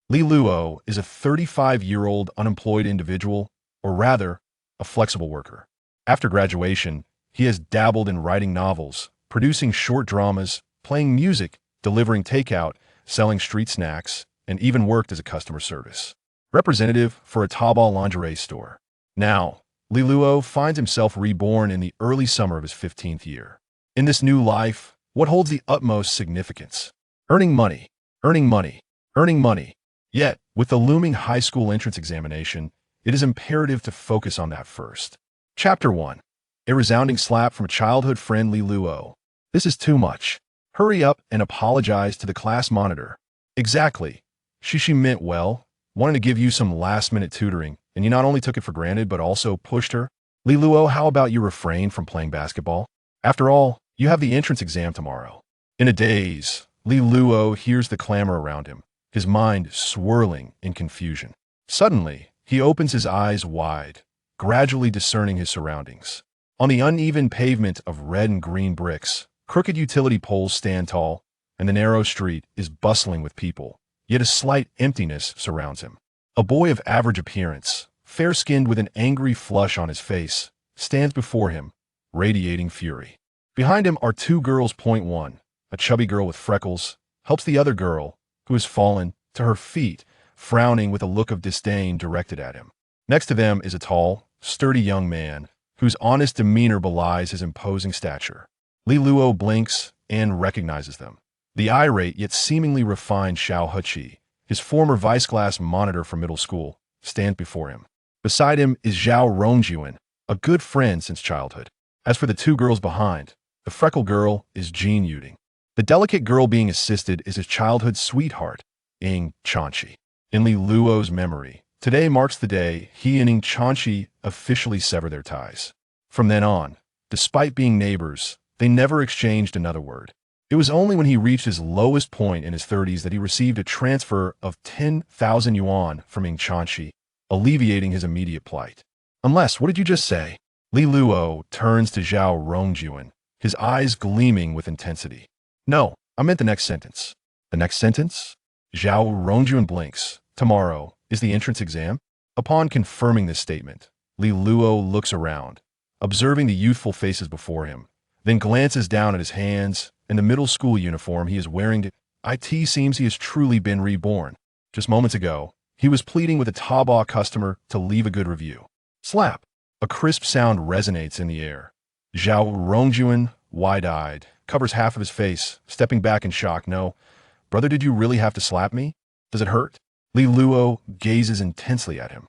Li Luo is a 35-year-old unemployed individual, or rather, a flexible worker. After graduation, he has dabbled in writing novels, producing short dramas, playing music, delivering takeout, selling street snacks, and even worked as a customer service representative for a Taobao lingerie store. Now, Li Luo finds himself reborn in the early summer of his 15th year. In this new life, what holds the utmost significance? Earning money, earning money, earning money. Yet, with the looming high school entrance examination, it is imperative to focus on that first. Chapter 1. A resounding slap from a childhood friend. Li Luo. This is too much. Hurry up and apologize to the class monitor. Exactly. She meant well, wanted to give you some last-minute tutoring, and you not only took it for granted but also pushed her. Li Luo, how about you refrain from playing basketball? After all, you have the entrance exam tomorrow. In a daze, Li Luo hears the clamor around him, his mind swirling in confusion. Suddenly, he opens his eyes wide, gradually discerning his surroundings. On the uneven pavement of red and green bricks, crooked utility poles stand tall, and the narrow street is bustling with people, yet a slight emptiness surrounds him. A boy of average appearance, fair-skinned with an angry flush on his face, stands before him, radiating fury. Behind him are two girls. One, a chubby girl with freckles, helps the other girl, who has fallen, to her feet, frowning with a look of disdain directed at him. Next to them is a tall, sturdy young man, whose honest demeanor belies his imposing stature. Li Luo blinks and recognizes them. The irate yet seemingly refined Xiao Heqi, his former vice class monitor for middle school, stands before him. Beside him is Zhao Rongjuan, a good friend since childhood. As for the two girls behind, the freckled girl is Jean Yuding. The delicate girl being assisted is his childhood sweetheart, Ying Chanchi. In Li Luo's memory, today marks the day he and Ying Chanchi officially sever their ties. From then on, despite being neighbors, they never exchanged another word. It was only when he reached his lowest point in his 30s that he received a transfer of 10,000 yuan from Ying Chanchi, alleviating his immediate plight. Unless, what did you just say? Li Luo turns to Zhao Rongjuan, his eyes gleaming with intensity. No, I meant the next sentence. The next sentence? Zhao Rongjuan blinks. Tomorrow is the entrance exam? Upon confirming this statement, Li Luo looks around, observing the youthful faces before him, then glances down at his hands and the middle school uniform he is wearing. It seems he has truly been reborn. Just moments ago, he was pleading with a Taobao customer to leave a good review. Slap! A crisp sound resonates in the air. Zhao Rongjuan, wide-eyed, covers half of his face, stepping back in shock. No, brother, did you really have to slap me? Does it hurt? Li Luo gazes intensely at him.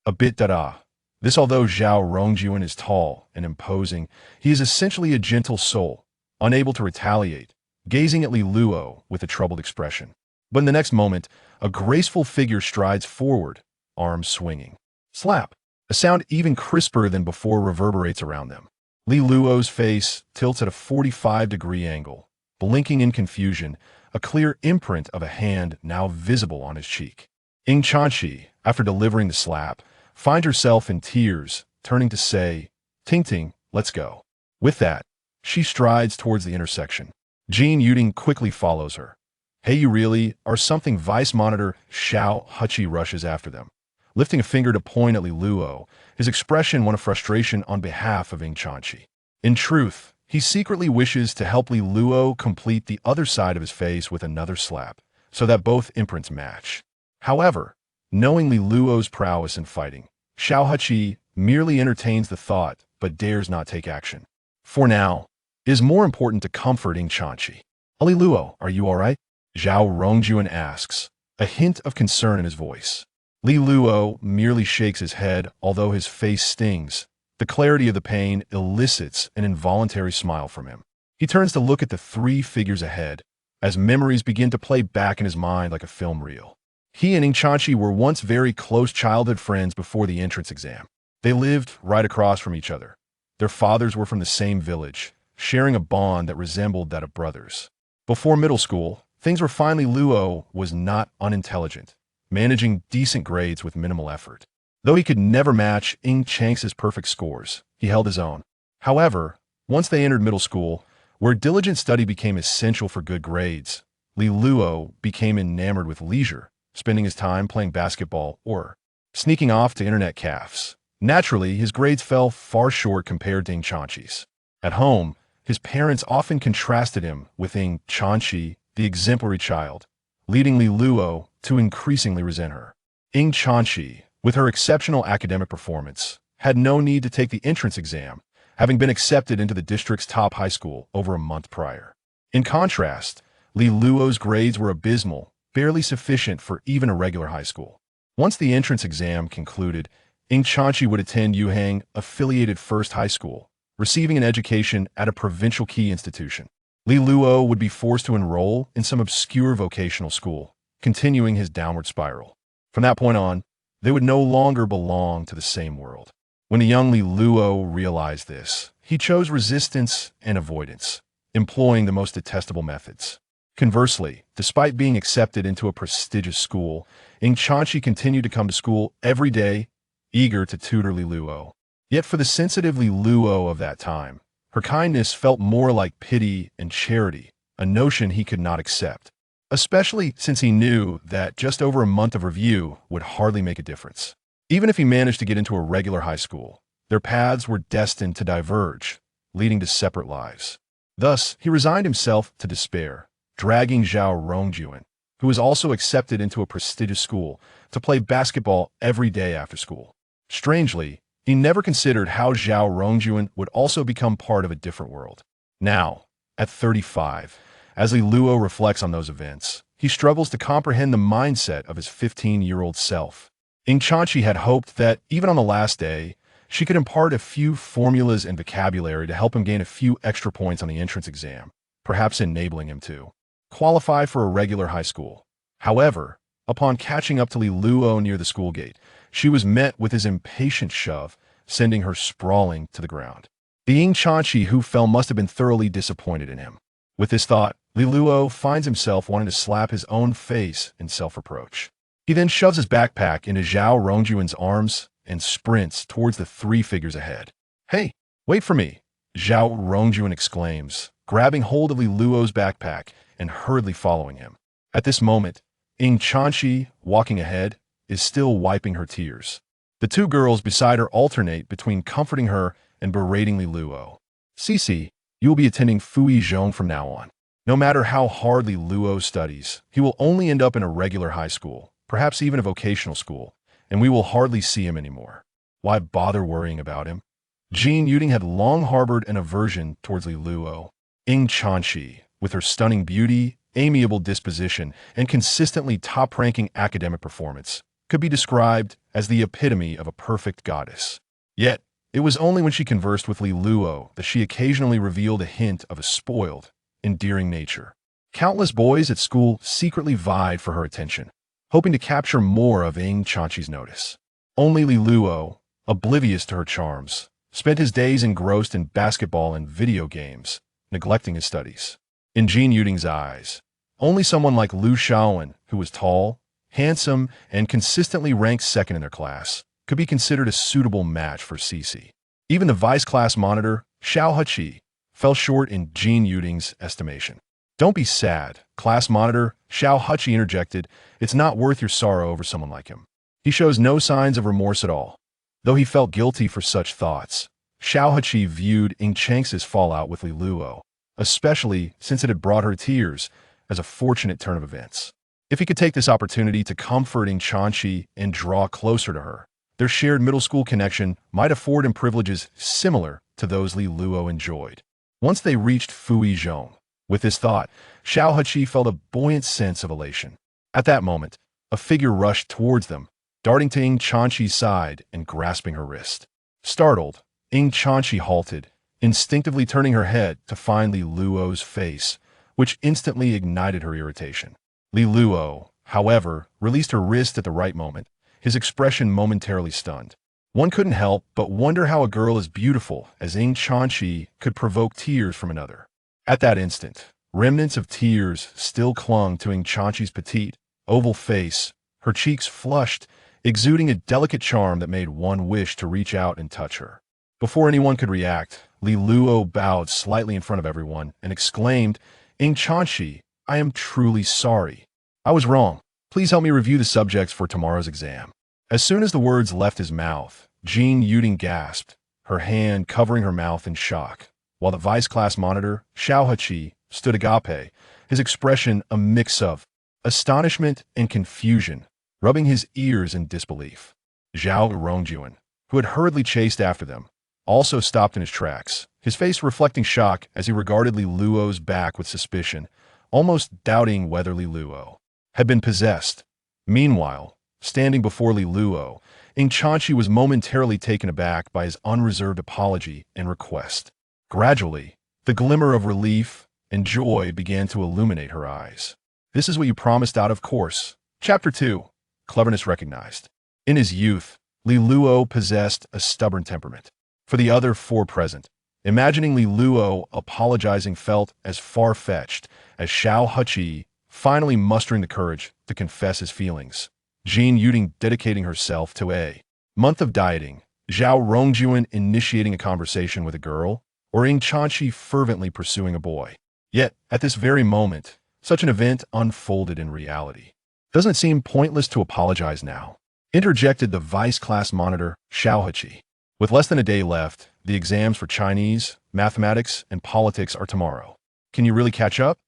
A bit dada. This, although Zhao Rongjuan is tall and imposing, he is essentially a gentle soul, unable to retaliate, gazing at Li Luo with a troubled expression. But in the next moment, a graceful figure strides forward, arms swinging. Slap! A sound even crisper than before reverberates around them. Li Luo's face tilts at a 45-degree angle, blinking in confusion, a clear imprint of a hand now visible on his cheek. Ying Chanchi, after delivering the slap, finds herself in tears, turning to say, "Ting Ting, let's go." With that, she strides towards the intersection. Jean Yuding quickly follows her. Hey, you really are something. Vice Monitor Xiao Heqi rushes after them, lifting a finger to point at Li Luo, his expression one of frustration on behalf of Ying Chanchi. In truth, he secretly wishes to help Li Luo complete the other side of his face with another slap, so that both imprints match. However, knowing Li Luo's prowess in fighting, Xiao Heqi merely entertains the thought but dares not take action. For now, it is more important to comfort Ying Chanchi. Li Luo, are you all right? Zhao Rongjuan asks, a hint of concern in his voice. Li Luo merely shakes his head, although his face stings. The clarity of the pain elicits an involuntary smile from him. He turns to look at the three figures ahead, as memories begin to play back in his mind like a film reel. He and Ying Chanchi were once very close childhood friends before the entrance exam. They lived right across from each other. Their fathers were from the same village, sharing a bond that resembled that of brothers. Before middle school, things were fine. Li Luo was not unintelligent, managing decent grades with minimal effort. Though he could never match Ying Chanxi's perfect scores, he held his own. However, once they entered middle school, where diligent study became essential for good grades, Li Luo became enamored with leisure, spending his time playing basketball or sneaking off to internet cafes. Naturally, his grades fell far short compared to Ing Chanchi's. At home, his parents often contrasted him with Ing Chanchi, the exemplary child, leading Li Luo to increasingly resent her. Ing Chanchi, with her exceptional academic performance, had no need to take the entrance exam, having been accepted into the district's top high school over a month prior. In contrast, Li Luo's grades were abysmal, barely sufficient for even a regular high school. Once the entrance exam concluded, Ing Chanchi would attend Yuhang-affiliated First High School, receiving an education at a provincial key institution. Li Luo would be forced to enroll in some obscure vocational school, continuing his downward spiral. From that point on, they would no longer belong to the same world. When the young Li Luo realized this, he chose resistance and avoidance, employing the most detestable methods. Conversely, despite being accepted into a prestigious school, Ing Chanchi continued to come to school every day, eager to tutor Li Luo. Yet for the sensitive Li Luo of that time, her kindness felt more like pity and charity, a notion he could not accept, especially since he knew that just over a month of review would hardly make a difference. Even if he managed to get into a regular high school, their paths were destined to diverge, leading to separate lives. Thus, he resigned himself to despair, dragging Zhao Rongjuan, who was also accepted into a prestigious school, to play basketball every day after school. Strangely, he never considered how Zhao Rongjuan would also become part of a different world. Now, at 35, as Li Luo reflects on those events, he struggles to comprehend the mindset of his 15-year-old self. Ing Chanchi had hoped that, even on the last day, she could impart a few formulas and vocabulary to help him gain a few extra points on the entrance exam, perhaps enabling him to qualify for a regular high school. However, upon catching up to Li Luo near the school gate, she was met with his impatient shove, sending her sprawling to the ground. The Ing Chanchi who fell must have been thoroughly disappointed in him. With this thought, Li Luo finds himself wanting to slap his own face in self-reproach. He then shoves his backpack into Zhao Rongjuan's arms and sprints towards the 3 figures ahead. "Hey, wait for me!" Zhao Rongjuan exclaims, grabbing hold of Li Luo's backpack and hurriedly following him. At this moment, Ing Chanchi, walking ahead, is still wiping her tears. The 2 girls beside her alternate between comforting her and berating Li Luo. "Cici, you will be attending Fui Zhong from now on. No matter how hard Li Luo studies, he will only end up in a regular high school, perhaps even a vocational school, and we will hardly see him anymore. Why bother worrying about him?" Jin Yuding had long harbored an aversion towards Li Luo. Ing Chanchi, with her stunning beauty, amiable disposition, and consistently top-ranking academic performance, could be described as the epitome of a perfect goddess. Yet, it was only when she conversed with Li Luo that she occasionally revealed a hint of a spoiled, endearing nature. Countless boys at school secretly vied for her attention, hoping to capture more of Ing Chanchi's notice. Only Li Luo, oblivious to her charms, spent his days engrossed in basketball and video games, neglecting his studies. In Jin Yuding's eyes, only someone like Lu Shaowen, who was tall, handsome, and consistently ranked second in their class, could be considered a suitable match for Cici. Even the vice class monitor, Xiao Heqi, fell short in Jin Yuding's estimation. "Don't be sad," class monitor Xiao Heqi interjected. "It's not worth your sorrow over someone like him." He shows no signs of remorse at all. Though he felt guilty for such thoughts, Xiao Heqi viewed Ing Chanxi's fallout with Li Luo, especially since it had brought her tears, as a fortunate turn of events. If he could take this opportunity to comfort Ing Chanchi and draw closer to her, their shared middle school connection might afford him privileges similar to those Li Luo enjoyed. Once they reached Fui Zhong, with this thought, Xiao Heqi felt a buoyant sense of elation. At that moment, a figure rushed towards them, darting to Ing Chanchi's side and grasping her wrist. Startled, Ing Chanchi halted, instinctively turning her head to find Li Luo's face, which instantly ignited her irritation. Li Luo, however, released her wrist at the right moment, his expression momentarily stunned. One couldn't help but wonder how a girl as beautiful as Ing Chanchi could provoke tears from another. At that instant, remnants of tears still clung to Ing Chanchi's petite, oval face, her cheeks flushed, exuding a delicate charm that made one wish to reach out and touch her. Before anyone could react, Li Luo bowed slightly in front of everyone and exclaimed, "Ing Chanchi, I am truly sorry. I was wrong. Please help me review the subjects for tomorrow's exam. As soon as the words left his mouth, Jean Yuding gasped, her hand covering her mouth in shock, while the vice class monitor, Xiao Heqi, stood agape, his expression a mix of astonishment and confusion, rubbing his ears in disbelief. Zhao Rongjuan, who had hurriedly chased after them, also stopped in his tracks, his face reflecting shock as he regarded Li Luo's back with suspicion, almost doubting whether Li Luo had been possessed. Meanwhile, standing before Li Luo, Ing Chanchi was momentarily taken aback by his unreserved apology and request. Gradually, the glimmer of relief and joy began to illuminate her eyes. This is what you promised out of course. Chapter 2. Cleverness Recognized. In his youth, Li Luo possessed a stubborn temperament. For the other four present, imagining Li Luo apologizing felt as far-fetched as Xiao Heqi finally mustering the courage to confess his feelings. Jean Yuding dedicating herself to a month of dieting, Zhao Rongjuan initiating a conversation with a girl, or Ing Chanchi fervently pursuing a boy. Yet, at this very moment, such an event unfolded in reality. Doesn't it seem pointless to apologize now? Interjected the vice class monitor, Xiao Heqi. With less than a day left, the exams for Chinese, mathematics, and politics are tomorrow. Can you really catch up?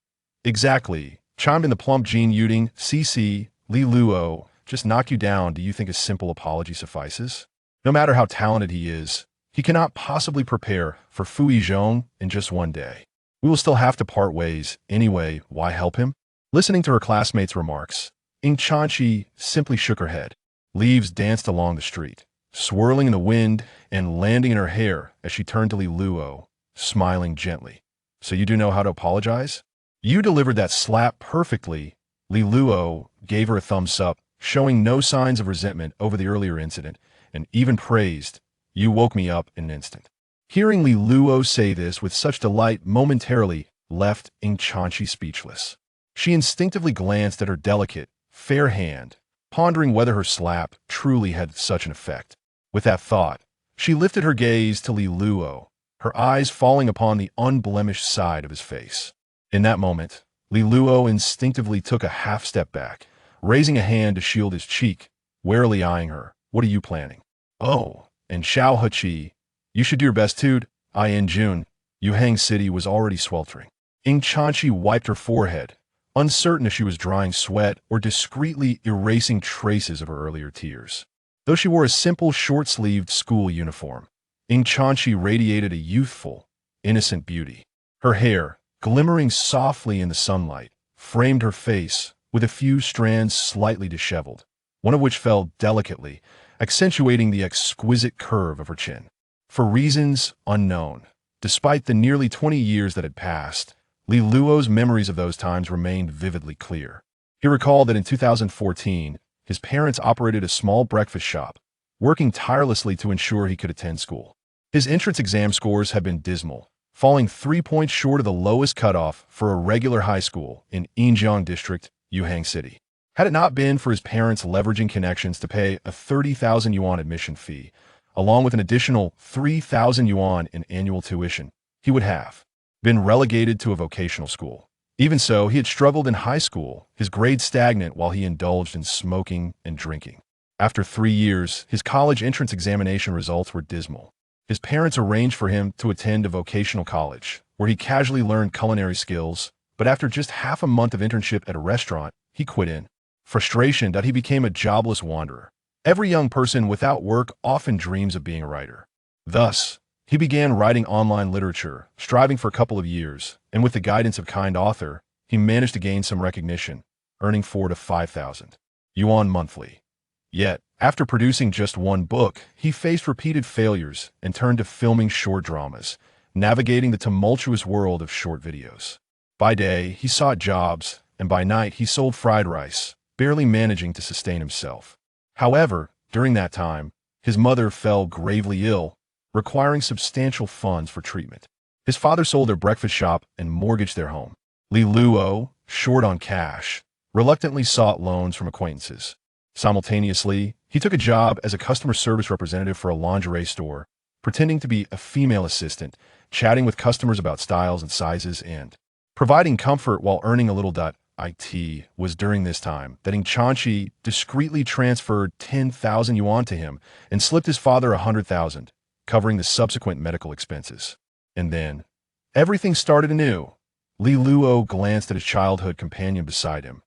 Exactly, chimed in the plump Jean Yuding. CC, Li Luo, just knock you down. Do you think a simple apology suffices? No matter how talented he is, he cannot possibly prepare for Fu Yizhong in just one day. We will still have to part ways. Anyway, why help him? Listening to her classmates' remarks, Ing Chanchi simply shook her head. Leaves danced along the street, swirling in the wind and landing in her hair as she turned to Li Luo, smiling gently. So you do know how to apologize? You delivered that slap perfectly. Li Luo gave her a thumbs up, showing no signs of resentment over the earlier incident, and even praised, "You woke me up in an instant." Hearing Li Luo say this with such delight momentarily left Ing Chanchi speechless. She instinctively glanced at her delicate, fair hand, pondering whether her slap truly had such an effect. With that thought, she lifted her gaze to Li Luo, her eyes falling upon the unblemished side of his face. In that moment, Li Luo instinctively took a half step back, raising a hand to shield his cheek, warily eyeing her. What are you planning? Oh, and Xiao Heqi, you should do your best too. In June, Yuhang City was already sweltering. Ing Chanchi wiped her forehead, uncertain if she was drying sweat or discreetly erasing traces of her earlier tears. Though she wore a simple short-sleeved school uniform, Ing Chanchi radiated a youthful, innocent beauty. Her hair, glimmering softly in the sunlight, framed her face with a few strands slightly disheveled, one of which fell delicately, accentuating the exquisite curve of her chin. For reasons unknown, despite the nearly 20 years that had passed, Li Luo's memories of those times remained vividly clear. He recalled that in 2014, his parents operated a small breakfast shop, working tirelessly to ensure he could attend school. His entrance exam scores had been dismal, falling 3 points short of the lowest cutoff for a regular high school in Yinjiang District, Yuhang City. Had it not been for his parents leveraging connections to pay a 30,000 yuan admission fee, along with an additional 3,000 yuan in annual tuition, he would have been relegated to a vocational school. Even so, he had struggled in high school, his grades stagnant while he indulged in smoking and drinking. After 3 years, his college entrance examination results were dismal. His parents arranged for him to attend a vocational college, where he casually learned culinary skills, but after just half a month of internship at a restaurant, he quit in frustration that he became a jobless wanderer. Every young person without work often dreams of being a writer. Thus, he began writing online literature, striving for a couple of years, and with the guidance of kind author, he managed to gain some recognition, earning 4,000 to 5,000 yuan monthly. Yet, after producing just one book, he faced repeated failures and turned to filming short dramas, navigating the tumultuous world of short videos. By day, he sought jobs, and by night he sold fried rice, barely managing to sustain himself. However, during that time, his mother fell gravely ill, requiring substantial funds for treatment. His father sold their breakfast shop and mortgaged their home. Li Luo, short on cash, reluctantly sought loans from acquaintances. Simultaneously, he took a job as a customer service representative for a lingerie store, pretending to be a female assistant, chatting with customers about styles and sizes and providing comfort while earning a little it was during this time that Ing Chanchi discreetly transferred 10,000 yuan to him and slipped his father 100,000, covering the subsequent medical expenses. And then, everything started anew. Li Luo glanced at his childhood companion beside him,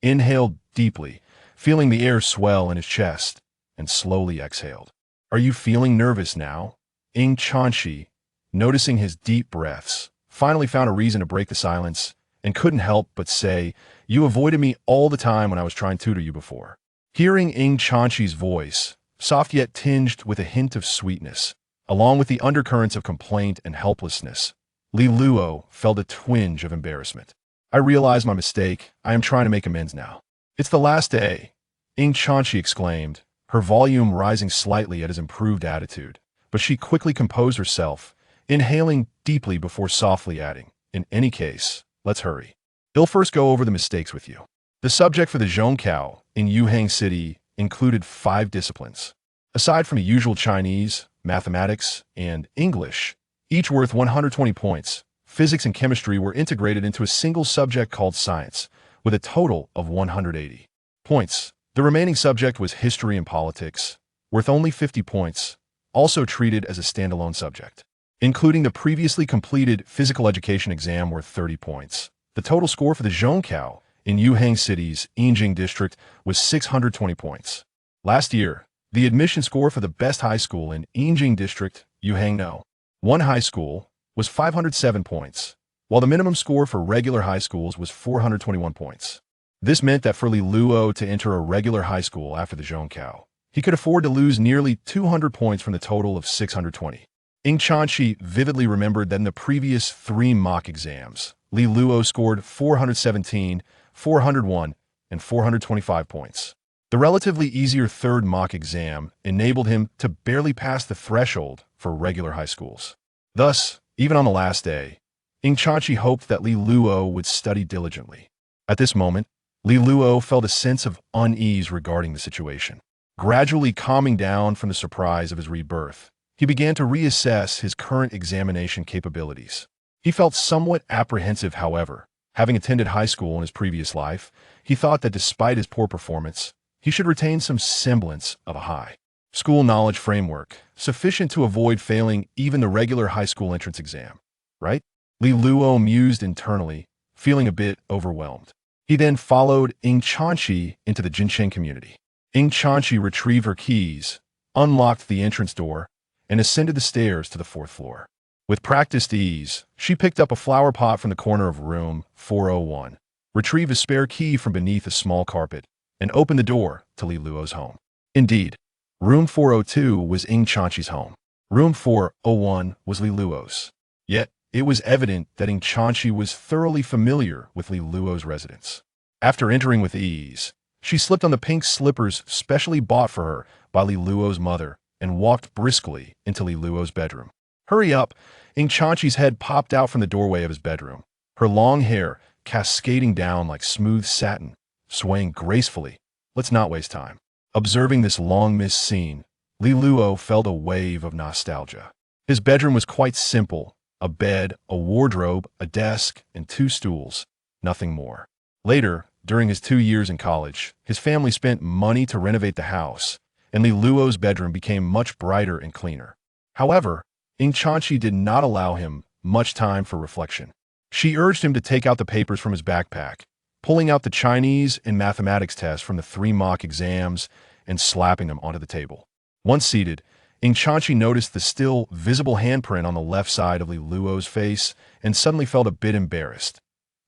inhaled deeply, feeling the air swell in his chest, and slowly exhaled. "Are you feeling nervous now?" Ing Chanchi, noticing his deep breaths, finally found a reason to break the silence and couldn't help but say, "You avoided me all the time when I was trying to tutor you before." Hearing Ing Chanchi's voice, soft yet tinged with a hint of sweetness, along with the undercurrents of complaint and helplessness, Li Luo felt a twinge of embarrassment. "I realize my mistake. I am trying to make amends now." "It's the last day," Ing Chanchi exclaimed, her volume rising slightly at his improved attitude. But she quickly composed herself, inhaling deeply before softly adding, "In any case, let's hurry. I'll first go over the mistakes with you." The subject for the Zhongkao in Yuhang City included 5 disciplines. Aside from the usual Chinese, mathematics, and English, each worth 120 points, physics and chemistry were integrated into a single subject called science, with a total of 180 points. The remaining subject was history and politics, worth only 50 points, also treated as a standalone subject. Including the previously completed physical education exam worth 30 points. The total score for the Zhongkao in Yuhang City's Yinjing district was 620 points. Last year, the admission score for the best high school in Yinjing district, Yuhang One high school, was 507 points, while the minimum score for regular high schools was 421 points. This meant that for Li Luo to enter a regular high school after the Zhongkao, he could afford to lose nearly 200 points from the total of 620. Ing Chanchi vividly remembered that in the previous 3 mock exams, Li Luo scored 417, 401, and 425 points. The relatively easier 3rd mock exam enabled him to barely pass the threshold for regular high schools. Thus, even on the last day, Ing Chanchi hoped that Li Luo would study diligently. At this moment, Li Luo felt a sense of unease regarding the situation. Gradually calming down from the surprise of his rebirth, he began to reassess his current examination capabilities. He felt somewhat apprehensive, however. Having attended high school in his previous life, he thought that despite his poor performance, he should retain some semblance of a high school knowledge framework, sufficient to avoid failing even the regular high school entrance exam. Right? Li Luo mused internally, feeling a bit overwhelmed. He then followed Ing Chanchi into the Jincheng community. Ing Chanchi retrieved her keys, unlocked the entrance door, and ascended the stairs to the 4th floor. With practiced ease, she picked up a flower pot from the corner of room 401, retrieved a spare key from beneath a small carpet, and opened the door to Li Luo's home. Indeed, room 402 was Ing Chanchi's home. Room 401 was Li Luo's. Yet, it was evident that Ing Chanchi was thoroughly familiar with Li Luo's residence. After entering with ease, she slipped on the pink slippers specially bought for her by Li Luo's mother and walked briskly into Li Luo's bedroom. "Hurry up!" Ing Chanchi's head popped out from the doorway of his bedroom, her long hair cascading down like smooth satin, swaying gracefully. "Let's not waste time." Observing this long-missed scene, Li Luo felt a wave of nostalgia. His bedroom was quite simple: a bed, a wardrobe, a desk, and 2 stools, nothing more. Later, during his 2 years in college, his family spent money to renovate the house, and Li Luo's bedroom became much brighter and cleaner. However, Ing Chanchi did not allow him much time for reflection. She urged him to take out the papers from his backpack, pulling out the Chinese and mathematics tests from the 3 mock exams and slapping them onto the table. Once seated, Ing Chanchi noticed the still visible handprint on the left side of Li Luo's face and suddenly felt a bit embarrassed.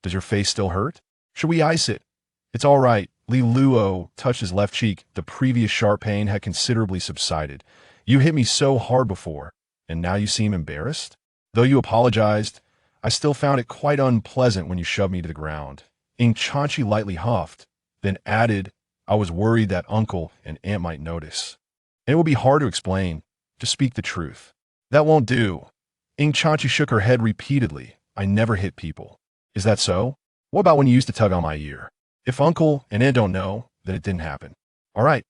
"Does your face still hurt? Should we ice it?" "It's all right." Li Luo touched his left cheek. The previous sharp pain had considerably subsided. "You hit me so hard before, and now you seem embarrassed?" "Though you apologized, I still found it quite unpleasant when you shoved me to the ground." Ing Chanchi lightly huffed, then added, "I was worried that uncle and aunt might notice. And it will be hard to explain. Just speak the truth." "That won't do." Ing Chanchi shook her head repeatedly. "I never hit people." "Is that so? What about when you used to tug on my ear?" "If uncle and aunt don't know, then it didn't happen." All right.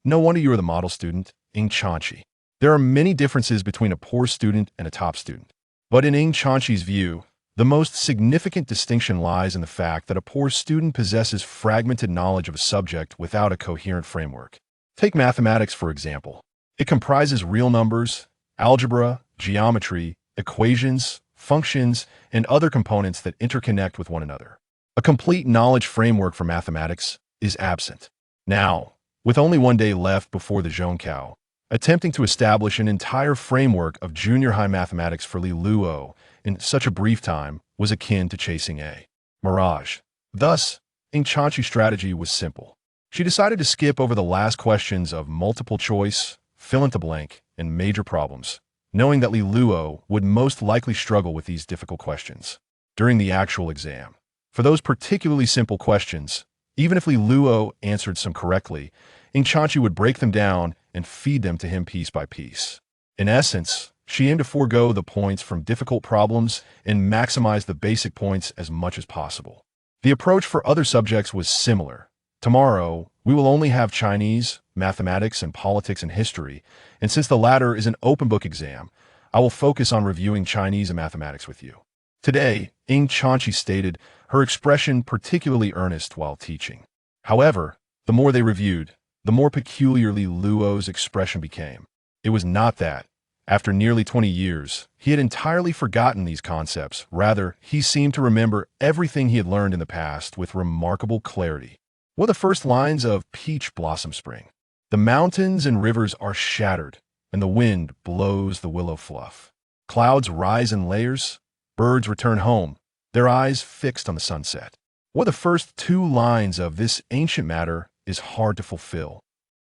No wonder you are the model student, Ing Chanchi. There are many differences between a poor student and a top student. But in Ing Chanchi's view, The most significant distinction lies in the fact that a poor student possesses fragmented knowledge of a subject without a coherent framework. Take mathematics, for example. It comprises real numbers, algebra, geometry, equations, functions, and other components that interconnect with one another. A complete knowledge framework for mathematics is absent. Now, with only one day left before the Zhongkao, attempting to establish an entire framework of junior high mathematics for Li Luo in such a brief time was akin to chasing a mirage. Thus, Ing Chanchi's strategy was simple. She decided to skip over the last questions of multiple choice, fill in the blank, and major problems, knowing that Li Luo would most likely struggle with these difficult questions during the actual exam. For those particularly simple questions, even if Li Luo answered some correctly, Ing Chanchi would break them down and feed them to him piece by piece. In essence, she aimed to forego the points from difficult problems and maximize the basic points as much as possible. The approach for other subjects was similar. Tomorrow, we will only have Chinese, mathematics, and politics and history, and since the latter is an open book exam, I will focus on reviewing Chinese and mathematics with you. Today, Ing Chanchi stated, her expression particularly earnest while teaching. However, the more they reviewed, the more peculiarly Luo's expression became. It was not that, after nearly 20 years, he had entirely forgotten these concepts. Rather, he seemed to remember everything he had learned in the past with remarkable clarity. One of the first lines of Peach Blossom Spring. The mountains and rivers are shattered, and the wind blows the willow fluff. Clouds rise in layers, birds return home, their eyes fixed on the sunset. One of the first two lines of this ancient matter is hard to fulfill.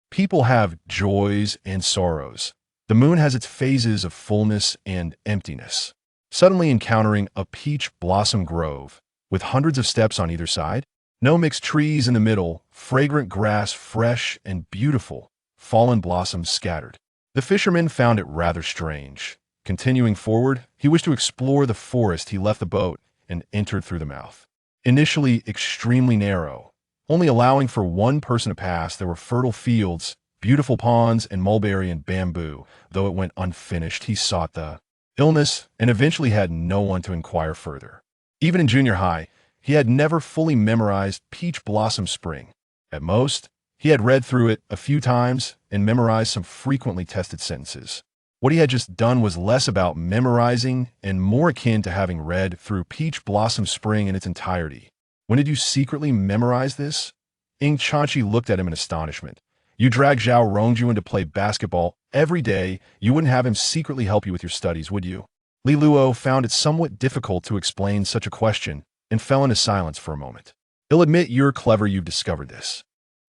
People have joys and sorrows. The moon has its phases of fullness and emptiness. Suddenly encountering a peach blossom grove, with hundreds of steps on either side, no mixed trees in the middle, fragrant grass fresh and beautiful, fallen blossoms scattered. The fisherman found it rather strange. Continuing forward, he wished to explore the forest. He left the boat and entered through the mouth. Initially extremely narrow, only allowing for one person to pass, there were fertile fields, beautiful ponds, and mulberry and bamboo. Though it went unfinished, he sought the illness and eventually had no one to inquire further. Even in junior high, he had never fully memorized Peach Blossom Spring. At most, he had read through it a few times and memorized some frequently tested sentences. What he had just done was less about memorizing and more akin to having read through Peach Blossom Spring in its entirety. When did you secretly memorize this? Ing Chanchi looked at him in astonishment. You drag Zhao Rongju in to play basketball every day. You wouldn't have him secretly help you with your studies, would you? Li Luo found it somewhat difficult to explain such a question and fell into silence for a moment. I'll admit you're clever, you've discovered this.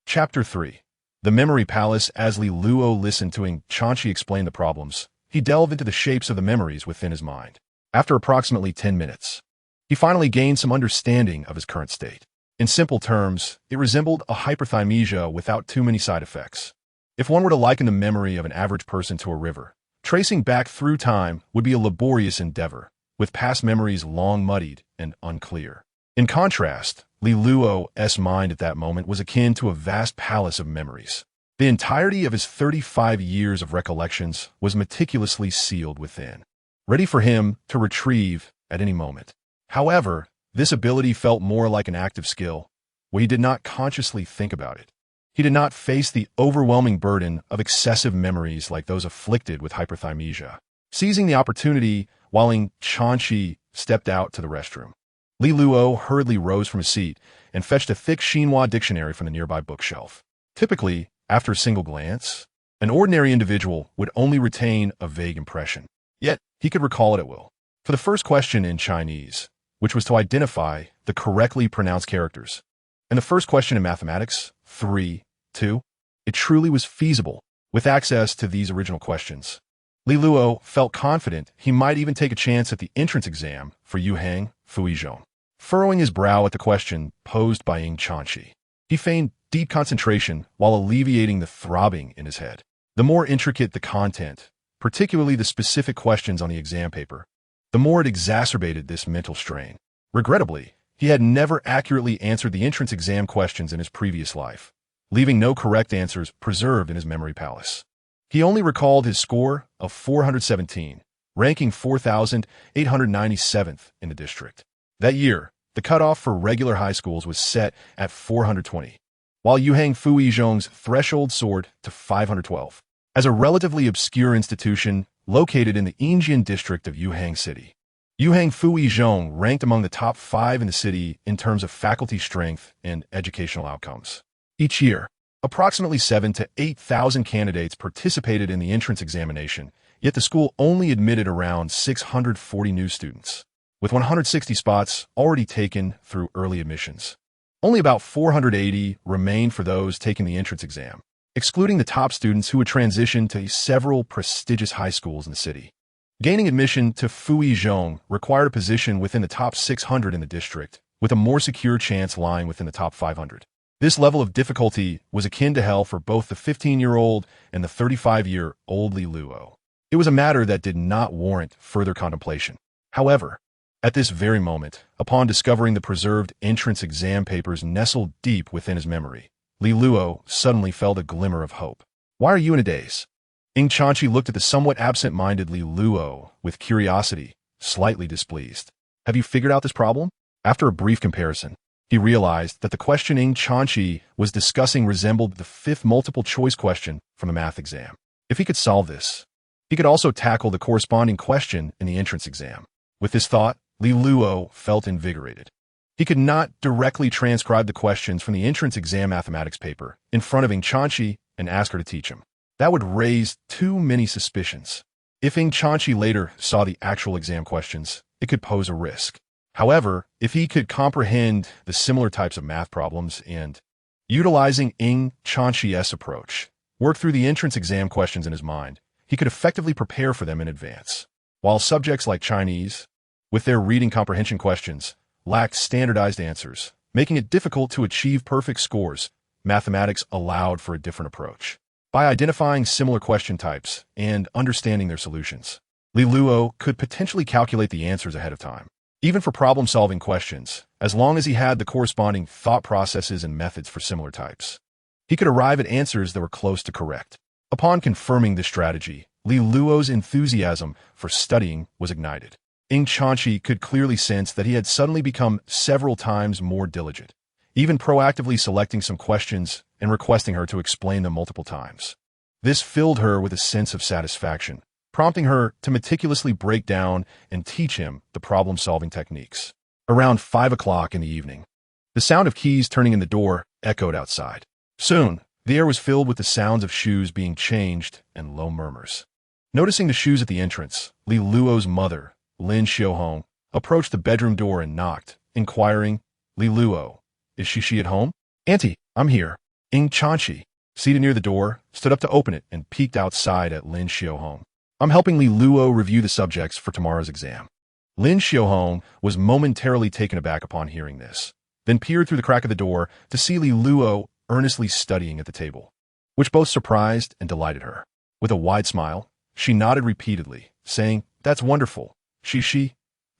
Chapter 3. The Memory Palace. As Li Luo listened to Ing Chanchi explain the problems, he delved into the shapes of the memories within his mind. After approximately 10 minutes, he finally gained some understanding of his current state. In simple terms, it resembled a hyperthymesia without too many side effects. If one were to liken the memory of an average person to a river, tracing back through time would be a laborious endeavor, with past memories long muddied and unclear. In contrast, Li Luo's mind at that moment was akin to a vast palace of memories. The entirety of his 35 years of recollections was meticulously sealed within, ready for him to retrieve at any moment. However, this ability felt more like an active skill, where he did not consciously think about it. He did not face the overwhelming burden of excessive memories like those afflicted with hyperthymesia. Seizing the opportunity, while Ing Chanchi stepped out to the restroom, Li Luo hurriedly rose from his seat and fetched a thick Xinhua dictionary from the nearby bookshelf. Typically, after a single glance, an ordinary individual would only retain a vague impression. Yet, he could recall it at will. For the first question in Chinese, which was to identify the correctly pronounced characters, and the first question in mathematics, 3-2, it truly was feasible. With access to these original questions, Li Luo felt confident he might even take a chance at the entrance exam for Yuhang Fuizhong. Furrowing his brow at the question posed by Ing Chanchi, he feigned deep concentration while alleviating the throbbing in his head. The more intricate the content, particularly the specific questions on the exam paper, the more it exacerbated this mental strain. Regrettably, he had never accurately answered the entrance exam questions in his previous life, leaving no correct answers preserved in his memory palace. He only recalled his score of 417, ranking 4,897th in the district. That year, the cutoff for regular high schools was set at 420, while Yuhang Fuizhong's threshold soared to 512. As a relatively obscure institution located in the Yingjian district of Yuhang City, Yuhang Fuizhong ranked among the top 5 in the city in terms of faculty strength and educational outcomes. Each year, approximately 7,000 to 8,000 candidates participated in the entrance examination, yet the school only admitted around 640 new students, with 160 spots already taken through early admissions. Only about 480 remained for those taking the entrance exam, excluding the top students who would transition to several prestigious high schools in the city. Gaining admission to Fuizhong required a position within the top 600 in the district, with a more secure chance lying within the top 500. This level of difficulty was akin to hell for both the 15-year-old and the 35-year-old Li Luo. It was a matter that did not warrant further contemplation. However, at this very moment, upon discovering the preserved entrance exam papers nestled deep within his memory, Li Luo suddenly felt a glimmer of hope. "Why are you in a daze?" Ing Chanchi looked at the somewhat absent-minded Li Luo with curiosity, slightly displeased. "Have you figured out this problem?" After a brief comparison, he realized that the question Ing Chanchi was discussing resembled the 5th multiple-choice question from a math exam. If he could solve this, he could also tackle the corresponding question in the entrance exam. With this thought, Li Luo felt invigorated. He could not directly transcribe the questions from the entrance exam mathematics paper in front of Ing Chanchi and ask her to teach him. That would raise too many suspicions. If Ing Chanchi later saw the actual exam questions, it could pose a risk. However, if he could comprehend the similar types of math problems and, utilizing Ing Chanchi's approach, work through the entrance exam questions in his mind, he could effectively prepare for them in advance. While subjects like Chinese, with their reading comprehension questions, lacked standardized answers, making it difficult to achieve perfect scores, mathematics allowed for a different approach. By identifying similar question types and understanding their solutions, Li Luo could potentially calculate the answers ahead of time. Even for problem-solving questions, as long as he had the corresponding thought processes and methods for similar types, he could arrive at answers that were close to correct. Upon confirming this strategy, Li Luo's enthusiasm for studying was ignited. Ing Chanchi could clearly sense that he had suddenly become several times more diligent, even proactively selecting some questions and requesting her to explain them multiple times. This filled her with a sense of satisfaction, prompting her to meticulously break down and teach him the problem-solving techniques. Around 5 o'clock in the evening, the sound of keys turning in the door echoed outside. Soon, the air was filled with the sounds of shoes being changed and low murmurs. Noticing the shoes at the entrance, Li Luo's mother, Lin Xiaohong, approached the bedroom door and knocked, inquiring, "Li Luo, is she at home?" "Auntie, I'm here." Ing Chanchi, seated near the door, stood up to open it and peeked outside at Lin Xiaohong. "I'm helping Li Luo review the subjects for tomorrow's exam." Lin Xiaohong was momentarily taken aback upon hearing this, then peered through the crack of the door to see Li Luo earnestly studying at the table, which both surprised and delighted her. With a wide smile, she nodded repeatedly, saying, "That's wonderful.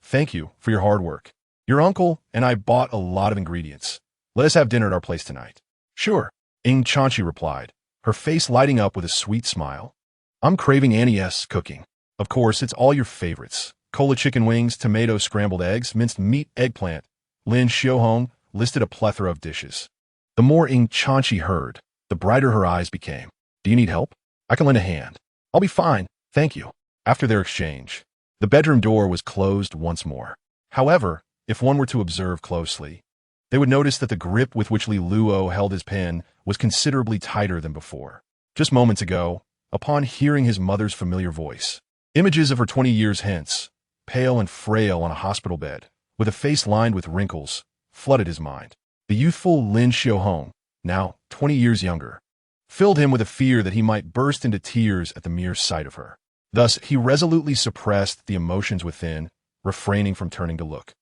Thank you for your hard work. Your uncle and I bought a lot of ingredients. Let us have dinner at our place tonight." "Sure," Ing Chanchi replied, her face lighting up with a sweet smile. "I'm craving Annie's cooking. Of course, it's all your favorites. Cola chicken wings, tomato scrambled eggs, minced meat, eggplant." Lin Xiaohong listed a plethora of dishes. The more Ing Chanchi heard, the brighter her eyes became. "Do you need help? I can lend a hand." "I'll be fine, thank you." After their exchange, the bedroom door was closed once more. However, if one were to observe closely, they would notice that the grip with which Li Luo held his pen was considerably tighter than before. Just moments ago, upon hearing his mother's familiar voice, images of her 20 years hence, pale and frail on a hospital bed, with a face lined with wrinkles, flooded his mind. The youthful Lin Xiaohong, now 20 years younger, filled him with a fear that he might burst into tears at the mere sight of her. Thus, he resolutely suppressed the emotions within, refraining from turning to look.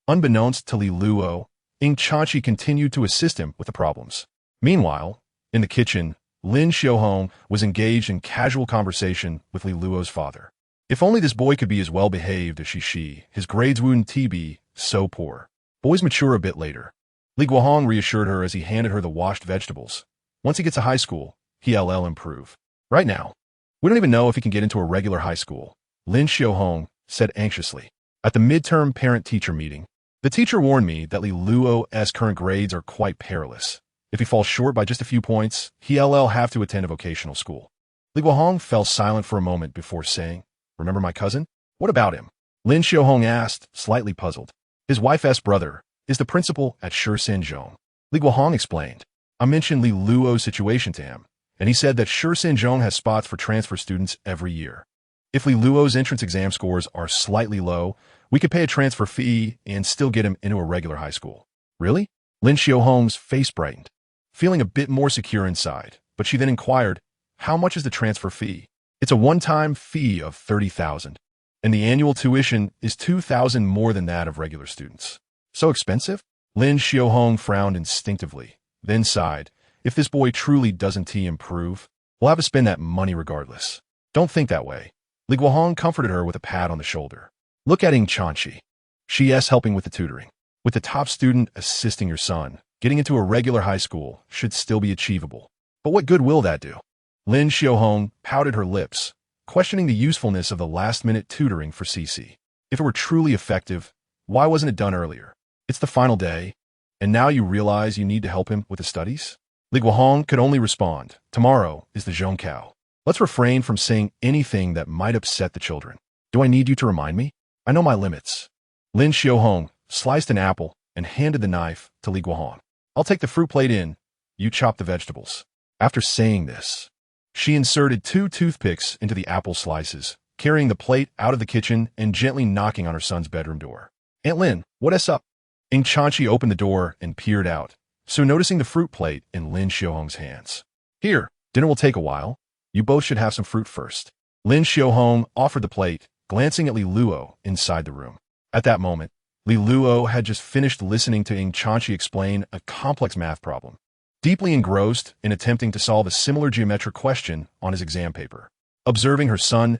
Unbeknownst to Li Luo, Ing Chanchi continued to assist him with the problems. Meanwhile, in the kitchen, Lin Xiaohong was engaged in casual conversation with Li Luo's father. If only this boy could be as well behaved as she, his grades wouldn't be so poor. Boys mature a bit later. Li Guohong reassured her as he handed her the washed vegetables. Once he gets to high school, he'll improve. Right now, we don't even know if he can get into a regular high school. Lin Xiaohong said anxiously. At the midterm parent-teacher meeting, the teacher warned me that Li Luo's current grades are quite perilous. If he falls short by just a few points, he'll have to attend a vocational school. Li Guohong fell silent for a moment before saying, "Remember my cousin? What about him?" Lin Xiaohong asked, slightly puzzled. His wife's brother is the principal at Shenzhong. Li Guohong explained. I mentioned Li Luo's situation to him, and he said that Shenzhong has spots for transfer students every year. If Li Luo's entrance exam scores are slightly low, we could pay a transfer fee and still get him into a regular high school. Really? Lin Xiaohong's face brightened, feeling a bit more secure inside, but she then inquired, how much is the transfer fee? It's a one-time fee of 30,000, and the annual tuition is 2,000 more than that of regular students. So expensive? Lin Xiaohong frowned instinctively, then sighed. If this boy truly doesn't improve, we'll have to spend that money regardless. Don't think that way. Li Guohong comforted her with a pat on the shoulder. Look at Ying Chanqi. She's helping with the tutoring. With the top student assisting your son, getting into a regular high school should still be achievable. But what good will that do? Lin Xiaohong pouted her lips, questioning the usefulness of the last-minute tutoring for Cici. If it were truly effective, why wasn't it done earlier? It's the final day, and now you realize you need to help him with the studies? Li Guohong could only respond, tomorrow is the Zhongkao. Let's refrain from saying anything that might upset the children. Do I need you to remind me? I know my limits. Lin Xiaohong sliced an apple and handed the knife to Li Guohong. I'll take the fruit plate in. You chop the vegetables. After saying this, she inserted 2 toothpicks into the apple slices, carrying the plate out of the kitchen and gently knocking on her son's bedroom door. Aunt Lin, what's up? Ying Chanqi opened the door and peered out, so noticing the fruit plate in Lin Xiaohong's hands. Here, dinner will take a while. You both should have some fruit first. Lin Xiaohong offered the plate, glancing at Li Luo inside the room. At that moment, Li Luo had just finished listening to Ying Chanqi explain a complex math problem, deeply engrossed in attempting to solve a similar geometric question on his exam paper. Observing her son's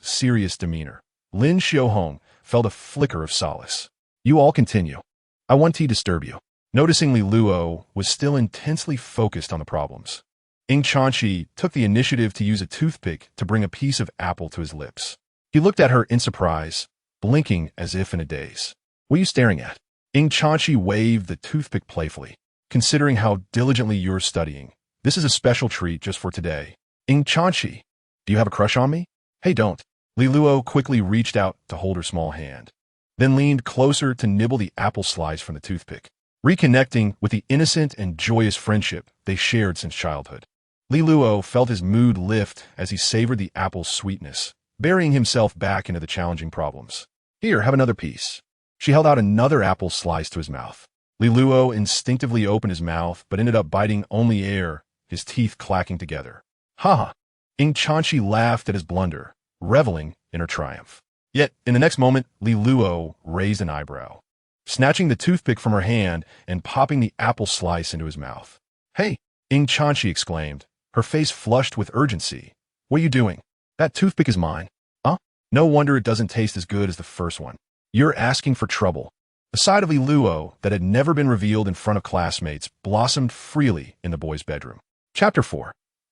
serious demeanor, Lin Xiaohong felt a flicker of solace. You all continue. I won't disturb you. Noticing Li Luo was still intensely focused on the problems, Ying Chanqi took the initiative to use a toothpick to bring a piece of apple to his lips. He looked at her in surprise, blinking as if in a daze. What are you staring at? Ying Chanqi waved the toothpick playfully. Considering how diligently you're studying, this is a special treat just for today. Ying Chanqi, do you have a crush on me? Hey, don't. Li Luo quickly reached out to hold her small hand, then leaned closer to nibble the apple slice from the toothpick, reconnecting with the innocent and joyous friendship they shared since childhood. Li Luo felt his mood lift as he savored the apple's sweetness, burying himself back into the challenging problems. Here, have another piece. She held out another apple slice to his mouth. Li Luo instinctively opened his mouth but ended up biting only air, his teeth clacking together. Ha ha! Ying Chanqi laughed at his blunder, reveling in her triumph. Yet, in the next moment, Li Luo raised an eyebrow, snatching the toothpick from her hand and popping the apple slice into his mouth. Hey! Ying Chanqi exclaimed, her face flushed with urgency. What are you doing? That toothpick is mine. Huh? No wonder it doesn't taste as good as the first one. You're asking for trouble. The side of Li Luo that had never been revealed in front of classmates blossomed freely in the boy's bedroom. Chapter 4.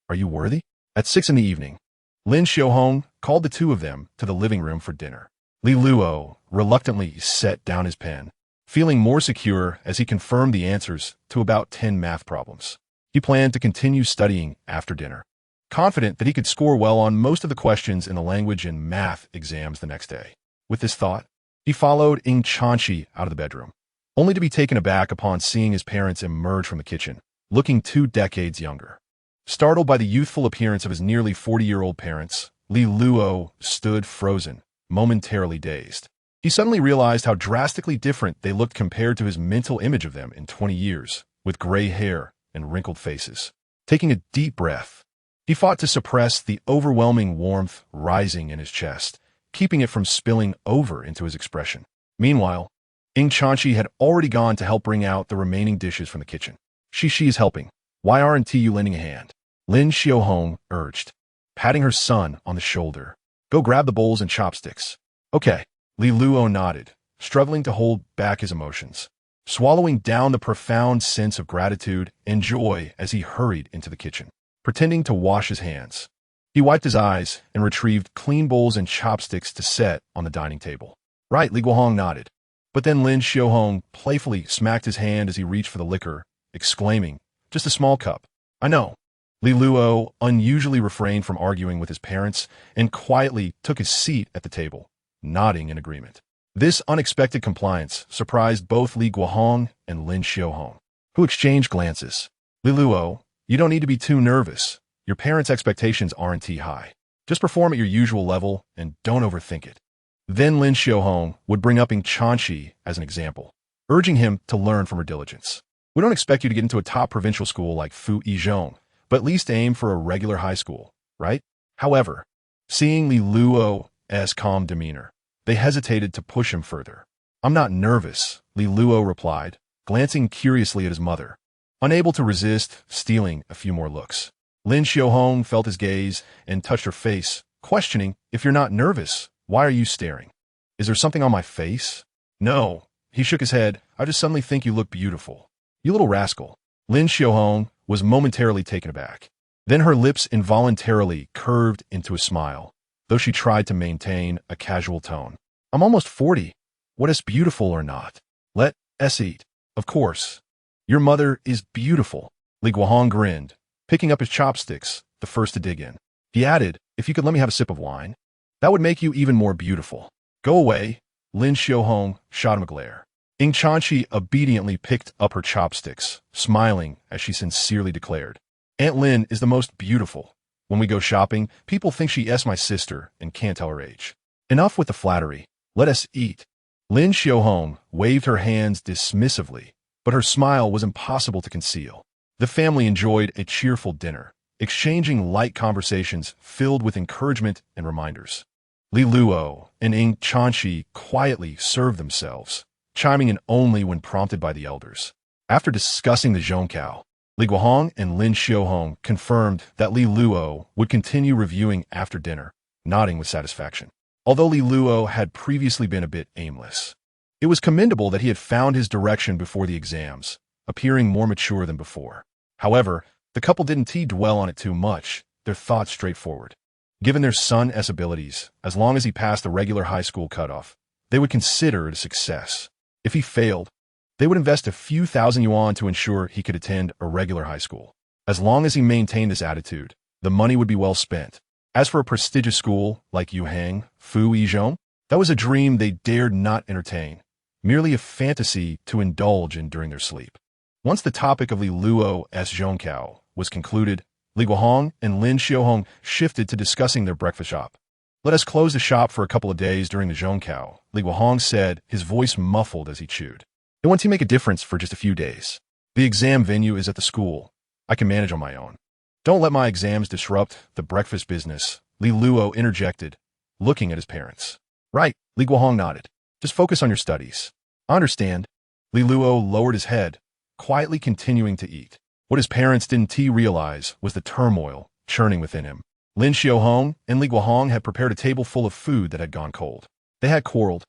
Are you worthy? At 6 in the evening, Lin Xiaohong called the two of them to the living room for dinner. Li Luo reluctantly set down his pen, feeling more secure as he confirmed the answers to about 10 math problems. He planned to continue studying after dinner, confident that he could score well on most of the questions in the language and math exams the next day. With this thought, he followed Ying Chanqi out of the bedroom, only to be taken aback upon seeing his parents emerge from the kitchen, looking 2 decades younger. Startled by the youthful appearance of his nearly 40-year-old parents, Li Luo stood frozen, momentarily dazed. He suddenly realized how drastically different they looked compared to his mental image of them in 20 years, with gray hair and wrinkled faces. Taking a deep breath, he fought to suppress the overwhelming warmth rising in his chest, keeping it from spilling over into his expression. Meanwhile, Ying Chanqi had already gone to help bring out the remaining dishes from the kitchen. She is helping. Why aren't you lending a hand? Lin Xiaohong urged, patting her son on the shoulder. Go grab the bowls and chopsticks. Okay. Li Luo nodded, struggling to hold back his emotions, swallowing down the profound sense of gratitude and joy as he hurried into the kitchen, pretending to wash his hands. He wiped his eyes and retrieved clean bowls and chopsticks to set on the dining table. Right, Li Guohong nodded. But then Lin Xiaohong playfully smacked his hand as he reached for the liquor, exclaiming, "Just a small cup." "I know." Li Luo unusually refrained from arguing with his parents and quietly took his seat at the table, nodding in agreement. This unexpected compliance surprised both Li Guohong and Lin Xiaohong, who exchanged glances. "Li Luo, you don't need to be too nervous. Your parents' expectations aren't too high. Just perform at your usual level and don't overthink it." Then Lin Xiaohong would bring up Ying Chanxi as an example, urging him to learn from her diligence. "We don't expect you to get into a top provincial school like Fu Yizhong, but at least aim for a regular high school, right?" However, seeing Li Luo's calm demeanor, they hesitated to push him further. "I'm not nervous," Li Luo replied, glancing curiously at his mother, unable to resist stealing a few more looks. Lin Xiaohong felt his gaze and touched her face, questioning, "If you're not nervous, why are you staring? Is there something on my face?" "No." He shook his head. "I just suddenly think you look beautiful." "You little rascal." Lin Xiaohong was momentarily taken aback. Then her lips involuntarily curved into a smile, though she tried to maintain a casual tone. "I'm almost 40. What is beautiful or not? Let us eat." "Of course. Your mother is beautiful." Li Guohong grinned, picking up his chopsticks, the first to dig in. He added, "If you could let me have a sip of wine, that would make you even more beautiful." "Go away." Lin Xiaohong shot him a glare. Ying Chanxi obediently picked up her chopsticks, smiling as she sincerely declared, "Aunt Lin is the most beautiful. When we go shopping, people think she is my sister and can't tell her age." "Enough with the flattery. Let us eat." Lin Xiaohong waved her hands dismissively, but her smile was impossible to conceal. The family enjoyed a cheerful dinner, exchanging light conversations filled with encouragement and reminders. Li Luo and Ying Chanxi quietly served themselves, chiming in only when prompted by the elders. After discussing the zhongkao, Li Guohong and Lin Xiaohong confirmed that Li Luo would continue reviewing after dinner, nodding with satisfaction. Although Li Luo had previously been a bit aimless, it was commendable that he had found his direction before the exams, appearing more mature than before. However, the couple didn't dwell on it too much, their thoughts straightforward. Given their son's abilities, as long as he passed the regular high school cutoff, they would consider it a success. If he failed, they would invest a few thousand yuan to ensure he could attend a regular high school. As long as he maintained this attitude, the money would be well spent. As for a prestigious school like Yuhang, Fu Yizhong, that was a dream they dared not entertain, merely a fantasy to indulge in during their sleep. Once the topic of Li Luo's zhongkao was concluded, Li Guohong and Lin Xiaohong shifted to discussing their breakfast shop. "Let us close the shop for a couple of days during the zhongkao," Li Guohong said, his voice muffled as he chewed. "I want to make a difference for just a few days. The exam venue is at the school. I can manage on my own." "Don't let my exams disrupt the breakfast business," Li Luo interjected, looking at his parents. "Right," Li Guohong nodded. "Just focus on your studies." "I understand." Li Luo lowered his head, quietly continuing to eat. What his parents didn't realize was the turmoil churning within him. Lin Xiaohong and Li Guohong had prepared a table full of food that had gone cold. They had quarreled,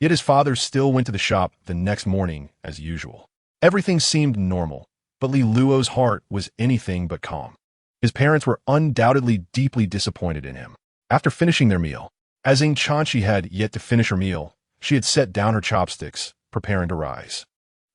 yet his father still went to the shop the next morning as usual. Everything seemed normal, but Li Luo's heart was anything but calm. His parents were undoubtedly deeply disappointed in him. After finishing their meal, as Ying Chanxi had yet to finish her meal, she had set down her chopsticks, preparing to rise.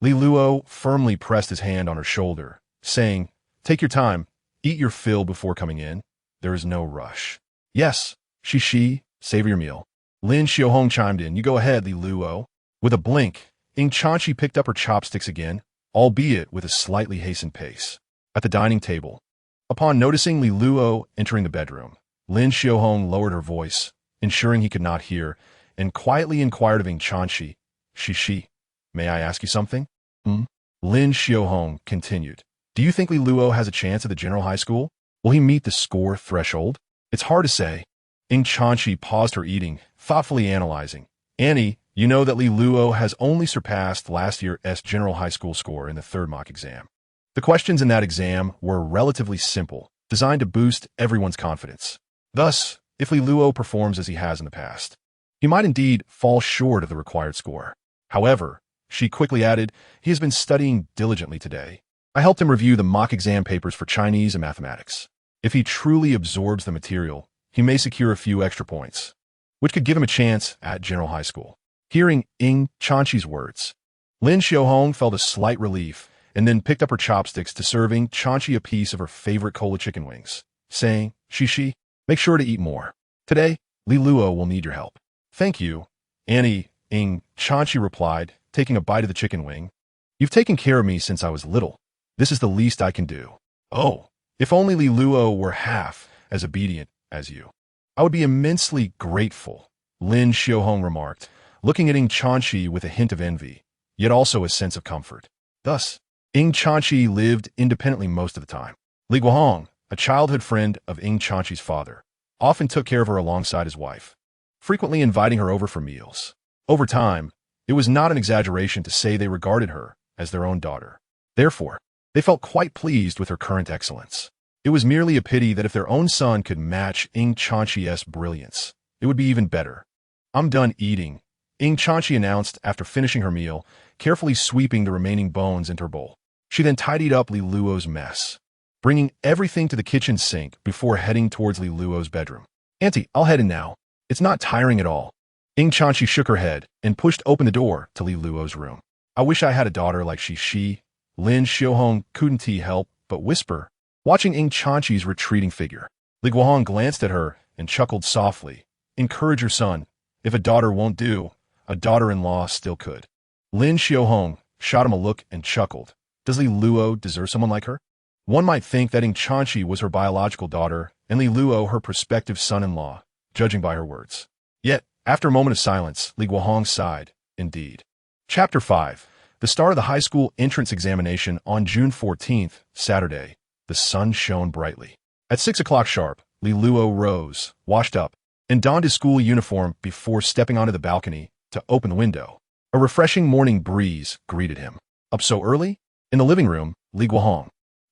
Li Luo firmly pressed his hand on her shoulder, saying, "Take your time, eat your fill before coming in. There is no rush." "Yes, she, savor your meal." Lin Xiaohong chimed in. "You go ahead, Li Luo." With a blink, Ying Chanxi picked up her chopsticks again, albeit with a slightly hastened pace. At the dining table, upon noticing Li Luo entering the bedroom, Lin Xiaohong lowered her voice, ensuring he could not hear, and quietly inquired of Ying Chanxi, She, may I ask you something?" Lin Xiaohong continued, "Do you think Li Luo has a chance at the general high school? Will he meet the score threshold?" "It's hard to say." Ying Chanxi paused her eating, thoughtfully analyzing. "Annie, you know that Li Luo has only surpassed last year's general high school score in the third mock exam. The questions in that exam were relatively simple, designed to boost everyone's confidence. Thus, if Li Luo performs as he has in the past, he might indeed fall short of the required score. However, she quickly added, he has been studying diligently today. I helped him review the mock exam papers for Chinese and mathematics. If he truly absorbs the material, he may secure a few extra points, which could give him a chance at General High School. Hearing Ing Chanchi's words, Lin Xiaohong felt a slight relief and then picked up her chopsticks to serving Chanchi a piece of her favorite cola chicken wings, saying, Shishi, make sure to eat more. Today, Li Luo will need your help. Thank you, Annie, Ing Chanchi replied, taking a bite of the chicken wing. You've taken care of me since I was little. This is the least I can do. Oh, if only Li Luo were half as obedient as you. I would be immensely grateful, Lin Xiaohong remarked, looking at Ing Chanchi with a hint of envy, yet also a sense of comfort. Thus, Ing Chanchi lived independently most of the time. Li Guohong, a childhood friend of Ing Chanchi's father, often took care of her alongside his wife, frequently inviting her over for meals. Over time, it was not an exaggeration to say they regarded her as their own daughter. Therefore, they felt quite pleased with her current excellence. It was merely a pity that if their own son could match Ing Chanchi's brilliance, it would be even better. I'm done eating, Ing Chanchi announced after finishing her meal, carefully sweeping the remaining bones into her bowl. She then tidied up Li Luo's mess, bringing everything to the kitchen sink before heading towards Li Luo's bedroom. Auntie, I'll head in now. It's not tiring at all. Ing Chanchi shook her head and pushed open the door to Li Luo's room. I wish I had a daughter like she. Lin Xiaohong couldn't help but whisper, watching Ing Chanchi's retreating figure. Li Guohong glanced at her and chuckled softly. Encourage your son. If a daughter won't do, a daughter-in-law still could. Lin Xiaohong shot him a look and chuckled. Does Li Luo deserve someone like her? One might think that Ing Chanchi was her biological daughter and Li Luo her prospective son-in-law, judging by her words. Yet, after a moment of silence, Li Guohong sighed. Indeed. Chapter 5. The start of the high school entrance examination on June 14th, Saturday. The sun shone brightly. At 6 o'clock sharp, Li Luo rose, washed up, and donned his school uniform before stepping onto the balcony to open the window. A refreshing morning breeze greeted him. Up so early? In the living room, Li Guohong,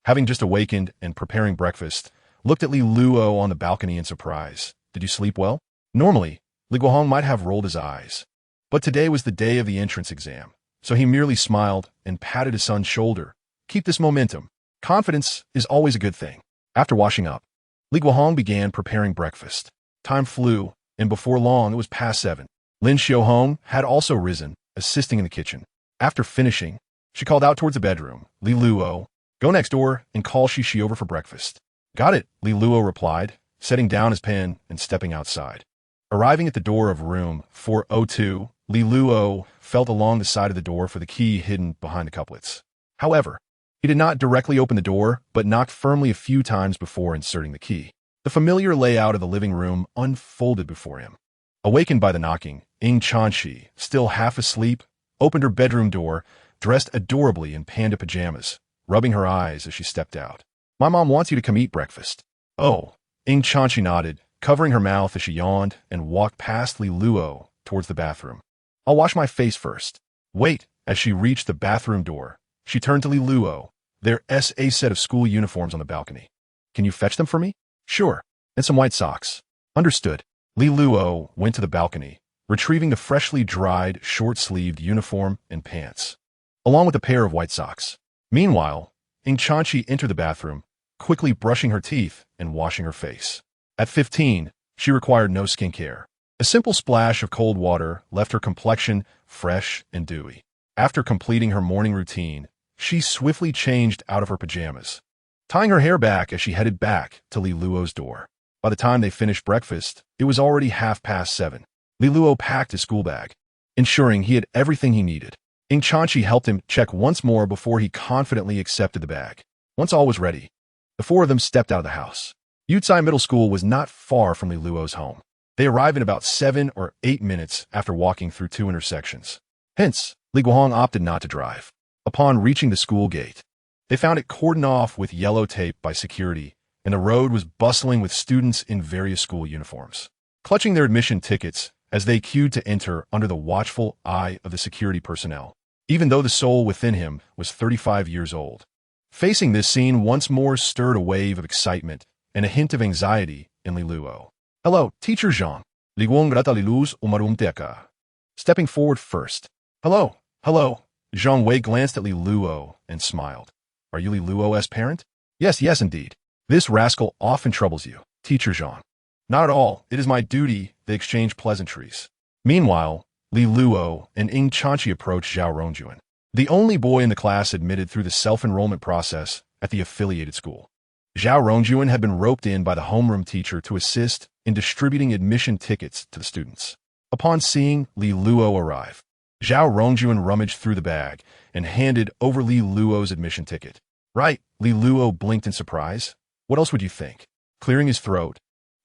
having just awakened and preparing breakfast, looked at Li Luo on the balcony in surprise. Did you sleep well? Normally, Li Guohong might have rolled his eyes, but today was the day of the entrance exam, so he merely smiled and patted his son's shoulder. Keep this momentum. Confidence is always a good thing. After washing up, Li Guohong began preparing breakfast. Time flew, and before long it was past 7. Lin Xiaohong had also risen, assisting in the kitchen. After finishing, she called out towards the bedroom. Li Luo, go next door and call Shishi over for breakfast. Got it, Li Luo replied, setting down his pen and stepping outside. Arriving at the door of room 402, Li Luo felt along the side of the door for the key hidden behind the couplets. However, he did not directly open the door, but knocked firmly a few times before inserting the key. The familiar layout of the living room unfolded before him. Awakened by the knocking, Ing Chanchi, still half asleep, opened her bedroom door, dressed adorably in panda pajamas, rubbing her eyes as she stepped out. My mom wants you to come eat breakfast. Oh, Ing Chanchi nodded, covering her mouth as she yawned and walked past Li Luo towards the bathroom. I'll wash my face first. Wait, as she reached the bathroom door, she turned to Li Luo, their SA set of school uniforms on the balcony. Can you fetch them for me? Sure, and some white socks. Understood. Li Luo went to the balcony, retrieving the freshly dried, short-sleeved uniform and pants, along with a pair of white socks. Meanwhile, Ing Chanchi entered the bathroom, quickly brushing her teeth and washing her face. At 15, she required no skincare. A simple splash of cold water left her complexion fresh and dewy. After completing her morning routine, she swiftly changed out of her pajamas, tying her hair back as she headed back to Li Luo's door. By the time they finished breakfast, it was already 7:30. Li Luo packed his school bag, ensuring he had everything he needed. Ing Chanchi helped him check once more before he confidently accepted the bag. Once all was ready, the four of them stepped out of the house. Yutsai Middle School was not far from Li Luo's home. They arrived in about 7 or 8 minutes after walking through 2 intersections. Hence, Li Guohong opted not to drive. Upon reaching the school gate, they found it cordoned off with yellow tape by security, and the road was bustling with students in various school uniforms, clutching their admission tickets as they queued to enter under the watchful eye of the security personnel, even though the soul within him was 35 years old. Facing this scene once more stirred a wave of excitement and a hint of anxiety in Li Luo. Hello, Teacher Zhang. Li Guang grata Li Lu's umarumteka. Stepping forward first. Hello. Zhang Wei glanced at Li Luo and smiled. Are you Li Luo's parent? Yes, indeed. This rascal often troubles you, teacher Zhang. Not at all. It is my duty. They exchange pleasantries. Meanwhile, Li Luo and Ying Chanqi approached Zhao Rongjuan, the only boy in the class admitted through the self-enrollment process at the affiliated school. Zhao Rongjuan had been roped in by the homeroom teacher to assist in distributing admission tickets to the students. Upon seeing Li Luo arrive, Zhao Rongjuan rummaged through the bag and handed over Li Luo's admission ticket. Right, Li Luo blinked in surprise. What else would you think? Clearing his throat,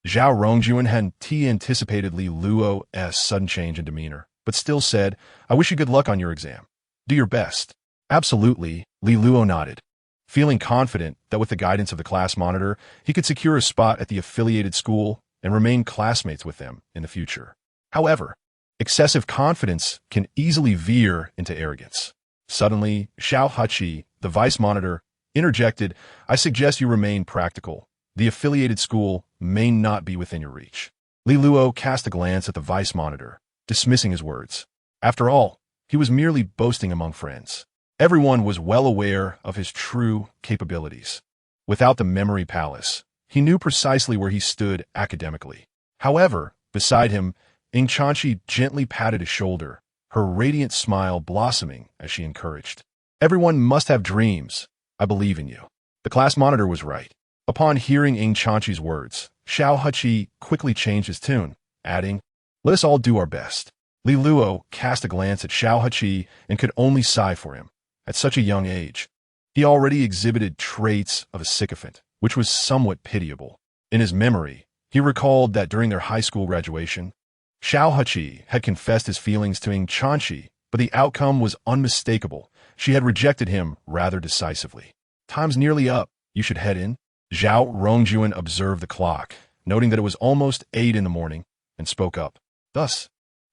Zhao Rongjuan hadn't anticipated Li Luo's sudden change in demeanor, but still said, I wish you good luck on your exam. Do your best. Absolutely, Li Luo nodded, feeling confident that with the guidance of the class monitor, he could secure a spot at the affiliated school and remain classmates with them in the future. However, excessive confidence can easily veer into arrogance. Suddenly, Xiao Hachi, the vice monitor, interjected, I suggest you remain practical. The affiliated school may not be within your reach. Li Luo cast a glance at the vice monitor, dismissing his words. After all, he was merely boasting among friends. Everyone was well aware of his true capabilities. Without the memory palace, he knew precisely where he stood academically. However, beside him, Ying Chanqi gently patted his shoulder, her radiant smile blossoming as she encouraged. Everyone must have dreams. I believe in you. The class monitor was right. Upon hearing Ying Chanqi's words, Xiao Hachi quickly changed his tune, adding, let us all do our best. Li Luo cast a glance at Xiao Hachi and could only sigh for him. At such a young age, he already exhibited traits of a sycophant, which was somewhat pitiable. In his memory, he recalled that during their high school graduation, Xiao Hachi had confessed his feelings to Ying Chanqi, but the outcome was unmistakable. She had rejected him rather decisively. Time's nearly up. You should head in. Zhao Rongjuan observed the clock, noting that it was almost 8 in the morning, and spoke up. Thus,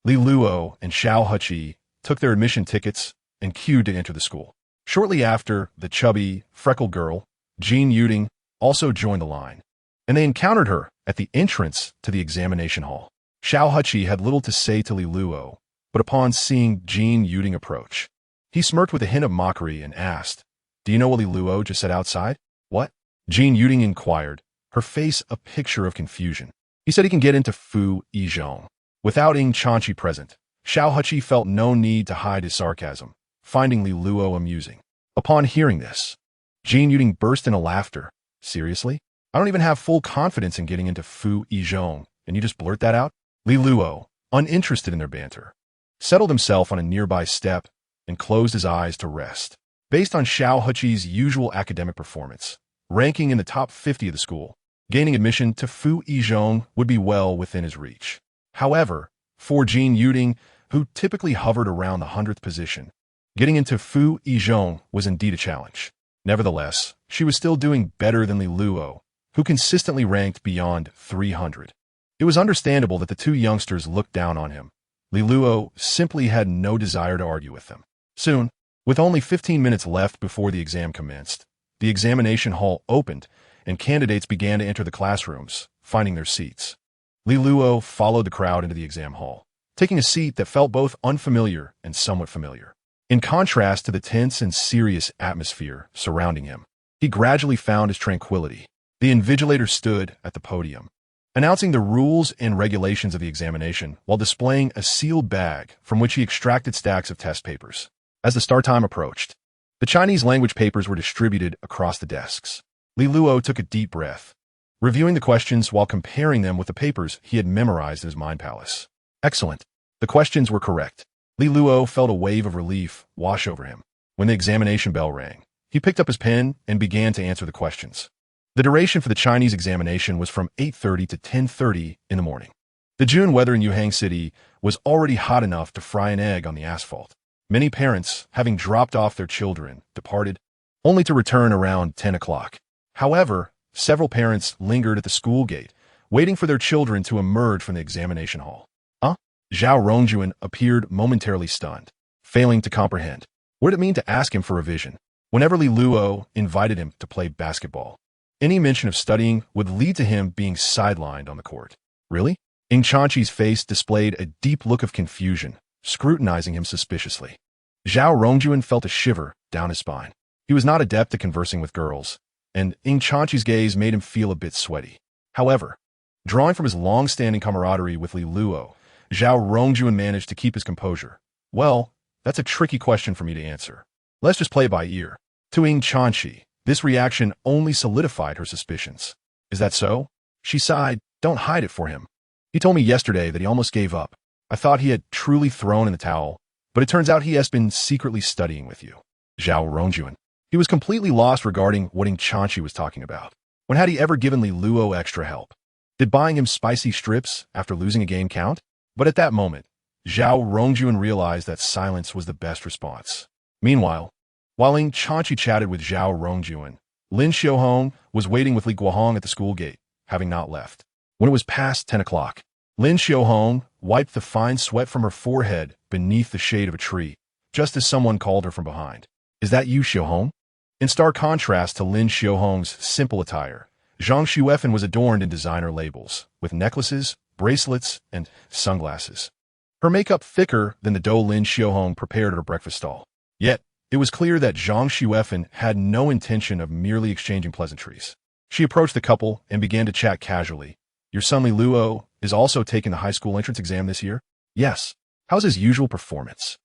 Li Luo and Xiao Hachi took their admission tickets and queued to enter the school. Shortly after, the chubby, freckled girl, Jean Yuding, also joined the line, and they encountered her at the entrance to the examination hall. Xiao Hachi had little to say to Li Luo, but upon seeing Jean Yuding approach, he smirked with a hint of mockery and asked, Do you know what Li Luo just said outside? What? Jean Yuding inquired, her face a picture of confusion. He said he can get into Fu Yizhong. Without Ying Chanqi present, Xiao Hachi felt no need to hide his sarcasm, finding Li Luo amusing. Upon hearing this, Jean Yuding burst into laughter. Seriously? I don't even have full confidence in getting into Fu Yizhong, and you just blurt that out? Li Luo, uninterested in their banter, settled himself on a nearby step and closed his eyes to rest. Based on Xiao Hachi's usual academic performance, ranking in the top 50 of the school, gaining admission to Fu Yizhong would be well within his reach. However, for Jean Yuding, who typically hovered around the 100th position, getting into Fu Yizhong was indeed a challenge. Nevertheless, she was still doing better than Li Luo, who consistently ranked beyond 300. It was understandable that the two youngsters looked down on him. Li Luo simply had no desire to argue with them. Soon, with only 15 minutes left before the exam commenced, the examination hall opened, and candidates began to enter the classrooms, finding their seats. Li Luo followed the crowd into the exam hall, taking a seat that felt both unfamiliar and somewhat familiar. In contrast to the tense and serious atmosphere surrounding him, he gradually found his tranquility. The invigilator stood at the podium, announcing the rules and regulations of the examination while displaying a sealed bag from which he extracted stacks of test papers. As the start time approached, the Chinese language papers were distributed across the desks. Li Luo took a deep breath, reviewing the questions while comparing them with the papers he had memorized in his mind palace. Excellent. The questions were correct. Li Luo felt a wave of relief wash over him. When the examination bell rang, he picked up his pen and began to answer the questions. The duration for the Chinese examination was from 8:30 to 10:30 in the morning. The June weather in Yuhang City was already hot enough to fry an egg on the asphalt. Many parents, having dropped off their children, departed, only to return around 10 o'clock. However, several parents lingered at the school gate, waiting for their children to emerge from the examination hall. Zhao Rongjuan appeared momentarily stunned, failing to comprehend. What did it mean to ask him for revision? Whenever Li Luo invited him to play basketball, any mention of studying would lead to him being sidelined on the court. Really? Ying Chanqi's face displayed a deep look of confusion, scrutinizing him suspiciously. Zhao Rongjuan felt a shiver down his spine. He was not adept at conversing with girls, and Ying Chanchi's gaze made him feel a bit sweaty. However, drawing from his long-standing camaraderie with Li Luo, Zhao Rongjuan managed to keep his composure. Well, that's a tricky question for me to answer. Let's just play it by ear. To Ying Chanchi, this reaction only solidified her suspicions. Is that so? She sighed. Don't hide it for him. He told me yesterday that he almost gave up. I thought he had truly thrown in the towel, but it turns out he has been secretly studying with you. Zhao Rongjuan. He was completely lost regarding what Ying Chanchi was talking about. When had he ever given Li Luo extra help? Did buying him spicy strips after losing a game count? But at that moment, Zhao Rongjuan realized that silence was the best response. Meanwhile, while Ying Chanchi chatted with Zhao Rongjuan, Lin Xiaohong was waiting with Li Guohong at the school gate, having not left. When it was past 10 o'clock, Lin Xiaohong wiped the fine sweat from her forehead beneath the shade of a tree, just as someone called her from behind. Is that you, Xiaohong? In stark contrast to Lin Xiaohong's simple attire, Zhang Xuefen was adorned in designer labels, with necklaces, bracelets, and sunglasses. Her makeup thicker than the dough Lin Xiaohong prepared at her breakfast stall. Yet, it was clear that Zhang Xuefen had no intention of merely exchanging pleasantries. She approached the couple and began to chat casually. Your son Li Luo is also taking the high school entrance exam this year? Yes. How's his usual performance?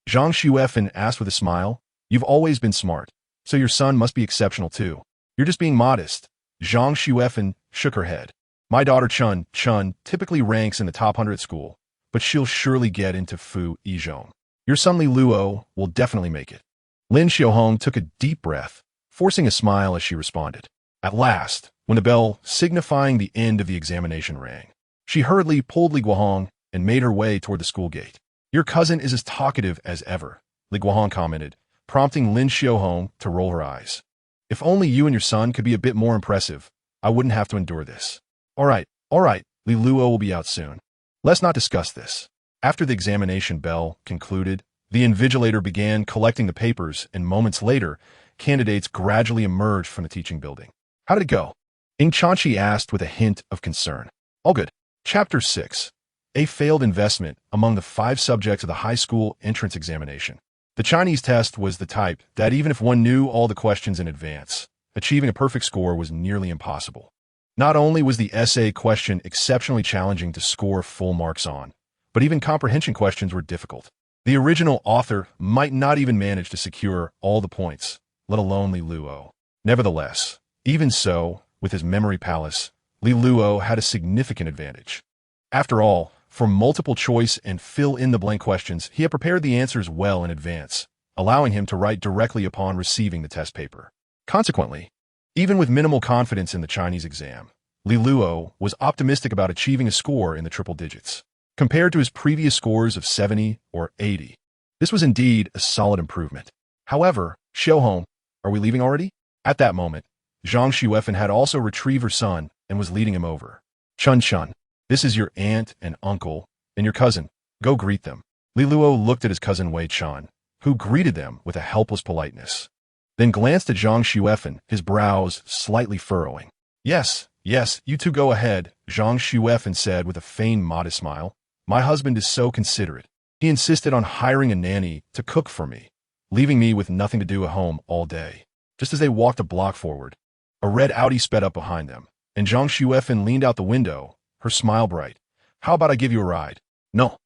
Zhang Xuefen asked with a smile. You've always been smart, so your son must be exceptional too. You're just being modest. Zhang Xuefen shook her head. My daughter Chun typically ranks in the top 100 at school, but she'll surely get into Fu Yizhong. Your son Li Luo will definitely make it. Lin Xiaohong took a deep breath, forcing a smile as she responded. At last, when the bell signifying the end of the examination rang, she hurriedly pulled Li Guohong and made her way toward the school gate. Your cousin is as talkative as ever, Li Guohong commented, prompting Lin Xiaohong to roll her eyes. If only you and your son could be a bit more impressive, I wouldn't have to endure this. All right, Li Luo will be out soon. Let's not discuss this. After the examination bell concluded, the invigilator began collecting the papers, and moments later, candidates gradually emerged from the teaching building. How did it go? Ying Chanchi asked with a hint of concern. All good. Chapter 6. A failed investment among the 5 subjects of the high school entrance examination. The Chinese test was the type that even if one knew all the questions in advance, achieving a perfect score was nearly impossible. Not only was the essay question exceptionally challenging to score full marks on, but even comprehension questions were difficult. The original author might not even manage to secure all the points, let alone Li Luo. Nevertheless, even so, with his memory palace, Li Luo had a significant advantage. After all, for multiple choice and fill-in-the-blank questions, he had prepared the answers well in advance, allowing him to write directly upon receiving the test paper. Consequently, even with minimal confidence in the Chinese exam, Li Luo was optimistic about achieving a score in the triple digits. Compared to his previous scores of 70 or 80, this was indeed a solid improvement. However, Xiaohong, are we leaving already? At that moment, Zhang Xuefen had also retrieved her son and was leading him over. Chun, this is your aunt and uncle and your cousin. Go greet them. Li Luo looked at his cousin Wei Chun, who greeted them with a helpless politeness, then glanced at Zhang Xuefen, his brows slightly furrowing. Yes, you two go ahead, Zhang Xuefen said with a feigned modest smile. My husband is so considerate. He insisted on hiring a nanny to cook for me, leaving me with nothing to do at home all day. Just as they walked a block forward, a red Audi sped up behind them, and Zhang Xuefen leaned out the window, her smile bright. How about I give you a ride? No,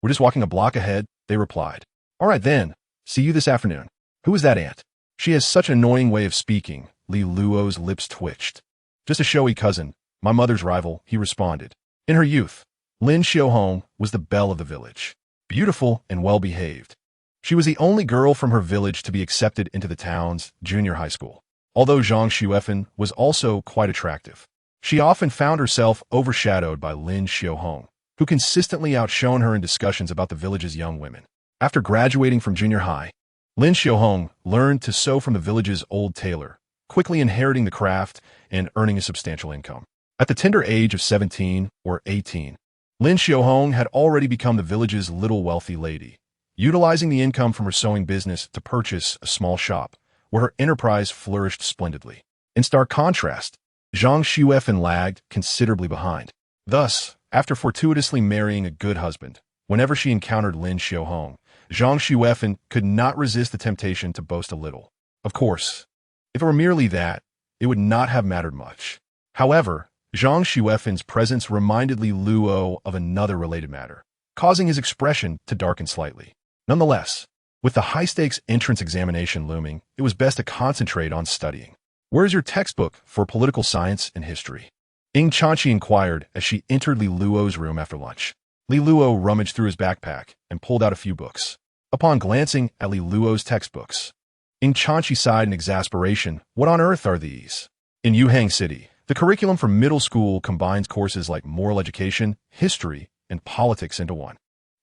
we're just walking a block ahead, they replied. All right then, see you this afternoon. Who is that aunt? She has such an annoying way of speaking, Li Luo's lips twitched. Just a showy cousin, my mother's rival, he responded. In her youth, Lin Xiaohong was the belle of the village, beautiful and well-behaved. She was the only girl from her village to be accepted into the town's junior high school. Although Zhang Xuefen was also quite attractive, she often found herself overshadowed by Lin Xiaohong, who consistently outshone her in discussions about the village's young women. After graduating from junior high, Lin Xiaohong learned to sew from the village's old tailor, quickly inheriting the craft and earning a substantial income. At the tender age of 17 or 18, Lin Xiaohong had already become the village's little wealthy lady, utilizing the income from her sewing business to purchase a small shop, where her enterprise flourished splendidly. In stark contrast, Zhang Xuefen lagged considerably behind. Thus, after fortuitously marrying a good husband, whenever she encountered Lin Xiaohong, Zhang Xuefen could not resist the temptation to boast a little. Of course, if it were merely that, it would not have mattered much. However, Zhang Xuefen's presence reminded Li Luo of another related matter, causing his expression to darken slightly. Nonetheless, with the high-stakes entrance examination looming, it was best to concentrate on studying. "Where's your textbook for political science and history?" Ying Chanqi inquired as she entered Li Luo's room after lunch. Li Luo rummaged through his backpack and pulled out a few books. Upon glancing at Li Luo's textbooks, Ying Chanqi sighed in exasperation. "What on earth are these?" In Yuhang City, the curriculum for middle school combines courses like moral education, history, and politics into one.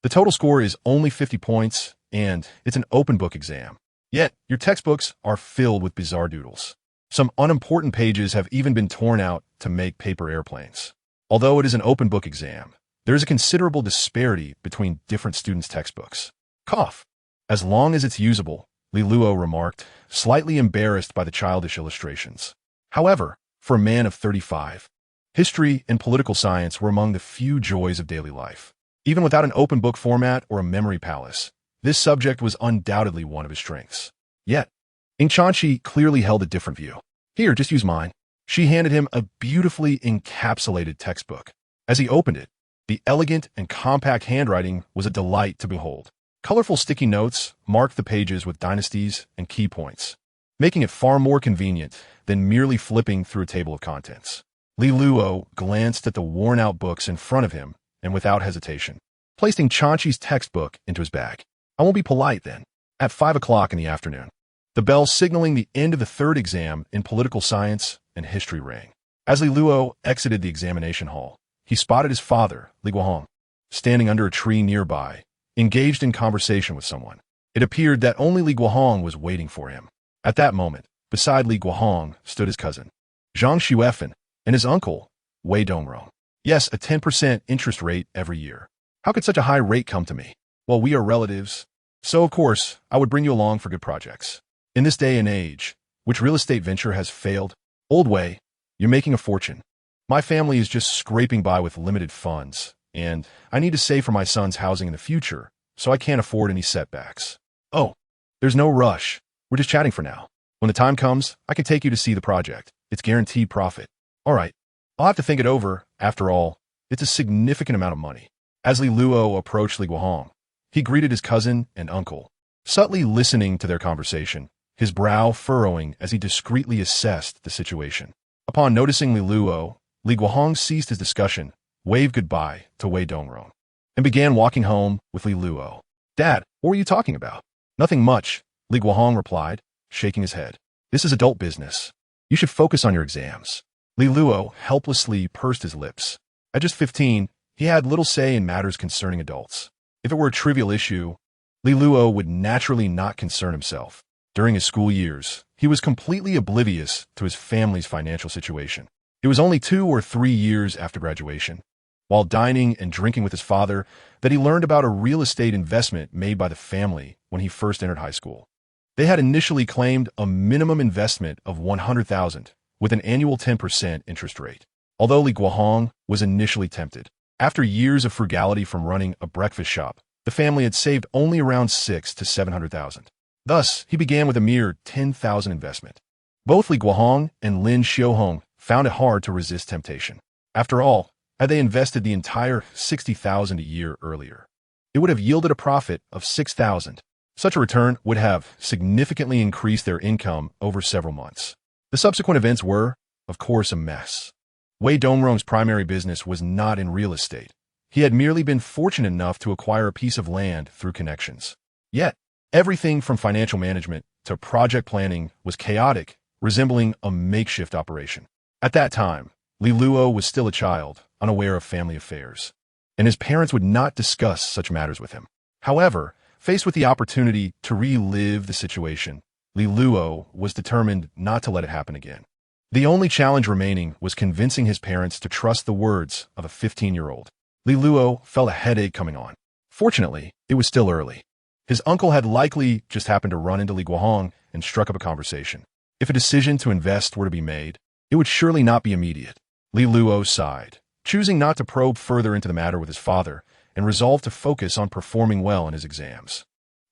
The total score is only 50 points, and it's an open book exam. Yet, your textbooks are filled with bizarre doodles. Some unimportant pages have even been torn out to make paper airplanes. Although it is an open book exam, there is a considerable disparity between different students' textbooks. Cough. As long as it's usable, Li Luo remarked, slightly embarrassed by the childish illustrations. However, for a man of 35, history and political science were among the few joys of daily life. Even without an open book format or a memory palace, this subject was undoubtedly one of his strengths. Yet, Ying Chanqi clearly held a different view. "Here, just use mine." She handed him a beautifully encapsulated textbook. As he opened it, the elegant and compact handwriting was a delight to behold. Colorful sticky notes marked the pages with dynasties and key points, making it far more convenient than merely flipping through a table of contents. Li Luo glanced at the worn-out books in front of him and without hesitation, placing Chanqi's textbook into his bag. "I won't be polite then." At 5 o'clock in the afternoon, the bell signaling the end of the third exam in political science and history rang. As Li Luo exited the examination hall, he spotted his father, Li Guohong, standing under a tree nearby, engaged in conversation with someone. It appeared that only Li Guohong was waiting for him. At that moment, beside Li Guohong stood his cousin, Zhang Xuefen, and his uncle, Wei Dongrong. "Yes, a 10% interest rate every year. How could such a high rate come to me? Well, we are relatives, so of course, I would bring you along for good projects. In this day and age, which real estate venture has failed? Old Wei, you're making a fortune. My family is just scraping by with limited funds, and I need to save for my son's housing in the future, so I can't afford any setbacks." "Oh, there's no rush. We're just chatting for now. When the time comes, I can take you to see the project. It's guaranteed profit." "All right. I'll have to think it over. After all, it's a significant amount of money." As Li Luo approached Li Guohong, he greeted his cousin and uncle, subtly listening to their conversation, his brow furrowing as he discreetly assessed the situation. Upon noticing Li Luo, Li Guohong ceased his discussion, waved goodbye to Wei Dongrong, and began walking home with Li Luo. "Dad, what were you talking about?" "Nothing much," Li Guohong replied, shaking his head. "This is adult business. You should focus on your exams." Li Luo helplessly pursed his lips. At just 15, he had little say in matters concerning adults. If it were a trivial issue, Li Luo would naturally not concern himself. During his school years, he was completely oblivious to his family's financial situation. It was only 2 or 3 years after graduation, while dining and drinking with his father, that he learned about a real estate investment made by the family when he first entered high school. They had initially claimed a minimum investment of 100,000 with an annual 10% interest rate. Although Li Guohong was initially tempted, after years of frugality from running a breakfast shop, the family had saved only around 600,000 to 700,000. Thus, he began with a mere 10,000 investment. Both Li Guohong and Lin Xiaohong found it hard to resist temptation. After all, had they invested the entire 60,000 a year earlier, it would have yielded a profit of 6,000. Such a return would have significantly increased their income over several months. The subsequent events were, of course, a mess. Wei Dongrong's primary business was not in real estate. He had merely been fortunate enough to acquire a piece of land through connections. Yet, everything from financial management to project planning was chaotic, resembling a makeshift operation. At that time, Li Luo was still a child, unaware of family affairs, and his parents would not discuss such matters with him. However, faced with the opportunity to relive the situation, Li Luo was determined not to let it happen again. The only challenge remaining was convincing his parents to trust the words of a 15-year-old. Li Luo felt a headache coming on. Fortunately, it was still early. His uncle had likely just happened to run into Li Guohong and struck up a conversation. If a decision to invest were to be made, it would surely not be immediate. Li Luo sighed, choosing not to probe further into the matter with his father, and resolved to focus on performing well in his exams.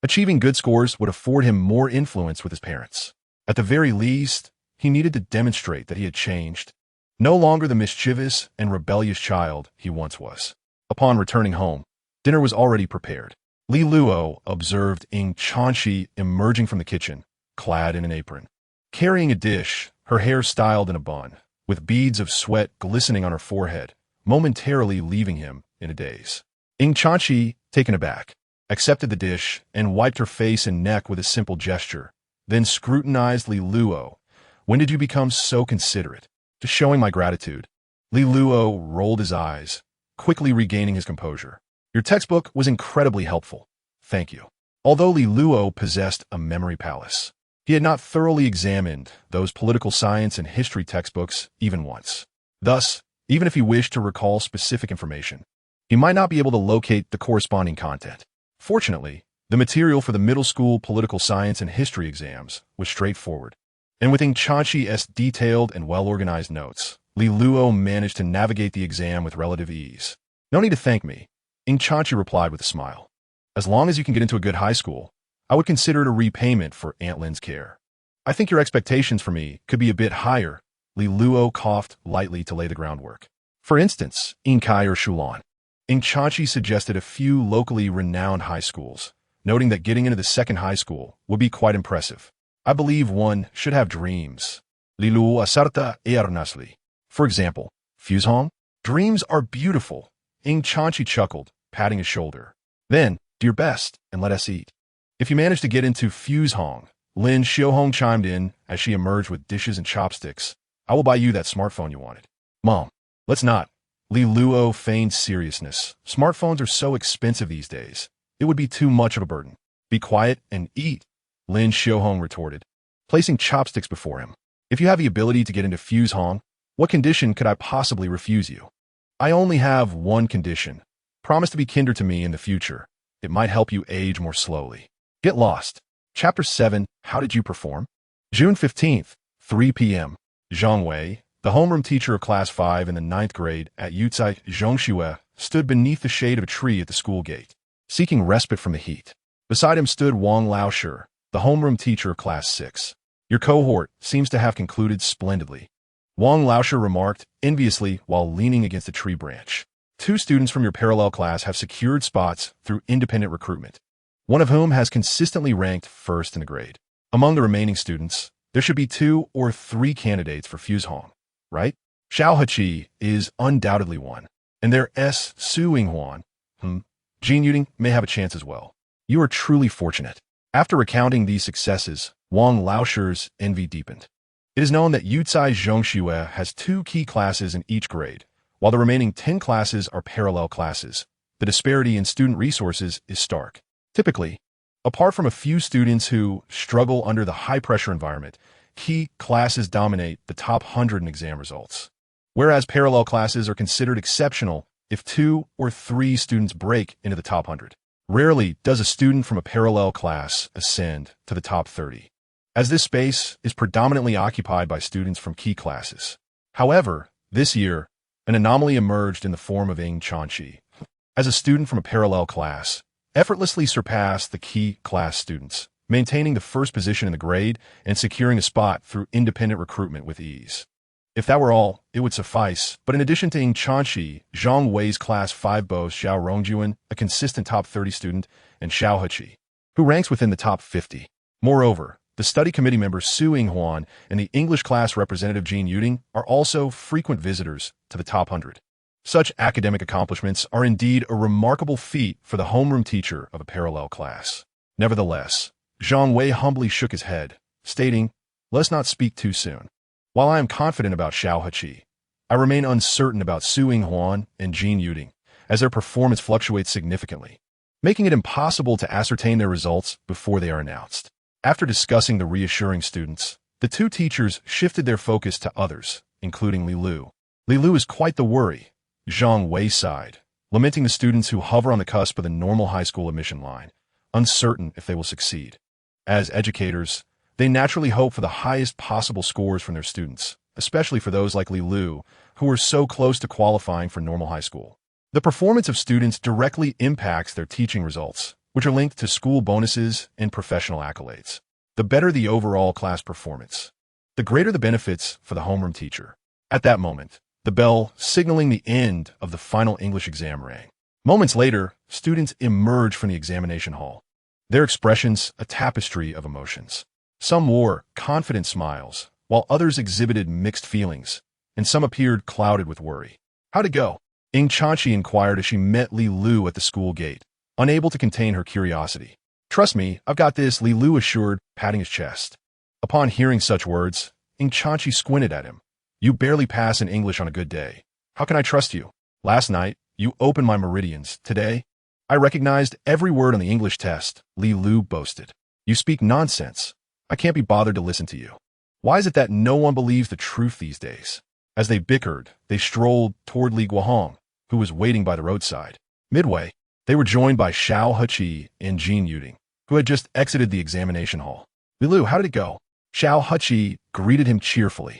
Achieving good scores would afford him more influence with his parents. At the very least, he needed to demonstrate that he had changed. No longer the mischievous and rebellious child he once was. Upon returning home, dinner was already prepared. Li Luo observed Ing Chanxi emerging from the kitchen, clad in an apron. Carrying a dish, her hair styled in a bun, with beads of sweat glistening on her forehead, momentarily leaving him in a daze. Ing Chanxi, taken aback, accepted the dish and wiped her face and neck with a simple gesture, then scrutinized Li Luo. "When did you become so considerate?" "Just showing my gratitude." Li Luo rolled his eyes, quickly regaining his composure. "Your textbook was incredibly helpful. Thank you." Although Li Luo possessed a memory palace, he had not thoroughly examined those political science and history textbooks even once. Thus, even if he wished to recall specific information, he might not be able to locate the corresponding content. Fortunately, the material for the middle school political science and history exams was straightforward, and with Ing Chanxi's detailed and well-organized notes, Li Luo managed to navigate the exam with relative ease. "No need to thank me," Ing Chanxi replied with a smile. "As long as you can get into a good high school, I would consider it a repayment for Aunt Lin's care. I think your expectations for me could be a bit higher." Li Luo coughed lightly to lay the groundwork. "For instance, Ing Kai or Shulan." Ing Chanxi suggested a few locally renowned high schools, noting that getting into the second high school would be quite impressive. "I believe one should have dreams." Li Luo asarta earnestly. "For example, Fuzhong?" "Dreams are beautiful," Ing Chanxi chuckled, patting his shoulder. "Then, do your best and let us eat." "If you manage to get into Fuzhong," Lin Xiaohong chimed in as she emerged with dishes and chopsticks, "I will buy you that smartphone you wanted." "Mom, let's not." Li Luo feigned seriousness. "Smartphones are so expensive these days. It would be too much of a burden." "Be quiet and eat," Lin Xiaohong retorted, placing chopsticks before him. "If you have the ability to get into Fuzhong, what condition could I possibly refuse you?" "I only have one condition. Promise to be kinder to me in the future. It might help you age more slowly." Get lost. Chapter 7, How Did You Perform? June 15th, 3 p.m. Zhang Wei, the homeroom teacher of Class 5 in the 9th grade at Yucai Zhongxue, stood beneath the shade of a tree at the school gate, seeking respite from the heat. Beside him stood Wang Laosher, the homeroom teacher of Class 6. "Your cohort seems to have concluded splendidly," Wang Laosher remarked enviously while leaning against a tree branch. "Two students from your parallel class have secured spots through independent recruitment, one of whom has consistently ranked first in the grade. Among the remaining students, there should be 2 or 3 candidates for Fuzhong, right? Xiao Heqi is undoubtedly one, and their Su Yinghuan, Jin Yuding may have a chance as well. You are truly fortunate." After recounting these successes, Wang Laosher's envy deepened. It is known that Yucai Zhongxue has 2 key classes in each grade, while the remaining 10 classes are parallel classes. The disparity in student resources is stark. Typically, apart from a few students who struggle under the high-pressure environment, key classes dominate the top 100 in exam results, whereas parallel classes are considered exceptional if 2 or 3 students break into the top 100. Rarely does a student from a parallel class ascend to the top 30, as this space is predominantly occupied by students from key classes. However, this year, an anomaly emerged in the form of Ing Chanxi. As a student from a parallel class, effortlessly surpassed the key class students, maintaining the first position in the grade and securing a spot through independent recruitment with ease. If that were all, it would suffice, but in addition to Ing Chanxi, Zhang Wei's Class 5 boasts Xiao Rongjuan, a consistent top 30 student, and Xiao Heqi, who ranks within the top 50. Moreover, the study committee member Su Yinghuan and the English class representative Jin Yuding are also frequent visitors to the top 100. Such academic accomplishments are indeed a remarkable feat for the homeroom teacher of a parallel class. Nevertheless, Zhang Wei humbly shook his head, stating, "Let's not speak too soon. While I am confident about Xiao Heqi, I remain uncertain about Su Yinghuan and Jin Yuding, as their performance fluctuates significantly, making it impossible to ascertain their results before they are announced." After discussing the reassuring students, the 2 teachers shifted their focus to others, including Li Lu. "Li Lu is quite the worry," Zhang Wei sighed, lamenting the students who hover on the cusp of the normal high school admission line, uncertain if they will succeed. As educators, they naturally hope for the highest possible scores from their students, especially for those like Li Lu, who are so close to qualifying for normal high school. The performance of students directly impacts their teaching results, which are linked to school bonuses and professional accolades. The better the overall class performance, the greater the benefits for the homeroom teacher. At that moment, the bell signaling the end of the final English exam rang. Moments later, students emerged from the examination hall, their expressions a tapestry of emotions. Some wore confident smiles, while others exhibited mixed feelings, and some appeared clouded with worry. How'd it go? Ing Chanchi inquired as she met Li Lu at the school gate, unable to contain her curiosity. Trust me, I've got this, Li Lu assured, patting his chest. Upon hearing such words, Ing Chanchi squinted at him. You barely pass in English on a good day. How can I trust you? Last night, you opened my meridians. Today, I recognized every word on the English test, Li Lu boasted. You speak nonsense. I can't be bothered to listen to you. Why is it that no one believes the truth these days? As they bickered, they strolled toward Li Guohong, who was waiting by the roadside. Midway, they were joined by Xiao Heqi and Jin Yuding, who had just exited the examination hall. Li Lu, how did it go? Xiao Heqi greeted him cheerfully.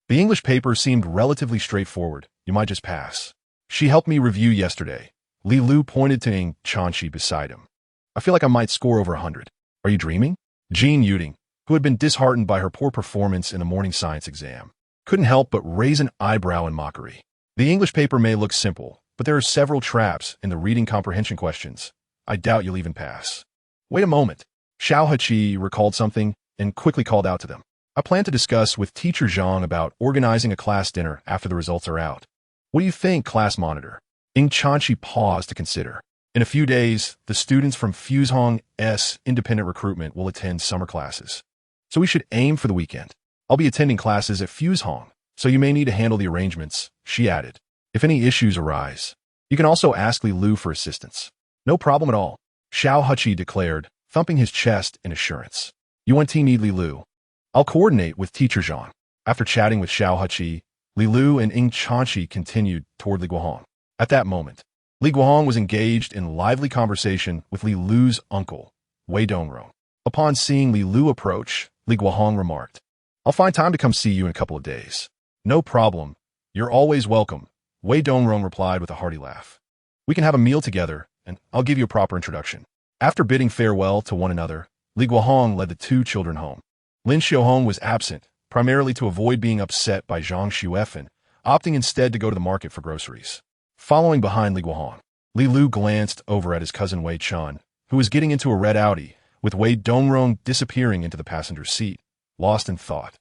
The English paper seemed relatively straightforward. You might just pass. She helped me review yesterday. Li Lu pointed to Ing Chanchi beside him. I feel like I might score over 100. Are you dreaming? Jin Yuding, who had been disheartened by her poor performance in the morning science exam, couldn't help but raise an eyebrow in mockery. The English paper may look simple, but there are several traps in the reading comprehension questions. I doubt you'll even pass. Wait a moment. Xiao Heqi recalled something and quickly called out to them. I plan to discuss with Teacher Zhang about organizing a class dinner after the results are out. What do you think, class monitor? Ing Chanchi paused to consider. In a few days, the students from Fuzhong's independent recruitment will attend summer classes. So we should aim for the weekend. I'll be attending classes at Fuzhong, so you may need to handle the arrangements, she added. If any issues arise, you can also ask Li Lu for assistance. No problem at all, Xiao Heqi declared, thumping his chest in assurance. You and team need Li Lu. I'll coordinate with Teacher Zhang. After chatting with Xiao Heqi, Li Lu and Ing Chanchi continued toward Li Guohong. At that moment, Li Guohong was engaged in lively conversation with Li Lu's uncle, Wei Dongrong. Upon seeing Li Lu approach, Li Guohong remarked, I'll find time to come see you in a couple of days. No problem. You're always welcome, Wei Dongrong replied with a hearty laugh. We can have a meal together, and I'll give you a proper introduction. After bidding farewell to one another, Li Guohong led the two children home. Lin Xiaohong was absent, primarily to avoid being upset by Zhang Xuefen, opting instead to go to the market for groceries. Following behind Li Guohong, Li Lu glanced over at his cousin Wei Chun, who was getting into a red Audi, with Wei Dongrong disappearing into the passenger seat, lost in thought.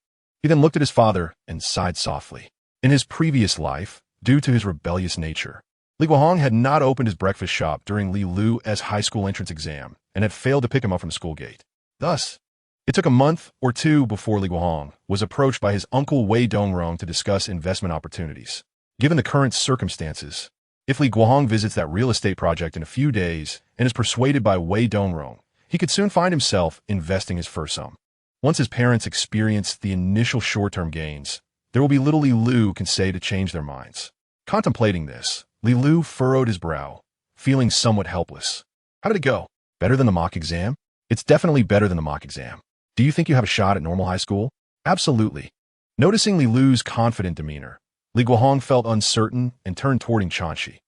He then looked at his father and sighed softly. In his previous life, due to his rebellious nature, Li Guohong had not opened his breakfast shop during Li Lu's high school entrance exam and had failed to pick him up from the school gate. Thus, it took a month or two before Li Guohong was approached by his uncle Wei Dongrong to discuss investment opportunities. Given the current circumstances, if Li Guohong visits that real estate project in a few days and is persuaded by Wei Dongrong, he could soon find himself investing his first sum. Once his parents experience the initial short-term gains, there will be little Li Lu can say to change their minds. Contemplating this, Li Lu furrowed his brow, feeling somewhat helpless. How did it go? Better than the mock exam? It's definitely better than the mock exam. Do you think you have a shot at normal high school? Absolutely. Noticing Li Lu's confident demeanor, Li Guohong felt uncertain and turned toward Ing Chanchi.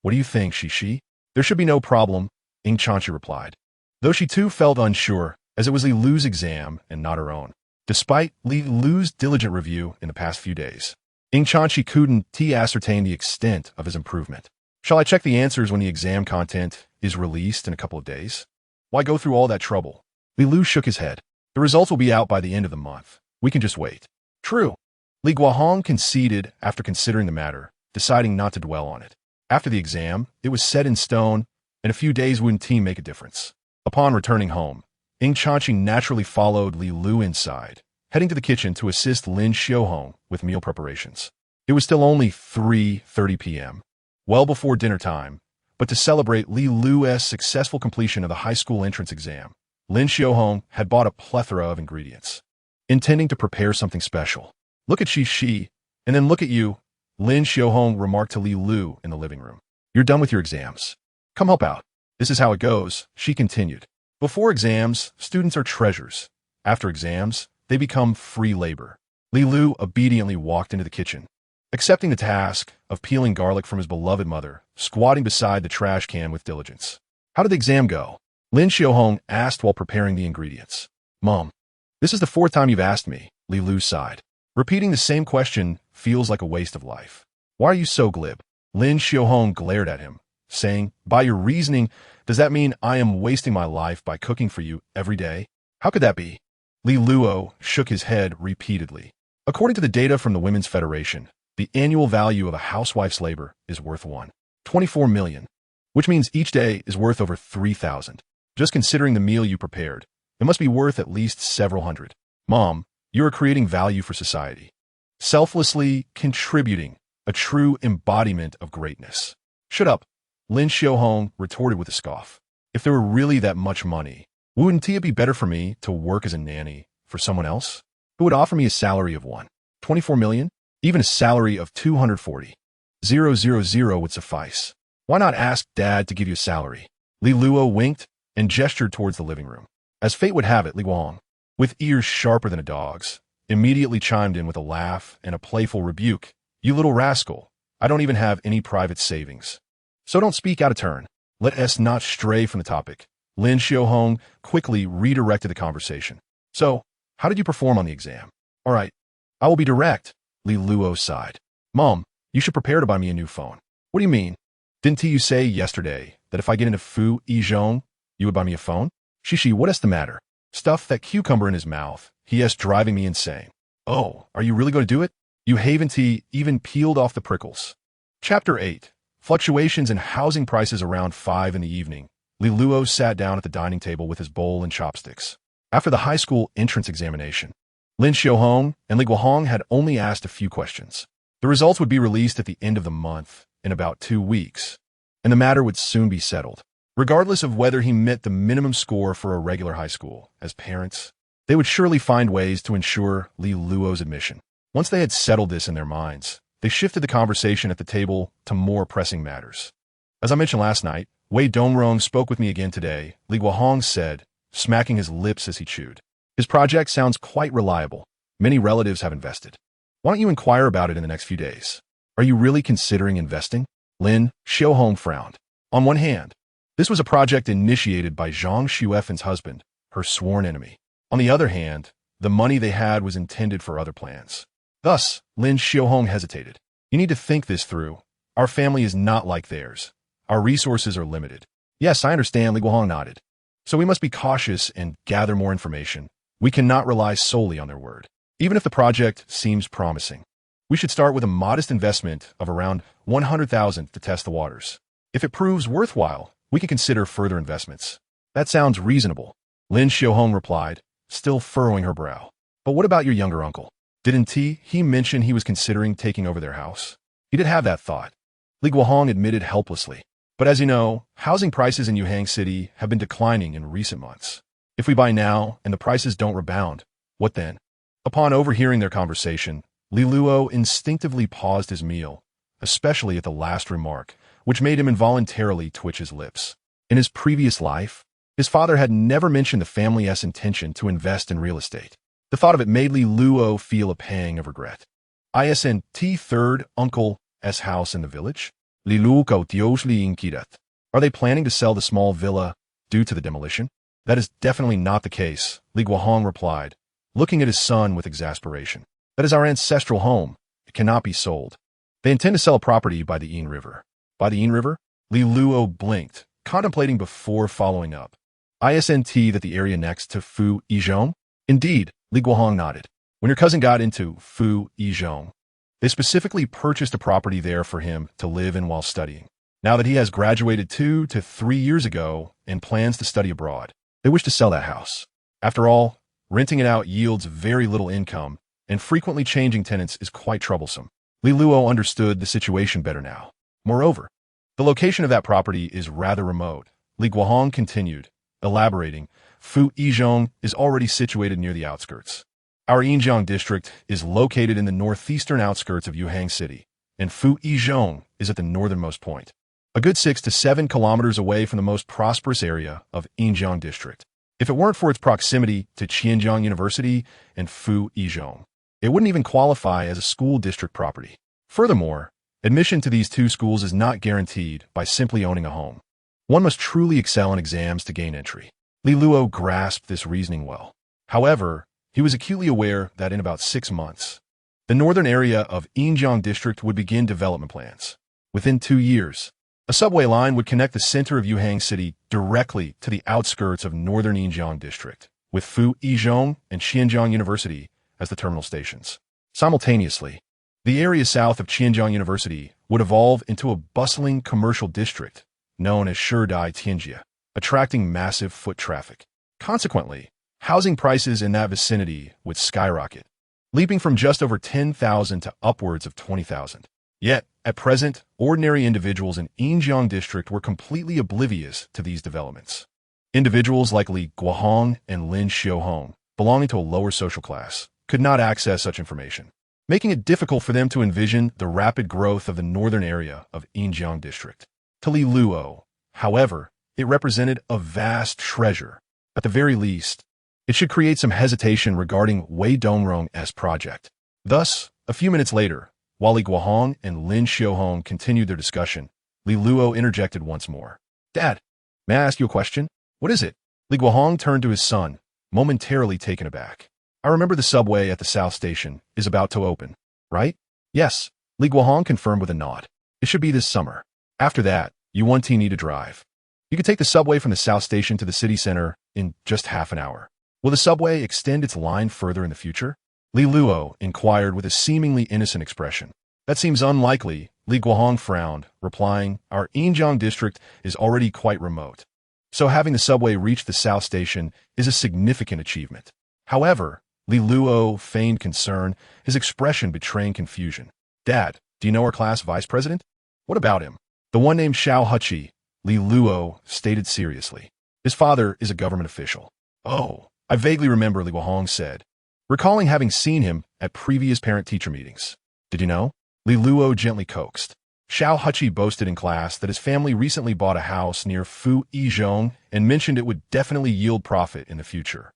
What do you think, Shi? There should be no problem, Ing Chanchi replied. Though she too felt unsure, as it was Li Lu's exam and not her own. Despite Li Lu's diligent review in the past few days, Ing Chanchi couldn't ascertain the extent of his improvement. Shall I check the answers when the exam content is released in a couple of days? Why go through all that trouble? Li Lu shook his head. The results will be out by the end of the month. We can just wait. True. Li Guohong conceded after considering the matter, deciding not to dwell on it. After the exam, it was set in stone, and a few days wouldn't make a difference. Upon returning home, Ing Chanchi naturally followed Li Lu inside, heading to the kitchen to assist Lin Xiaohong with meal preparations. It was still only 3:30 p.m., well before dinner time, but to celebrate Li Lu's successful completion of the high school entrance exam, Lin Xiaohong had bought a plethora of ingredients, intending to prepare something special. Look at Shi, and then look at you, Lin Xiaohong remarked to Li Lu in the living room. You're done with your exams. Come help out. This is how it goes, she continued. Before exams, students are treasures. After exams, they become free labor. Li Lu obediently walked into the kitchen, accepting the task of peeling garlic from his beloved mother, squatting beside the trash can with diligence. How did the exam go? Lin Xiaohong asked while preparing the ingredients. Mom, this is the fourth time you've asked me, Li Lu sighed. Repeating the same question feels like a waste of life. Why are you so glib? Lin Xiaohong glared at him, saying, by your reasoning, does that mean I am wasting my life by cooking for you every day? How could that be? Li Luo shook his head repeatedly. According to the data from the Women's Federation, the annual value of a housewife's labor is worth 24 million, which means each day is worth over 3,000. Just considering the meal you prepared, it must be worth at least several hundred. Mom, you are creating value for society. Selflessly contributing, a true embodiment of greatness. Shut up, Lin Xiaohong retorted with a scoff. If there were really that much money, wouldn't it be better for me to work as a nanny for someone else who would offer me a salary of 24 million? Even a salary of 240,000 would suffice. Why not ask Dad to give you a salary? Li Luo winked and gestured towards the living room. As fate would have it, Li Guang, with ears sharper than a dog's, immediately chimed in with a laugh and a playful rebuke. You little rascal, I don't even have any private savings. So don't speak out of turn. Let us not stray from the topic. Lin Xiaohong quickly redirected the conversation. So, how did you perform on the exam? All right, I will be direct, Li Luo sighed. Mom, you should prepare to buy me a new phone. What do you mean? Didn't you say yesterday that if I get into Fu Yizhong, you would buy me a phone? Shishi, what is the matter? Stuff that cucumber in his mouth. He is driving me insane. Oh, are you really going to do it? You haven't even peeled off the prickles. Chapter 8. Fluctuations in housing prices around 5 in the evening. Li Luo sat down at the dining table with his bowl and chopsticks. After the high school entrance examination, Lin Xiaohong and Li Guohong had only asked a few questions. The results would be released at the end of the month, in about 2 weeks, and the matter would soon be settled. Regardless of whether he met the minimum score for a regular high school, as parents, they would surely find ways to ensure Li Luo's admission. Once they had settled this in their minds, they shifted the conversation at the table to more pressing matters. As I mentioned last night, Wei Dongrong spoke with me again today, Li Guohong said, smacking his lips as he chewed. His project sounds quite reliable. Many relatives have invested. Why don't you inquire about it in the next few days? Are you really considering investing? Lin Xiaohong frowned. On one hand, this was a project initiated by Zhang Xuefen's husband, her sworn enemy. On the other hand, the money they had was intended for other plans. Thus, Lin Xiaohong hesitated. You need to think this through. Our family is not like theirs. Our resources are limited. Yes, I understand, Li Guohong nodded. So we must be cautious and gather more information. We cannot rely solely on their word. Even if the project seems promising, we should start with a modest investment of around 100,000 to test the waters. If it proves worthwhile, we can consider further investments. That sounds reasonable, Lin Xiaohong replied, still furrowing her brow. But what about your younger uncle? Didn't he mention he was considering taking over their house? He did have that thought, Li Guohong admitted helplessly. But as you know, housing prices in Yuhang City have been declining in recent months. If we buy now and the prices don't rebound, what then? Upon overhearing their conversation, Li Luo instinctively paused his meal, especially at the last remark, which made him involuntarily twitch his lips. In his previous life, his father had never mentioned the family's intention to invest in real estate. The thought of it made Li Luo feel a pang of regret. Isn't third uncle's house in the village? Li Luo Dios li inquiret. Are they planning to sell the small villa due to the demolition? That is definitely not the case, Li Guohong replied, looking at his son with exasperation. That is our ancestral home. It cannot be sold. They intend to sell a property by the Yin River. By the Yin River? Li Luo blinked, contemplating before following up. Isn't that the area next to Fu Yizhong? Indeed, Li Guohong nodded. When your cousin got into Fu Yizhong, they specifically purchased a property there for him to live in while studying. Now that he has graduated 2 to 3 years ago and plans to study abroad, they wish to sell that house. After all, renting it out yields very little income, and frequently changing tenants is quite troublesome. Li Luo understood the situation better now. Moreover, the location of that property is rather remote. Li Guohong continued, elaborating, Fu Yizhong is already situated near the outskirts. Our Yinjiang district is located in the northeastern outskirts of Yuhang City, and Fu Yizhong is at the northernmost point, a good 6 to 7 kilometers away from the most prosperous area of Yinjiang district. If it weren't for its proximity to Qianjiang University and Fu Yizhong, it wouldn't even qualify as a school district property. Furthermore, admission to these 2 schools is not guaranteed by simply owning a home. One must truly excel in exams to gain entry. Li Luo grasped this reasoning well. However, he was acutely aware that in about 6 months, the northern area of Injiang District would begin development plans. Within 2 years, a subway line would connect the center of Yuhang City directly to the outskirts of northern Injiang District, with Fu Yizhong and Qianjiang University as the terminal stations. Simultaneously, the area south of Qianjiang University would evolve into a bustling commercial district known as Shidai Tianjia, attracting massive foot traffic. Consequently, housing prices in that vicinity would skyrocket, leaping from just over 10,000 to upwards of 20,000. Yet, at present, ordinary individuals in Injiang District were completely oblivious to these developments. Individuals like Li Guohong and Lin Xiaohong, belonging to a lower social class, could not access such information, making it difficult for them to envision the rapid growth of the northern area of Injiang District. To Li Luo, however, it represented a vast treasure. At the very least, it should create some hesitation regarding Wei Dongrong's project. Thus, a few minutes later, while Li Guohong and Lin Xiaohong continued their discussion, Li Luo interjected once more. "Dad, may I ask you a question?" "What is it?" Li Guohong turned to his son, momentarily taken aback. "I remember the subway at the South Station is about to open, right?" "Yes," Li Guohong confirmed with a nod. "It should be this summer. After that, you won't need to drive. You could take the subway from the South Station to the city center in just half an hour." "Will the subway extend its line further in the future?" Li Luo inquired with a seemingly innocent expression. "That seems unlikely," Li Guohong frowned, replying, "Our Injiang District is already quite remote, so having the subway reach the South Station is a significant achievement." However, Li Luo feigned concern, his expression betraying confusion. "Dad, do you know our class vice president?" "What about him?" "The one named Xiao Huqi," Li Luo stated seriously. "His father is a government official." "Oh, I vaguely remember," Li Guohong said, recalling having seen him at previous parent-teacher meetings. "Did you know?" Li Luo gently coaxed. Xiao Huqi boasted in class that his family recently bought a house near Fu Yizhong and mentioned it would definitely yield profit in the future.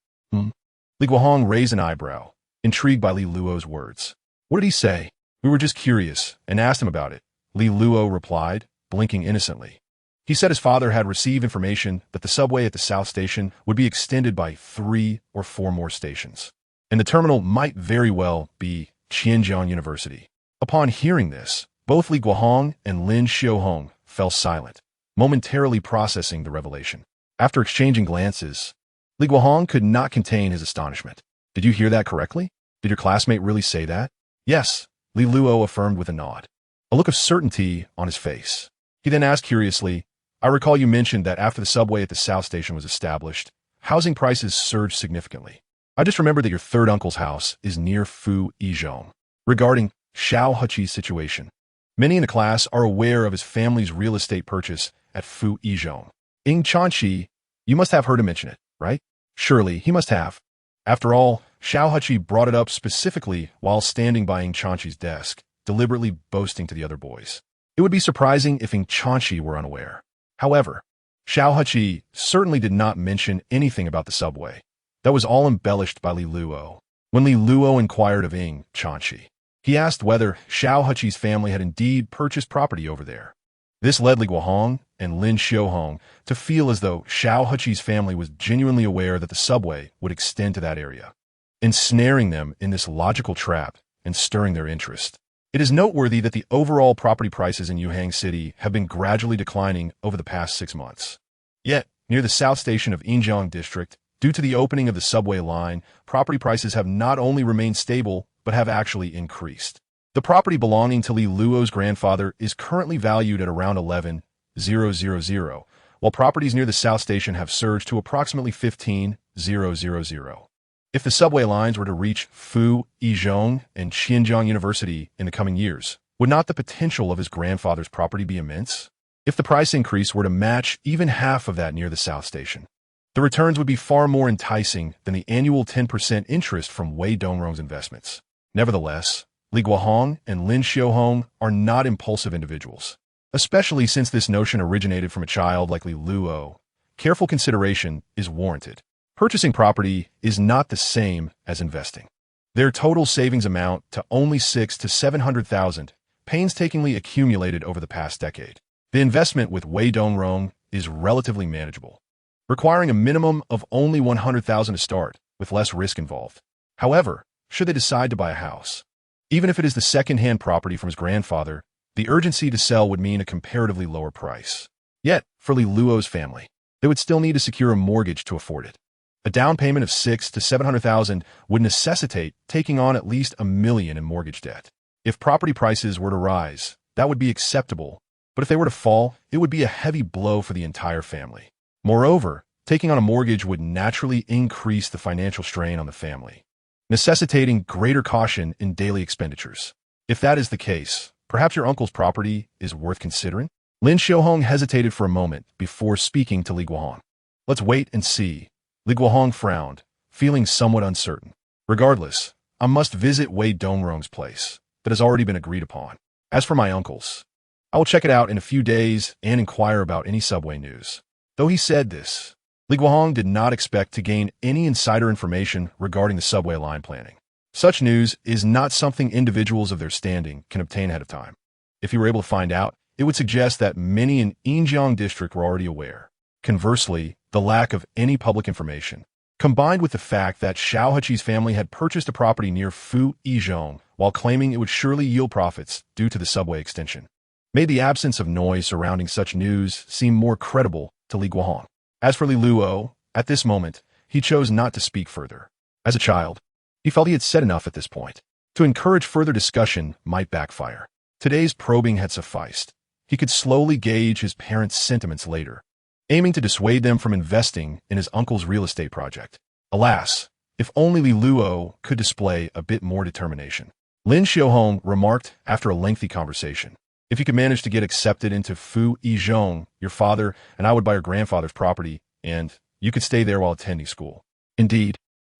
Li Guohong raised an eyebrow, intrigued by Li Luo's words. "What did he say?" "We were just curious and asked him about it," Li Luo replied, blinking innocently. "He said his father had received information that the subway at the South Station would be extended by 3 or 4 more stations, and the terminal might very well be Qianjiang University." Upon hearing this, both Li Guohong and Lin Xiaohong fell silent, momentarily processing the revelation. After exchanging glances, Li Guohong could not contain his astonishment. "Did you hear that correctly? Did your classmate really say that?" "Yes," Li Luo affirmed with a nod, a look of certainty on his face. He then asked curiously, "I recall you mentioned that after the subway at the South Station was established, housing prices surged significantly. I just remembered that your third uncle's house is near Fu Yizhong." Regarding Xiao Huqi's situation, many in the class are aware of his family's real estate purchase at Fu Yizhong. "Ing Chanqi, you must have heard him mention it, right?" "Surely, he must have." After all, Xiao Huqi brought it up specifically while standing by Ing Chanqi's desk, deliberately boasting to the other boys. It would be surprising if Ing Chanqi were unaware. However, Xiao Huqi certainly did not mention anything about the subway. That was all embellished by Li Luo. When Li Luo inquired of Ing Chanqi, he asked whether Xiao Huqi's family had indeed purchased property over there. This led Li Guohong and Lin Xiaohong to feel as though Xiao Huqi's family was genuinely aware that the subway would extend to that area, ensnaring them in this logical trap and stirring their interest. It is noteworthy that the overall property prices in Yuhang City have been gradually declining over the past 6 months. Yet, near the South Station of Injiang District, due to the opening of the subway line, property prices have not only remained stable, but have actually increased. The property belonging to Li Luo's grandfather is currently valued at around 11,000, while properties near the South Station have surged to approximately 15,000. If the subway lines were to reach Fu Yizhong and Qianjiang University in the coming years, would not the potential of his grandfather's property be immense? If the price increase were to match even half of that near the South Station, the returns would be far more enticing than the annual 10% interest from Wei Dongrong's investments. Nevertheless, Li Guohong and Lin Xiaohong are not impulsive individuals, especially since this notion originated from a child like Li Luo. Careful consideration is warranted. Purchasing property is not the same as investing. Their total savings amount to only 600,000 to 700,000, painstakingly accumulated over the past decade. The investment with Wei Dongrong is relatively manageable, requiring a minimum of only 100,000 to start, with less risk involved. However, should they decide to buy a house, even if it is the second-hand property from his grandfather, the urgency to sell would mean a comparatively lower price. Yet, for Li Luo's family, they would still need to secure a mortgage to afford it. A down payment of $600,000 to $700,000 would necessitate taking on at least $1 million in mortgage debt. If property prices were to rise, that would be acceptable, but if they were to fall, it would be a heavy blow for the entire family. Moreover, taking on a mortgage would naturally increase the financial strain on the family, necessitating greater caution in daily expenditures. If that is the case, perhaps your uncle's property is worth considering? Lin Xiaohong hesitated for a moment before speaking to Li Guohong. Let's wait and see. Li Guohong frowned, feeling somewhat uncertain. Regardless, I must visit Wei Dongrong's place that has already been agreed upon. As for my uncle's, I will check it out in a few days and inquire about any subway news. Though he said this, Li Guohong did not expect to gain any insider information regarding the subway line planning. Such news is not something individuals of their standing can obtain ahead of time. If he were able to find out, it would suggest that many in Yinjiang district were already aware. Conversely, the lack of any public information, combined with the fact that Xiao Heqi's family had purchased a property near Fu Yizhong while claiming it would surely yield profits due to the subway extension, made the absence of noise surrounding such news seem more credible to Li Guohong. As for Li Luo, at this moment, he chose not to speak further. As a child, he felt he had said enough at this point. To encourage further discussion might backfire. Today's probing had sufficed. He could slowly gauge his parents' sentiments later, aiming to dissuade them from investing in his uncle's real estate project. Alas, if only Li Luo could display a bit more determination. Lin Xiaohong remarked after a lengthy conversation. If you could manage to get accepted into Fu Yizhong, your father and I would buy your grandfather's property, and you could stay there while attending school. Indeed,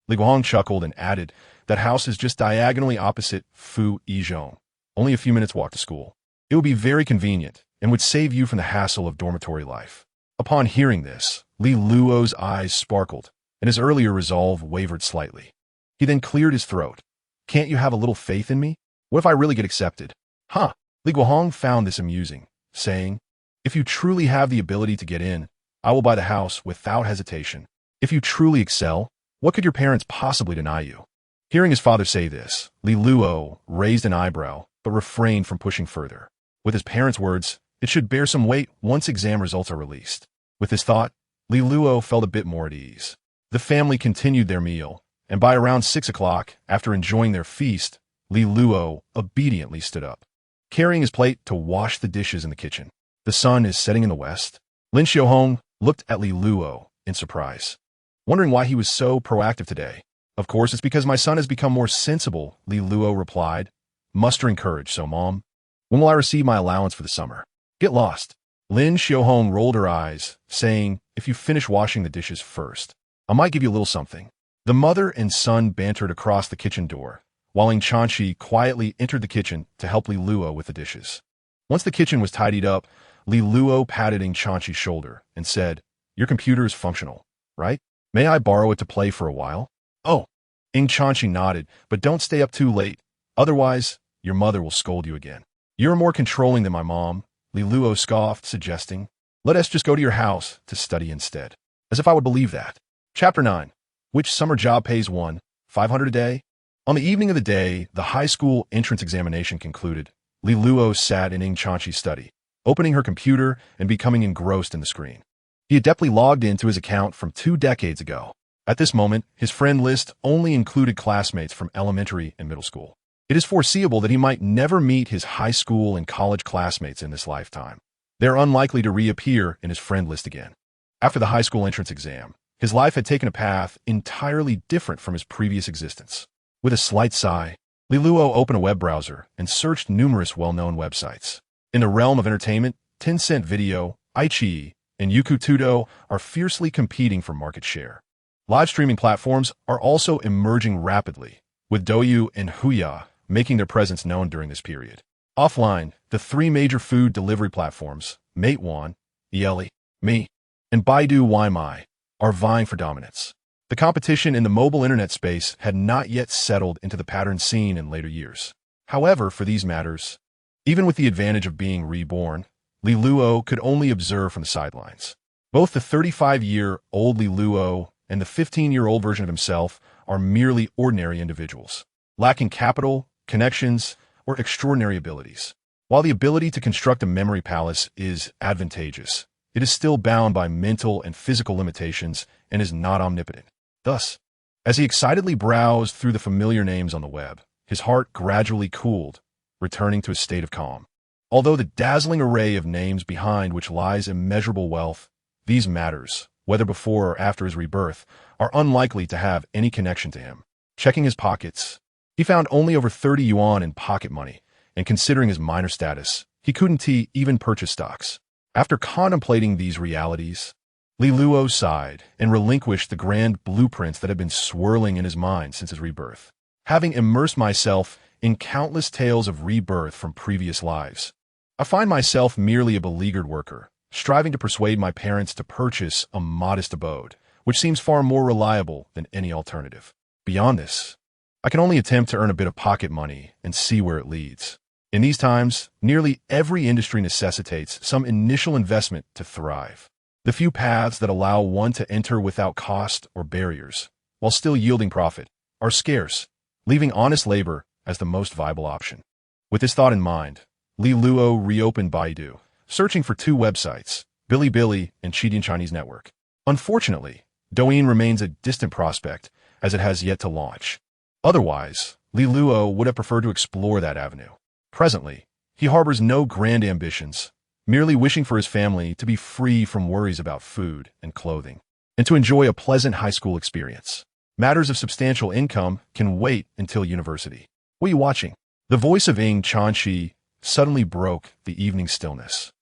Li Guohong chuckled and added, that house is just diagonally opposite Fu Yizhong, only a few minutes walk to school. It would be very convenient and would save you from the hassle of dormitory life. Upon hearing this, Li Luo's eyes sparkled, and his earlier resolve wavered slightly. He then cleared his throat. Can't you have a little faith in me? What if I really get accepted? Huh. Li Guohong found this amusing, saying, if you truly have the ability to get in, I will buy the house without hesitation. If you truly excel, what could your parents possibly deny you? Hearing his father say this, Li Luo raised an eyebrow, but refrained from pushing further. With his parents' words, it should bear some weight once exam results are released. With this thought, Li Luo felt a bit more at ease. The family continued their meal, and by around 6 o'clock, after enjoying their feast, Li Luo obediently stood up, carrying his plate to wash the dishes in the kitchen. The sun is setting in the west. Lin Xiaohong looked at Li Luo in surprise, wondering why he was so proactive today. Of course, it's because my son has become more sensible, Li Luo replied, mustering courage. So, Mom, when will I receive my allowance for the summer? Get lost. Lin Xiaohong rolled her eyes, saying, if you finish washing the dishes first, I might give you a little something. The mother and son bantered across the kitchen door, while Ing Chanchi quietly entered the kitchen to help Li Luo with the dishes. Once the kitchen was tidied up, Li Luo patted Ing Chanchi's shoulder and said, your computer is functional, right? May I borrow it to play for a while? Oh. Ing Chanchi nodded, but don't stay up too late. Otherwise, your mother will scold you again. You're more controlling than my mom, Li Luo scoffed, suggesting, let us just go to your house to study instead. As if I would believe that. Chapter 9. Which summer job pays $500 a day? On the evening of the day the high school entrance examination concluded, Li Luo sat in Ing Chanchi's study, opening her computer and becoming engrossed in the screen. He adeptly logged into his account from 2 decades ago. At this moment, his friend list only included classmates from elementary and middle school. It is foreseeable that he might never meet his high school and college classmates in this lifetime. They are unlikely to reappear in his friend list again. After the high school entrance exam, his life had taken a path entirely different from his previous existence. With a slight sigh, Li Luo opened a web browser and searched numerous well-known websites. In the realm of entertainment, Tencent Video, iQIYI, and Youku Tudou are fiercely competing for market share. Live streaming platforms are also emerging rapidly, with Douyu and Huya making their presence known during this period. Offline, the 3 major food delivery platforms, Meituan, Yeli, Me, and Baidu Waimai, are vying for dominance. The competition in the mobile internet space had not yet settled into the pattern seen in later years. However, for these matters, even with the advantage of being reborn, Li Luo could only observe from the sidelines. Both the 35-year-old Li Luo and the 15-year-old version of himself are merely ordinary individuals, lacking capital, connections, or extraordinary abilities. While the ability to construct a memory palace is advantageous, it is still bound by mental and physical limitations and is not omnipotent. Thus, as he excitedly browsed through the familiar names on the web, his heart gradually cooled, returning to a state of calm. Although the dazzling array of names behind which lies immeasurable wealth, these matters, whether before or after his rebirth, are unlikely to have any connection to him. Checking his pockets, he found only over 30 yuan in pocket money, and considering his minor status, he couldn't even purchase stocks. After contemplating these realities, Li Luo sighed and relinquished the grand blueprints that had been swirling in his mind since his rebirth. Having immersed myself in countless tales of rebirth from previous lives, I find myself merely a beleaguered worker, striving to persuade my parents to purchase a modest abode, which seems far more reliable than any alternative. Beyond this, I can only attempt to earn a bit of pocket money and see where it leads. In these times, nearly every industry necessitates some initial investment to thrive. The few paths that allow one to enter without cost or barriers, while still yielding profit, are scarce, leaving honest labor as the most viable option. With this thought in mind, Li Luo reopened Baidu, searching for two websites, Bilibili and Qidian Chinese Network. Unfortunately, Douyin remains a distant prospect, as it has yet to launch. Otherwise, Li Luo would have preferred to explore that avenue. Presently, he harbors no grand ambitions, merely wishing for his family to be free from worries about food and clothing, and to enjoy a pleasant high school experience. Matters of substantial income can wait until university. What are you watching? The voice of Ing Chanxi suddenly broke the evening stillness.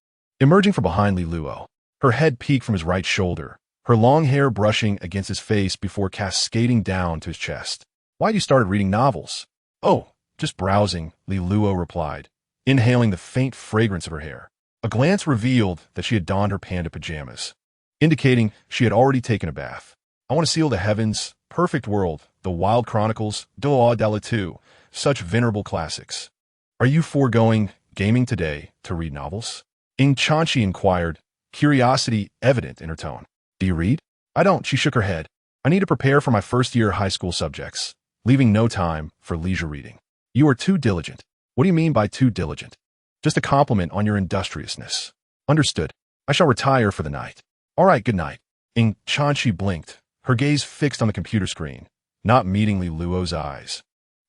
Emerging from behind Li Luo, her head peeked from his right shoulder, her long hair brushing against his face before cascading down to his chest. Why'd you started reading novels? Oh, just browsing, Li Luo replied, inhaling the faint fragrance of her hair. A glance revealed that she had donned her panda pajamas, indicating she had already taken a bath. I want to seal the heavens, Perfect World, The Wild Chronicles, Doa Dala 2, such venerable classics. Are you foregoing gaming today to read novels? Ing Chanxi inquired, curiosity evident in her tone. Do you read? I don't, she shook her head. I need to prepare for my first-year high school subjects, leaving no time for leisure reading. You are too diligent. What do you mean by too diligent? Just a compliment on your industriousness. Understood. I shall retire for the night. All right, good night. Ing Chanxi blinked, her gaze fixed on the computer screen, not meeting Li Luo's eyes.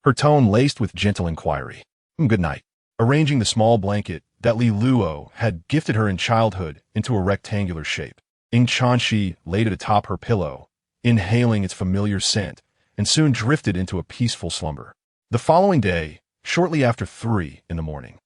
Her tone laced with gentle inquiry. Good night. Arranging the small blanket that Li Luo had gifted her in childhood into a rectangular shape, Ing Chanxi laid it atop her pillow, inhaling its familiar scent, and soon drifted into a peaceful slumber. The following day, shortly after 3 in the morning,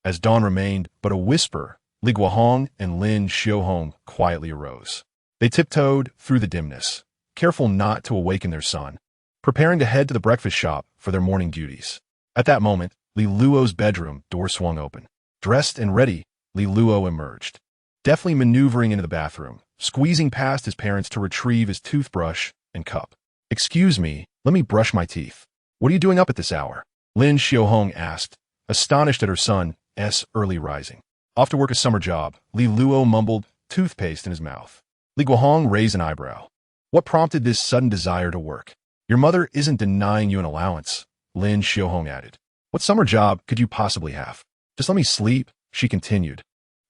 as dawn remained but a whisper, Li Guohong and Lin Xiaohong quietly arose. They tiptoed through the dimness, careful not to awaken their son, preparing to head to the breakfast shop for their morning duties. At that moment, Li Luo's bedroom door swung open. Dressed and ready, Li Luo emerged, deftly maneuvering into the bathroom, squeezing past his parents to retrieve his toothbrush and cup. Excuse me, let me brush my teeth. What are you doing up at this hour? Lin Xiaohong asked, astonished at her son's early rising. Off to work a summer job, Li Luo mumbled, toothpaste in his mouth. Li Guohong raised an eyebrow. What prompted this sudden desire to work? Your mother isn't denying you an allowance, Lin Xiaohong added. What summer job could you possibly have? Just let me sleep, she continued.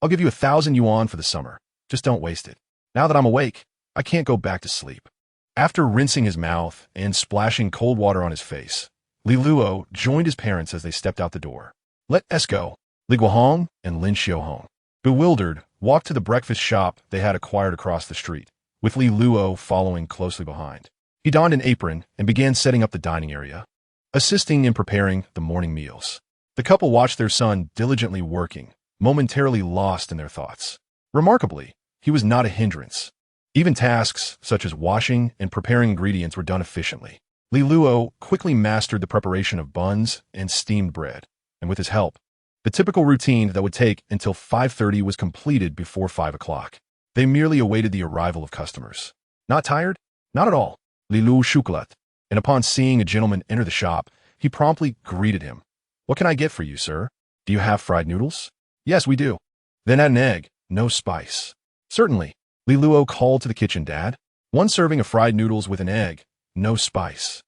I'll give you 1,000 yuan for the summer. Just don't waste it. Now that I'm awake, I can't go back to sleep. After rinsing his mouth and splashing cold water on his face, Li Luo joined his parents as they stepped out the door. Let us go. Li Guohong and Lin Xiaohong, bewildered, walked to the breakfast shop they had acquired across the street, with Li Luo following closely behind. He donned an apron and began setting up the dining area, assisting in preparing the morning meals. The couple watched their son diligently working, momentarily lost in their thoughts. Remarkably, he was not a hindrance. Even tasks such as washing and preparing ingredients were done efficiently. Li Luo quickly mastered the preparation of buns and steamed bread, and with his help, the typical routine that would take until 5:30 was completed before 5 o'clock. They merely awaited the arrival of customers. Not tired? Not at all. Li Luo shukulat, and upon seeing a gentleman enter the shop, he promptly greeted him. What can I get for you, sir? Do you have fried noodles? Yes, we do. Then add an egg, no spice. Certainly. Li Luo called to the kitchen dad. One serving of fried noodles with an egg, no spice.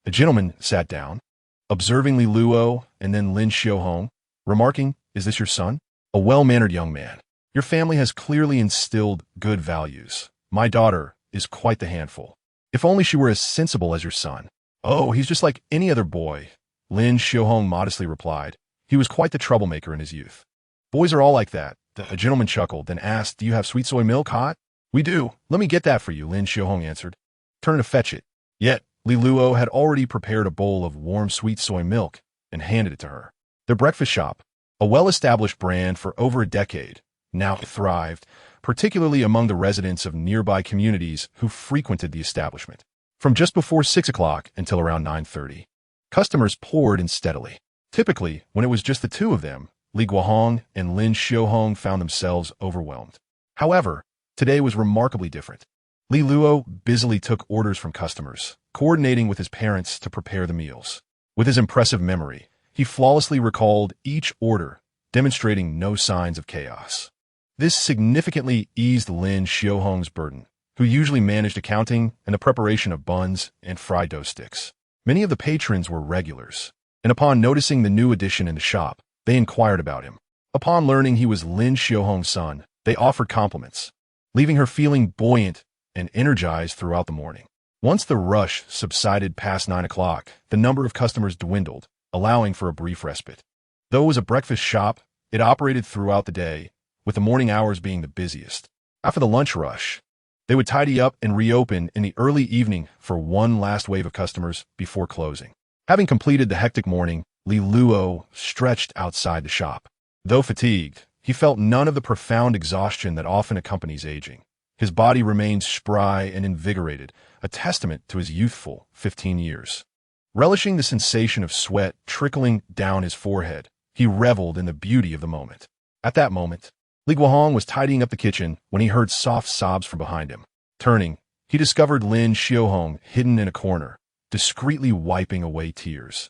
A gentleman sat down, observing Li Luo and then Lin Xiaohong, remarking, "Is this your son?" "A well-mannered young man. Your family has clearly instilled good values. My daughter is quite the handful. If only she were as sensible as your son." "Oh, he's just like any other boy," Lin Xiaohong modestly replied. He was quite the troublemaker in his youth. "Boys are all like that." The gentleman chuckled, then asked, "Do you have sweet soy milk hot?" "We do. Let me get that for you," Lin Xiaohong answered. "Turn to fetch it." Yet, Li Luo had already prepared a bowl of warm sweet soy milk and handed it to her. Their breakfast shop, a well-established brand for over a decade, now thrived, particularly among the residents of nearby communities who frequented the establishment. From just before 6 o'clock until around 9:30, customers poured in steadily. Typically, when it was just the two of them, Li Guohong and Lin Xiaohong found themselves overwhelmed. However, today was remarkably different. Li Luo busily took orders from customers, coordinating with his parents to prepare the meals. With his impressive memory, he flawlessly recalled each order, demonstrating no signs of chaos. This significantly eased Lin Xiaohong's burden, who usually managed accounting and the preparation of buns and fried dough sticks. Many of the patrons were regulars, and upon noticing the new addition in the shop, they inquired about him. Upon learning he was Lin Xiaohong's son, they offered compliments, leaving her feeling buoyant and energized throughout the morning. Once the rush subsided past 9 o'clock, the number of customers dwindled, allowing for a brief respite. Though it was a breakfast shop, it operated throughout the day, with the morning hours being the busiest. After the lunch rush, they would tidy up and reopen in the early evening for one last wave of customers before closing. Having completed the hectic morning, Li Luo stretched outside the shop. Though fatigued, he felt none of the profound exhaustion that often accompanies aging. His body remained spry and invigorated, a testament to his youthful 15 years. Relishing the sensation of sweat trickling down his forehead, he reveled in the beauty of the moment. At that moment, Li Guohong was tidying up the kitchen when he heard soft sobs from behind him. Turning, he discovered Lin Xiaohong hidden in a corner, discreetly wiping away tears.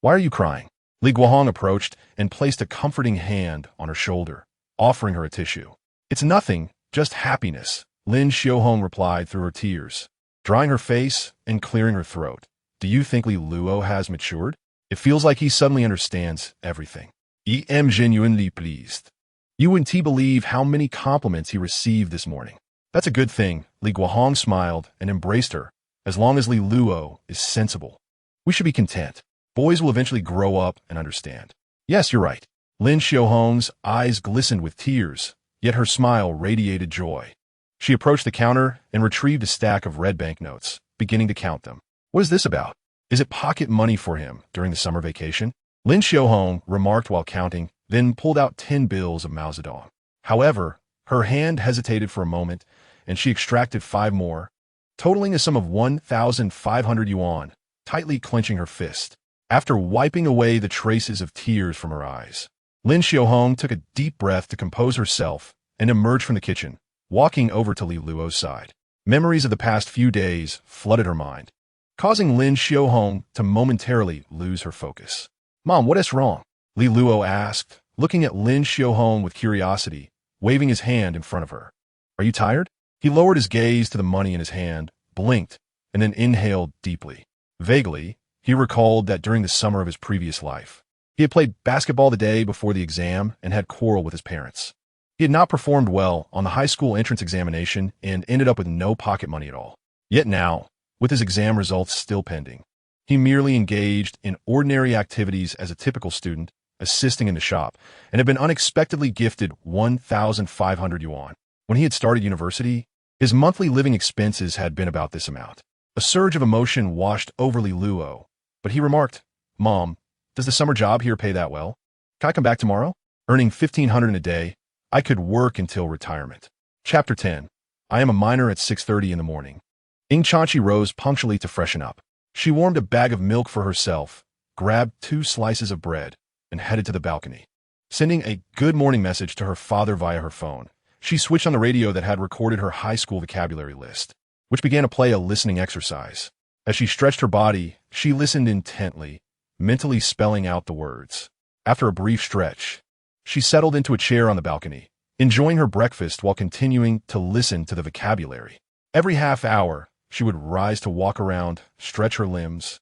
"Why are you crying?" Li Guohong approached and placed a comforting hand on her shoulder, offering her a tissue. "It's nothing, just happiness," Lin Xiaohong replied through her tears, drying her face and clearing her throat. "Do you think Li Luo has matured? It feels like he suddenly understands everything. I am genuinely pleased. You wouldn't believe how many compliments he received this morning." "That's a good thing," Li Guohong smiled and embraced her. "As long as Li Luo is sensible, we should be content. Boys will eventually grow up and understand." "Yes, you're right." Lin Xiaohong's eyes glistened with tears, yet her smile radiated joy. She approached the counter and retrieved a stack of red banknotes, beginning to count them. "What is this about? Is it pocket money for him during the summer vacation?" Lin Xiaohong remarked while counting, then pulled out 10 bills of Mao Zedong. However, her hand hesitated for a moment, and she extracted 5 more, totaling a sum of 1,500 yuan, tightly clenching her fist. After wiping away the traces of tears from her eyes, Lin Xiaohong took a deep breath to compose herself and emerged from the kitchen, walking over to Li Luo's side. Memories of the past few days flooded her mind, causing Lin Xiaohong to momentarily lose her focus. "Mom, what is wrong?" Li Luo asked, looking at Lin Xiaohong with curiosity, waving his hand in front of her. "Are you tired?" He lowered his gaze to the money in his hand, blinked, and then inhaled deeply. Vaguely, he recalled that during the summer of his previous life, he had played basketball the day before the exam and had quarreled with his parents. He had not performed well on the high school entrance examination and ended up with no pocket money at all. Yet now, with his exam results still pending, he merely engaged in ordinary activities as a typical student, assisting in the shop, and had been unexpectedly gifted 1,500 yuan. When he had started university, his monthly living expenses had been about this amount. A surge of emotion washed over Li Luo, but he remarked, "Mom, does the summer job here pay that well? Can I come back tomorrow? Earning 1,500 in a day, I could work until retirement." Chapter 10. I am a miner at 6:30 in the morning. Ing Chanchi rose punctually to freshen up. She warmed a bag of milk for herself, grabbed 2 slices of bread, and headed to the balcony. Sending a good morning message to her father via her phone, she switched on the radio that had recorded her high school vocabulary list, which began to play a listening exercise. As she stretched her body, she listened intently, mentally spelling out the words. After a brief stretch, she settled into a chair on the balcony, enjoying her breakfast while continuing to listen to the vocabulary. Every half hour, she would rise to walk around, stretch her limbs,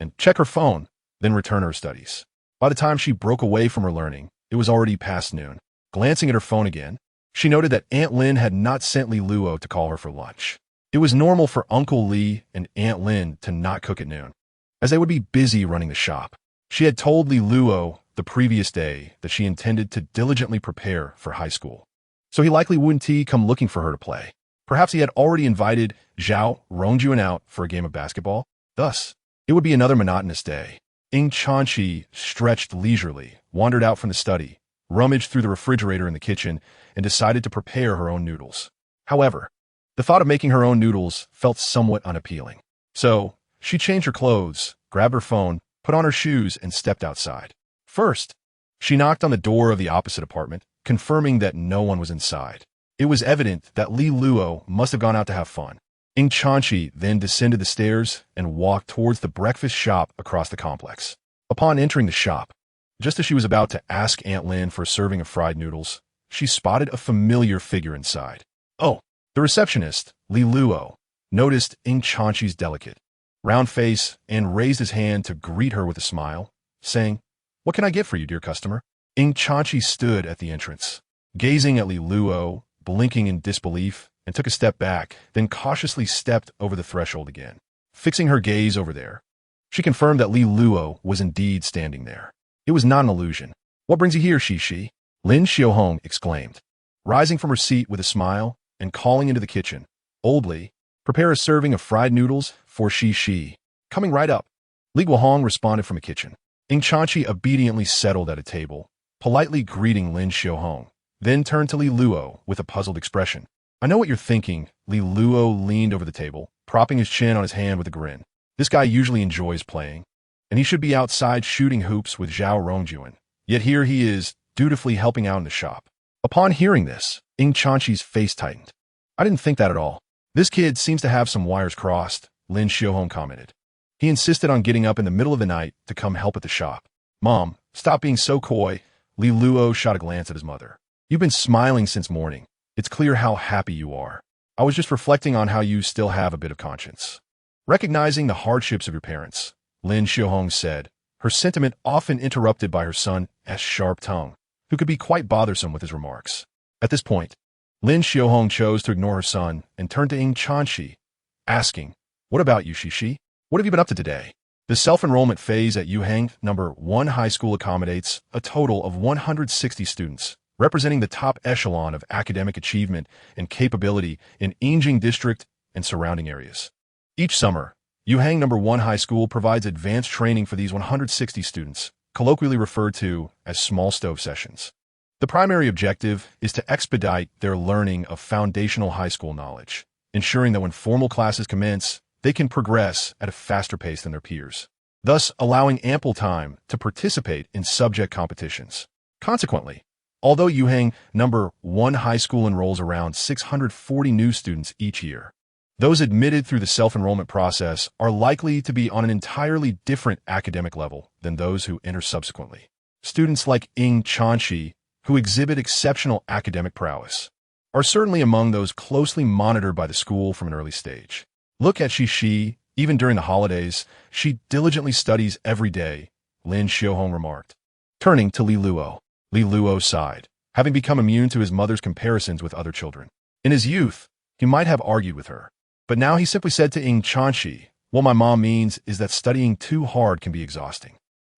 and check her phone, then return to her studies. By the time she broke away from her learning, it was already past noon. Glancing at her phone again, she noted that Aunt Lin had not sent Li Luo to call her for lunch. It was normal for Uncle Li and Aunt Lin to not cook at noon, as they would be busy running the shop. She had told Li Luo the previous day that she intended to diligently prepare for high school, so he likely wouldn't come looking for her to play. Perhaps he had already invited Zhao Rongjuan out for a game of basketball. Thus, it would be another monotonous day. Ying Chanqi stretched leisurely, wandered out from the study, rummaged through the refrigerator in the kitchen, and decided to prepare her own noodles. However, the thought of making her own noodles felt somewhat unappealing. So, she changed her clothes, grabbed her phone, put on her shoes, and stepped outside. First, she knocked on the door of the opposite apartment, confirming that no one was inside. It was evident that Li Luo must have gone out to have fun. Ying Chanqi then descended the stairs and walked towards the breakfast shop across the complex. Upon entering the shop, just as she was about to ask Aunt Lin for a serving of fried noodles, she spotted a familiar figure inside. Oh, the receptionist, Li Luo, noticed Ying Chanqi's delicate, round face and raised his hand to greet her with a smile, saying, "What can I get for you, dear customer?" Ying Chanqi stood at the entrance, gazing at Li Luo, blinking in disbelief, and took a step back, then cautiously stepped over the threshold again. Fixing her gaze over there, she confirmed that Li Luo was indeed standing there. It was not an illusion. "What brings you here, Shi?" Lin Xiaohong exclaimed, rising from her seat with a smile and calling into the kitchen. "Old Li, prepare a serving of fried noodles for Shi." "Coming right up." Li Guohong responded from the kitchen. Ying Chanqi obediently settled at a table, politely greeting Lin Xiaohong, then turned to Li Luo with a puzzled expression. "I know what you're thinking." Li Luo leaned over the table, propping his chin on his hand with a grin. This guy usually enjoys playing, and he should be outside shooting hoops with Zhao Rongjuan. Yet here he is, dutifully helping out in the shop. Upon hearing this, Ying Chanqi's face tightened. "I didn't think that at all. This kid seems to have some wires crossed," Lin Xiaohong commented. He insisted on getting up in the middle of the night to come help at the shop. "Mom, stop being so coy." Li Luo shot a glance at his mother. "You've been smiling since morning. It's clear how happy you are. I was just reflecting on how you still have a bit of conscience." Recognizing the hardships of your parents, Lin Xiaohong said, her sentiment often interrupted by her son's sharp tongue, who could be quite bothersome with his remarks. At this point, Lin Xiaohong chose to ignore her son and turned to Ying Chanqi, asking, "What about you, Shi? What have you been up to today?" The self-enrollment phase at Yuhang No. 1 High School accommodates a total of 160 students, representing the top echelon of academic achievement and capability in Yingjing District and surrounding areas. Each summer, Yuhang No. 1 High School provides advanced training for these 160 students, colloquially referred to as small stove sessions. The primary objective is to expedite their learning of foundational high school knowledge, ensuring that when formal classes commence, they can progress at a faster pace than their peers, thus allowing ample time to participate in subject competitions. Consequently, although Yuhang No. 1 High School enrolls around 640 new students each year, those admitted through the self-enrollment process are likely to be on an entirely different academic level than those who enter subsequently. Students like Ying Chanqi, who exhibit exceptional academic prowess, are certainly among those closely monitored by the school from an early stage. "Look at Shi, even during the holidays, she diligently studies every day," Lin Xiaohong remarked. Turning to Li Luo, Li Luo sighed, having become immune to his mother's comparisons with other children. In his youth, he might have argued with her, but now he simply said to Ying Chanqi, "What my mom means is that studying too hard can be exhausting.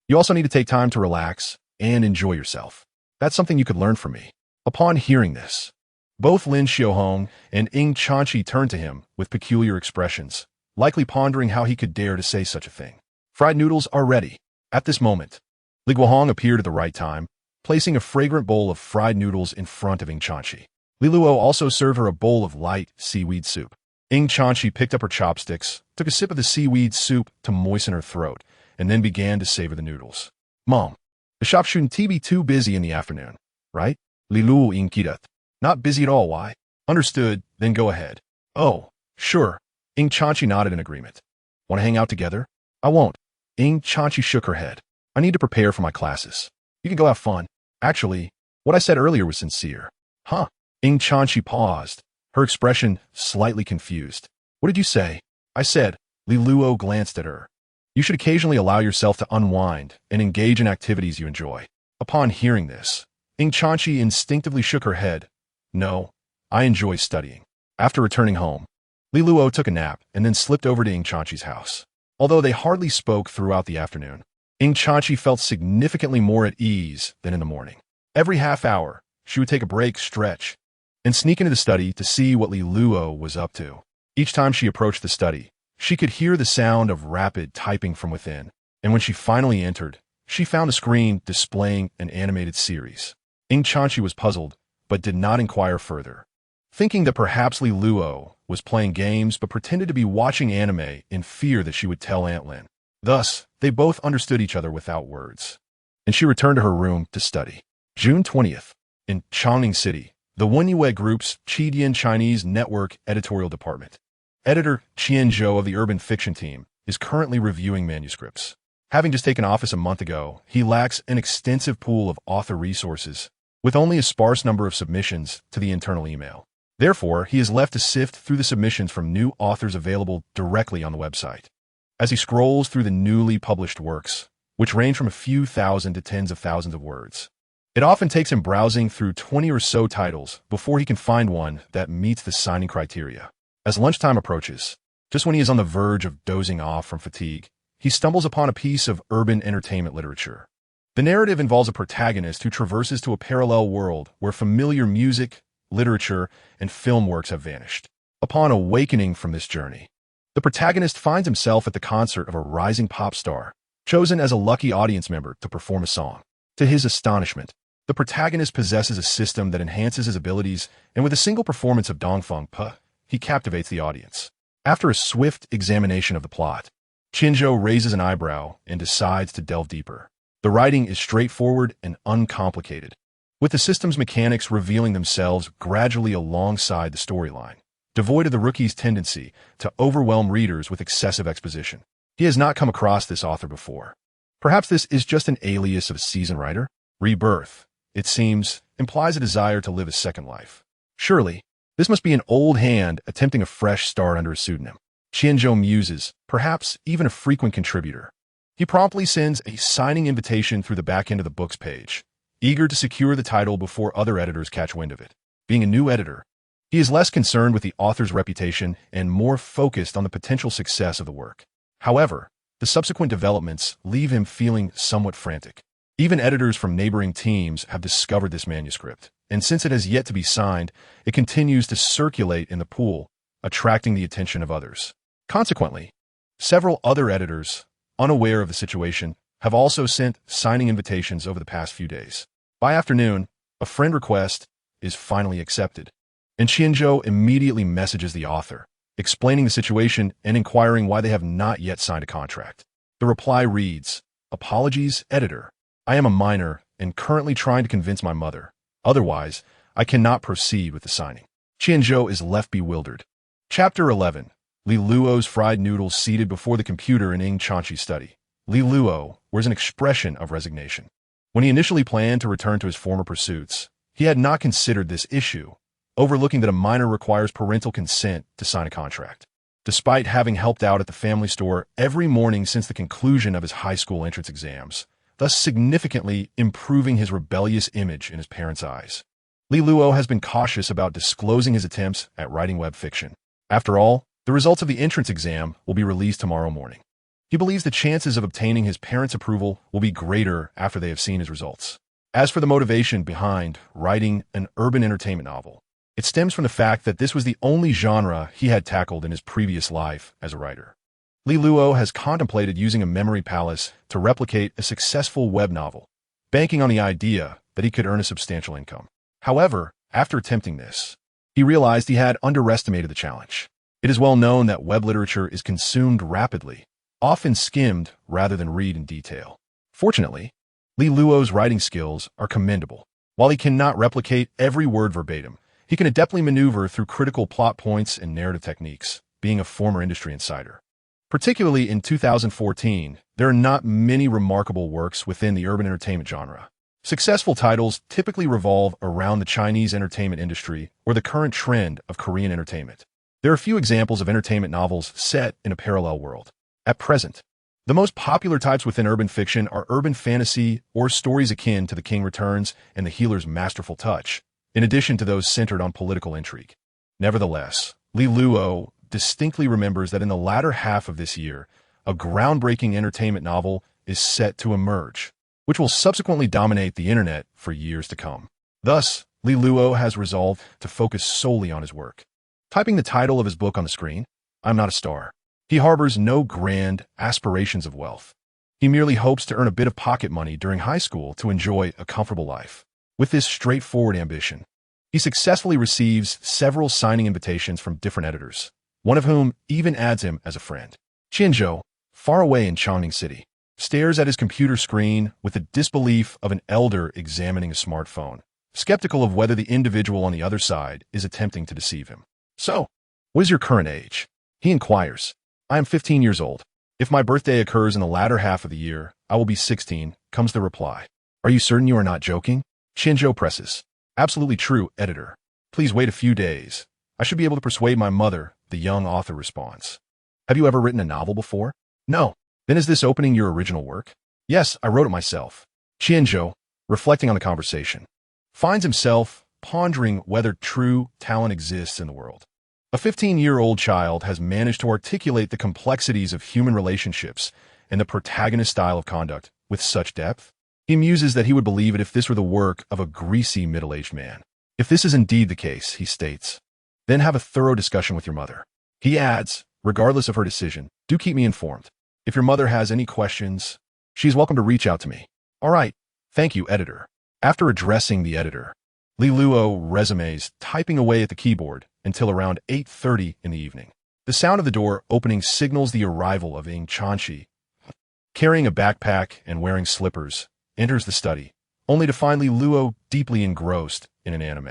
You also need to take time to relax and enjoy yourself. That's something you could learn from me." Upon hearing this, both Lin Xiaohong and Ying Chanqi turned to him with peculiar expressions, likely pondering how he could dare to say such a thing. Fried noodles are ready. At this moment, Li Guohong appeared at the right time, placing a fragrant bowl of fried noodles in front of Ying Chanqi. Li Luo also served her a bowl of light seaweed soup. Ying Chanqi picked up her chopsticks, took a sip of the seaweed soup to moisten her throat, and then began to savor the noodles. "Mom, the shop shouldn't be too busy in the afternoon, right?" Li Luo inquired. "Not busy at all, why?" "Understood, then go ahead." "Oh, sure." Ying Chanqi nodded in agreement. "Want to hang out together?" "I won't." Ying Chanqi shook her head. "I need to prepare for my classes. You can go have fun." "Actually, what I said earlier was sincere." "Huh?" Ying Chanqi paused, her expression slightly confused. "What did you say?" "I said." Li Luo glanced at her. You should occasionally allow yourself to unwind and engage in activities you enjoy. Upon hearing this, Ing Chanchi instinctively shook her head. No, I enjoy studying. After returning home, Li Luo took a nap and then slipped over to Ing Chanchi's house. Although they hardly spoke throughout the afternoon, Ing Chanchi felt significantly more at ease than in the morning. Every half hour, she would take a break, stretch, and sneak into the study to see what Li Luo was up to. Each time she approached the study, she could hear the sound of rapid typing from within, and when she finally entered, she found a screen displaying an animated series. Ing Chanchi was puzzled, but did not inquire further, thinking that perhaps Li Luo was playing games but pretended to be watching anime in fear that she would tell Aunt Lin. Thus, they both understood each other without words, and she returned to her room to study. June 20th. In Chongqing City, the Wenyue Group's Chidian Chinese Network Editorial Department. Editor Qian Zhou of the Urban Fiction team is currently reviewing manuscripts. Having just taken office a month ago, he lacks an extensive pool of author resources, with only a sparse number of submissions to the internal email. Therefore, he is left to sift through the submissions from new authors available directly on the website. As he scrolls through the newly published works, which range from a few thousand to tens of thousands of words, it often takes him browsing through 20 or so titles before he can find one that meets the signing criteria. As lunchtime approaches, just when he is on the verge of dozing off from fatigue, he stumbles upon a piece of urban entertainment literature. The narrative involves a protagonist who traverses to a parallel world where familiar music, literature, and film works have vanished. Upon awakening from this journey, the protagonist finds himself at the concert of a rising pop star, chosen as a lucky audience member to perform a song. To his astonishment, the protagonist possesses a system that enhances his abilities, and with a single performance of Dongfeng Pe, he captivates the audience. After a swift examination of the plot, Qinzhou raises an eyebrow and decides to delve deeper. The writing is straightforward and uncomplicated, with the system's mechanics revealing themselves gradually alongside the storyline, devoid of the rookie's tendency to overwhelm readers with excessive exposition. He has not come across this author before. Perhaps this is just an alias of a seasoned writer? Rebirth, it seems, implies a desire to live a second life. Surely, this must be an old hand attempting a fresh start under a pseudonym. Qianzhou muses, perhaps even a frequent contributor. He promptly sends a signing invitation through the back end of the book's page, eager to secure the title before other editors catch wind of it. Being a new editor, he is less concerned with the author's reputation and more focused on the potential success of the work. However, the subsequent developments leave him feeling somewhat frantic. Even editors from neighboring teams have discovered this manuscript, and since it has yet to be signed, it continues to circulate in the pool, attracting the attention of others. Consequently, several other editors, unaware of the situation, have also sent signing invitations over the past few days. By afternoon, a friend request is finally accepted, and Qianzhou immediately messages the author, explaining the situation and inquiring why they have not yet signed a contract. The reply reads, "Apologies, editor. I am a minor and currently trying to convince my mother. Otherwise, I cannot proceed with the signing." Qianzhou is left bewildered. Chapter 11. Li Luo's fried noodles seated before the computer in Ing Chanchi's study. Li Luo wears an expression of resignation. When he initially planned to return to his former pursuits, he had not considered this issue, overlooking that a minor requires parental consent to sign a contract. Despite having helped out at the family store every morning since the conclusion of his high school entrance exams, thus significantly improving his rebellious image in his parents' eyes, Li Luo has been cautious about disclosing his attempts at writing web fiction. After all, the results of the entrance exam will be released tomorrow morning. He believes the chances of obtaining his parents' approval will be greater after they have seen his results. As for the motivation behind writing an urban entertainment novel, it stems from the fact that this was the only genre he had tackled in his previous life as a writer. Li Luo has contemplated using a memory palace to replicate a successful web novel, banking on the idea that he could earn a substantial income. However, after attempting this, he realized he had underestimated the challenge. It is well known that web literature is consumed rapidly, often skimmed rather than read in detail. Fortunately, Li Luo's writing skills are commendable. While he cannot replicate every word verbatim, he can adeptly maneuver through critical plot points and narrative techniques, being a former industry insider. Particularly in 2014, there are not many remarkable works within the urban entertainment genre. Successful titles typically revolve around the Chinese entertainment industry or the current trend of Korean entertainment. There are few examples of entertainment novels set in a parallel world. At present, The most popular types within urban fiction are urban fantasy or stories akin to The King Returns and The Healer's Masterful Touch, in addition to those centered on political intrigue. Nevertheless, Li Luo distinctly remembers that in the latter half of this year, a groundbreaking entertainment novel is set to emerge, which will subsequently dominate the internet for years to come. Thus, Li Luo has resolved to focus solely on his work. Typing the title of his book on the screen, I'm not a star. He harbors no grand aspirations of wealth. He merely hopes to earn a bit of pocket money during high school to enjoy a comfortable life. With this straightforward ambition, he successfully receives several signing invitations from different editors, one of whom even adds him as a friend. Qianzhou, far away in Chongqing City, stares at his computer screen with the disbelief of an elder examining a smartphone, skeptical of whether the individual on the other side is attempting to deceive him. So, what is your current age? He inquires. I am 15 years old. If my birthday occurs in the latter half of the year, I will be 16, comes the reply. Are you certain you are not joking? Qianzhou presses. Absolutely true, editor. Please wait a few days. I should be able to persuade my mother, the young author responds. Have you ever written a novel before? No. Then is this opening your original work? Yes, I wrote it myself. Qianzhou, reflecting on the conversation, finds himself pondering whether true talent exists in the world. A 15-year-old child has managed to articulate the complexities of human relationships and the protagonist's style of conduct with such depth. He muses that he would believe it if this were the work of a greasy middle-aged man. If this is indeed the case, he states, then have a thorough discussion with your mother. He adds, regardless of her decision, do keep me informed. If your mother has any questions, she is welcome to reach out to me. All right. Thank you, editor. After addressing the editor, Li Luo resumes, typing away at the keyboard until around 8:30 in the evening. The sound of the door opening signals the arrival of Ying Chanqi, carrying a backpack and wearing slippers, enters the study, only to find Li Luo deeply engrossed in an anime.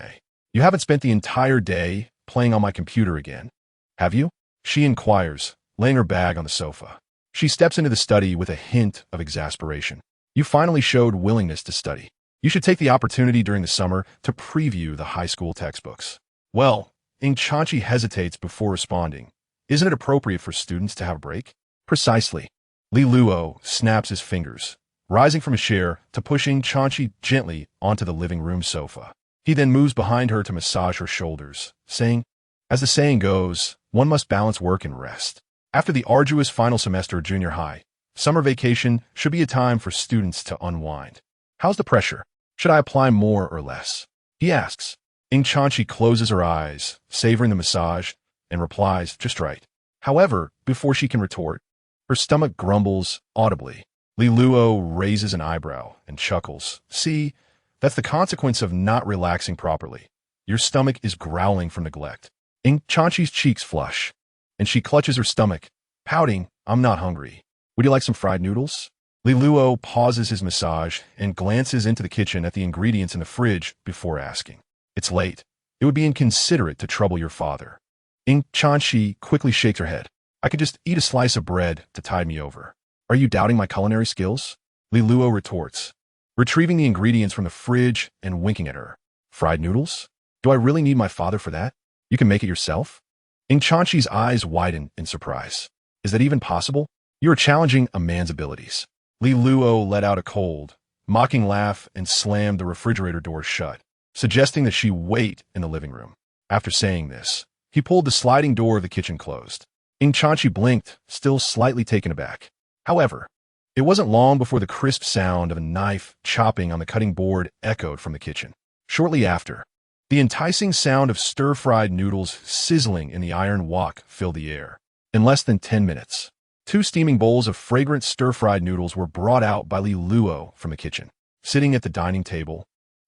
You haven't spent the entire day playing on my computer again, have you? She inquires, laying her bag on the sofa. She steps into the study with a hint of exasperation. You finally showed willingness to study. You should take the opportunity during the summer to preview the high school textbooks. Well, Ying Chanqi hesitates before responding. Isn't it appropriate for students to have a break? Precisely. Li Luo snaps his fingers, rising from his chair to push Ying Chanqi gently onto the living room sofa. He then moves behind her to massage her shoulders, saying, as the saying goes, one must balance work and rest. After the arduous final semester of junior high, summer vacation should be a time for students to unwind. How's the pressure? Should I apply more or less? He asks. Ying Chanqi closes her eyes, savoring the massage, and replies, just right. However, before she can retort, her stomach grumbles audibly. Li Luo raises an eyebrow and chuckles. See, that's the consequence of not relaxing properly. Your stomach is growling from neglect. Ying Chanqi's cheeks flush, and she clutches her stomach, pouting, I'm not hungry. Would you like some fried noodles? Li Luo pauses his massage and glances into the kitchen at the ingredients in the fridge before asking. It's late. It would be inconsiderate to trouble your father. Ying Chanqi quickly shakes her head. I could just eat a slice of bread to tide me over. Are you doubting my culinary skills? Li Luo retorts, retrieving the ingredients from the fridge and winking at her. Fried noodles? Do I really need my father for that? You can make it yourself? Ying Chanqi's eyes widen in surprise. Is that even possible? You are challenging a man's abilities. Li Luo let out a cold, mocking laugh and slammed the refrigerator door shut, suggesting that she wait in the living room. After saying this, he pulled the sliding door of the kitchen closed. Ying Chanqi blinked, still slightly taken aback. However, it wasn't long before the crisp sound of a knife chopping on the cutting board echoed from the kitchen. Shortly after, the enticing sound of stir-fried noodles sizzling in the iron wok filled the air. In less than 10 minutes, 2 steaming bowls of fragrant stir-fried noodles were brought out by Li Luo from the kitchen. Sitting at the dining table,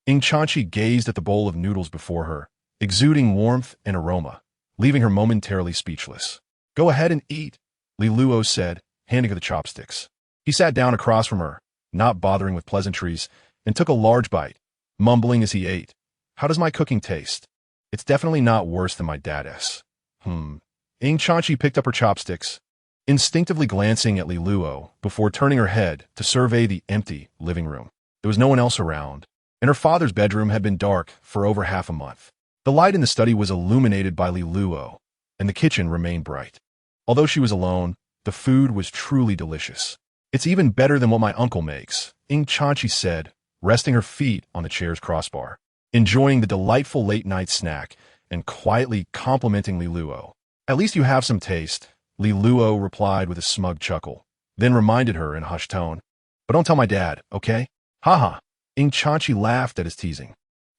Ying Chanqi gazed at the bowl of noodles before her, exuding warmth and aroma, leaving her momentarily speechless. Go ahead and eat, Li Luo said, handing her the chopsticks. He sat down across from her, not bothering with pleasantries, and took a large bite, mumbling as he ate. How does my cooking taste? It's definitely not worse than my dad's. Ying Chanqi picked up her chopsticks, instinctively glancing at Li Luo before turning her head to survey the empty living room. There was no one else around, and her father's bedroom had been dark for over half a month. The light in the study was illuminated by Li Luo, and the kitchen remained bright. Although she was alone, The food was truly delicious. It's even better than what my uncle makes, Ing Chanchi said, resting her feet on the chair's crossbar, enjoying the delightful late-night snack and quietly complimenting Li Luo. At least you have some taste, Li Luo replied with a smug chuckle, then reminded her in a hushed tone. But don't tell my dad, okay? Haha. Ing Chanchi laughed at his teasing,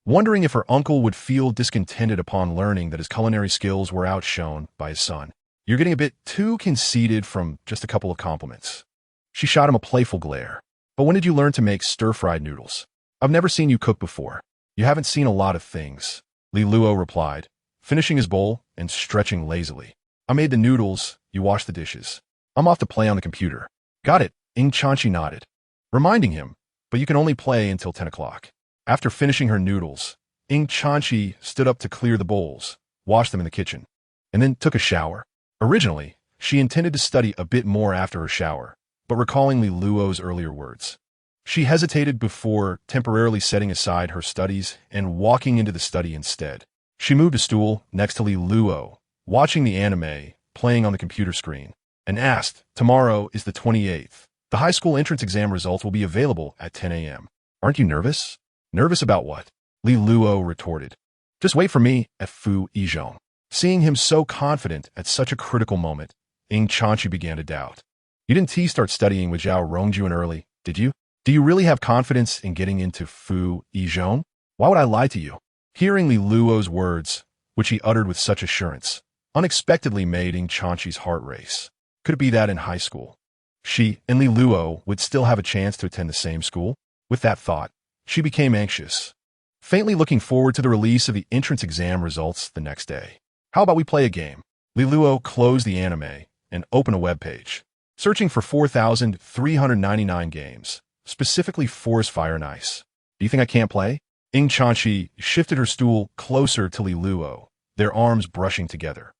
wondering if her uncle would feel discontented upon learning that his culinary skills were outshone by his son. You're getting a bit too conceited from just a couple of compliments. She shot him a playful glare. But when did you learn to make stir-fried noodles? I've never seen you cook before. You haven't seen a lot of things, Li Luo replied, finishing his bowl and stretching lazily. I made the noodles, you wash the dishes. I'm off to play on the computer. Got it, Ing Chanchi nodded, reminding him, but you can only play until 10 o'clock. After finishing her noodles, Ing Chanchi stood up to clear the bowls, wash them in the kitchen, and then took a shower. Originally, she intended to study a bit more after her shower, but recalling Li Luo's earlier words, she hesitated before temporarily setting aside her studies and walking into the study instead. She moved a stool next to Li Luo, watching the anime playing on the computer screen, and asked, tomorrow is the 28th. The high school entrance exam results will be available at 10 a.m. Aren't you nervous? Nervous about what? Li Luo retorted. Just wait for me at Fu Yizhong. Seeing him so confident at such a critical moment, Ing Chanchi began to doubt. You didn't start studying with Zhao Rongjuan early, did you? Do you really have confidence in getting into Fu Yizhong? Why would I lie to you? Hearing Li Luo's words, which he uttered with such assurance, unexpectedly made Ing Chanchi's heart race. Could it be that in high school, she and Li Luo would still have a chance to attend the same school? With that thought, she became anxious, faintly looking forward to the release of the entrance exam results the next day. How about we play a game? Li Luo closed the anime and opened a web page, searching for 4,399 games, specifically Forest Fire and Ice. Do you think I can't play? Ing Chanchi shifted her stool closer to Li Luo, their arms brushing together.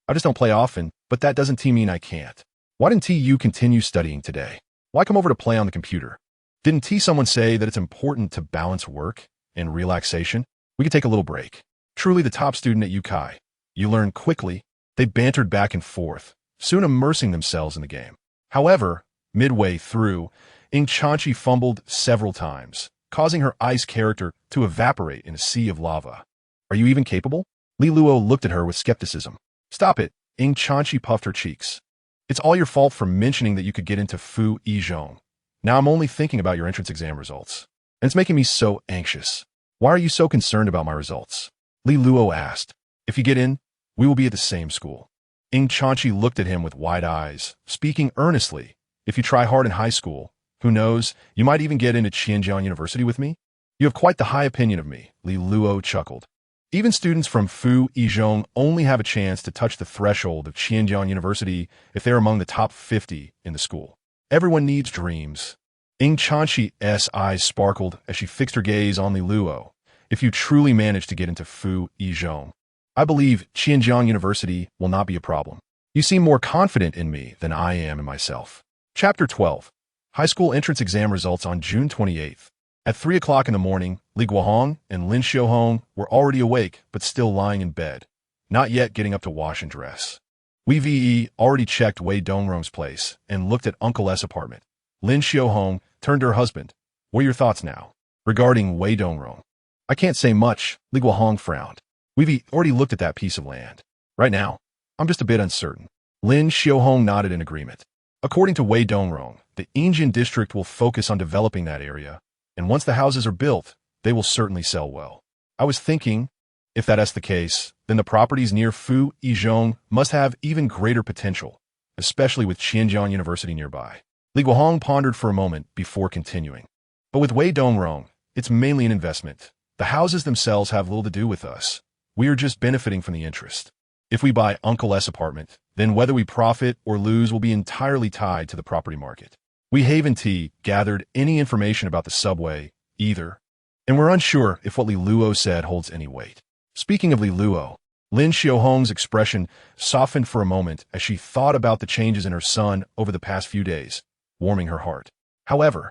I just don't play often, but that doesn't mean I can't. Why didn't you continue studying today? Why come over to play on the computer? Didn't someone say that it's important to balance work and relaxation? We could take a little break. Truly the top student at UKI. You learn quickly. They bantered back and forth, soon immersing themselves in the game. However, midway through, Ing Chanchi fumbled several times, causing her ice character to evaporate in a sea of lava. Are you even capable? Li Luo looked at her with skepticism. Stop it, Ing Chanchi puffed her cheeks. It's all your fault for mentioning that you could get into Fu Yizhong. Now I'm only thinking about your entrance exam results, and it's making me so anxious. Why are you so concerned about my results? Li Luo asked. If you get in, we will be at the same school. Ing Chanchi looked at him with wide eyes, speaking earnestly. If you try hard in high school, who knows, you might even get into Qianjiang University with me? You have quite the high opinion of me, Li Luo chuckled. Even students from Fu Yizhong only have a chance to touch the threshold of Qianjiang University if they're among the top 50 in the school. Everyone needs dreams. Ing Chanchi's eyes sparkled as she fixed her gaze on Li Luo. If you truly manage to get into Fu Yizhong, I believe Qianjiang University will not be a problem. You seem more confident in me than I am in myself. Chapter 12. High school entrance exam results on June 28th. At 3 o'clock in the morning, Li Guohong and Lin Xiaohong were already awake but still lying in bed, not yet getting up to wash and dress. Wei Ve already checked Wei Dongrong's place and looked at Uncle S' apartment. Lin Xiaohong turned to her husband. What are your thoughts now? Regarding Wei Dongrong. I can't say much, Li Guohong frowned. Wei Ve already looked at that piece of land. Right now, I'm just a bit uncertain. Lin Xiaohong nodded in agreement. According to Wei Dongrong, the Yinjian district will focus on developing that area, and once the houses are built, they will certainly sell well. I was thinking, if that's the case, then the properties near Fu Yizhong must have even greater potential, especially with Qianjiang University nearby. Li Guohong pondered for a moment before continuing. But with Wei Dongrong, it's mainly an investment. The houses themselves have little to do with us. We are just benefiting from the interest. If we buy Uncle S' apartment, then whether we profit or lose will be entirely tied to the property market. We haven't gathered any information about the subway, either, and we're unsure if what Li Luo said holds any weight. Speaking of Li Luo, Lin Xiaohong's expression softened for a moment as she thought about the changes in her son over the past few days, warming her heart. However,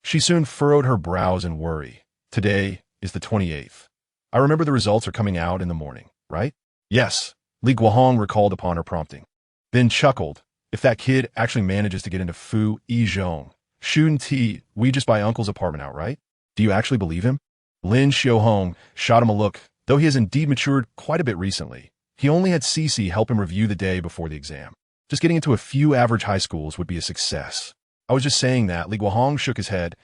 she soon furrowed her brows in worry. Today is the 28th. I remember the results are coming out in the morning, right? Yes, Li Guohong recalled upon her prompting, then chuckled, if that kid actually manages to get into Fu Yizhong, shouldn't we just buy uncle's apartment outright? Do you actually believe him? Lin Xiaohong shot him a look. Though he has indeed matured quite a bit recently, he only had Cece help him review the day before the exam. Just getting into a few average high schools would be a success. I was just saying that. Li Guohong shook his head.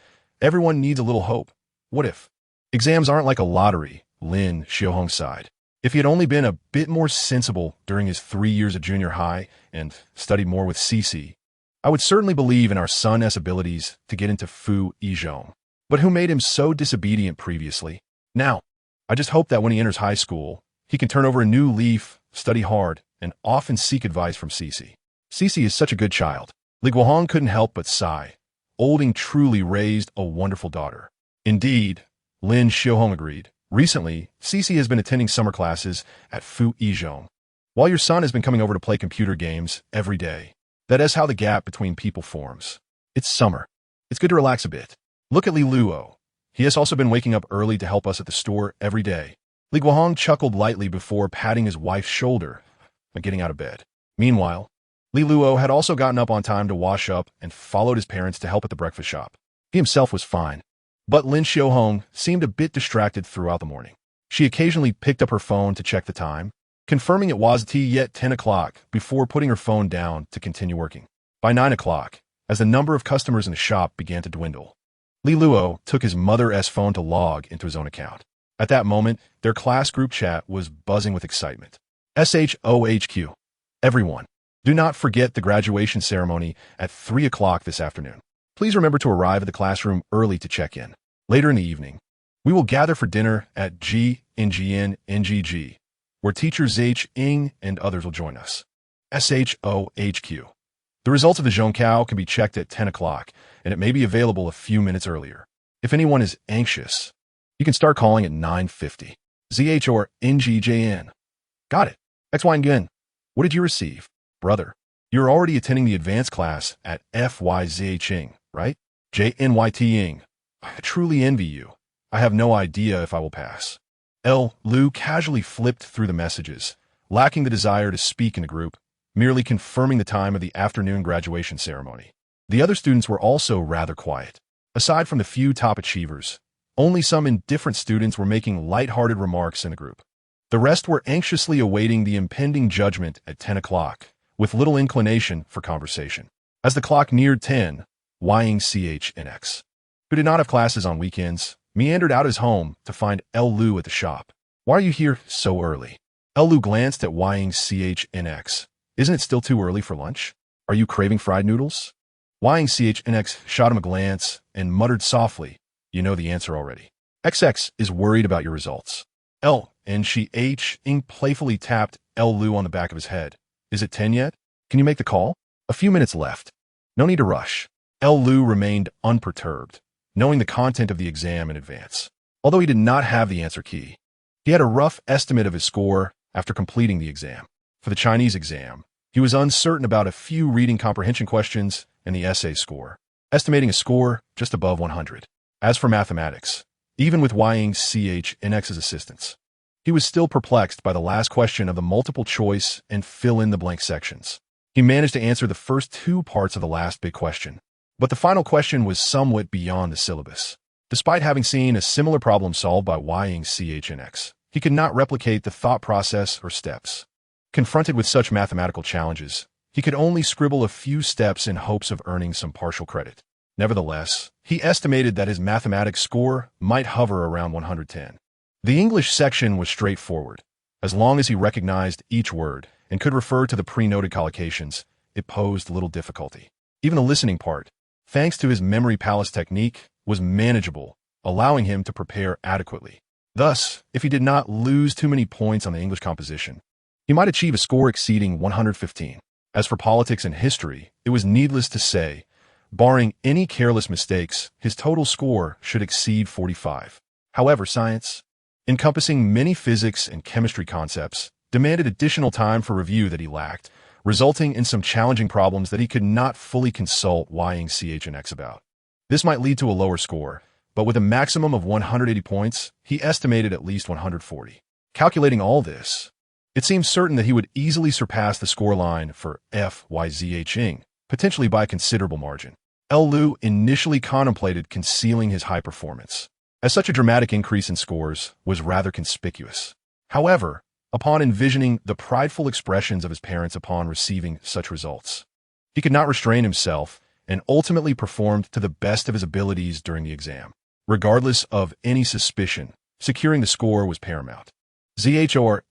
Everyone needs a little hope. What if? Exams aren't like a lottery, Lin Xiaohong sighed. If he had only been a bit more sensible during his 3 years of junior high and studied more with Cece, I would certainly believe in our son's abilities to get into Fu Yizhong. But who made him so disobedient previously? Now, I just hope that when he enters high school, he can turn over a new leaf, study hard, and often seek advice from Cece. Cece is such a good child. Li Guohong couldn't help but sigh. Olding truly raised a wonderful daughter. Indeed, Lin Xiaohong agreed. Recently, Cece has been attending summer classes at Fu Yizhong, while your son has been coming over to play computer games every day. That is how the gap between people forms. It's summer. It's good to relax a bit. Look at Li Luo. He has also been waking up early to help us at the store every day. Li Guohong chuckled lightly before patting his wife's shoulder and getting out of bed. Meanwhile, Li Luo had also gotten up on time to wash up and followed his parents to help at the breakfast shop. He himself was fine, but Lin Xiaohong seemed a bit distracted throughout the morning. She occasionally picked up her phone to check the time, confirming it was yet 10 o'clock before putting her phone down to continue working. By 9 o'clock, as the number of customers in the shop began to dwindle, Li Luo took his mother's phone to log into his own account. At that moment, their class group chat was buzzing with excitement. SHOHQ. Everyone, do not forget the graduation ceremony at 3 o'clock this afternoon. Please remember to arrive at the classroom early to check in. Later in the evening, we will gather for dinner at NGG, where teacher Zh Ing and others will join us. SHOHQ. The results of the Zhongkao can be checked at 10 o'clock, and it may be available a few minutes earlier. If anyone is anxious, you can start calling at 9:50. ZH or NGJN. Got it. XYN. What did you receive? Brother, you're already attending the advanced class at FYZHing, right? JNYTing. I truly envy you. I have no idea if I will pass. L. Lu casually flipped through the messages, lacking the desire to speak in the group, merely confirming the time of the afternoon graduation ceremony. The other students were also rather quiet. Aside from the few top achievers, only some indifferent students were making light-hearted remarks in the group. The rest were anxiously awaiting the impending judgment at 10 o'clock, with little inclination for conversation. As the clock neared 10, Ying CHNX, who did not have classes on weekends, meandered out his home to find L. Lu at the shop. Why are you here so early? L. Lu glanced at Ying CHNX. Isn't it still too early for lunch? Are you craving fried noodles? Ying CHNX shot him a glance and muttered softly, you know the answer already. XX is worried about your results. L. and she Ing playfully tapped L. Lu on the back of his head. Is it 10 yet? Can you make the call? A few minutes left. No need to rush. L. Lu remained unperturbed, knowing the content of the exam in advance. Although he did not have the answer key, he had a rough estimate of his score after completing the exam. For the Chinese exam, he was uncertain about a few reading comprehension questions and the essay score, estimating a score just above 100. As for mathematics, even with Ying CHNX's assistance, he was still perplexed by the last question of the multiple choice and fill-in-the-blank sections. He managed to answer the first two parts of the last big question, but the final question was somewhat beyond the syllabus. Despite having seen a similar problem solved by Ying CHNX, he could not replicate the thought process or steps. Confronted with such mathematical challenges, he could only scribble a few steps in hopes of earning some partial credit. Nevertheless, he estimated that his mathematics score might hover around 110. The English section was straightforward. As long as he recognized each word and could refer to the pre-noted collocations, it posed little difficulty. Even the listening part, thanks to his memory palace technique, was manageable, allowing him to prepare adequately. Thus, if he did not lose too many points on the English composition, he might achieve a score exceeding 115. As for politics and history, it was needless to say, barring any careless mistakes, his total score should exceed 45. However, science, encompassing many physics and chemistry concepts, demanded additional time for review that he lacked, resulting in some challenging problems that he could not fully consult Ying CHNX about. This might lead to a lower score, but with a maximum of 180 points, he estimated at least 140. Calculating all this, It seemed certain that he would easily surpass the scoreline for FYZHing, potentially by a considerable margin. Lu initially contemplated concealing his high performance, as such a dramatic increase in scores was rather conspicuous. However, upon envisioning the prideful expressions of his parents upon receiving such results, he could not restrain himself and ultimately performed to the best of his abilities during the exam. Regardless of any suspicion, securing the score was paramount. ZHOR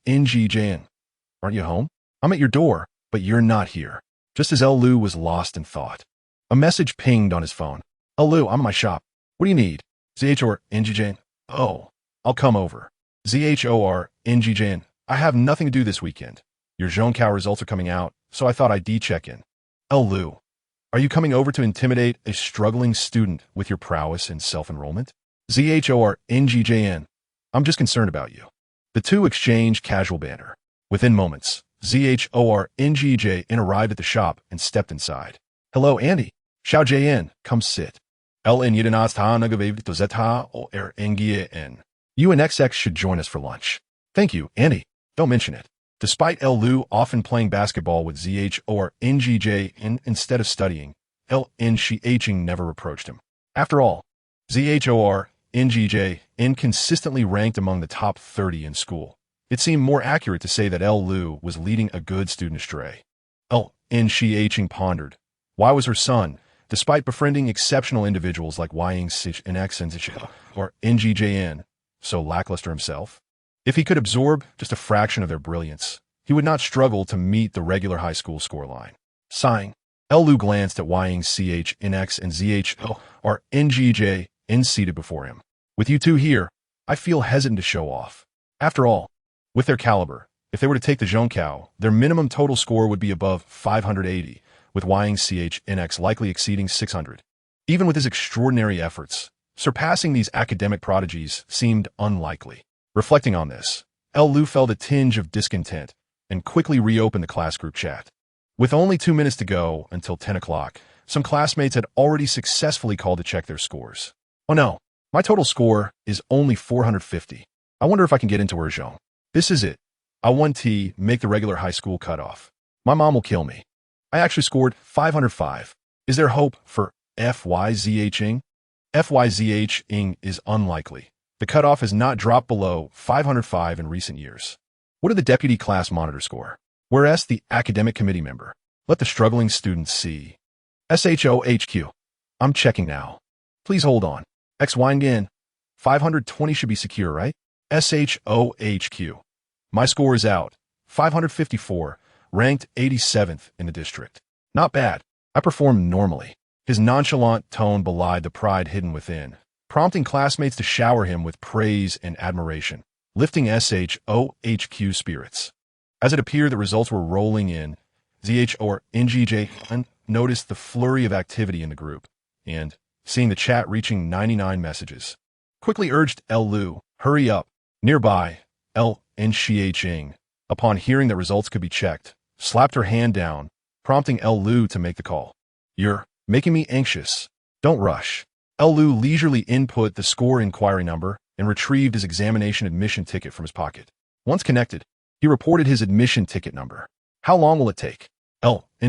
aren't you home? I'm at your door, but you're not here. Just as Lu was lost in thought, a message pinged on his phone. Lu, I'm at my shop. What do you need? ZHOR oh, I'll come over. ZHOR I have nothing to do this weekend. Your Zhongkao results are coming out, so I thought I'd check in. Lu, are you coming over to intimidate a struggling student with your prowess in self-enrollment? ZHOR I'm just concerned about you. The two exchanged casual banter. Within moments, ZHOR arrived at the shop and stepped inside. Hello, Andy. Xiao JN, come sit. You and XX should join us for lunch. Thank you, Andy. Don't mention it. Despite Lu often playing basketball with ZHOR instead of studying, Shi never reproached him. After all, ZHOR consistently ranked among the top 30 in school. It seemed more accurate to say that Lu was leading a good student astray. Shi pondered. Why was her son, despite befriending exceptional individuals like Ying Sich and X or NGJN, so lackluster himself? If he could absorb just a fraction of their brilliance, he would not struggle to meet the regular high school scoreline. Sighing, Lu glanced at Ying Ch NX and ZHOR seated before him. With you two here, I feel hesitant to show off. After all, with their caliber, if they were to take the Zhongkao, their minimum total score would be above 580, with Ying Ch NX likely exceeding 600. Even with his extraordinary efforts, surpassing these academic prodigies seemed unlikely. Reflecting on this, Lu felt a tinge of discontent and quickly reopened the class group chat. With only 2 minutes to go until 10 o'clock, some classmates had already successfully called to check their scores. Oh no, my total score is only 450. I wonder if I can get into Zhong. This is it. I won T, make the regular high school cutoff. My mom will kill me. I actually scored 505. Is there hope for FYZHing? FYZHing is unlikely. The cutoff has not dropped below 505 in recent years. What did the deputy class monitor score? Whereas the academic committee member. Let the struggling students see. SHOHQ. I'm checking now. Please hold on. XYNGN. 520 should be secure, right? SHOHQ. My score is out. 554, ranked 87th in the district. Not bad. I performed normally. His nonchalant tone belied the pride hidden within, prompting classmates to shower him with praise and admiration, lifting SHOHQ spirits. As it appeared the results were rolling in, ZHOR noticed the flurry of activity in the group, and, seeing the chat reaching 99 messages, quickly urged Lu, hurry up. Nearby, Shi, upon hearing that results could be checked, slapped her hand down, prompting Lu to make the call. You're making me anxious. Don't rush. Lu leisurely input the score inquiry number and retrieved his examination admission ticket from his pocket. Once connected, he reported his admission ticket number. How long will it take?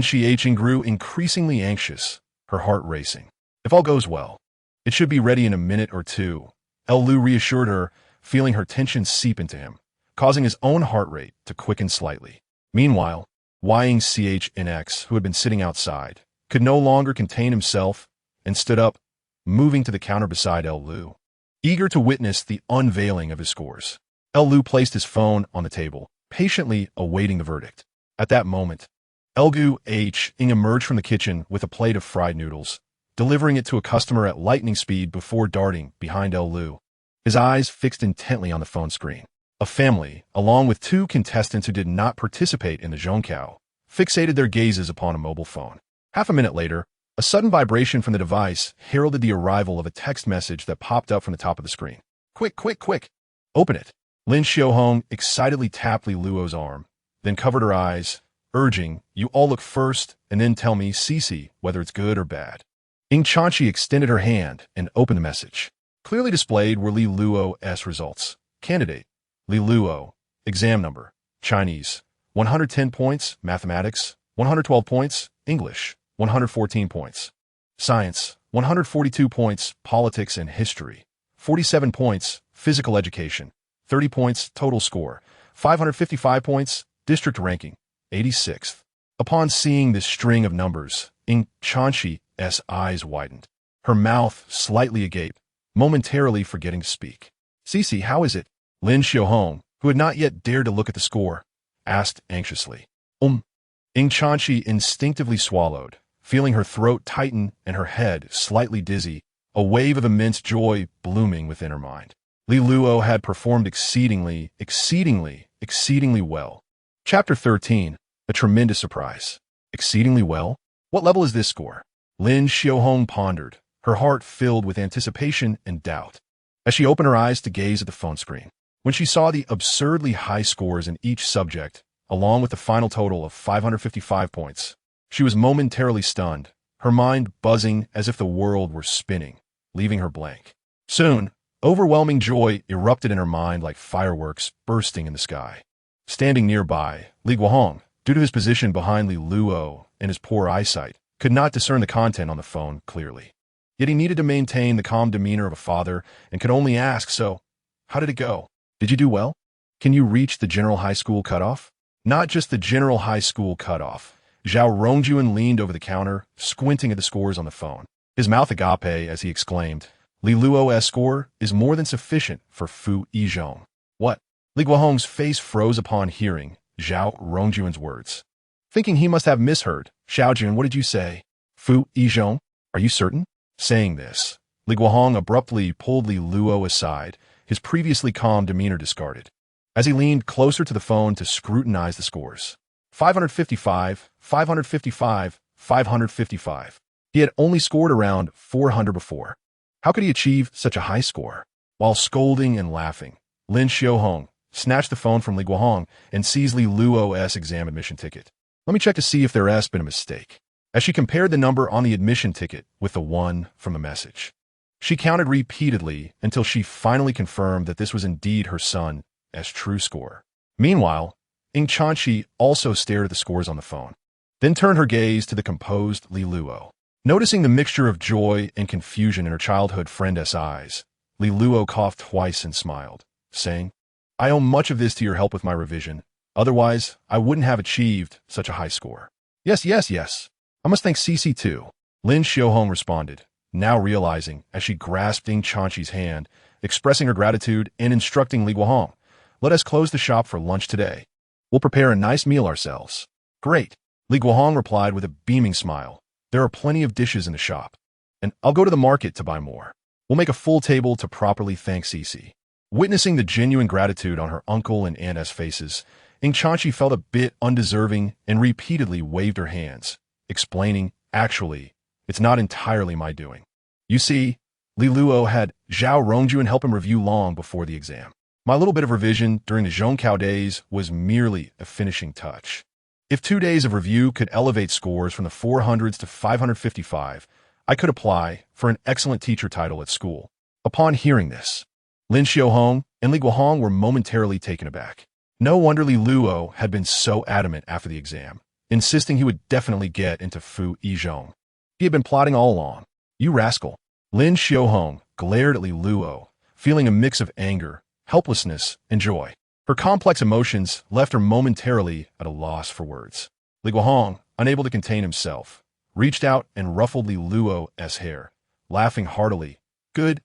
Shi grew increasingly anxious, her heart racing. If all goes well, it should be ready in a minute or two. Lu reassured her, feeling her tension seep into him, causing his own heart rate to quicken slightly. Meanwhile, Ying CHNX, who had been sitting outside, could no longer contain himself and stood up, moving to the counter beside Lu, eager to witness the unveiling of his scores. Lu placed his phone on the table, patiently awaiting the verdict. At that moment, Elgu H. emerged from the kitchen with a plate of fried noodles, delivering it to a customer at lightning speed before darting behind Lu, his eyes fixed intently on the phone screen. A family, along with 2 contestants who did not participate in the Zhongkao, fixated their gazes upon a mobile phone. Half a minute later, a sudden vibration from the device heralded the arrival of a text message that popped up from the top of the screen. Quick, quick, quick! Open it! Lin Xiaohong excitedly tapped Li Luo's arm, then covered her eyes, urging, you all look first and then tell me, Cece, whether it's good or bad. Ying Chanchi extended her hand and opened the message. Clearly displayed were Li Luo's results. Candidate, Li Luo, exam number, Chinese, 110 points. Mathematics, 112 points. English, 114 points. Science, 142 points. Politics and history, 47 points. Physical education, 30 points. Total score, 555 points. District ranking, 86th. Upon seeing this string of numbers, Ing Chanshi's eyes widened. Her mouth slightly agape, momentarily forgetting to speak. "Cece, how is it?" Lin Xiaohong, who had not yet dared to look at the score, asked anxiously. Ing Chanshi instinctively swallowed, feeling her throat tighten and her head slightly dizzy, a wave of immense joy blooming within her mind. Li Luo had performed exceedingly well. Chapter 13, a tremendous surprise. Exceedingly well? What level is this score? Lin Xiaohong pondered, her heart filled with anticipation and doubt, as she opened her eyes to gaze at the phone screen. When she saw the absurdly high scores in each subject, along with the final total of 555 points, she was momentarily stunned, her mind buzzing as if the world were spinning, leaving her blank. Soon, overwhelming joy erupted in her mind like fireworks bursting in the sky. Standing nearby, Li Guohong, due to his position behind Li Luo and his poor eyesight, could not discern the content on the phone clearly. Yet he needed to maintain the calm demeanor of a father and could only ask, "So, how did it go? Did you do well? Can you reach the general high school cutoff?" Not just the general high school cutoff. Zhao Rongjuan leaned over the counter, squinting at the scores on the phone. His mouth agape as he exclaimed, "Li Luo's score is more than sufficient for Fu Yizhong." What? Li Guohong's face froze upon hearing Zhao Rongjuan's words. Thinking he must have misheard, "Xiaojun, what did you say? Fu Yizhong? Are you certain?" Saying this, Li Guohong abruptly pulled Li Luo aside, his previously calm demeanor discarded, as he leaned closer to the phone to scrutinize the scores. 555, 555, 555. He had only scored around 400 before. How could he achieve such a high score? While scolding and laughing, Lin Xiaohong snatched the phone from Li Guohong and seized Li Luo's exam admission ticket. "Let me check to see if there has been a mistake." As she compared the number on the admission ticket with the one from the message, she counted repeatedly until she finally confirmed that this was indeed her son's true score. Meanwhile, Ing Chanshi also stared at the scores on the phone, then turned her gaze to the composed Li Luo. Noticing the mixture of joy and confusion in her childhood friend's eyes, Li Luo coughed twice and smiled, saying, "I owe much of this to your help with my revision. Otherwise, I wouldn't have achieved such a high score." Yes. I must thank Cece too," Lin Xiaohong responded, now realizing as she grasped Ing Chanshi's hand, expressing her gratitude and instructing Li Guohong, "Let us close the shop for lunch today. We'll prepare a nice meal ourselves." "Great," Li Guohong replied with a beaming smile. "There are plenty of dishes in the shop, and I'll go to the market to buy more. We'll make a full table to properly thank Cece." Witnessing the genuine gratitude on her uncle and aunt's faces, Ing Chanshi felt a bit undeserving and repeatedly waved her hands, explaining, "Actually, it's not entirely my doing. You see, Li Luo had Zhao Rongjuan help him review long before the exam. My little bit of revision during the Zhongkao days was merely a finishing touch. If 2 days of review could elevate scores from the 400s to 555, I could apply for an excellent teacher title at school." Upon hearing this, Lin Xiaohong and Li Guohong were momentarily taken aback. No wonder Li Luo had been so adamant after the exam, insisting he would definitely get into Fu Yizhong. He had been plotting all along. "You rascal." Lin Xiaohong glared at Li Luo, feeling a mix of anger, helplessness, and joy. Her complex emotions left her momentarily at a loss for words. Li Guohong, unable to contain himself, reached out and ruffled Li Luo's hair, laughing heartily. Good.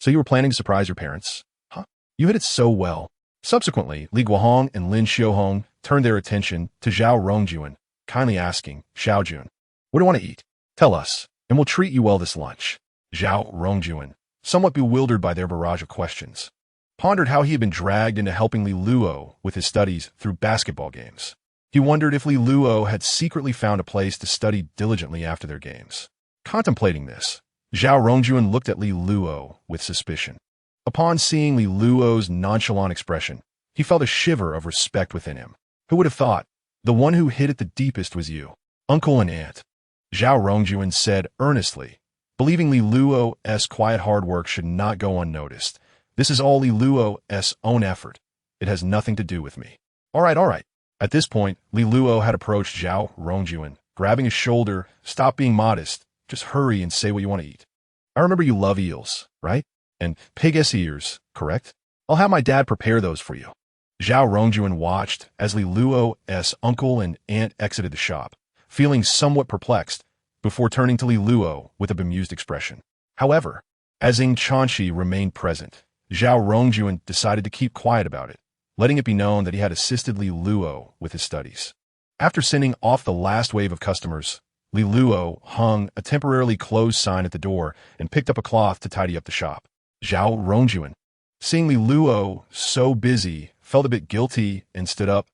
So you were planning to surprise your parents? Huh? You hit it so well." Subsequently, Li Guohong and Lin Xiaohong turned their attention to Zhao Rongjuan, kindly asking, "Xiaojun, what do you want to eat? Tell us, and we'll treat you well this lunch." Zhao Rongjuan, somewhat bewildered by their barrage of questions, pondered how he had been dragged into helping Li Luo with his studies through basketball games. He wondered if Li Luo had secretly found a place to study diligently after their games. Contemplating this, Zhao Rongjuan looked at Li Luo with suspicion. Upon seeing Li Luo's nonchalant expression, he felt a shiver of respect within him. Who would have thought? The one who hit it the deepest was you, uncle and aunt. Zhao Rongjuan said earnestly, believing Li Luo's quiet hard work should not go unnoticed. This is all Li Luo's own effort. It has nothing to do with me. All right, all right. At this point, Li Luo had approached Zhao Rongjuan, grabbing his shoulder. Stop being modest. Just hurry and say what you want to eat. I remember you love eels, right? And pig-s ears, correct? I'll have my dad prepare those for you. Zhao Rongjuan watched as Li Luo's uncle and aunt exited the shop, feeling somewhat perplexed, before turning to Li Luo with a bemused expression. However, as Ying Chanxi remained present, Zhao Rongjuan decided to keep quiet about it, letting it be known that he had assisted Li Luo with his studies. After sending off the last wave of customers, Li Luo hung a temporarily closed sign at the door and picked up a cloth to tidy up the shop. Zhao Rongjuan, seeing Li Luo so busy, felt a bit guilty and stood up.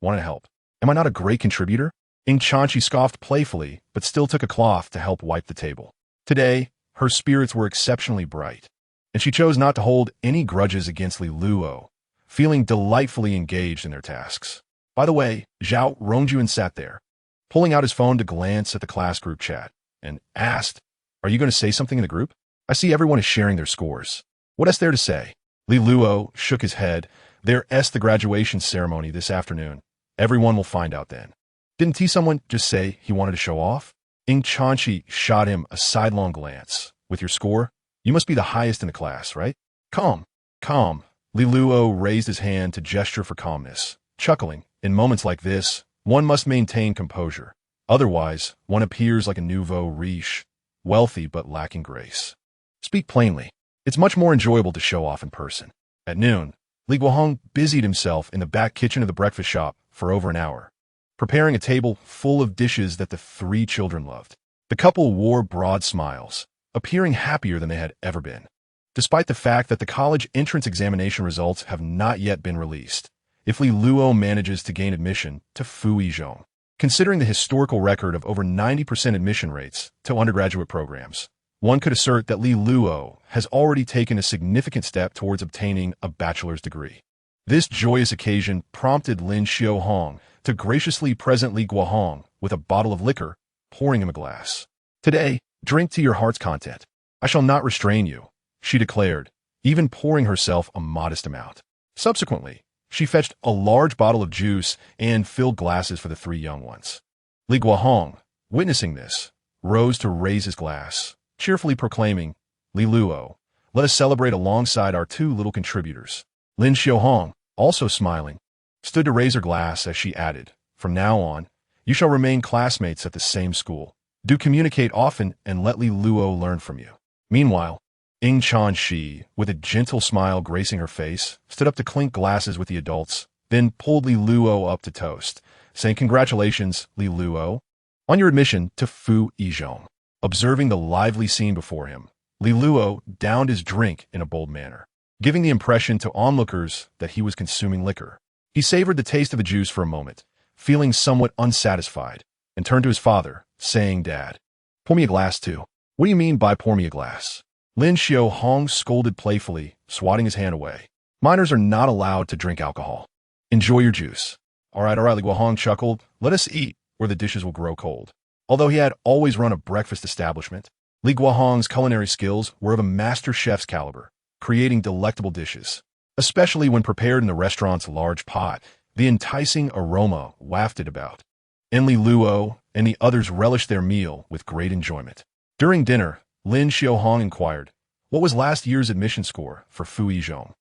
Want to help? Am I not a great contributor? Ying Chanxi scoffed playfully, but still took a cloth to help wipe the table. Today, her spirits were exceptionally bright, and she chose not to hold any grudges against Li Luo, feeling delightfully engaged in their tasks. By the way, Zhao Rongjuan sat there, pulling out his phone to glance at the class group chat, and asked, "Are you going to say something in the group? I see everyone is sharing their scores. What is there to say?" Li Luo shook his head. There's the graduation ceremony this afternoon. Everyone will find out then. Didn't someone just say he wanted to show off? Ying Chanxi shot him a sidelong glance. With your score, you must be the highest in the class, right? Calm, calm. Li Luo raised his hand to gesture for calmness, chuckling. In moments like this, one must maintain composure. Otherwise, one appears like a nouveau riche, wealthy but lacking grace. Speak plainly. It's much more enjoyable to show off in person. At noon, Li Guohong busied himself in the back kitchen of the breakfast shop for over an hour, preparing a table full of dishes that the three children loved. The couple wore broad smiles, appearing happier than they had ever been. Despite the fact that the college entrance examination results have not yet been released, if Li Luo manages to gain admission to Fu Yizhong, considering the historical record of over 90% admission rates to undergraduate programs, one could assert that Li Luo has already taken a significant step towards obtaining a bachelor's degree. This joyous occasion prompted Lin Xiaohong to graciously present Li Guohong with a bottle of liquor, pouring him a glass. "Today, drink to your heart's content. I shall not restrain you," she declared, even pouring herself a modest amount. Subsequently, she fetched a large bottle of juice and filled glasses for the three young ones. Li Guohong, witnessing this, rose to raise his glass, cheerfully proclaiming, "Li Luo, let us celebrate alongside our two little contributors." Lin Xiaohong, also smiling, stood to raise her glass as she added, "From now on, you shall remain classmates at the same school. Do communicate often and let Li Luo learn from you." Meanwhile, Ying Chanxi, with a gentle smile gracing her face, stood up to clink glasses with the adults, then pulled Li Luo up to toast, saying, "Congratulations, Li Luo, on your admission to Fu Yizhong." Observing the lively scene before him, Li Luo downed his drink in a bold manner, giving the impression to onlookers that he was consuming liquor. He savored the taste of the juice for a moment, feeling somewhat unsatisfied, and turned to his father, saying, "Dad, pour me a glass too." "What do you mean by pour me a glass?" Lin Xiaohong scolded playfully, swatting his hand away. "Minors are not allowed to drink alcohol. Enjoy your juice." All right, Li Guohong chuckled. "Let us eat, or the dishes will grow cold." Although he had always run a breakfast establishment, Li Guohong's culinary skills were of a master chef's caliber, creating delectable dishes. Especially when prepared in the restaurant's large pot, the enticing aroma wafted about. And Li Luo and the others relished their meal with great enjoyment. During dinner, Lin Xiaohong inquired, "What was last year's admission score for Fu Yizhong?"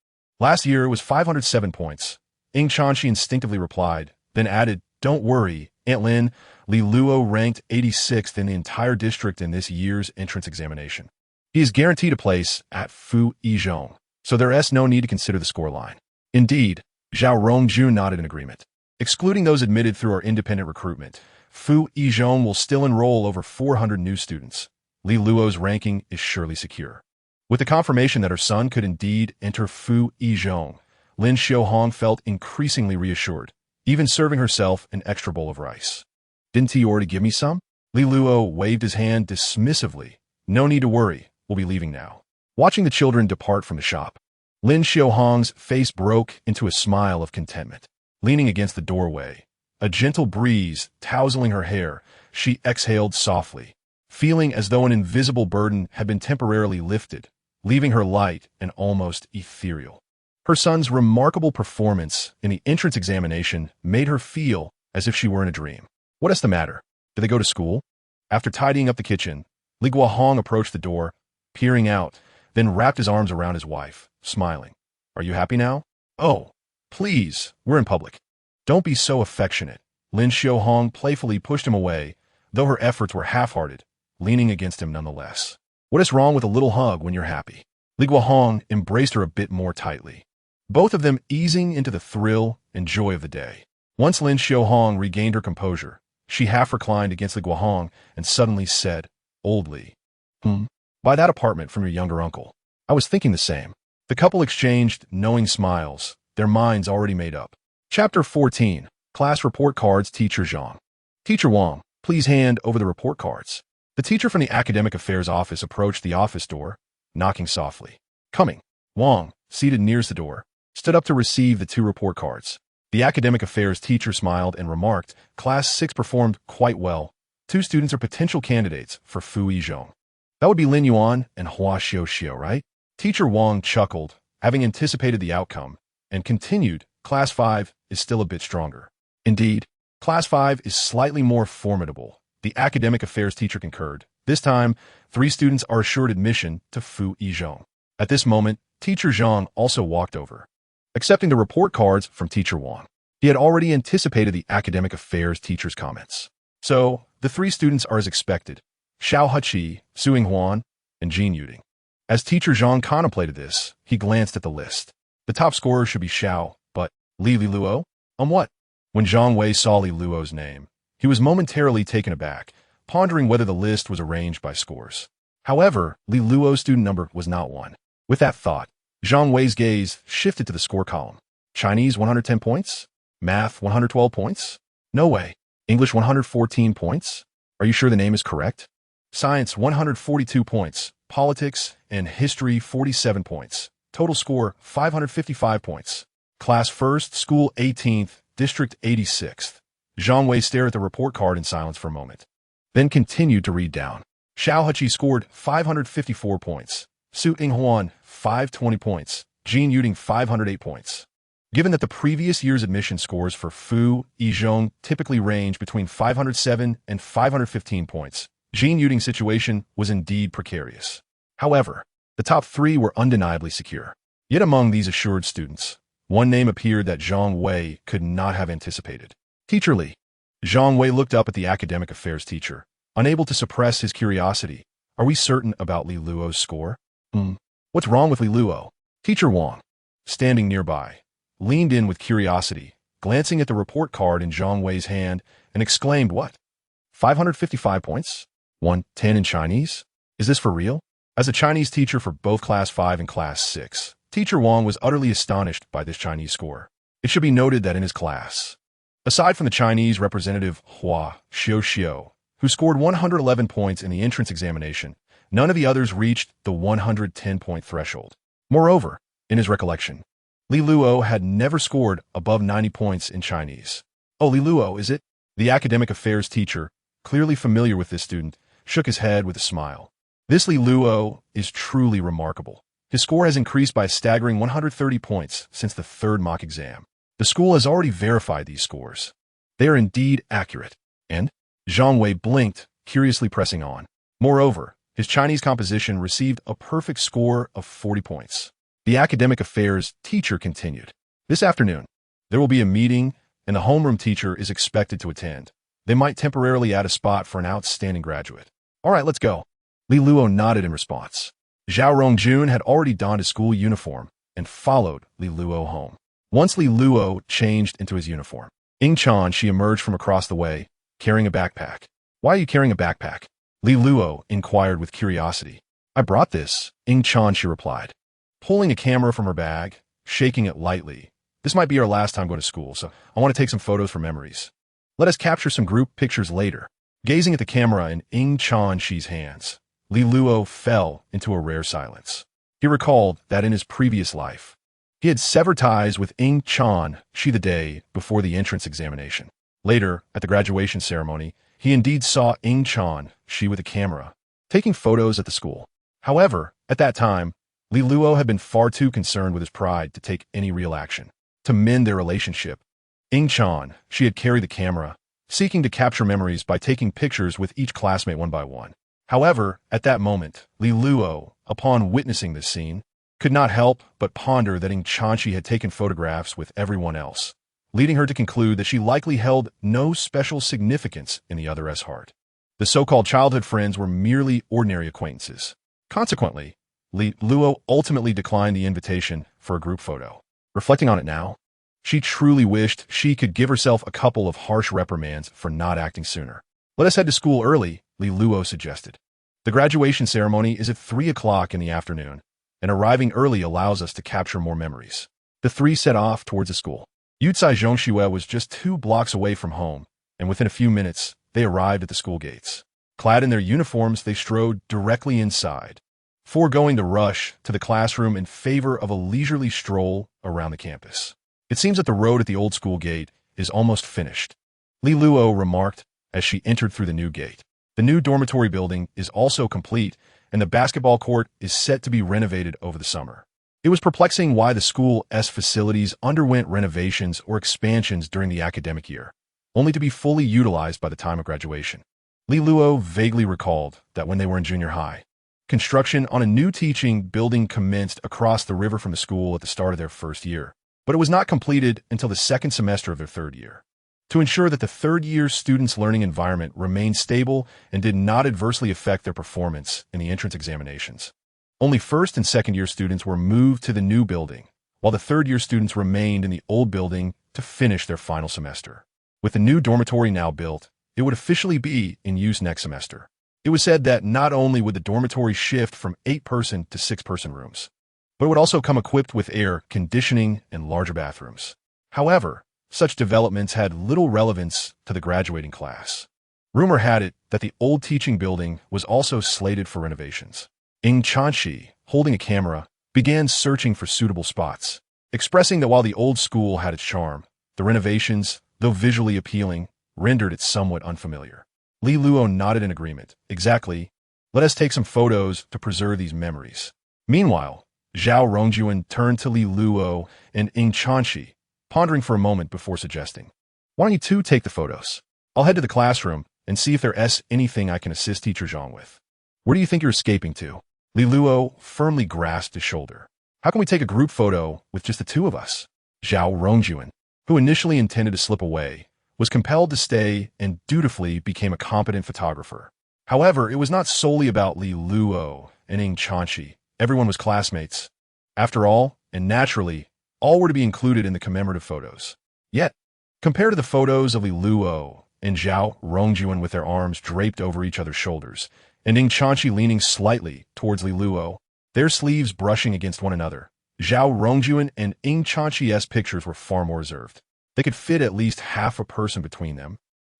"Last year was 507 points. Ying Chanxi instinctively replied, then added, "Don't worry, Aunt Lin, Li Luo ranked 86th in the entire district in this year's entrance examination. He is guaranteed a place at Fu Yizhong, so there's no need to consider the scoreline." Indeed, Zhao Rongjun nodded in agreement. Excluding those admitted through our independent recruitment, Fu Yizhong will still enroll over 400 new students. Li Luo's ranking is surely secure. With the confirmation that her son could indeed enter Fu Yizhong, Lin Xiaohong felt increasingly reassured, even serving herself an extra bowl of rice. "Didn't he already give me some?" Li Luo waved his hand dismissively. "No need to worry, we'll be leaving now." Watching the children depart from the shop, Lin Xiaohong's face broke into a smile of contentment. Leaning against the doorway, a gentle breeze tousling her hair, she exhaled softly, feeling as though an invisible burden had been temporarily lifted, leaving her light and almost ethereal. Her son's remarkable performance in the entrance examination made her feel as if she were in a dream. What is the matter? Did they go to school? After tidying up the kitchen, Li Guohong approached the door, peering out, then wrapped his arms around his wife, smiling. Are you happy now? Oh, please, we're in public. Don't be so affectionate. Lin Xiaohong playfully pushed him away, though her efforts were half-hearted, leaning against him nonetheless. What is wrong with a little hug when you're happy? Li Guohong embraced her a bit more tightly, both of them easing into the thrill and joy of the day. Once Lin Xiaohong regained her composure, she half-reclined against Li Guohong and suddenly said, Old Li. Buy that apartment from your younger uncle. I was thinking the same. The couple exchanged knowing smiles, their minds already made up. Chapter 14. Class Report Cards. Teacher Zhang. Teacher Wang, please hand over the report cards. The teacher from the Academic Affairs office approached the office door, knocking softly. Coming. Wang, seated nearest the door, stood up to receive the 2 report cards. The Academic Affairs teacher smiled and remarked, Class 6 performed quite well. 2 students are potential candidates for Fu Yizhong. That would be Lin Yuan and Hua Xiao, right? Teacher Wang chuckled, having anticipated the outcome, and continued, Class 5 is still a bit stronger. Indeed, Class 5 is slightly more formidable. The Academic Affairs teacher concurred. This time, 3 students are assured admission to Fu Yizhong. At this moment, Teacher Zhang also walked over, accepting the report cards from Teacher Wang. He had already anticipated the Academic Affairs teacher's comments. So, the 3 students are as expected, Xiao Heqi, Su Yinghuan, and Jin Yuding. As Teacher Zhang contemplated this, he glanced at the list. The top scorer should be Xiao, but Li Luo? On what? When Zhang Wei saw Li Luo's name, he was momentarily taken aback, pondering whether the list was arranged by scores. However, Li Luo's student number was not 1. With that thought, Zhang Wei's gaze shifted to the score column. Chinese 110 points? Math 112 points? No way. English 114 points? Are you sure the name is correct? Science 142 points. Politics and History 47 points. Total score 555 points. Class 1st, School 18th, District 86th. Zhang Wei stared at the report card in silence for a moment, then continued to read down. Xiao Heqi scored 554 points. Su Yinghuan 520 points. Jin Yuding 508 points. Given that the previous year's admission scores for Fu Yizhong typically range between 507 and 515 points, Jin Yuding's situation was indeed precarious. However, the top 3 were undeniably secure. Yet among these assured students, one name appeared that Zhang Wei could not have anticipated. Teacher Li. Zhang Wei looked up at the Academic Affairs teacher, unable to suppress his curiosity. Are we certain about Li Luo's score? What's wrong with Li Luo? Teacher Wang, standing nearby, leaned in with curiosity, glancing at the report card in Zhang Wei's hand, and exclaimed, What? 555 points? 110 in Chinese? Is this for real? As a Chinese teacher for both Class 5 and Class 6, Teacher Wang was utterly astonished by this Chinese score. It should be noted that in his class, aside from the Chinese representative Hua Xiao, who scored 111 points in the entrance examination, none of the others reached the 110-point threshold. Moreover, in his recollection, Li Luo had never scored above 90 points in Chinese. Oh, Li Luo, is it? The Academic Affairs teacher, clearly familiar with this student, shook his head with a smile. This Li Luo is truly remarkable. His score has increased by a staggering 130 points since the 3rd mock exam. The school has already verified these scores. They are indeed accurate. And? Zhang Wei blinked, curiously pressing on. Moreover, his Chinese composition received a perfect score of 40 points. The Academic Affairs teacher continued. This afternoon, there will be a meeting, and the homeroom teacher is expected to attend. They might temporarily add a spot for an outstanding graduate. All right, let's go. Li Luo nodded in response. Zhao Rongjun had already donned his school uniform and followed Li Luo home. Once Li Luo changed into his uniform, Ying Chan, she emerged from across the way, carrying a backpack. Why are you carrying a backpack? Li Luo inquired with curiosity. I brought this, Ying Chan, she replied, pulling a camera from her bag, shaking it lightly. This might be our last time going to school, so I want to take some photos for memories. Let us capture some group pictures later. Gazing at the camera in Ying Chan Shi's hands, Li Luo fell into a rare silence. He recalled that in his previous life, he had severed ties with Ying Chan Shi the day before the entrance examination. Later, at the graduation ceremony, he indeed saw Ying Chan Shi with a camera, taking photos at the school. However, at that time, Li Luo had been far too concerned with his pride to take any real action to mend their relationship. Ying Chan, she had carried the camera, seeking to capture memories by taking pictures with each classmate one by one. However, at that moment, Li Luo, upon witnessing this scene, could not help but ponder that Ying Chanchi had taken photographs with everyone else, leading her to conclude that she likely held no special significance in the other's heart. The so-called childhood friends were merely ordinary acquaintances. Consequently, Li Luo ultimately declined the invitation for a group photo. Reflecting on it now, she truly wished she could give herself a couple of harsh reprimands for not acting sooner. "Let us head to school early," Li Luo suggested. "The graduation ceremony is at 3 o'clock in the afternoon, and arriving early allows us to capture more memories." The three set off towards the school. Yucai Zhongshuo was just 2 blocks away from home, and within a few minutes, they arrived at the school gates. Clad in their uniforms, they strode directly inside, foregoing the rush to the classroom in favor of a leisurely stroll around the campus. "It seems that the road at the old school gate is almost finished," Li Luo remarked as she entered through the new gate. "The new dormitory building is also complete, and the basketball court is set to be renovated over the summer." It was perplexing why the school's facilities underwent renovations or expansions during the academic year, only to be fully utilized by the time of graduation. Li Luo vaguely recalled that when they were in junior high, construction on a new teaching building commenced across the river from the school at the start of their first year, but it was not completed until the second semester of their third year. To ensure that the third-year students' learning environment remained stable and did not adversely affect their performance in the entrance examinations, only first and second-year students were moved to the new building, while the third-year students remained in the old building to finish their final semester. With the new dormitory now built, it would officially be in use next semester. It was said that not only would the dormitory shift from 8-person to 6-person rooms, but it would also come equipped with air conditioning and larger bathrooms. However, such developments had little relevance to the graduating class. Rumor had it that the old teaching building was also slated for renovations. Ying Chanchi, holding a camera, began searching for suitable spots, expressing that while the old school had its charm, the renovations, though visually appealing, rendered it somewhat unfamiliar. Li Luo nodded in agreement. "Exactly. Let us take some photos to preserve these memories." Meanwhile, Zhao Rongjuan turned to Li Luo and Ying Chanchi, pondering for a moment before suggesting, "Why don't you two take the photos? I'll head to the classroom and see if there's anything I can assist Teacher Zhang with." "Where do you think you're escaping to?" Li Luo firmly grasped his shoulder. "How can we take a group photo with just the two of us?" Zhao Rongjuan, who initially intended to slip away, was compelled to stay and dutifully became a competent photographer. However, it was not solely about Li Luo and Ying Chanchi. Everyone was classmates. After all, and naturally, all were to be included in the commemorative photos. Yet, compared to the photos of Li Luo and Zhao Rongjuan with their arms draped over each other's shoulders, and Ying Chanchi leaning slightly towards Li Luo, their sleeves brushing against one another, Zhao Rongjuan and Ying Chanchi's pictures were far more reserved. They could fit at least half a person between them,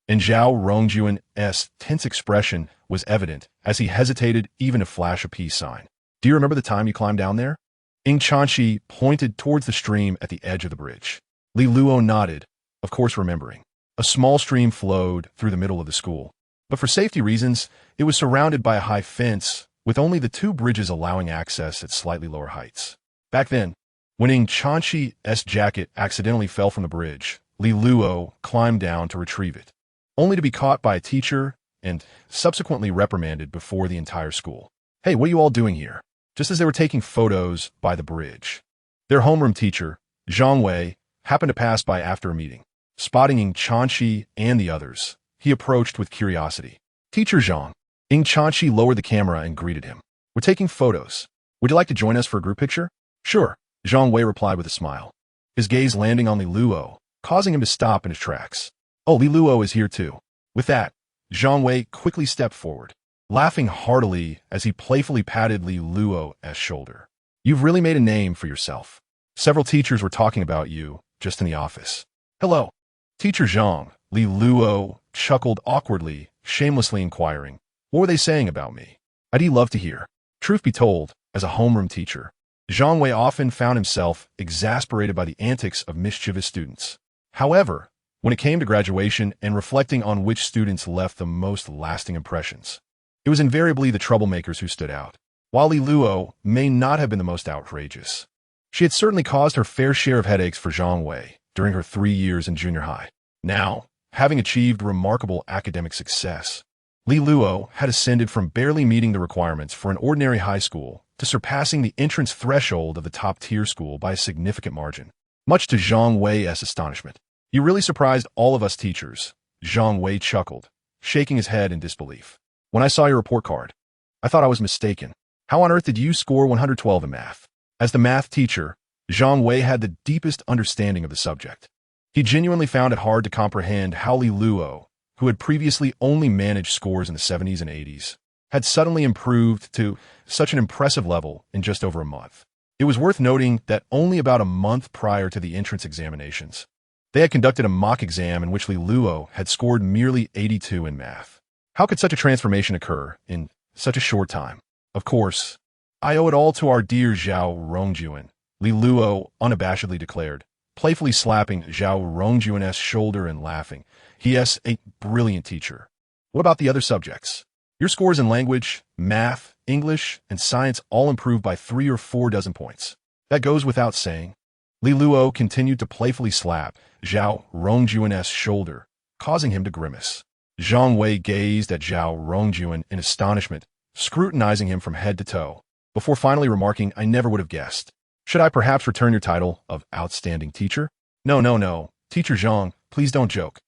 and Zhao Rongjuan's tense expression was evident as he hesitated even to flash a peace sign. "Do you remember the time you climbed down there?" Ying Chanchi pointed towards the stream at the edge of the bridge. Li Luo nodded, of course remembering. A small stream flowed through the middle of the school, but for safety reasons, it was surrounded by a high fence with only the 2 bridges allowing access at slightly lower heights. Back then, when Ying Chanchi's jacket accidentally fell from the bridge, Li Luo climbed down to retrieve it, only to be caught by a teacher and subsequently reprimanded before the entire school. "Hey, what are you all doing here?" Just as they were taking photos by the bridge, their homeroom teacher, Zhang Wei, happened to pass by after a meeting. Spotting Ying Chanchi and the others, he approached with curiosity. "Teacher Zhang." Ying Chanchi lowered the camera and greeted him. "We're taking photos. Would you like to join us for a group picture?" "Sure," Zhang Wei replied with a smile, his gaze landing on Li Luo, causing him to stop in his tracks. "Oh, Li Luo is here too." With that, Zhang Wei quickly stepped forward, laughing heartily as he playfully patted Li Luo's shoulder. "You've really made a name for yourself. Several teachers were talking about you just in the office." "Hello, Teacher Zhang," Li Luo chuckled awkwardly, shamelessly inquiring, "What were they saying about me?" "I'd love to hear." Truth be told, as a homeroom teacher, Zhang Wei often found himself exasperated by the antics of mischievous students. However, when it came to graduation and reflecting on which students left the most lasting impressions, it was invariably the troublemakers who stood out. While Li Luo may not have been the most outrageous, she had certainly caused her fair share of headaches for Zhang Wei during her 3 years in junior high. Now, having achieved remarkable academic success, Li Luo had ascended from barely meeting the requirements for an ordinary high school to surpassing the entrance threshold of the top-tier school by a significant margin, much to Zhang Wei's astonishment. "You really surprised all of us teachers," Zhang Wei chuckled, shaking his head in disbelief. "When I saw your report card, I thought I was mistaken. How on earth did you score 112 in math?" As the math teacher, Zhang Wei had the deepest understanding of the subject. He genuinely found it hard to comprehend how Li Luo, who had previously only managed scores in the 70s and 80s, had suddenly improved to such an impressive level in just over a month. It was worth noting that only about a month prior to the entrance examinations, they had conducted a mock exam in which Li Luo had scored merely 82 in math. How could such a transformation occur in such a short time? "Of course, I owe it all to our dear Zhao Rongjuan," Li Luo unabashedly declared, playfully slapping Zhao Rongjuan's shoulder and laughing. "He is a brilliant teacher. What about the other subjects? Your scores in language, math, English, and science all improved by 3 or 4 dozen points. That goes without saying." Li Luo continued to playfully slap Zhao Rongjuan's shoulder, causing him to grimace. Zhang Wei gazed at Zhao Rongjuan in astonishment, scrutinizing him from head to toe, before finally remarking, "I never would have guessed. Should I perhaps return your title of outstanding teacher?" No, Teacher Zhang, please don't joke."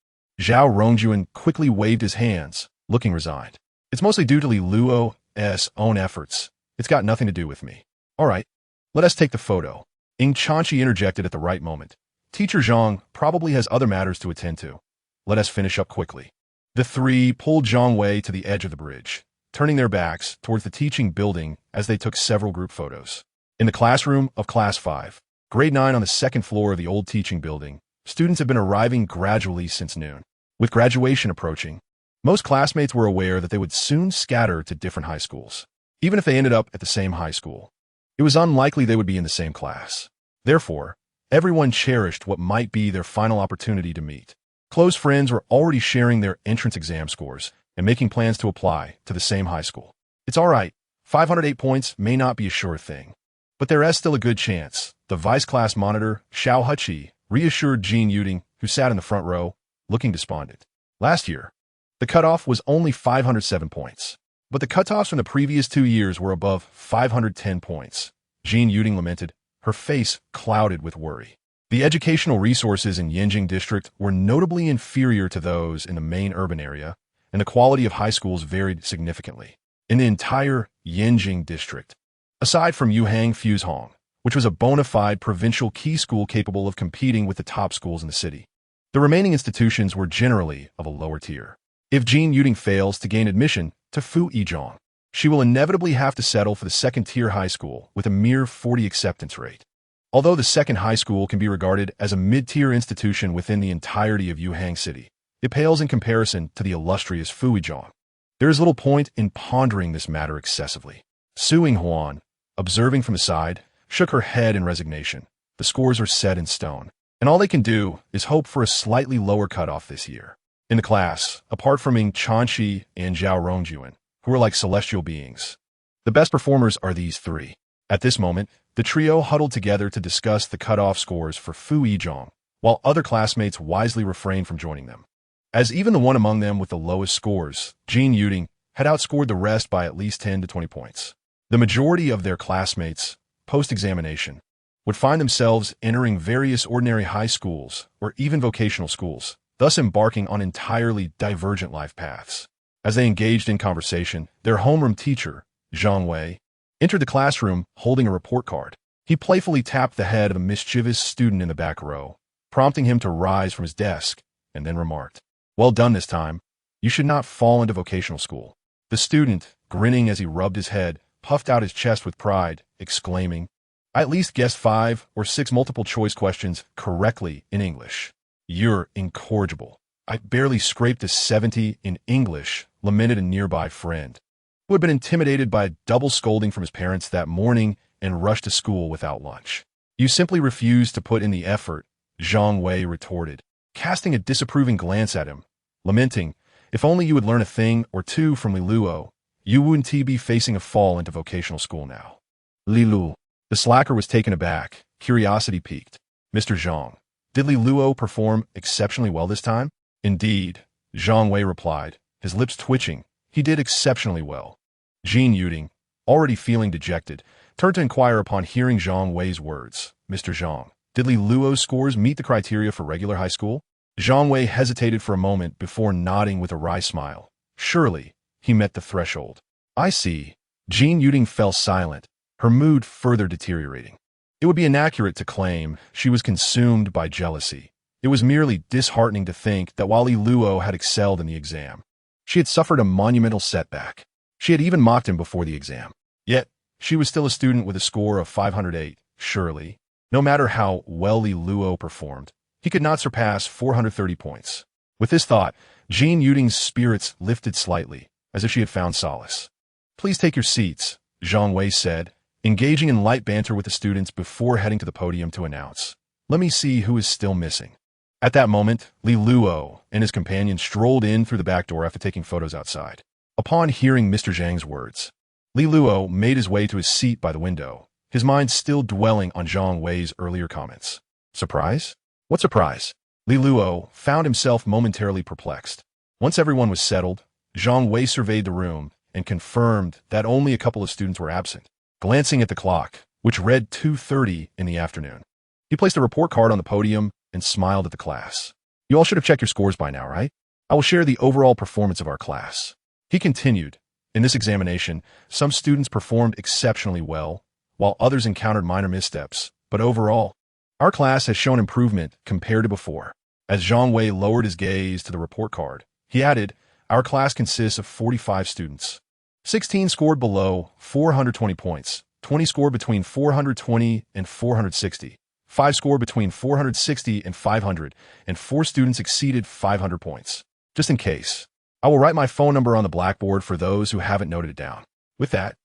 Zhao Rongjuan quickly waved his hands, looking resigned. "It's mostly due to Li Luo's own efforts. It's got nothing to do with me." "All right, let us take the photo." Ing Chanchi interjected at the right moment. "Teacher Zhang probably has other matters to attend to. Let us finish up quickly." The three pulled Zhang Wei to the edge of the bridge, turning their backs towards the teaching building as they took several group photos. In the classroom of Class 5, Grade 9 on the second floor of the old teaching building, students have been arriving gradually since noon. With graduation approaching, most classmates were aware that they would soon scatter to different high schools. Even if they ended up at the same high school, it was unlikely they would be in the same class. Therefore, everyone cherished what might be their final opportunity to meet. Close friends were already sharing their entrance exam scores and making plans to apply to the same high school. "It's all right. 508 points may not be a sure thing, but there is still a good chance," the vice class monitor, Xiao Heqi, reassured Jean Yuding, who sat in the front row, looking despondent. Last year, the cutoff was only 507 points, but the cutoffs from the previous 2 years were above 510 points. Jean Yuding lamented, her face clouded with worry. The educational resources in Yanjing district were notably inferior to those in the main urban area, and the quality of high schools varied significantly. In the entire Yanjing district, aside from Yuhang Fuzhong, which was a bona fide provincial key school capable of competing with the top schools in the city, the remaining institutions were generally of a lower tier. If Jean Yuding fails to gain admission to Fu Yizhong, she will inevitably have to settle for the second-tier high school with a mere 40 acceptance rate. Although the second high school can be regarded as a mid-tier institution within the entirety of Yuhang City, it pales in comparison to the illustrious Fu Yizhong. There is little point in pondering this matter excessively. Su Yinghuan, observing from the side, shook her head in resignation. The scores are set in stone, and all they can do is hope for a slightly lower cutoff this year. In the class, apart from Ing Chanxi and Zhao Rongjuan, who are like celestial beings, the best performers are these three. At this moment, the trio huddled together to discuss the cutoff scores for Fu Yizhong, while other classmates wisely refrained from joining them. As even the one among them with the lowest scores, Jean Yuding, had outscored the rest by at least 10 to 20 points. The majority of their classmates, post-examination, would find themselves entering various ordinary high schools or even vocational schools, thus embarking on entirely divergent life paths. As they engaged in conversation, their homeroom teacher, Zhang Wei, entered the classroom holding a report card. He playfully tapped the head of a mischievous student in the back row, prompting him to rise from his desk, and then remarked, "Well done this time. You should not fall into vocational school." The student, grinning as he rubbed his head, puffed out his chest with pride, exclaiming, "I at least guessed 5 or 6 multiple-choice questions correctly in English." "You're incorrigible. I barely scraped a 70 in English," lamented a nearby friend, who had been intimidated by a double scolding from his parents that morning and rushed to school without lunch. "You simply refused to put in the effort," Zhang Wei retorted, casting a disapproving glance at him, lamenting, "If only you would learn a thing or two from Li Luo, You wouldn't be facing a fall into vocational school now. Li Luo. The slacker was taken aback, curiosity piqued. Mr. Zhang, did Li Luo perform exceptionally well this time? Indeed, Zhang Wei replied, his lips twitching. He did exceptionally well. Jean Yuding, already feeling dejected, turned to inquire upon hearing Zhang Wei's words. Mr. Zhang, did Li Luo's scores meet the criteria for regular high school? Zhang Wei hesitated for a moment before nodding with a wry smile. Surely, he met the threshold. I see. Jean Yuding fell silent, her mood further deteriorating. It would be inaccurate to claim she was consumed by jealousy. It was merely disheartening to think that while Li Luo had excelled in the exam, she had suffered a monumental setback. She had even mocked him before the exam. Yet, she was still a student with a score of 508. Surely, no matter how well Li Luo performed, he could not surpass 430 points. With this thought, Jean Yuding's spirits lifted slightly, as if she had found solace. Please take your seats, Zhang Wei said, engaging in light banter with the students before heading to the podium to announce. Let me see who is still missing. At that moment, Li Luo and his companion strolled in through the back door after taking photos outside. Upon hearing Mr. Zhang's words, Li Luo made his way to his seat by the window, his mind still dwelling on Zhang Wei's earlier comments. Surprise? What surprise? Li Luo found himself momentarily perplexed. Once everyone was settled, Zhang Wei surveyed the room and confirmed that only a couple of students were absent. Glancing at the clock, which read 2:30 in the afternoon, he placed a report card on the podium and smiled at the class. You all should have checked your scores by now, right? I will share the overall performance of our class. He continued, in this examination, some students performed exceptionally well, while others encountered minor missteps, but overall, our class has shown improvement compared to before. As Zhang Wei lowered his gaze to the report card, he added, our class consists of 45 students. 16 scored below 420 points, 20 scored between 420 and 460, 5 scored between 460 and 500, and 4 students exceeded 500 points. Just in case, I will write my phone number on the blackboard for those who haven't noted it down. With that,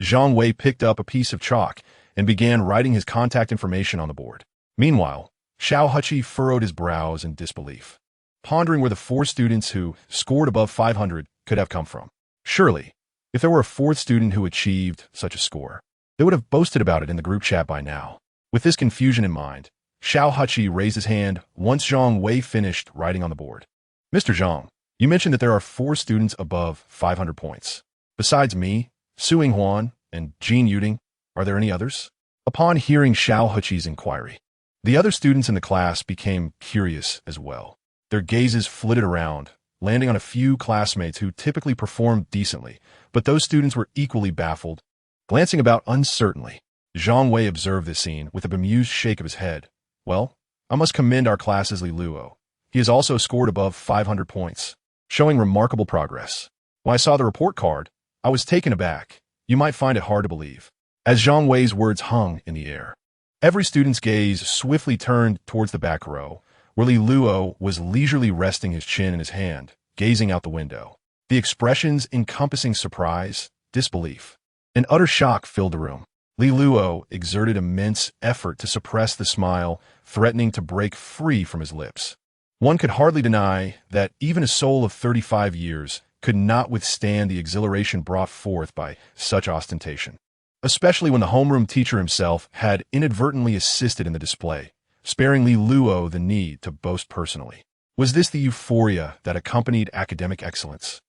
Zhang Wei picked up a piece of chalk and began writing his contact information on the board. Meanwhile, Xiao Huqi furrowed his brows in disbelief, pondering where the 4 students who scored above 500 could have come from. Surely, if there were a 4th student who achieved such a score, they would have boasted about it in the group chat by now. With this confusion in mind, Xiao Huqi raised his hand once Zhang Wei finished writing on the board. Mr. Zhang, you mentioned that there are 4 students above 500 points. Besides me, Su Yinghuan, and Jean Yuding, are there any others? Upon hearing Xiao Huqi's inquiry, the other students in the class became curious as well. Their gazes flitted around, landing on a few classmates who typically performed decently, but those students were equally baffled. Glancing about uncertainly, Zhang Wei observed this scene with a bemused shake of his head. Well, I must commend our class's Li Luo. He has also scored above 500 points, showing remarkable progress. When I saw the report card, I was taken aback. You might find it hard to believe. As Zhang Wei's words hung in the air, every student's gaze swiftly turned towards the back row, where Li Luo was leisurely resting his chin in his hand, gazing out the window. The expressions encompassing surprise, disbelief, and utter shock filled the room. Li Luo exerted immense effort to suppress the smile, threatening to break free from his lips. One could hardly deny that even a soul of 35 years could not withstand the exhilaration brought forth by such ostentation, especially when the homeroom teacher himself had inadvertently assisted in the display, sparing Li Luo the need to boast personally. Was this the euphoria that accompanied academic excellence?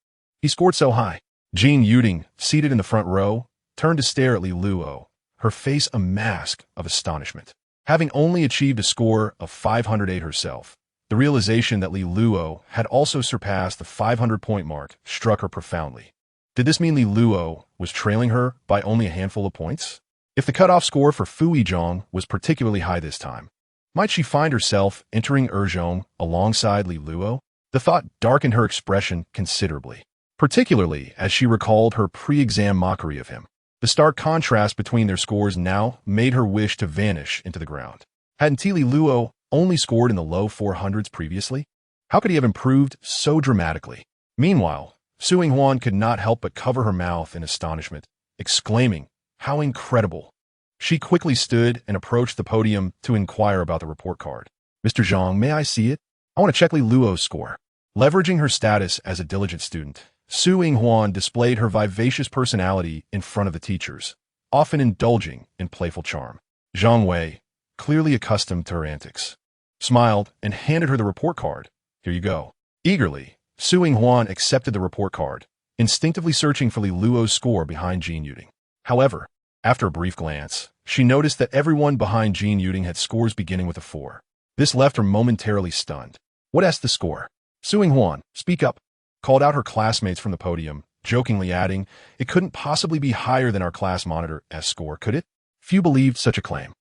He scored so high. Jean Yuding, seated in the front row, turned to stare at Li Luo, her face a mask of astonishment. Having only achieved a score of 508 herself, the realization that Li Luo had also surpassed the 500-point mark struck her profoundly. Did this mean Li Luo was trailing her by only a handful of points? If the cutoff score for Fu Yizhong was particularly high this time, might she find herself entering Erzhong alongside Li Luo? The thought darkened her expression considerably, particularly as she recalled her pre-exam mockery of him. The stark contrast between their scores now made her wish to vanish into the ground. Hadn't Li Luo only scored in the low 400s previously? How could he have improved so dramatically? Meanwhile, Su Yinghuan could not help but cover her mouth in astonishment, exclaiming, "How incredible!" She quickly stood and approached the podium to inquire about the report card. Mr. Zhang, may I see it? I want to check Li Luo's score. Leveraging her status as a diligent student, Su Yinghuan displayed her vivacious personality in front of the teachers, often indulging in playful charm. Zhang Wei, clearly accustomed to her antics, smiled and handed her the report card. Here you go. Eagerly, Su Yinghuan accepted the report card, instinctively searching for Li Luo's score behind Jin Yuting. However, after a brief glance, she noticed that everyone behind Jin Yuting had scores beginning with a 4. This left her momentarily stunned. What's the score? Su Yinghuan, speak up, called out her classmates from the podium, jokingly adding, it couldn't possibly be higher than our class monitor's score, could it? Few believed such a claim.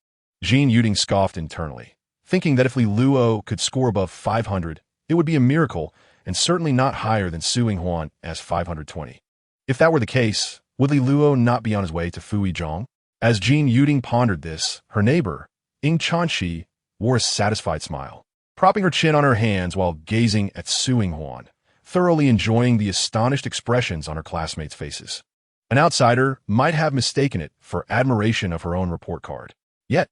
Jin Yuting scoffed internally, thinking that if Li Luo could score above 500, it would be a miracle and certainly not higher than Su Yinghuan's 520. If that were the case, would Li Luo not be on his way to Fuizhong? As Jin Yuting pondered this, her neighbor, Ying Chanxi, wore a satisfied smile, propping her chin on her hands while gazing at Su Yinghuan, thoroughly enjoying the astonished expressions on her classmates' faces. An outsider might have mistaken it for admiration of her own report card. Yet,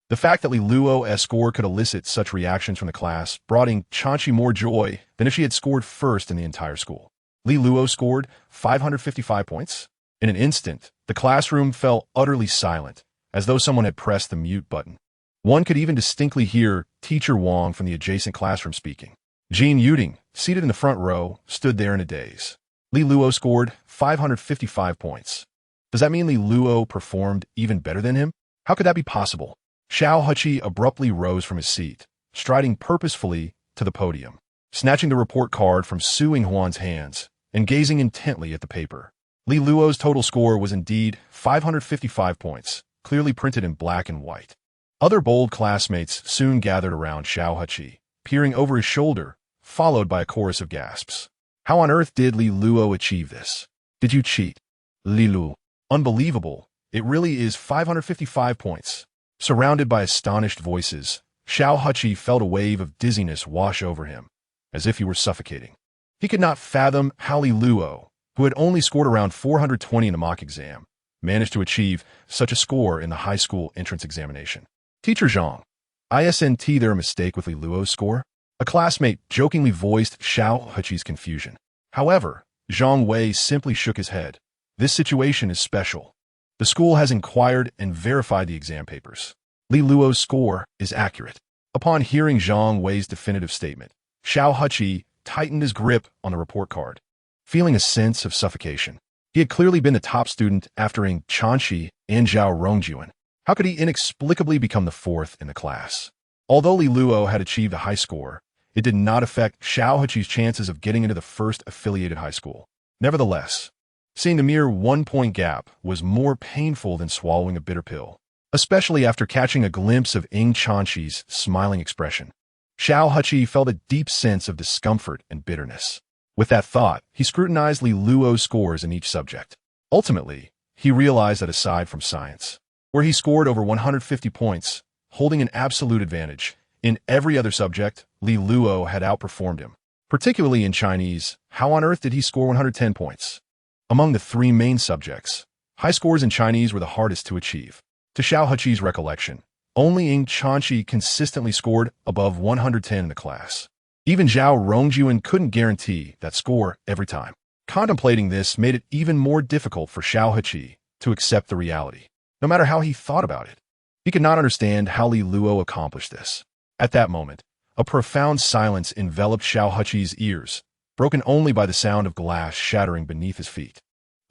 the fact that Li Luo's score could elicit such reactions from the class brought Ying Chanxi more joy than if she had scored first in the entire school. Li Luo scored 555 points. In an instant, the classroom fell utterly silent, as though someone had pressed the mute button. One could even distinctly hear Teacher Wang from the adjacent classroom speaking. Jin Yuting, seated in the front row, stood there in a daze. Li Luo scored 555 points. Does that mean Li Luo performed even better than him? How could that be possible? Xiao Heqi abruptly rose from his seat, striding purposefully to the podium, snatching the report card from Su Yinghuan's hands and gazing intently at the paper. Li Luo's total score was indeed 555 points, clearly printed in black and white. Other bold classmates soon gathered around Xiao Heqi, peering over his shoulder, followed by a chorus of gasps. How on earth did Li Luo achieve this? Did you cheat? Li Luo. Unbelievable. It really is 555 points. Surrounded by astonished voices, Xiao Heqi felt a wave of dizziness wash over him, as if he were suffocating. He could not fathom how Li Luo, who had only scored around 420 in the mock exam, managed to achieve such a score in the high school entrance examination. Teacher Zhang, isn't there a mistake with Li Luo's score? A classmate jokingly voiced Xiao Heqi's confusion. However, Zhang Wei simply shook his head. This situation is special. The school has inquired and verified the exam papers. Li Luo's score is accurate. Upon hearing Zhang Wei's definitive statement, Xiao Heqi tightened his grip on the report card, feeling a sense of suffocation. He had clearly been the top student after Ying Chanxi and Zhao Rongjuan. How could he inexplicably become the fourth in the class? Although Li Luo had achieved a high score, it did not affect Xiao Heqi's chances of getting into the first affiliated high school. Nevertheless, seeing the mere 1-point gap was more painful than swallowing a bitter pill, especially after catching a glimpse of Ying Chanxi's smiling expression. Xiao Heqi felt a deep sense of discomfort and bitterness. With that thought, he scrutinized Li Luo's scores in each subject. Ultimately, he realized that aside from science, where he scored over 150 points, holding an absolute advantage, in every other subject, Li Luo had outperformed him. Particularly in Chinese, how on earth did he score 110 points? Among the three main subjects, high scores in Chinese were the hardest to achieve. To Xiao Heqi's recollection, only Ying Chanxi consistently scored above 110 in the class. Even Zhao Rongjuan couldn't guarantee that score every time. Contemplating this made it even more difficult for Xiao Heqi to accept the reality, no matter how he thought about it. He could not understand how Li Luo accomplished this. At that moment, a profound silence enveloped Xiao Heqi's ears, broken only by the sound of glass shattering beneath his feet.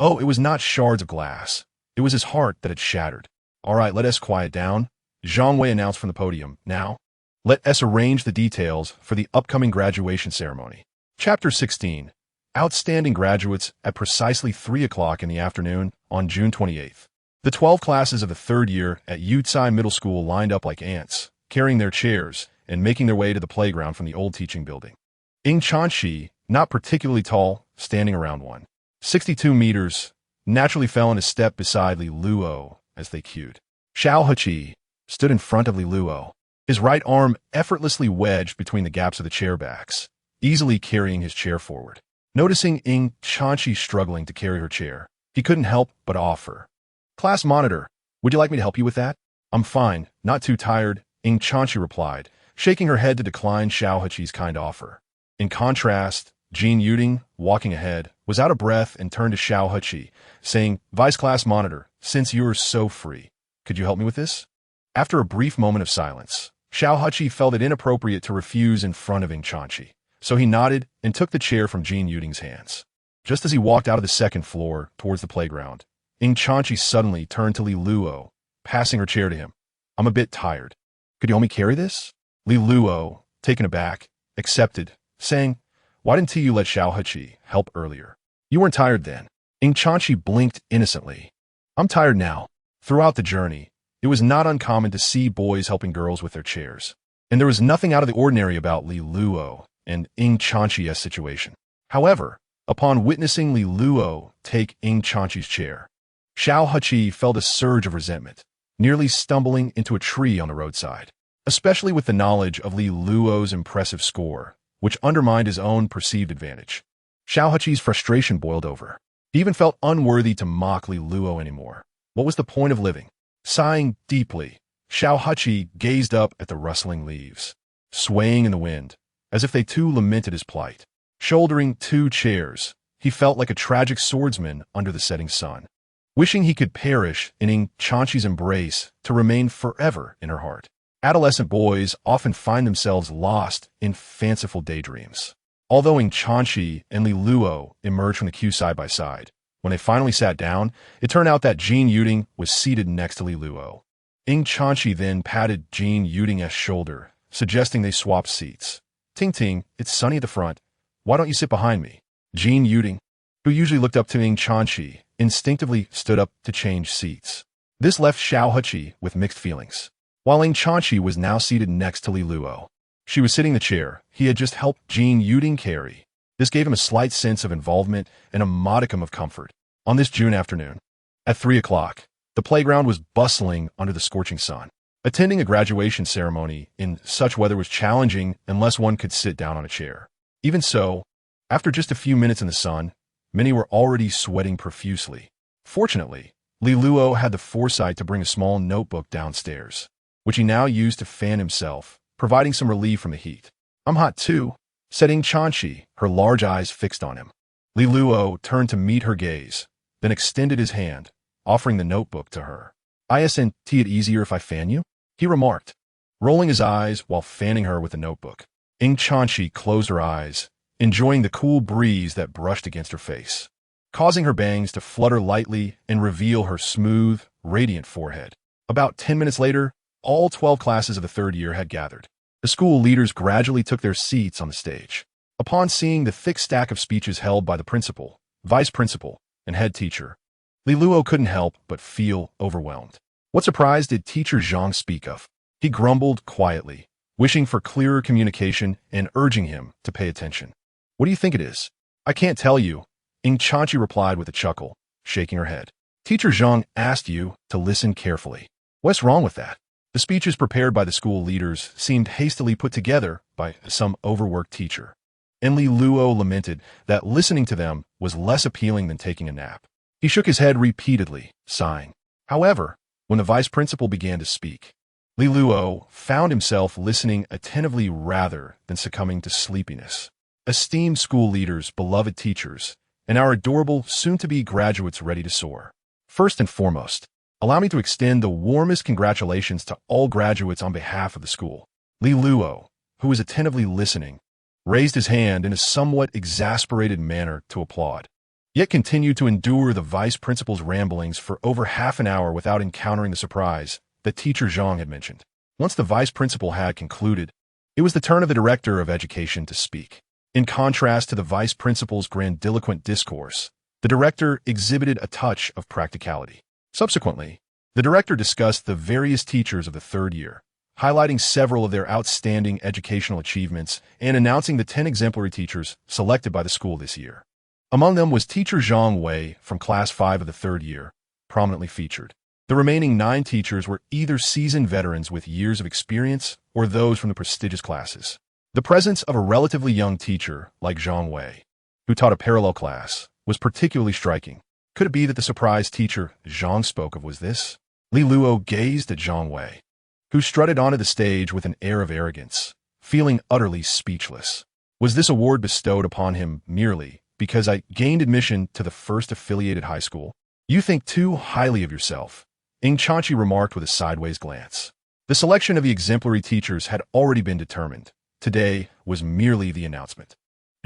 Oh, it was not shards of glass. It was his heart that had shattered. All right, let us quiet down, Zhang Wei announced from the podium. Now, let us arrange the details for the upcoming graduation ceremony. Chapter 16. Outstanding graduates at precisely 3 o'clock in the afternoon on June 28th. The 12 classes of the third year at Yucai Middle School lined up like ants, carrying their chairs and making their way to the playground from the old teaching building. Ying Chanxi, not particularly tall, standing around 162 meters, naturally fell into step beside Li Luo as they queued. Xiao Heqi stood in front of Li Luo, his right arm effortlessly wedged between the gaps of the chair backs, easily carrying his chair forward. Noticing Ying Chanxi struggling to carry her chair, he couldn't help but offer. Class monitor, would you like me to help you with that? I'm fine, not too tired, Ying Chanxi replied, shaking her head to decline Xiao Heqi's kind offer. In contrast, Jin Yuting, walking ahead, was out of breath and turned to Xiao Heqi, saying, "Vice class monitor, since you're so free, could you help me with this?" After a brief moment of silence, Xiao Heqi felt it inappropriate to refuse in front of Ing Chanqi, so he nodded and took the chair from Jin Yuding's hands. Just as he walked out of the second floor towards the playground, Ing Chanqi suddenly turned to Li Luo, passing her chair to him. "I'm a bit tired. Could you help me carry this?" Li Luo, taken aback, accepted, saying, "Why didn't you let Xiao Heqi help earlier? You weren't tired then." Ing Chanqi blinked innocently. "I'm tired now." Throughout the journey, it was not uncommon to see boys helping girls with their chairs, and there was nothing out of the ordinary about Li Luo and Ing Chanqi's situation. However, upon witnessing Li Luo take Ing Chanqi's chair, Xiao Heqi felt a surge of resentment, nearly stumbling into a tree on the roadside, especially with the knowledge of Li Luo's impressive score, which undermined his own perceived advantage. Xiao Heqi's frustration boiled over. He even felt unworthy to mock Li Luo anymore. What was the point of living? Sighing deeply, Xiao Heqi gazed up at the rustling leaves, swaying in the wind, as if they too lamented his plight. Shouldering 2 chairs, he felt like a tragic swordsman under the setting sun, wishing he could perish in Ing Chanqi's embrace to remain forever in her heart. Adolescent boys often find themselves lost in fanciful daydreams. Although Ing Chanqi and Li Luo emerged from the queue side by side, when they finally sat down, it turned out that Jin Yuding was seated next to Li Luo. Ing Chanqi then patted Jin Yuding's shoulder, suggesting they swap seats. "Ting Ting, it's sunny at the front. Why don't you sit behind me?" Jin Yuding, who usually looked up to Ing Chanqi, instinctively stood up to change seats. This left Xiao Heqi with mixed feelings. While Ing Chanqi was now seated next to Li Luo, she was sitting in the chair he had just helped Jin Yuding carry. This gave him a slight sense of involvement and a modicum of comfort. On this June afternoon, at 3 o'clock, the playground was bustling under the scorching sun. Attending a graduation ceremony in such weather was challenging unless one could sit down on a chair. Even so, after just a few minutes in the sun, many were already sweating profusely. Fortunately, Li Luo had the foresight to bring a small notebook downstairs, which he now used to fan himself, providing some relief from the heat. "I'm hot too," said Ing Chanqi, her large eyes fixed on him. Li Luo turned to meet her gaze, then extended his hand, offering the notebook to her. "Isn't it easier if I fan you?" he remarked, rolling his eyes while fanning her with the notebook. Ing Chanqi closed her eyes, enjoying the cool breeze that brushed against her face, causing her bangs to flutter lightly and reveal her smooth, radiant forehead. About 10 minutes later, all 12 classes of the 3rd year had gathered. The school leaders gradually took their seats on the stage. Upon seeing the thick stack of speeches held by the principal, vice principal, and head teacher, Li Luo couldn't help but feel overwhelmed. What surprise did Teacher Zhang speak of? He grumbled quietly, wishing for clearer communication and urging him to pay attention. "What do you think it is?" "I can't tell you," Ing Chanqi replied with a chuckle, shaking her head. "Teacher Zhang asked you to listen carefully." "What's wrong with that?" The speeches prepared by the school leaders seemed hastily put together by some overworked teacher, and Li Luo lamented that listening to them was less appealing than taking a nap. He shook his head repeatedly, sighing. However, when the vice principal began to speak, Li Luo found himself listening attentively rather than succumbing to sleepiness. "Esteemed school leaders, beloved teachers, and our adorable soon-to-be graduates ready to soar. First and foremost, allow me to extend the warmest congratulations to all graduates on behalf of the school." Li Luo, who was attentively listening, raised his hand in a somewhat exasperated manner to applaud, yet continued to endure the vice principal's ramblings for over half an hour without encountering the surprise that Teacher Zhang had mentioned. Once the vice principal had concluded, it was the turn of the director of education to speak. In contrast to the vice principal's grandiloquent discourse, the director exhibited a touch of practicality. Subsequently, the director discussed the various teachers of the 3rd year, highlighting several of their outstanding educational achievements and announcing the 10 exemplary teachers selected by the school this year. Among them was Teacher Zhang Wei from Class 5 of the 3rd year, prominently featured. The remaining 9 teachers were either seasoned veterans with years of experience or those from the prestigious classes. The presence of a relatively young teacher like Zhang Wei, who taught a parallel class, was particularly striking. Could it be that the surprise teacher Zhang spoke of was this? Li Luo gazed at Zhang Wei, who strutted onto the stage with an air of arrogance, feeling utterly speechless. Was this award bestowed upon him merely because I gained admission to the first affiliated high school. You think too highly of yourself, Ing Chanchi remarked with a sideways glance. The selection of the exemplary teachers had already been determined. Today was merely the announcement.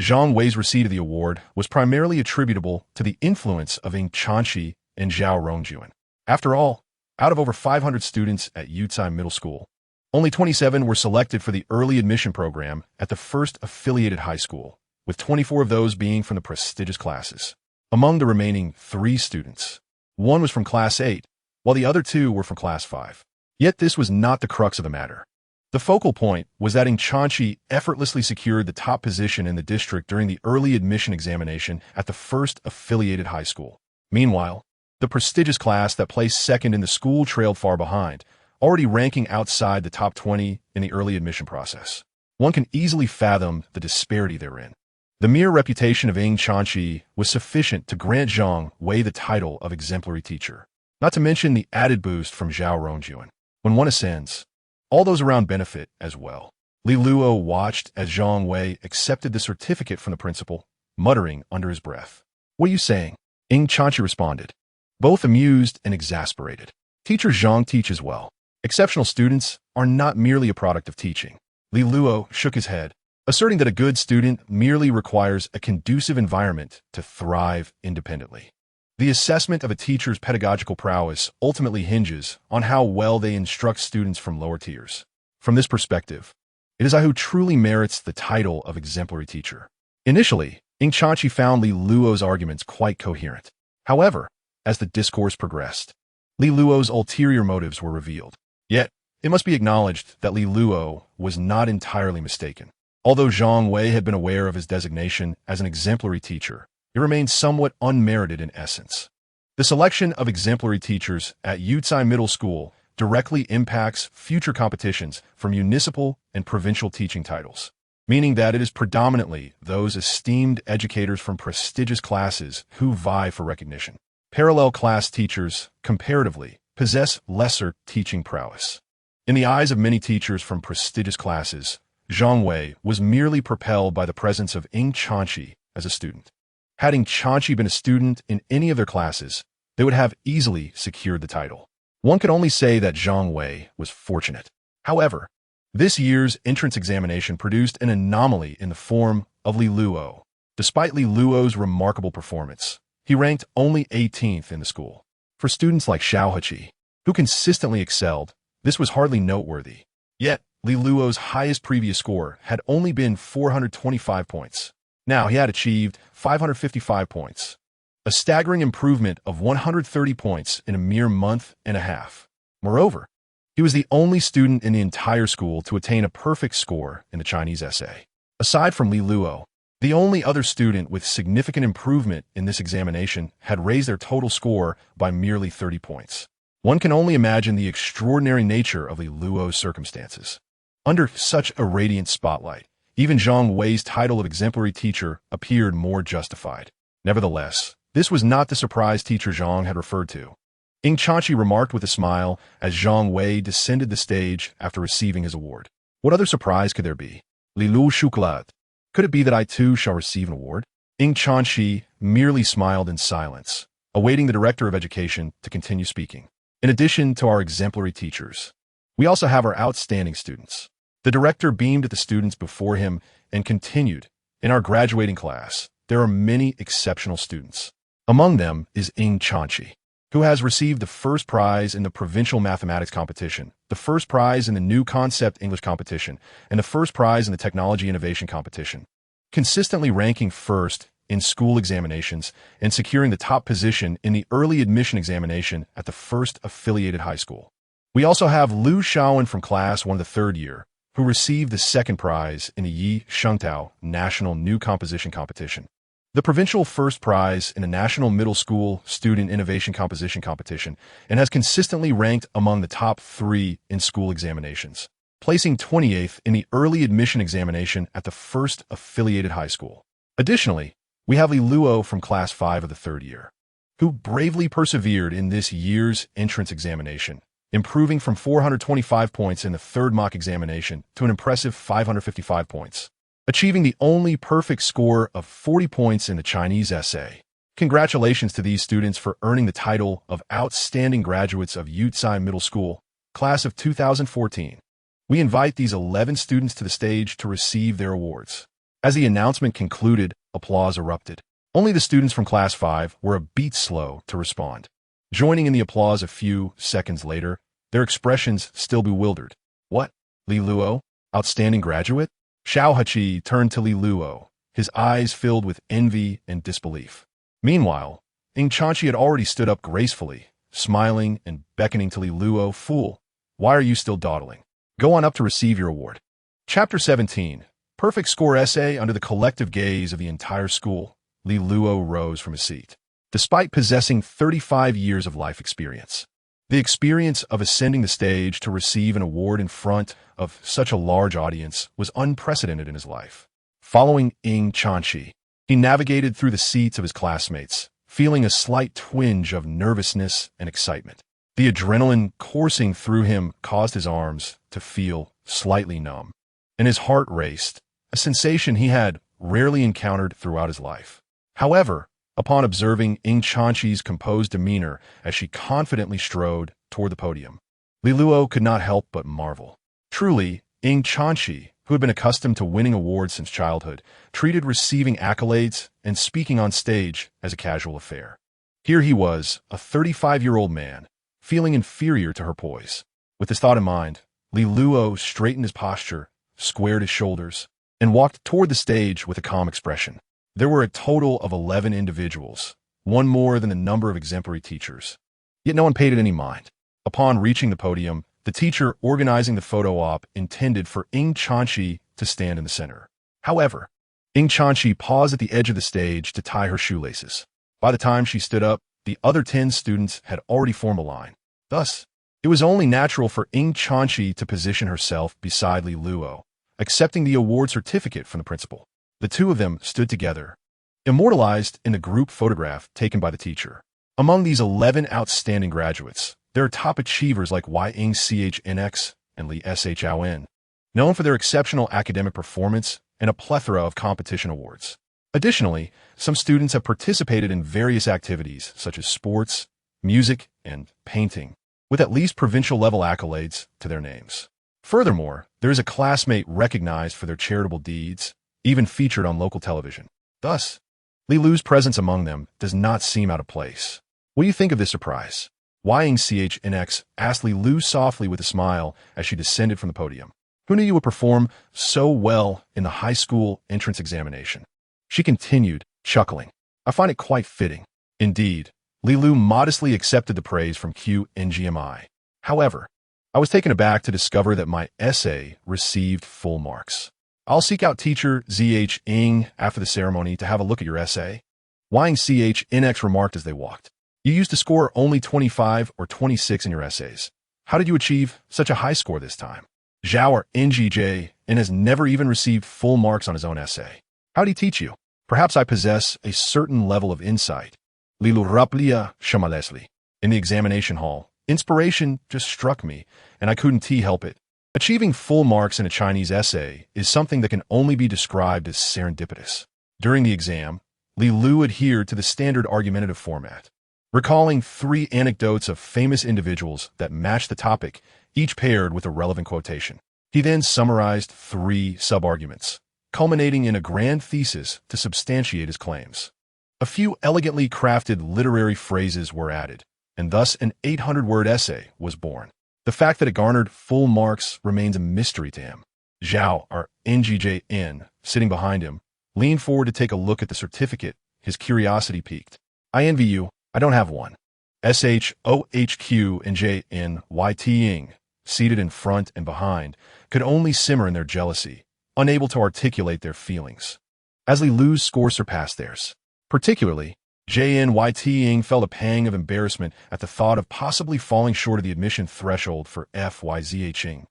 Zhang Wei's receipt of the award was primarily attributable to the influence of Ing Chanchi and Zhao Rongjuan. After all, out of over 500 students at Yucai Middle School, only 27 were selected for the early admission program at the first affiliated high school, with 24 of those being from the prestigious classes. Among the remaining 3 students, one was from Class 8, while the other 2 were from Class 5. Yet this was not the crux of the matter. The focal point was that Ing Chanchi effortlessly secured the top position in the district during the early admission examination at the first affiliated high school. Meanwhile, the prestigious class that placed second in the school trailed far behind, already ranking outside the top 20 in the early admission process. One can easily fathom the disparity therein. The mere reputation of Ing Chanchi was sufficient to grant Zhang Wei the title of exemplary teacher, not to mention the added boost from Zhao Rongjuan. When one ascends, all those around benefit as well. Li Luo watched as Zhang Wei accepted the certificate from the principal, muttering under his breath. "What are you saying?" Ing Chanchi responded, both amused and exasperated. "Teacher Zhang teaches well. Exceptional students are not merely a product of teaching." Li Luo shook his head, asserting that a good student merely requires a conducive environment to thrive independently. The assessment of a teacher's pedagogical prowess ultimately hinges on how well they instruct students from lower tiers. From this perspective, it is I who truly merits the title of exemplary teacher. Initially, Ing Chanchi found Li Luo's arguments quite coherent. However, as the discourse progressed, Li Luo's ulterior motives were revealed. Yet, it must be acknowledged that Li Luo was not entirely mistaken. Although Zhang Wei had been aware of his designation as an exemplary teacher, it remained somewhat unmerited in essence. The selection of exemplary teachers at Yucai Middle School directly impacts future competitions for municipal and provincial teaching titles, meaning that it is predominantly those esteemed educators from prestigious classes who vie for recognition. Parallel class teachers, comparatively, possess lesser teaching prowess. In the eyes of many teachers from prestigious classes, Zhang Wei was merely propelled by the presence of Ing Chanchi as a student. Had Ing Chanchi been a student in any of their classes, they would have easily secured the title. One could only say that Zhang Wei was fortunate. However, this year's entrance examination produced an anomaly in the form of Li Luo. Despite Li Luo's remarkable performance, he ranked only 18th in the school. For students like Xiao Heqi, who consistently excelled, this was hardly noteworthy. Yet, Li Luo's highest previous score had only been 425 points. Now he had achieved 555 points, a staggering improvement of 130 points in a mere month and a half. Moreover, he was the only student in the entire school to attain a perfect score in the Chinese essay. Aside from Li Luo, the only other student with significant improvement in this examination had raised their total score by merely 30 points. One can only imagine the extraordinary nature of Li Luo's circumstances. Under such a radiant spotlight, even Zhang Wei's title of exemplary teacher appeared more justified. Nevertheless, this was not the surprise teacher Zhang had referred to. Ing Chanchi remarked with a smile as Zhang Wei descended the stage after receiving his award. What other surprise could there be? Li Lu Shuklad. Could it be that I too shall receive an award? Ing Chanchi merely smiled in silence, awaiting the director of education to continue speaking. In addition to our exemplary teachers, we also have our outstanding students. The director beamed at the students before him and continued, in our graduating class, there are many exceptional students. Among them is Ing Chanchi, who has received the first prize in the provincial mathematics competition, the first prize in the new concept English competition, and the first prize in the technology innovation competition, consistently ranking first in school examinations and securing the top position in the early admission examination at the first affiliated high school. We also have Liu Shaowen from class 1 of the third year, who received the second prize in the Yi Shengtao National New Composition Competition, the provincial first prize in the National Middle School Student Innovation Composition Competition, and has consistently ranked among the top 3 in school examinations, placing 28th in the early admission examination at the first affiliated high school. Additionally, we have Li Luo from class 5 of the third year, who bravely persevered in this year's entrance examination, improving from 425 points in the third mock examination to an impressive 555 points. achieving the only perfect score of 40 points in the Chinese essay. Congratulations to these students for earning the title of Outstanding Graduates of Yutsai Middle School, Class of 2014. We invite these 11 students to the stage to receive their awards. As the announcement concluded, applause erupted. Only the students from Class 5 were a beat slow to respond. Joining in the applause a few seconds later, their expressions still bewildered. What? Li Luo? Outstanding graduate? Xiao Hachi turned to Li Luo, his eyes filled with envy and disbelief. Meanwhile, Ying Chanchi had already stood up gracefully, smiling and beckoning to Li Luo. Fool, why are you still dawdling? Go on up to receive your award. Chapter 17. Perfect Score Essay. Under the collective gaze of the entire school, Li Luo rose from his seat. Despite possessing 35 years of life experience, the experience of ascending the stage to receive an award in front of such a large audience was unprecedented in his life. Following Ying Chanchi, he navigated through the seats of his classmates, feeling a slight twinge of nervousness and excitement. The adrenaline coursing through him caused his arms to feel slightly numb, and his heart raced, a sensation he had rarely encountered throughout his life. However, upon observing Ying Chanchi's composed demeanor as she confidently strode toward the podium, Li Luo could not help but marvel. Truly, Ying Chanchi, who had been accustomed to winning awards since childhood, treated receiving accolades and speaking on stage as a casual affair. Here he was, a 35-year-old man, feeling inferior to her poise. With this thought in mind, Li Luo straightened his posture, squared his shoulders, and walked toward the stage with a calm expression. There were a total of 11 individuals, one more than the number of exemplary teachers. Yet no one paid it any mind. Upon reaching the podium, the teacher organizing the photo op intended for Ying Chanchi to stand in the center. However, Ying Chanchi paused at the edge of the stage to tie her shoelaces. By the time she stood up, the other 10 students had already formed a line. Thus, it was only natural for Ying Chanchi to position herself beside Li Luo, accepting the award certificate from the principal. The two of them stood together, immortalized in the group photograph taken by the teacher. Among these 11 outstanding graduates, there are top achievers like Ying Chnx and Li Shaoen, known for their exceptional academic performance and a plethora of competition awards. Additionally, some students have participated in various activities such as sports, music, and painting, with at least provincial-level accolades to their names. Furthermore, there is a classmate recognized for their charitable deeds, even featured on local television. Thus, Li Lu's presence among them does not seem out of place. What do you think of this surprise? Ying Chnx asked Li Lu softly with a smile as she descended from the podium. Who knew you would perform so well in the high school entrance examination? She continued, chuckling. I find it quite fitting. Indeed, Li Lu modestly accepted the praise from QNGMI. However, I was taken aback to discover that my essay received full marks. I'll seek out teacher ZH Ying after the ceremony to have a look at your essay. Ying Chnx remarked as they walked. You used to score only 25 or 26 in your essays. How did you achieve such a high score this time? Zhao or NGJ and has never even received full marks on his own essay. How did he teach you? Perhaps I possess a certain level of insight. Lilu Raplia Shamalesli. In the examination hall, inspiration just struck me, and I couldn't help it. Achieving full marks in a Chinese essay is something that can only be described as serendipitous. During the exam, Li Lu adhered to the standard argumentative format, recalling 3 anecdotes of famous individuals that matched the topic, each paired with a relevant quotation. He then summarized 3 sub-arguments, culminating in a grand thesis to substantiate his claims. A few elegantly crafted literary phrases were added, and thus an 800-word essay was born. The fact that it garnered full marks remains a mystery to him. Zhao, our NGJN, sitting behind him, leaned forward to take a look at the certificate, his curiosity piqued. I envy you. I don't have one. SHOHQ and JNYT Ying, seated in front and behind, could only simmer in their jealousy, unable to articulate their feelings. As Li Lu's score surpassed theirs. Particularly, JNYT Ying felt a pang of embarrassment at the thought of possibly falling short of the admission threshold for FYZH Ying,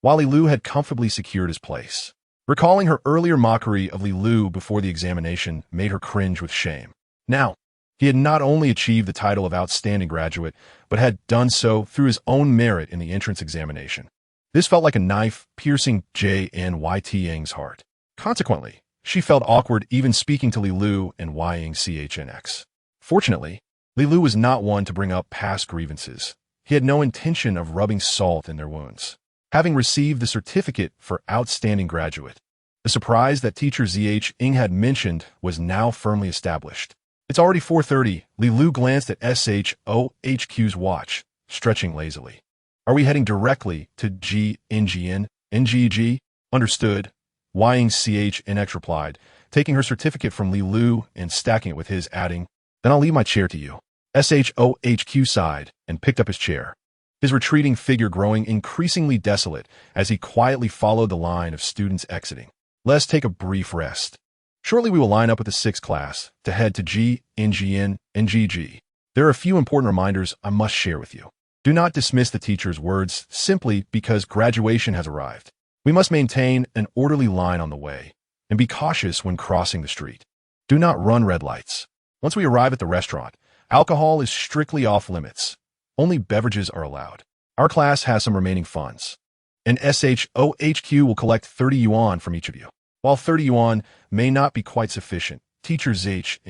while Li Lu had comfortably secured his place. Recalling her earlier mockery of Li Lu before the examination made her cringe with shame. Now, he had not only achieved the title of Outstanding Graduate, but had done so through his own merit in the entrance examination. This felt like a knife piercing JNYT Ying's heart. Consequently, she felt awkward even speaking to Li Lu and Ying-chnx. Fortunately, Li Lu was not one to bring up past grievances. He had no intention of rubbing salt in their wounds. Having received the certificate for outstanding graduate, the surprise that teacher Zh had mentioned was now firmly established. It's already 4:30. Li Lu glanced at SHOHQ's watch, stretching lazily. Are we heading directly to NGG? Understood. Ying-chnx replied, taking her certificate from Li Lu and stacking it with his, adding, then I'll leave my chair to you. SHOHQ sighed and picked up his chair, his retreating figure growing increasingly desolate as he quietly followed the line of students exiting. Let's take a brief rest. Shortly we will line up with the 6th class to head to NGG. There are a few important reminders I must share with you. Do not dismiss the teacher's words simply because graduation has arrived. We must maintain an orderly line on the way and be cautious when crossing the street. Do not run red lights. Once we arrive at the restaurant, alcohol is strictly off limits. Only beverages are allowed. Our class has some remaining funds, and SHOHQ will collect 30 yuan from each of you. While 30 yuan may not be quite sufficient, teacher Zh,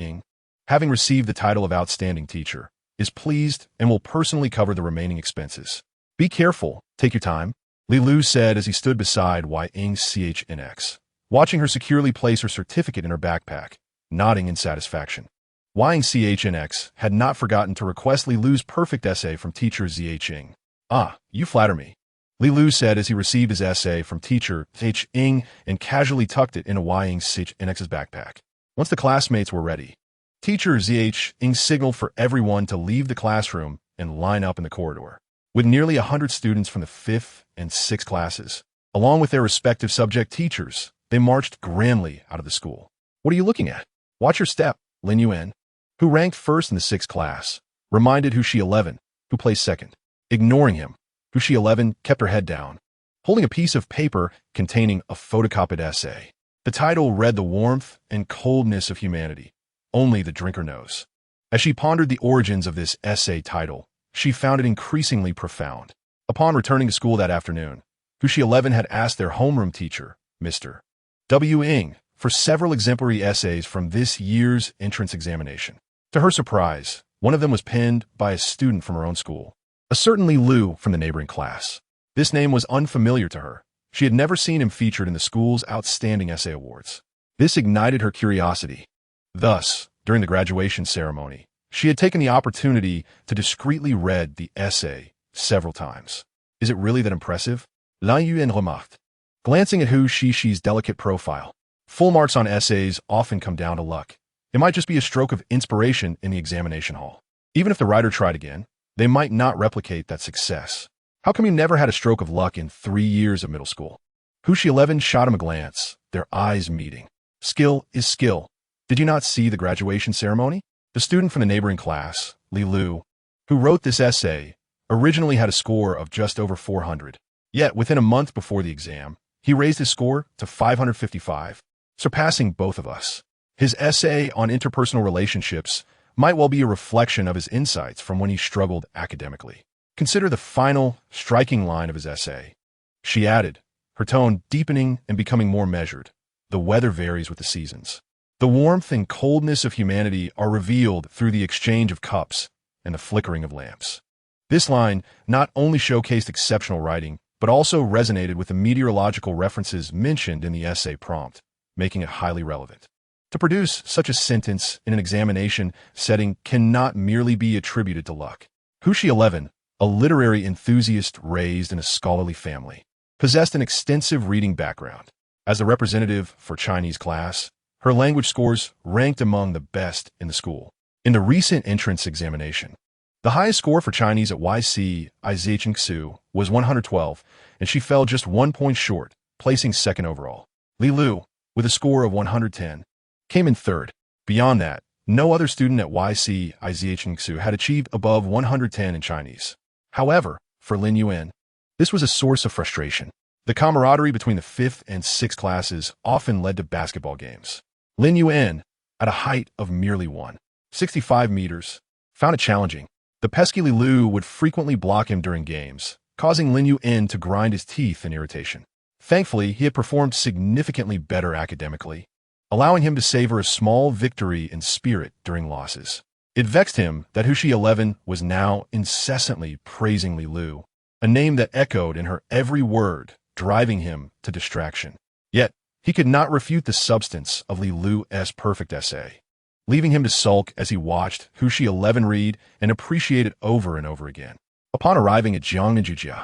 having received the title of outstanding teacher, is pleased and will personally cover the remaining expenses. Be careful, take your time, Li Lu said as he stood beside Ying-chnx, watching her securely place her certificate in her backpack, nodding in satisfaction. Ying-chnx had not forgotten to request Li Lu's perfect essay from teacher Zh. Ah, you flatter me, Li Lu said as he received his essay from teacher Zh and casually tucked it into Ying-chnx's backpack. Once the classmates were ready, teacher Zh signaled for everyone to leave the classroom and line up in the corridor. With nearly 100 students from the 5th and 6th classes, along with their respective subject teachers, they marched grandly out of the school. What are you looking at? Watch your step, Lin Yuan, who ranked first in the 6th class, reminded Hu Shi 11, who placed second. Ignoring him, Hu Shi 11 kept her head down, holding a piece of paper containing a photocopied essay. The title read The Warmth and Coldness of Humanity. Only the drinker knows. As she pondered the origins of this essay title, she found it increasingly profound. Upon returning to school that afternoon, Hu Shi 11 had asked their homeroom teacher, Mr. W. Ing, for several exemplary essays from this year's entrance examination. To her surprise, one of them was penned by a student from her own school, a certain Li Lu from the neighboring class. This name was unfamiliar to her. She had never seen him featured in the school's Outstanding Essay Awards. This ignited her curiosity. Thus, during the graduation ceremony, she had taken the opportunity to discreetly read the essay several times. Is it really that impressive? Lan Yuan remarked, glancing at Hu Shi's delicate profile. Full marks on essays often come down to luck. It might just be a stroke of inspiration in the examination hall. Even if the writer tried again, they might not replicate that success. How come you never had a stroke of luck in 3 years of middle school? Hu Shi 11 shot him a glance, their eyes meeting. Skill is skill. Did you not see the graduation ceremony? The student from the neighboring class, Li Lu, who wrote this essay, originally had a score of just over 400. Yet, within a month before the exam, he raised his score to 555, surpassing both of us. His essay on interpersonal relationships might well be a reflection of his insights from when he struggled academically. Consider the final, striking line of his essay. She added, her tone deepening and becoming more measured. The weather varies with the seasons. The warmth and coldness of humanity are revealed through the exchange of cups and the flickering of lamps. This line not only showcased exceptional writing, but also resonated with the meteorological references mentioned in the essay prompt, making it highly relevant. To produce such a sentence in an examination setting cannot merely be attributed to luck. Hu Shi 11, a literary enthusiast raised in a scholarly family, possessed an extensive reading background. As a representative for Chinese class, her language scores ranked among the best in the school. In the recent entrance examination, the highest score for Chinese at Ying-chnx was 112, and she fell just 1 point short, placing second overall. Li Lu, with a score of 110, came in third. Beyond that, no other student at Ying-chnx had achieved above 110 in Chinese. However, for Lin Yuan, this was a source of frustration. The camaraderie between the 5th and 6th classes often led to basketball games. Lin Yuan, at a height of merely 165 meters, found it challenging. The pesky Li Lu would frequently block him during games, causing Lin Yuan to grind his teeth in irritation. Thankfully, he had performed significantly better academically, allowing him to savor a small victory in spirit during losses. It vexed him that Hushi 11 was now incessantly praising Li Lu, a name that echoed in her every word, driving him to distraction. Yet, he could not refute the substance of Li Lu's perfect essay, leaving him to sulk as he watched Hushi 11 read and appreciate it over and over again. Upon arriving at Jiangninjujia,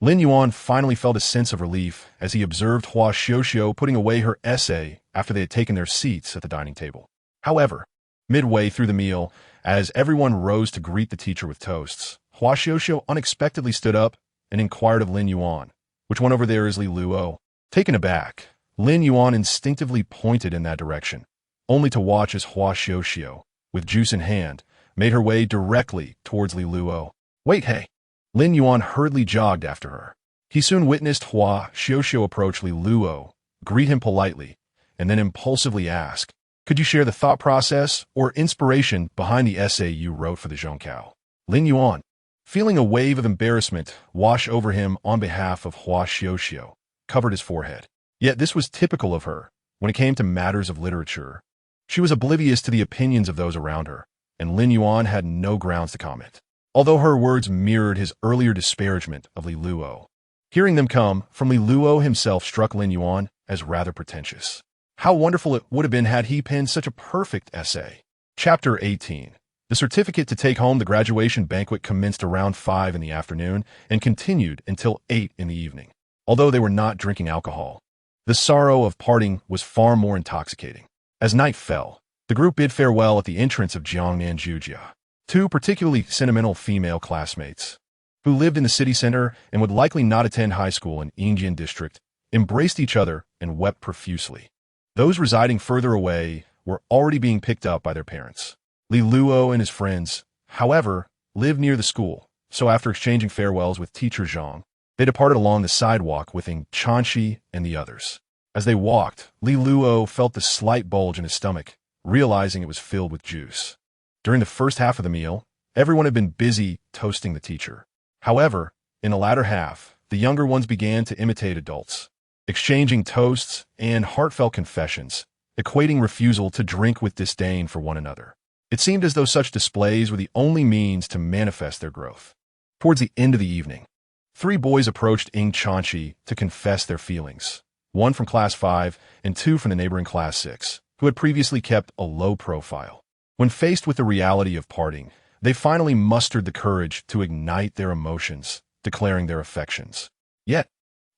Lin Yuan finally felt a sense of relief as he observed Hua Xiuxiu putting away her essay after they had taken their seats at the dining table. However, midway through the meal, as everyone rose to greet the teacher with toasts, Hua Xiuxiu unexpectedly stood up and inquired of Lin Yuan, "Which one over there is Li Luo?" Taken aback, Lin Yuan instinctively pointed in that direction, only to watch as Hua Xiuxiu, with juice in hand, made her way directly towards Li Luo. "Wait, hey!" Lin Yuan hurriedly jogged after her. He soon witnessed Hua Xiuxiu approach Li Luo, greet him politely, and then impulsively ask, "Could you share the thought process or inspiration behind the essay you wrote for the Zhongkao?" Lin Yuan, feeling a wave of embarrassment wash over him on behalf of Hua Xiuxiu, covered his forehead. Yet this was typical of her when it came to matters of literature. She was oblivious to the opinions of those around her, and Lin Yuan had no grounds to comment, although her words mirrored his earlier disparagement of Li Luo. Hearing them come from Li Luo himself struck Lin Yuan as rather pretentious. How wonderful it would have been had he penned such a perfect essay. Chapter 18. The certificate to take home the graduation banquet commenced around 5 in the afternoon and continued until 8 in the evening. Although they were not drinking alcohol, the sorrow of parting was far more intoxicating. As night fell, the group bid farewell at the entrance of Jiangninjujia. Two particularly sentimental female classmates, who lived in the city center and would likely not attend high school in Yingjian district, embraced each other and wept profusely. Those residing further away were already being picked up by their parents. Li Luo and his friends, however, lived near the school, so after exchanging farewells with teacher Zhang, they departed along the sidewalk with Ing Chanxi and the others. As they walked, Li Luo felt the slight bulge in his stomach, realizing it was filled with juice. During the first half of the meal, everyone had been busy toasting the teacher. However, in the latter half, the younger ones began to imitate adults, exchanging toasts and heartfelt confessions, equating refusal to drink with disdain for one another. It seemed as though such displays were the only means to manifest their growth. Towards the end of the evening, 3 boys approached Ing Chanxi to confess their feelings, 1 from Class 5 and 2 from the neighboring Class 6, who had previously kept a low profile. When faced with the reality of parting, they finally mustered the courage to ignite their emotions, declaring their affections. Yet,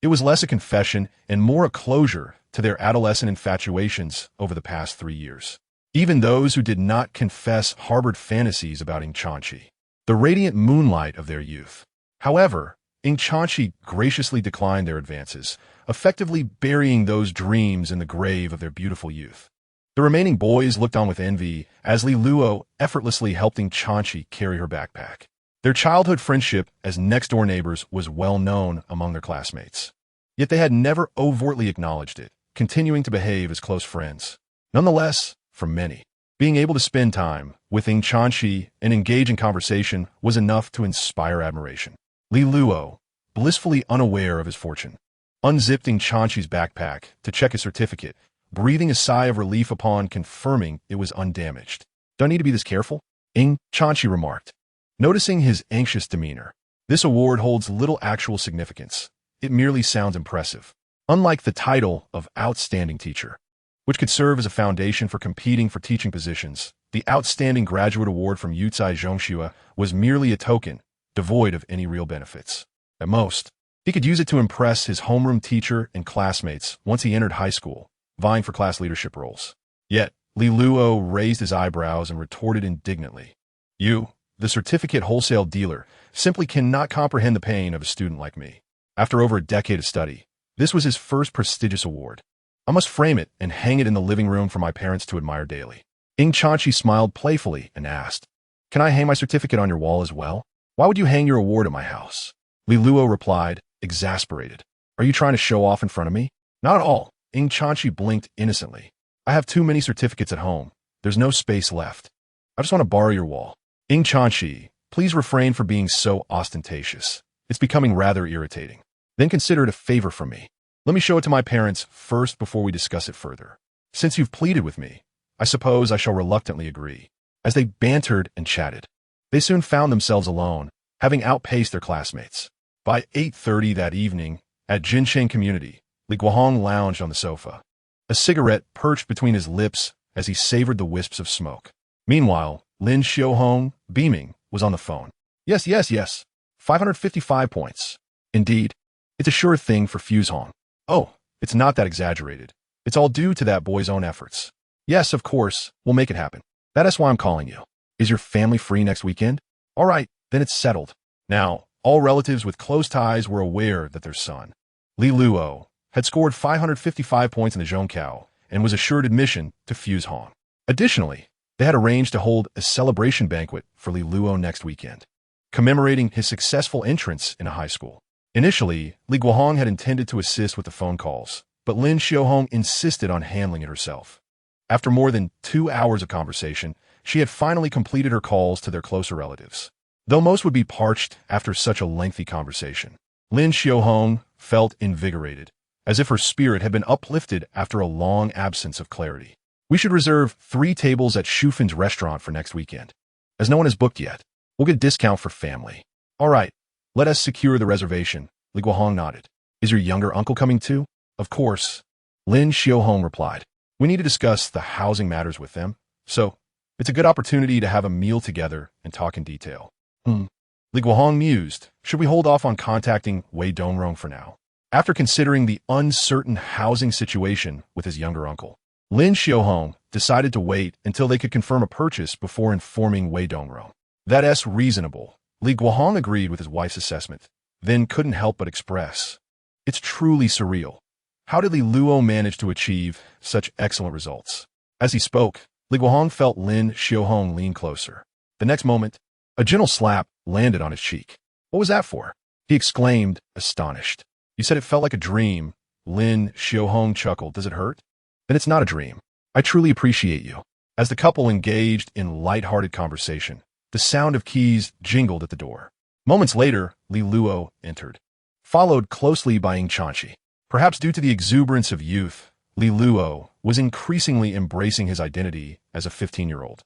it was less a confession and more a closure to their adolescent infatuations over the past 3 years. Even those who did not confess harbored fantasies about Ing Chanxi, the radiant moonlight of their youth. However, Ing Chanxi graciously declined their advances, effectively burying those dreams in the grave of their beautiful youth. The remaining boys looked on with envy as Li Luo effortlessly helped Ing Chanxi carry her backpack. Their childhood friendship as next-door neighbors was well known among their classmates. Yet they had never overtly acknowledged it, continuing to behave as close friends. Nonetheless, for many, being able to spend time with Ing Chanxi and engage in conversation was enough to inspire admiration. Li Luo, blissfully unaware of his fortune, unzipped Ing Chanxi's backpack to check his certificate, breathing a sigh of relief upon confirming it was undamaged. "Don't need to be this careful," Ing Chanxi remarked, noticing his anxious demeanor. "This award holds little actual significance. It merely sounds impressive. Unlike the title of Outstanding Teacher, which could serve as a foundation for competing for teaching positions, the Outstanding Graduate Award from Yucai Zhongxue was merely a token, devoid of any real benefits. At most, he could use it to impress his homeroom teacher and classmates once he entered high school, vying for class leadership roles." Yet, Li Luo raised his eyebrows and retorted indignantly, "You, the certificate wholesale dealer, simply cannot comprehend the pain of a student like me. After over a decade of study, this was his first prestigious award. I must frame it and hang it in the living room for my parents to admire daily." Ing Chanxi smiled playfully and asked, "Can I hang my certificate on your wall as well? Why would you hang your award at my house?" Li Luo replied, exasperated, "Are you trying to show off in front of me?" "Not at all." Ing Chanxi blinked innocently. "I have too many certificates at home. There's no space left. I just want to borrow your wall." "Ing Chanxi, please refrain from being so ostentatious. It's becoming rather irritating. Then consider it a favor from me. Let me show it to my parents first before we discuss it further. Since you've pleaded with me, I suppose I shall reluctantly agree. As they bantered and chatted, they soon found themselves alone, having outpaced their classmates. By 8:30 that evening, at Jinsheng Community, Li Guohong lounged on the sofa, a cigarette perched between his lips as he savored the wisps of smoke. Meanwhile, Lin Xiaohong, beaming, was on the phone. Yes. 555 points. Indeed, it's a sure thing for Fuse Hong. Oh, it's not that exaggerated. It's all due to that boy's own efforts. Yes, of course, we'll make it happen. That is why I'm calling you. Is your family free next weekend? All right, then it's settled. Now, all relatives with close ties were aware that their son, Li Luo, had scored 555 points in the Zhongkao and was assured admission to Fuse Hong. Additionally, they had arranged to hold a celebration banquet for Li Luo next weekend, commemorating his successful entrance in a high school. Initially, Li Guohong had intended to assist with the phone calls, but Lin Xiaohong insisted on handling it herself. After more than 2 hours of conversation, she had finally completed her calls to their closer relatives. Though most would be parched after such a lengthy conversation, Lin Xiaohong felt invigorated, as if her spirit had been uplifted after a long absence of clarity. We should reserve 3 tables at Shufin's restaurant for next weekend. As no one has booked yet, we'll get a discount for family. All right, let us secure the reservation. Li Guohong nodded. Is your younger uncle coming too? Of course. Lin Xiaohong replied. We need to discuss the housing matters with them, so it's a good opportunity to have a meal together and talk in detail. Li Guohong mused. Should we hold off on contacting Wei Dongrong for now? After considering the uncertain housing situation with his younger uncle, Lin Xiaohong decided to wait until they could confirm a purchase before informing Wei Dongrong. That's reasonable. Li Guohong agreed with his wife's assessment, then couldn't help but express. It's truly surreal. How did Li Luo manage to achieve such excellent results? As he spoke, Li Guohong felt Lin Xiaohong lean closer. The next moment, a gentle slap landed on his cheek. What was that for? He exclaimed, astonished. You said it felt like a dream. Lin Xiaohong chuckled. Does it hurt? Then it's not a dream. I truly appreciate you. As the couple engaged in light-hearted conversation, the sound of keys jingled at the door. Moments later, Li Luo entered, followed closely by Ying Chanchi. Perhaps due to the exuberance of youth, Li Luo was increasingly embracing his identity as a 15-year-old.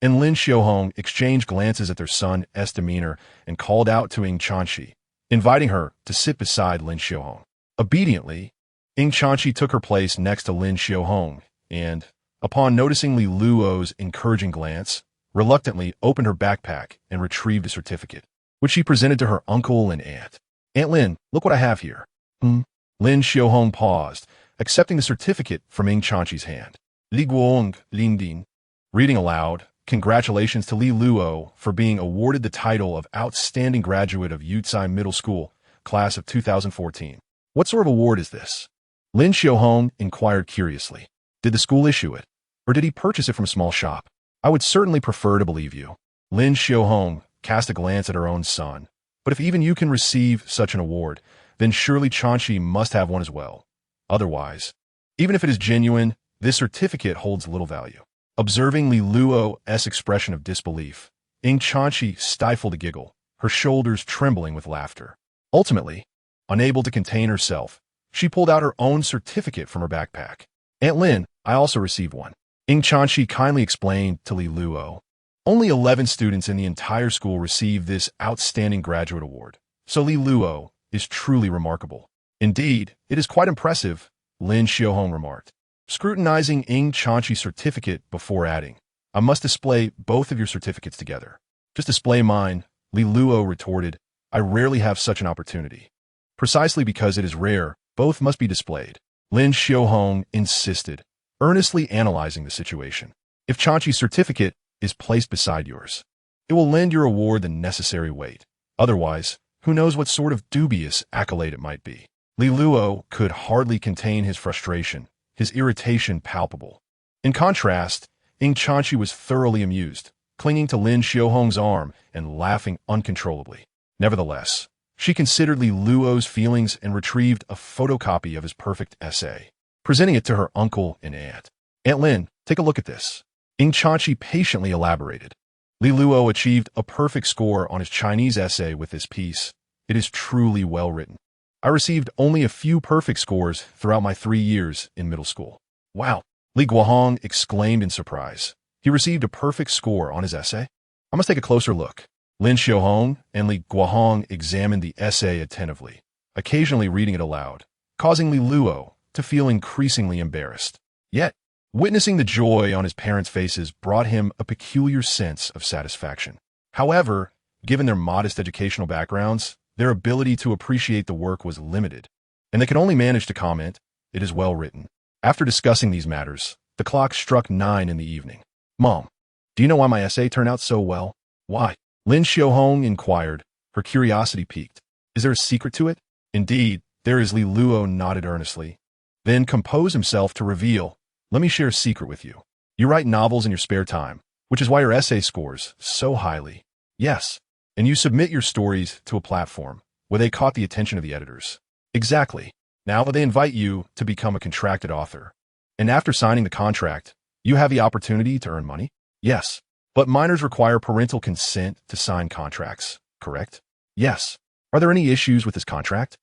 And Lin Xiaohong exchanged glances at their son's demeanor and called out to Ying Chanchi, inviting her to sit beside Lin Xiaohong. Obediently, Ying Chanchi took her place next to Lin Xiaohong and, upon noticing Li Luo's encouraging glance, reluctantly opened her backpack and retrieved a certificate, which she presented to her uncle and aunt. Aunt Lin, look what I have here. Lin Xiaohong paused, accepting the certificate from Ying Chanchi's hand. Li Guong Linding, reading aloud, congratulations to Li Luo for being awarded the title of Outstanding Graduate of Yucai Middle School, Class of 2014. What sort of award is this? Lin Xiaohong inquired curiously. Did the school issue it, or did he purchase it from a small shop? I would certainly prefer to believe you. Lin Xiaohong cast a glance at her own son. But if even you can receive such an award, then surely Chanchi must have one as well. Otherwise, even if it is genuine, this certificate holds little value. Observing Li Luo's expression of disbelief, Ying Chanchi stifled a giggle, her shoulders trembling with laughter. Ultimately, unable to contain herself, she pulled out her own certificate from her backpack. Aunt Lin, I also received one. Ying Chanchi kindly explained to Li Luo. Only 11 students in the entire school received this outstanding graduate award, so Li Luo is truly remarkable. Indeed, it is quite impressive, Lin Xiaohong remarked, scrutinizing Ying Chanchi's certificate before adding, I must display both of your certificates together. Just display mine, Li Luo retorted. I rarely have such an opportunity. Precisely because it is rare, both must be displayed. Lin Xiaohong insisted, earnestly analyzing the situation. If Chanchi's certificate is placed beside yours, it will lend your award the necessary weight. Otherwise, who knows what sort of dubious accolade it might be. Li Luo could hardly contain his frustration, his irritation palpable. In contrast, Ying Chanchi was thoroughly amused, clinging to Lin Xiaohong's arm and laughing uncontrollably. Nevertheless, she considered Li Luo's feelings and retrieved a photocopy of his perfect essay, presenting it to her uncle and aunt. Aunt Lin, take a look at this. Ying Chanchi patiently elaborated. Li Luo achieved a perfect score on his Chinese essay with this piece. It is truly well written. I received only a few perfect scores throughout my 3 years in middle school. Wow, Li Guohong exclaimed in surprise. He received a perfect score on his essay? I must take a closer look. Lin Xiaohong and Li Guohong examined the essay attentively, occasionally reading it aloud, causing Li Luo to feel increasingly embarrassed. Yet, witnessing the joy on his parents' faces brought him a peculiar sense of satisfaction. However, given their modest educational backgrounds, their ability to appreciate the work was limited, and they could only manage to comment, "It is well written." After discussing these matters, the clock struck 9 in the evening. "Mom, do you know why my essay turned out so well?" "Why?" Lin Xiaohong inquired, her curiosity piqued. "Is there a secret to it?" "Indeed, there is," Li Luo nodded earnestly. Then composed himself to reveal, "Let me share a secret with you. You write novels in your spare time, which is why your essay scores so highly." "Yes, and you submit your stories to a platform where they caught the attention of the editors." "Exactly. Now they invite you to become a contracted author. And after signing the contract, you have the opportunity to earn money?" "Yes, but minors require parental consent to sign contracts, correct?" "Yes. Are there any issues with this contract?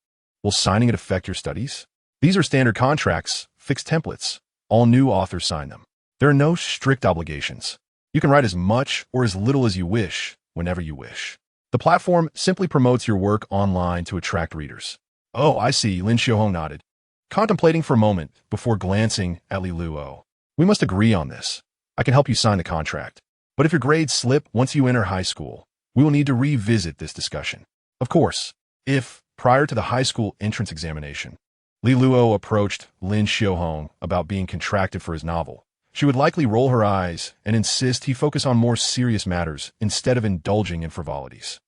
Will signing it affect your studies?" "These are standard contracts, fixed templates. All new authors sign them. There are no strict obligations. You can write as much or as little as you wish, whenever you wish. The platform simply promotes your work online to attract readers." "Oh, I see," Lin Xiaohong nodded, contemplating for a moment before glancing at Li Luo. "We must agree on this. I can help you sign the contract. But if your grades slip once you enter high school, we will need to revisit this discussion." "Of course, if, prior to the high school entrance examination, Li Luo approached Lin Xiaohong about being contracted for his novel, she would likely roll her eyes and insist he focus on more serious matters instead of indulging in frivolities.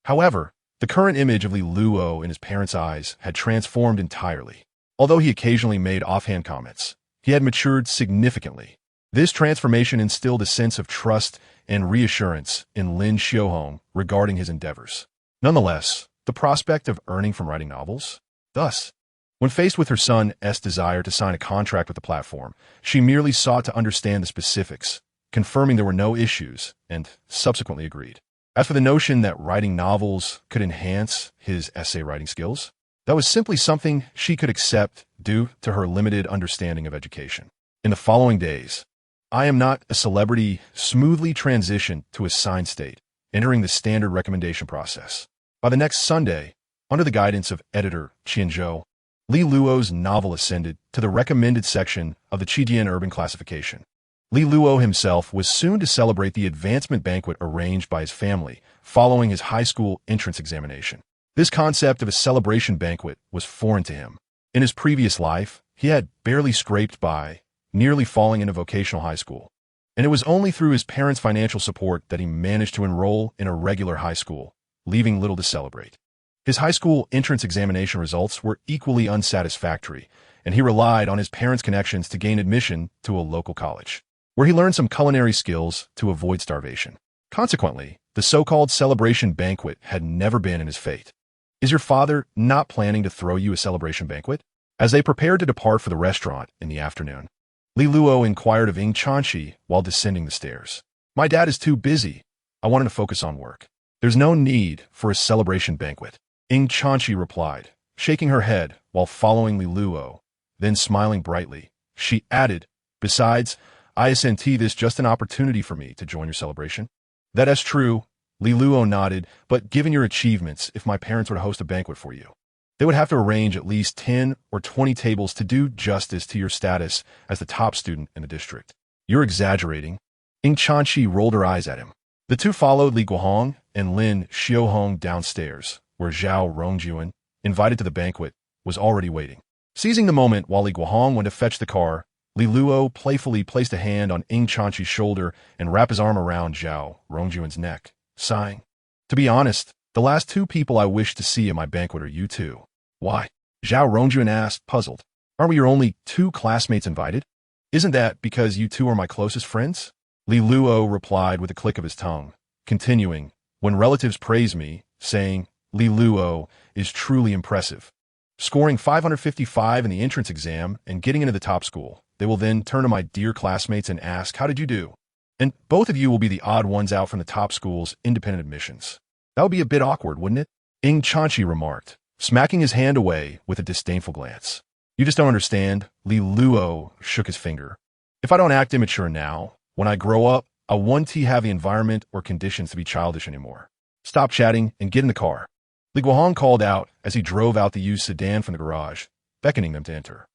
However, the current image of Li Luo in his parents' eyes had transformed entirely. Although he occasionally made offhand comments, he had matured significantly. This transformation instilled a sense of trust and reassurance in Lin Xiaohong regarding his endeavors. Nonetheless, the prospect of earning from writing novels? Thus, when faced with her son's desire to sign a contract with the platform, she merely sought to understand the specifics, confirming there were no issues, and subsequently agreed. As for the notion that writing novels could enhance his essay writing skills, that was simply something she could accept due to her limited understanding of education. In the following days, I Am Not a Celebrity smoothly transitioned to a signed state, entering the standard recommendation process. By the next Sunday, under the guidance of editor Qian Zhou, Li Luo's novel ascended to the recommended section of the Qijian Urban Classification. Li Luo himself was soon to celebrate the advancement banquet arranged by his family following his high school entrance examination. This concept of a celebration banquet was foreign to him. In his previous life, he had barely scraped by, nearly falling into vocational high school. And it was only through his parents' financial support that he managed to enroll in a regular high school, leaving little to celebrate. His high school entrance examination results were equally unsatisfactory, and he relied on his parents' connections to gain admission to a local college, where he learned some culinary skills to avoid starvation. Consequently, the so-called celebration banquet had never been in his fate. "Is your father not planning to throw you a celebration banquet?" As they prepared to depart for the restaurant in the afternoon, Li Luo inquired of Ying Chanxi while descending the stairs. "My dad is too busy. I wanted to focus on work. There's no need for a celebration banquet," Ying Chanxi replied, shaking her head while following Li Luo. Then smiling brightly, she added, "Besides, isn't this just an opportunity for me to join your celebration?" "That is true," Li Luo nodded, "but given your achievements, if my parents were to host a banquet for you, they would have to arrange at least 10 or 20 tables to do justice to your status as the top student in the district." "You're exaggerating." Ying Chanxi rolled her eyes at him. The two followed Li Guohong and Lin Xiaohong downstairs, where Zhao Rongjuan, invited to the banquet, was already waiting. Seizing the moment while Li Guohong went to fetch the car, Li Luo playfully placed a hand on Ying Chanxi's shoulder and wrapped his arm around Zhao Rongjuan's neck, sighing, "To be honest, the last two people I wish to see at my banquet are you two." "Why?" Zhao Rongjuan asked, puzzled. "Aren't we your only two classmates invited?" "Isn't that because you two are my closest friends?" Li Luo replied with a click of his tongue, continuing, "When relatives praise me, saying, 'Li Luo is truly impressive,' scoring 555 in the entrance exam and getting into the top school, they will then turn to my dear classmates and ask, 'How did you do?' And both of you will be the odd ones out from the top school's independent admissions. That would be a bit awkward, wouldn't it?" Ying Chanxi remarked, smacking his hand away with a disdainful glance. You just don't understand, Li Luo shook his finger. If I don't act immature now, when I grow up, I won't have the environment or conditions to be childish anymore. Stop chatting and get in the car. Li Guohong called out as he drove out the used sedan from the garage, beckoning them to enter.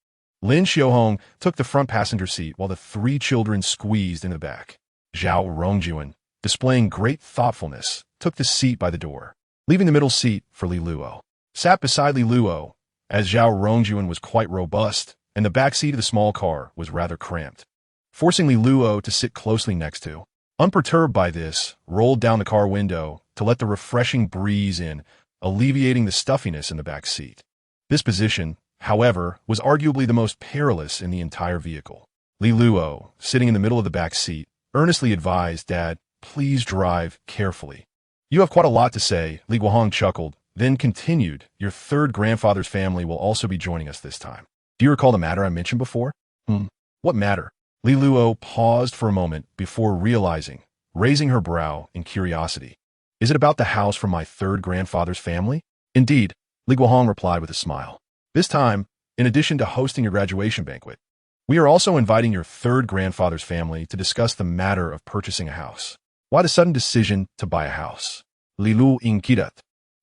Lin Xiaohong took the front passenger seat while the three children squeezed in the back. Zhao Rongjuan, displaying great thoughtfulness, took the seat by the door, leaving the middle seat for Li Luo. Sat beside Li Luo, as Zhao Rongjuan was quite robust, and the back seat of the small car was rather cramped, forcing Li Luo to sit closely next to. Unperturbed by this, rolled down the car window to let the refreshing breeze in, alleviating the stuffiness in the back seat. This position, however, was arguably the most perilous in the entire vehicle. Li Luo, sitting in the middle of the back seat, earnestly advised Dad, please drive carefully. You have quite a lot to say, Li Guohong chuckled, then continued, your third grandfather's family will also be joining us this time. Do you recall the matter I mentioned before? What matter? Li Luo paused for a moment before realizing, raising her brow in curiosity. Is it about the house from my third grandfather's family? Indeed, Li Guohong replied with a smile. This time, in addition to hosting your graduation banquet, we are also inviting your third grandfather's family to discuss the matter of purchasing a house. Why the sudden decision to buy a house? Li Lu inquired.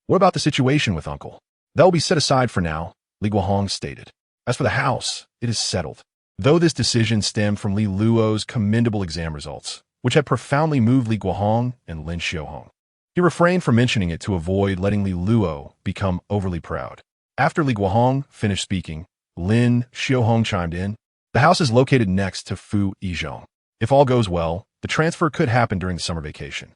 What about the situation with Uncle? That will be set aside for now, Li Guohong stated. As for the house, it is settled. Though this decision stemmed from Li Luo's commendable exam results, which had profoundly moved Li Guohong and Lin Xiaohong. He refrained from mentioning it to avoid letting Li Luo become overly proud. After Li Guohong finished speaking, Lin Xiaohong chimed in. The house is located next to Fu Yizhong. If all goes well, the transfer could happen during the summer vacation.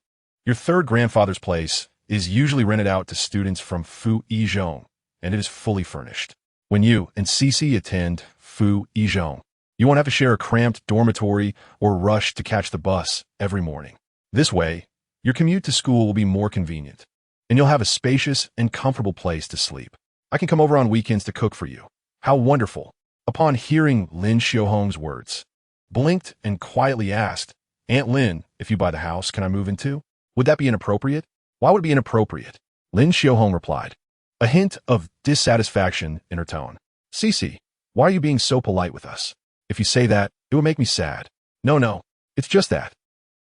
Your third grandfather's place is usually rented out to students from Fu Yizhong, and it is fully furnished. When you and Cici attend Fu Yizhong, you won't have to share a cramped dormitory or rush to catch the bus every morning. This way, your commute to school will be more convenient, and you'll have a spacious and comfortable place to sleep. I can come over on weekends to cook for you. How wonderful. Upon hearing Lin Xiaohong's words, blinked and quietly asked, Aunt Lin, if you buy the house, can I move in too? Would that be inappropriate? Why would it be inappropriate? Lin Xiaohong replied, a hint of dissatisfaction in her tone. Cici, why are you being so polite with us? If you say that, it would make me sad. No, it's just that.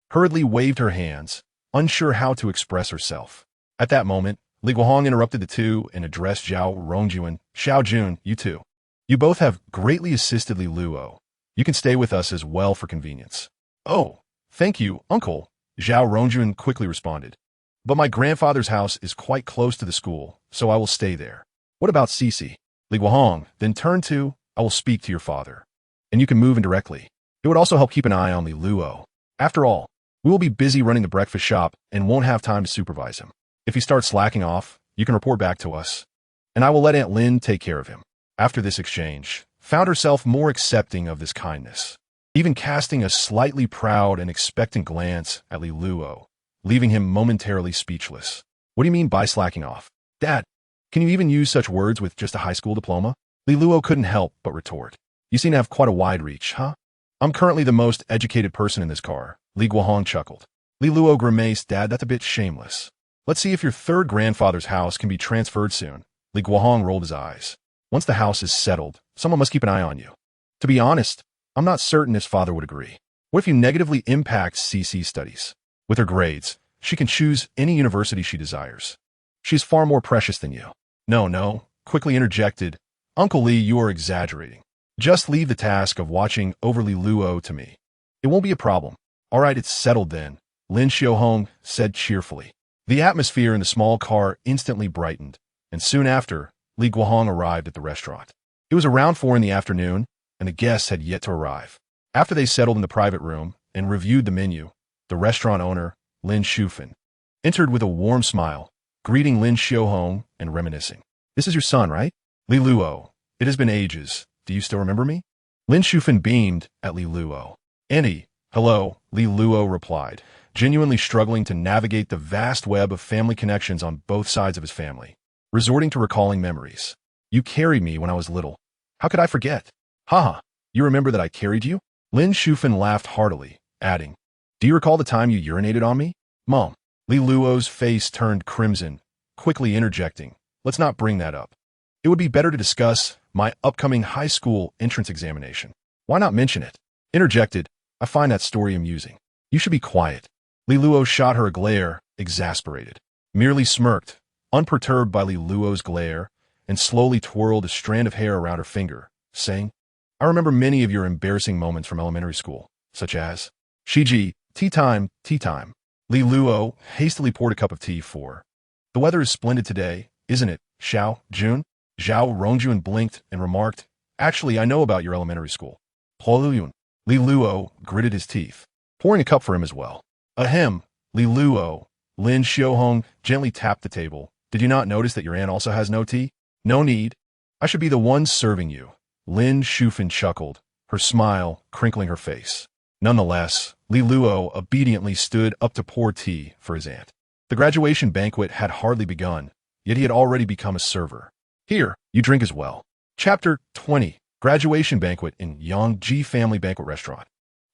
Hurriedly waved her hands, unsure how to express herself. At that moment, Li Guohong interrupted the two and addressed Zhao Rongjuan. Xiao Jun, you too. You both have greatly assisted Li Luo. You can stay with us as well for convenience. Oh, thank you, Uncle, Zhao Rongjuan quickly responded. But my grandfather's house is quite close to the school, so I will stay there. What about Cici? Li Guohong then turned to, I will speak to your father. And you can move in directly. It would also help keep an eye on Li Luo. After all, we will be busy running the breakfast shop and won't have time to supervise him. If he starts slacking off, you can report back to us. And I will let Aunt Lin take care of him. After this exchange, found herself more accepting of this kindness, even casting a slightly proud and expectant glance at Li Luo, leaving him momentarily speechless. What do you mean by slacking off? Dad, can you even use such words with just a high school diploma? Li Luo couldn't help but retort. You seem to have quite a wide reach, huh? I'm currently the most educated person in this car, Li Guohong chuckled. Li Luo grimaced, Dad, that's a bit shameless. Let's see if your third grandfather's house can be transferred soon. Li Guohong rolled his eyes. Once the house is settled, someone must keep an eye on you. To be honest, I'm not certain his father would agree. What if you negatively impact Cici's studies? With her grades, she can choose any university she desires. She's far more precious than you. No, quickly interjected. Uncle Li, you are exaggerating. Just leave the task of watching over Li Luo to me. It won't be a problem. All right, it's settled then, Lin Xiaohong said cheerfully. The atmosphere in the small car instantly brightened, and soon after, Li Guohong arrived at the restaurant. It was around 4 in the afternoon, and the guests had yet to arrive. After they settled in the private room and reviewed the menu, the restaurant owner, Lin Shufan, entered with a warm smile, greeting Lin Xiaohong and reminiscing. This is your son, right? Li Luo. It has been ages. Do you still remember me? Lin Shufan beamed at Li Luo. Annie, hello, Li Luo replied, genuinely struggling to navigate the vast web of family connections on both sides of his family, resorting to recalling memories. You carried me when I was little. How could I forget? Haha, you remember that I carried you? Lin Shufan laughed heartily, adding, do you recall the time you urinated on me? Mom. Li Luo's face turned crimson, quickly interjecting, let's not bring that up. It would be better to discuss my upcoming high school entrance examination. Why not mention it? Interjected, I find that story amusing. You should be quiet. Li Luo shot her a glare, exasperated. Merely smirked, unperturbed by Li Luo's glare, and slowly twirled a strand of hair around her finger, saying, I remember many of your embarrassing moments from elementary school, such as, Shiji, tea time, tea time. Li Luo hastily poured a cup of tea for. The weather is splendid today, isn't it, Xiao Jun? Zhao Rongjun blinked and remarked, Actually, I know about your elementary school. Huoluyun. Li Luo gritted his teeth, pouring a cup for him as well. Ahem, Li Luo. Lin Xiaohong gently tapped the table. Did you not notice that your aunt also has no tea? No need. I should be the one serving you. Lin Shufan chuckled, her smile crinkling her face. Nonetheless, Li Luo obediently stood up to pour tea for his aunt. The graduation banquet had hardly begun, yet he had already become a server. Here, you drink as well. Chapter 20. Graduation Banquet in Yangji Family Banquet Restaurant.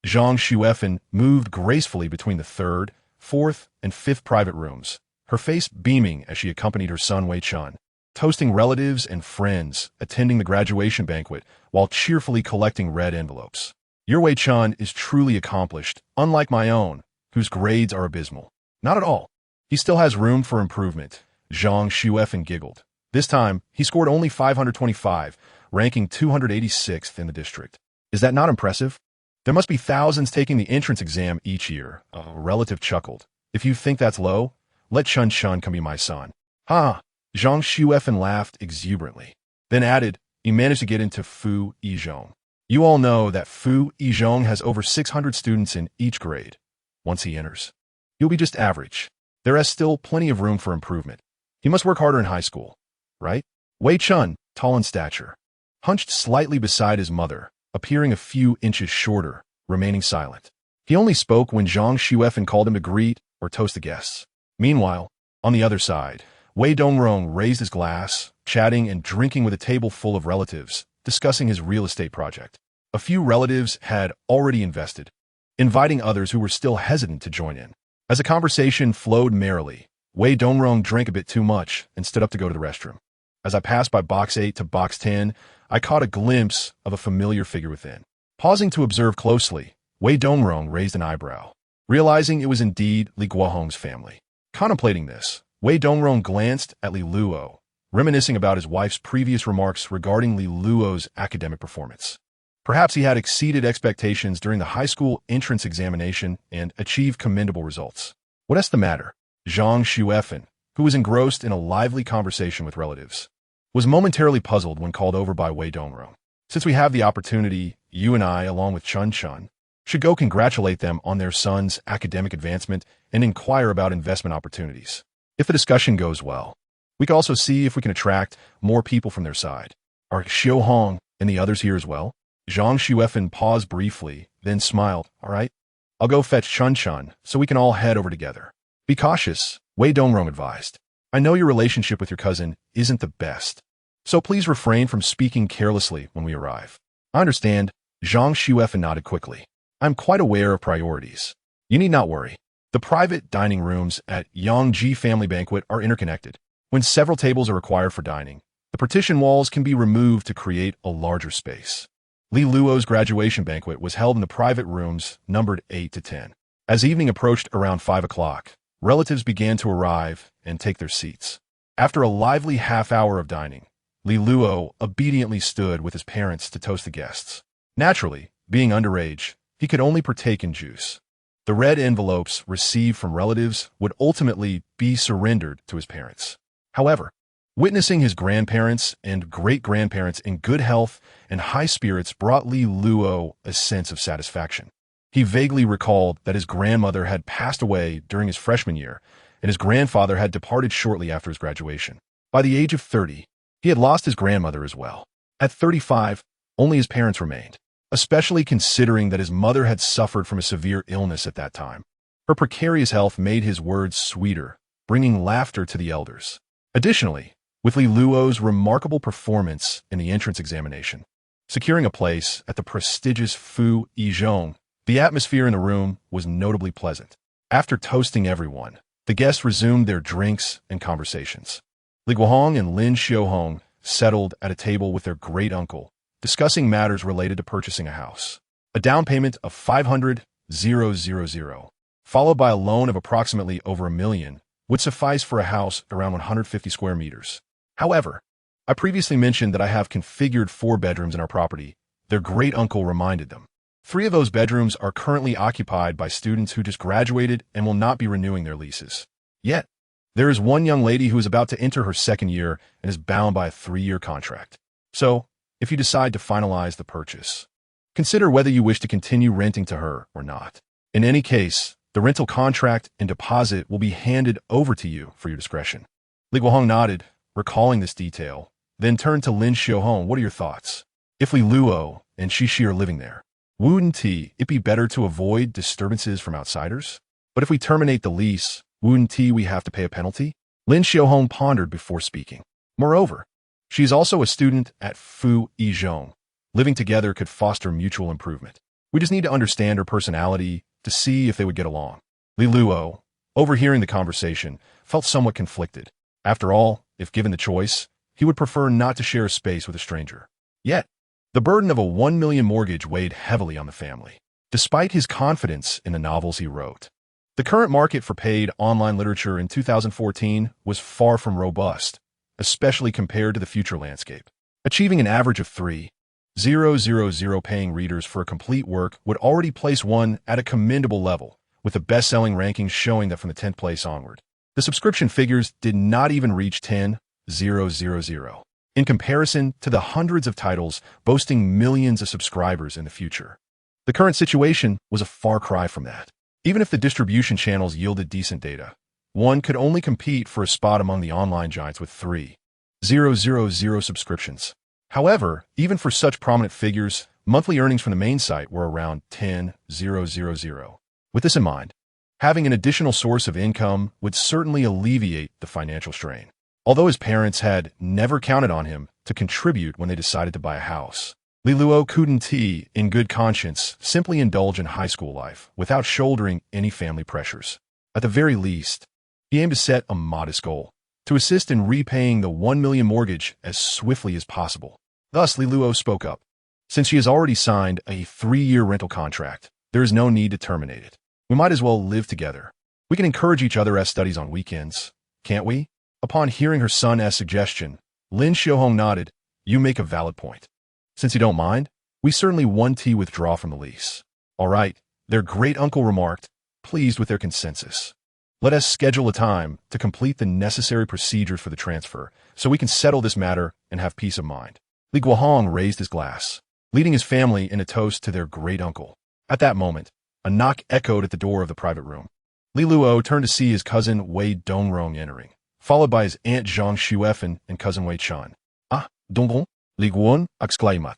Zhang Xuefan moved gracefully between the third, fourth, and fifth private rooms, her face beaming as she accompanied her son Wei Chun, toasting relatives and friends attending the graduation banquet while cheerfully collecting red envelopes. Your Wei Chun is truly accomplished, unlike my own, whose grades are abysmal. Not at all. He still has room for improvement, Zhang Xuefan giggled. This time, he scored only 525, ranking 286th in the district. Is that not impressive? There must be thousands taking the entrance exam each year, a relative chuckled. If you think that's low, let Chun Chun come be my son. Ha! Zhang Xuefan laughed exuberantly, then added, he managed to get into Fu Yizhong. You all know that Fu Yizhong has over 600 students in each grade. Once he enters, he'll be just average. There is still plenty of room for improvement. He must work harder in high school. Right? Wei Chun, tall in stature, hunched slightly beside his mother, appearing a few inches shorter, remaining silent. He only spoke when Zhang Xuefan called him to greet or toast the guests. Meanwhile, on the other side, Wei Dongrong raised his glass, chatting and drinking with a table full of relatives, discussing his real estate project. A few relatives had already invested, inviting others who were still hesitant to join in. As the conversation flowed merrily, Wei Dongrong drank a bit too much and stood up to go to the restroom. As I passed by box 8 to box 10, I caught a glimpse of a familiar figure within. Pausing to observe closely, Wei Dongrong raised an eyebrow, realizing it was indeed Li Guohong's family. Contemplating this, Wei Dongrong glanced at Li Luo, reminiscing about his wife's previous remarks regarding Li Luo's academic performance. Perhaps he had exceeded expectations during the high school entrance examination and achieved commendable results. What's the matter? Zhang Xuefan, who was engrossed in a lively conversation with relatives, was momentarily puzzled when called over by Wei Dongrong. Since we have the opportunity, you and I, along with Chun Chun, should go congratulate them on their son's academic advancement and inquire about investment opportunities. If the discussion goes well, we could also see if we can attract more people from their side. Are Xiao Hong and the others here as well? Zhang Xuefan paused briefly, then smiled. All right, I'll go fetch Chun Chun so we can all head over together. Be cautious, Wei Dongrong advised. I know your relationship with your cousin isn't the best, so please refrain from speaking carelessly when we arrive. I understand, Zhang Xuefan nodded quickly. I'm quite aware of priorities. You need not worry. The private dining rooms at Yangji Family Banquet are interconnected. When several tables are required for dining, the partition walls can be removed to create a larger space. Li Luo's graduation banquet was held in the private rooms numbered 8 to 10. As evening approached around 5 o'clock, relatives began to arrive and take their seats. After a lively half-hour of dining, Li Luo obediently stood with his parents to toast the guests. Naturally, being underage, he could only partake in juice. The red envelopes received from relatives would ultimately be surrendered to his parents. However, witnessing his grandparents and great-grandparents in good health and high spirits brought Li Luo a sense of satisfaction. He vaguely recalled that his grandmother had passed away during his freshman year, and his grandfather had departed shortly after his graduation. By the age of 30, he had lost his grandmother as well. At 35, only his parents remained, especially considering that his mother had suffered from a severe illness at that time. Her precarious health made his words sweeter, bringing laughter to the elders. Additionally, with Li Luo's remarkable performance in the entrance examination, securing a place at the prestigious Fu Yizhong, the atmosphere in the room was notably pleasant. After toasting everyone, the guests resumed their drinks and conversations. Li Guohong and Lin Xiaohong settled at a table with their great-uncle, discussing matters related to purchasing a house. A down payment of 500,000, followed by a loan of approximately over $1 million, would suffice for a house around 150 square meters. However, I previously mentioned that I have configured 4 bedrooms in our property. Their great-uncle reminded them. 3 of those bedrooms are currently occupied by students who just graduated and will not be renewing their leases. Yet, there is one young lady who is about to enter her 2nd year and is bound by a 3-year contract. So, if you decide to finalize the purchase, consider whether you wish to continue renting to her or not. In any case, the rental contract and deposit will be handed over to you for your discretion. Li Guohong nodded, recalling this detail, then turned to Lin Xiaohong. What are your thoughts? If Li Luo and Shishi are living there, wouldn't it be better to avoid disturbances from outsiders? But if we terminate the lease, wouldn't we have to pay a penalty? Lin Xiaohong pondered before speaking. Moreover, she is also a student at Fu Yizhong. Living together could foster mutual improvement. We just need to understand her personality to see if they would get along. Li Luo, overhearing the conversation, felt somewhat conflicted. After all, if given the choice, he would prefer not to share a space with a stranger. Yet, the burden of a $1 million mortgage weighed heavily on the family. Despite his confidence in the novels he wrote, the current market for paid online literature in 2014 was far from robust, especially compared to the future landscape. Achieving an average of 3,000 paying readers for a complete work would already place one at a commendable level, with the best-selling rankings showing that from the 10th place onward. The subscription figures did not even reach 10,000, in comparison to the hundreds of titles boasting millions of subscribers in the future. The current situation was a far cry from that. Even if the distribution channels yielded decent data, one could only compete for a spot among the online giants with 3,000 subscriptions. However, even for such prominent figures, monthly earnings from the main site were around 10,000. With this in mind, having an additional source of income would certainly alleviate the financial strain. Although his parents had never counted on him to contribute when they decided to buy a house, Li Luo couldn't, in good conscience, simply indulge in high school life without shouldering any family pressures. At the very least, he aimed to set a modest goal, to assist in repaying the $1 million mortgage as swiftly as possible. Thus, Li Luo spoke up. Since she has already signed a 3-year rental contract, there is no need to terminate it. We might as well live together. We can encourage each other as studies on weekends, can't we? Upon hearing her son's suggestion, Lin Xiaohong nodded. You make a valid point. Since you don't mind, we certainly want to withdraw from the lease. All right, their great-uncle remarked, pleased with their consensus. Let us schedule a time to complete the necessary procedures for the transfer, so we can settle this matter and have peace of mind. Li Guohong raised his glass, leading his family in a toast to their great-uncle. At that moment, a knock echoed at the door of the private room. Li Luo turned to see his cousin Wei Dongrong entering, followed by his aunt Zhang Xuefen and cousin Wei Chan. Ah, Dongrong? Li Guon exclaimed,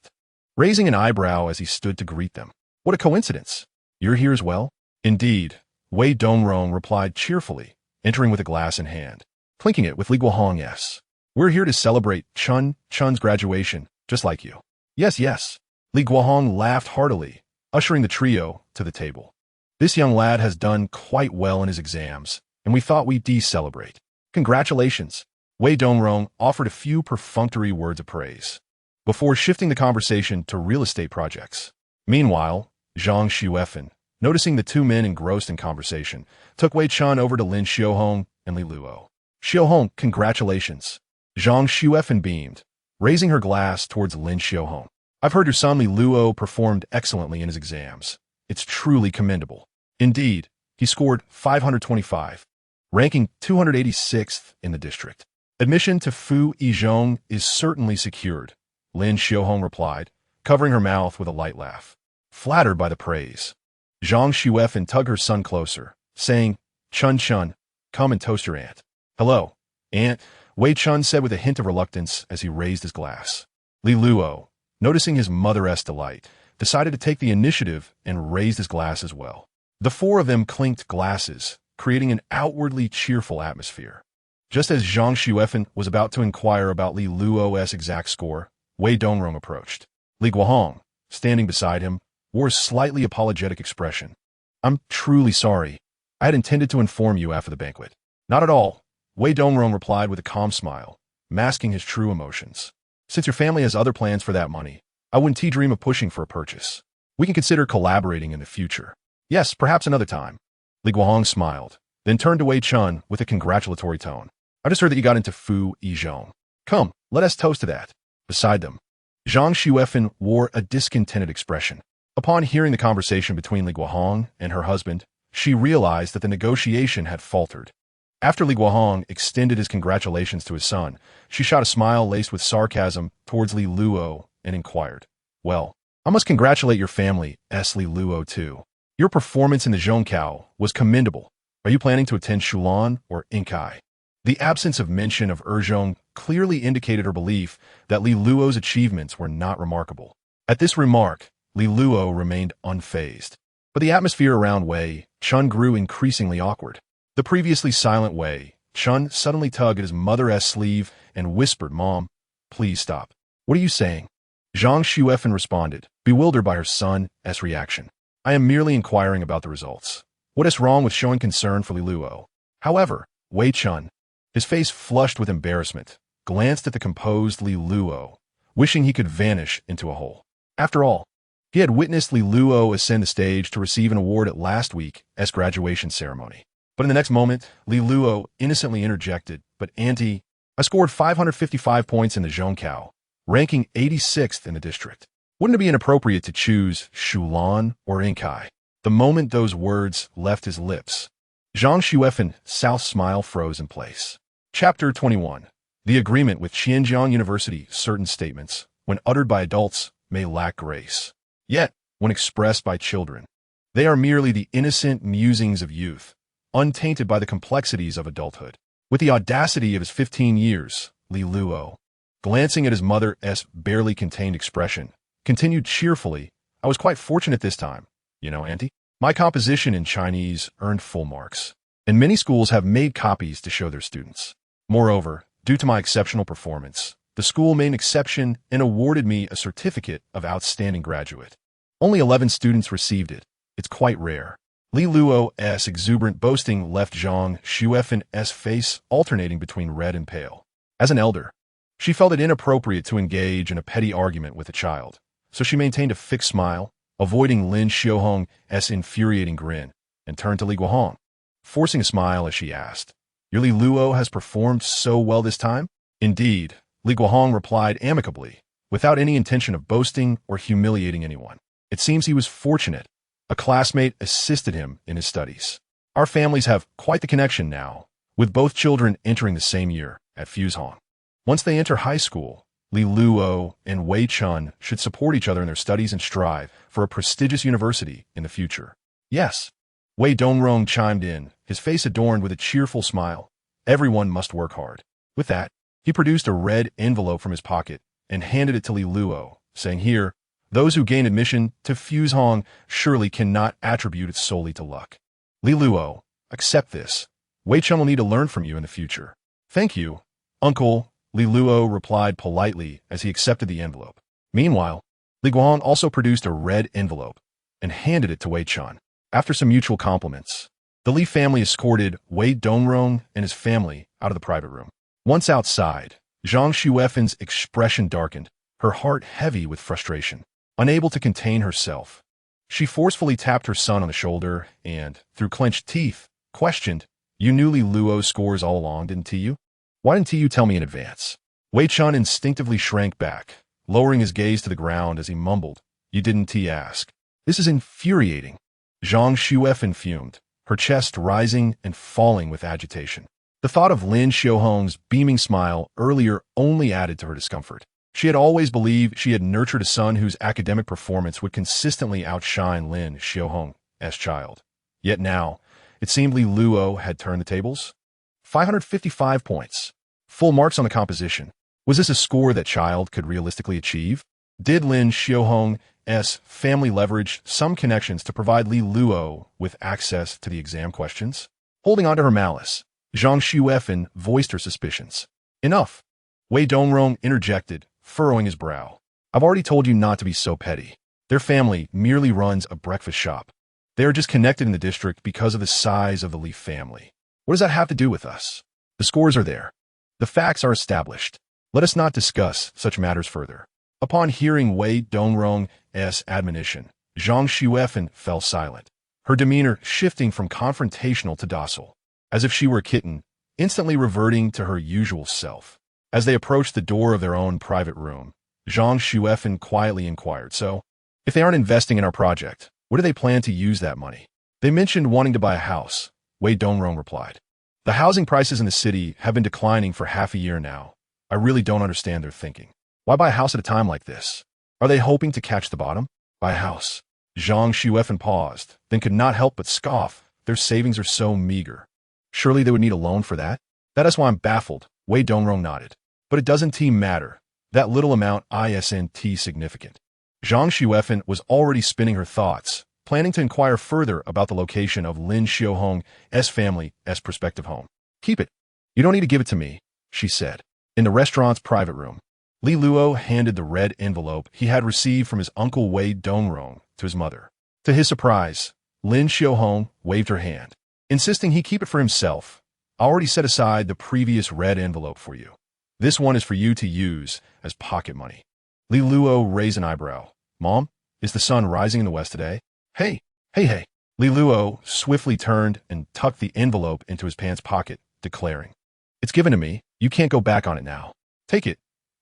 raising an eyebrow as he stood to greet them. What a coincidence! You're here as well? Indeed, Wei Dongrong replied cheerfully, entering with a glass in hand, clinking it with Li Guohong's. We're here to celebrate Chun's graduation, just like you. Yes, yes. Li Guohong laughed heartily, ushering the trio to the table. This young lad has done quite well in his exams, and we thought we'd celebrate. Congratulations. Wei Dongrong offered a few perfunctory words of praise, before shifting the conversation to real estate projects. Meanwhile, Zhang Xuefen, noticing the 2 men engrossed in conversation, took Wei Chan over to Lin Xiaohong and Li Luo. Xiaohong, congratulations. Zhang Xuefen beamed, raising her glass towards Lin Xiaohong. I've heard your son Li Luo performed excellently in his exams. It's truly commendable. Indeed, he scored 525, ranking 286th in the district. Admission to Fu Yizhong is certainly secured, Lin Xiaohong replied, covering her mouth with a light laugh. Flattered by the praise, Zhang Xuefen tugged her son closer, saying, Chun, come and toast your aunt. Hello, aunt, Wei Chun said with a hint of reluctance as he raised his glass. Li Luo, noticing his mother's delight, decided to take the initiative and raised his glass as well. The 4 of them clinked glasses, creating an outwardly cheerful atmosphere. Just as Zhang Xuefen was about to inquire about Li Luo's exact score, Wei Dongrong approached. Li Guohong, standing beside him, wore a slightly apologetic expression. I'm truly sorry. I had intended to inform you after the banquet. Not at all, Wei Dongrong replied with a calm smile, masking his true emotions. Since your family has other plans for that money, I wouldn't dream of pushing for a purchase. We can consider collaborating in the future. Yes, perhaps another time. Li Guohong smiled, then turned to Wei Chun with a congratulatory tone. I just heard that you got into Fu Yizhong. Come, let us toast to that. Beside them, Zhang Xuefan wore a discontented expression. Upon hearing the conversation between Li Guohong and her husband, she realized that the negotiation had faltered. After Li Guohong extended his congratulations to his son, she shot a smile laced with sarcasm towards Li Luo and inquired, "Well, I must congratulate your family, Li Luo, too. Your performance in the Zhongkao was commendable. Are you planning to attend Shulan or Inkai?" The absence of mention of Zhong clearly indicated her belief that Li Luo's achievements were not remarkable. At this remark, Li Luo remained unfazed. But the atmosphere around Wei Chun grew increasingly awkward. The previously silent Wei Chun suddenly tugged at his mother's sleeve and whispered, "Mom, please stop." "What are you saying?" Zhang Xuefan responded, bewildered by her son's reaction. "I am merely inquiring about the results. What is wrong with showing concern for Li Luo?" However, Wei Chun, his face flushed with embarrassment, glanced at the composed Li Luo, wishing he could vanish into a hole. After all, he had witnessed Li Luo ascend the stage to receive an award at last week's graduation ceremony. But in the next moment, Li Luo innocently interjected, "But auntie, I scored 555 points in the Zhongkao, ranking 86th in the district. Wouldn't it be inappropriate to choose Shulan or Inkai?" The moment those words left his lips, Zhang Xuefan's south smile froze in place. Chapter 21. The Agreement with Qianjiang University. Certain statements, when uttered by adults, may lack grace. Yet, when expressed by children, they are merely the innocent musings of youth, untainted by the complexities of adulthood. With the audacity of his 15 years, Li Luo, glancing at his mother's barely contained expression, continued cheerfully, "I was quite fortunate this time. You know, auntie, my composition in Chinese earned full marks, and many schools have made copies to show their students. Moreover, due to my exceptional performance, the school made an exception and awarded me a certificate of outstanding graduate. Only 11 students received it. It's quite rare." Li Luo's exuberant boasting left Zhang Xuefan's face alternating between red and pale. As an elder, she felt it inappropriate to engage in a petty argument with a child, so she maintained a fixed smile, avoiding Lin Xiaohong's infuriating grin, and turned to Li Guohong, forcing a smile as she asked, "Your Li Luo has performed so well this time?" "Indeed," Li Guohong replied amicably, without any intention of boasting or humiliating anyone. "It seems he was fortunate. A classmate assisted him in his studies. Our families have quite the connection now, with both children entering the same year at Fuzhong. Once they enter high school, Li Luo and Wei Chun should support each other in their studies and strive for a prestigious university in the future." "Yes," Wei Dongrong chimed in, his face adorned with a cheerful smile. "Everyone must work hard." With that, he produced a red envelope from his pocket and handed it to Li Luo, saying, "Here, those who gain admission to Fuzhong surely cannot attribute it solely to luck. Li Luo, accept this. Wei Chun will need to learn from you in the future." "Thank you, Uncle," Li Luo replied politely as he accepted the envelope. Meanwhile, Li Guohong also produced a red envelope and handed it to Wei Chun. After some mutual compliments, the Li family escorted Wei Dongrong and his family out of the private room. Once outside, Zhang Xuefan's expression darkened, her heart heavy with frustration. Unable to contain herself, she forcefully tapped her son on the shoulder and, through clenched teeth, questioned, "You knew Li Luo's scores all along, didn't you? Why didn't you tell me in advance?" Wei Chun instinctively shrank back, lowering his gaze to the ground as he mumbled, "You didn't ask." "This is infuriating." Zhang Xuefan fumed, her chest rising and falling with agitation. The thought of Lin Xiaohong's beaming smile earlier only added to her discomfort. She had always believed she had nurtured a son whose academic performance would consistently outshine Lin Xiaohong's child. Yet now, it seemed Li Luo had turned the tables. 555 points. Full marks on the composition. Was this a score that child could realistically achieve? Did Lin Xiaohong's family leverage some connections to provide Li Luo with access to the exam questions? Holding on to her malice, Zhang Xuefan voiced her suspicions. "Enough," Wei Dongrong interjected, furrowing his brow. "I've already told you not to be so petty. Their family merely runs a breakfast shop. They are just connected in the district because of the size of the Li family. What does that have to do with us? The scores are there. The facts are established. Let us not discuss such matters further. Upon hearing Wei Dongrong's admonition, Zhang Xuefen fell silent, her demeanor shifting from confrontational to docile, as if she were a kitten, instantly reverting to her usual self. As they approached the door of their own private room, Zhang Xuefen quietly inquired, "So, if they aren't investing in our project, what do they plan to use that money?" "They mentioned wanting to buy a house," Wei Dongrong replied. "The housing prices in the city have been declining for half a year now. I really don't understand their thinking. Why buy a house at a time like this? Are they hoping to catch the bottom? Buy a house?" Zhang Xuefen paused, then could not help but scoff. Their savings are so meager. Surely they would need a loan for that? "That is why I'm baffled," Wei Dongrong nodded. "But it doesn't matter. That little amount isn't significant." Zhang Xuefen was already spinning her thoughts, planning to inquire further about the location of Lin Xiaohong's family's prospective home. "Keep it. You don't need to give it to me," she said. In the restaurant's private room, Li Luo handed the red envelope he had received from his uncle Wei Dongrong to his mother. To his surprise, Lin Xiaohong waved her hand, insisting he keep it for himself. "I already set aside the previous red envelope for you. This one is for you to use as pocket money." Li Luo raised an eyebrow. "Mom, is the sun rising in the west today?" Hey. Li Luo swiftly turned and tucked the envelope into his pants pocket, declaring, "It's given to me. You can't go back on it now. Take it."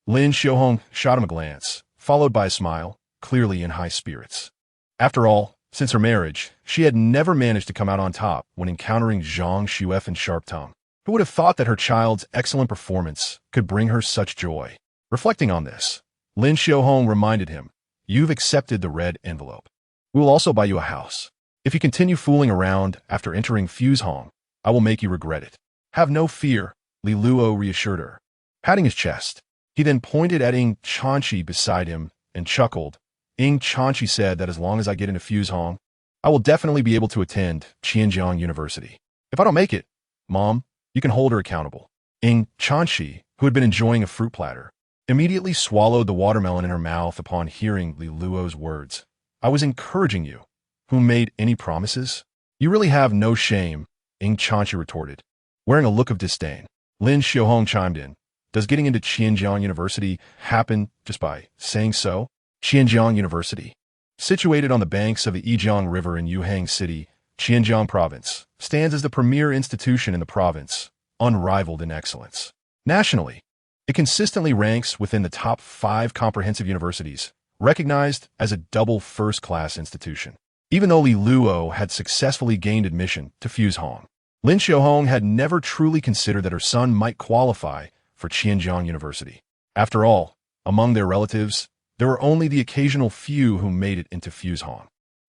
Lin Xiaohong shot him a glance, followed by a smile, clearly in high spirits. After all, since her marriage, she had never managed to come out on top when encountering Zhang Xuefen's sharp tongue. Who would have thought that her child's excellent performance could bring her such joy? Reflecting on this, Lin Xiaohong reminded him, "You've accepted the red envelope. We will also buy you a house. If you continue fooling around after entering Fuzhong, I will make you regret it." "Have no fear," Li Luo reassured her, patting his chest. He then pointed at Ying Chanchi beside him and chuckled. Ying Chanchi said that as long as I get into Fuzhong, I will definitely be able to attend Qianjiang University. If I don't make it, Mom, you can hold her accountable. Ying Chanchi, who had been enjoying a fruit platter, immediately swallowed the watermelon in her mouth upon hearing Li Luo's words. "I was encouraging you. Who made any promises?" "You really have no shame," Ying Chanchi retorted, wearing a look of disdain. Lin Xiaohong chimed in. "Does getting into Qianjiang University happen just by saying so?" Qianjiang University, situated on the banks of the Yijiang River in Yuhang City, Qianjiang Province, stands as the premier institution in the province, unrivaled in excellence. Nationally, it consistently ranks within the top 5 comprehensive universities, recognized as a double first-class institution. Even though Li Luo had successfully gained admission to Fuzhong, Lin Xiaohong had never truly considered that her son might qualify for Qianjiang University. After all, among their relatives, there were only the occasional few who made it into Fuzhong.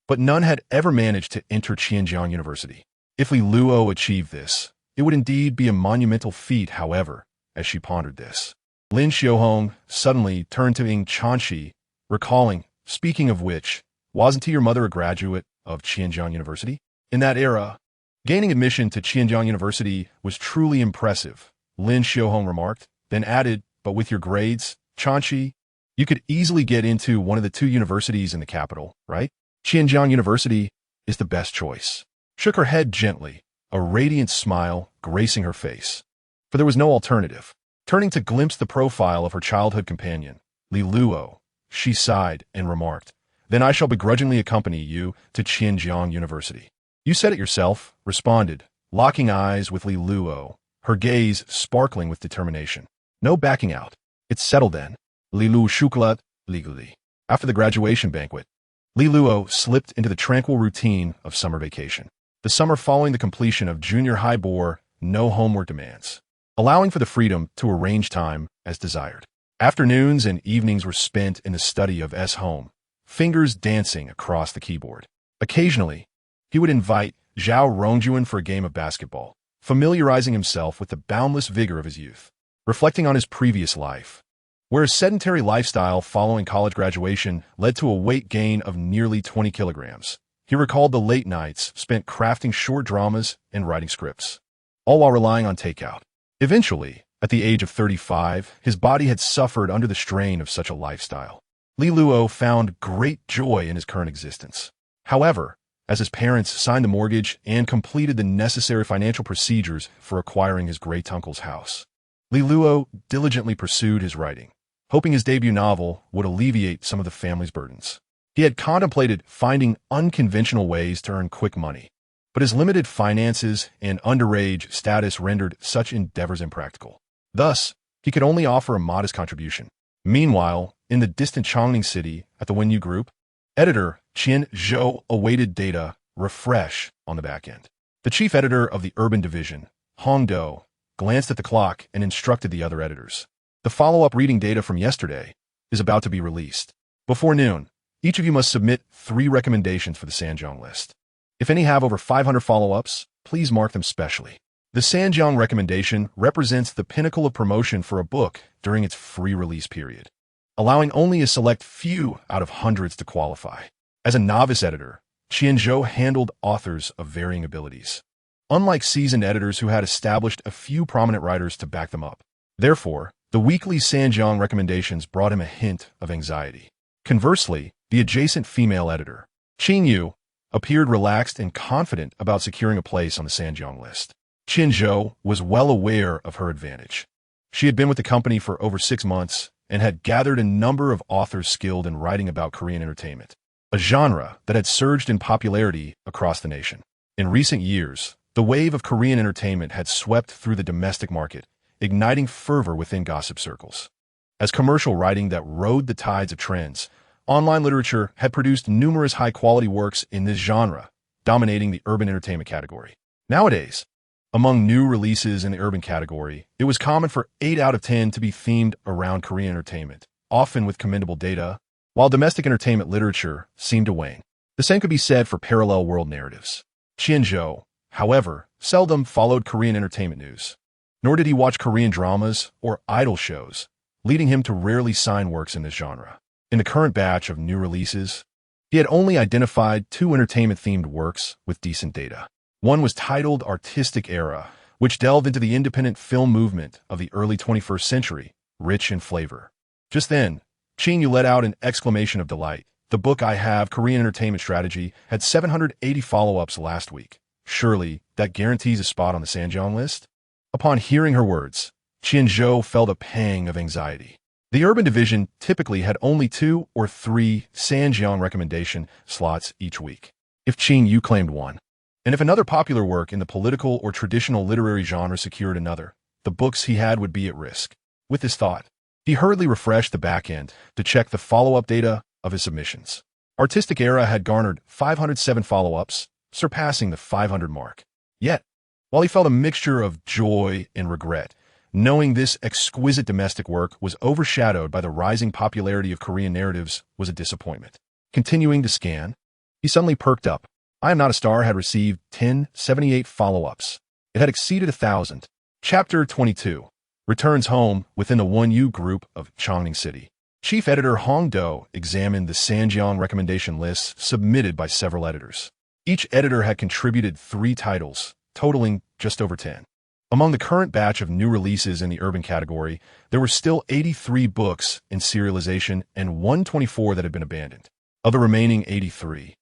But none had ever managed to enter Qianjiang University. If Li Luo achieved this, it would indeed be a monumental feat. However, as she pondered this, Lin Xiaohong suddenly turned to Ying Chanchi, recalling, "Speaking of which, wasn't your mother a graduate of Qianjiang University?" In that era, gaining admission to Qianjiang University was truly impressive, Lin Xiaohong remarked, then added, "But with your grades, Chanchi, you could easily get into one of the 2 universities in the capital, right? Qianjiang University is the best choice." Shook her head gently, a radiant smile gracing her face. For there was no alternative. Turning to glimpse the profile of her childhood companion, Li Luo, she sighed and remarked, "Then I shall begrudgingly accompany you to Qianjiang University." "You said it yourself," responded, locking eyes with Li Luo, her gaze sparkling with determination. "No backing out. It's settled then." Li Luo Shuklat, legally. After the graduation banquet, Li Luo slipped into the tranquil routine of summer vacation. The summer following the completion of junior high bore no homework demands, allowing for the freedom to arrange time as desired. Afternoons and evenings were spent in the study of home, fingers dancing across the keyboard. Occasionally, he would invite Zhao Rongjuan for a game of basketball, familiarizing himself with the boundless vigor of his youth. Reflecting on his previous life, where a sedentary lifestyle following college graduation led to a weight gain of nearly 20 kilograms, he recalled the late nights spent crafting short dramas and writing scripts, all while relying on takeout. Eventually, at the age of 35, his body had suffered under the strain of such a lifestyle. Li Luo found great joy in his current existence. However, as his parents signed the mortgage and completed the necessary financial procedures for acquiring his great-uncle's house, Li Luo diligently pursued his writing, hoping his debut novel would alleviate some of the family's burdens. He had contemplated finding unconventional ways to earn quick money, but his limited finances and underage status rendered such endeavors impractical. Thus, he could only offer a modest contribution. Meanwhile, in the distant Chongning city at the Wenyu Group, editor Qian Zhou awaited data refresh on the back end. The chief editor of the urban division, Hong Do, glanced at the clock and instructed the other editors. The follow-up reading data from yesterday is about to be released. Before noon, each of you must submit 3 recommendations for the Sanjiang list. If any have over 500 follow-ups, please mark them specially. The Sanjiang recommendation represents the pinnacle of promotion for a book during its free release period, allowing only a select few out of hundreds to qualify. As a novice editor, Qianzhou handled authors of varying abilities, unlike seasoned editors who had established a few prominent writers to back them up. Therefore, the weekly Sanjiang recommendations brought him a hint of anxiety. Conversely, the adjacent female editor, Qin Yu, appeared relaxed and confident about securing a place on the Sanjiang list. Qianzhou was well aware of her advantage. She had been with the company for over 6 months and had gathered a number of authors skilled in writing about Korean entertainment, a genre that had surged in popularity across the nation. In recent years, the wave of Korean entertainment had swept through the domestic market, igniting fervor within gossip circles. As commercial writing that rode the tides of trends, online literature had produced numerous high-quality works in this genre, dominating the urban entertainment category. Nowadays, among new releases in the urban category, it was common for 8 out of 10 to be themed around Korean entertainment, often with commendable data, while domestic entertainment literature seemed to wane. The same could be said for parallel world narratives. Qianzhou, however, seldom followed Korean entertainment news, nor did he watch Korean dramas or idol shows, leading him to rarely sign works in this genre. In the current batch of new releases, he had only identified 2 entertainment-themed works with decent data. One was titled Artistic Era, which delved into the independent film movement of the early 21st century, rich in flavor. Just then, Qin Yu let out an exclamation of delight. The book I have, Korean Entertainment Strategy, had 780 follow-ups last week. Surely, that guarantees a spot on the Sanjiang list? Upon hearing her words, Qianzhou felt a pang of anxiety. The urban division typically had only 2 or 3 Sanjiang recommendation slots each week. If Qin Yu claimed one, and if another popular work in the political or traditional literary genre secured another, the books he had would be at risk. With this thought, he hurriedly refreshed the back end to check the follow-up data of his submissions. Artistic Era had garnered 507 follow-ups, surpassing the 500 mark. Yet, while he felt a mixture of joy and regret, knowing this exquisite domestic work was overshadowed by the rising popularity of Korean narratives was a disappointment. Continuing to scan, he suddenly perked up. I Am Not a Star had received 1078 follow-ups. It had exceeded 1,000. Chapter 22 returns home within the Wenyu Group of Chongning City. Chief editor Hong Do examined the Sanjiang recommendation lists submitted by several editors. Each editor had contributed 3 titles, totaling just over 10. Among the current batch of new releases in the urban category, there were still 83 books in serialization and 124 that had been abandoned. Of the remaining 83,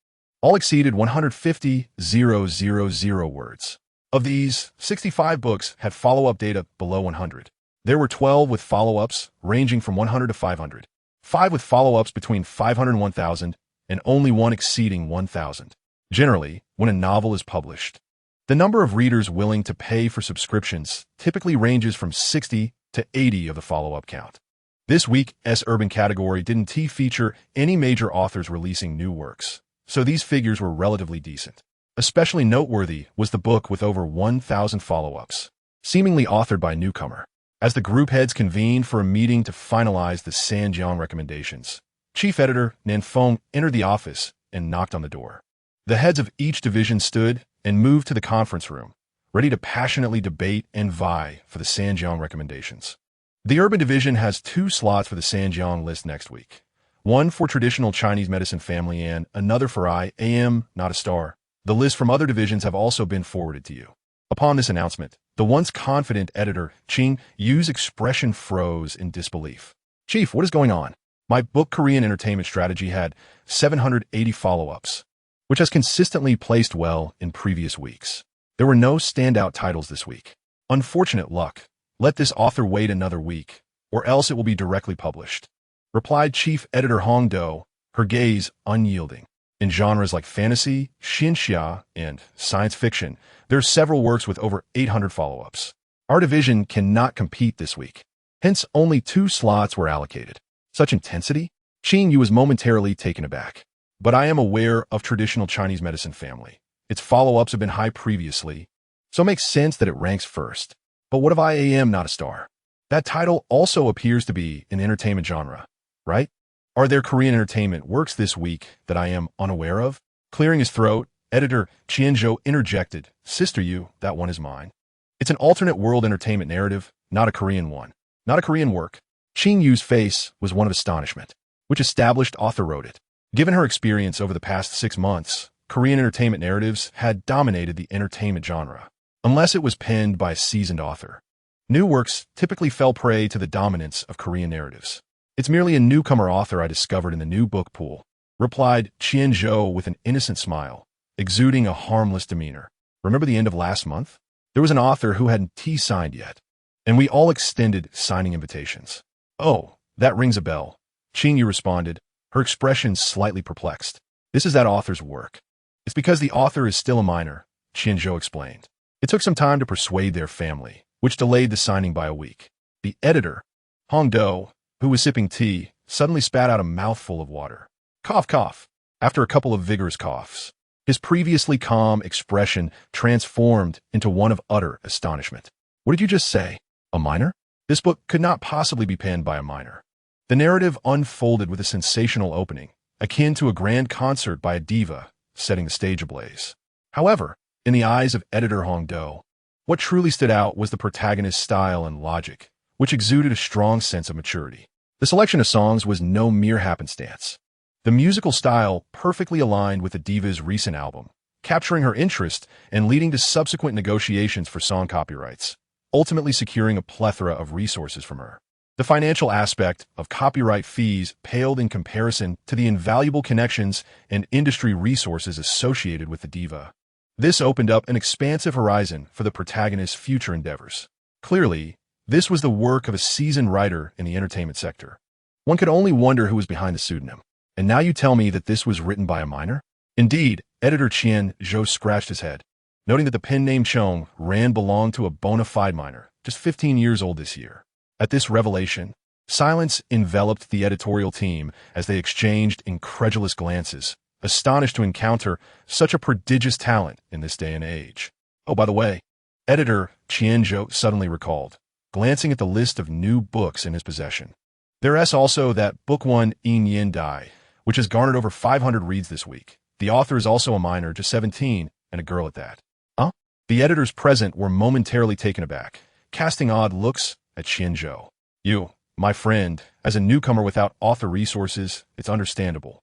all exceeded 150,000 words. Of these, 65 books had follow-up data below 100. There were 12 with follow-ups ranging from 100 to 500, 5 with follow-ups between 500 and 1,000, and only 1 exceeding 1,000. Generally, when a novel is published, the number of readers willing to pay for subscriptions typically ranges from 60 to 80 of the follow-up count. This week's urban category didn't feature any major authors releasing new works, so these figures were relatively decent. Especially noteworthy was the book with over 1,000 follow-ups, seemingly authored by a newcomer. As the group heads convened for a meeting to finalize the Sanjiang recommendations, Chief Editor Nan Feng entered the office and knocked on the door. The heads of each division stood and moved to the conference room, ready to passionately debate and vie for the Sanjiang recommendations. The urban division has 2 slots for the Sanjiang list next week, one for traditional Chinese medicine family and another for I Am Not a Star. The lists from other divisions have also been forwarded to you. Upon this announcement, the once confident editor, Qin Yu's expression froze in disbelief. Chief, what is going on? My book Korean Entertainment Strategy had 780 follow-ups, which has consistently placed well in previous weeks. There were no standout titles this week. Unfortunate luck. Let this author wait another week, or else it will be directly published," replied chief editor Hong Do, her gaze unyielding. In genres like fantasy, xinxia, and science fiction, there are several works with over 800 follow-ups. Our division cannot compete this week. Hence, only 2 slots were allocated. Such intensity? Qin Yu was momentarily taken aback. But I am aware of traditional Chinese medicine family. Its follow-ups have been high previously, so it makes sense that it ranks first. But what if I am not a star? That title also appears to be an entertainment genre, right? Are there Korean entertainment works this week that I am unaware of? Clearing his throat, editor Qianzhou interjected, "Sister Yu, that one is mine. It's an alternate world entertainment narrative, not a Korean one. Not a Korean work." Qin Yu's face was one of astonishment. Which established author wrote it? Given her experience over the past 6 months, Korean entertainment narratives had dominated the entertainment genre, unless it was penned by a seasoned author. New works typically fell prey to the dominance of Korean narratives. "It's merely a newcomer author I discovered in the new book pool," replied Qianzhou with an innocent smile, exuding a harmless demeanor. "Remember the end of last month? There was an author who hadn't signed yet, and we all extended signing invitations." "Oh, that rings a bell," Qin Yu responded, her expression slightly perplexed. "This is that author's work." "It's because the author is still a minor," Qianzhou explained. "It took some time to persuade their family, which delayed the signing by a week." The editor, Hong Do, who was sipping tea, suddenly spat out a mouthful of water. Cough, cough. After a couple of vigorous coughs, his previously calm expression transformed into one of utter astonishment. "What did you just say? A minor? This book could not possibly be penned by a minor." The narrative unfolded with a sensational opening, akin to a grand concert by a diva, setting the stage ablaze. However, in the eyes of editor Hong Do, what truly stood out was the protagonist's style and logic, which exuded a strong sense of maturity. The selection of songs was no mere happenstance. The musical style perfectly aligned with the diva's recent album, capturing her interest and leading to subsequent negotiations for song copyrights, ultimately securing a plethora of resources from her. The financial aspect of copyright fees paled in comparison to the invaluable connections and industry resources associated with the diva. This opened up an expansive horizon for the protagonist's future endeavors. Clearly, this was the work of a seasoned writer in the entertainment sector. One could only wonder who was behind the pseudonym. And now you tell me that this was written by a minor? Indeed, editor Qianzhou scratched his head, noting that the pen name Chong Ran belonged to a bona fide minor, just 15 years old this year. At this revelation, silence enveloped the editorial team as they exchanged incredulous glances, astonished to encounter such a prodigious talent in this day and age. "Oh, by the way," editor Qianzhou suddenly recalled, glancing at the list of new books in his possession. "There's also that book one Yin Yin Dai, which has garnered over 500 reads this week. The author is also a minor, just 17, and a girl at that." "Huh?" The editors present were momentarily taken aback, casting odd looks at Qianzhou. "You, my friend, as a newcomer without author resources, it's understandable.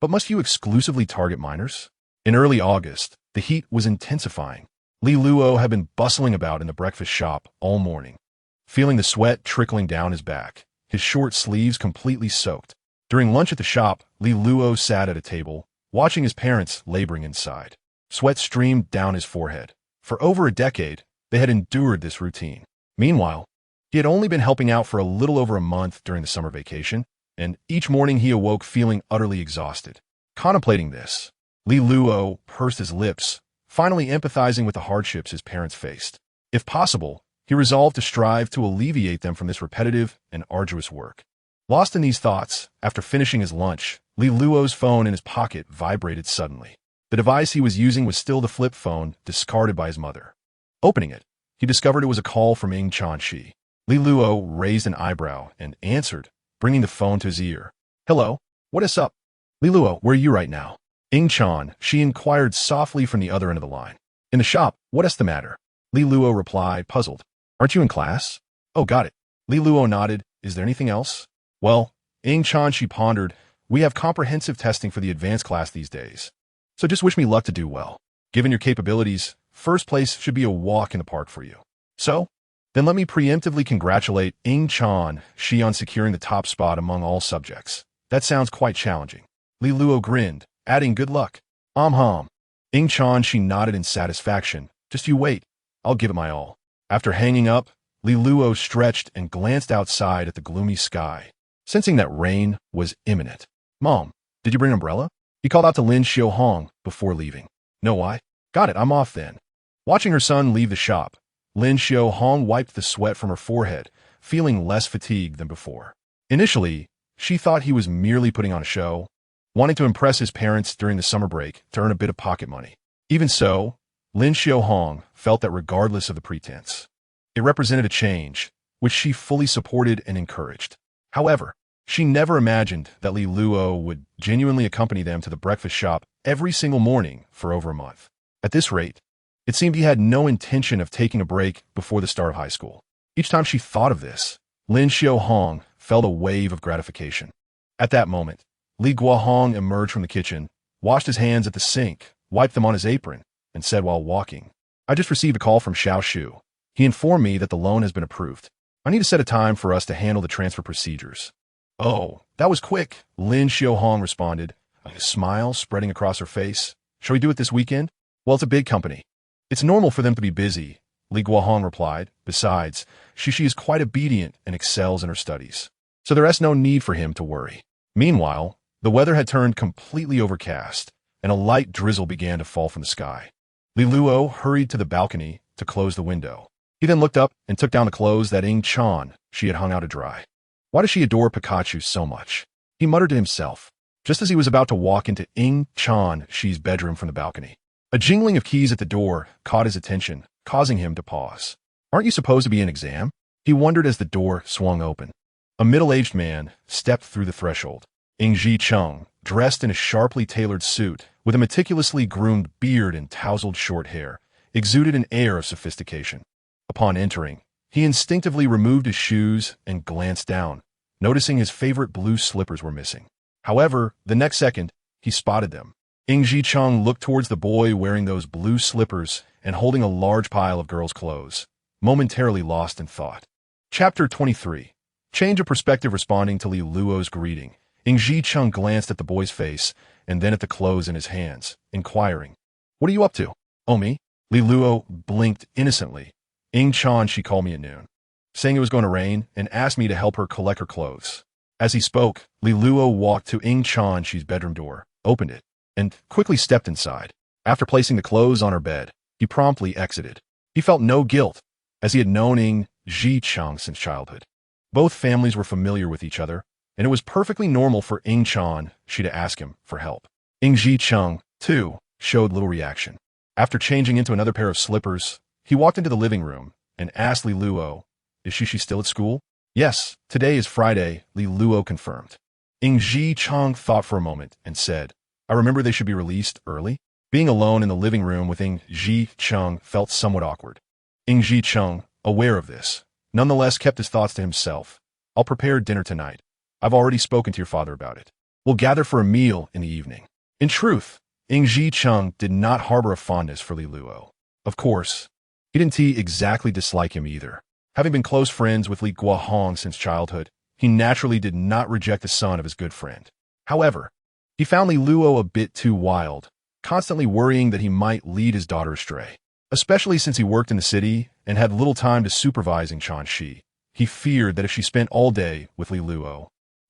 But must you exclusively target minors?" In early August, the heat was intensifying. Li Luo had been bustling about in the breakfast shop all morning, feeling the sweat trickling down his back, his short sleeves completely soaked. During lunch at the shop, Li Luo sat at a table, watching his parents laboring inside. Sweat streamed down his forehead. For over a decade, they had endured this routine. Meanwhile, he had only been helping out for a little over a month during the summer vacation, and each morning he awoke feeling utterly exhausted. Contemplating this, Li Luo pursed his lips, finally empathizing with the hardships his parents faced. If possible, he resolved to strive to alleviate them from this repetitive and arduous work. Lost in these thoughts, after finishing his lunch, Li Luo's phone in his pocket vibrated suddenly. The device he was using was still the flip phone discarded by his mother. Opening it, he discovered it was a call from Ing Chan Shi. Li Luo raised an eyebrow and answered, bringing the phone to his ear. "Hello, what is up?" "Li Luo, where are you right now?" Ing Chan Shi inquired softly from the other end of the line. "In the shop, what's the matter?" Li Luo replied, puzzled. "Aren't you in class?" "Oh, got it." Li Luo nodded. "Is there anything else?" "Well," Ing Chan Shi pondered, "we have comprehensive testing for the advanced class these days. So just wish me luck to do well. Given your capabilities, first place should be a walk in the park for you." "So? Then let me preemptively congratulate Ing Chan Shi on securing the top spot among all subjects. That sounds quite challenging." Li Luo grinned, adding good luck. Hum. Ing Chan Shi nodded in satisfaction. "Just you wait. I'll give it my all." After hanging up, Li Luo stretched and glanced outside at the gloomy sky, sensing that rain was imminent. Mom, did you bring an umbrella? He called out to Lin Xiaohong before leaving. No, why? Got it, I'm off then. Watching her son leave the shop, Lin Xiaohong wiped the sweat from her forehead, feeling less fatigued than before. Initially, she thought he was merely putting on a show, wanting to impress his parents during the summer break to earn a bit of pocket money. Even so, Lin Xiaohong felt that regardless of the pretense, it represented a change, which she fully supported and encouraged. However, she never imagined that Li Luo would genuinely accompany them to the breakfast shop every single morning for over a month. At this rate, it seemed he had no intention of taking a break before the start of high school. Each time she thought of this, Lin Xiaohong felt a wave of gratification. At that moment, Li Guohong emerged from the kitchen, washed his hands at the sink, wiped them on his apron, and said while walking, I just received a call from Xiao Shu. He informed me that the loan has been approved. I need to set a time for us to handle the transfer procedures. Oh, that was quick, Lin Xiaohong responded, a smile spreading across her face. Shall we do it this weekend? Well, it's a big company. It's normal for them to be busy, Li Guohong replied. Besides, Shishi is quite obedient and excels in her studies, so there is no need for him to worry. Meanwhile, the weather had turned completely overcast, and a light drizzle began to fall from the sky. Li Luo hurried to the balcony to close the window. He then looked up and took down the clothes that Ying Chan she had hung out to dry. Why does she adore Pikachu so much? He muttered to himself, just as he was about to walk into Ying Chan she's bedroom from the balcony. A jingling of keys at the door caught his attention, causing him to pause. Aren't you supposed to be in exam? He wondered as the door swung open. A middle-aged man stepped through the threshold. Ying Chung, dressed in a sharply tailored suit, with a meticulously groomed beard and tousled short hair, exuded an air of sophistication. Upon entering, he instinctively removed his shoes and glanced down, noticing his favorite blue slippers were missing. However, the next second, he spotted them. Ying Chung looked towards the boy wearing those blue slippers and holding a large pile of girls' clothes, momentarily lost in thought. Chapter 23. Change of perspective. Responding to Li Luo's greeting, Ying Chung glanced at the boy's face and then at the clothes in his hands, inquiring, What are you up to? Oh, me? Li Luo blinked innocently. Ying Chan, she called me at noon, saying it was going to rain and asked me to help her collect her clothes. As he spoke, Li Luo walked to Ying Chan she's bedroom door, opened it, and quickly stepped inside. After placing the clothes on her bed, he promptly exited. He felt no guilt, as he had known Ying Chang since childhood. Both families were familiar with each other, and it was perfectly normal for Ying Chan she to ask him for help. Ying Chang, too, showed little reaction. After changing into another pair of slippers, he walked into the living room and asked Li Luo, Is she still at school? Yes, today is Friday, Li Luo confirmed. Ying Chang thought for a moment and said, I remember they should be released early. Being alone in the living room with Ying Chang felt somewhat awkward. Ying Chang, aware of this, nonetheless kept his thoughts to himself. I'll prepare dinner tonight. I've already spoken to your father about it. We'll gather for a meal in the evening. In truth, Ying Chang did not harbor a fondness for Li Luo. Of course, he didn't exactly dislike him either. Having been close friends with Li Guohong since childhood, he naturally did not reject the son of his good friend. However, he found Li Luo a bit too wild, constantly worrying that he might lead his daughter astray. Especially since he worked in the city and had little time to supervise Ying Chan Shi, he feared that if she spent all day with Li Luo,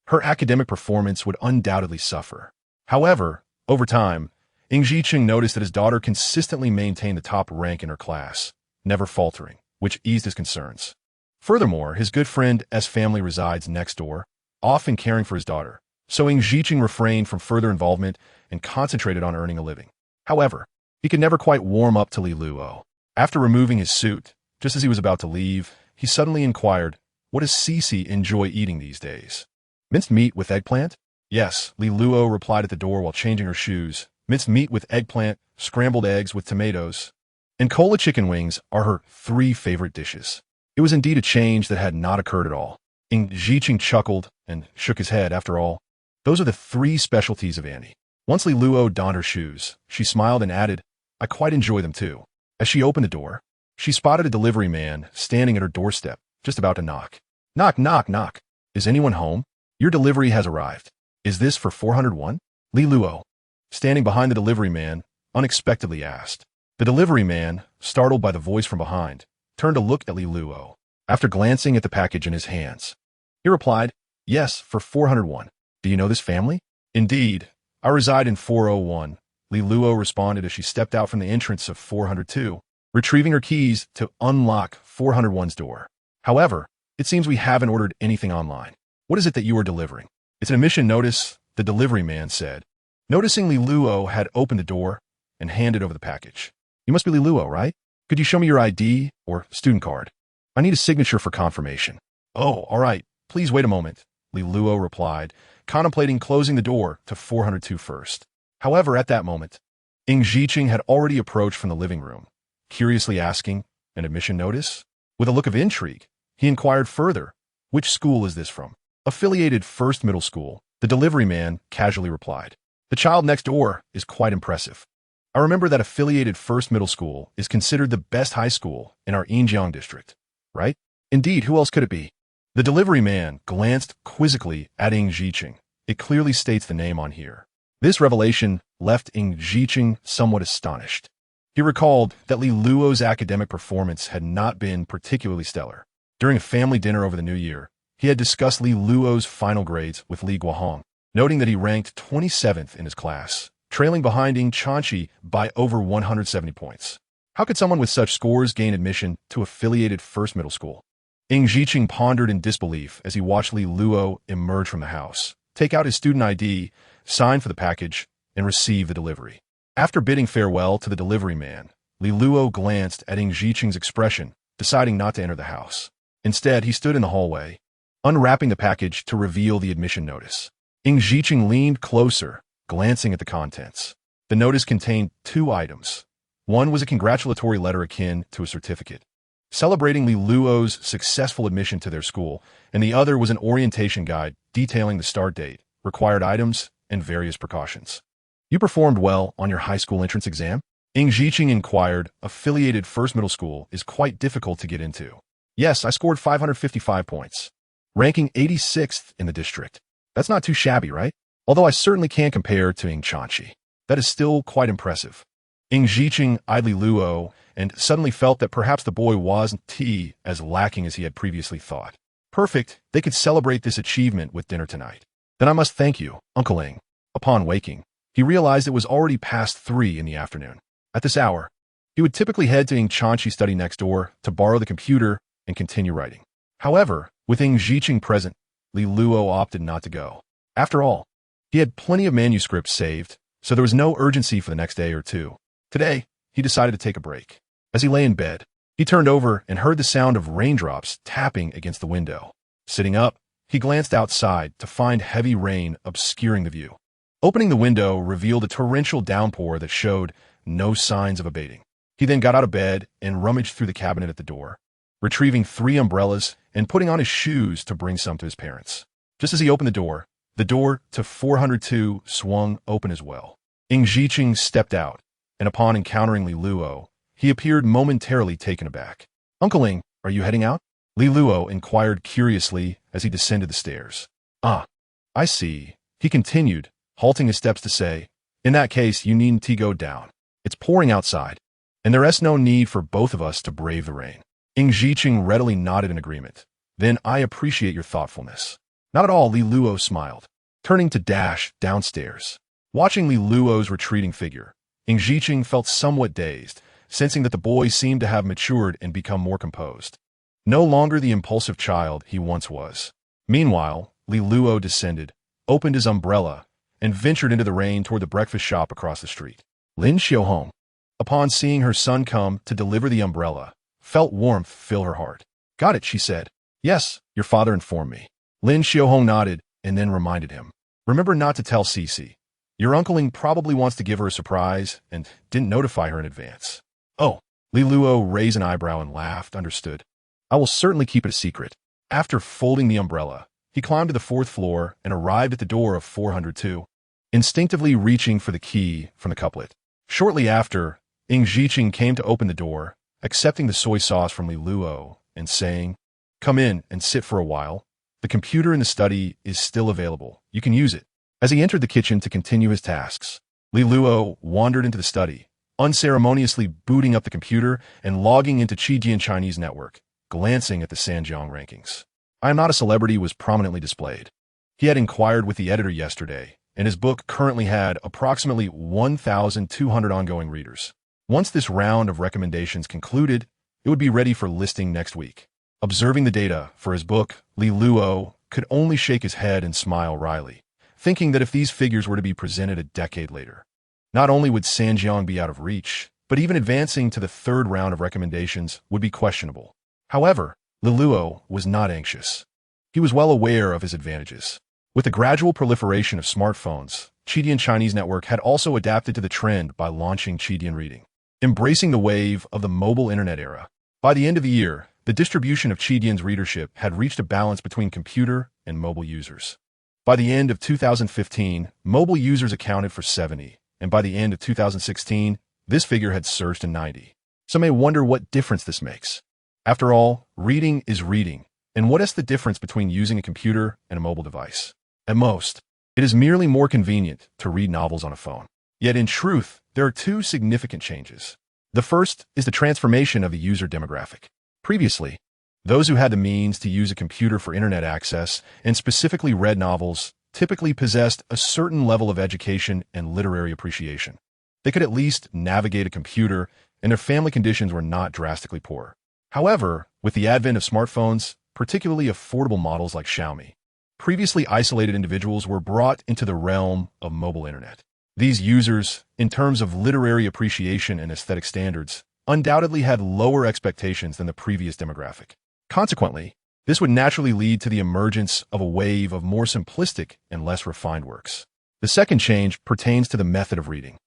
her academic performance would undoubtedly suffer. However, over time, Ying Chung noticed that his daughter consistently maintained the top rank in her class, never faltering, which eased his concerns. Furthermore, his good friend's family resides next door, often caring for his daughter, so Ying Chung refrained from further involvement and concentrated on earning a living. However, he could never quite warm up to Li Luo. After removing his suit, just as he was about to leave, he suddenly inquired, What does Cece enjoy eating these days? Minced meat with eggplant? Yes, Li Luo replied at the door while changing her shoes. Minced meat with eggplant, scrambled eggs with tomatoes, and cola chicken wings are her 3 favorite dishes. It was indeed a change that had not occurred at all. Ying Chung chuckled and shook his head. After all, those are the 3 specialties of Annie. Once Li Luo donned her shoes, she smiled and added, I quite enjoy them too. As she opened the door, she spotted a delivery man standing at her doorstep, just about to knock. Knock, knock, knock. Is anyone home? Your delivery has arrived. Is this for 401? Li Luo, standing behind the delivery man, unexpectedly asked. The delivery man, startled by the voice from behind, turned to look at Li Luo. after glancing at the package in his hands. He replied, "Yes, for 401. Do you know this family?" "Indeed, I reside in 401, Li Luo responded as she stepped out from the entrance of 402, retrieving her keys to unlock 401's door. "However, it seems we haven't ordered anything online. What is it that you are delivering?" "It's an admission notice," the delivery man said. Noticing Li Luo had opened the door and handed over the package. "You must be Li Luo, right? Could you show me your ID or student card? I need a signature for confirmation." "Oh, all right. Please wait a moment," Li Luo replied, contemplating closing the door to 402 first. However, at that moment, Ing Jiqing had already approached from the living room, curiously asking, "An admission notice?" With a look of intrigue, he inquired further, "Which school is this from?" "Affiliated First Middle School," the delivery man casually replied. "The child next door is quite impressive. I remember that Affiliated First Middle School is considered the best high school in our Yinjiang district, right?" "Indeed, who else could it be?" The delivery man glanced quizzically at Ing Jiqing. It clearly states the name on here. This revelation left Ing Jiqing somewhat astonished. He recalled that Li Luo's academic performance had not been particularly stellar. During a family dinner over the New Year, he had discussed Li Luo's final grades with Li Guohong, noting that he ranked 27th in his class, trailing behind Ing Chanqi by over 170 points. How could someone with such scores gain admission to Affiliated First Middle School? Ing Jiqing pondered in disbelief as he watched Li Luo emerge from the house, take out his student ID, sign for the package, and receive the delivery. After bidding farewell to the delivery man, Li Luo glanced at Ing Jiqing's expression, deciding not to enter the house. Instead, he stood in the hallway, unwrapping the package to reveal the admission notice. Ing Jiqing leaned closer, glancing at the contents. The notice contained 2 items. One was a congratulatory letter akin to a certificate, celebrating Li Luo's successful admission to their school, and the other was an orientation guide detailing the start date, required items, and various precautions. "You performed well on your high school entrance exam?" Ing Jiqing inquired. "Affiliated First Middle School is quite difficult to get into." "Yes, I scored 555 points, ranking 86th in the district. That's not too shabby, right? Although I certainly can't compare to Ing Chanqi. That is still quite impressive." Ing Jiqing eyed Li Luo and suddenly felt that perhaps the boy wasn't as lacking as he had previously thought. Perfect, they could celebrate this achievement with dinner tonight. "Then I must thank you, Uncle Ing." Upon waking, he realized it was already past 3 in the afternoon. At this hour, he would typically head to Ing Chanqi's study next door to borrow the computer and continue writing. However, with Ing Jiqing present, Li Luo opted not to go. After all, he had plenty of manuscripts saved, so there was no urgency for the next day or two. Today, he decided to take a break. As he lay in bed, he turned over and heard the sound of raindrops tapping against the window. Sitting up, he glanced outside to find heavy rain obscuring the view. Opening the window revealed a torrential downpour that showed no signs of abating. He then got out of bed and rummaged through the cabinet at the door, retrieving 3 umbrellas and putting on his shoes to bring some to his parents. Just as he opened the door to 402 swung open as well. Ing Jiqing stepped out, and upon encountering Li Luo, he appeared momentarily taken aback. "Uncle Ing, are you heading out?" Li Luo inquired curiously as he descended the stairs. "Ah, I see," he continued, halting his steps to say, "In that case, you needn't go down. It's pouring outside, and there is no need for both of us to brave the rain." Ing Jiqing readily nodded in agreement. "Then I appreciate your thoughtfulness." "Not at all," Li Luo smiled, turning to dash downstairs. Watching Li Luo's retreating figure, Ing Jiqing felt somewhat dazed, sensing that the boy seemed to have matured and become more composed. No longer the impulsive child he once was. Meanwhile, Li Luo descended, opened his umbrella, and ventured into the rain toward the breakfast shop across the street. Lin Xiaohong, upon seeing her son come to deliver the umbrella, felt warmth fill her heart. "Got it," she said. "Yes, your father informed me." Lin Xiaohong nodded and then reminded him. "Remember not to tell Cece. Your Uncle Ing probably wants to give her a surprise and didn't notify her in advance." "Oh," Li Luo raised an eyebrow and laughed. "Understood. I will certainly keep it a secret." After folding the umbrella, he climbed to the 4th floor and arrived at the door of 402, instinctively reaching for the key from the couplet. Shortly after, Ing Jiqing came to open the door, accepting the soy sauce from Li Luo and saying, "Come in and sit for a while. The computer in the study is still available. You can use it." As he entered the kitchen to continue his tasks, Li Luo wandered into the study, unceremoniously booting up the computer and logging into Qijian Chinese network, glancing at the Sanjiang rankings. "I Am Not a Celebrity" was prominently displayed. He had inquired with the editor yesterday, and his book currently had approximately 1,200 ongoing readers. Once this round of recommendations concluded, it would be ready for listing next week. Observing the data for his book, Li Luo could only shake his head and smile wryly, thinking that if these figures were to be presented a decade later, not only would Sanjiang be out of reach, but even advancing to the third round of recommendations would be questionable. However, Li Luo was not anxious. He was well aware of his advantages. With the gradual proliferation of smartphones, Qidian Chinese Network had also adapted to the trend by launching Qidian Reading. Embracing the wave of the mobile internet era, by the end of the year, the distribution of Qidian's readership had reached a balance between computer and mobile users. By the end of 2015, mobile users accounted for 70, and by the end of 2016, this figure had surged to 90. Some may wonder what difference this makes. After all, reading is reading, and what is the difference between using a computer and a mobile device? At most, it is merely more convenient to read novels on a phone. Yet in truth, there are two significant changes. The first is the transformation of the user demographic. Previously, those who had the means to use a computer for internet access and specifically read novels typically possessed a certain level of education and literary appreciation. They could at least navigate a computer, and their family conditions were not drastically poor. However, with the advent of smartphones, particularly affordable models like Xiaomi, previously isolated individuals were brought into the realm of mobile internet. These users, in terms of literary appreciation and aesthetic standards, undoubtedly had lower expectations than the previous demographic. Consequently, this would naturally lead to the emergence of a wave of more simplistic and less refined works. The second change pertains to the method of reading.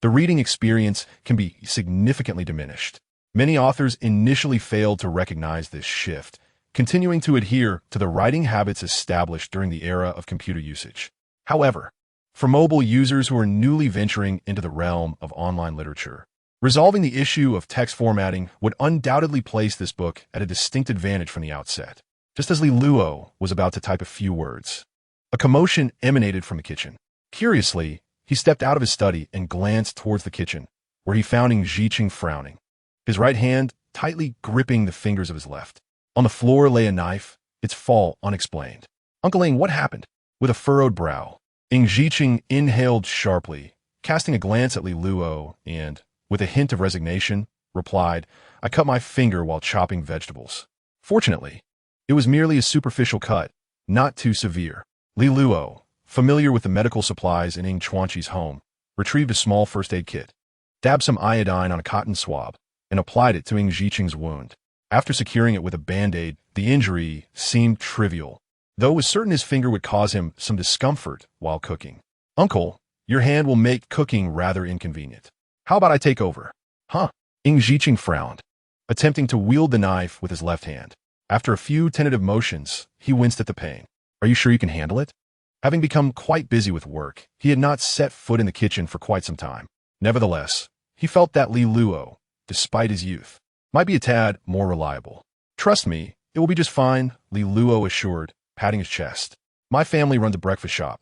The reading experience can be significantly diminished. Many authors initially failed to recognize this shift, continuing to adhere to the writing habits established during the era of computer usage. However, for mobile users who are newly venturing into the realm of online literature, resolving the issue of text formatting would undoubtedly place this book at a distinct advantage from the outset. Just as Li Luo was about to type a few words, a commotion emanated from the kitchen. Curiously, he stepped out of his study and glanced towards the kitchen, where he found Ing Zhiqing frowning, his right hand tightly gripping the fingers of his left. On the floor lay a knife, its fall unexplained. "Uncle Ing, what happened?" With a furrowed brow, Ing Zhiqing inhaled sharply, casting a glance at Li Luo, and, with a hint of resignation, replied, "I cut my finger while chopping vegetables." Fortunately, it was merely a superficial cut, not too severe. Li Luo, familiar with the medical supplies in Ing Chuanqi's home, retrieved a small first aid kit, dabbed some iodine on a cotton swab, and applied it to Ing Zhiqing's wound. After securing it with a band-aid, the injury seemed trivial, though it was certain his finger would cause him some discomfort while cooking. "Uncle, your hand will make cooking rather inconvenient. How about I take over?" "Huh?" Ing Zhiqing frowned, attempting to wield the knife with his left hand. After a few tentative motions, he winced at the pain. "Are you sure you can handle it?" Having become quite busy with work, he had not set foot in the kitchen for quite some time. Nevertheless, he felt that Li Luo, despite his youth, might be a tad more reliable. "Trust me, it will be just fine," Li Luo assured, patting his chest. "My family runs a breakfast shop,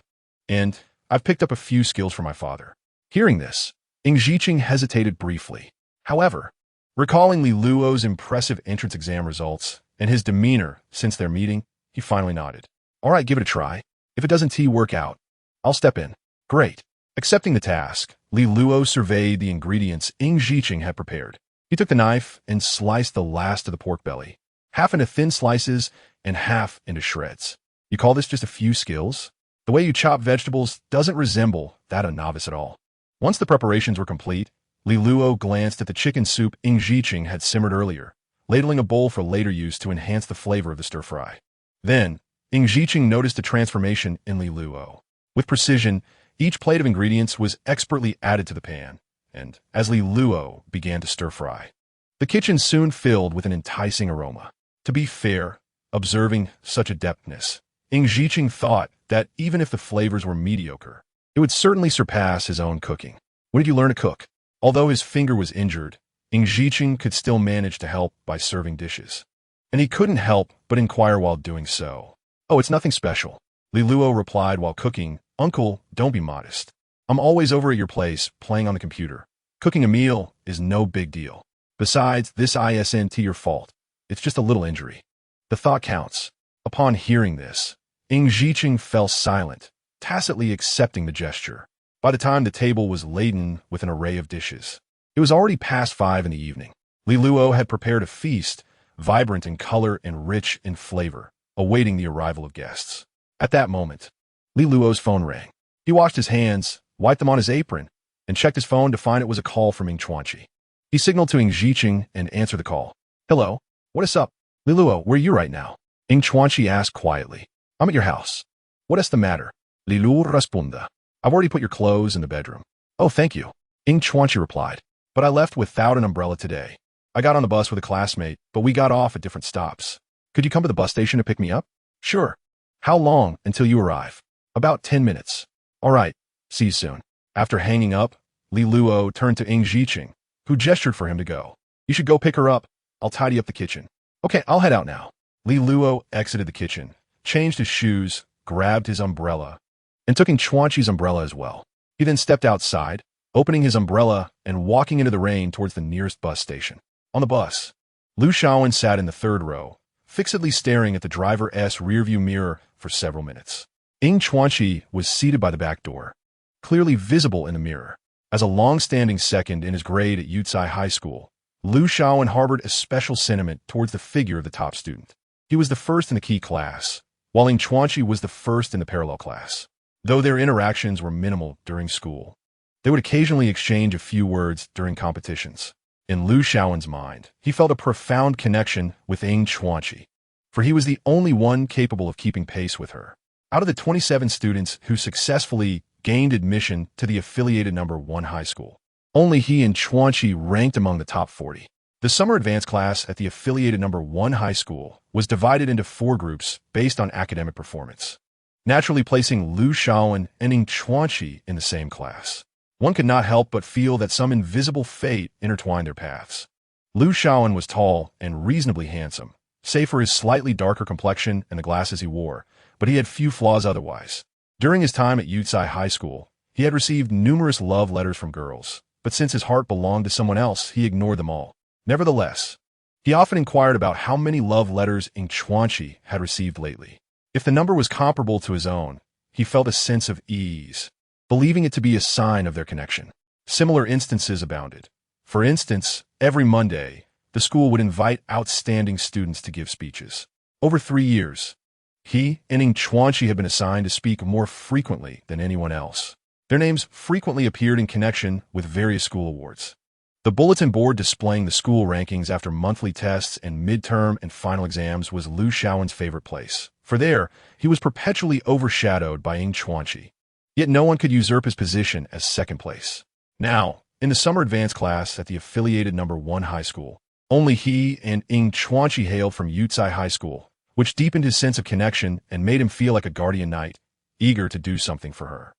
and I've picked up a few skills from my father." Hearing this, Ing Zhiqing hesitated briefly. However, recalling Li Luo's impressive entrance exam results and his demeanor since their meeting, he finally nodded. "All right, give it a try. If it doesn't work out, I'll step in." "Great." Accepting the task, Li Luo surveyed the ingredients Ing Zhiqing had prepared. He took the knife and sliced the last of the pork belly, half into thin slices and half into shreds. "You call this just a few skills? The way you chop vegetables doesn't resemble that of a novice at all." Once the preparations were complete, Li Luo glanced at the chicken soup Ing Zhiqing had simmered earlier, ladling a bowl for later use to enhance the flavor of the stir-fry. Then, Ing Zhiqing noticed a transformation in Li Luo. With precision, each plate of ingredients was expertly added to the pan, and as Li Luo began to stir-fry, the kitchen soon filled with an enticing aroma. To be fair, observing such adeptness, Ing Zhiqing thought that even if the flavors were mediocre, it would certainly surpass his own cooking. "When did you learn to cook?" Although his finger was injured, Ing Zhiqing could still manage to help by serving dishes. And he couldn't help but inquire while doing so. "Oh, it's nothing special," Li Luo replied while cooking. "Uncle, don't be modest. I'm always over at your place, playing on the computer. Cooking a meal is no big deal. Besides, this isn't your fault. It's just a little injury. The thought counts. Upon hearing this, Ing Zhiqing fell silent, tacitly accepting the gesture. By the time the table was laden with an array of dishes, it was already past 5 in the evening. Li Luo had prepared a feast, vibrant in color and rich in flavor, awaiting the arrival of guests. At that moment, Li Luo's phone rang. He washed his hands, wiped them on his apron, and checked his phone to find it was a call from Ing Chuanqi. He signaled to Ing Zhiqing and answered the call. "Hello, what is up? Li Luo, where are you right now?" Ing Chuanqi asked quietly. "I'm at your house." "What is the matter?" Li Luo responded. "I've already put your clothes in the bedroom." "Oh, thank you," Ing Chuanqi replied. "But I left without an umbrella today. I got on the bus with a classmate, but we got off at different stops. Could you come to the bus station to pick me up?" "Sure." "How long until you arrive?" "About 10 minutes." "All right, see you soon." After hanging up, Li Luo turned to Ing Zhiqing, who gestured for him to go. "You should go pick her up. I'll tidy up the kitchen." "Okay, I'll head out now." Li Luo exited the kitchen, changed his shoes, grabbed his umbrella, and took Ing Chuanqi's umbrella as well. He then stepped outside, opening his umbrella and walking into the rain towards the nearest bus station. On the bus, Lu Shaowen sat in the third row, fixedly staring at the driver's rearview mirror for several minutes. Ing Chuanqi was seated by the back door, clearly visible in the mirror. As a long-standing second in his grade at Yucai High School, Lu Shaowen harbored a special sentiment towards the figure of the top student. He was the first in the key class, while Ing Chuanqi was the first in the parallel class. Though their interactions were minimal during school, they would occasionally exchange a few words during competitions. In Lu Shaowen's mind, he felt a profound connection with Ing Chuanqi, for he was the only one capable of keeping pace with her. Out of the 27 students who successfully gained admission to the affiliated number 1 high school, only he and Chuanqi ranked among the top 40. The summer advanced class at the affiliated number 1 high school was divided into 4 groups based on academic performance, naturally placing Lu Shaowen and Ing Chuanqi in the same class. One could not help but feel that some invisible fate intertwined their paths. Lu Shaowen was tall and reasonably handsome, save for his slightly darker complexion and the glasses he wore, but he had few flaws otherwise. During his time at Yucai High School, he had received numerous love letters from girls, but since his heart belonged to someone else, he ignored them all. Nevertheless, he often inquired about how many love letters Ing Chuanqi had received lately. If the number was comparable to his own, he felt a sense of ease, believing it to be a sign of their connection. Similar instances abounded. For instance, every Monday, the school would invite outstanding students to give speeches. Over 3 years, he and Ing Chuanqi had been assigned to speak more frequently than anyone else. Their names frequently appeared in connection with various school awards. The bulletin board displaying the school rankings after monthly tests and midterm and final exams was Lu Shaowen's favorite place, for there, he was perpetually overshadowed by Ing Chuanqi. Yet no one could usurp his position as second place. Now, in the summer advanced class at the affiliated number 1 high school, only he and Ing Chuanqi hailed from Yucai High School, which deepened his sense of connection and made him feel like a guardian knight, eager to do something for her.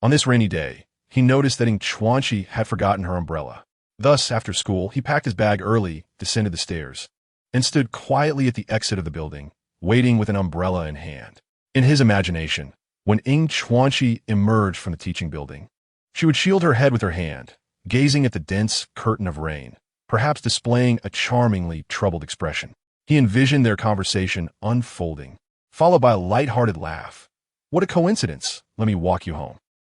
On this rainy day, he noticed that Ing Chuanqi had forgotten her umbrella. Thus, after school, he packed his bag early, descended the stairs, and stood quietly at the exit of the building, waiting with an umbrella in hand. In his imagination, when Ing Chuanqi emerged from the teaching building, she would shield her head with her hand, gazing at the dense curtain of rain, perhaps displaying a charmingly troubled expression. He envisioned their conversation unfolding, followed by a light-hearted laugh. "What a coincidence! Let me walk you home."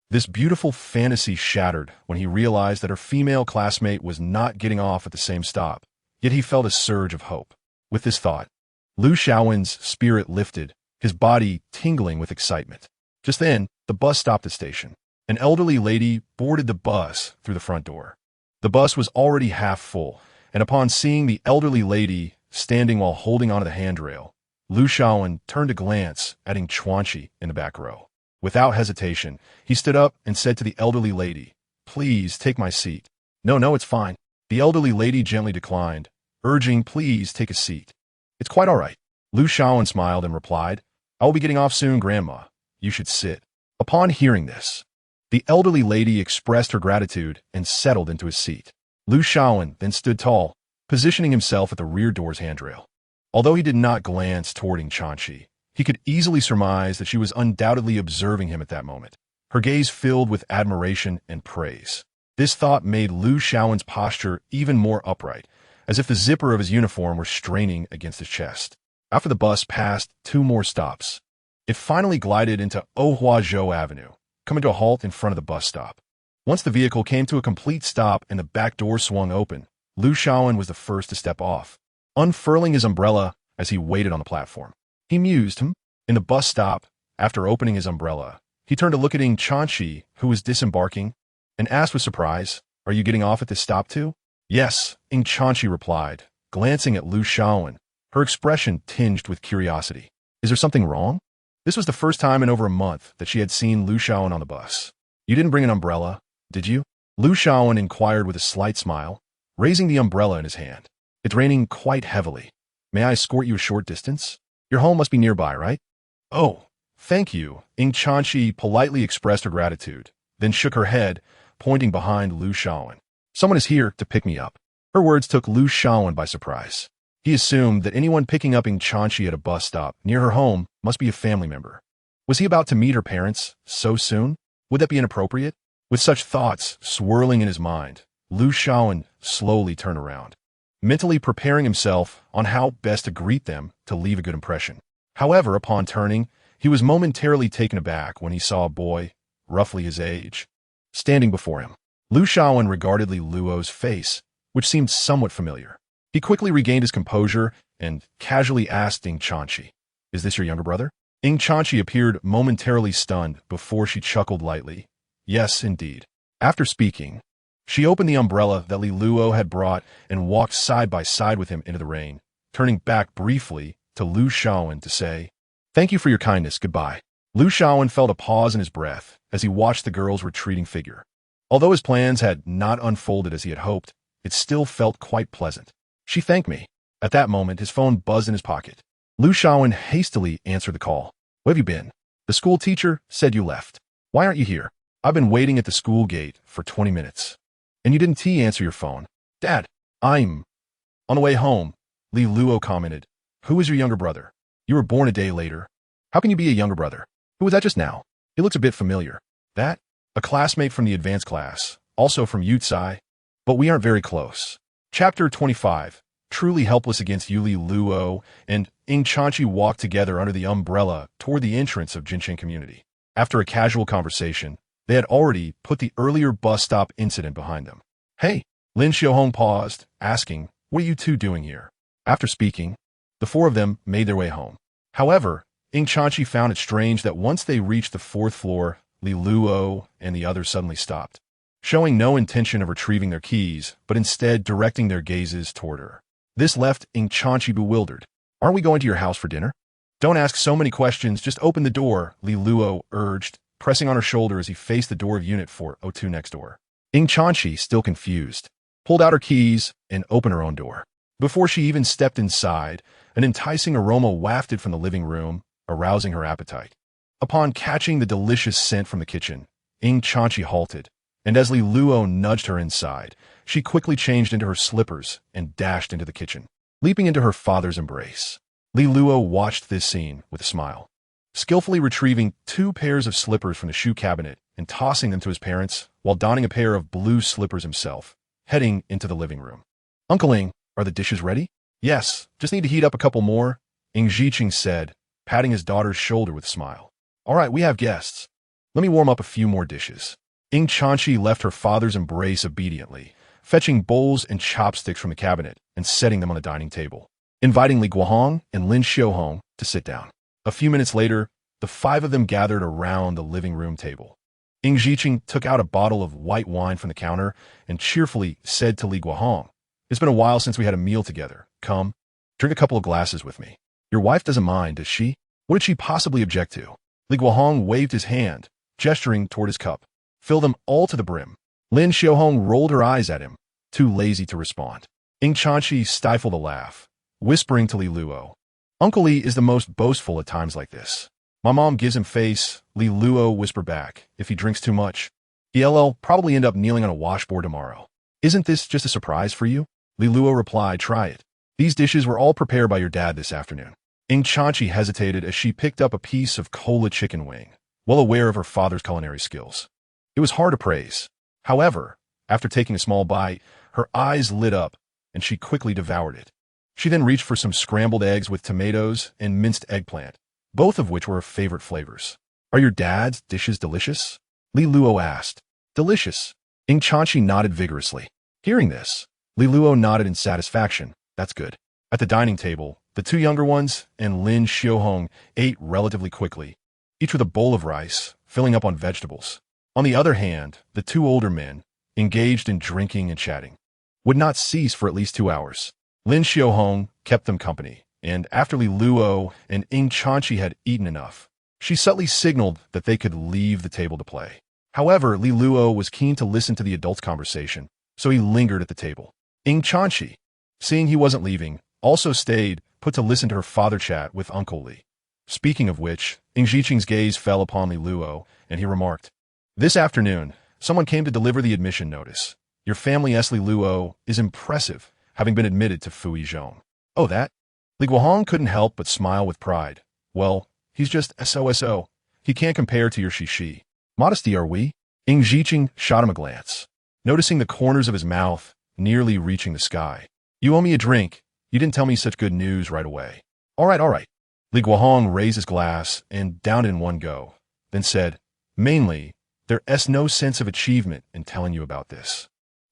This beautiful fantasy shattered when he realized that her female classmate was not getting off at the same stop, yet he felt a surge of hope. With this thought, Lu Shaowen's spirit lifted, his body tingling with excitement. Just then, the bus stopped at the station. An elderly lady boarded the bus through the front door. The bus was already half full, and upon seeing the elderly lady standing while holding onto the handrail, Lu Shaowen turned to glance at Ing Chuanqi in the back row. Without hesitation, he stood up and said to the elderly lady, "Please take my seat." No, it's fine." The elderly lady gently declined, urging, "Please take a seat." "It's quite all right." Lu Shaowen smiled and replied, "I will be getting off soon, Grandma. You should sit." Upon hearing this, the elderly lady expressed her gratitude and settled into his seat. Lu Shaowen then stood tall, positioning himself at the rear door's handrail. Although he did not glance toward Ing Chuanqi, he could easily surmise that she was undoubtedly observing him at that moment, her gaze filled with admiration and praise. This thought made Lu Shaowen's posture even more upright, as if the zipper of his uniform were straining against his chest. After the bus passed 2 more stops, it finally glided into Ohuazhou Avenue, coming to a halt in front of the bus stop. Once the vehicle came to a complete stop and the back door swung open, Liu Shaowen was the first to step off, unfurling his umbrella as he waited on the platform. He mused, In the bus stop, after opening his umbrella, he turned to look at Ing Chanchi, who was disembarking, and asked with surprise, "Are you getting off at this stop too?" "Yes," Ing Chanchi replied, glancing at Liu Shaowen, her expression tinged with curiosity. "Is there something wrong?" This was the first time in over a month that she had seen Liu Shaowen on the bus. "You didn't bring an umbrella, did you?" Liu Shaowen inquired with a slight smile, raising the umbrella in his hand. "It's raining quite heavily. May I escort you a short distance? Your home must be nearby, right?" "Oh, thank you," Ing Chanchi politely expressed her gratitude, then shook her head, pointing behind Liu Shaowen. "Someone is here to pick me up." Her words took Liu Shaowen by surprise. He assumed that anyone picking up Ing Chanchi at a bus stop near her home must be a family member. Was he about to meet her parents so soon? Would that be inappropriate? With such thoughts swirling in his mind, Liu Shaowen slowly turned around, mentally preparing himself on how best to greet them to leave a good impression. However, upon turning, he was momentarily taken aback when he saw a boy, roughly his age, standing before him. Liu Shaowen regarded Li Luo's face, which seemed somewhat familiar. He quickly regained his composure and casually asked Ing Chanchi, "Is this your younger brother?" Ing Chanchi appeared momentarily stunned before she chuckled lightly. "Yes, indeed." After speaking, she opened the umbrella that Li Luo had brought and walked side by side with him into the rain, turning back briefly to Liu Shaowen to say, "Thank you for your kindness, goodbye." Liu Shaowen felt a pause in his breath as he watched the girl's retreating figure. Although his plans had not unfolded as he had hoped, it still felt quite pleasant. "She thanked me." At that moment, his phone buzzed in his pocket. Liu Shaowen hastily answered the call. "Where have you been?" "The school teacher said you left." "Why aren't you here?" "I've been waiting at the school gate for 20 minutes. "And you didn't answer your phone." "Dad, I'm on the way home," Li Luo commented. "Who is your younger brother?" "You were born a day later." "How can you be a younger brother?" "Who was that just now? He looks a bit familiar." "That? A classmate from the advanced class, also from Yutsai, but we aren't very close." Chapter 25. Truly helpless against Li Luo and Ing Chanchi walked together under the umbrella toward the entrance of Jincheng Community. After a casual conversation, they had already put the earlier bus stop incident behind them. "Hey," Lin Xiaohong paused, asking, "What are you two doing here?" After speaking, the 4 of them made their way home. However, Ing Chanchi found it strange that once they reached the 4th floor, Li Luo and the others suddenly stopped, showing no intention of retrieving their keys, but instead directing their gazes toward her. This left Ing Chanchi bewildered. "Aren't we going to your house for dinner?" "Don't ask so many questions, just open the door," Li Luo urged, pressing on her shoulder as he faced the door of Unit 402 next door. Ing Chanchi, still confused, pulled out her keys and opened her own door. Before she even stepped inside, an enticing aroma wafted from the living room, arousing her appetite. Upon catching the delicious scent from the kitchen, Ing Chanchi halted, and as Li Luo nudged her inside, she quickly changed into her slippers and dashed into the kitchen, leaping into her father's embrace. Li Luo watched this scene with a smile, skillfully retrieving 2 pairs of slippers from the shoe cabinet and tossing them to his parents while donning a pair of blue slippers himself, heading into the living room. "Uncle Ing, are the dishes ready?" "Yes, just need to heat up a couple more," Ing Ziqing said, patting his daughter's shoulder with a smile. "All right, we have guests. Let me warm up a few more dishes." Ing Chanchi left her father's embrace obediently, fetching bowls and chopsticks from the cabinet and setting them on the dining table, inviting Li Guohong and Lin Xiaohong to sit down. A few minutes later, the 5 of them gathered around the living room table. Ing Ziqing took out a bottle of white wine from the counter and cheerfully said to Li Guohong, "It's been a while since we had a meal together. Come, drink a couple of glasses with me." "Your wife doesn't mind, does she?" What did she possibly object to? Li Guohong waved his hand, gesturing toward his cup. "Fill them all to the brim." Lin Xiaohong rolled her eyes at him, too lazy to respond. Ing Chanchi stifled a laugh, whispering to Li Luo, "Uncle Li is the most boastful at times like this. My mom gives him face," Li Luo whispered back. "If he drinks too much, he'll probably end up kneeling on a washboard tomorrow." "Isn't this just a surprise for you?" Li Luo replied, "Try it. These dishes were all prepared by your dad this afternoon." Ing Chanchi hesitated as she picked up a piece of cola chicken wing, well aware of her father's culinary skills. It was hard to praise. However, after taking a small bite, her eyes lit up, and she quickly devoured it. She then reached for some scrambled eggs with tomatoes and minced eggplant, both of which were her favorite flavors. Are your dad's dishes delicious? Li Luo asked. Delicious. Ing Chanchi nodded vigorously. Hearing this, Li Luo nodded in satisfaction. That's good. At the dining table, the two younger ones and Lin Xiaohong ate relatively quickly, each with a bowl of rice, filling up on vegetables. On the other hand, the two older men, engaged in drinking and chatting, would not cease for at least 2 hours. Lin Xiaohong kept them company, and after Li Luo and Ing Chanchi had eaten enough, she subtly signaled that they could leave the table to play. However, Li Luo was keen to listen to the adults' conversation, so he lingered at the table. Ing Chanchi, seeing he wasn't leaving, also stayed, put to listen to her father chat with Uncle Li. Speaking of which, Ing Ziqing's gaze fell upon Li Luo, and he remarked, This afternoon, someone came to deliver the admission notice. Your family S. Li Luo is impressive, having been admitted to Fui Zhong. Oh, that? Li Guohong couldn't help but smile with pride. Well, he's just SOSO. He can't compare to your Shishi. Modesty, are we? Ing Ziqing shot him a glance, noticing the corners of his mouth nearly reaching the sky. You owe me a drink. You didn't tell me such good news right away. All right. Li Guohong raised his glass and downed it in one go, then said, Mainly, there's no sense of achievement in telling you about this.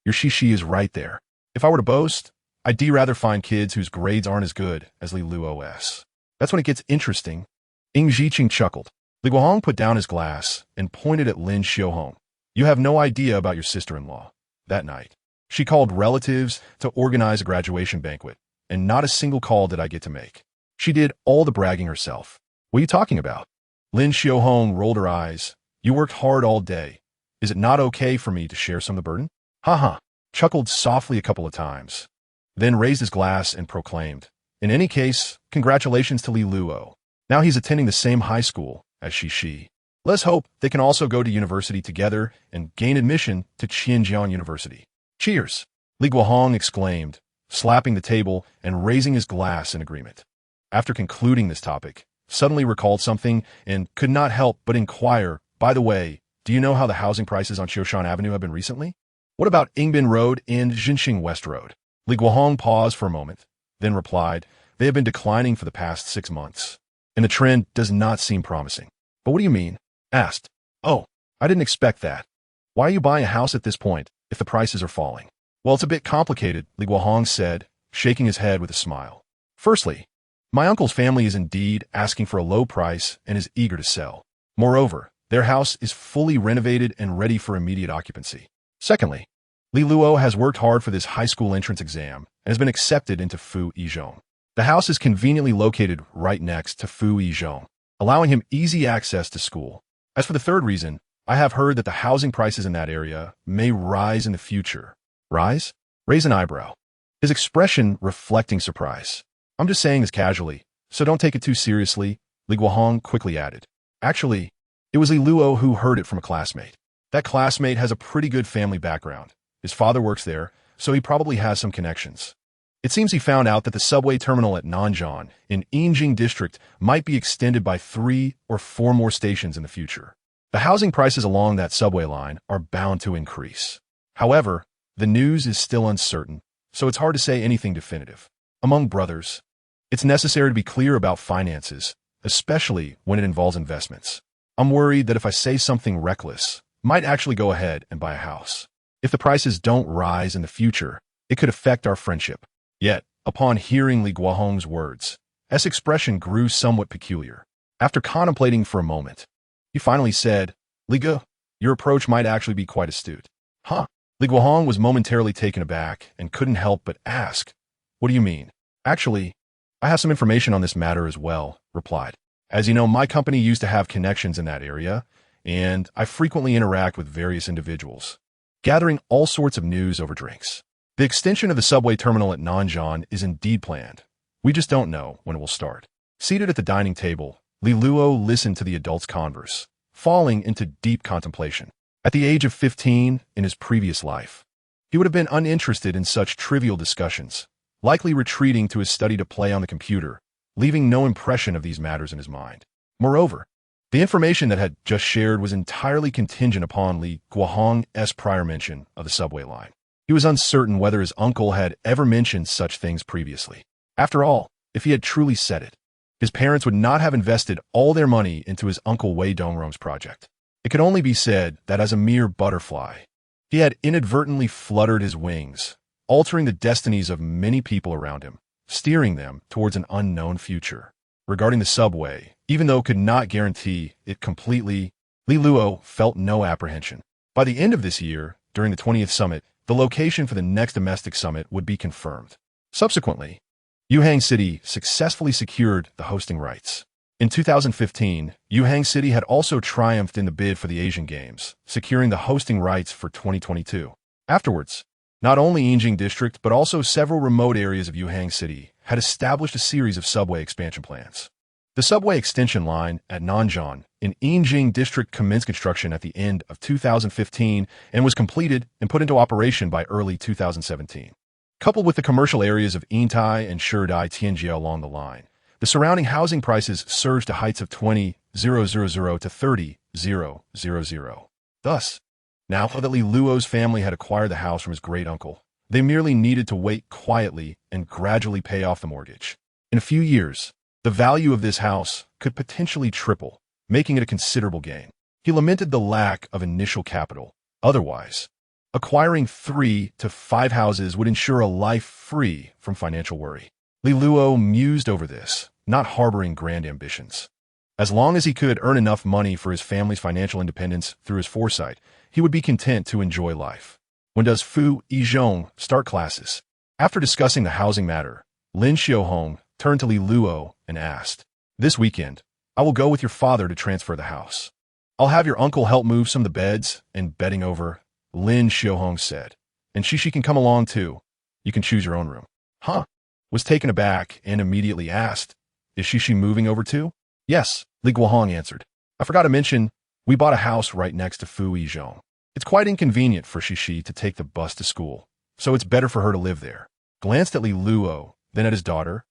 Your Shishi is right there. If I were to boast, I'd rather find kids whose grades aren't as good as Li Luo's. That's when it gets interesting. Ing Ziqing chuckled. Li Guohong put down his glass and pointed at Lin Xiaohong. You have no idea about your sister-in-law. That night, she called relatives to organize a graduation banquet, and not a single call did I get to make. She did all the bragging herself. What are you talking about? Lin Xiaohong rolled her eyes. You worked hard all day. Is it not okay for me to share some of the burden? Ha, chuckled softly a couple of times, then raised his glass and proclaimed, In any case, congratulations to Li Luo. Now he's attending the same high school as Shishi. Let's hope they can also go to university together and gain admission to Qianjiang University. Cheers! Li Guohong exclaimed, slapping the table and raising his glass in agreement. After concluding this topic, suddenly recalled something and could not help but inquire, By the way, do you know how the housing prices on Qiushan Avenue have been recently? What about Yingbin Road and Jinxing West Road? Li Guohong paused for a moment, then replied, They have been declining for the past 6 months, and the trend does not seem promising. But what do you mean? Asked. Oh, I didn't expect that. Why are you buying a house at this point if the prices are falling? Well, it's a bit complicated, Li Guohong said, shaking his head with a smile. Firstly, my uncle's family is indeed asking for a low price and is eager to sell. Moreover, their house is fully renovated and ready for immediate occupancy. Secondly, Li Luo has worked hard for this high school entrance exam and has been accepted into Fui Zhong. The house is conveniently located right next to Fui Zhong, allowing him easy access to school. As for the third reason, I have heard that the housing prices in that area may rise in the future. Rise? Raise an eyebrow. His expression reflecting surprise. I'm just saying this casually, so don't take it too seriously, Li Guohong quickly added. Actually, it was Li Luo who heard it from a classmate. That classmate has a pretty good family background. His father works there, so he probably has some connections. It seems he found out that the subway terminal at Nanjiang in Yinjing district might be extended by 3 or 4 more stations in the future. The housing prices along that subway line are bound to increase. However, the news is still uncertain, so it's hard to say anything definitive. Among brothers, it's necessary to be clear about finances, especially when it involves investments. I'm worried that if I say something reckless, might actually go ahead and buy a house. If the prices don't rise in the future, it could affect our friendship. Yet, upon hearing Li Guohong's words, S expression grew somewhat peculiar. After contemplating for a moment, he finally said, Li Gu, your approach might actually be quite astute. Huh? Li Guohong was momentarily taken aback and couldn't help but ask, What do you mean? Actually, I have some information on this matter as well, replied. As you know, my company used to have connections in that area, and I frequently interact with various individuals, gathering all sorts of news over drinks. The extension of the subway terminal at Nanjiang is indeed planned. We just don't know when it will start. Seated at the dining table, Li Luo listened to the adults' converse, falling into deep contemplation. At the age of 15 in his previous life, he would have been uninterested in such trivial discussions, likely retreating to his study to play on the computer, leaving no impression of these matters in his mind. Moreover, the information that had just shared was entirely contingent upon Li Guohong's prior mention of the subway line. He was uncertain whether his uncle had ever mentioned such things previously. After all, if he had truly said it, his parents would not have invested all their money into his Uncle Wei Dongrong's project. It could only be said that as a mere butterfly, he had inadvertently fluttered his wings, altering the destinies of many people around him, steering them towards an unknown future. Regarding the subway, even though it could not guarantee it completely, Li Luo felt no apprehension. By the end of this year, during the 20th summit, the location for the next domestic summit would be confirmed. Subsequently, Yuhang City successfully secured the hosting rights. In 2015, Yuhang City had also triumphed in the bid for the Asian Games, securing the hosting rights for 2022. Afterwards, not only Yinjing District but also several remote areas of Yuhang City had established a series of subway expansion plans. The subway extension line at Nanjiang in Yinjing District commenced construction at the end of 2015 and was completed and put into operation by early 2017. Coupled with the commercial areas of Yintai and Shidai Tianjie along the line, the surrounding housing prices surged to heights of 20,000 to 30,000. Thus, now that Li Luo's family had acquired the house from his great-uncle, they merely needed to wait quietly and gradually pay off the mortgage. In a few years, the value of this house could potentially triple, making it a considerable gain. He lamented the lack of initial capital. Otherwise, acquiring 3 to 5 houses would ensure a life free from financial worry. Li Luo mused over this, not harboring grand ambitions. As long as he could earn enough money for his family's financial independence through his foresight, he would be content to enjoy life. When does Fu Yizhong start classes? After discussing the housing matter, Lin Xiaohong turned to Li Luo and asked, "This weekend, I will go with your father to transfer the house. I'll have your uncle help move some of the beds and bedding over," Lin Xiaohong said. "And Shishi can come along too. You can choose your own room." "Huh?" Was taken aback and immediately asked, "Is Shishi moving over too?" "Yes," Li Guohong answered. "I forgot to mention, we bought a house right next to Fu Yizhong. It's quite inconvenient for Shishi to take the bus to school, so it's better for her to live there." Glanced at Li Luo, then at his daughter,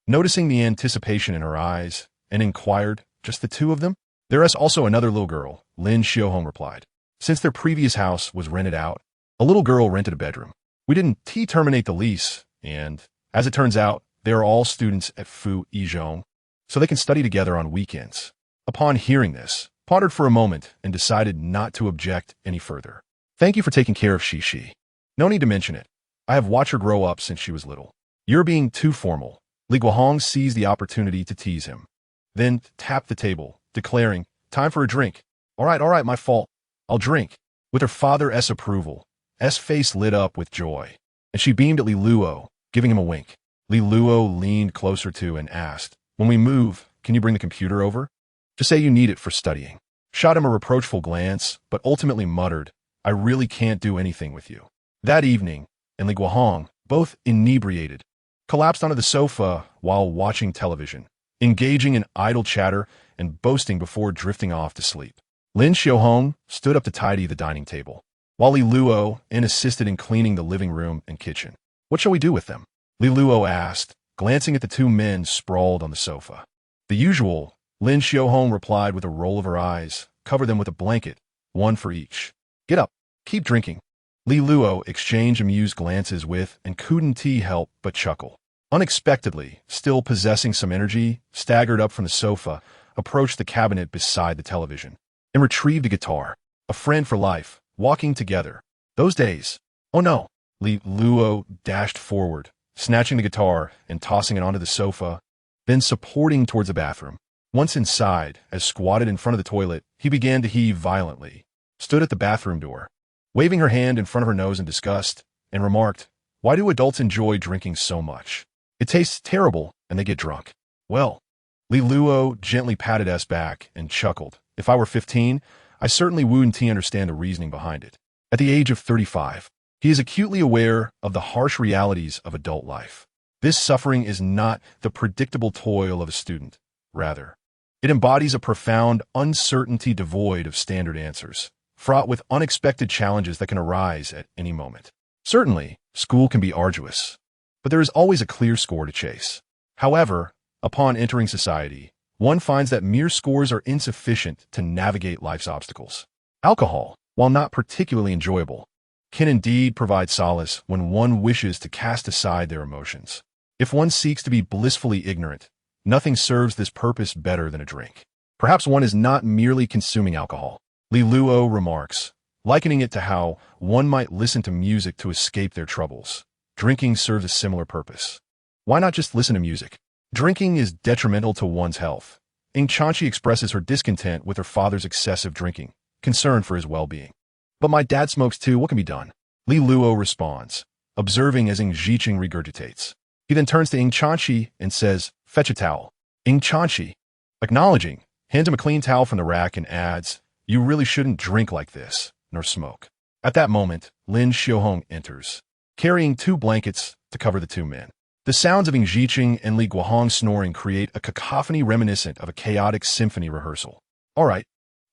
noticing the anticipation in her eyes, and inquired, "Just the two of them?" "There is also another little girl," Lin Xiaohong replied. Since their previous house was rented out, a little girl rented a bedroom. We didn't terminate the lease, and, as it turns out, they are all students at Fu Yizhong, so they can study together on weekends. Upon hearing this, pondered for a moment and decided not to object any further. "Thank you for taking care of Shishi. No need to mention it. I have watched her grow up since she was little." "You're being too formal." Li Guohong seized the opportunity to tease him, then tapped the table, declaring, "Time for a drink." All right, my fault. I'll drink." With her father's approval, S face lit up with joy, and she beamed at Li Luo, giving him a wink. Li Luo leaned closer to and asked, "When we move, can you bring the computer over? Just say you need it for studying." Shot him a reproachful glance, but ultimately muttered, "I really can't do anything with you." That evening, and Li Guohong, both inebriated, collapsed onto the sofa while watching television, engaging in idle chatter and boasting before drifting off to sleep. Lin Xiaohong stood up to tidy the dining table, while Li Luo assisted in cleaning the living room and kitchen. "What shall we do with them?" Li Luo asked, glancing at the two men sprawled on the sofa. "The usual," Lin Xiaohong replied with a roll of her eyes. "Cover them with a blanket, one for each. Get up, keep drinking." Li Luo exchanged amused glances with and couldn't help but chuckle. Unexpectedly, still possessing some energy, staggered up from the sofa, approached the cabinet beside the television, and retrieved a guitar. A friend for life, walking together. Those days. "Oh no." Li Luo dashed forward, snatching the guitar and tossing it onto the sofa, then supporting towards the bathroom. Once inside, as squatted in front of the toilet, he began to heave violently, stood at the bathroom door, waving her hand in front of her nose in disgust, and remarked, "Why do adults enjoy drinking so much? It tastes terrible, and they get drunk." "Well," Li Luo gently patted S back and chuckled, "if I were 15, I certainly wouldn't understand the reasoning behind it." At the age of 35, he is acutely aware of the harsh realities of adult life. This suffering is not the predictable toil of a student. Rather, it embodies a profound uncertainty devoid of standard answers, fraught with unexpected challenges that can arise at any moment. Certainly, school can be arduous, but there is always a clear score to chase. However, upon entering society, one finds that mere scores are insufficient to navigate life's obstacles. Alcohol, while not particularly enjoyable, can indeed provide solace when one wishes to cast aside their emotions. If one seeks to be blissfully ignorant, nothing serves this purpose better than a drink. Perhaps one is not merely consuming alcohol. Li Luo remarks, likening it to how one might listen to music to escape their troubles. Drinking serves a similar purpose. Why not just listen to music? Drinking is detrimental to one's health. Ing Chanchi expresses her discontent with her father's excessive drinking, concern for his well-being. But my dad smokes too, what can be done? Li Luo responds, observing as Ing Zhiqing regurgitates. He then turns to Ing Chanchi and says, fetch a towel. Ing Chanchi, acknowledging, hands him a clean towel from the rack and adds, you really shouldn't drink like this, nor smoke. At that moment, Lin Xiaohong enters, carrying 2 blankets to cover the 2 men. The sounds of Ing Zhiqing and Li Guohong snoring create a cacophony reminiscent of a chaotic symphony rehearsal. All right,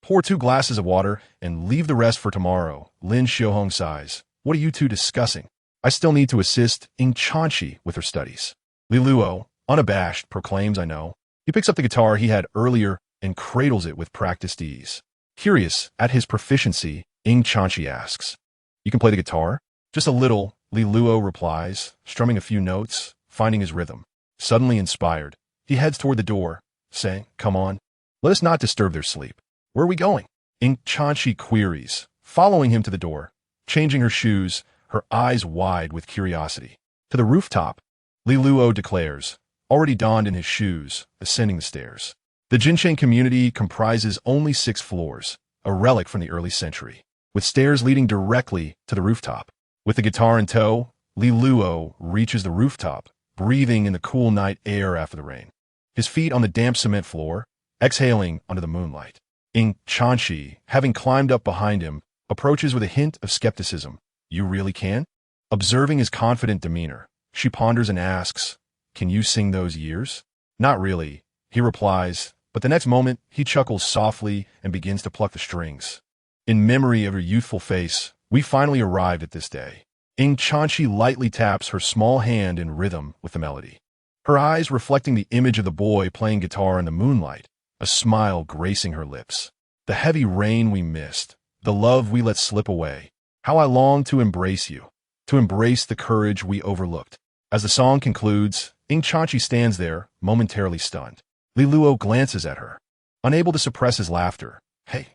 pour 2 glasses of water and leave the rest for tomorrow, Lin Xiaohong sighs. What are you 2 discussing? I still need to assist Ing Chanchi with her studies. Li Luo, unabashed, proclaims I know. He picks up the guitar he had earlier and cradles it with practiced ease. Curious at his proficiency, Ing Chanchi asks, you can play the guitar? Just a little, Li Luo replies, strumming a few notes, finding his rhythm. Suddenly inspired, he heads toward the door, saying, come on, let us not disturb their sleep. Where are we going? Ing Chanchi queries, following him to the door, changing her shoes, her eyes wide with curiosity. To the rooftop, Li Luo declares, already donned in his shoes, ascending the stairs. The Jincheng community comprises only 6 floors, a relic from the early century, with stairs leading directly to the rooftop. With the guitar in tow, Li Luo reaches the rooftop, breathing in the cool night air after the rain. His feet on the damp cement floor, exhaling under the moonlight. Ing Chanchi, having climbed up behind him, approaches with a hint of skepticism. You really can? Observing his confident demeanor, she ponders and asks, can you sing those years? Not really, he replies, but the next moment he chuckles softly and begins to pluck the strings. In memory of her youthful face, we finally arrived at this day. Ing Chanchi lightly taps her small hand in rhythm with the melody. Her eyes reflecting the image of the boy playing guitar in the moonlight, a smile gracing her lips. The heavy rain we missed, the love we let slip away. How I long to embrace you, to embrace the courage we overlooked. As the song concludes, Ing Chanchi stands there, momentarily stunned. Li Luo glances at her, unable to suppress his laughter. Hey,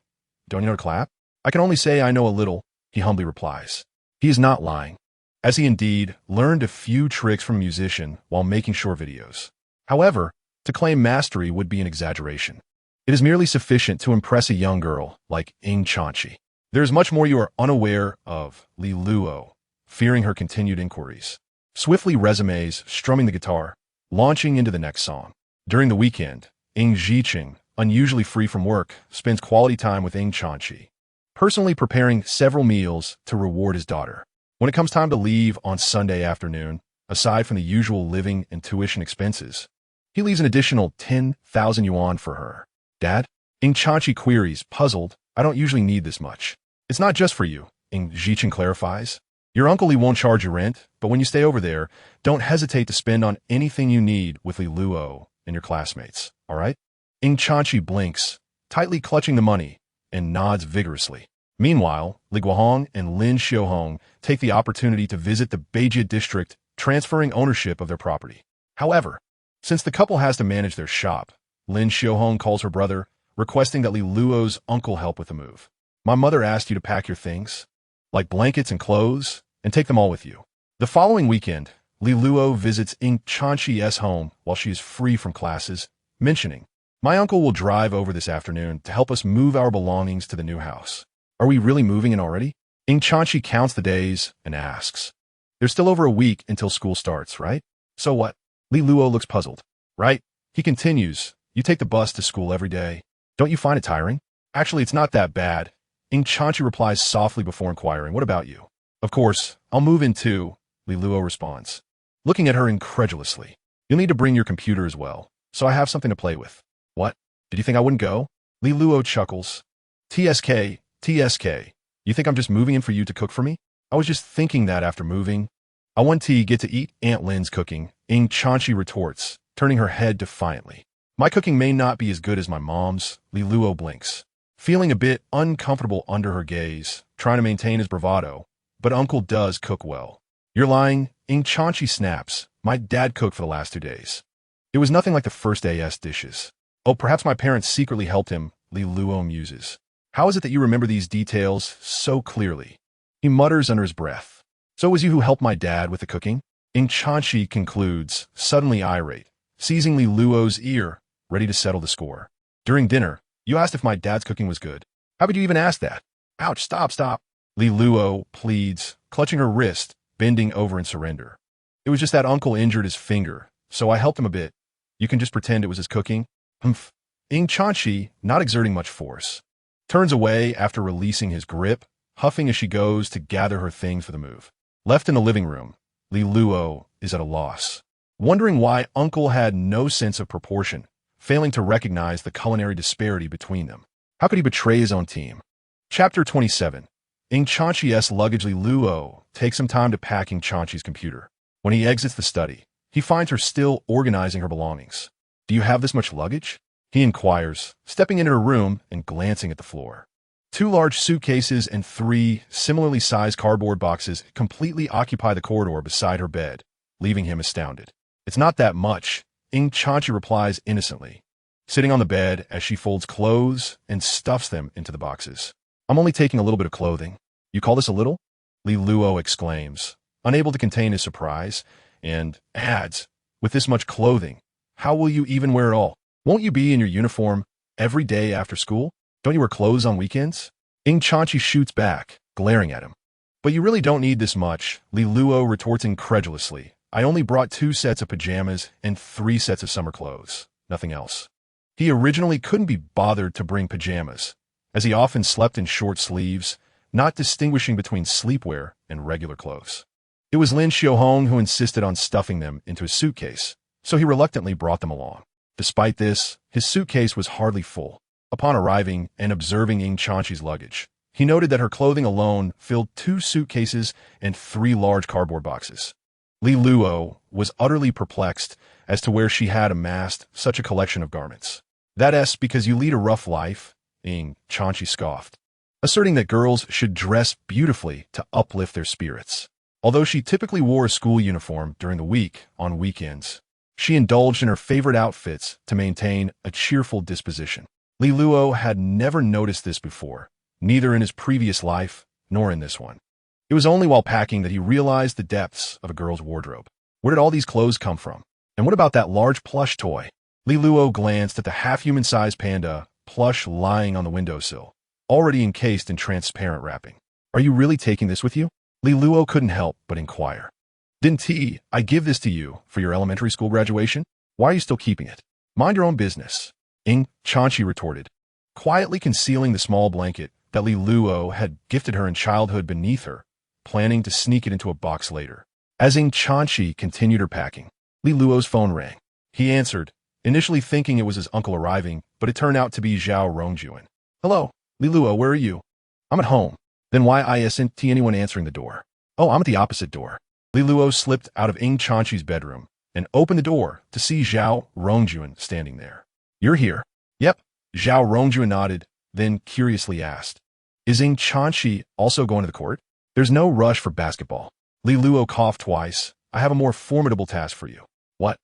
don't you know to clap? I can only say I know a little, he humbly replies. He is not lying, as he indeed learned a few tricks from a musician while making short videos. However, to claim mastery would be an exaggeration. It is merely sufficient to impress a young girl like Ing Chanchi. There is much more you are unaware of, Li Luo, fearing her continued inquiries. Swiftly resumes, strumming the guitar, launching into the next song. During the weekend, Ing Zhiqing, unusually free from work, spends quality time with Ing Chanchi, personally preparing several meals to reward his daughter. When it comes time to leave on Sunday afternoon, aside from the usual living and tuition expenses, he leaves an additional 10,000 yuan for her. Dad? Ing Chanchi queries, puzzled, I don't usually need this much. It's not just for you, Ing Zhiqing clarifies. Your uncle Li won't charge you rent, but when you stay over there, don't hesitate to spend on anything you need with Li Luo and your classmates, all right? Ing Chanchi blinks, tightly clutching the money, and nods vigorously. Meanwhile, Li Guohong and Lin Xiaohong take the opportunity to visit the Beijie district, transferring ownership of their property. However, since the couple has to manage their shop, Lin Xiaohong calls her brother, requesting that Li Luo's uncle help with the move. My mother asked you to pack your things, like blankets and clothes, and take them all with you. The following weekend, Li Luo visits Ing Chanchi's home while she is free from classes, mentioning, my uncle will drive over this afternoon to help us move our belongings to the new house. Are we really moving in already? Ing Chanchi counts the days and asks, there's still over a week until school starts, right? So what? Li Luo looks puzzled. Right? He continues, you take the bus to school every day. Don't you find it tiring? Actually, it's not that bad. Ing Chanchi replies softly before inquiring, what about you? Of course, I'll move in too, Li Luo responds, looking at her incredulously. You'll need to bring your computer as well, so I have something to play with. What? Did you think I wouldn't go? Li Luo chuckles. TSK, TSK. You think I'm just moving in for you to cook for me? I was just thinking that after moving. I want to get to eat Aunt Lin's cooking, Ing Chanchi retorts, turning her head defiantly. My cooking may not be as good as my mom's, Li Luo blinks. Feeling a bit uncomfortable under her gaze, trying to maintain his bravado, but Uncle does cook well. You're lying. Ing Chanchi snaps. My dad cooked for the last 2 days. It was nothing like the first AS dishes. Oh, perhaps my parents secretly helped him, Li Luo muses. How is it that you remember these details so clearly? He mutters under his breath. So it was you who helped my dad with the cooking? Ing Chanchi concludes, suddenly irate, seizing Li Luo's ear, ready to settle the score. During dinner, you asked if my dad's cooking was good. How could you even ask that? Ouch, stop. Li Luo pleads, clutching her wrist, bending over in surrender. It was just that uncle injured his finger, so I helped him a bit. You can just pretend it was his cooking? Humph. Ing Chanchi, not exerting much force, turns away after releasing his grip, huffing as she goes to gather her things for the move. Left in the living room, Li Luo is at a loss, wondering why uncle had no sense of proportion, failing to recognize the culinary disparity between them. How could he betray his own team? Chapter 27. Ing Chanchi's luggage. Li Luo takes some time to pack Ing Chanchi's computer. When he exits the study, he finds her still organizing her belongings. Do you have this much luggage? He inquires, stepping into her room and glancing at the floor. 2 large suitcases and 3 similarly sized cardboard boxes completely occupy the corridor beside her bed, leaving him astounded. It's not that much, Ing Chanchi replies innocently, sitting on the bed as she folds clothes and stuffs them into the boxes. I'm only taking a little bit of clothing. You call this a little? Li Luo exclaims, unable to contain his surprise, and adds, with this much clothing, how will you even wear it all? Won't you be in your uniform every day after school? Don't you wear clothes on weekends? Ing Chanchi shoots back, glaring at him. But you really don't need this much, Li Luo retorts incredulously. I only brought 2 sets of pajamas and 3 sets of summer clothes, nothing else. He originally couldn't be bothered to bring pajamas, as he often slept in short sleeves, not distinguishing between sleepwear and regular clothes. It was Lin Xiaohong who insisted on stuffing them into his suitcase, so he reluctantly brought them along. Despite this, his suitcase was hardly full. Upon arriving and observing Ing Chanchi's luggage, he noted that her clothing alone filled 2 suitcases and 3 large cardboard boxes. Li Luo was utterly perplexed as to where she had amassed such a collection of garments. That's because you lead a rough life, Ing Chanchi scoffed, asserting that girls should dress beautifully to uplift their spirits. Although she typically wore a school uniform during the week on weekends, she indulged in her favorite outfits to maintain a cheerful disposition. Li Luo had never noticed this before, neither in his previous life nor in this one. It was only while packing that he realized the depths of a girl's wardrobe. Where did all these clothes come from? And what about that large plush toy? Li Luo glanced at the half-human-sized panda plush lying on the windowsill, already encased in transparent wrapping. Are you really taking this with you? Li Luo couldn't help but inquire. Didn't I give this to you for your elementary school graduation? Why are you still keeping it? Mind your own business, Ing Chanchi retorted, quietly concealing the small blanket that Li Luo had gifted her in childhood beneath her, planning to sneak it into a box later. As Ing Chanchi continued her packing, Li Luo's phone rang. He answered, initially thinking it was his uncle arriving, but it turned out to be Zhao Rongjuan. Hello, Li Luo, where are you? I'm at home. Then why isn't anyone answering the door? Oh, I'm at the opposite door. Li Luo slipped out of Ing Chanchi's bedroom and opened the door to see Zhao Rongjuan standing there. You're here? Yep. Zhao Rongjuan nodded, then curiously asked, is Ing Chanchi also going to the court? There's no rush for basketball. Li Luo coughed twice. I have a more formidable task for you. What?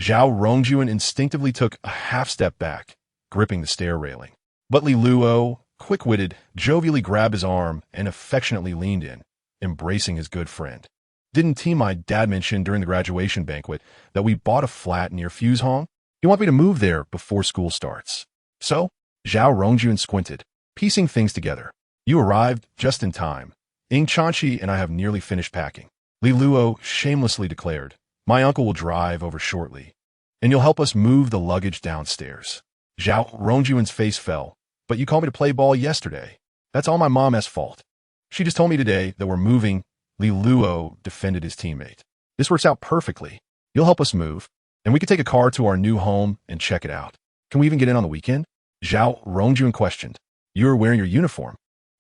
Zhao Rongjuan instinctively took a half step back, gripping the stair railing. But Li Luo, quick-witted, jovially grabbed his arm and affectionately leaned in, embracing his good friend. Didn't my dad mention during the graduation banquet that we bought a flat near Fuzhong? You want me to move there before school starts? So? Zhao Rongjuan squinted, piecing things together. You arrived just in time. Ing Chanchi and I have nearly finished packing. Li Luo shamelessly declared, my uncle will drive over shortly, and you'll help us move the luggage downstairs. Zhao Rongjuan's face fell. But you called me to play ball yesterday. That's all my mom's fault. She just told me today that we're moving. Li Luo defended his teammate. This works out perfectly. You'll help us move, and we can take a car to our new home and check it out. Can we even get in on the weekend? Zhao Rongjuan questioned. You're wearing your uniform,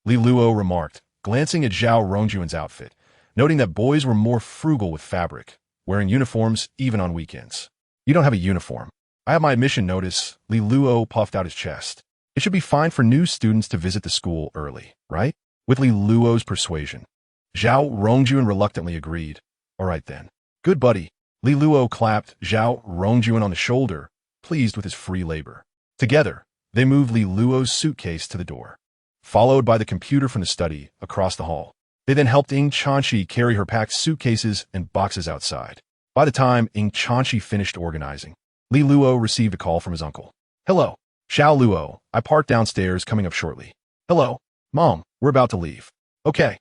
Li Luo remarked, glancing at Zhao Rongjuan's outfit, noting that boys were more frugal with fabric, wearing uniforms even on weekends. You don't have a uniform. I have my admission notice. Li Luo puffed out his chest. It should be fine for new students to visit the school early, right? With Li Luo's persuasion, Zhao Rongjuan reluctantly agreed. All right then. Good buddy. Li Luo clapped Zhao Rongjuan on the shoulder, pleased with his free labor. Together, they moved Li Luo's suitcase to the door, followed by the computer from the study across the hall. They then helped Ying Chanxi carry her packed suitcases and boxes outside. By the time Ying Chanxi finished organizing, Li Luo received a call from his uncle. Hello, Xiao Luo, I parked downstairs coming up shortly. Hello, Mom, we're about to leave. Okay.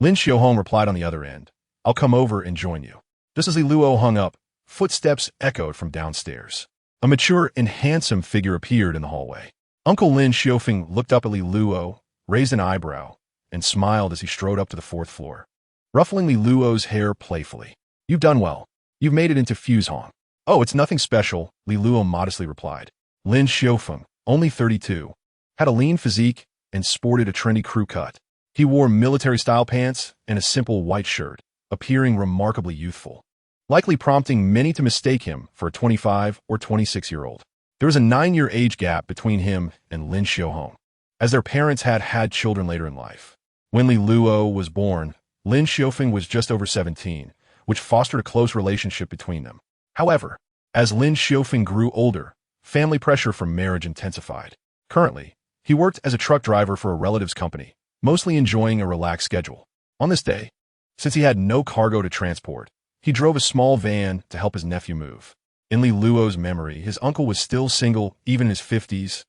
Lin Xiaohong replied on the other end. I'll come over and join you. Just as Li Luo hung up, footsteps echoed from downstairs. A mature and handsome figure appeared in the hallway. Uncle Lin Xiaofeng looked up at Li Luo, raised an eyebrow, and smiled as he strode up to the fourth floor, ruffling Li Luo's hair playfully. You've done well. You've made it into Fuzhong. Oh, it's nothing special, Li Luo modestly replied. Lin Xiaofeng, only 32, had a lean physique and sported a trendy crew cut. He wore military-style pants and a simple white shirt, appearing remarkably youthful, likely prompting many to mistake him for a 25 or 26-year-old. There was a 9-year age gap between him and Lin Xiaohong, as their parents had children later in life. When Li Luo was born, Lin Xiaofeng was just over 17, which fostered a close relationship between them. However, as Lin Xiaofeng grew older, family pressure from marriage intensified. Currently, he worked as a truck driver for a relative's company, mostly enjoying a relaxed schedule. On this day, since he had no cargo to transport, he drove a small van to help his nephew move. In Li Luo's memory, his uncle was still single, even in his 50s,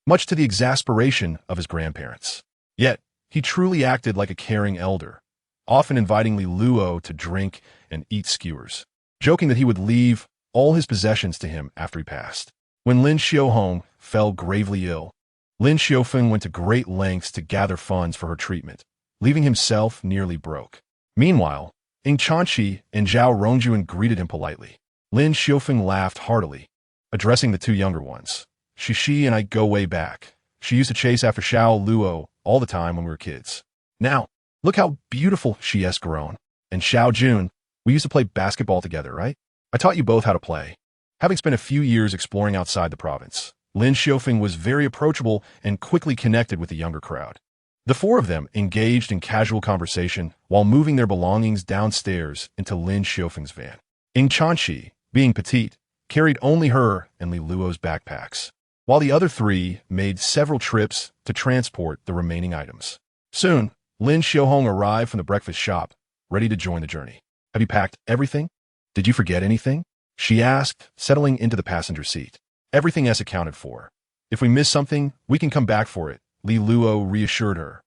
much to the exasperation of his grandparents. Yet, he truly acted like a caring elder, often inviting Li Luo to drink and eat skewers, joking that he would leave all his possessions to him after he passed. When Lin Xiaohong fell gravely ill, Lin Xiaofeng went to great lengths to gather funds for her treatment, leaving himself nearly broke. Meanwhile, Ying Chanxi and Zhao Rongjuan greeted him politely. Lin Xiaofeng laughed heartily, addressing the two younger ones. She and I go way back. She used to chase after Xiao Luo all the time when we were kids. Now, look how beautiful she has grown. And Xiao Jun, we used to play basketball together, right? I taught you both how to play. Having spent a few years exploring outside the province, Lin Xiaofeng was very approachable and quickly connected with the younger crowd. The four of them engaged in casual conversation while moving their belongings downstairs into Lin Xiaofeng's van. Ying Chanxi, being petite, carried only her and Li Luo's backpacks, while the other three made several trips to transport the remaining items. Soon, Lin Xiaohong arrived from the breakfast shop, ready to join the journey. Have you packed everything? Did you forget anything? She asked, settling into the passenger seat. Everything is accounted for. If we miss something, we can come back for it, Li Luo reassured her,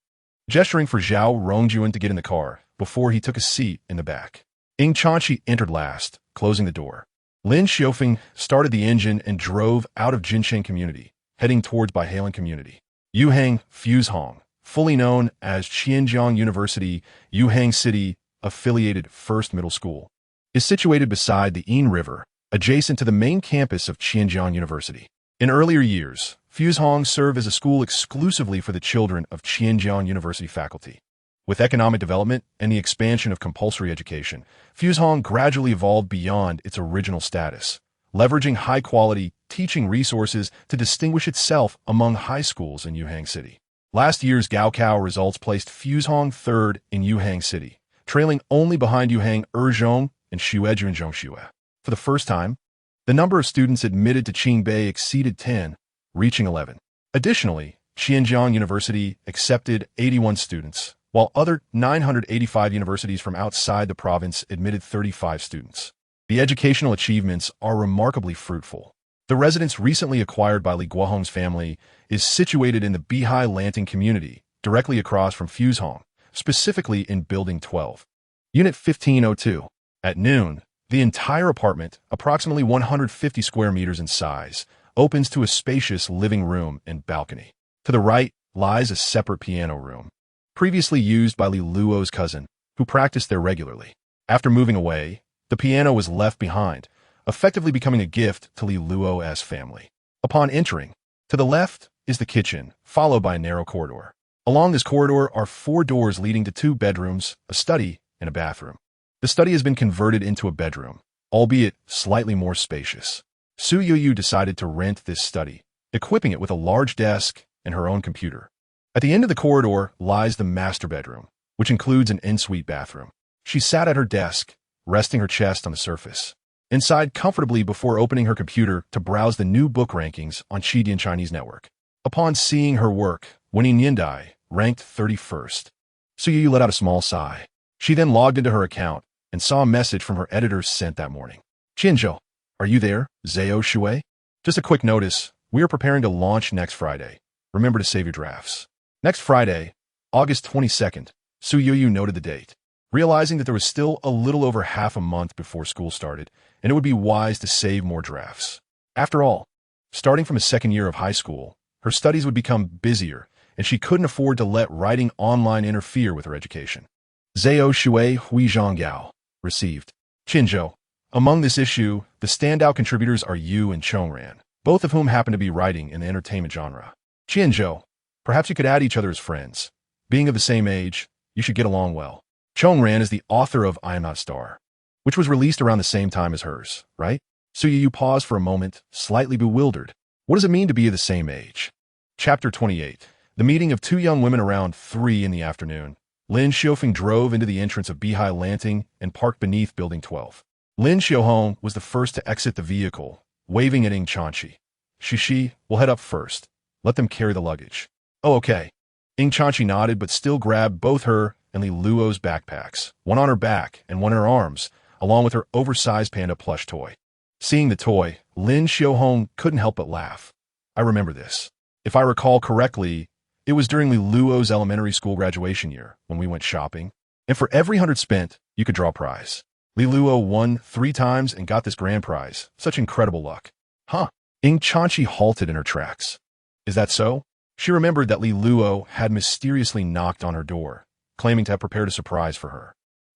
gesturing for Zhao Rongjuan to get in the car before he took a seat in the back. Ying Chanxi entered last, closing the door. Lin Xiaofeng started the engine and drove out of Jincheng Community, heading towards Baihelan Community. Yuhang Fuzhong, fully known as Qianjiang University, Yuhang City affiliated First Middle School, is situated beside the Yin River, adjacent to the main campus of Qianjiang University. In earlier years, Fuzhong served as a school exclusively for the children of Qianjiang University faculty. With economic development and the expansion of compulsory education, Fuzhong gradually evolved beyond its original status, leveraging high-quality teaching resources to distinguish itself among high schools in Yuhang City. Last year's Gaokao results placed Fuzhong third in Yuhang City, trailing only behind Yuhang Erzhong and Xuejun Zhongxue. For the first time, the number of students admitted to Qingbei exceeded 10, reaching 11. Additionally, Qianjiang University accepted 81 students, while other 985 universities from outside the province admitted 35 students. The educational achievements are remarkably fruitful. The residence recently acquired by Li Guohong's family is situated in the Bihai Lanting community, directly across from Fuzhong, specifically in Building 12, Unit 1502. At noon, the entire apartment, approximately 150 square meters in size, opens to a spacious living room and balcony. To the right lies a separate piano room, previously used by Li Luo's cousin, who practiced there regularly. After moving away, the piano was left behind, effectively becoming a gift to Li Luo's family. Upon entering, to the left is the kitchen, followed by a narrow corridor. Along this corridor are 4 doors leading to 2 bedrooms, a study, and a bathroom. The study has been converted into a bedroom, albeit slightly more spacious. Su Yuyu decided to rent this study, equipping it with a large desk and her own computer. At the end of the corridor lies the master bedroom, which includes an en-suite bathroom. She sat at her desk, resting her chest on the surface, and sighed comfortably before opening her computer to browse the new book rankings on Qidian Chinese Network. Upon seeing her work, Winning Yindai ranked 31st. Su Yu let out a small sigh. She then logged into her account and saw a message from her editors sent that morning. Qianzhou, are you there, Zhao Shui? Just a quick notice, we are preparing to launch next Friday. Remember to save your drafts. Next Friday, August 22nd, Su Yu noted the date, realizing that there was still a little over half a month before school started, and it would be wise to save more drafts. After all, starting from a second year of high school, her studies would become busier, and she couldn't afford to let writing online interfere with her education. Zhao Shui Hui Zhonggao received. Qinzhou. Among this issue, the standout contributors are you and Chongran, both of whhom happen to be writing in the entertainment genre. Qinzhou. Perhaps you could add each other as friends. Being of the same age, you should get along well. Chongran is the author of I Am Not Star, which was released around the same time as hers, right? Su Yu paused for a moment, slightly bewildered. What does it mean to be of the same age? Chapter 28. The meeting of two young women around 3 in the afternoon. Lin Xiaofeng drove into the entrance of Bihai Lanting and parked beneath Building 12. Lin Xiaohong was the first to exit the vehicle, waving at Ying Chanqi. Shishi, we'll head up first. Let them carry the luggage. Oh, okay. Ying Chanqi nodded but still grabbed both her and Li Luo's backpacks, one on her back and one in her arms, along with her oversized panda plush toy. Seeing the toy, Lin Xiaohong couldn't help but laugh. I remember this. If I recall correctly, it was during Li Luo's elementary school graduation year when we went shopping, and for every 100 spent, you could draw a prize. Li Luo won 3 times and got this grand prize. Such incredible luck. Huh? Ying Chanqi halted in her tracks. Is that so? She remembered that Li Luo had mysteriously knocked on her door, claiming to have prepared a surprise for her.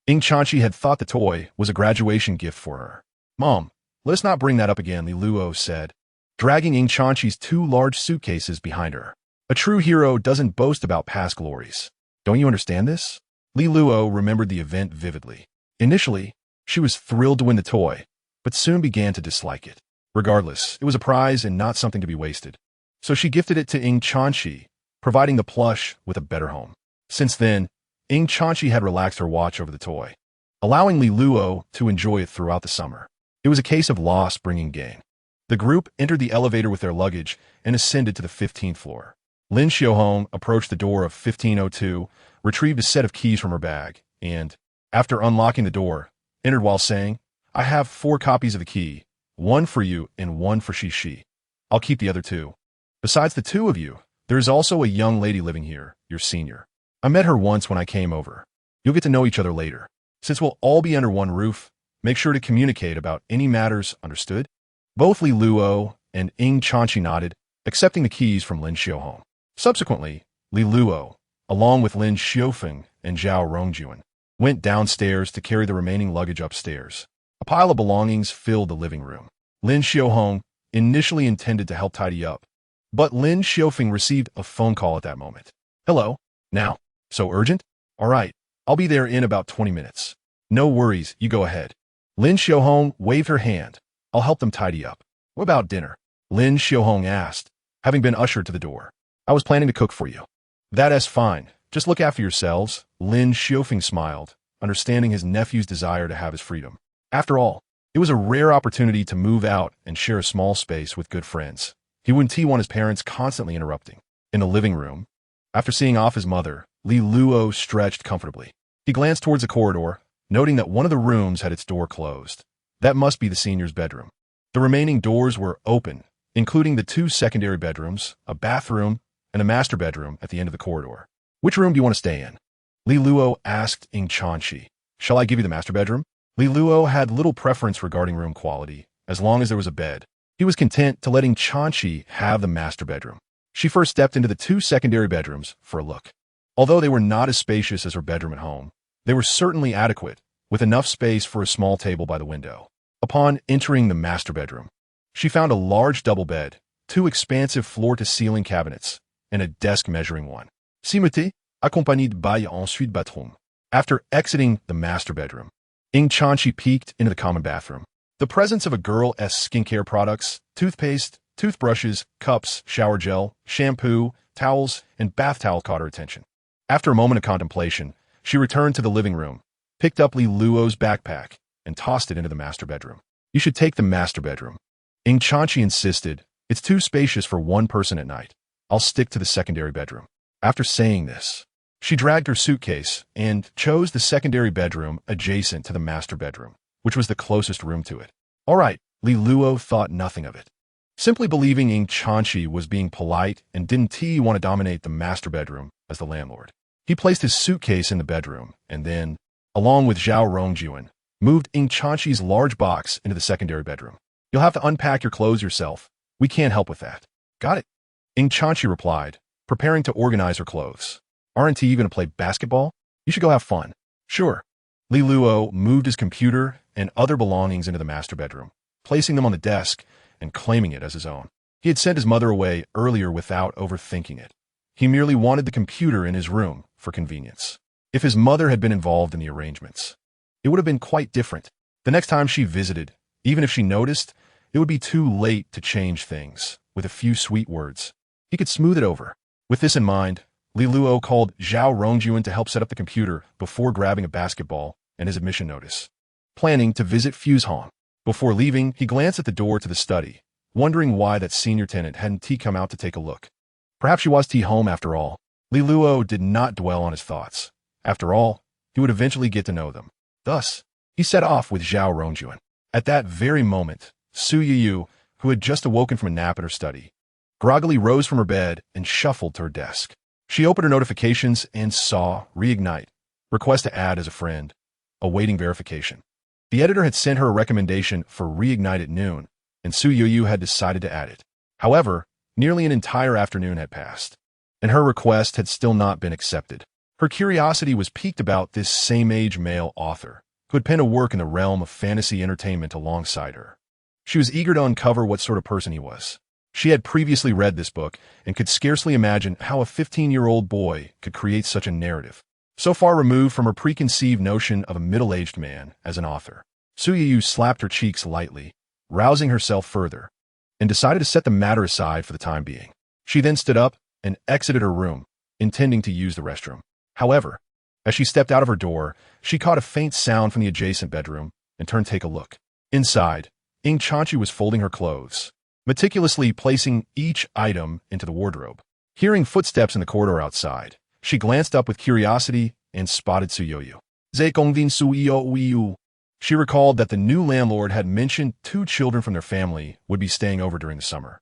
Ying Chanqi had thought the toy was a graduation gift for her. Mom, let's not bring that up again, Li Luo said, dragging Ying Chanqi's 2 large suitcases behind her. A true hero doesn't boast about past glories. Don't you understand this? Li Luo remembered the event vividly. Initially, she was thrilled to win the toy, but soon began to dislike it. Regardless, it was a prize and not something to be wasted. So she gifted it to Ying Chanqi, providing the plush with a better home. Since then, Ying Chanqi had relaxed her watch over the toy, allowing Li Luo to enjoy it throughout the summer. It was a case of loss bringing gain. The group entered the elevator with their luggage and ascended to the 15th floor. Lin Xiaohong approached the door of 1502, retrieved a set of keys from her bag, and, after unlocking the door, entered while saying, I have 4 copies of the key, 1 for you and 1 for Shishi. I'll keep the other 2. Besides the 2 of you, there is also a young lady living here, your senior. I met her once when I came over. You'll get to know each other later. Since we'll all be under one roof, make sure to communicate about any matters, understood? Both Li Luo and Ying Chanqi nodded, accepting the keys from Lin Xiaohong. Subsequently, Li Luo, along with Lin Xiaofeng and Zhao Rongjuan, went downstairs to carry the remaining luggage upstairs. A pile of belongings filled the living room. Lin Xiaohong initially intended to help tidy up, but Lin Xiaofeng received a phone call at that moment. Hello? Now? So urgent? All right, I'll be there in about 20 minutes. No worries, you go ahead. Lin Xiaohong waved her hand. I'll help them tidy up. What about dinner? Lin Xiaohong asked, having been ushered to the door. I was planning to cook for you. That's fine. Just look after yourselves. Lin Xiaofeng smiled, understanding his nephew's desire to have his freedom. After all, it was a rare opportunity to move out and share a small space with good friends. He wouldn't want his parents constantly interrupting. In the living room, after seeing off his mother, Li Luo stretched comfortably. He glanced towards the corridor, noting that one of the rooms had its door closed. That must be the senior's bedroom. The remaining doors were open, including the 2 secondary bedrooms, a bathroom, and a master bedroom at the end of the corridor. Which room do you want to stay in? Li Luo asked Ying Chanqi. Shall I give you the master bedroom? Li Luo had little preference regarding room quality, as long as there was a bed. He was content to letting Chanqi have the master bedroom. She first stepped into the 2 secondary bedrooms for a look. Although they were not as spacious as her bedroom at home, they were certainly adequate, with enough space for a small table by the window. Upon entering the master bedroom, she found a large double bed, 2 expansive floor-to-ceiling cabinets, and a desk measuring one. Simete, accompagné by ensuite bathroom. After exiting the master bedroom, Ying Chanqi peeked into the common bathroom. The presence of a girl's skincare products, toothpaste, toothbrushes, cups, shower gel, shampoo, towels, and bath towel caught her attention. After a moment of contemplation, She returned to the living room, picked up Li Luo's backpack, and tossed it into the master bedroom. You should take the master bedroom. Ing Chanchi insisted. It's too spacious for one person at night. I'll stick to the secondary bedroom. After saying this, she dragged her suitcase and chose the secondary bedroom adjacent to the master bedroom, which was the closest room to it. All right, Li Luo thought nothing of it. Simply believing Ing Chanchi was being polite and didn't he want to dominate the master bedroom as the landlord. He placed his suitcase in the bedroom and then, along with Zhao Rongjuan, moved Ing Chanchi's large box into the secondary bedroom. You'll have to unpack your clothes yourself. We can't help with that. Got it? Ing Chanchi replied, preparing to organize her clothes. Aren't you going to play basketball? You should go have fun. Sure. Li Luo moved his computer and other belongings into the master bedroom, placing them on the desk and claiming it as his own. He had sent his mother away earlier without overthinking it. He merely wanted the computer in his room for convenience. If his mother had been involved in the arrangements, it would have been quite different. The next time she visited, even if she noticed, it would be too late to change things. With a few sweet words, he could smooth it over. With this in mind, Li Luo called Zhao Rongjuan to help set up the computer before grabbing a basketball and his admission notice, planning to visit Fuzhong. Before leaving, he glanced at the door to the study, wondering why that senior tenant hadn't come out to take a look. Perhaps she was home after all. Li Luo did not dwell on his thoughts. After all, he would eventually get to know them. Thus, he set off with Zhao Rongjuan. At that very moment, Su Yu, who had just awoken from a nap at her study, groggily rose from her bed and shuffled to her desk. She opened her notifications and saw Reignite, request to add as a friend, awaiting verification. The editor had sent her a recommendation for Reignite at noon, and Su Yu had decided to add it. However, nearly an entire afternoon had passed, and her request had still not been accepted. Her curiosity was piqued about this same-age male author, who had penned a work in the realm of fantasy entertainment alongside her. She was eager to uncover what sort of person he was. She had previously read this book and could scarcely imagine how a 15-year-old boy could create such a narrative, so far removed from her preconceived notion of a middle-aged man as an author. Su Yu slapped her cheeks lightly, rousing herself further, and decided to set the matter aside for the time being. She then stood up and exited her room, intending to use the restroom. However, as she stepped out of her door, she caught a faint sound from the adjacent bedroom and turned to take a look. Inside, Ing Chanchi was folding her clothes, meticulously placing each item into the wardrobe. Hearing footsteps in the corridor outside, she glanced up with curiosity and spotted Su Yu. She recalled that the new landlord had mentioned 2 children from their family would be staying over during the summer,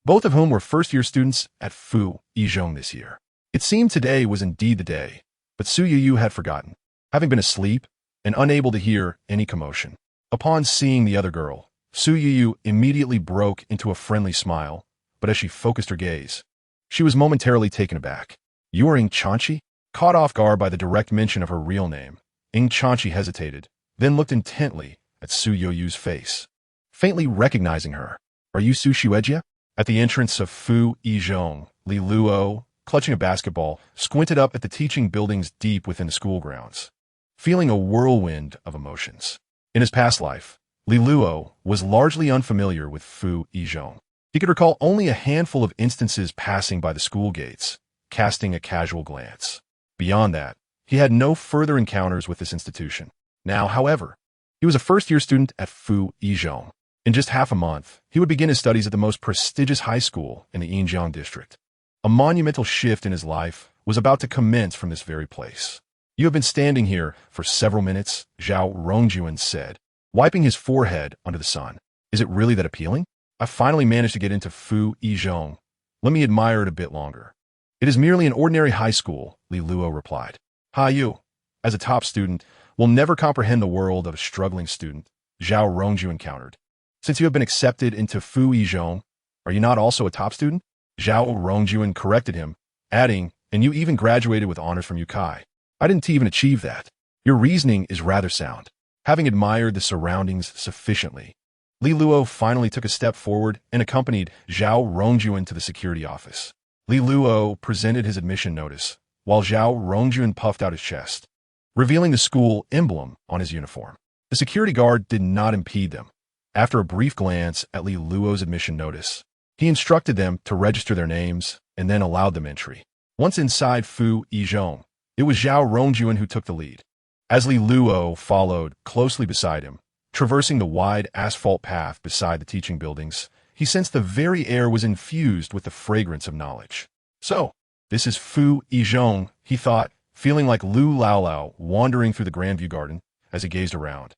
both of whom were first-year students at Fuzhong this year. It seemed today was indeed the day, but Su Yu had forgotten, having been asleep and unable to hear any commotion. Upon seeing the other girl, Su Yu immediately broke into a friendly smile, but as she focused her gaze, she was momentarily taken aback. You are Ing Chanchi? Caught off guard by the direct mention of her real name, Ing Chanchi hesitated, then looked intently at Su Yu's face, faintly recognizing her. Are you Su Xuejia? At the entrance of Fuzhong, Li Luo, clutching a basketball, squinted up at the teaching buildings deep within the school grounds, feeling a whirlwind of emotions. In his past life, Li Luo was largely unfamiliar with Fuzhong. He could recall only a handful of instances passing by the school gates, casting a casual glance. Beyond that, he had no further encounters with this institution. Now, however, he was a first-year student at Fuzhong. In just half a month, he would begin his studies at the most prestigious high school in the Yinjiang district. A monumental shift in his life was about to commence from this very place. You have been standing here for several minutes, Zhao Rongjuan said, wiping his forehead under the sun. Is it really that appealing? I finally managed to get into Fuzhong. Let me admire it a bit longer. It is merely an ordinary high school, Li Luo replied. You, as a top student, will never comprehend the world of a struggling student, Zhao Rongjuan countered. Since you have been accepted into Fuzhong, are you not also a top student? Zhao Rongjuan corrected him, adding, and you even graduated with honors from UCai. I didn't even achieve that. Your reasoning is rather sound. Having admired the surroundings sufficiently, Li Luo finally took a step forward and accompanied Zhao Rongjuan to the security office. Li Luo presented his admission notice, while Zhao Rongjuan puffed out his chest, revealing the school emblem on his uniform. The security guard did not impede them. After a brief glance at Li Luo's admission notice, he instructed them to register their names and then allowed them entry. Once inside Fuzhong, It was Zhao Rongjuan who took the lead. As Li Luo followed closely beside him, traversing the wide asphalt path beside the teaching buildings, he sensed the very air was infused with the fragrance of knowledge. So, this is Fu Yizhong, he thought, feeling like Lu Laolao wandering through the Grandview Garden as he gazed around,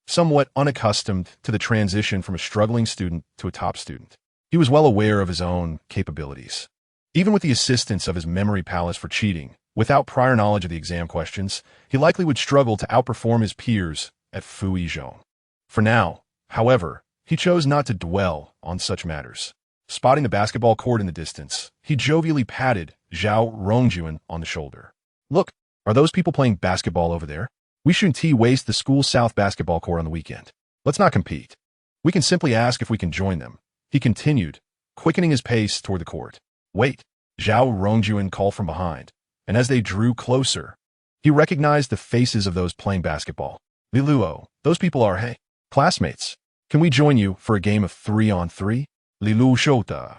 somewhat unaccustomed to the transition from a struggling student to a top student. He was well aware of his own capabilities. Even with the assistance of his memory palace for cheating, without prior knowledge of the exam questions, he likely would struggle to outperform his peers at Fu Yizhong. For now, however, he chose not to dwell on such matters. Spotting the basketball court in the distance, he jovially patted Zhao Rongjuan on the shoulder. Look, are those people playing basketball over there? We shouldn't waste the school south basketball court on the weekend. Let's not compete. We can simply ask if we can join them, he continued, quickening his pace toward the court. Wait, Zhao Rongjuan called from behind, and as they drew closer, he recognized the faces of those playing basketball. Li Luo, those people are, hey, classmates. Can we join you for a game of 3-on-3? Li Luo Shota.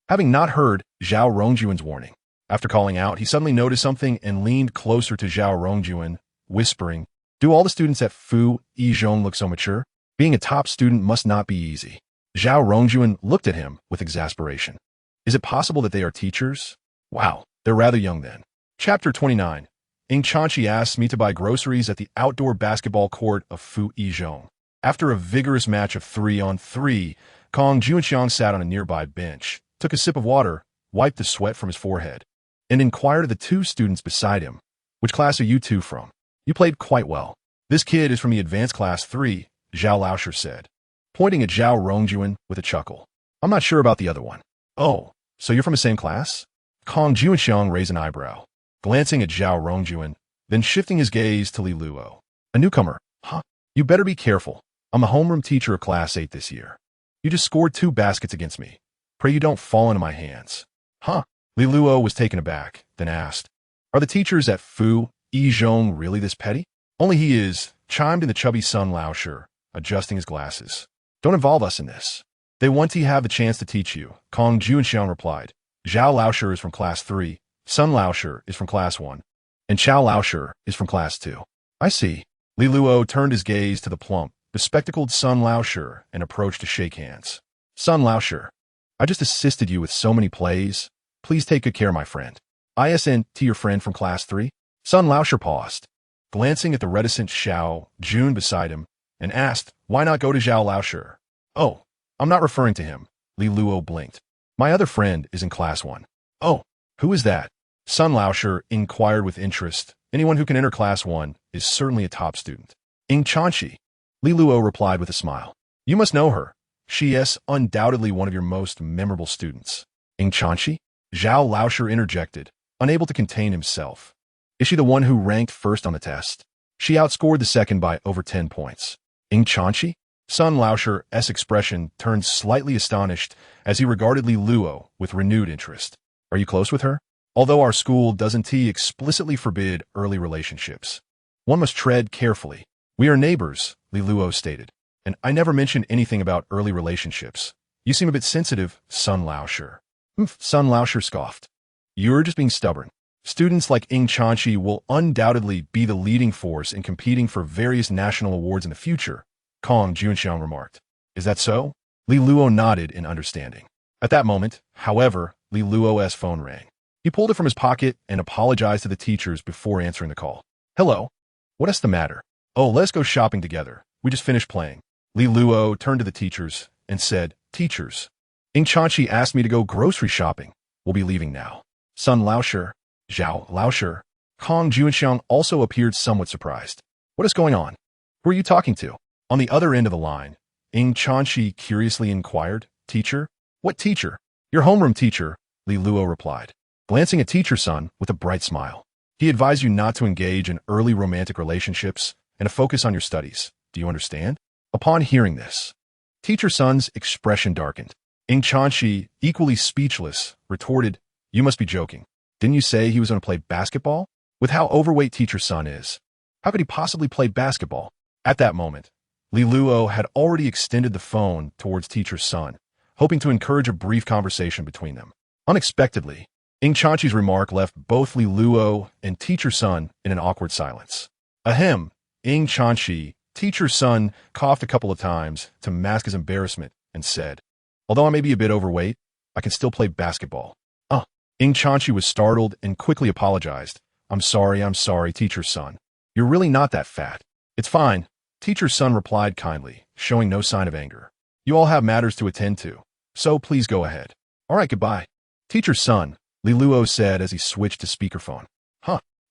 Having not heard Zhao Rongjuan's warning, after calling out, he suddenly noticed something and leaned closer to Zhao Rongjuan, whispering, Do all the students at Fu Yizhong look so mature? Being a top student must not be easy. Zhao Rongjuan looked at him with exasperation. Is it possible that they are teachers? Wow, they're rather young then. Chapter 29. Ing Chanchi asked me to buy groceries at the outdoor basketball court of Fu Yizhong. After a vigorous match of 3-on-3, Kong Junxiang sat on a nearby bench, took a sip of water, wiped the sweat from his forehead, and inquired of the two students beside him, Which class are you two from? You played quite well. This kid is from the advanced class 3, Zhao Laosher said, pointing at Zhao Rongjuan with a chuckle. I'm not sure about the other one. Oh, so you're from the same class? Kong Junxiang raised an eyebrow, glancing at Zhao Rongjuan, then shifting his gaze to Li Luo. A newcomer, huh? You better be careful. I'm a homeroom teacher of class 8 this year. You just scored 2 baskets against me. Pray you don't fall into my hands. Huh? Li Luo was taken aback, then asked, Are the teachers at Fu Yizhong really this petty? Only he is, chimed in the chubby Sun Laosher, adjusting his glasses. Don't involve us in this. They want to have the chance to teach you, Kong Junxiang replied. Zhao Laosher is from class 3, Sun Laosher is from class 1, and Chao Laosher is from class 2. I see. Li Luo turned his gaze to the plump, bespectacled Sun Laosher and approached to shake hands. Sun Laosher, I just assisted you with so many plays. Please take good care, my friend. ISN to your friend from class 3? Sun Laosher paused, glancing at the reticent Xiao Jun beside him, and asked, Why not go to Zhao Laosher? Oh, I'm not referring to him. Li Luo blinked. My other friend is in class 1. Oh, who is that? Sun Laosher inquired with interest. Anyone who can enter class 1 is certainly a top student. Ing Chanchi. Li Luo replied with a smile. You must know her. She is undoubtedly one of your most memorable students. Ing Chanchi? Zhao Laosher interjected, unable to contain himself. Is she the one who ranked first on the test? She outscored the second by over 10 points. Ing Chanchi? Sun Laosher's expression turned slightly astonished as he regarded Li Luo with renewed interest. Are you close with her? Although our school doesn't explicitly forbid early relationships, one must tread carefully. We are neighbors, Li Luo stated, and I never mentioned anything about early relationships. You seem a bit sensitive, Sun Laosher. Sun Laosher scoffed. You're just being stubborn. Students like Ing Chanchi will undoubtedly be the leading force in competing for various national awards in the future, Kong Junxiang remarked. Is that so? Li Luo nodded in understanding. At that moment, however, Li Luo's phone rang. He pulled it from his pocket and apologized to the teachers before answering the call. Hello? What is the matter? Oh, let's go shopping together. We just finished playing. Li Luo turned to the teachers and said, Teachers, Ing Chanchi asked me to go grocery shopping. We'll be leaving now. Sun Laosher, Zhao Laosher, Kong Junxiang also appeared somewhat surprised. What is going on? Who are you talking to? On the other end of the line, Ing Chanchi curiously inquired, Teacher? What teacher? Your homeroom teacher, Li Luo replied, glancing at Teacher Sun with a bright smile. He advised you not to engage in early romantic relationships and to focus on your studies. Do you understand? Upon hearing this, Teacher Sun's expression darkened. Ing Chanchi, equally speechless, retorted, You must be joking. Didn't you say he was going to play basketball? With how overweight Teacher Sun is, how could he possibly play basketball? At that moment, Li Luo had already extended the phone towards Teacher Sun, hoping to encourage a brief conversation between them. Unexpectedly, Ing Chanchi's remark left both Li Luo and Teacher Sun in an awkward silence. Ahem, Ing Chanchi, Teacher Sun coughed a couple of times to mask his embarrassment and said, "Although I may be a bit overweight, I can still play basketball." Ing Chanchi was startled and quickly apologized. I'm sorry, Teacher Sun. You're really not that fat. It's fine," Teacher Sun replied kindly, showing no sign of anger. "You all have matters to attend to, so please go ahead." "All right, goodbye." Teacher Sun, Li Luo said as he switched to speakerphone.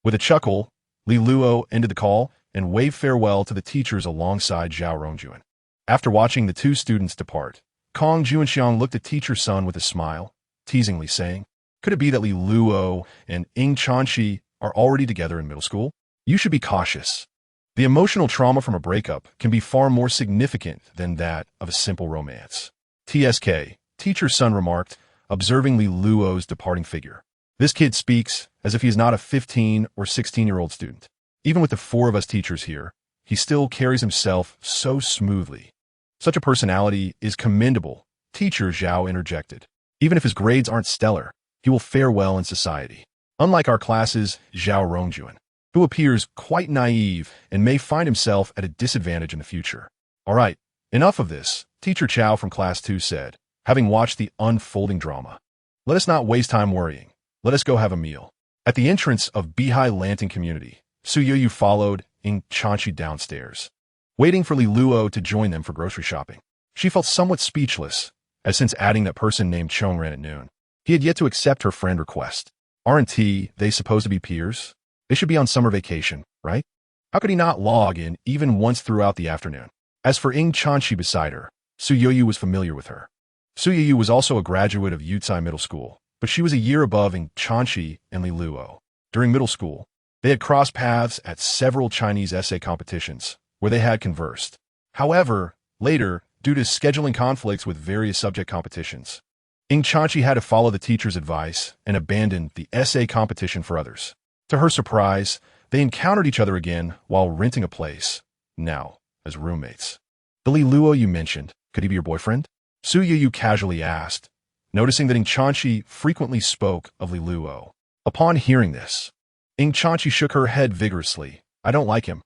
With a chuckle, Li Luo ended the call and waved farewell to the teachers alongside Zhao Rongjuan. After watching the two students depart, Kong Juanxiang looked at Teacher Sun with a smile, teasingly saying, "Could it be that Li Luo and Ing Chanchi are already together in middle school? You should be cautious. The emotional trauma from a breakup can be far more significant than that of a simple romance." TSK, Teacher Sun remarked, observing Li Luo's departing figure. "This kid speaks as if he is not a 15 or 16-year-old student. Even with the four of us teachers here, he still carries himself so smoothly. Such a personality is commendable," Teacher Zhao interjected. "Even if his grades aren't stellar, he will fare well in society. Unlike our classes, Zhao Rongjuan, who appears quite naive and may find himself at a disadvantage in the future." "All right, enough of this," Teacher Chow from Class 2 said, having watched the unfolding drama. "Let us not waste time worrying. Let us go have a meal." At the entrance of Bihai Lanting Community, Su Yoyu followed Ing Chanchi downstairs, waiting for Li Luo to join them for grocery shopping. She felt somewhat speechless, as since adding that person named Chongran at noon, he had yet to accept her friend request. Aren't they supposed to be peers? They should be on summer vacation, right? How could he not log in even once throughout the afternoon? As for Ing Chanchi beside her, Su Yoyu was familiar with her. Su Yoyu was also a graduate of Yucai Middle School, but she was a year above Ing Chanchi and Li Luo. During middle school, they had crossed paths at several Chinese essay competitions, where they had conversed. However, later, due to scheduling conflicts with various subject competitions, Ing Chanchi had to follow the teacher's advice and abandon the essay competition for others. To her surprise, they encountered each other again while renting a place, now as roommates. "The Li Luo you mentioned, could he be your boyfriend?" Su Yuyu casually asked, noticing that Ing Chanchi frequently spoke of Li Luo. Upon hearing this, Ing Chanchi shook her head vigorously. "I don't like him.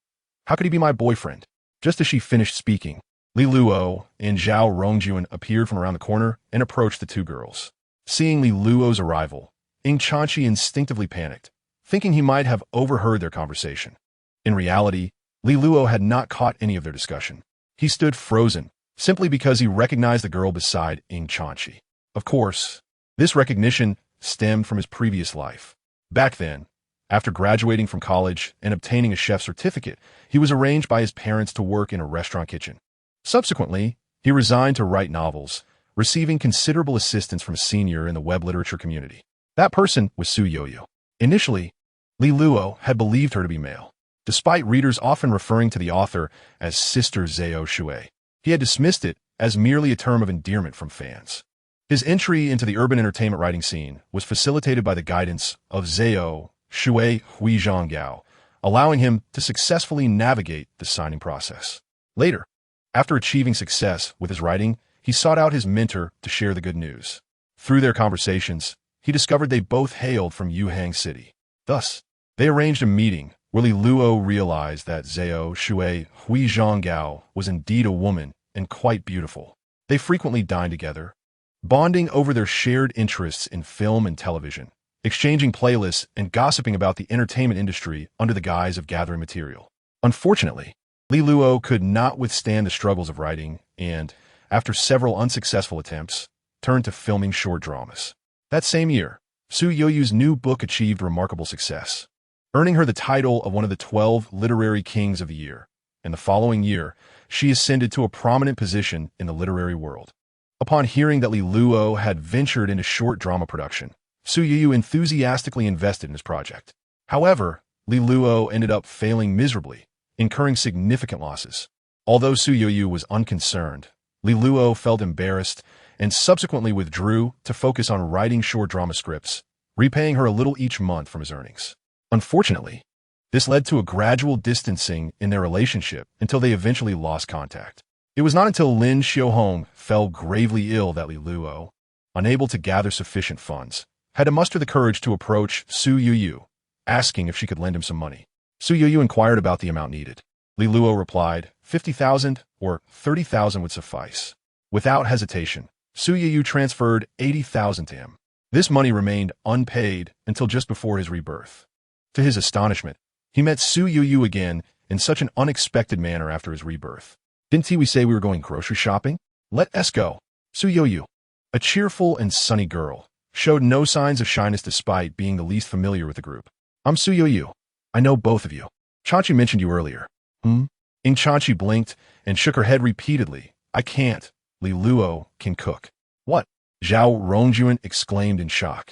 How could he be my boyfriend?" Just as she finished speaking, Li Luo and Zhao Rongjuan appeared from around the corner and approached the two girls. Seeing Li Luo's arrival, Ing Chanchi instinctively panicked, thinking he might have overheard their conversation. In reality, Li Luo had not caught any of their discussion. He stood frozen, simply because he recognized the girl beside Ing Chanchi. Of course, this recognition stemmed from his previous life. Back then, after graduating from college and obtaining a chef's certificate, he was arranged by his parents to work in a restaurant kitchen. Subsequently, he resigned to write novels, receiving considerable assistance from a senior in the web literature community. That person was Su Yoyu. Initially, Li Luo had believed her to be male, despite readers often referring to the author as Sister Zhao Shui. He had dismissed it as merely a term of endearment from fans. His entry into the urban entertainment writing scene was facilitated by the guidance of Zhao Shui Huizhonggao, allowing him to successfully navigate the signing process. Later, after achieving success with his writing, he sought out his mentor to share the good news. Through their conversations, he discovered they both hailed from Yuhang City. Thus, they arranged a meeting where Li Luo realized that Zhao Shui Huizhonggao was indeed a woman and quite beautiful. They frequently dined together, bonding over their shared interests in film and television, exchanging playlists and gossiping about the entertainment industry under the guise of gathering material. Unfortunately, Li Luo could not withstand the struggles of writing and, after several unsuccessful attempts, turned to filming short dramas. That same year, Su Yoyu's new book achieved remarkable success, earning her the title of one of the 12 literary kings of the year. In the following year, she ascended to a prominent position in the literary world. Upon hearing that Li Luo had ventured into short drama production, Su Yoyu enthusiastically invested in his project. However, Li Luo ended up failing miserably, incurring significant losses. Although Su Yoyu was unconcerned, Li Luo felt embarrassed and subsequently withdrew to focus on writing short drama scripts, repaying her a little each month from his earnings. Unfortunately, this led to a gradual distancing in their relationship until they eventually lost contact. It was not until Lin Xiaohong fell gravely ill that Li Luo, unable to gather sufficient funds, had to muster the courage to approach Su Yuyu, asking if she could lend him some money. Su Yuyu inquired about the amount needed. Li Luo replied, 50,000 or 30,000 would suffice. Without hesitation, Su Yuyu transferred 80,000 to him. This money remained unpaid until just before his rebirth. To his astonishment, he met Su Yuyu again in such an unexpected manner after his rebirth. Didn't we say we were going grocery shopping? Let us go. Su Yuyu, a cheerful and sunny girl, showed no signs of shyness despite being the least familiar with the group. I'm Su Yuyu. I know both of you. Chanchi mentioned you earlier. Ing Chanchi blinked and shook her head repeatedly. I can't. Li Luo can cook. What? Zhao Rongjuan exclaimed in shock,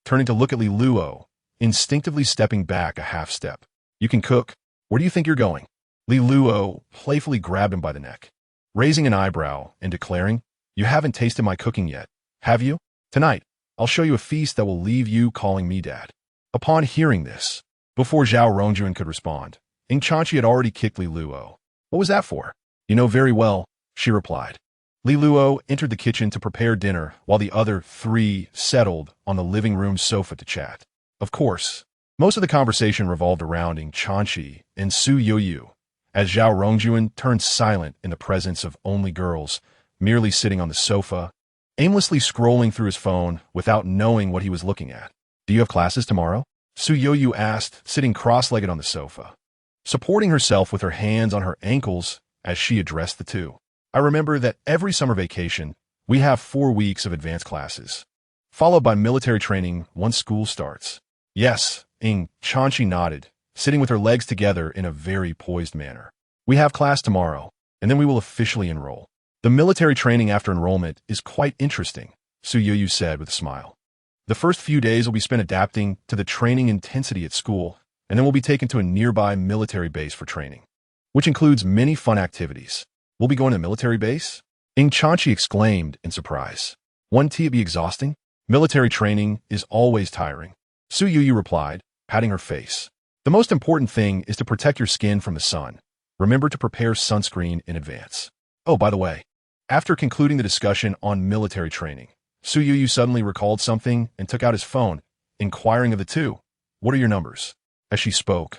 turning to look at Li Luo, instinctively stepping back a half step. You can cook? Where do you think you're going? Li Luo playfully grabbed him by the neck, raising an eyebrow and declaring, You haven't tasted my cooking yet, have you? Tonight, I'll show you a feast that will leave you calling me dad. Upon hearing this, before Zhao Rongjuan could respond, Ing Chanchi had already kicked Li Luo. What was that for? You know very well, she replied. Li Luo entered the kitchen to prepare dinner while the other three settled on the living room sofa to chat. Of course, most of the conversation revolved around Ing Chanchi and Su Yuyu, as Zhao Rongjuan turned silent in the presence of only girls, merely sitting on the sofa, aimlessly scrolling through his phone without knowing what he was looking at. Do you have classes tomorrow? Su Yuyu asked, sitting cross-legged on the sofa, supporting herself with her hands on her ankles as she addressed the two. I remember that every summer vacation, we have 4 weeks of advanced classes, followed by military training once school starts. Yes, Ing Chanchi nodded, sitting with her legs together in a very poised manner. We have class tomorrow, and then we will officially enroll. The military training after enrollment is quite interesting, Su Yuyu said with a smile. The first few days will be spent adapting to the training intensity at school, and then we'll be taken to a nearby military base for training, which includes many fun activities. We'll be going to the military base? Ing Chanchi exclaimed in surprise. Wouldn't it be exhausting? Military training is always tiring. Su Yuyu replied, patting her face. The most important thing is to protect your skin from the sun. Remember to prepare sunscreen in advance. Oh, by the way, after concluding the discussion on military training, Su Yuyu suddenly recalled something and took out his phone, inquiring of the two, What are your numbers? As she spoke,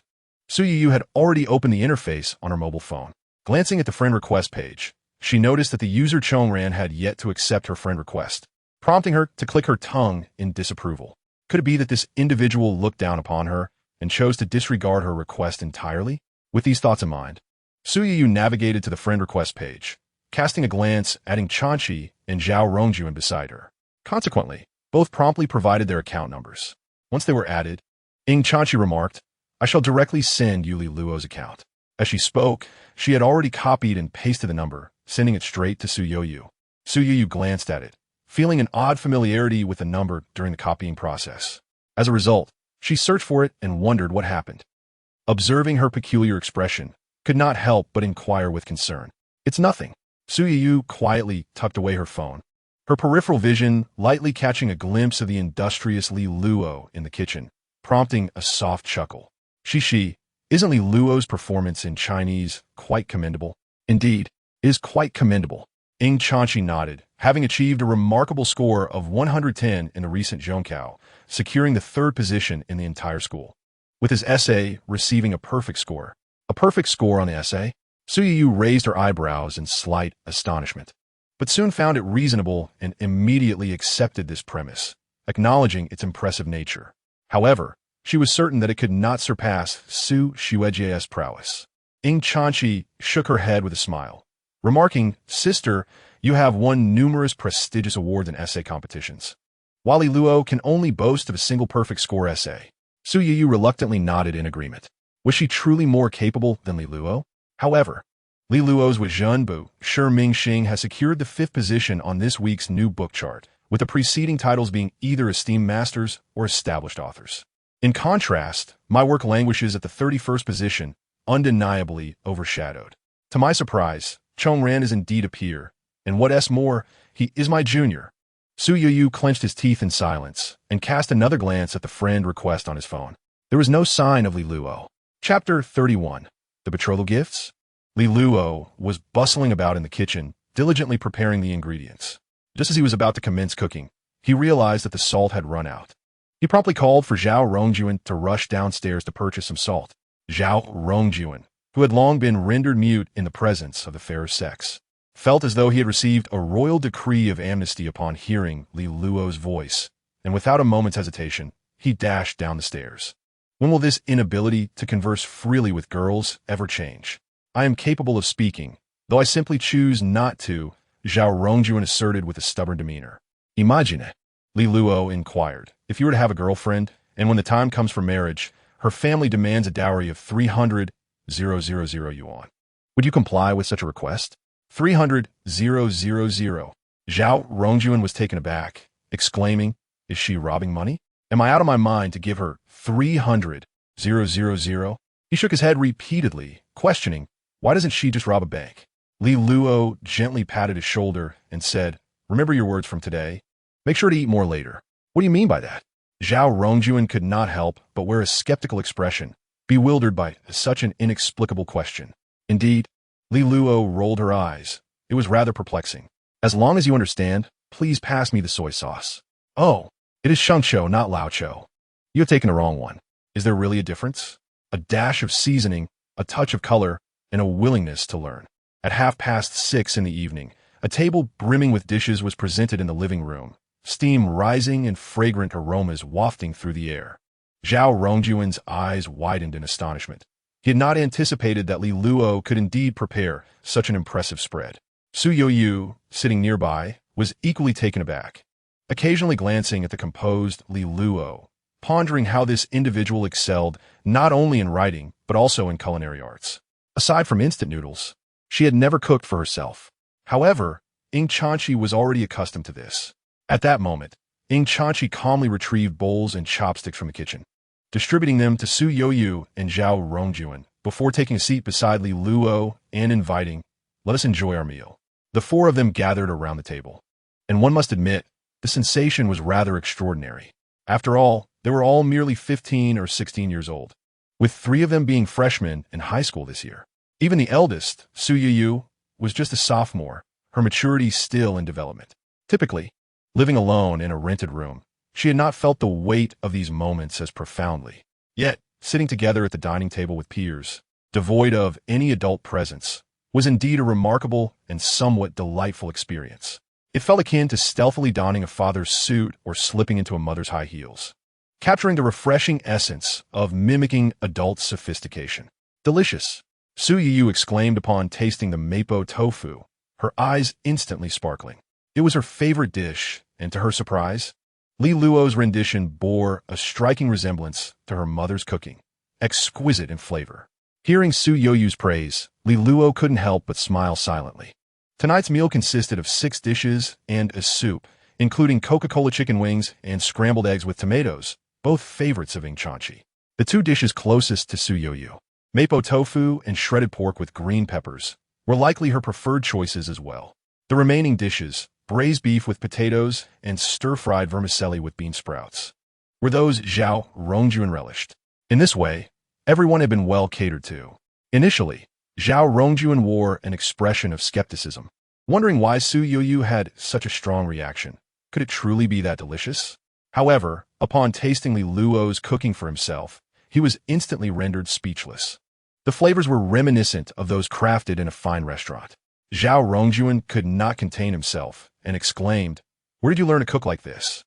Su Yuyu had already opened the interface on her mobile phone. Glancing at the friend request page, she noticed that the user Chongran had yet to accept her friend request, prompting her to click her tongue in disapproval. Could it be that this individual looked down upon her and chose to disregard her request entirely? With these thoughts in mind, Su Yuyu navigated to the friend request page, casting a glance at Ing Chanchi and Zhao Rongjuan beside her. Consequently, both promptly provided their account numbers. Once they were added, Ing Chanchi remarked, I shall directly send you Li Luo's account. As she spoke, she had already copied and pasted the number, sending it straight to Su Yuyu. Su Yuyu glanced at it, feeling an odd familiarity with the number during the copying process. As a result, she searched for it and wondered what happened. Observing her peculiar expression, could not help but inquire with concern. It's nothing. Su Yuyu quietly tucked away her phone, her peripheral vision lightly catching a glimpse of the industrious Li Luo in the kitchen, prompting a soft chuckle. She, isn't Li Luo's performance in Chinese quite commendable? Indeed, it is quite commendable. Ing Chanchi nodded, having achieved a remarkable score of 110 in the recent Zhongkao, securing the 3rd position in the entire school. With his essay receiving a perfect score. A perfect score on the essay? Su Yuyu raised her eyebrows in slight astonishment, but soon found it reasonable and immediately accepted this premise, acknowledging its impressive nature. However, she was certain that it could not surpass Su Xuejie's prowess. Ing Chanchi shook her head with a smile, remarking, Sister, you have won numerous prestigious awards in essay competitions. While Li Luo can only boast of a single perfect score essay, Su Yuyu reluctantly nodded in agreement. Was she truly more capable than Li Luo? However, Li Luo's Wuzhenbu, Shi Mingxing has secured the 5th position on this week's new book chart, with the preceding titles being either esteemed masters or established authors. In contrast, my work languishes at the 31st position, undeniably overshadowed. To my surprise, Chongran is indeed a peer, and what more, he is my junior. Su Yuyu clenched his teeth in silence and cast another glance at the friend request on his phone. There was no sign of Li Luo. Chapter 31. The Betrothal Gifts? Li Luo was bustling about in the kitchen, diligently preparing the ingredients. Just as he was about to commence cooking, he realized that the salt had run out. He promptly called for Zhao Rongjuan to rush downstairs to purchase some salt. Zhao Rongjuan, who had long been rendered mute in the presence of the fairer sex, felt as though he had received a royal decree of amnesty upon hearing Li Luo's voice, and without a moment's hesitation, he dashed down the stairs. When will this inability to converse freely with girls ever change? I am capable of speaking, though I simply choose not to, Zhao Rongjuan asserted with a stubborn demeanor. Imagine, Li Luo inquired, if you were to have a girlfriend, and when the time comes for marriage, her family demands a dowry of 300,000 yuan. Would you comply with such a request? 300,000. Zhao Rongjuan was taken aback, exclaiming, is she robbing money? Am I out of my mind to give her 300,000? He shook his head repeatedly, questioning, why doesn't she just rob a bank? Li Luo gently patted his shoulder and said, remember your words from today. Make sure to eat more later. What do you mean by that? Zhao Rongjuan could not help but wear a skeptical expression, bewildered by such an inexplicable question. Indeed, Li Luo rolled her eyes. It was rather perplexing. As long as you understand, please pass me the soy sauce. Oh, it is Shengqiu, not Laoqiu. You have taken the wrong one. Is there really a difference? A dash of seasoning, a touch of color, and a willingness to learn. At 6:30 in the evening, a table brimming with dishes was presented in the living room, steam rising and fragrant aromas wafting through the air. Zhao Rongjuan's eyes widened in astonishment. He had not anticipated that Li Luo could indeed prepare such an impressive spread. Su Youyu, sitting nearby, was equally taken aback, occasionally glancing at the composed Li Luo, pondering how this individual excelled not only in writing but also in culinary arts. Aside from instant noodles, she had never cooked for herself. However, Ying Chanchi was already accustomed to this. At that moment, Ying Chanchi calmly retrieved bowls and chopsticks from the kitchen, distributing them to Su Youyu and Zhao Rongjuan before taking a seat beside Li Luo and inviting, let us enjoy our meal. The four of them gathered around the table. And one must admit, the sensation was rather extraordinary. After all, they were all merely 15 or 16 years old, with three of them being freshmen in high school this year. Even the eldest, Su Youyu, was just a sophomore, her maturity still in development. Typically, living alone in a rented room, she had not felt the weight of these moments as profoundly. Yet, sitting together at the dining table with peers, devoid of any adult presence, was indeed a remarkable and somewhat delightful experience. It felt akin to stealthily donning a father's suit or slipping into a mother's high heels, capturing the refreshing essence of mimicking adult sophistication. Delicious, Su Yu exclaimed upon tasting the mapo tofu, her eyes instantly sparkling. It was her favorite dish, and to her surprise, Li Luo's rendition bore a striking resemblance to her mother's cooking, exquisite in flavor. Hearing Su Youyu's praise, Li Luo couldn't help but smile silently. Tonight's meal consisted of 6 dishes and a soup, including Coca-Cola chicken wings and scrambled eggs with tomatoes, both favorites of Ying Chanchi. The 2 dishes closest to Su Youyu, mapo tofu and shredded pork with green peppers, were likely her preferred choices as well. The remaining dishes, braised beef with potatoes and stir-fried vermicelli with bean sprouts, were those Zhao Rongjuan relished. In this way, everyone had been well catered to. Initially, Zhao Rongjuan wore an expression of skepticism, wondering why Su Youyu had such a strong reaction. Could it truly be that delicious? However, upon tasting Li Luo's cooking for himself, he was instantly rendered speechless. The flavors were reminiscent of those crafted in a fine restaurant. Zhao Rongjuan could not contain himself and exclaimed, "Where did you learn to cook like this?"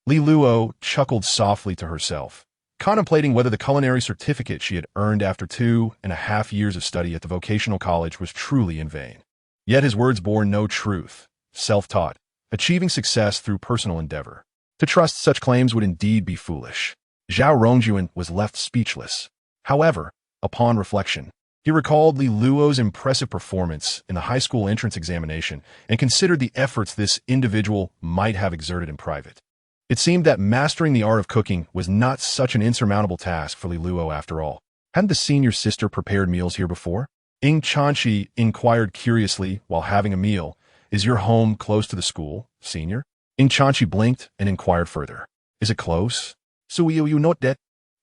Li Luo chuckled softly to herself, contemplating whether the culinary certificate she had earned after 2.5 years of study at the vocational college was truly in vain. Yet his words bore no truth. Self-taught, achieving success through personal endeavor. To trust such claims would indeed be foolish. Zhao Rongjuan was left speechless. However, upon reflection, he recalled Li Luo's impressive performance in the high school entrance examination and considered the efforts this individual might have exerted in private. It seemed that mastering the art of cooking was not such an insurmountable task for Li Luo after all. Hadn't the senior sister prepared meals here before? Ying Chanchi inquired curiously while having a meal, "Is your home close to the school, senior?" Ying Chanchi blinked and inquired further, "Is it close?" "So you note that?"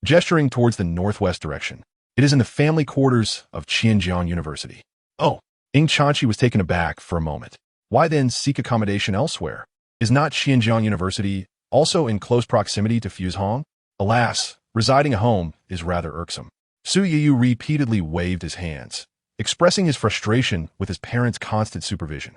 Gesturing towards the northwest direction. "It is in the family quarters of Qianjiang University." "Oh." Ying Chanchi was taken aback for a moment. "Why then seek accommodation elsewhere? Is not Qianjiang University also in close proximity to Fuse Hong? Alas, residing at home is rather irksome. Su Yu repeatedly waved his hands, expressing his frustration with his parents' constant supervision.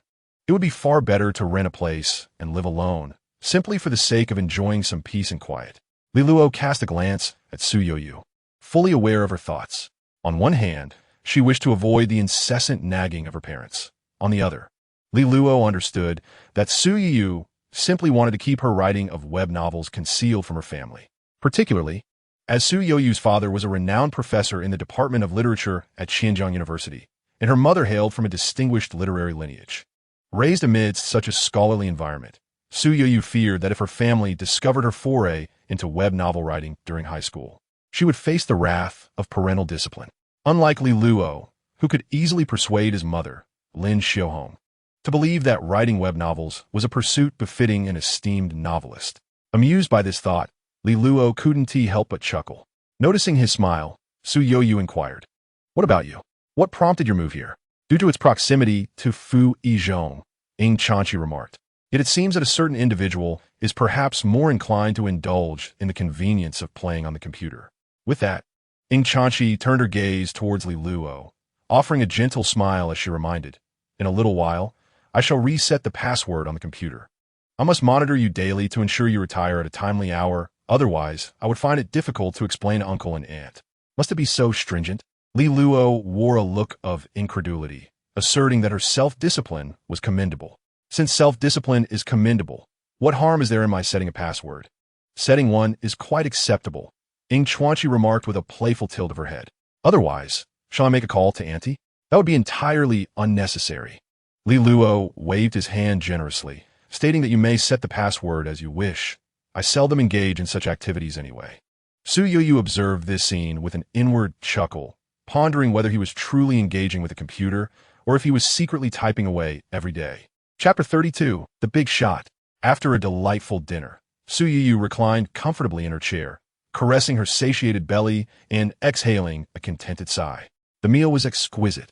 It would be far better to rent a place and live alone, simply for the sake of enjoying some peace and quiet. Li Luo cast a glance at Su Yu, fully aware of her thoughts. On one hand, she wished to avoid the incessant nagging of her parents. On the other, Li Luo understood that Su Yu simply wanted to keep her writing of web novels concealed from her family, particularly as Su Yu's father was a renowned professor in the Department of Literature at Xinjiang University, and her mother hailed from a distinguished literary lineage. Raised amidst such a scholarly environment, Su Yu feared that if her family discovered her foray into web novel writing during high school, she would face the wrath of parental discipline. Unlike Li Luo, who could easily persuade his mother, Lin Xiaohong, to believe that writing web novels was a pursuit befitting an esteemed novelist. Amused by this thought, Li Luo couldn't help but chuckle. Noticing his smile, Su Yu inquired, "What about you? What prompted your move here?" Due to its proximity to Fu Yizhong, Ying Chanqi remarked. Yet it seems that a certain individual is perhaps more inclined to indulge in the convenience of playing on the computer. With that, Ying Chanqi turned her gaze towards Li Luo, offering a gentle smile as she reminded, "In a little while, I shall reset the password on the computer. I must monitor you daily to ensure you retire at a timely hour. Otherwise, I would find it difficult to explain to uncle and aunt. Must it be so stringent?" Li Luo wore a look of incredulity, asserting that her self-discipline was commendable. "Since self-discipline is commendable, what harm is there in my setting a password? Setting one is quite acceptable," Ying Chuanqi remarked with a playful tilt of her head. "Otherwise, shall I make a call to auntie? That would be entirely unnecessary." Li Luo waved his hand generously, stating that you may set the password as you wish. I seldom engage in such activities anyway. Su Yu observed this scene with an inward chuckle, pondering whether he was truly engaging with a computer or if he was secretly typing away every day. Chapter 32, The Big Shot. After a delightful dinner, Su Yu reclined comfortably in her chair, caressing her satiated belly and exhaling a contented sigh. The meal was exquisite.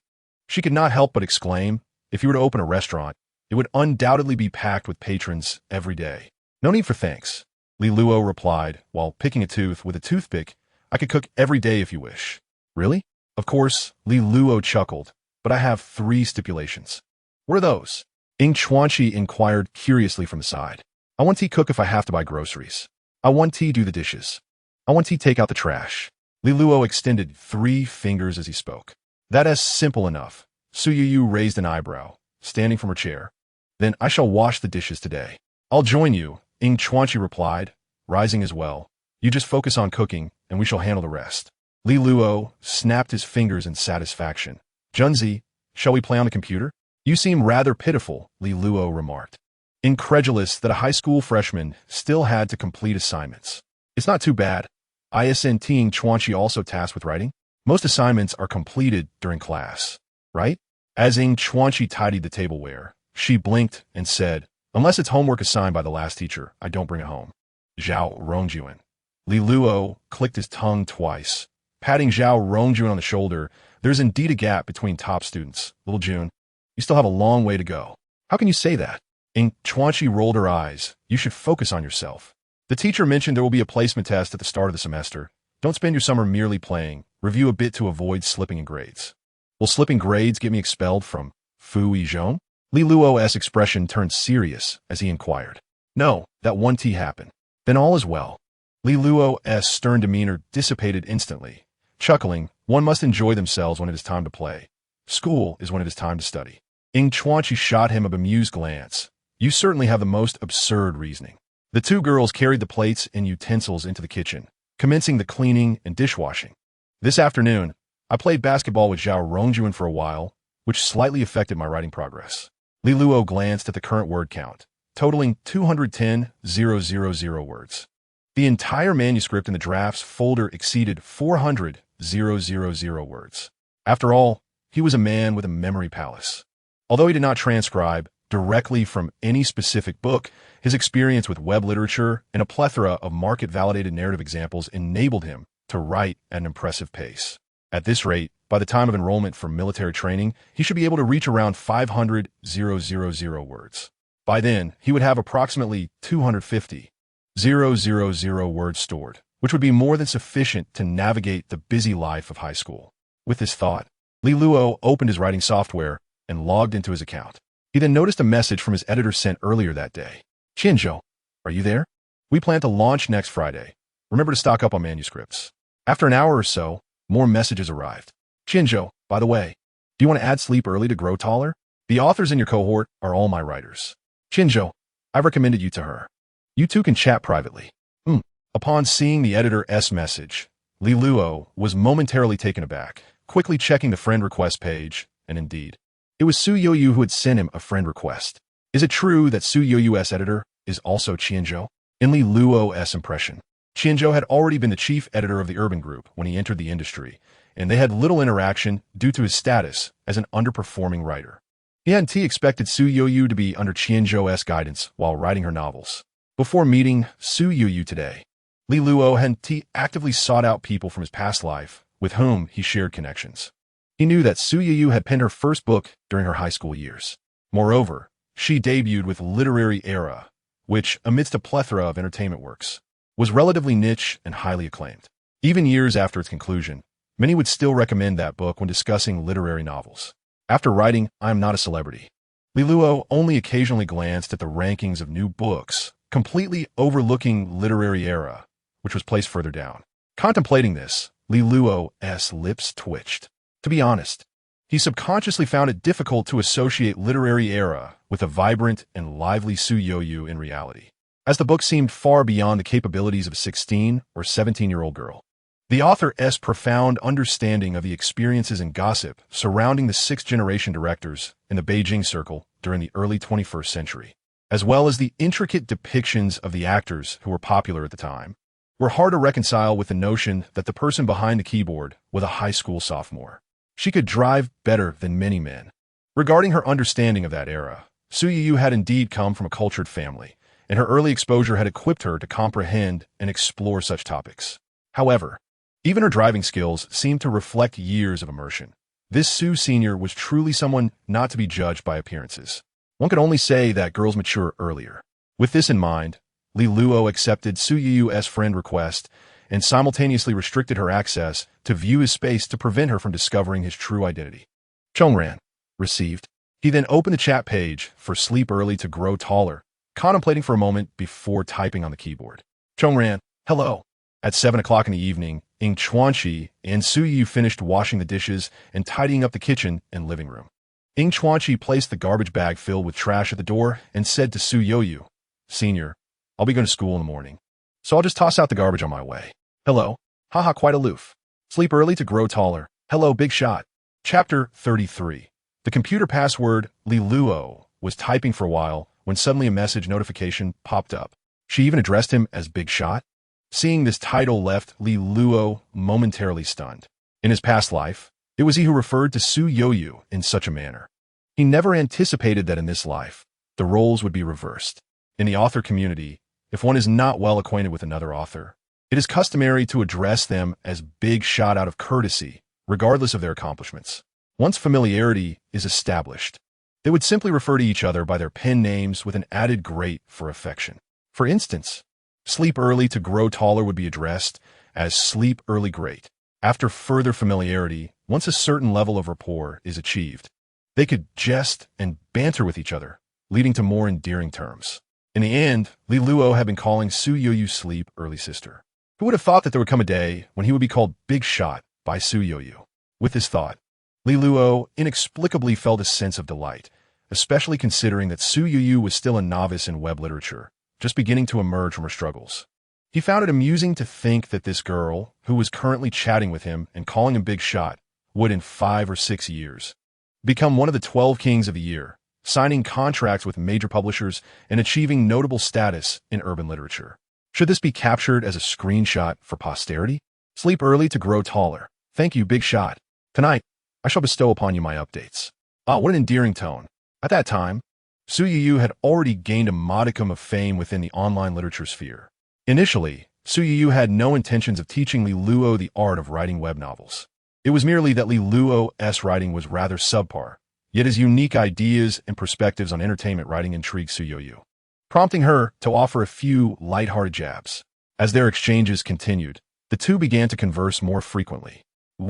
She could not help but exclaim, if you were to open a restaurant, it would undoubtedly be packed with patrons every day. "No need for thanks," Li Luo replied, while picking a tooth with a toothpick. "I could cook every day if you wish." "Really?" "Of course," Li Luo chuckled, "but I have 3 stipulations." "What are those?" Ying Chuanqi inquired curiously from the side. "I want tea cook if I have to buy groceries. I want tea do the dishes. I want tea take out the trash." Li Luo extended 3 fingers as he spoke. "That is simple enough." Su Yu raised an eyebrow, standing from her chair. "Then I shall wash the dishes today." "I'll join you," Ying Chuanqi replied, rising as well. "You just focus on cooking, and we shall handle the rest." Li Luo snapped his fingers in satisfaction. "Junzi, shall we play on the computer?" "You seem rather pitiful," Li Luo remarked, incredulous that a high school freshman still had to complete assignments. "It's not too bad. Isn't Ying Chuanqi also tasked with writing? Most assignments are completed during class, right?" As Ying Chuanqi tidied the tableware, she blinked and said, "Unless it's homework assigned by the last teacher, I don't bring it home." Zhao Rongjuan. Li Luo clicked his tongue twice. Patting Zhao Rongjuan on the shoulder, there's indeed a gap between top students. Little June, you still have a long way to go. "How can you say that?" Ying Chuanqi rolled her eyes. "You should focus on yourself. The teacher mentioned there will be a placement test at the start of the semester. Don't spend your summer merely playing. Review a bit to avoid slipping in grades." "Will slipping grades get me expelled from Fu Yizhong?" Li Luo's expression turned serious as he inquired. "No, that one tea happened. Then all is well." Li Luo's stern demeanor dissipated instantly. Chuckling, "One must enjoy themselves when it is time to play. School is when it is time to study." Ying Chuanqi shot him a bemused glance. "You certainly have the most absurd reasoning." The 2 girls carried the plates and utensils into the kitchen, commencing the cleaning and dishwashing. "This afternoon, I played basketball with Zhao Rongjuan for a while, which slightly affected my writing progress." Li Luo glanced at the current word count, totaling 210,000 words. The entire manuscript in the drafts folder exceeded 400,000 words. After all, he was a man with a memory palace. Although he did not transcribe directly from any specific book, his experience with web literature and a plethora of market-validated narrative examples enabled him to write at an impressive pace. At this rate, by the time of enrollment for military training, he should be able to reach around 500,000 words. By then, he would have approximately 250 words stored, which would be more than sufficient to navigate the busy life of high school. With this thought, Li Luo opened his writing software and logged into his account. He then noticed a message from his editor sent earlier that day. Qianzhou, are you there? We plan to launch next Friday. Remember to stock up on manuscripts. After an hour or so, more messages arrived. Qianzhou, by the way, do you want to add sleep early to grow taller? The authors in your cohort are all my writers. Qianzhou, I've recommended you to her. You two can chat privately. Upon seeing the editor's message, Li Luo was momentarily taken aback, quickly checking the friend request page, and indeed, it was Su Youyu who had sent him a friend request. Is it true that Su Youyu's editor is also Qianzhou? In Li Luo's impression, Qianzhou had already been the chief editor of the Urban Group when he entered the industry, and they had little interaction due to his status as an underperforming writer. He hadn't expected Su Youyu to be under Qianzhou's guidance while writing her novels. Before meeting Su Youyu today, Li Luo hadn't actively sought out people from his past life with whom he shared connections. He knew that Su Youyu had penned her first book during her high school years. Moreover, she debuted with Literary Era, which, amidst a plethora of entertainment works, was relatively niche and highly acclaimed. Even years after its conclusion, many would still recommend that book when discussing literary novels. After writing I Am Not a Celebrity, Li Luo only occasionally glanced at the rankings of new books, completely overlooking Literary Era, which was placed further down. Contemplating this, Li Luo's lips twitched. To be honest, he subconsciously found it difficult to associate Literary Era with a vibrant and lively Su Youyu in reality, as the book seemed far beyond the capabilities of a 16 or 17-year-old girl. The author's profound understanding of the experiences and gossip surrounding the sixth-generation directors in the Beijing Circle during the early 21st century, as well as the intricate depictions of the actors who were popular at the time, were hard to reconcile with the notion that the person behind the keyboard was a high school sophomore. She could drive better than many men. Regarding her understanding of that era, Su Youyu had indeed come from a cultured family, and her early exposure had equipped her to comprehend and explore such topics. However, even her driving skills seemed to reflect years of immersion. This Su Senior was truly someone not to be judged by appearances. One could only say that girls mature earlier. With this in mind, Li Luo accepted Su Youyu's friend request and simultaneously restricted her access to view his space to prevent her from discovering his true identity. Chongran, received. He then opened the chat page for Sleep Early to Grow Taller, contemplating for a moment before typing on the keyboard. Chongran, hello. At 7 o'clock in the evening, Ying Chuanqi and Su Yu finished washing the dishes and tidying up the kitchen and living room. Ying Chuanqi placed the garbage bag filled with trash at the door and said to Su Youyu, Senior, I'll be going to school in the morning, so I'll just toss out the garbage on my way. Hello. Haha, quite aloof. Sleep Early to Grow Taller. Hello, big shot. Chapter 33. The computer password Li Luo was typing for a while when suddenly a message notification popped up. She even addressed him as Big Shot. Seeing this title left Li Luo momentarily stunned. In his past life, it was he who referred to Su Youyu in such a manner. He never anticipated that in this life, the roles would be reversed. In the author community, if one is not well acquainted with another author, it is customary to address them as Big Shot out of courtesy, regardless of their accomplishments. Once familiarity is established, they would simply refer to each other by their pen names with an added great for affection. For instance, Sleep Early to Grow Taller would be addressed as Sleep Early Great. After further familiarity, once a certain level of rapport is achieved, they could jest and banter with each other, leading to more endearing terms. In the end, Li Luo had been calling Su Youyu Sleep Early Sister. Who would have thought that there would come a day when he would be called Big Shot by Su Youyu? With this thought, Li Luo inexplicably felt a sense of delight, especially considering that Su Youyu was still a novice in web literature, just beginning to emerge from her struggles. He found it amusing to think that this girl, who was currently chatting with him and calling him Big Shot, would in 5 or 6 years become one of the 12 kings of the year, signing contracts with major publishers and achieving notable status in urban literature. Should this be captured as a screenshot for posterity? Sleep Early to Grow Taller. Thank you, Big Shot. Tonight, I shall bestow upon you my updates. Ah, what an endearing tone. At that time, Su Youyu had already gained a modicum of fame within the online literature sphere. Initially, Su Youyu had no intentions of teaching Li Luo the art of writing web novels. It was merely that Li Luo's writing was rather subpar, yet his unique ideas and perspectives on entertainment writing intrigued Su Youyu. prompting her to offer a few lighthearted jabs. As their exchanges continued, the two began to converse more frequently. He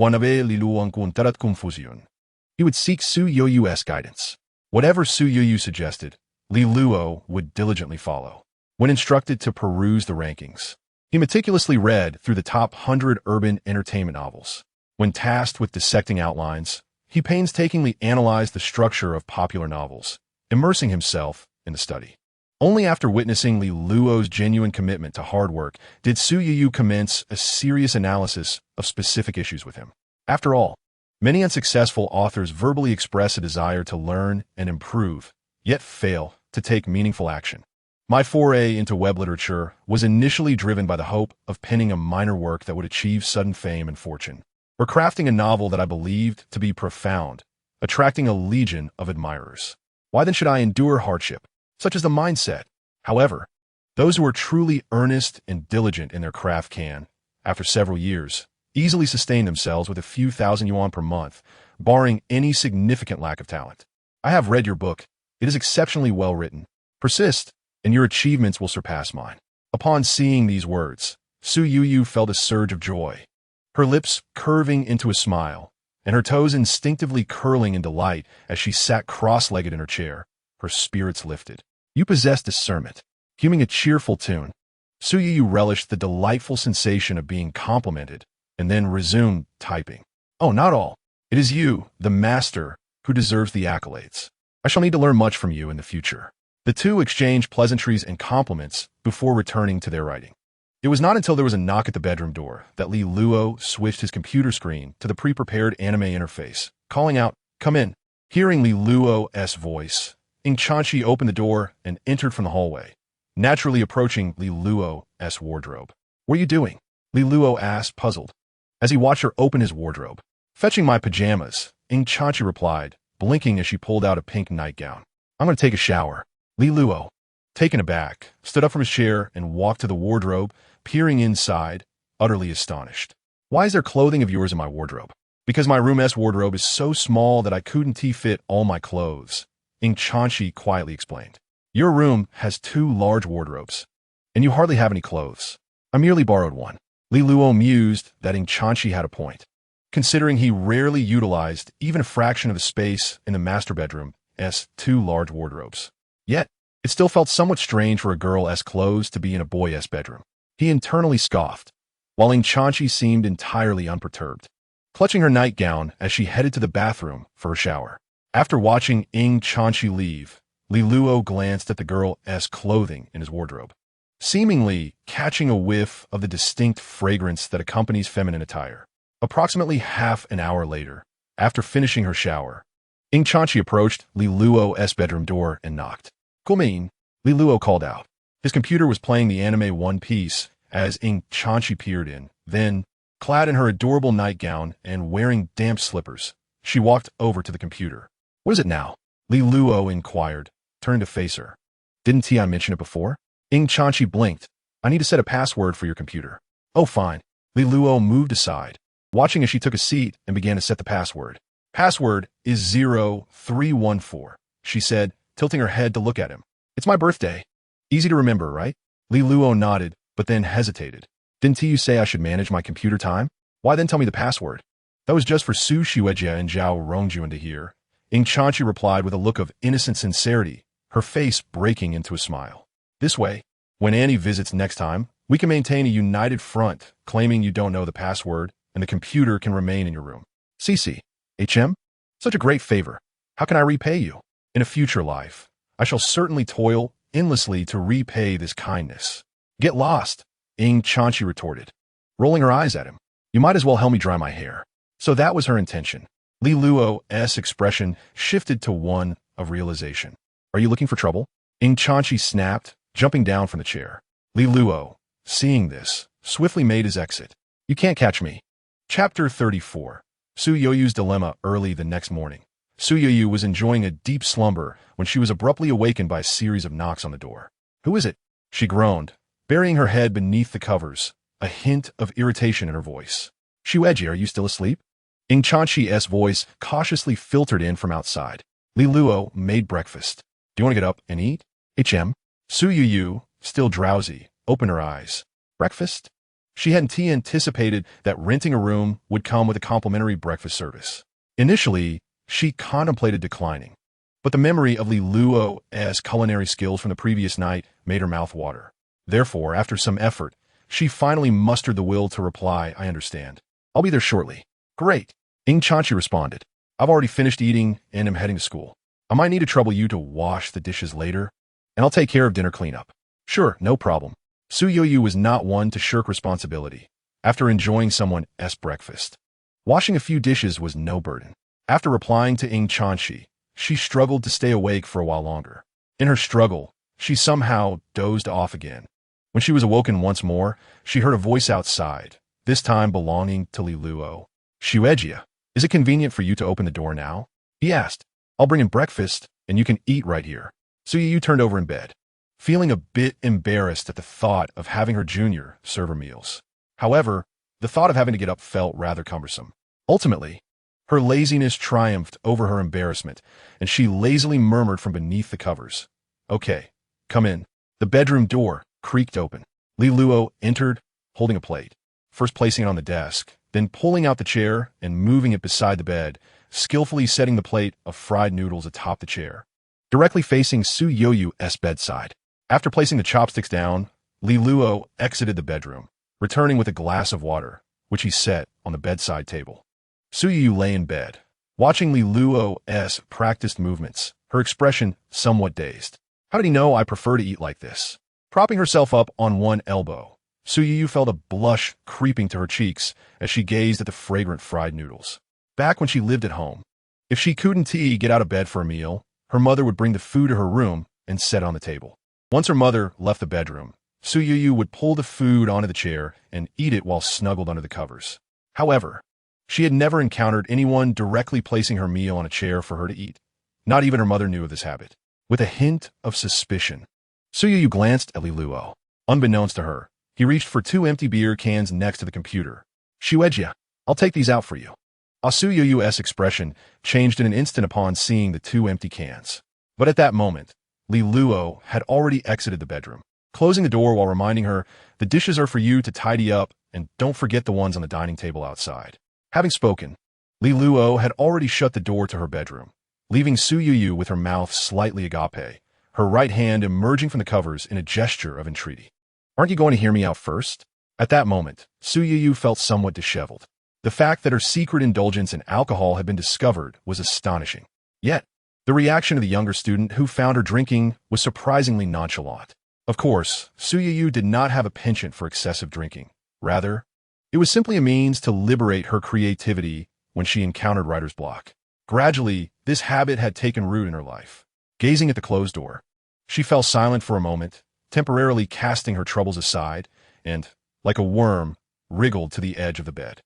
would seek Su Yoyu's guidance. Whatever Su Yoyu suggested, Li Luo would diligently follow. When instructed to peruse the rankings, he meticulously read through the top 100 urban entertainment novels. When tasked with dissecting outlines, he painstakingly analyzed the structure of popular novels, immersing himself in the study. Only after witnessing Li Luo's genuine commitment to hard work did Su Yoyu commence a serious analysis of specific issues with him. After all, many unsuccessful authors verbally express a desire to learn and improve, yet fail to take meaningful action. My foray into web literature was initially driven by the hope of penning a minor work that would achieve sudden fame and fortune, or crafting a novel that I believed to be profound, attracting a legion of admirers. Why then should I endure hardship? Such is the mindset. However, those who are truly earnest and diligent in their craft can, after several years, easily sustain themselves with a few thousand yuan per month, barring any significant lack of talent. I have read your book. It is exceptionally well written. Persist, and your achievements will surpass mine. Upon seeing these words, Su Yoyu felt a surge of joy, her lips curving into a smile, and her toes instinctively curling in delight as she sat cross-legged in her chair, her spirits lifted. You possess discernment. Humming a cheerful tune, Su Yoyu relished the delightful sensation of being complimented, and then resumed typing. Oh, not all. It is you, the master, who deserves the accolades. I shall need to learn much from you in the future. The two exchanged pleasantries and compliments before returning to their writing. It was not until there was a knock at the bedroom door that Li Luo switched his computer screen to the pre-prepared anime interface, calling out, "Come in." Hearing Li Luo's voice, Ing Chanchi opened the door and entered from the hallway, naturally approaching Li Luo's wardrobe. "What are you doing?" Li Luo asked, puzzled, as he watched her open his wardrobe. "Fetching my pajamas," Ing Chanchi replied, blinking as she pulled out a pink nightgown. "I'm going to take a shower." Li Luo, taken aback, stood up from his chair and walked to the wardrobe, peering inside, utterly astonished. "Why is there clothing of yours in my wardrobe?" "Because my room's wardrobe is so small that I couldn't fit all my clothes," Ing Chanchi quietly explained. "Your room has 2 large wardrobes, and you hardly have any clothes. I merely borrowed one." Li Luo mused that Ing Chanchi had a point, considering he rarely utilized even a fraction of the space in the master bedroom's 2 large wardrobes. Yet, it still felt somewhat strange for a girl's clothes to be in a boy's bedroom. He internally scoffed, while Ing Chanchi seemed entirely unperturbed, clutching her nightgown as she headed to the bathroom for her shower. After watching Ing Chanchi leave, Li Luo glanced at the girl's clothing in his wardrobe, seemingly catching a whiff of the distinct fragrance that accompanies feminine attire. Approximately half an hour later, after finishing her shower, Ing Chanchi approached Li Luo's bedroom door and knocked. "Come in," Li Luo called out. His computer was playing the anime One Piece as Ing Chanchi peered in. Then, clad in her adorable nightgown and wearing damp slippers, she walked over to the computer. "What is it now?" Li Luo inquired, turning to face her. "Didn't I mention it before?" Ing Chanchi blinked. "I need to set a password for your computer." "Oh, fine." Li Luo moved aside, watching as she took a seat and began to set the password. "Password is 0314, she said, tilting her head to look at him. "It's my birthday. Easy to remember, right?" Li Luo nodded, but then hesitated. "Didn't you say I should manage my computer time? Why then tell me the password?" "That was just for Su Xuejia and Zhao Rongjuan to hear," Ing Chanchi replied with a look of innocent sincerity, her face breaking into a smile. "This way, when Annie visits next time, we can maintain a united front, claiming you don't know the password, and the computer can remain in your room." "CC. HM? Such a great favor. How can I repay you? In a future life, I shall certainly toil endlessly to repay this kindness." "Get lost," Ing Chanchi retorted, rolling her eyes at him. "You might as well help me dry my hair." So that was her intention. Li Luo's expression shifted to one of realization. "Are you looking for trouble?" Ing Chanchi snapped, jumping down from the chair. Li Luo, seeing this, swiftly made his exit. "You can't catch me." Chapter 34. Su Yoyu's dilemma. Early the next morning, Su Yoyu was enjoying a deep slumber when she was abruptly awakened by a series of knocks on the door. "Who is it?" she groaned, burying her head beneath the covers, a hint of irritation in her voice. "Xueji, are you still asleep?" Ing Chanchi's voice cautiously filtered in from outside. Li Luo made breakfast. "Do you want to get up and eat?" "HM. Su Yu, still drowsy, opened her eyes. Breakfast? She hadn't anticipated that renting a room would come with a complimentary breakfast service. Initially, she contemplated declining, but the memory of Li Luo's culinary skills from the previous night made her mouth water. Therefore, after some effort, she finally mustered the will to reply, I understand. I'll be there shortly. Great. Ing Chanchi responded. I've already finished eating and am heading to school. I might need to trouble you to wash the dishes later, and I'll take care of dinner cleanup. Sure, no problem. Su Yu was not one to shirk responsibility after enjoying someone's breakfast. Washing a few dishes was no burden. After replying to Ing Chanchi, she struggled to stay awake for a while longer. In her struggle, she somehow dozed off again. When she was awoken once more, she heard a voice outside, this time belonging to Li Luo. Xuejia, is it convenient for you to open the door now? He asked. I'll bring in breakfast, and you can eat right here. Su Yu turned over in bed, feeling a bit embarrassed at the thought of having her junior serve her meals. However, the thought of having to get up felt rather cumbersome. Ultimately, her laziness triumphed over her embarrassment, and she lazily murmured from beneath the covers. Okay, come in. The bedroom door creaked open. Li Luo entered, holding a plate, first placing it on the desk, then pulling out the chair and moving it beside the bed, skillfully setting the plate of fried noodles atop the chair, directly facing Su Yu's bedside. After placing the chopsticks down, Li Luo exited the bedroom, returning with a glass of water, which he set on the bedside table. Su Yu lay in bed, watching Li Luo's practiced movements, her expression somewhat dazed. How did he know I prefer to eat like this? Propping herself up on one elbow, Su Yu felt a blush creeping to her cheeks as she gazed at the fragrant fried noodles. Back when she lived at home, if she couldn't get out of bed for a meal, her mother would bring the food to her room and set on the table. Once her mother left the bedroom, Su Yu would pull the food onto the chair and eat it while snuggled under the covers. However, she had never encountered anyone directly placing her meal on a chair for her to eat. Not even her mother knew of this habit. With a hint of suspicion, Su Yu glanced at Li Luo. Unbeknownst to her, he reached for 2 empty beer cans next to the computer. Xuejia, I'll take these out for you. Su Yu's expression changed in an instant upon seeing the 2 empty cans. But at that moment, Li Luo had already exited the bedroom, closing the door while reminding her, the dishes are for you to tidy up and don't forget the ones on the dining table outside. Having spoken, Li Luo had already shut the door to her bedroom, leaving Su Yu with her mouth slightly agape, her right hand emerging from the covers in a gesture of entreaty. Aren't you going to hear me out first? At that moment, Su Yu felt somewhat disheveled. The fact that her secret indulgence in alcohol had been discovered was astonishing. Yet, the reaction of the younger student who found her drinking was surprisingly nonchalant. Of course, Su Yu did not have a penchant for excessive drinking. Rather, it was simply a means to liberate her creativity when she encountered writer's block. Gradually, this habit had taken root in her life. Gazing at the closed door, she fell silent for a moment, temporarily casting her troubles aside, and, like a worm, wriggled to the edge of the bed.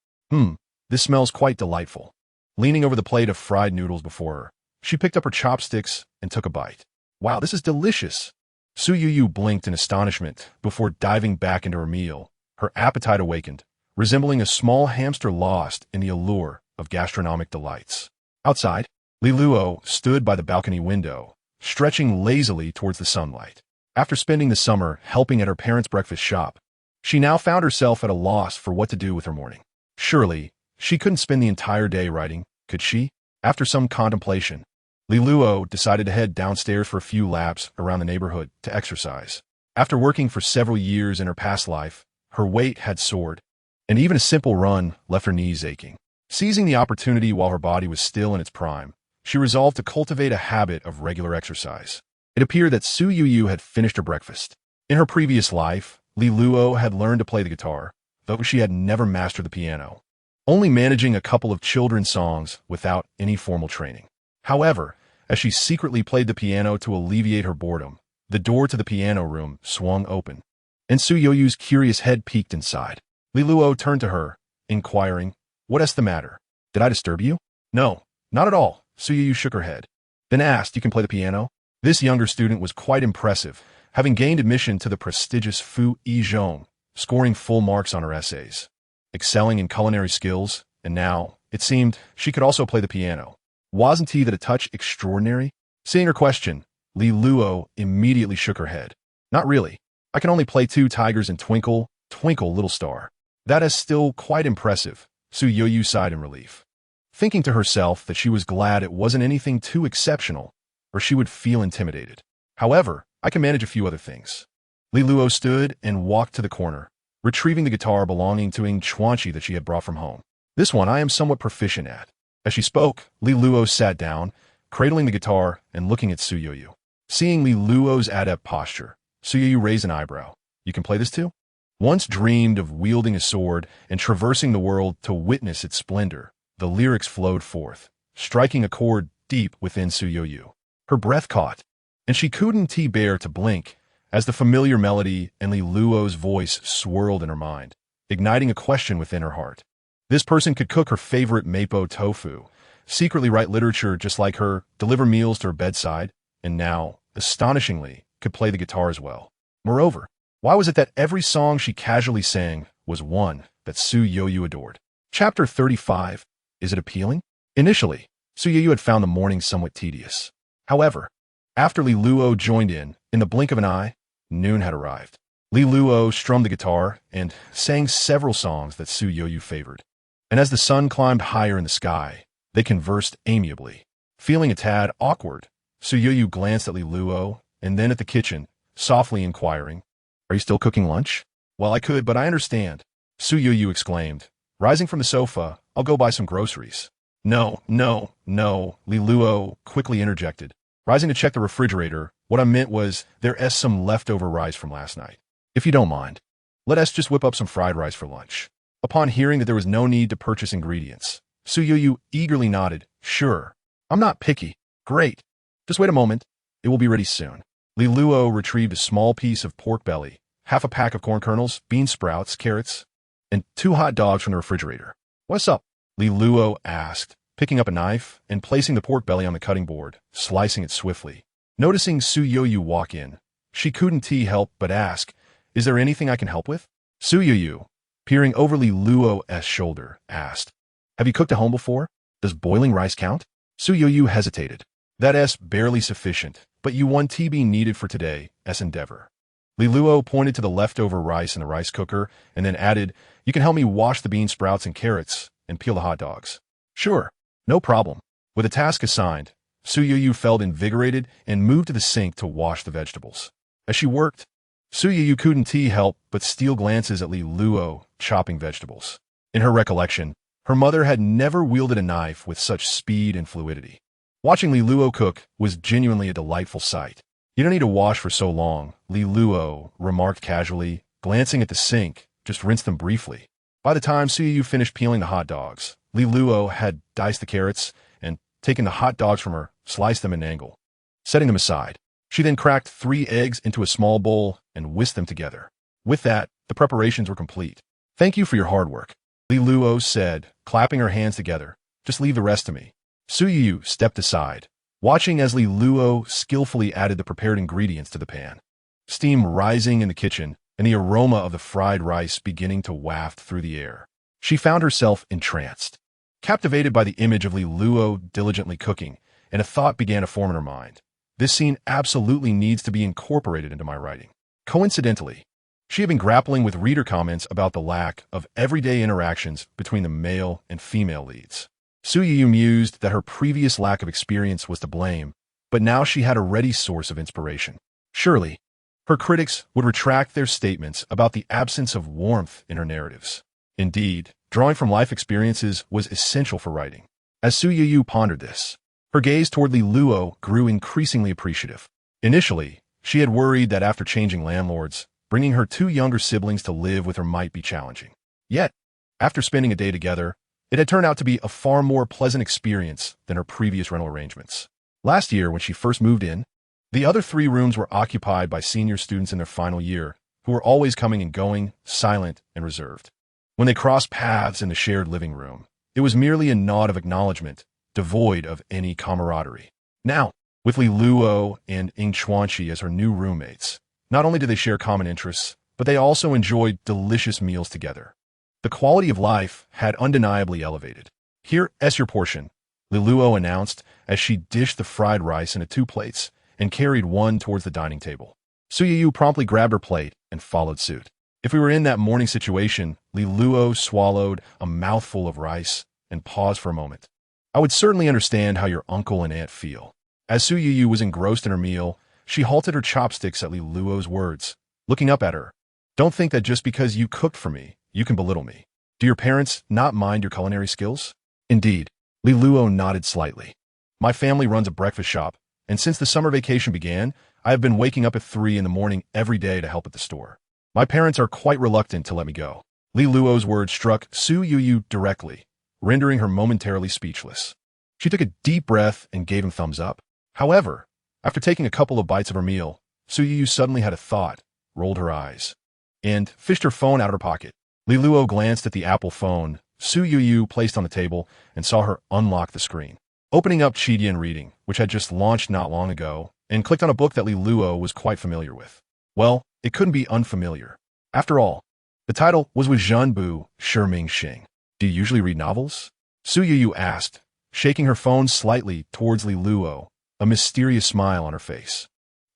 This smells quite delightful. Leaning over the plate of fried noodles before her, she picked up her chopsticks and took a bite. Wow, this is delicious. Su Yu blinked in astonishment before diving back into her meal. Her appetite awakened, resembling a small hamster lost in the allure of gastronomic delights. Outside, Li Luo stood by the balcony window, stretching lazily towards the sunlight. After spending the summer helping at her parents' breakfast shop, she now found herself at a loss for what to do with her morning. Surely, she couldn't spend the entire day writing, could she? After some contemplation, Li Luo decided to head downstairs for a few laps around the neighborhood to exercise. After working for several years in her past life, her weight had soared, and even a simple run left her knees aching. Seizing the opportunity while her body was still in its prime, she resolved to cultivate a habit of regular exercise. It appeared that Su Yu had finished her breakfast. In her previous life, Li Luo had learned to play the guitar, though she had never mastered the piano, only managing a couple of children's songs without any formal training. However, as she secretly played the piano to alleviate her boredom, the door to the piano room swung open, and Su Yu's curious head peeked inside. Li Luo turned to her, inquiring, "What's the matter? Did I disturb you?" "No, not at all," Su Yu shook her head, then asked, "You can play the piano?" This younger student was quite impressive, having gained admission to the prestigious Fu Yizhong, scoring full marks on her essays, excelling in culinary skills, and now, it seemed, she could also play the piano. Wasn't he that a touch extraordinary? Seeing her question, Li Luo immediately shook her head. Not really. I can only play two tigers and twinkle, twinkle, little star. That is still quite impressive, Su Yoyu sighed in relief, thinking to herself that she was glad it wasn't anything too exceptional, or she would feel intimidated. However, I can manage a few other things. Li Luo stood and walked to the corner, retrieving the guitar belonging to Ing Chuanqi that she had brought from home. This one I am somewhat proficient at. As she spoke, Li Luo sat down, cradling the guitar and looking at Su Yoyu. Seeing Li Luo's adept posture, Su Yoyu raised an eyebrow. You can play this too? Once dreamed of wielding a sword and traversing the world to witness its splendor, the lyrics flowed forth, striking a chord deep within Su Yoyu. Her breath caught, and she couldn't bear to blink as the familiar melody and Li Luo's voice swirled in her mind, igniting a question within her heart. This person could cook her favorite mapo tofu, secretly write literature just like her, deliver meals to her bedside, and now, astonishingly, could play the guitar as well. Moreover, why was it that every song she casually sang was one that Su Yoyu adored? Chapter 35. Is it appealing? Initially, Su Yoyu had found the morning somewhat tedious. However, after Li Luo joined in the blink of an eye, noon had arrived. Li Luo strummed the guitar and sang several songs that Su Yoyu favored. And as the sun climbed higher in the sky, they conversed amiably. Feeling a tad awkward, Su Yoyu glanced at Li Luo and then at the kitchen, softly inquiring, "Are you still cooking lunch?" "Well, I could, but I understand," Su Yoyu exclaimed. Rising from the sofa, "I'll go buy some groceries." No, Li Luo quickly interjected. Rising to check the refrigerator, "What I meant was, there's some leftover rice from last night. If you don't mind, let us just whip up some fried rice for lunch." Upon hearing that there was no need to purchase ingredients, Su Yoyu eagerly nodded, "Sure. I'm not picky. Great. Just wait a moment. It will be ready soon." Li Luo retrieved a small piece of pork belly, half a pack of corn kernels, bean sprouts, carrots, and 2 hot dogs from the refrigerator. "What's up?" Li Luo asked, picking up a knife and placing the pork belly on the cutting board, slicing it swiftly. Noticing Su Yoyu walk in, she couldn't help but ask, "Is there anything I can help with?" Su Yoyu, peering over Li Luo's shoulder, asked, "Have you cooked at home before? Does boiling rice count?" Su Yoyu hesitated. "That's barely sufficient, but you want to be needed for today's endeavor." Li Luo pointed to the leftover rice in the rice cooker and then added, "You can help me wash the bean sprouts and carrots and peel the hot dogs." "Sure, no problem." With a task assigned, Su Yoyu felt invigorated and moved to the sink to wash the vegetables. As she worked, Su Yoyu couldn't help but steal glances at Li Luo chopping vegetables. In her recollection, her mother had never wielded a knife with such speed and fluidity. Watching Li Luo cook was genuinely a delightful sight. "You don't need to wash for so long," Li Luo remarked casually, glancing at the sink. "Just rinse them briefly." By the time Su Yoyu finished peeling the hot dogs, Li Luo had diced the carrots and, taking the hot dogs from her, sliced them at an angle. Setting them aside, she then cracked 3 eggs into a small bowl and whisked them together. With that, the preparations were complete. "Thank you for your hard work," Li Luo said, clapping her hands together. "Just leave the rest to me." Su Yoyu stepped aside, watching as Li Luo skillfully added the prepared ingredients to the pan. Steam rising in the kitchen and the aroma of the fried rice beginning to waft through the air. She found herself entranced, captivated by the image of Li Luo diligently cooking, and a thought began to form in her mind. This scene absolutely needs to be incorporated into my writing. Coincidentally, she had been grappling with reader comments about the lack of everyday interactions between the male and female leads. Su Yoyu mused that her previous lack of experience was to blame, but now she had a ready source of inspiration. Surely, her critics would retract their statements about the absence of warmth in her narratives. Indeed, drawing from life experiences was essential for writing. As Su Yoyu pondered this, her gaze toward Li Luo grew increasingly appreciative. Initially, she had worried that after changing landlords, bringing her 2 younger siblings to live with her might be challenging. Yet, after spending a day together, it had turned out to be a far more pleasant experience than her previous rental arrangements. Last year, when she first moved in, the other 3 rooms were occupied by senior students in their final year, who were always coming and going, silent and reserved. When they crossed paths in the shared living room, it was merely a nod of acknowledgement, devoid of any camaraderie. Now, with Li Luo and Ing Chuanqi as her new roommates, not only did they share common interests, but they also enjoyed delicious meals together. The quality of life had undeniably elevated. "Here's your portion," Li Luo announced as she dished the fried rice into 2 plates and carried one towards the dining table. Su Yu promptly grabbed her plate and followed suit. If we were in that morning situation, Li Luo swallowed a mouthful of rice and paused for a moment. I would certainly understand how your uncle and aunt feel. As Su Yu was engrossed in her meal, she halted her chopsticks at Li Luo's words, looking up at her. Don't think that just because you cooked for me, you can belittle me. Do your parents not mind your culinary skills? Indeed. Li Luo nodded slightly. My family runs a breakfast shop, and since the summer vacation began, I have been waking up at 3 in the morning every day to help at the store. My parents are quite reluctant to let me go. Li Luo's words struck Su Yu directly, rendering her momentarily speechless. She took a deep breath and gave him thumbs up. However, after taking a couple of bites of her meal, Su Yu suddenly had a thought, rolled her eyes, and fished her phone out of her pocket. Li Luo glanced at the Apple phone Su Yu placed on the table and saw her unlock the screen. Opening up Chidian Reading, which had just launched not long ago, and clicked on a book that Li Luo was quite familiar with. Well, it couldn't be unfamiliar. After all, the title was with Zhenbu Shiming Xing. Do you usually read novels? Su Yu asked, shaking her phone slightly towards Li Luo, a mysterious smile on her face.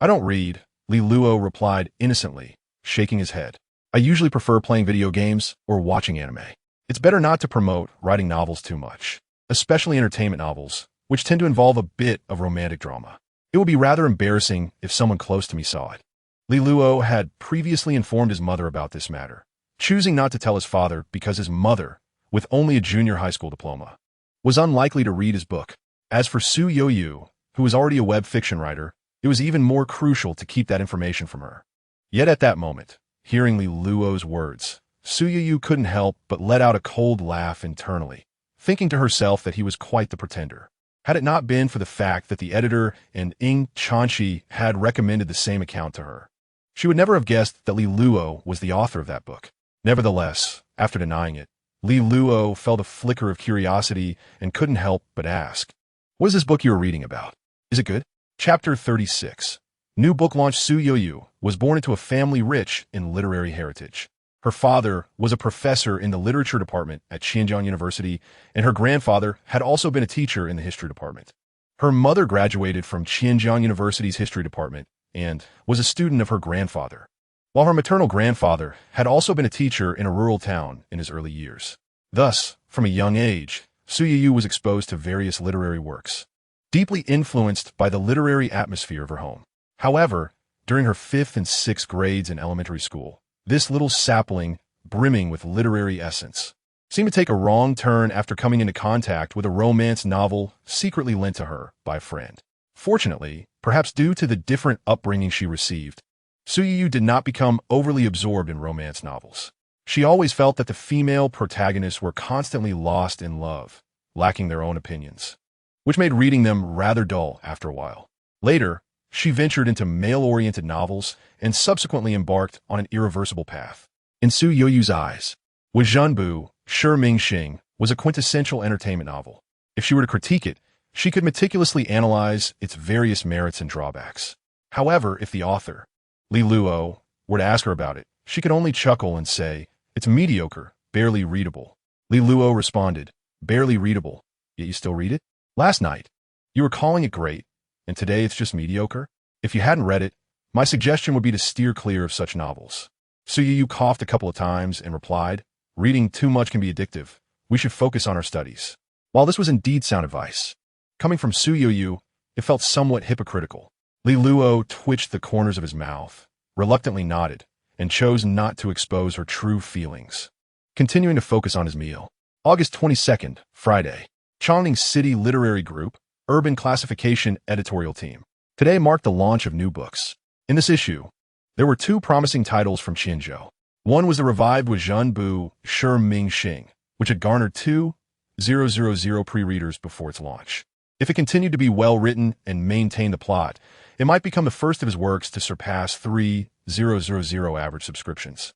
I don't read, Li Luo replied innocently, shaking his head. I usually prefer playing video games or watching anime. It's better not to promote writing novels too much, especially entertainment novels, which tend to involve a bit of romantic drama. It would be rather embarrassing if someone close to me saw it. Li Luo had previously informed his mother about this matter, choosing not to tell his father because his mother, with only a junior high school diploma, was unlikely to read his book. As for Su Yu, who was already a web fiction writer, it was even more crucial to keep that information from her. Yet at that moment, hearing Li Luo's words, Su Yu couldn't help but let out a cold laugh internally, thinking to herself that he was quite the pretender. Had it not been for the fact that the editor and Ing Chanchi had recommended the same account to her, she would never have guessed that Li Luo was the author of that book. Nevertheless, after denying it, Li Luo felt a flicker of curiosity and couldn't help but ask, "What is this book you are reading about? Is it good?" Chapter 36. New book launch. Su Yu was born into a family rich in literary heritage. Her father was a professor in the literature department at Xinjiang University, and her grandfather had also been a teacher in the history department. Her mother graduated from Xinjiang University's history department and was a student of her grandfather, while her maternal grandfather had also been a teacher in a rural town in his early years. Thus, from a young age, Su Yu was exposed to various literary works, deeply influenced by the literary atmosphere of her home. However, during her 5th and 6th grades in elementary school, this little sapling, brimming with literary essence, seemed to take a wrong turn after coming into contact with a romance novel secretly lent to her by a friend. Fortunately, perhaps due to the different upbringing she received, Su Yu did not become overly absorbed in romance novels. She always felt that the female protagonists were constantly lost in love, lacking their own opinions, which made reading them rather dull after a while. Later, she ventured into male-oriented novels and subsequently embarked on an irreversible path. In Su Yu's eyes, Wu Zhenbu Shiming Xing was a quintessential entertainment novel. If she were to critique it, she could meticulously analyze its various merits and drawbacks. However, if the author, Li Luo, were to ask her about it, she could only chuckle and say, "It's mediocre, barely readable." Li Luo responded, "Barely readable, yet you still read it? Last night, you were calling it great, and today it's just mediocre? If you hadn't read it, my suggestion would be to steer clear of such novels." Su Yu coughed a couple of times and replied, "Reading too much can be addictive. We should focus on our studies." While this was indeed sound advice, coming from Su Yu, it felt somewhat hypocritical. Li Luo twitched the corners of his mouth, reluctantly nodded, and chose not to expose her true feelings, continuing to focus on his meal. August 22nd, Friday. Chongqing City Literary Group, Urban Classification Editorial Team. Today marked the launch of new books. In this issue, there were 2 promising titles from Qinzhou. One was the revived Wu Zhenbu Shiming Xing, which had garnered 2,000 pre-readers before its launch. If it continued to be well-written and maintained the plot, it might become the first of his works to surpass 3,000 average subscriptions.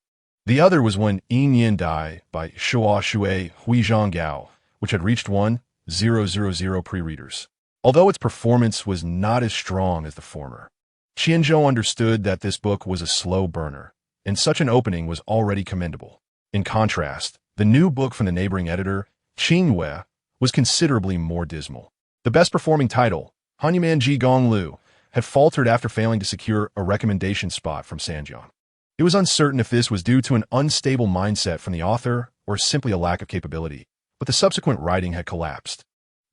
The other was When Yin Yin Dai by Shua Shui Huizhang Gao, which had reached 1,000 pre-readers. Although its performance was not as strong as the former, Qianzhou understood that this book was a slow burner, and such an opening was already commendable. In contrast, the new book from the neighboring editor, Qingyue, was considerably more dismal. The best-performing title, Hanuman Ji Gong Lu, had faltered after failing to secure a recommendation spot from Sanjian. It was uncertain if this was due to an unstable mindset from the author or simply a lack of capability, but the subsequent writing had collapsed.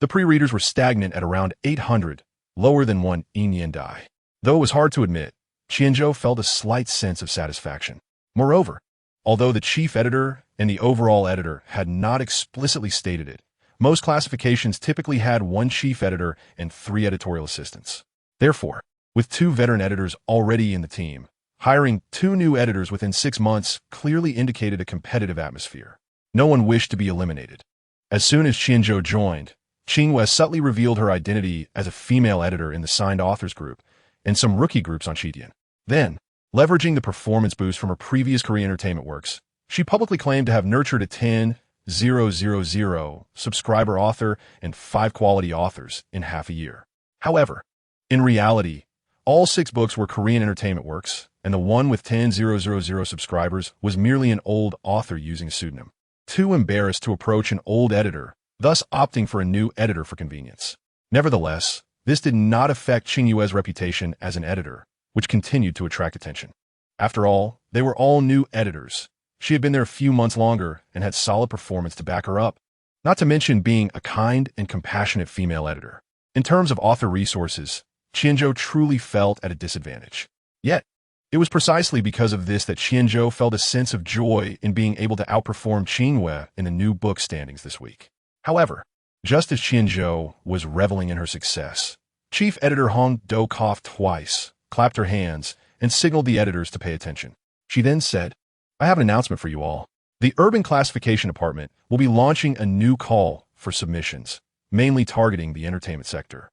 The pre-readers were stagnant at around 800, lower than one yin die. Though it was hard to admit, Qianzhou felt a slight sense of satisfaction. Moreover, although the chief editor and the overall editor had not explicitly stated it, most classifications typically had one chief editor and 3 editorial assistants. Therefore, with 2 veteran editors already in the team, hiring 2 new editors within 6 months clearly indicated a competitive atmosphere. No one wished to be eliminated. As soon as Qianzhou joined, Qinghua subtly revealed her identity as a female editor in the signed authors group and some rookie groups on Qidian. Then, leveraging the performance boost from her previous Korean entertainment works, she publicly claimed to have nurtured a 10,000 subscriber author and 5 quality authors in half a year. However, in reality, all 6 books were Korean entertainment works, and the one with 10,000 subscribers was merely an old author using a pseudonym. Too embarrassed to approach an old editor, thus opting for a new editor for convenience. Nevertheless, this did not affect Qingyue's reputation as an editor, which continued to attract attention. After all, they were all new editors. She had been there a few months longer and had solid performance to back her up, not to mention being a kind and compassionate female editor. In terms of author resources, Qianzhou truly felt at a disadvantage. Yet, it was precisely because of this that Qianzhou felt a sense of joy in being able to outperform Qinghua in the new book standings this week. However, just as Qianzhou was reveling in her success, Chief Editor Hong Do coughed twice, clapped her hands, and signaled the editors to pay attention. She then said, "I have an announcement for you all. The Urban Classification Department will be launching a new call for submissions, mainly targeting the entertainment sector.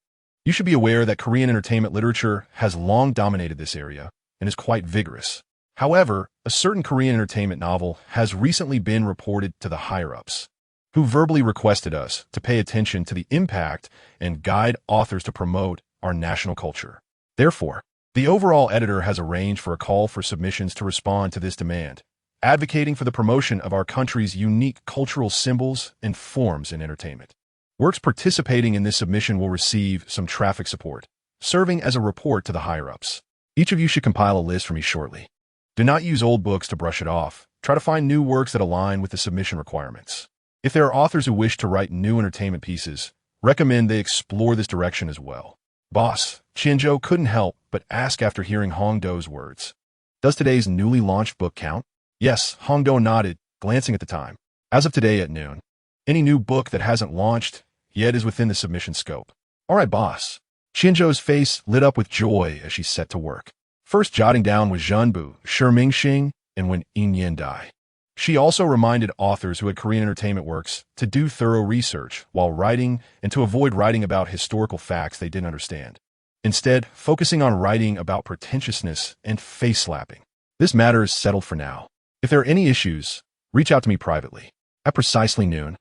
You should be aware that Korean entertainment literature has long dominated this area and is quite vigorous. However, a certain Korean entertainment novel has recently been reported to the higher-ups, who verbally requested us to pay attention to the impact and guide authors to promote our national culture. Therefore, the overall editor has arranged for a call for submissions to respond to this demand, advocating for the promotion of our country's unique cultural symbols and forms in entertainment. Works participating in this submission will receive some traffic support, serving as a report to the higher-ups. Each of you should compile a list for me shortly. Do not use old books to brush it off. Try to find new works that align with the submission requirements. If there are authors who wish to write new entertainment pieces, recommend they explore this direction as well." Boss, Qianzhou couldn't help but ask after hearing Hong Do's words. "Does today's newly launched book count?" "Yes," Hong Do nodded, glancing at the time. "As of today at noon. Any new book that hasn't launched yet is within the submission scope." "All right, boss." Qianzhou's face lit up with joy as she set to work. First jotting down was Zhenbu, Shimingxing, and Wen Yin Dai. She also reminded authors who had Korean entertainment works to do thorough research while writing and to avoid writing about historical facts they didn't understand. Instead, focusing on writing about pretentiousness and face-slapping. "This matter is settled for now. If there are any issues, reach out to me privately." At precisely noon,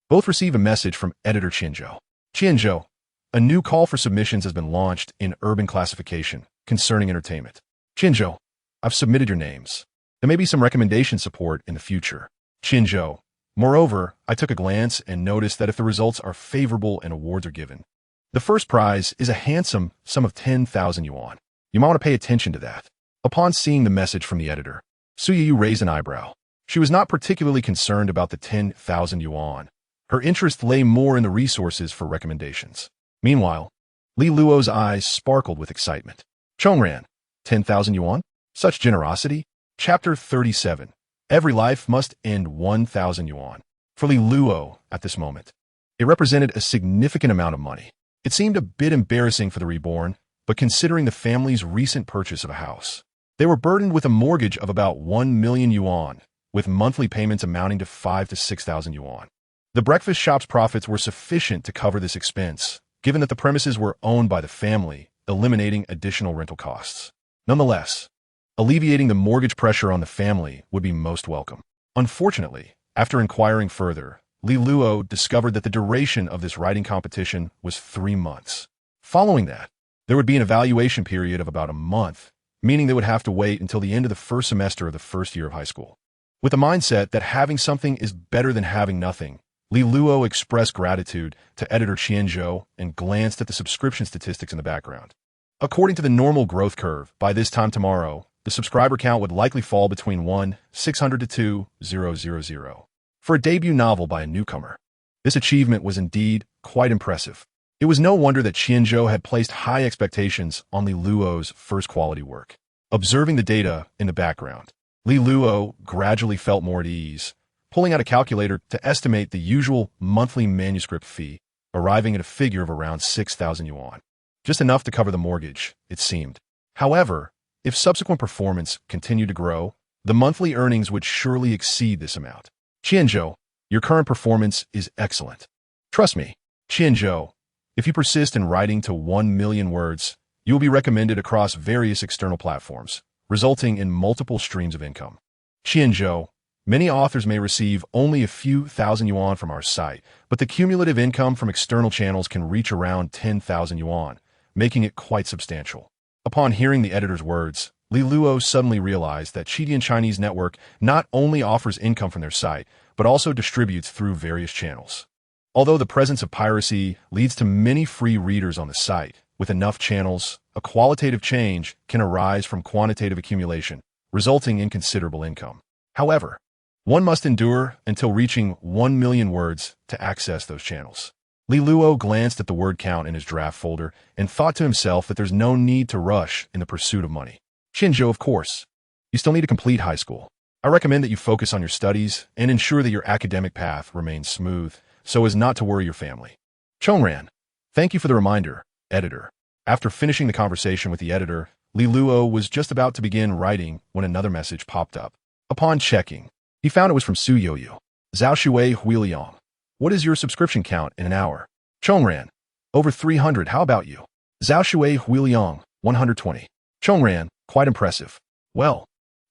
both receive a message from editor Qianzhou. "Qianzhou, a new call for submissions has been launched in Urban Classification concerning entertainment. Qianzhou, I've submitted your names. There may be some recommendation support in the future." Qianzhou, moreover, I took a glance and noticed that if the results are favorable and awards are given, the first prize is a handsome sum of 10,000 yuan. You might want to pay attention to that. Upon seeing the message from the editor, Suyu raised an eyebrow. She was not particularly concerned about the 10,000 yuan. Her interest lay more in the resources for recommendations. Meanwhile, Li Luo's eyes sparkled with excitement. "Chongran, 10,000 yuan? Such generosity?" Chapter 37. Every life must end 1,000 yuan. For Li Luo, at this moment, it represented a significant amount of money. It seemed a bit embarrassing for the Reborn, but considering the family's recent purchase of a house, they were burdened with a mortgage of about 1 million yuan, with monthly payments amounting to 5,000 to 6,000 yuan. The breakfast shop's profits were sufficient to cover this expense, given that the premises were owned by the family, eliminating additional rental costs. Nonetheless, alleviating the mortgage pressure on the family would be most welcome. Unfortunately, after inquiring further, Li Luo discovered that the duration of this writing competition was 3 months. Following that, there would be an evaluation period of about a month, meaning they would have to wait until the end of the first semester of the first year of high school. With the mindset that having something is better than having nothing, Li Luo expressed gratitude to editor Qianzhou and glanced at the subscription statistics in the background. According to the normal growth curve, by this time tomorrow, the subscriber count would likely fall between 1,600 to 2,000. For a debut novel by a newcomer, this achievement was indeed quite impressive. It was no wonder that Qianzhou had placed high expectations on Li Luo's first quality work. Observing the data in the background, Li Luo gradually felt more at ease, pulling out a calculator to estimate the usual monthly manuscript fee, arriving at a figure of around 6,000 yuan. Just enough to cover the mortgage, it seemed. However, if subsequent performance continued to grow, the monthly earnings would surely exceed this amount. Qianzhou, your current performance is excellent. Trust me, Qianzhou, if you persist in writing to 1 million words, you will be recommended across various external platforms, resulting in multiple streams of income. Qianzhou, many authors may receive only a few thousand yuan from our site, but the cumulative income from external channels can reach around 10,000 yuan, making it quite substantial. Upon hearing the editor's words, Li Luo suddenly realized that Qidian Chinese Network not only offers income from their site, but also distributes through various channels. Although the presence of piracy leads to many free readers on the site, with enough channels, a qualitative change can arise from quantitative accumulation, resulting in considerable income. However, one must endure until reaching 1 million words to access those channels. Li Luo glanced at the word count in his draft folder and thought to himself that there's no need to rush in the pursuit of money. Qianzhou, of course, you still need to complete high school. I recommend that you focus on your studies and ensure that your academic path remains smooth so as not to worry your family. Chongran, thank you for the reminder, editor. After finishing the conversation with the editor, Li Luo was just about to begin writing when another message popped up. Upon checking, he found it was from Su Yoyu. Zhao Shui Huiliang. What is your subscription count in an hour? Chongran. Over 300, how about you? Zhao Shui Huiliang, 120. Chongran, quite impressive. Well,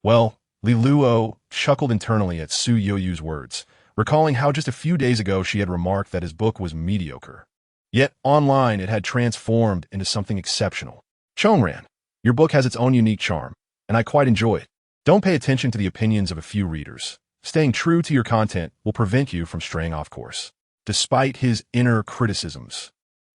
Li Luo chuckled internally at Su Yoyu's words, recalling how just a few days ago she had remarked that his book was mediocre. Yet online it had transformed into something exceptional. Chongran, your book has its own unique charm, and I quite enjoy it. Don't pay attention to the opinions of a few readers. Staying true to your content will prevent you from straying off course. Despite his inner criticisms,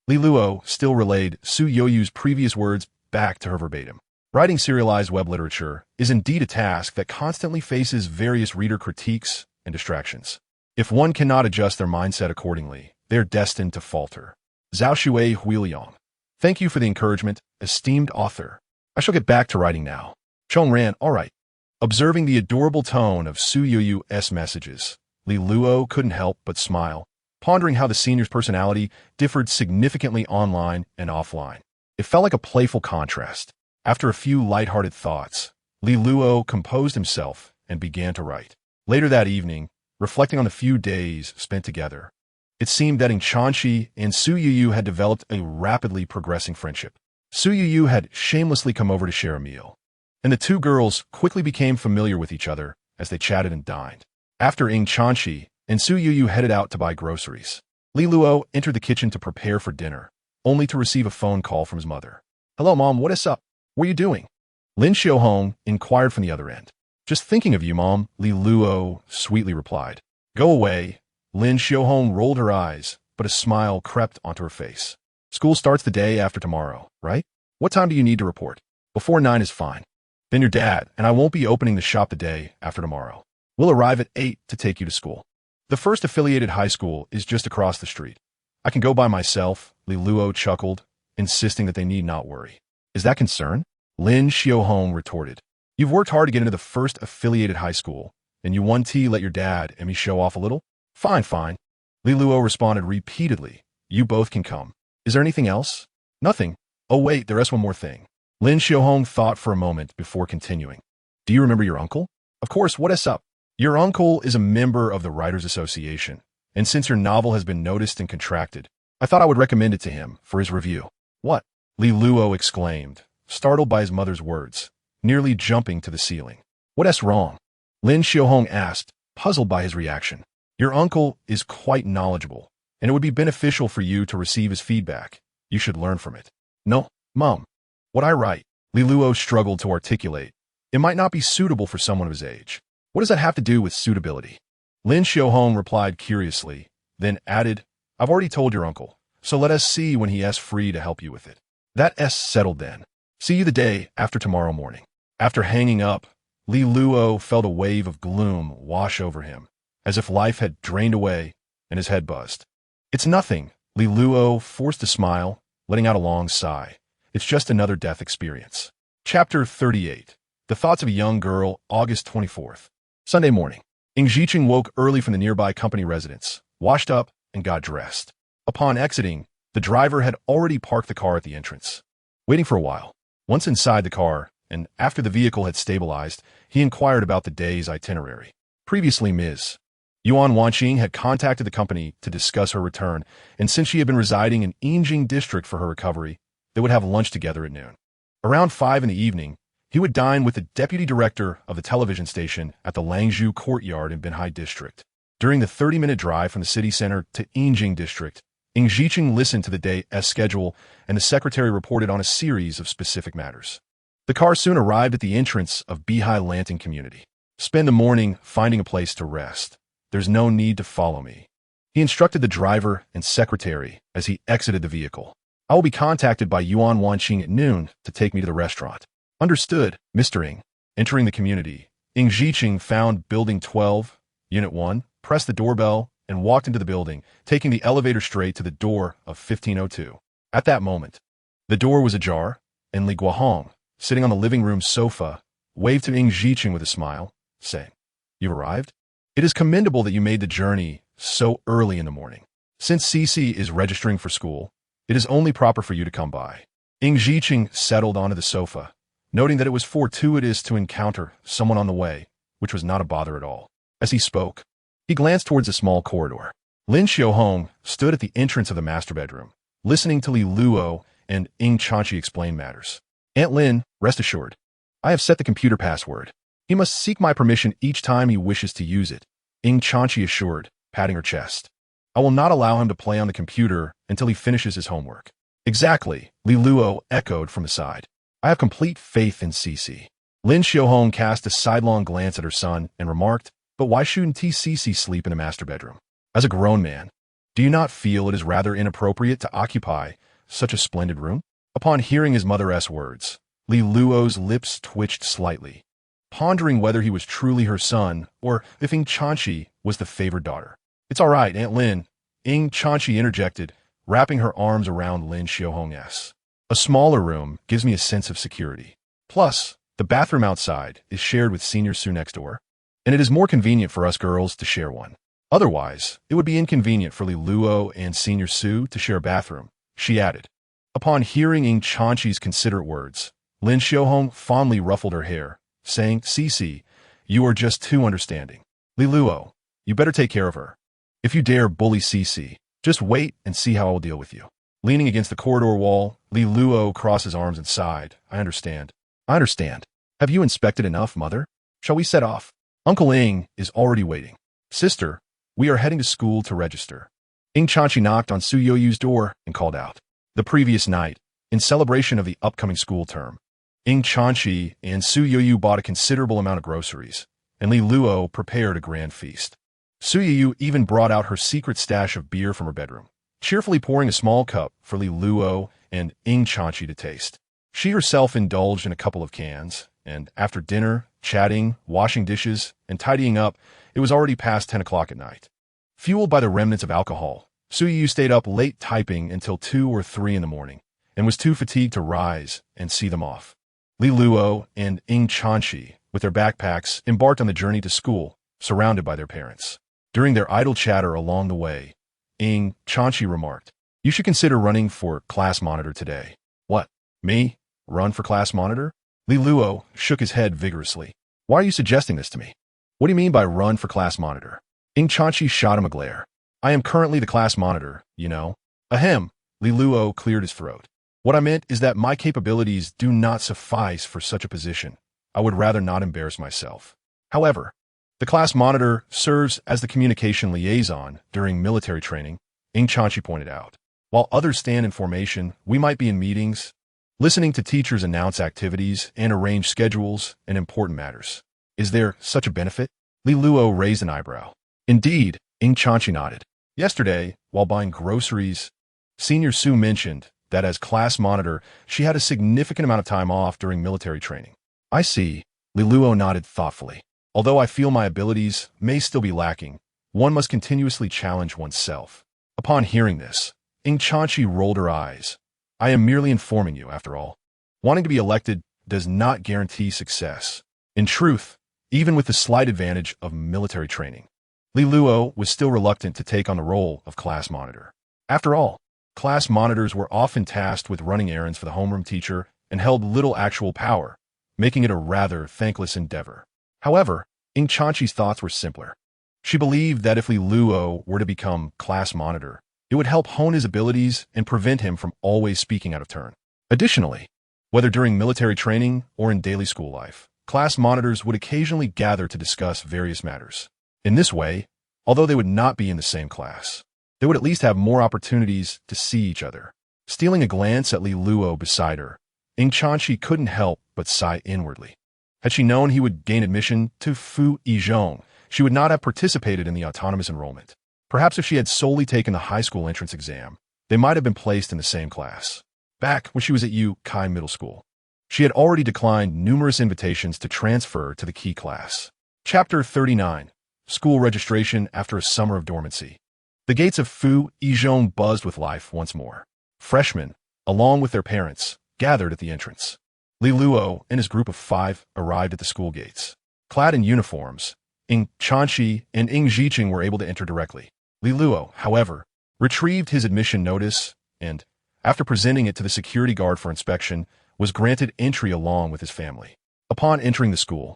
Li Luo still relayed Su Yoyu's previous words back to her verbatim. Writing serialized web literature is indeed a task that constantly faces various reader critiques and distractions. If one cannot adjust their mindset accordingly, they are destined to falter. Zhao Shui Huiliang. Thank you for the encouragement, esteemed author. I shall get back to writing now. Chongran, all right. Observing the adorable tone of Su Yoyu's messages, Li Luo couldn't help but smile, pondering how the senior's personality differed significantly online and offline. It felt like a playful contrast. After a few lighthearted thoughts, Li Luo composed himself and began to write. Later that evening, reflecting on the few days spent together, it seemed that Ing Chanxi and Su Yoyu had developed a rapidly progressing friendship. Su Yoyu had shamelessly come over to share a meal, and the two girls quickly became familiar with each other as they chatted and dined. After Ing Chanxi and Su Yoyu headed out to buy groceries, Li Luo entered the kitchen to prepare for dinner, only to receive a phone call from his mother. Hello, Mom, what is up? What are you doing? Lin Xiaohong inquired from the other end. Just thinking of you, Mom, Li Luo sweetly replied. Go away. Lin Xiaohong rolled her eyes, but a smile crept onto her face. School starts the day after tomorrow, right? What time do you need to report? Before 9 is fine. Then your dad and I won't be opening the shop the day after tomorrow. We'll arrive at 8 to take you to school. The first affiliated high school is just across the street. I can go by myself, Li Luo chuckled, insisting that they need not worry. Is that concern? Lin Xiaohong retorted. You've worked hard to get into the first affiliated high school, and you want to let your dad and me show off a little? Fine. Li Luo responded repeatedly. You both can come. Is there anything else? Nothing. Oh wait, there is one more thing. Lin Xiaohong thought for a moment before continuing. Do you remember your uncle? Of course, what is up? Your uncle is a member of the Writers Association, and since your novel has been noticed and contracted, I thought I would recommend it to him for his review. What? Li Luo exclaimed, startled by his mother's words, nearly jumping to the ceiling. What's wrong? Lin Xiaohong asked, puzzled by his reaction. Your uncle is quite knowledgeable, and it would be beneficial for you to receive his feedback. You should learn from it. No, Mom. What I write, Li Luo struggled to articulate. It might not be suitable for someone of his age. What does that have to do with suitability? Lin Xiaohong replied curiously, then added, I've already told your uncle, so let us see when he is free to help you with it. That S settled then. See you the day after tomorrow morning. After hanging up, Li Luo felt a wave of gloom wash over him, as if life had drained away and his head buzzed. It's nothing, Li Luo forced a smile, letting out a long sigh. It's just another death experience. Chapter 38. The Thoughts of a Young Girl, August 24th. Sunday morning. Ing Zhiqing woke early from the nearby company residence, washed up, and got dressed. Upon exiting, the driver had already parked the car at the entrance. Waiting for a while. Once inside the car, and after the vehicle had stabilized, he inquired about the day's itinerary. Previously, Ms. Yuan Wanqing had contacted the company to discuss her return, and since she had been residing in Yinjing district for her recovery, they would have lunch together at noon. Around 5 in the evening, he would dine with the deputy director of the television station at the Langzhou courtyard in Binhai district. During the 30-minute drive from the city center to Yinjing district, Ing Zhiqing listened to the day's schedule, and the secretary reported on a series of specific matters. The car soon arrived at the entrance of Bihai Lanting community. Spend the morning finding a place to rest. There's no need to follow me. He instructed the driver and secretary as he exited the vehicle. I will be contacted by Yuan Wanqing at noon to take me to the restaurant. Understood, Mr. Ing. Entering the community, Ing Zhiqing found Building 12, Unit 1, pressed the doorbell, and walked into the building, taking the elevator straight to the door of 1502. At that moment, the door was ajar, and Li Guohong, sitting on the living room sofa, waved to Ing Zhiqing with a smile, saying, "You've arrived? It is commendable that you made the journey so early in the morning. Since Cici is registering for school, it is only proper for you to come by." Ing Zhiqing settled onto the sofa, noting that it was fortuitous to encounter someone on the way, which was not a bother at all. As he spoke, he glanced towards a small corridor. Lin Xiaohong stood at the entrance of the master bedroom, listening to Li Luo and Ing Chanqi explain matters. "Aunt Lin, rest assured, I have set the computer password. He must seek my permission each time he wishes to use it," Ing Chanqi assured, patting her chest. "I will not allow him to play on the computer until he finishes his homework." "Exactly," Li Luo echoed from the side. "I have complete faith in Cici." Lin Xiaohong cast a sidelong glance at her son and remarked, "But why shouldn't Cici sleep in the master bedroom? As a grown man, do you not feel it is rather inappropriate to occupy such a splendid room?" Upon hearing his mother's words, Li Luo's lips twitched slightly, pondering whether he was truly her son or if Ing Chanqi was the favored daughter. "It's all right, Aunt Lin," Ing Chanqi interjected, wrapping her arms around Lin Xiaohong's. "A smaller room gives me a sense of security. Plus, the bathroom outside is shared with Senior Su next door, and it is more convenient for us girls to share one. Otherwise, it would be inconvenient for Li Luo and Senior Su to share a bathroom," she added. Upon hearing Ing Chanqi's considerate words, Lin Xiaohong fondly ruffled her hair, saying, "Cici, you are just too understanding. Li Luo, you better take care of her. If you dare bully Cici, just wait and see how I will deal with you." Leaning against the corridor wall, Li Luo crossed his arms and sighed. "I understand. I understand. Have you inspected enough, mother? Shall we set off? Uncle Ing is already waiting. Sister, we are heading to school to register." Ing Chanqi knocked on Su Yoyu's door and called out. The previous night, in celebration of the upcoming school term, Ing Chanqi and Su Yoyu bought a considerable amount of groceries, and Li Luo prepared a grand feast. Su Yoyu even brought out her secret stash of beer from her bedroom, cheerfully pouring a small cup for Li Luo and Ing Chanqi to taste. She herself indulged in a couple of cans, and after dinner, chatting, washing dishes, and tidying up, it was already past 10 o'clock at night. Fueled by the remnants of alcohol, Su Yu stayed up late typing until 2 or 3 in the morning, and was too fatigued to rise and see them off. Li Luo and Ing Chanqi, with their backpacks, embarked on the journey to school, surrounded by their parents. During their idle chatter along the way, Ing Chanqi remarked, "You should consider running for class monitor today." "What? Me? Run for class monitor?" Li Luo shook his head vigorously. "Why are you suggesting this to me? What do you mean by run for class monitor?" Ing Chanqi shot him a glare. "I am currently the class monitor, you know." "Ahem," Li Luo cleared his throat. "What I meant is that my capabilities do not suffice for such a position. I would rather not embarrass myself. However, the class monitor serves as the communication liaison during military training," Ing Chanqi pointed out. "While others stand in formation, we might be in meetings, listening to teachers announce activities and arrange schedules and important matters. Is there such a benefit?" Li Luo raised an eyebrow. "Indeed," Ing Chanqi nodded. "Yesterday, while buying groceries, Senior Su mentioned that as class monitor, she had a significant amount of time off during military training. I see. Li Luo nodded thoughtfully. Although I feel my abilities may still be lacking, one must continuously challenge oneself. Upon hearing this, Ing Chanchi rolled her eyes. I am merely informing you, after all. Wanting to be elected does not guarantee success. In truth, even with the slight advantage of military training, Li Luo was still reluctant to take on the role of class monitor. After all, class monitors were often tasked with running errands for the homeroom teacher and held little actual power, making it a rather thankless endeavor. However, Ing Chanchi's thoughts were simpler. She believed that if Li Luo were to become class monitor, it would help hone his abilities and prevent him from always speaking out of turn. Additionally, whether during military training or in daily school life, class monitors would occasionally gather to discuss various matters. In this way, although they would not be in the same class, they would at least have more opportunities to see each other. Stealing a glance at Li Luo beside her, Ing Chanchi couldn't help but sigh inwardly. Had she known he would gain admission to Fu Yizhong, she would not have participated in the autonomous enrollment. Perhaps if she had solely taken the high school entrance exam, they might have been placed in the same class. Back when she was at Yu Kai Middle School, she had already declined numerous invitations to transfer to the key class. Chapter 39. School Registration After a Summer of Dormancy. The gates of Fu Yizhong buzzed with life once more. Freshmen, along with their parents, gathered at the entrance. Li Luo and his group of 5 arrived at the school gates. Clad in uniforms, Ing Chanchi and Ing Zhiqing were able to enter directly. Li Luo, however, retrieved his admission notice and, after presenting it to the security guard for inspection, was granted entry along with his family. Upon entering the school,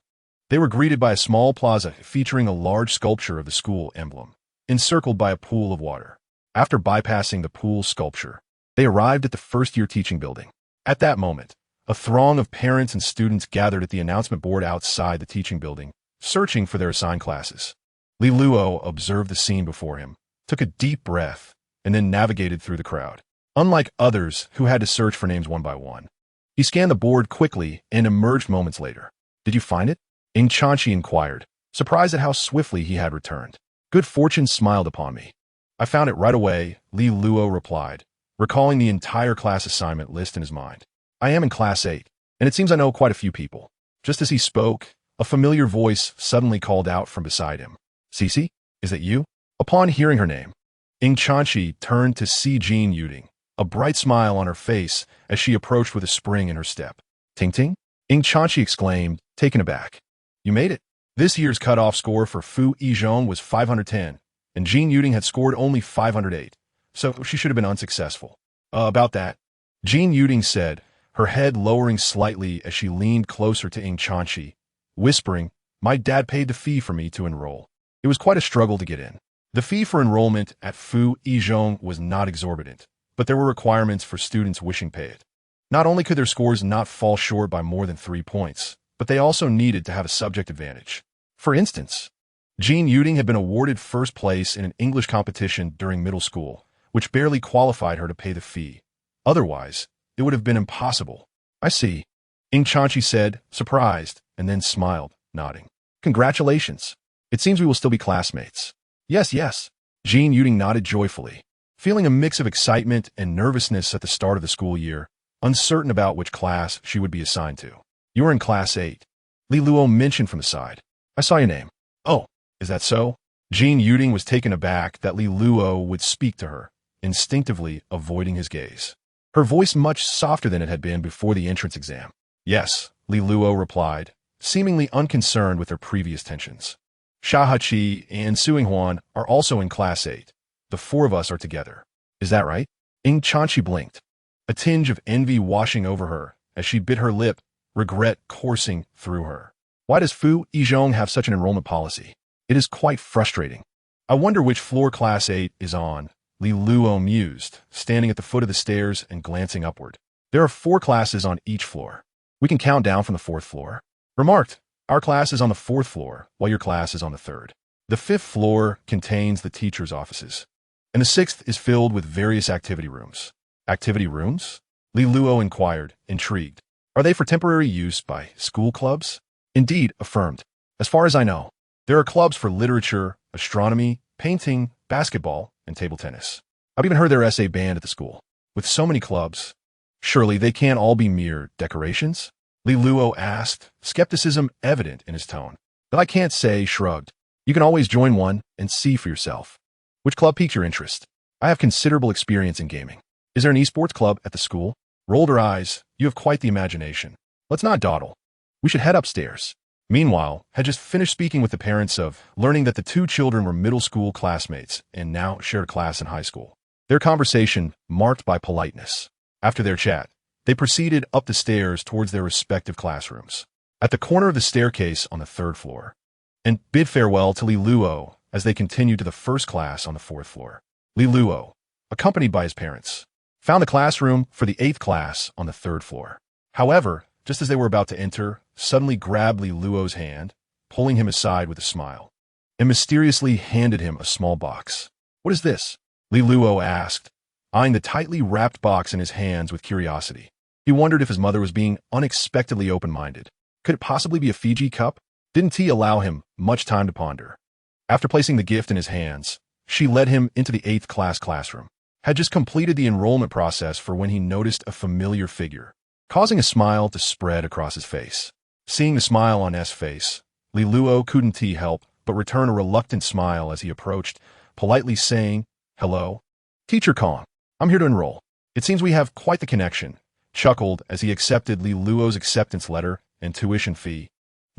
they were greeted by a small plaza featuring a large sculpture of the school emblem, encircled by a pool of water. After bypassing the pool sculpture, they arrived at the first-year teaching building. At that moment, a throng of parents and students gathered at the announcement board outside the teaching building, searching for their assigned classes. Li Luo observed the scene before him, took a deep breath, and then navigated through the crowd. Unlike others who had to search for names one by one, he scanned the board quickly and emerged moments later. Did you find it? Ing Chanchi inquired, surprised at how swiftly he had returned. Good fortune smiled upon me. I found it right away, Li Luo replied, recalling the entire class assignment list in his mind. I am in class 8, and it seems I know quite a few people. Just as he spoke, a familiar voice suddenly called out from beside him. Cece, is that you? Upon hearing her name, Ing Chanchi turned to see Jean Yuding, a bright smile on her face as she approached with a spring in her step. Ting Ting? Ing Chanchi exclaimed, taken aback. You made it. This year's cutoff score for Fu Yizhong was 510, and Jean Yuding had scored only 508, so she should have been unsuccessful. About that, Jean Yuding said, her head lowering slightly as she leaned closer to Ing Chanchi, whispering, my dad paid the fee for me to enroll. It was quite a struggle to get in. The fee for enrollment at Fu Yizhong was not exorbitant, but there were requirements for students wishing to pay it. Not only could their scores not fall short by more than 3 points, but they also needed to have a subject advantage. For instance, Jean Yuding had been awarded first place in an English competition during middle school, which barely qualified her to pay the fee. Otherwise, it would have been impossible. I see, Ing Chanchi said, surprised, and then smiled, nodding. Congratulations. It seems we will still be classmates. Yes, yes. Jean Yuding nodded joyfully, feeling a mix of excitement and nervousness at the start of the school year, uncertain about which class she would be assigned to. You are in class 8. Li Luo mentioned from the side. I saw your name. Oh, is that so? Jean Yuding was taken aback that Li Luo would speak to her, instinctively avoiding his gaze. Her voice much softer than it had been before the entrance exam. Yes, Li Luo replied, seemingly unconcerned with her previous tensions. Xia Hachi and Suing Huan are also in class 8. The 4 of us are together. Is that right? Ing Chanchi blinked, a tinge of envy washing over her as she bit her lip, regret coursing through her. Why does Fu Yizhong have such an enrollment policy? It is quite frustrating. I wonder which floor class 8 is on, Li Luo mused, standing at the foot of the stairs and glancing upward. There are 4 classes on each floor. We can count down from the 4th floor. Remarked, our class is on the 4th floor, while your class is on the 3rd. The 5th floor contains the teacher's offices, and the 6th is filled with various activity rooms. Activity rooms? Li Luo inquired, intrigued. Are they for temporary use by school clubs? Indeed, affirmed. As far as I know, there are clubs for literature, astronomy, painting, basketball, and table tennis. I've even heard their essay banned at the school. with so many clubs? Surely they can't all be mere decorations? Li Luo asked, skepticism evident in his tone. But I can't say, shrugged. You can always join one and see for yourself. Which club piqued your interest? I have considerable experience in gaming. Is there an esports club at the school? Rolled her eyes. You have quite the imagination. Let's not dawdle. We should head upstairs. Meanwhile, had just finished speaking with the parents of learning that the two children were middle school classmates and now shared a class in high school. Their conversation marked by politeness. After their chat, they proceeded up the stairs towards their respective classrooms. At the corner of the staircase on the 3rd floor, and bid farewell to Li Luo as they continued to the first class on the 4th floor. Li Luo, accompanied by his parents, found the classroom for the 8th class on the 3rd floor. However, just as they were about to enter, suddenly grabbed Li Luo's hand, pulling him aside with a smile, and mysteriously handed him a small box. What is this? Li Luo asked, eyeing the tightly wrapped box in his hands with curiosity. He wondered if his mother was being unexpectedly open-minded. Could it possibly be a Fiji cup? Didn't he allow him much time to ponder? After placing the gift in his hands, she led him into the 8th class classroom. Had just completed the enrollment process for when he noticed a familiar figure, causing a smile to spread across his face. Seeing the smile on S' face, Li Luo couldn't help but return a reluctant smile as he approached, politely saying, "Hello, Teacher Kong. I'm here to enroll. It seems we have quite the connection," chuckled as he accepted Li Luo's acceptance letter and tuition fee,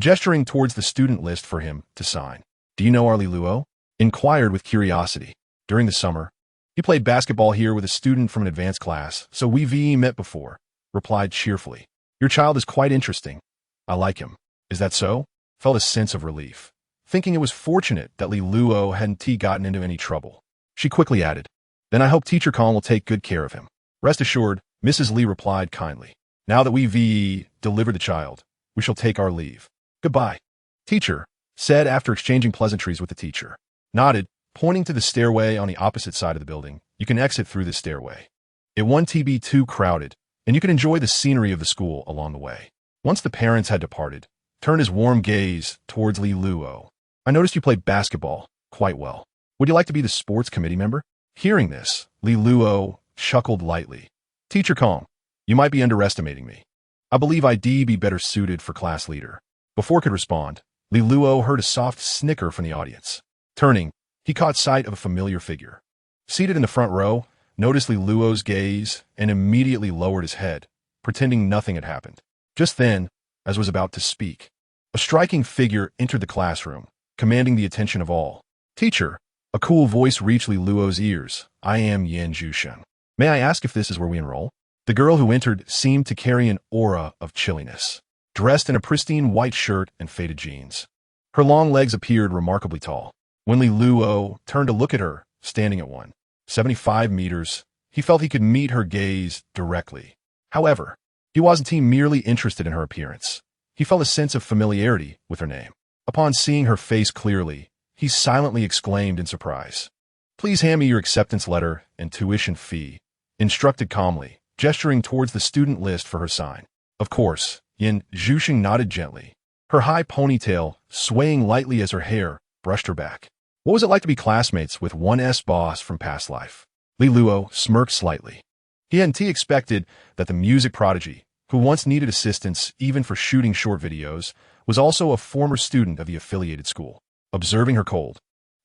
gesturing towards the student list for him to sign. "Do you know our Li Luo?" inquired with curiosity. "During the summer, he played basketball here with a student from an advanced class, so we've met before," replied cheerfully. "Your child is quite interesting. I like him." "Is that so?" Felt a sense of relief, thinking it was fortunate that Li Luo hadn't gotten into any trouble. She quickly added, "Then I hope Teacher Kong will take good care of him." "Rest assured," Mrs. Li replied kindly. "Now that we've delivered the child, we shall take our leave. Goodbye." "Teacher," said after exchanging pleasantries with the teacher. Nodded, pointing to the stairway on the opposite side of the building. "You can exit through this stairway. It won't be too crowded, and you can enjoy the scenery of the school along the way." Once the parents had departed, turned his warm gaze towards Li Luo. "I noticed you played basketball quite well. Would you like to be the sports committee member?" Hearing this, Li Luo chuckled lightly. "Teacher Kong, you might be underestimating me. I believe I'd be better suited for class leader." Before could respond, Li Luo heard a soft snicker from the audience. Turning, he caught sight of a familiar figure. Seated in the front row, noticed Li Luo's gaze and immediately lowered his head, pretending nothing had happened. Just then, as was about to speak, a striking figure entered the classroom, commanding the attention of all. "Teacher," a cool voice reached Li Luo's ears. "I am Yan Zhusheng. May I ask if this is where we enroll?" The girl who entered seemed to carry an aura of chilliness, dressed in a pristine white shirt and faded jeans. Her long legs appeared remarkably tall. When Li Luo turned to look at her, standing at 175 meters, he felt he could meet her gaze directly. However, he wasn't merely interested in her appearance. He felt a sense of familiarity with her name. Upon seeing her face clearly, he silently exclaimed in surprise. "Please hand me your acceptance letter and tuition fee," instructed calmly, gesturing towards the student list for her sign. Of course, Yan Zhusheng nodded gently, her high ponytail swaying lightly as her hair brushed her back. What was it like to be classmates with 1's boss from past life? Li Luo smirked slightly. He hadn't expected that the music prodigy, who once needed assistance even for shooting short videos, was also a former student of the affiliated school. Observing her cold,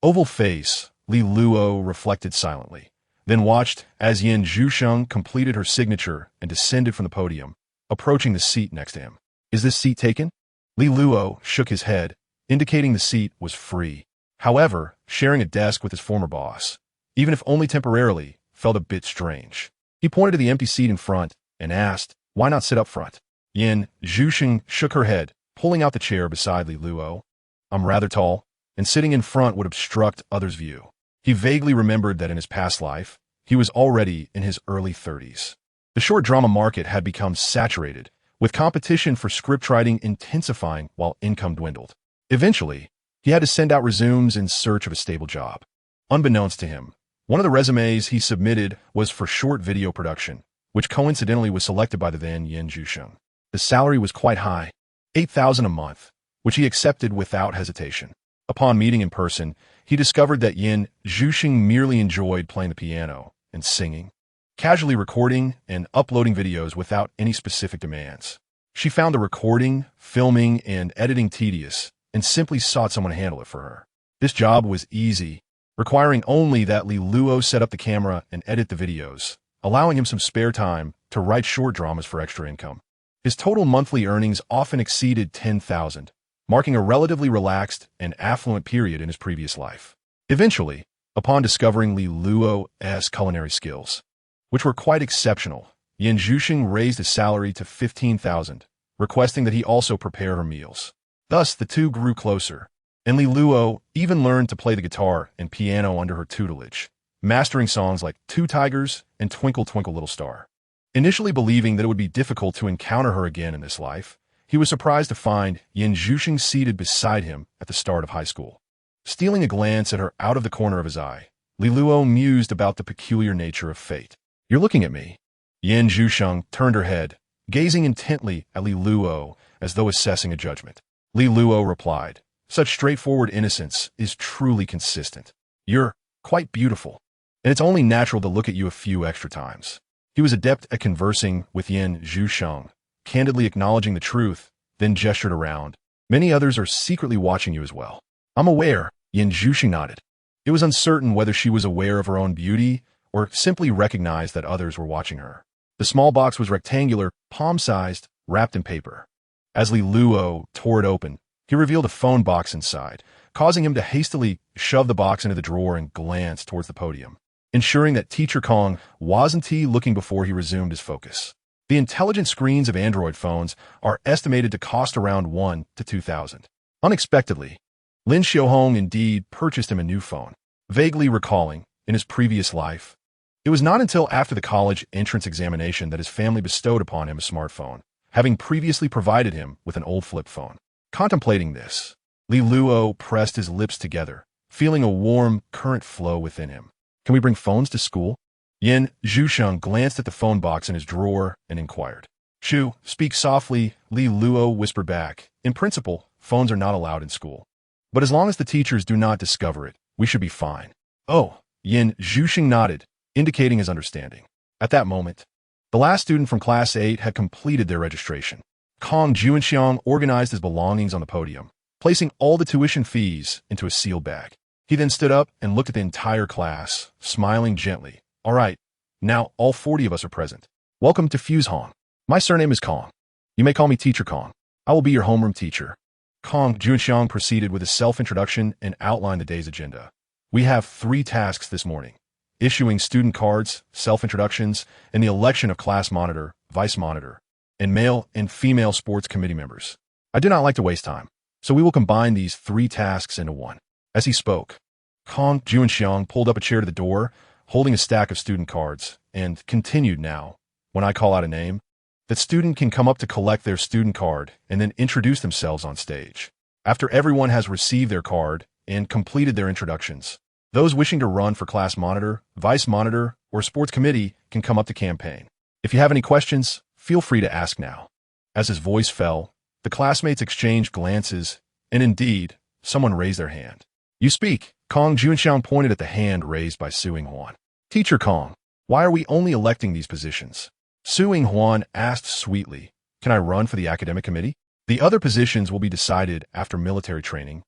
oval face, Li Luo reflected silently, then watched as Yan Zhusheng completed her signature and descended from the podium, approaching the seat next to him. "Is this seat taken?" Li Luo shook his head, indicating the seat was free. However, sharing a desk with his former boss, even if only temporarily, felt a bit strange. He pointed to the empty seat in front and asked, "Why not sit up front?" Yan Zhusheng shook her head, pulling out the chair beside Li Luo. "I'm rather tall, and sitting in front would obstruct others' view." He vaguely remembered that in his past life, he was already in his early 30s. The short drama market had become saturated, with competition for scriptwriting intensifying while income dwindled. Eventually, he had to send out resumes in search of a stable job. Unbeknownst to him, one of the resumes he submitted was for short video production, which coincidentally was selected by the then Yan Zhusheng. The salary was quite high, 8,000 a month, which he accepted without hesitation. Upon meeting in person, he discovered that Yan Zhusheng merely enjoyed playing the piano and singing. casually recording and uploading videos without any specific demands. She found the recording, filming, and editing tedious and simply sought someone to handle it for her. This job was easy, requiring only that Li Luo set up the camera and edit the videos, allowing him some spare time to write short dramas for extra income. His total monthly earnings often exceeded 10,000, marking a relatively relaxed and affluent period in his previous life. Eventually, upon discovering Li Luo's culinary skills, which were quite exceptional, Yan Zhuxing raised his salary to 15,000, requesting that he also prepare her meals. Thus, the two grew closer, and Li Luo even learned to play the guitar and piano under her tutelage, mastering songs like Two Tigers and Twinkle Twinkle Little Star. Initially believing that it would be difficult to encounter her again in this life, he was surprised to find Yan Zhuxing seated beside him at the start of high school. Stealing a glance at her out of the corner of his eye, Li Luo mused about the peculiar nature of fate. "You're looking at me." Yan Zhuxing turned her head, gazing intently at Li Luo as though assessing a judgment. Li Luo replied, "Such straightforward innocence is truly consistent. You're quite beautiful, and it's only natural to look at you a few extra times." He was adept at conversing with Yan Zhuxing, candidly acknowledging the truth, then gestured around. "Many others are secretly watching you as well." "I'm aware," Yan Zhuxing nodded. It was uncertain whether she was aware of her own beauty or simply recognized that others were watching her. The small box was rectangular, palm-sized, wrapped in paper. As Li Luo tore it open, he revealed a phone box inside, causing him to hastily shove the box into the drawer and glance towards the podium, ensuring that Teacher Kong wasn't looking before he resumed his focus. The intelligent screens of Android phones are estimated to cost around 1 to 2,000. Unexpectedly, Lin Xiaohong indeed purchased him a new phone, vaguely recalling, in his previous life, it was not until after the college entrance examination that his family bestowed upon him a smartphone, having previously provided him with an old flip phone. Contemplating this, Li Luo pressed his lips together, feeling a warm current flow within him. "Can we bring phones to school?" Yan Zhuxing glanced at the phone box in his drawer and inquired. "Shu, speak softly," Li Luo whispered back. "In principle, phones are not allowed in school. But as long as the teachers do not discover it, we should be fine." "Oh," Yan Zhuxing nodded, indicating his understanding. At that moment, the last student from Class 8 had completed their registration. Kong Juanxiang organized his belongings on the podium, placing all the tuition fees into a sealed bag. He then stood up and looked at the entire class, smiling gently. "All right, now all 40 of us are present. Welcome to Fuse Hong. My surname is Kong. You may call me Teacher Kong. I will be your homeroom teacher." Kong Juanxiang proceeded with his self-introduction and outlined the day's agenda. "We have 3 tasks this morning: issuing student cards, self-introductions, and the election of class monitor, vice monitor, and male and female sports committee members. I do not like to waste time, so we will combine these 3 tasks into one." As he spoke, Kong Juanxiang pulled up a chair to the door, holding a stack of student cards, and continued. "Now, when I call out a name, that student can come up to collect their student card and then introduce themselves on stage. After everyone has received their card and completed their introductions, those wishing to run for class monitor, vice monitor, or sports committee can come up to campaign. If you have any questions, feel free to ask now." As his voice fell, the classmates exchanged glances, and indeed, someone raised their hand. "You speak." Kong Juanxiang pointed at the hand raised by Su Yinghuan. "Teacher Kong, why are we only electing these positions?" Su Yinghuan asked sweetly, "Can I run for the academic committee? The other positions will be decided after military training."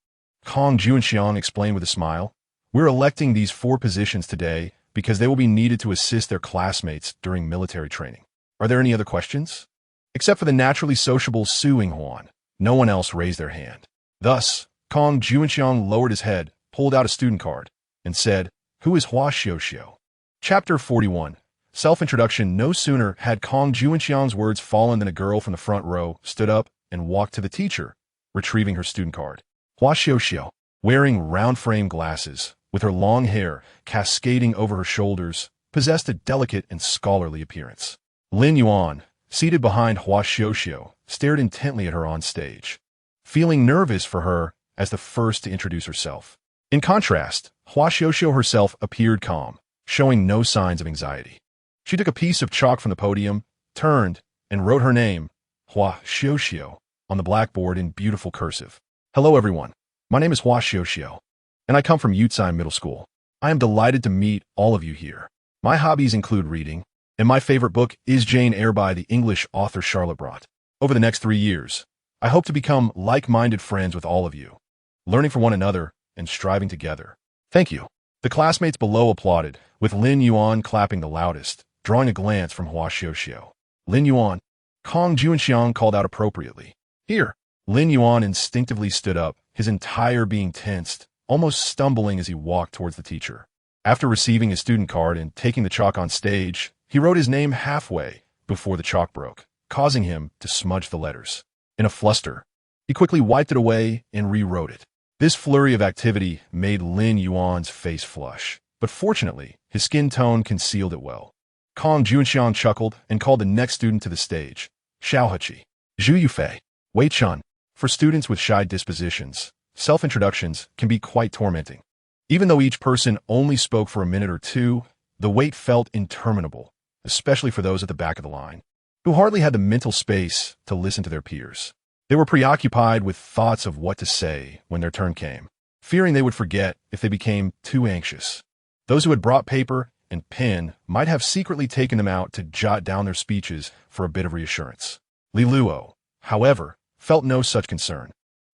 Kong Juanxiang explained with a smile, "We're electing these 4 positions today because they will be needed to assist their classmates during military training. Are there any other questions?" Except for the naturally sociable Su Yinghuan, no one else raised their hand. Thus, Kong Juanxiang lowered his head, pulled out a student card, and said, "Who is Hua Xiuxiu?" Chapter 41. Self-introduction. No sooner had Kong Juanxiang's words fallen than a girl from the front row stood up and walked to the teacher, retrieving her student card. Hua Xiuxiu, wearing round-frame glasses, with her long hair cascading over her shoulders, possessed a delicate and scholarly appearance. Lin Yuan, seated behind Hua Xiuxiu, stared intently at her on stage, feeling nervous for her as the first to introduce herself. In contrast, Hua Xiuxiu herself appeared calm, showing no signs of anxiety. She took a piece of chalk from the podium, turned, and wrote her name, Hua Xiuxiu, on the blackboard in beautiful cursive. "Hello everyone, my name is Hua Xiuxiu, and I come from Yutsai Middle School. I am delighted to meet all of you here. My hobbies include reading, and my favorite book is Jane Eyre by the English author Charlotte Brontë. Over the next 3 years, I hope to become like-minded friends with all of you, learning from one another and striving together. Thank you. The classmates below applauded, with Lin Yuan clapping the loudest, drawing a glance from Hua Xiuxiu. Lin Yuan, Kong Juanxiang called out appropriately. Here. Lin Yuan instinctively stood up, his entire being tensed, almost stumbling as he walked towards the teacher. After receiving his student card and taking the chalk on stage, he wrote his name halfway before the chalk broke, causing him to smudge the letters. In a fluster, he quickly wiped it away and rewrote it. This flurry of activity made Lin Yuan's face flush, but fortunately, his skin tone concealed it well. Kong Juanxiang chuckled and called the next student to the stage, Xiaoheqi. Zhu Yufei. Wei Chun. For students with shy dispositions, self-introductions can be quite tormenting. Even though each person only spoke for a minute or two, the wait felt interminable, especially for those at the back of the line, who hardly had the mental space to listen to their peers. They were preoccupied with thoughts of what to say when their turn came, fearing they would forget if they became too anxious. Those who had brought paper and pen might have secretly taken them out to jot down their speeches for a bit of reassurance. Li Luo, however, felt no such concern.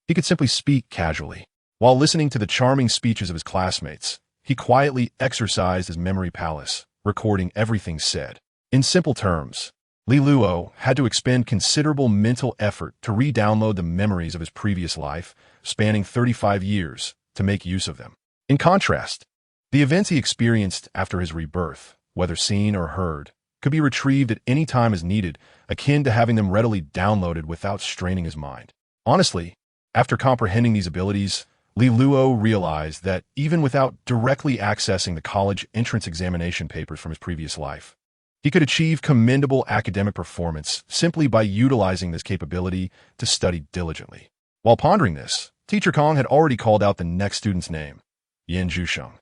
He could simply speak casually. While listening to the charming speeches of his classmates, he quietly exercised his memory palace, recording everything said. In simple terms, Li Luo had to expend considerable mental effort to re-download the memories of his previous life, spanning 35 years, to make use of them. In contrast, the events he experienced after his rebirth, whether seen or heard, could be retrieved at any time as needed, akin to having them readily downloaded without straining his mind. Honestly, after comprehending these abilities, Li Luo realized that even without directly accessing the college entrance examination papers from his previous life, he could achieve commendable academic performance simply by utilizing this capability to study diligently. While pondering this, Teacher Kong had already called out the next student's name, Yin Zhusheng.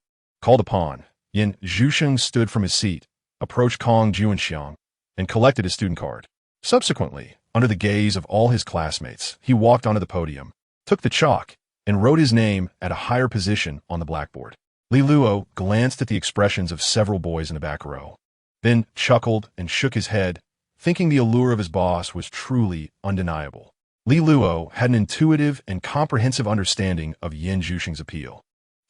Called upon, Yin Zhusheng stood from his seat, approached Kong Juanxiang, and collected his student card. Subsequently, under the gaze of all his classmates, he walked onto the podium, took the chalk, and wrote his name at a higher position on the blackboard. Li Luo glanced at the expressions of several boys in the back row, then chuckled and shook his head, thinking the allure of his boss was truly undeniable. Li Luo had an intuitive and comprehensive understanding of Yin Zhusheng's appeal,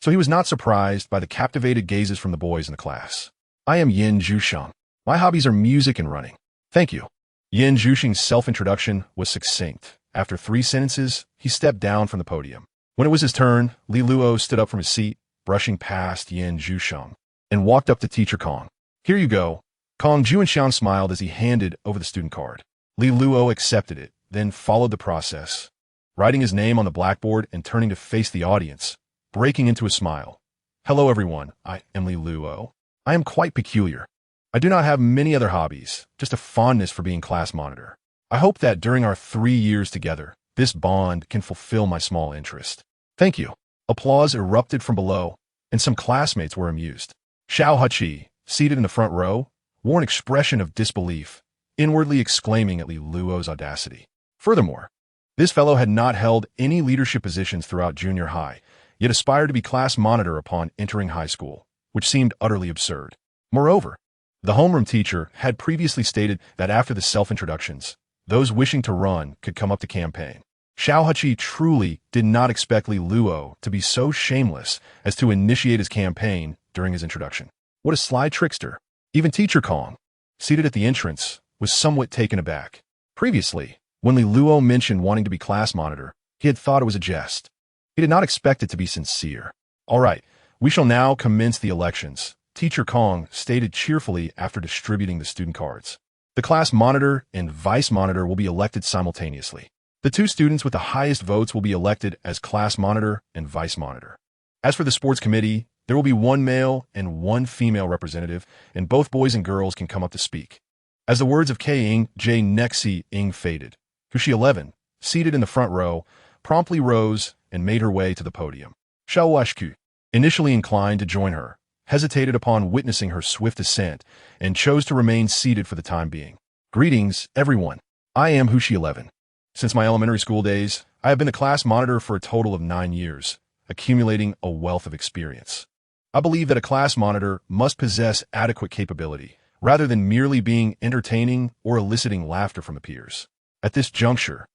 so he was not surprised by the captivated gazes from the boys in the class. I am Yin Zhusheng. My hobbies are music and running. Thank you. Yin Zhusheng's self-introduction was succinct. After 3 sentences, he stepped down from the podium. When it was his turn, Li Luo stood up from his seat, brushing past Yin Zhusheng, and walked up to Teacher Kong. Here you go. Kong Juanxiang smiled as he handed over the student card. Li Luo accepted it, then followed the process, writing his name on the blackboard and turning to face the audience, breaking into a smile. Hello everyone, I am Li Luo. I am quite peculiar. I do not have many other hobbies, just a fondness for being class monitor. I hope that during our 3 years together, this bond can fulfill my small interest. Thank you. Applause erupted from below, and some classmates were amused. Xiaoheqi, seated in the front row, wore an expression of disbelief, inwardly exclaiming at Li Luo's audacity. Furthermore, this fellow had not held any leadership positions throughout junior high, yet aspired to be class monitor upon entering high school, which seemed utterly absurd. Moreover, the homeroom teacher had previously stated that after the self-introductions, those wishing to run could come up to campaign. Xiaoheqi truly did not expect Li Luo to be so shameless as to initiate his campaign during his introduction. What a sly trickster. Even Teacher Kong, seated at the entrance, was somewhat taken aback. Previously, when Li Luo mentioned wanting to be class monitor, he had thought it was a jest. He did not expect it to be sincere. All right, we shall now commence the elections, Teacher Kong stated cheerfully after distributing the student cards. The class monitor and vice monitor will be elected simultaneously. The 2 students with the highest votes will be elected as class monitor and vice monitor. As for the sports committee, there will be 1 male and 1 female representative, and both boys and girls can come up to speak. As the words of K-ing, J. Nexi Ing faded, Hushi 11, seated in the front row, promptly rose and made her way to the podium. Xiaoheqi, initially inclined to join her, hesitated upon witnessing her swift ascent and chose to remain seated for the time being. Greetings, everyone. I am Hushi 11. Since my elementary school days, I have been a class monitor for a total of 9 years, accumulating a wealth of experience. I believe that a class monitor must possess adequate capability, rather than merely being entertaining or eliciting laughter from the peers. At this juncture,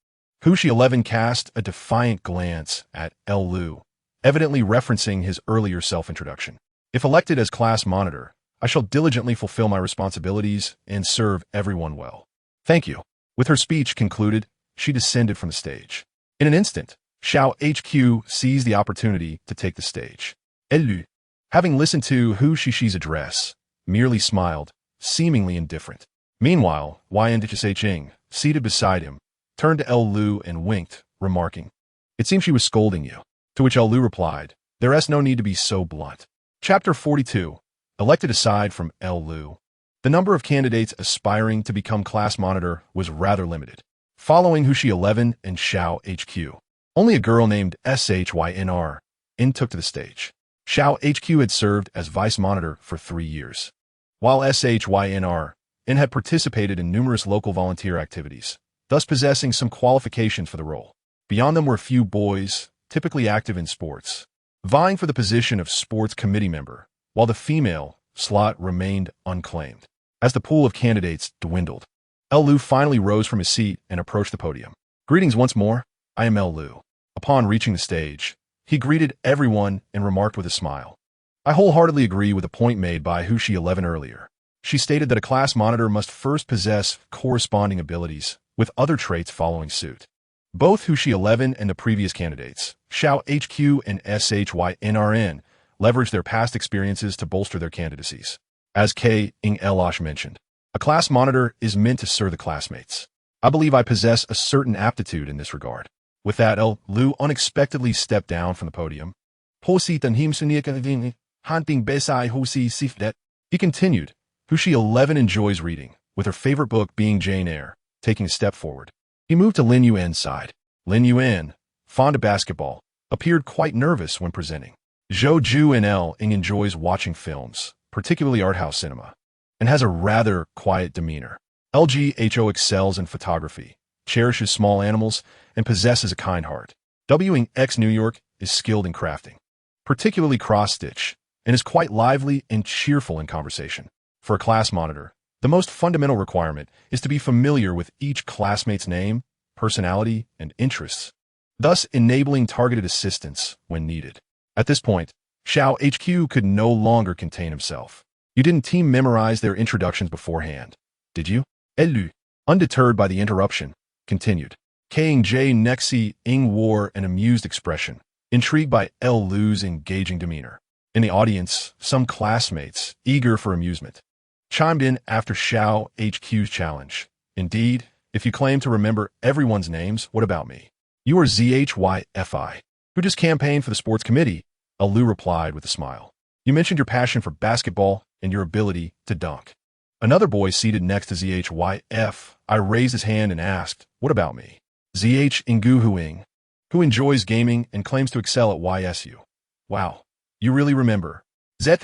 Hushi 11 cast a defiant glance at Lu, evidently referencing his earlier self-introduction. If elected as class monitor, I shall diligently fulfill my responsibilities and serve everyone well. Thank you. With her speech concluded, she descended from the stage. In an instant, Xiao HQ seized the opportunity to take the stage. Lu, having listened to Hu Shishi's address, merely smiled, seemingly indifferent. Meanwhile, Yan Ching, seated beside him, turned to Lu and winked, remarking, "It seems she was scolding you." To which Lu replied, "There's no need to be so blunt." Chapter 42. Elected aside from Lu, the number of candidates aspiring to become class monitor was rather limited. Following Hushi 11 and Xiao HQ, only a girl named Shynr took to the stage. Xiao HQ had served as vice monitor for 3 years, while Shynr had participated in numerous local volunteer activities, thus possessing some qualifications for the role. Beyond them were a few boys, typically active in sports, vying for the position of sports committee member, while the female slot remained unclaimed. As the pool of candidates dwindled, Lu finally rose from his seat and approached the podium. "Greetings once more, I am Lu." Upon reaching the stage, he greeted everyone and remarked with a smile, "I wholeheartedly agree with the point made by Hushi 11 earlier. She stated that a class monitor must first possess corresponding abilities, with other traits following suit. Both Hushi 11 and the previous candidates, Xiao HQ and Shynr, leveraged their past experiences to bolster their candidacies. As Ing Elosh mentioned, a class monitor is meant to serve the classmates. I believe I possess a certain aptitude in this regard." With that, Lu unexpectedly stepped down from the podium. He continued, "Hushi 11 enjoys reading, with her favorite book being Jane Eyre." Taking a step forward, he moved to Lin Yuan's side. Lin Yuan, fond of basketball, appeared quite nervous when presenting. Zhou Ju Ing enjoys watching films, particularly art house cinema, and has a rather quiet demeanor. LGHO excels in photography, cherishes small animals, and possesses a kind heart. WX New York is skilled in crafting, particularly cross-stitch, and is quite lively and cheerful in conversation. For a class monitor, the most fundamental requirement is to be familiar with each classmate's name, personality, and interests, thus enabling targeted assistance when needed. At this point, Xiao HQ could no longer contain himself. "You didn't team memorize their introductions beforehand, did you?" Lu, undeterred by the interruption, continued. King J Nexi Ing wore an amused expression, intrigued by Lu's engaging demeanor. In the audience, some classmates, eager for amusement, chimed in after Xiao HQ's challenge. "Indeed, if you claim to remember everyone's names, what about me? You are ZHYFI, who just campaigned for the sports committee," Lu replied with a smile. "You mentioned your passion for basketball and your ability to dunk." Another boy seated next to ZHYF raised his hand and asked, "What about me? ZH Nguhuing, who enjoys gaming and claims to excel at YSU." "Wow, you really remember." The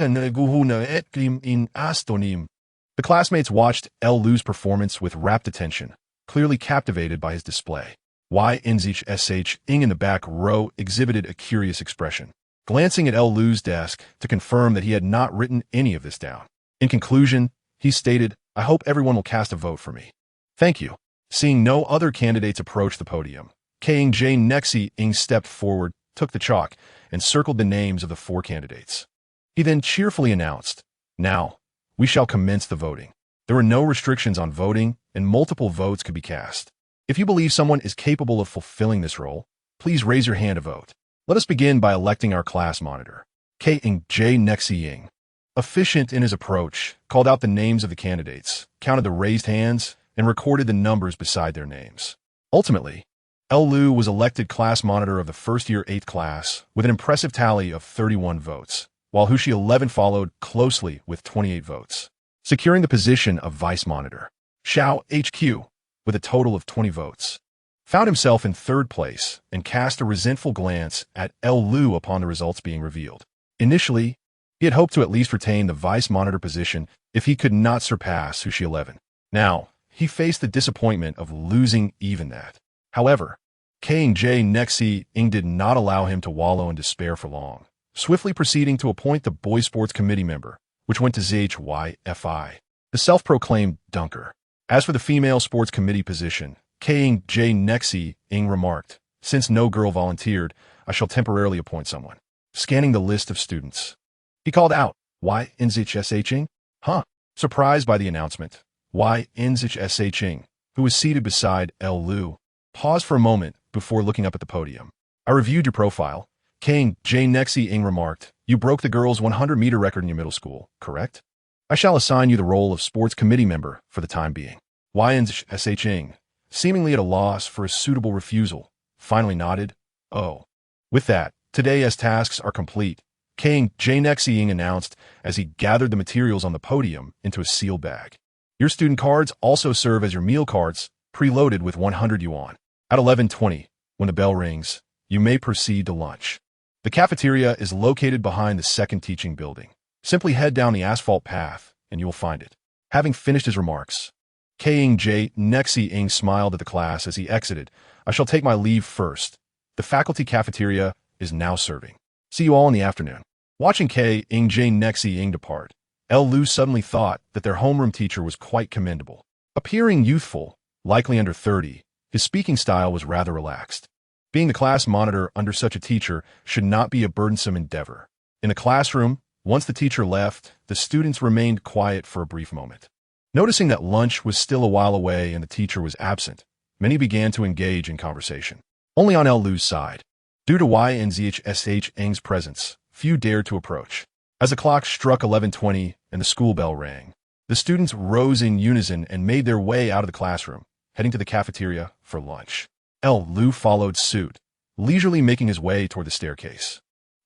classmates watched Lu's performance with rapt attention, clearly captivated by his display. YNZH Ing in the back row exhibited a curious expression, glancing at Lu's desk to confirm that he had not written any of this down. In conclusion, he stated, "I hope everyone will cast a vote for me." "Thank you." Seeing no other candidates approach the podium, King J Nexi Ing stepped forward, took the chalk, and circled the names of the 4 candidates. He then cheerfully announced, "Now, we shall commence the voting." There were no restrictions on voting, and multiple votes could be cast. If you believe someone is capable of fulfilling this role, please raise your hand to vote. Let us begin by electing our class monitor. King J Nexi Ing, efficient in his approach, called out the names of the candidates, counted the raised hands, and recorded the numbers beside their names. Ultimately, Lu was elected class monitor of the first-year 8th class with an impressive tally of 31 votes, while Hushi 11 followed closely with 28 votes, securing the position of vice monitor. Xiao HQ, with a total of 20 votes, found himself in 3rd place and cast a resentful glance at Lu upon the results being revealed. Initially, he had hoped to at least retain the vice monitor position if he could not surpass Hushi 11. Now, he faced the disappointment of losing even that. However, King J Nexi Ing did not allow him to wallow in despair for long, swiftly proceeding to appoint the boys sports committee member, which went to ZHYFI. the self-proclaimed dunker. As for the female sports committee position, Kang J. Nexi Ing remarked, "Since no girl volunteered, I shall temporarily appoint someone." Scanning the list of students, he called out, "Why NZH Huh?" Surprised by the announcement, Y. NZH who was seated beside L. Lu, paused for a moment before looking up at the podium. "I reviewed your profile," Kang J. Nexi Ing remarked. "You broke the girls' 100-meter record in your middle school, correct? I shall assign you the role of sports committee member for the time being." Y. NZH Ing, seemingly at a loss for a suitable refusal, finally nodded, "Oh." With that, today's tasks are complete, Kang J. Nexi Ing announced as he gathered the materials on the podium into a sealed bag. "Your student cards also serve as your meal cards, preloaded with 100 yuan. At 11:20, when the bell rings, you may proceed to lunch. The cafeteria is located behind the second teaching building. Simply head down the asphalt path, and you will find it." Having finished his remarks, Kang J. Nexi Ing smiled at the class as he exited. "I shall take my leave first. The faculty cafeteria is now serving. See you all in the afternoon." Watching Kang J. Nexi Ing depart, L. Lu suddenly thought that their homeroom teacher was quite commendable. Appearing youthful, likely under 30, his speaking style was rather relaxed. Being the class monitor under such a teacher should not be a burdensome endeavor. In the classroom, once the teacher left, the students remained quiet for a brief moment. Noticing that lunch was still a while away and the teacher was absent, many began to engage in conversation. Only on L. Lu's side, due to YNZHSH Ng's presence, few dared to approach. As the clock struck 11:20 and the school bell rang, the students rose in unison and made their way out of the classroom, heading to the cafeteria for lunch. L. Lu followed suit, leisurely making his way toward the staircase.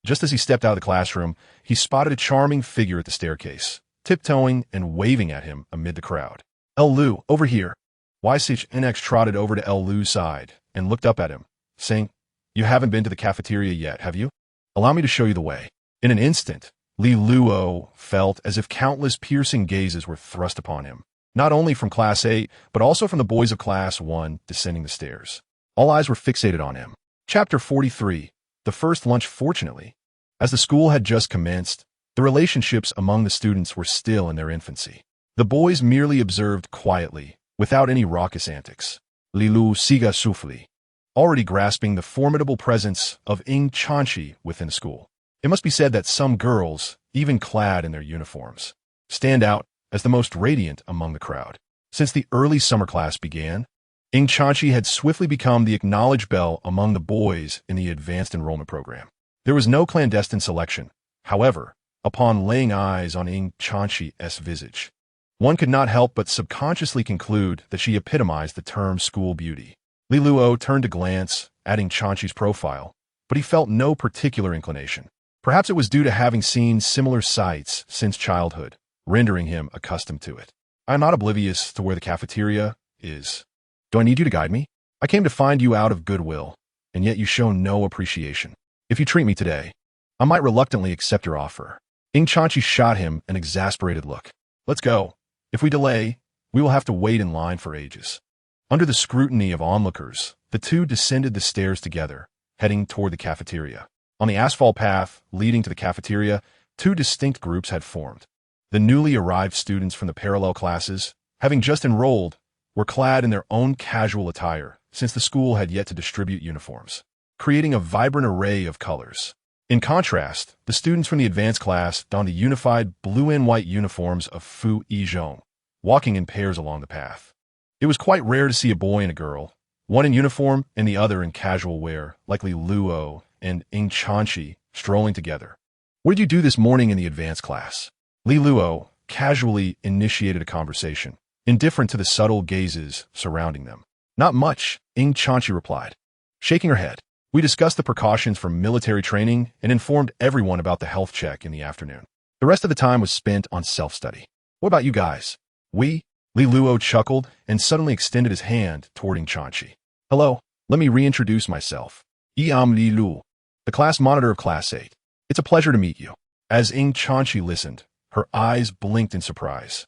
Just as he stepped out of the classroom, he spotted a charming figure at the staircase, tiptoeing and waving at him amid the crowd. "L. Lu, over here." YCHNX trotted over to L. Lu's side and looked up at him, saying, "You haven't been to the cafeteria yet, have you? Allow me to show you the way." In an instant, Li Luo felt as if countless piercing gazes were thrust upon him, not only from Class 8, but also from the boys of Class 1 descending the stairs. All eyes were fixated on him. Chapter 43, the first lunch. Fortunately, as the school had just commenced, the relationships among the students were still in their infancy. The boys merely observed quietly, without any raucous antics. Li Lu Siga Sufli, already grasping the formidable presence of Ing Chanchi within the school. It must be said that some girls, even clad in their uniforms, stand out as the most radiant among the crowd. Since the early summer class began, Ing Chanchi had swiftly become the acknowledged belle among the boys in the advanced enrollment program. There was no clandestine selection. However, upon laying eyes on Ing Chanchi's visage, one could not help but subconsciously conclude that she epitomized the term school beauty. Li Luo turned to glance at Ing Chanchi's profile, but he felt no particular inclination. Perhaps it was due to having seen similar sights since childhood, rendering him accustomed to it. "I am not oblivious to where the cafeteria is. Do I need you to guide me? I came to find you out of goodwill, and yet you show no appreciation. If you treat me today, I might reluctantly accept your offer." Ing Chanchi shot him an exasperated look. "Let's go. If we delay, we will have to wait in line for ages." Under the scrutiny of onlookers, the two descended the stairs together, heading toward the cafeteria. On the asphalt path leading to the cafeteria, two distinct groups had formed. The newly arrived students from the parallel classes, having just enrolled, were clad in their own casual attire, since the school had yet to distribute uniforms, creating a vibrant array of colors. In contrast, the students from the advanced class donned the unified blue and white uniforms of Fu Yizhong, walking in pairs along the path. It was quite rare to see a boy and a girl, one in uniform and the other in casual wear, like Li Luo and Ing Chanchi, strolling together. "What did you do this morning in the advanced class?" Li Luo casually initiated a conversation, indifferent to the subtle gazes surrounding them. "Not much," Ing Chanchi replied, shaking her head. "We discussed the precautions for military training and informed everyone about the health check in the afternoon. The rest of the time was spent on self-study. What about you guys?" "We?" Li Luo chuckled and suddenly extended his hand toward Ing Chanchi. "Hello, let me reintroduce myself. I am Li Lu, the class monitor of Class 8. It's a pleasure to meet you." As Ing Chanchi listened, her eyes blinked in surprise.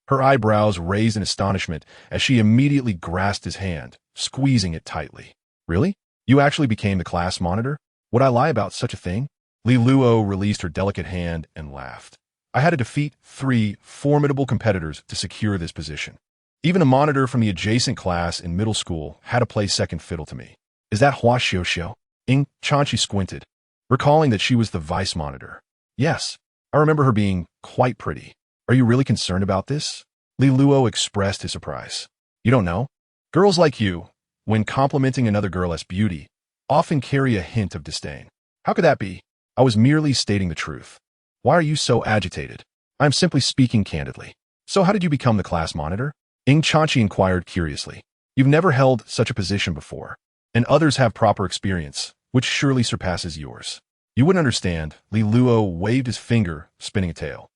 Her eyebrows raised in astonishment as she immediately grasped his hand, squeezing it tightly. "Really? You actually became the class monitor? Would I lie about such a thing?" Li Luo released her delicate hand and laughed. I had to defeat 3 formidable competitors to secure this position. Even a monitor from the adjacent class in middle school had to play second fiddle to me. Is that Hua Xiuxiu? Ing Chanchi squinted, recalling that she was the vice monitor. Yes, I remember her being quite pretty. Are you really concerned about this? Li Luo expressed his surprise. You don't know? Girls like you, when complimenting another girl as beauty, often carry a hint of disdain. How could that be? I was merely stating the truth. Why are you so agitated? I am simply speaking candidly. So how did you become the class monitor? Ing Chanchi inquired curiously. You've never held such a position before, and others have proper experience, which surely surpasses yours. You wouldn't understand. Li Luo waved his finger, spinning a tail.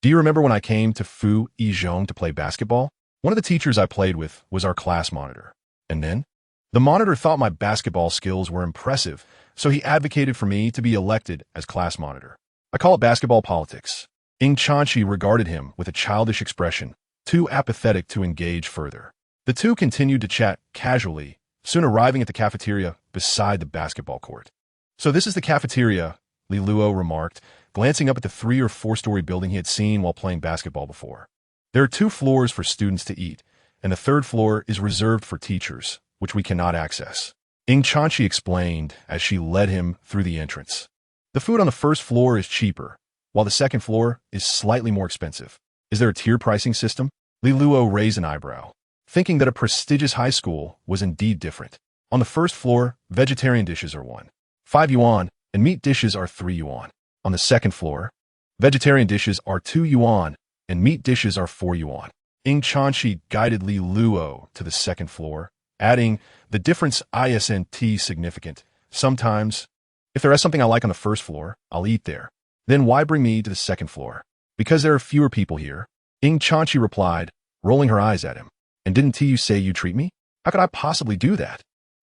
Do you remember when I came to Fu Yizhong to play basketball? One of the teachers I played with was our class monitor. And then? The monitor thought my basketball skills were impressive, so he advocated for me to be elected as class monitor. I call it basketball politics. Ing Chanchi regarded him with a childish expression, too apathetic to engage further. The two continued to chat casually, soon arriving at the cafeteria beside the basketball court. So this is the cafeteria, Li Luo remarked, glancing up at the 3- or 4-story building he had seen while playing basketball before. There are 2 floors for students to eat, and the 3rd floor is reserved for teachers, which we cannot access. Ing Chanchi explained as she led him through the entrance. The food on the 1st floor is cheaper, while the 2nd floor is slightly more expensive. Is there a tier pricing system? Li Luo raised an eyebrow, thinking that a prestigious high school was indeed different. On the 1st floor, vegetarian dishes are 5 yuan, and meat dishes are 3 yuan. On the 2nd floor, vegetarian dishes are 2 yuan, and meat dishes are 4 yuan. Ing Chanchi guided Li Luo to the 2nd floor, adding, the difference isn't significant. Sometimes, if there is something I like on the 1st floor, I'll eat there. Then why bring me to the 2nd floor? Because there are fewer people here. Ing Chanchi replied, rolling her eyes at him. And didn't you say you treat me? How could I possibly do that?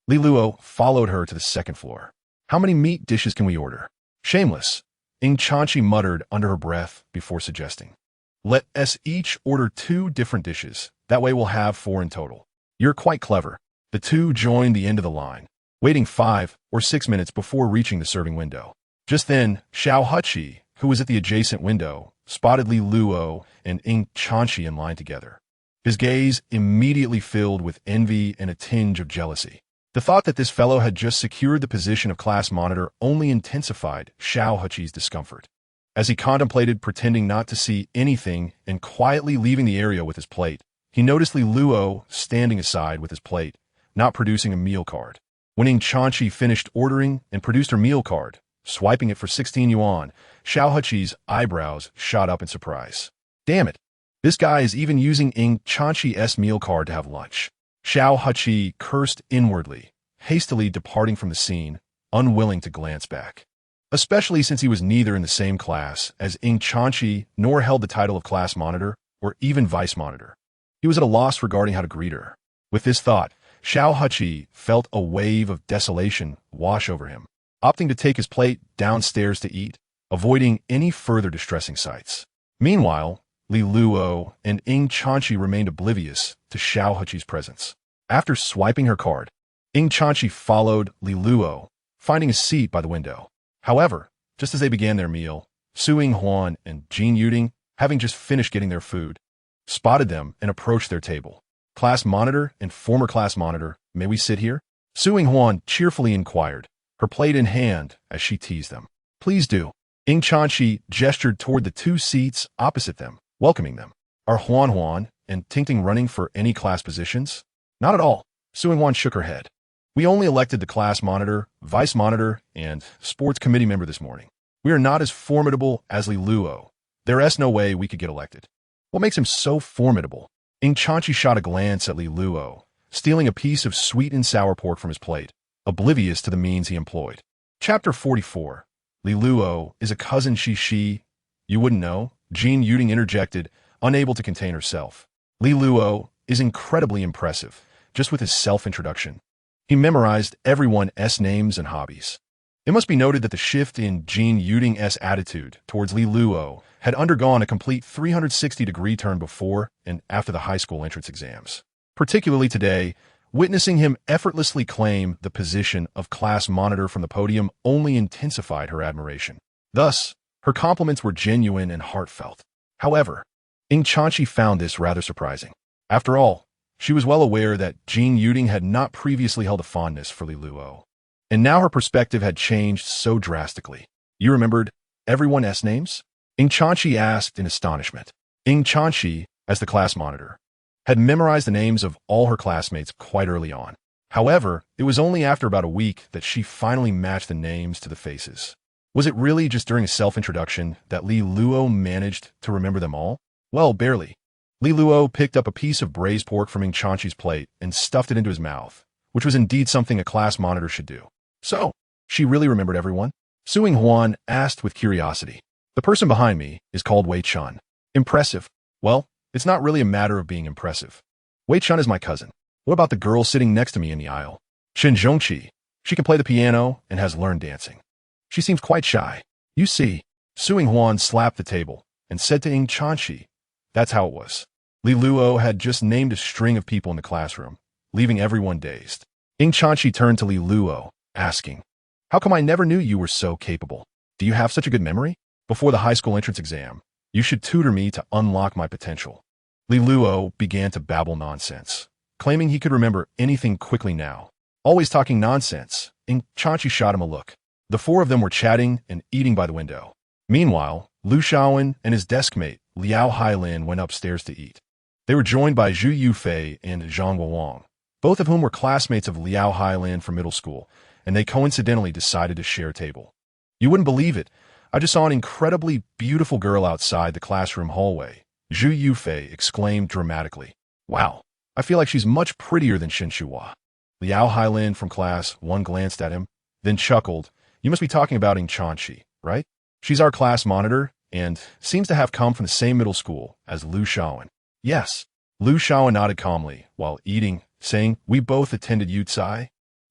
Li Luo followed her to the 2nd floor. How many meat dishes can we order? Shameless, Ing Chanchi muttered under her breath before suggesting. Let us each order 2 different dishes. That way we'll have 4 in total. You're quite clever. The 2 joined the end of the line, waiting 5 or 6 minutes before reaching the serving window. Just then, Xiao Huqi, who was at the adjacent window, spotted Li Luo and Ing Chanchi in line together. His gaze immediately filled with envy and a tinge of jealousy. The thought that this fellow had just secured the position of class monitor only intensified Xiao Huqi's discomfort. As he contemplated pretending not to see anything and quietly leaving the area with his plate, he noticed Li Luo standing aside with his plate, not producing a meal card. When Ing Chanchi finished ordering and produced her meal card, swiping it for 16 yuan, Xiao Huqi's eyebrows shot up in surprise. Damn it! This guy is even using Ing Chanchi's meal card to have lunch. Xiao Huqi cursed inwardly, hastily departing from the scene, unwilling to glance back. Especially since he was neither in the same class as Ing Chanchi nor held the title of class monitor or even vice monitor. He was at a loss regarding how to greet her. With this thought, Xiao Huqi felt a wave of desolation wash over him, opting to take his plate downstairs to eat, avoiding any further distressing sights. Meanwhile, Li Luo and Ing Chanchi remained oblivious to Xiao Huqi's presence. After swiping her card, Ing Chanchi followed Li Luo, finding a seat by the window. However, just as they began their meal, Su Yinghuan and Jin Yuding, having just finished getting their food, spotted them and approached their table. Class monitor and former class monitor, may we sit here? Su Yinghuan cheerfully inquired, her plate in hand as she teased them. Please do. Ing Chanchi gestured toward the 2 seats opposite them, welcoming them. Are Huan and Tingting running for any class positions? Not at all. Su Yinghuan shook her head. We only elected the class monitor, vice monitor, and sports committee member this morning. We are not as formidable as Li Luo. There is no way we could get elected. What makes him so formidable? Ing Chanchi shot a glance at Li Luo, stealing a piece of sweet and sour pork from his plate, oblivious to the means he employed. Chapter 44. Li Luo is a cousin she. You wouldn't know, Jin Yuding interjected, unable to contain herself. Li Luo is incredibly impressive, just with his self-introduction. He memorized everyone's names and hobbies. It must be noted that the shift in Jin Yuding's attitude towards Li Luo had undergone a complete 360-degree turn before and after the high school entrance exams. Particularly today, witnessing him effortlessly claim the position of class monitor from the podium only intensified her admiration. Thus, Her compliments were genuine and heartfelt. However, Ing Chanchi found this rather surprising. After all, she was well aware that Jing Yuding had not previously held a fondness for Li Luo. And now her perspective had changed so drastically. You remembered everyone's names? Ing Chanchi asked in astonishment. Ing Chanchi, as the class monitor, had memorized the names of all her classmates quite early on. However, it was only after about a week that she finally matched the names to the faces. Was it really just during a self-introduction that Li Luo managed to remember them all? Well, barely. Li Luo picked up a piece of braised pork from Ing Chanchi's plate and stuffed it into his mouth, which was indeed something a class monitor should do. So, she really remembered everyone? Su Huan asked with curiosity. The person behind me is called Wei Chun. Impressive. Well, it's not really a matter of being impressive. Wei Chun is my cousin. What about the girl sitting next to me in the aisle? Shin Zhongqi. She can play the piano and has learned dancing. She seems quite shy. You see, Su Huan slapped the table and said to Ing Chanchi, that's how it was. Li Luo had just named a string of people in the classroom, leaving everyone dazed. Ing Chanchi turned to Li Luo, asking, how come I never knew you were so capable? Do you have such a good memory? Before the high school entrance exam, you should tutor me to unlock my potential. Li Luo began to babble nonsense, claiming he could remember anything quickly now. Always talking nonsense, Ing Chanchi shot him a look. The four of them were chatting and eating by the window. Meanwhile, Lu Shaowen and his desk mate, Liao Hailin, went upstairs to eat. They were joined by Zhu Yufei and Zhang Wang, both of whom were classmates of Liao Hailin from middle school, and they coincidentally decided to share a table. You wouldn't believe it. I just saw an incredibly beautiful girl outside the classroom hallway, Zhu Yufei exclaimed dramatically. Wow, I feel like she's much prettier than Shin Shuhua. Liao Hailin from class 1 glanced at him, then chuckled. You must be talking about Ing Chanchi, right? She's our class monitor and seems to have come from the same middle school as Lu Shaowen. Yes. Lu Shaowen nodded calmly while eating, saying, we both attended Yutsai.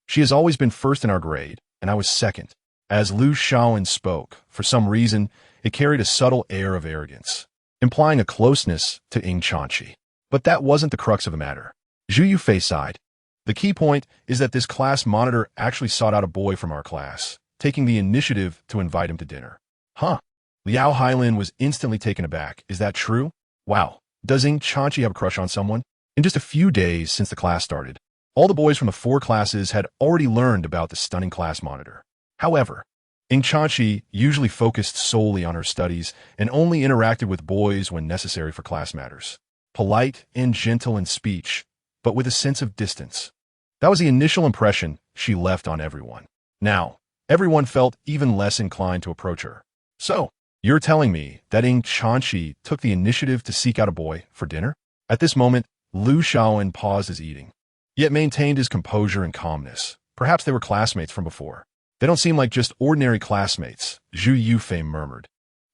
She has always been first in our grade, and I was second. As Lu Shaowen spoke, for some reason, it carried a subtle air of arrogance, implying a closeness to Ing Chanchi. But that wasn't the crux of the matter. Zhu Yufei sighed. The key point is that this class monitor actually sought out a boy from our class, taking the initiative to invite him to dinner. Huh. Liao Hailin was instantly taken aback. Is that true? Wow. Does Ing Chanchi have a crush on someone? In just a few days since the class started, all the boys from the 4 classes had already learned about the stunning class monitor. However, Ing Chanchi usually focused solely on her studies and only interacted with boys when necessary for class matters. Polite and gentle in speech, but with a sense of distance. That was the initial impression she left on everyone. Now, everyone felt even less inclined to approach her. So, you're telling me that Ing Chanchi took the initiative to seek out a boy for dinner? At this moment, Lu Shaowen paused his eating, yet maintained his composure and calmness. Perhaps they were classmates from before. They don't seem like just ordinary classmates, Zhu Yufei murmured,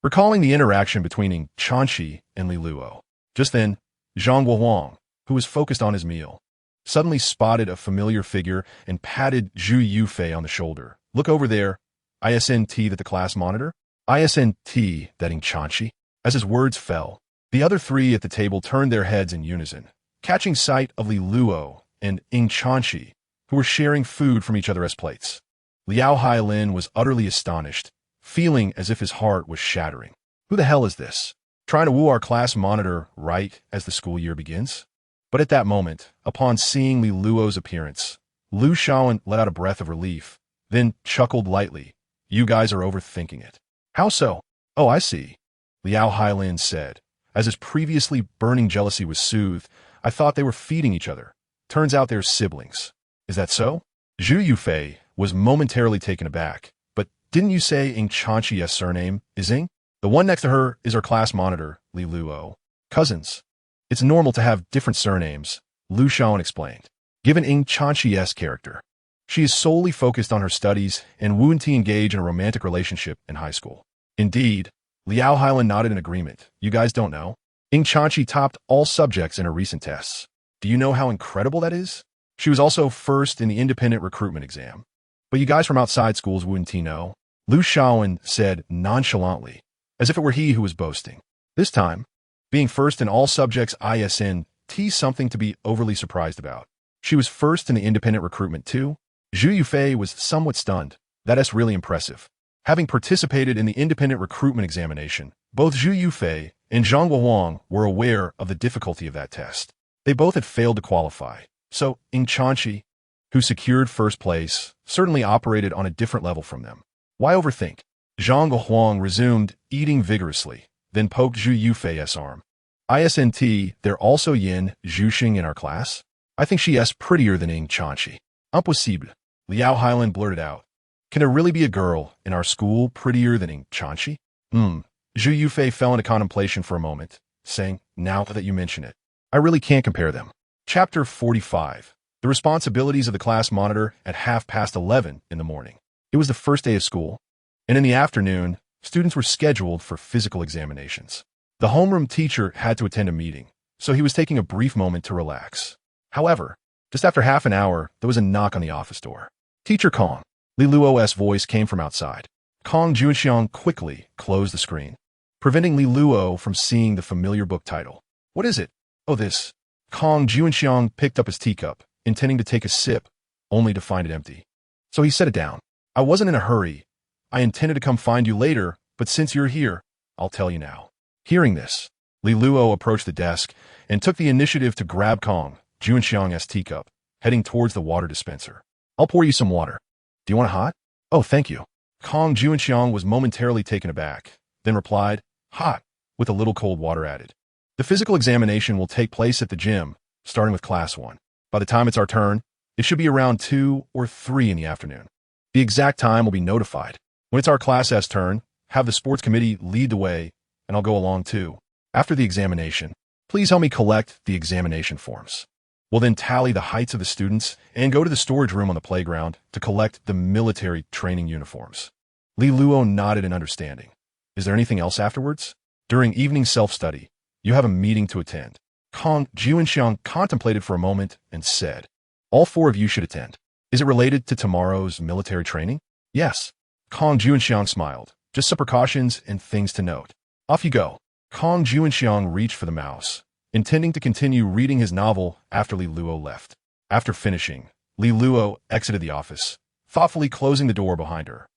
recalling the interaction between Ing Chanchi and Li Luo. Just then, Zhang Wang, who was focused on his meal, suddenly spotted a familiar figure and patted Zhu Yufei on the shoulder. Look over there. ISNT that the class monitor? ISNT that Ing Chanchi? As his words fell, the other 3 at the table turned their heads in unison, catching sight of Li Luo and Ing Chanchi, who were sharing food from each other's plates. Liao Hailin was utterly astonished, feeling as if his heart was shattering. Who the hell is this? Trying to woo our class monitor right as the school year begins? But at that moment, upon seeing Li Luo's appearance, Lu Shaowen let out a breath of relief, then chuckled lightly. You guys are overthinking it. How so? Oh, I see, Liao Hailin said. As his previously burning jealousy was soothed, I thought they were feeding each other. Turns out they're siblings. Is that so? Zhu Yufei was momentarily taken aback. But didn't you say Ing Chanchi's surname is Ing? The one next to her is our class monitor, Li Luo. Cousins. It's normal to have different surnames, Lu Shaowen explained. Given Ing Chanchi's character, she is solely focused on her studies and wouldn't engage in a romantic relationship in high school. Indeed, Liao Hailin nodded in agreement. You guys don't know? Ing Chanchi topped all subjects in her recent tests. Do you know how incredible that is? She was also first in the independent recruitment exam. But you guys from outside schools wouldn't know? Lu Shaowen said nonchalantly, as if it were he who was boasting. This time, being first in all subjects isn't something to be overly surprised about. She was first in the independent recruitment too. Zhu Yufei was somewhat stunned. That is really impressive. Having participated in the independent recruitment examination, both Zhu Yufei and Zhang Guohuang were aware of the difficulty of that test. They both had failed to qualify, so Ying Chanqi, who secured first place, certainly operated on a different level from them. Why overthink? Zhang Guohuang resumed, eating vigorously, then poked Zhu Yufei's arm. ISNT, there also Yin Zhuxing in our class? I think she is prettier than Ying Chanqi. Impossible, Liao Highland blurted out. Can there really be a girl in our school prettier than Ying Chanqi? Zhu Yufei fell into contemplation for a moment, saying, now that you mention it, I really can't compare them. Chapter 45. The responsibilities of the class monitor at 11:30 in the morning. It was the first day of school, and in the afternoon, students were scheduled for physical examinations. The homeroom teacher had to attend a meeting, so he was taking a brief moment to relax. However, just after half an hour, there was a knock on the office door. Teacher Kong. Li Luo's voice came from outside. Kong Junxiang quickly closed the screen, preventing Li Luo from seeing the familiar book title. What is it? Oh, this. Kong Junxiang picked up his teacup, intending to take a sip, only to find it empty. So he set it down. I wasn't in a hurry. I intended to come find you later, but since you're here, I'll tell you now. Hearing this, Li Luo approached the desk and took the initiative to grab Kong Junxiang's teacup, heading towards the water dispenser. I'll pour you some water. Do you want it hot? Oh, thank you. Kong Junxiang was momentarily taken aback, then replied, hot, with a little cold water added. The physical examination will take place at the gym, starting with class 1. By the time it's our turn, it should be around 2 or 3 in the afternoon. The exact time will be notified. When it's our class's turn, have the sports committee lead the way, and I'll go along too. After the examination, please help me collect the examination forms. We'll then tally the heights of the students and go to the storage room on the playground to collect the military training uniforms. Li Luo nodded in understanding. Is there anything else afterwards? During evening self-study, you have a meeting to attend. Kong Junxiang contemplated for a moment and said, all 4 of you should attend. Is it related to tomorrow's military training? Yes. Kong Junxiang smiled. Just some precautions and things to note. Off you go. Kong Junxiang reached for the mouse, intending to continue reading his novel after Li Luo left. After finishing, Li Luo exited the office, thoughtfully closing the door behind her.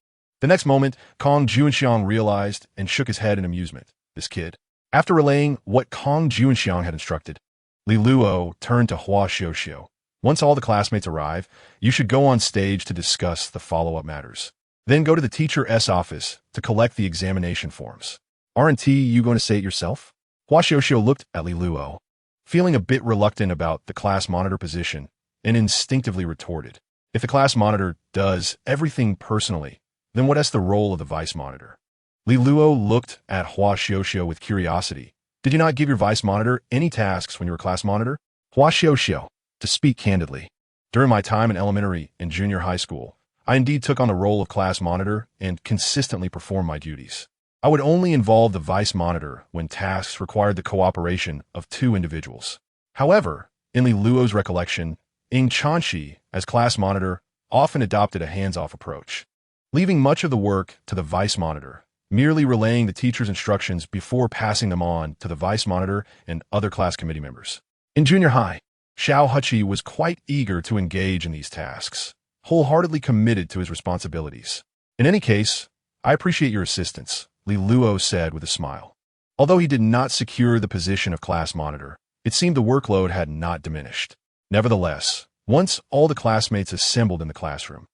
The next moment, Kong Junxiang realized and shook his head in amusement. This kid. After relaying what Kong Junxiang had instructed, Li Luo turned to Hua Xiuxiu. Once all the classmates arrive, you should go on stage to discuss the follow-up matters. Then go to the teacher's office to collect the examination forms. Aren't you going to say it yourself? Hua Xiuxiu looked at Li Luo, feeling a bit reluctant about the class monitor position, and instinctively retorted. If the class monitor does everything personally, then what is the role of the vice monitor? Li Luo looked at Hua Xiuxiu with curiosity. Did you not give your vice monitor any tasks when you were class monitor? Hua Xiuxiu, to speak candidly, during my time in elementary and junior high school, I indeed took on the role of class monitor and consistently performed my duties. I would only involve the vice monitor when tasks required the cooperation of 2 individuals. However, in Li Luo's recollection, Ying Chanqi, as class monitor, often adopted a hands-off approach, leaving much of the work to the vice monitor, merely relaying the teacher's instructions before passing them on to the vice monitor and other class committee members. In junior high, Xiao Huqi was quite eager to engage in these tasks, wholeheartedly committed to his responsibilities. In any case, I appreciate your assistance, Li Luo said with a smile. Although he did not secure the position of class monitor, it seemed the workload had not diminished. Nevertheless, once all the classmates assembled in the classroom,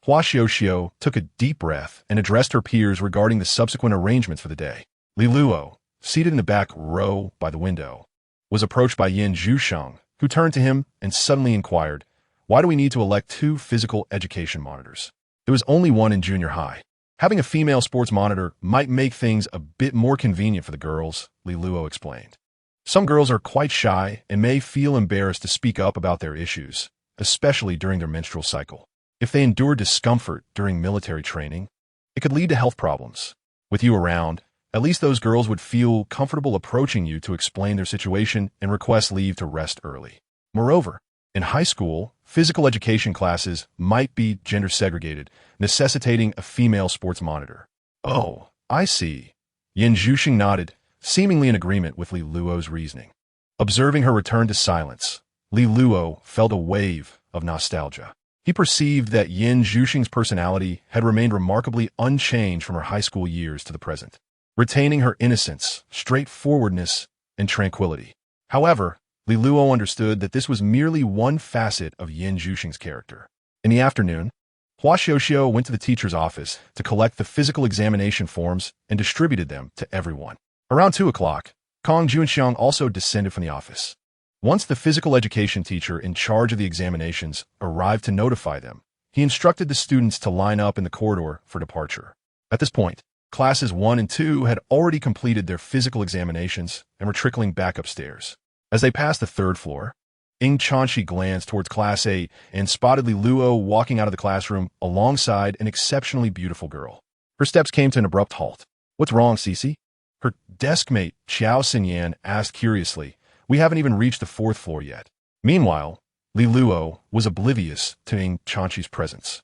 Hua Xiuxiu took a deep breath and addressed her peers regarding the subsequent arrangements for the day. Li Luo, seated in the back row by the window, was approached by Yin Zhuxiang, who turned to him and suddenly inquired, why do we need to elect 2 physical education monitors? There was only one in junior high. Having a female sports monitor might make things a bit more convenient for the girls, Li Luo explained. Some girls are quite shy and may feel embarrassed to speak up about their issues, especially during their menstrual cycle. If they endure discomfort during military training, it could lead to health problems. With you around, at least those girls would feel comfortable approaching you to explain their situation and request leave to rest early. Moreover, in high school, physical education classes might be gender segregated, necessitating a female sports monitor. Oh, I see. Yin Zhuxing nodded, seemingly in agreement with Li Luo's reasoning. Observing her return to silence, Li Luo felt a wave of nostalgia. He perceived that Yin Zhuxing's personality had remained remarkably unchanged from her high school years to the present, retaining her innocence, straightforwardness, and tranquility. However, Li Luo understood that this was merely one facet of Yin Zhuxing's character. In the afternoon, Hua Xiuxiu went to the teacher's office to collect the physical examination forms and distributed them to everyone. Around 2 o'clock, Kong Junxiang also descended from the office. Once the physical education teacher in charge of the examinations arrived to notify them, he instructed the students to line up in the corridor for departure. At this point, classes 1 and 2 had already completed their physical examinations and were trickling back upstairs. As they passed the 3rd floor, Ying Chanxi glanced towards Class 8 and spotted Li Luo walking out of the classroom alongside an exceptionally beautiful girl. Her steps came to an abrupt halt. "What's wrong, Cece?" Her deskmate, Xiao Xinyan, asked curiously. "We haven't even reached the 4th floor yet." Meanwhile, Li Luo was oblivious to Ying Chanxi's presence,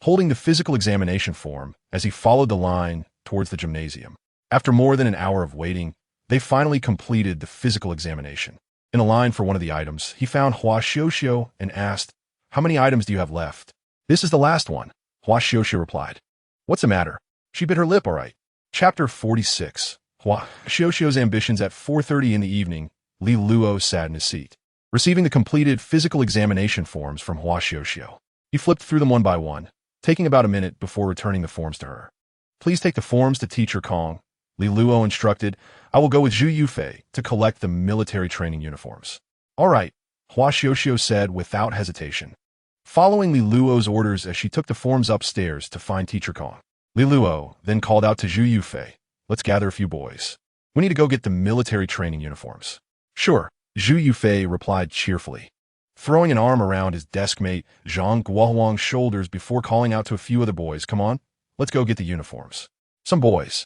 holding the physical examination form as he followed the line towards the gymnasium. After more than an hour of waiting, they finally completed the physical examination. In a line for one of the items, he found Hua Xiuxiu and asked, "How many items do you have left?" "This is the last one," Hua Xiuxiu replied. "What's the matter?" She bit her lip, all right. Chapter 46. Hua Xiuxiu's ambitions. At 4:30 in the evening, Li Luo sat in his seat, receiving the completed physical examination forms from Hua Xiuxiu. He flipped through them one by one, taking about a minute before returning the forms to her. "Please take the forms to Teacher Kong," Li Luo instructed. "I will go with Zhu Yufei to collect the military training uniforms." "All right," Hua Xiuxiu said without hesitation, following Li Luo's orders as she took the forms upstairs to find Teacher Kong. Li Luo then called out to Zhu Yufei, "Let's gather a few boys. We need to go get the military training uniforms." "Sure," Zhu Yufei replied cheerfully, throwing an arm around his deskmate Zhang Guohuang's shoulders before calling out to a few other boys. "Come on, let's go get the uniforms." Some boys,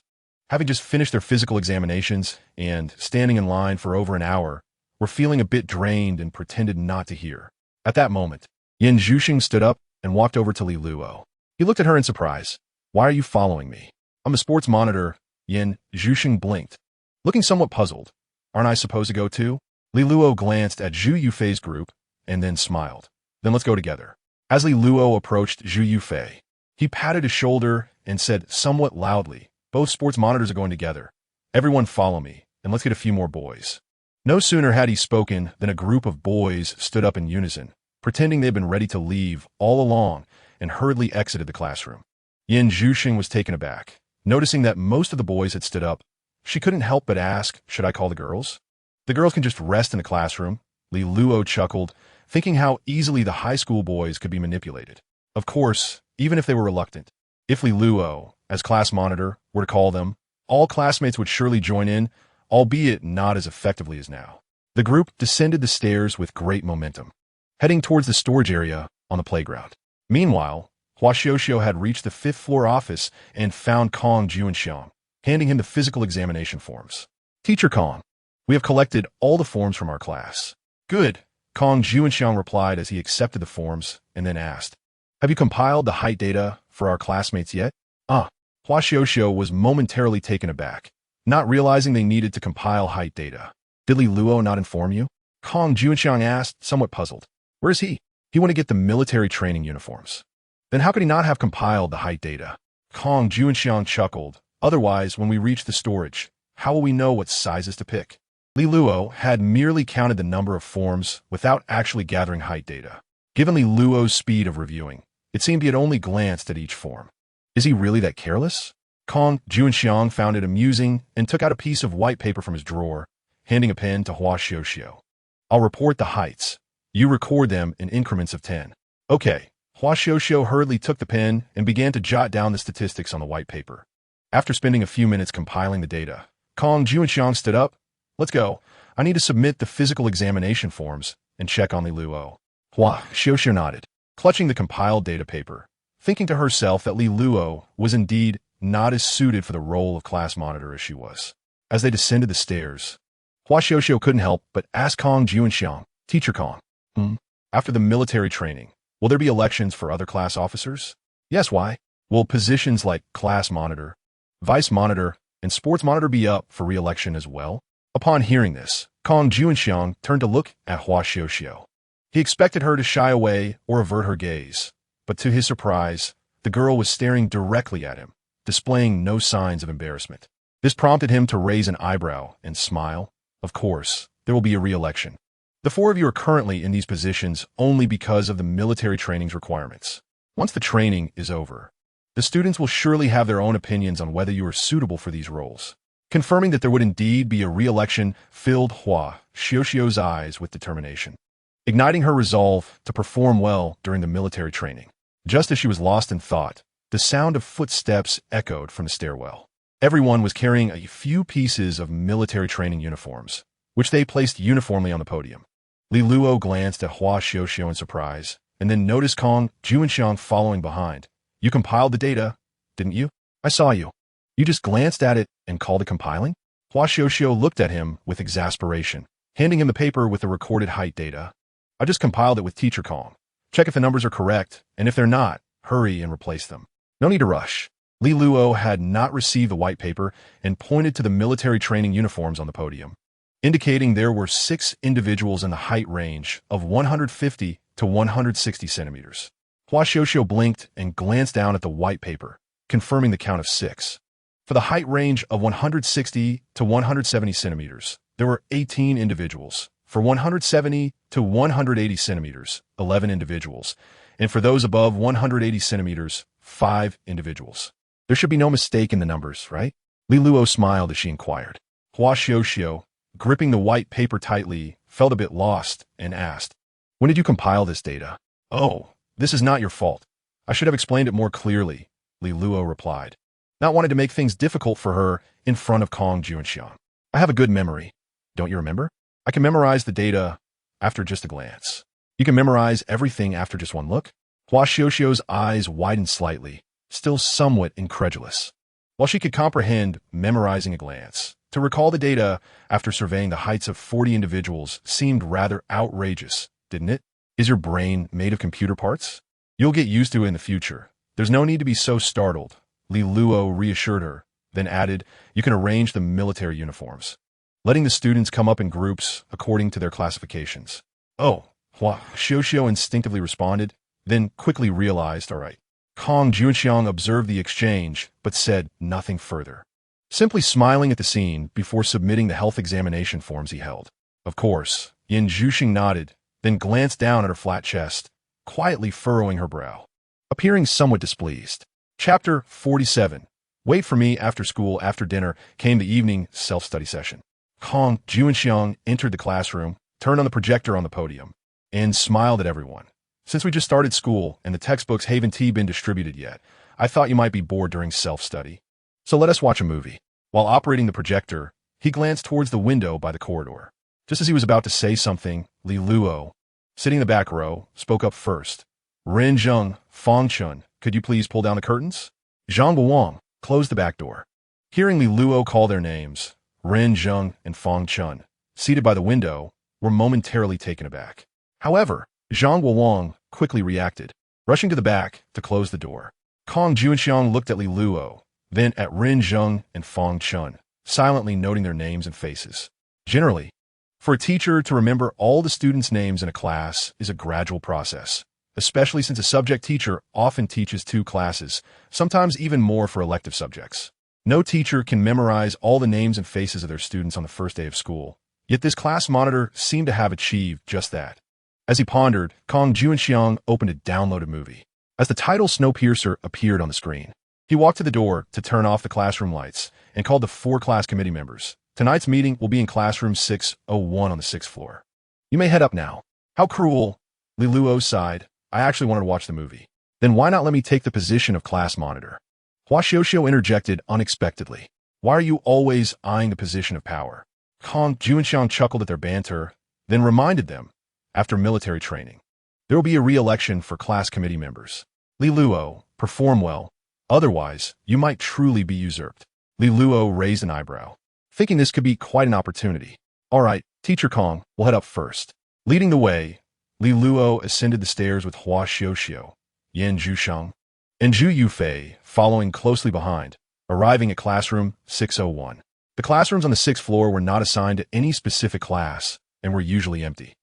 having just finished their physical examinations and standing in line for over an hour, were feeling a bit drained and pretended not to hear. At that moment, Yin Zhuxing stood up and walked over to Li Luo. He looked at her in surprise. "Why are you following me?" "I'm a sports monitor." Yin Zhuxing blinked, looking somewhat puzzled. "Aren't I supposed to go too?" Li Luo glanced at Zhu Yufei's group and then smiled. "Then let's go together." As Li Luo approached Zhu Yufei, he patted his shoulder and said somewhat loudly, "Both sports monitors are going together. Everyone follow me, and let's get a few more boys." No sooner had he spoken than a group of boys stood up in unison, pretending they had been ready to leave all along, and hurriedly exited the classroom. Yin Zhuxing was taken aback. Noticing that most of the boys had stood up, she couldn't help but ask, "Should I call the girls?" "The girls can just rest in the classroom," Li Luo chuckled, thinking how easily the high school boys could be manipulated. Of course, even if they were reluctant. If Li Luo, as class monitor, were to call them, all classmates would surely join in, albeit not as effectively as now. The group descended the stairs with great momentum, heading towards the storage area on the playground. Meanwhile, Hua Xiuxiu had reached the 5th floor office and found Kong Junxiang, handing him the physical examination forms. "Teacher Kong, we have collected all the forms from our class." "Good," Kong Junxiang replied as he accepted the forms and then asked, "Have you compiled the height data for our classmates yet?" Hua Xiuxiu was momentarily taken aback, not realizing they needed to compile height data. "Did Li Luo not inform you?" Kong Junxiang asked, somewhat puzzled. "Where is he?" "He went to get the military training uniforms." "Then how could he not have compiled the height data?" Kong Junxiang chuckled. "Otherwise, when we reach the storage, how will we know what sizes to pick?" Li Luo had merely counted the number of forms without actually gathering height data. Given Li Luo's speed of reviewing, it seemed he had only glanced at each form. Is he really that careless? Kong Junxiang found it amusing and took out a piece of white paper from his drawer, handing a pen to Hua Xiuxiu. "I'll report the heights. You record them in increments of 10. "Okay." Hua Xiuxiu hurriedly took the pen and began to jot down the statistics on the white paper. After spending a few minutes compiling the data, Kong Junxiang stood up. "Let's go. I need to submit the physical examination forms and check on Li Luo." Hua Xiuxiu nodded, clutching the compiled data paper, thinking to herself that Li Luo was indeed not as suited for the role of class monitor as she was. As they descended the stairs, Hua Xiuxiu couldn't help but ask Kong Junxiang, "Teacher Kong, after the military training, will there be elections for other class officers?" "Yes, why? Will positions like class monitor, vice monitor, and sports monitor be up for re-election as well?" Upon hearing this, Kong Junxiang turned to look at Hua Xiuxiu. He expected her to shy away or avert her gaze, but to his surprise, the girl was staring directly at him, displaying no signs of embarrassment. This prompted him to raise an eyebrow and smile. Of course, there will be a re-election. The four of you are currently in these positions only because of the military training's requirements. Once the training is over, the students will surely have their own opinions on whether you are suitable for these roles. Confirming that there would indeed be a re-election filled Hua Xiuxiu's eyes with determination, igniting her resolve to perform well during the military training. Just as she was lost in thought, the sound of footsteps echoed from the stairwell. Everyone was carrying a few pieces of military training uniforms, which they placed uniformly on the podium. Li Luo glanced at Hua Xiuxiu in surprise, and then noticed Kong Juanxiang following behind. You compiled the data, didn't you? I saw you. You just glanced at it and called it compiling? Hua Xiuxiu looked at him with exasperation, handing him the paper with the recorded height data. I just compiled it with Teacher Kong. Check if the numbers are correct, and if they're not, hurry and replace them. No need to rush. Li Luo had not received the white paper and pointed to the military training uniforms on the podium, indicating there were 6 individuals in the height range of 150 to 160 centimeters. Hua Xiuxiu blinked and glanced down at the white paper, confirming the count of 6. For the height range of 160 to 170 centimeters, there were 18 individuals. For 170 to 180 centimeters, 11 individuals. And for those above 180 centimeters, 5 individuals. There should be no mistake in the numbers, right? Li Luo smiled as she inquired. Hua Xiuxiu, gripping the white paper tightly, felt a bit lost and asked, when did you compile this data? Oh, this is not your fault. I should have explained it more clearly, Li Luo replied, not wanting to make things difficult for her in front of Kong Juanxiang. I have a good memory. Don't you remember? I can memorize the data after just a glance. You can memorize everything after just one look? Hua Xiuxiu's eyes widened slightly, still somewhat incredulous. While she could comprehend memorizing a glance, to recall the data after surveying the heights of 40 individuals seemed rather outrageous, didn't it? Is your brain made of computer parts? You'll get used to it in the future. There's no need to be so startled, Li Luo reassured her, then added, you can arrange the military uniforms, letting the students come up in groups according to their classifications. Oh, Hua Xiuxiu instinctively responded, then quickly realized, all right. Kong Juanxiang observed the exchange, but said nothing further, simply smiling at the scene before submitting the health examination forms he held. Of course, Yin Zhuxing nodded, then glanced down at her flat chest, quietly furrowing her brow, appearing somewhat displeased. Chapter 47. Wait for me after school. After dinner came the evening self-study session. Kong Juanxiang entered the classroom, turned on the projector on the podium, and smiled at everyone. Since we just started school and the textbooks haven't been distributed yet, I thought you might be bored during self-study. So let us watch a movie. While operating the projector, he glanced towards the window by the corridor. Just as he was about to say something, Li Luo, sitting in the back row, spoke up first. Ren Zheng, Fong Chun, could you please pull down the curtains? Zhang Wang, close the back door. Hearing Li Luo call their names, Ren Zheng and Fong Chun, seated by the window, were momentarily taken aback. However, Zhang Wang quickly reacted, rushing to the back to close the door. Kong Juanxiang looked at Li Luo, then at Ren Zheng and Fong Chun, silently noting their names and faces. Generally, for a teacher to remember all the students' names in a class is a gradual process, especially since a subject teacher often teaches 2 classes, sometimes even more for elective subjects. No teacher can memorize all the names and faces of their students on the first day of school, yet this class monitor seemed to have achieved just that. As he pondered, Kong Juanxiang opened a downloaded movie. As the title Snowpiercer appeared on the screen, he walked to the door to turn off the classroom lights and called the 4 class committee members. Tonight's meeting will be in classroom 601 on the 6th floor. You may head up now. How cruel, Li Luo sighed. I actually wanted to watch the movie. Then why not let me take the position of class monitor? Hua Xiuxiu interjected unexpectedly. Why are you always eyeing the position of power? Kong Juanxiang chuckled at their banter, then reminded them, after military training, there will be a re-election for class committee members. Li Luo, perform well. Otherwise, you might truly be usurped. Li Luo raised an eyebrow, thinking this could be quite an opportunity. All right, Teacher Kong, we'll head up first. Leading the way, Li Luo ascended the stairs with Hua Xiuxiu, Yan Zhushang, and Zhu Yufei following closely behind, arriving at classroom 601. The classrooms on the 6th floor were not assigned to any specific class and were usually empty.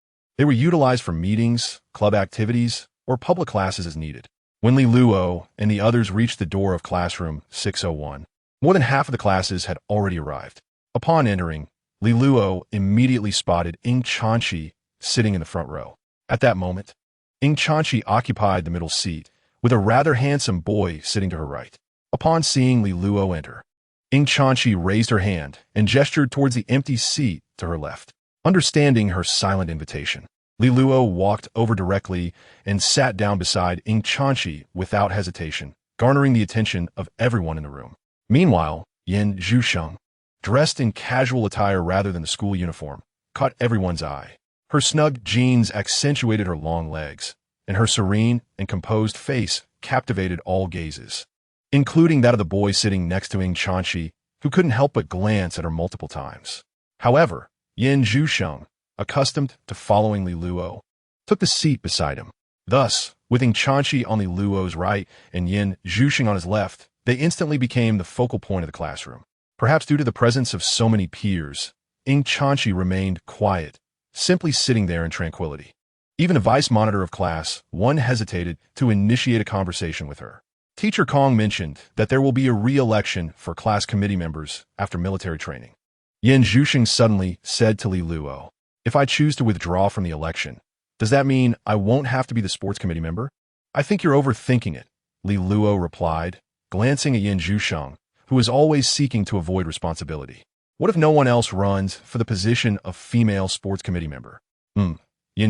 They were utilized for meetings, club activities, or public classes as needed. When Li Luo and the others reached the door of classroom 601, more than half of the classes had already arrived. Upon entering, Li Luo immediately spotted Ying Chanqi sitting in the front row. At that moment, Ying Chanqi occupied the middle seat, with a rather handsome boy sitting to her right. Upon seeing Li Luo enter, Ying Chanqi raised her hand and gestured towards the empty seat to her left. Understanding her silent invitation, Li Luo walked over directly and sat down beside Ying Chanqi without hesitation, garnering the attention of everyone in the room. Meanwhile, Yin Zhusheng, dressed in casual attire rather than the school uniform, caught everyone's eye. Her snug jeans accentuated her long legs, and her serene and composed face captivated all gazes, including that of the boy sitting next to Ying Chanqi, who couldn't help but glance at her multiple times. However, Yin Zhusheng, accustomed to following Li Luo, took the seat beside him. Thus, with Ying Chanqi on Li Luo's right and Yin Zhusheng on his left, they instantly became the focal point of the classroom. Perhaps due to the presence of so many peers, Ying Chanqi remained quiet, simply sitting there in tranquility. Even the vice monitor of class 1 hesitated to initiate a conversation with her. Teacher Kong mentioned that there will be a re-election for class committee members after military training. Yin Zhusheng suddenly said to Li Luo, "If I choose to withdraw from the election, does that mean I won't have to be the sports committee member?" "I think you're overthinking it," Li Luo replied, glancing at Yin Zhusheng, who was always seeking to avoid responsibility. "What if no one else runs for the position of female sports committee member?" Yin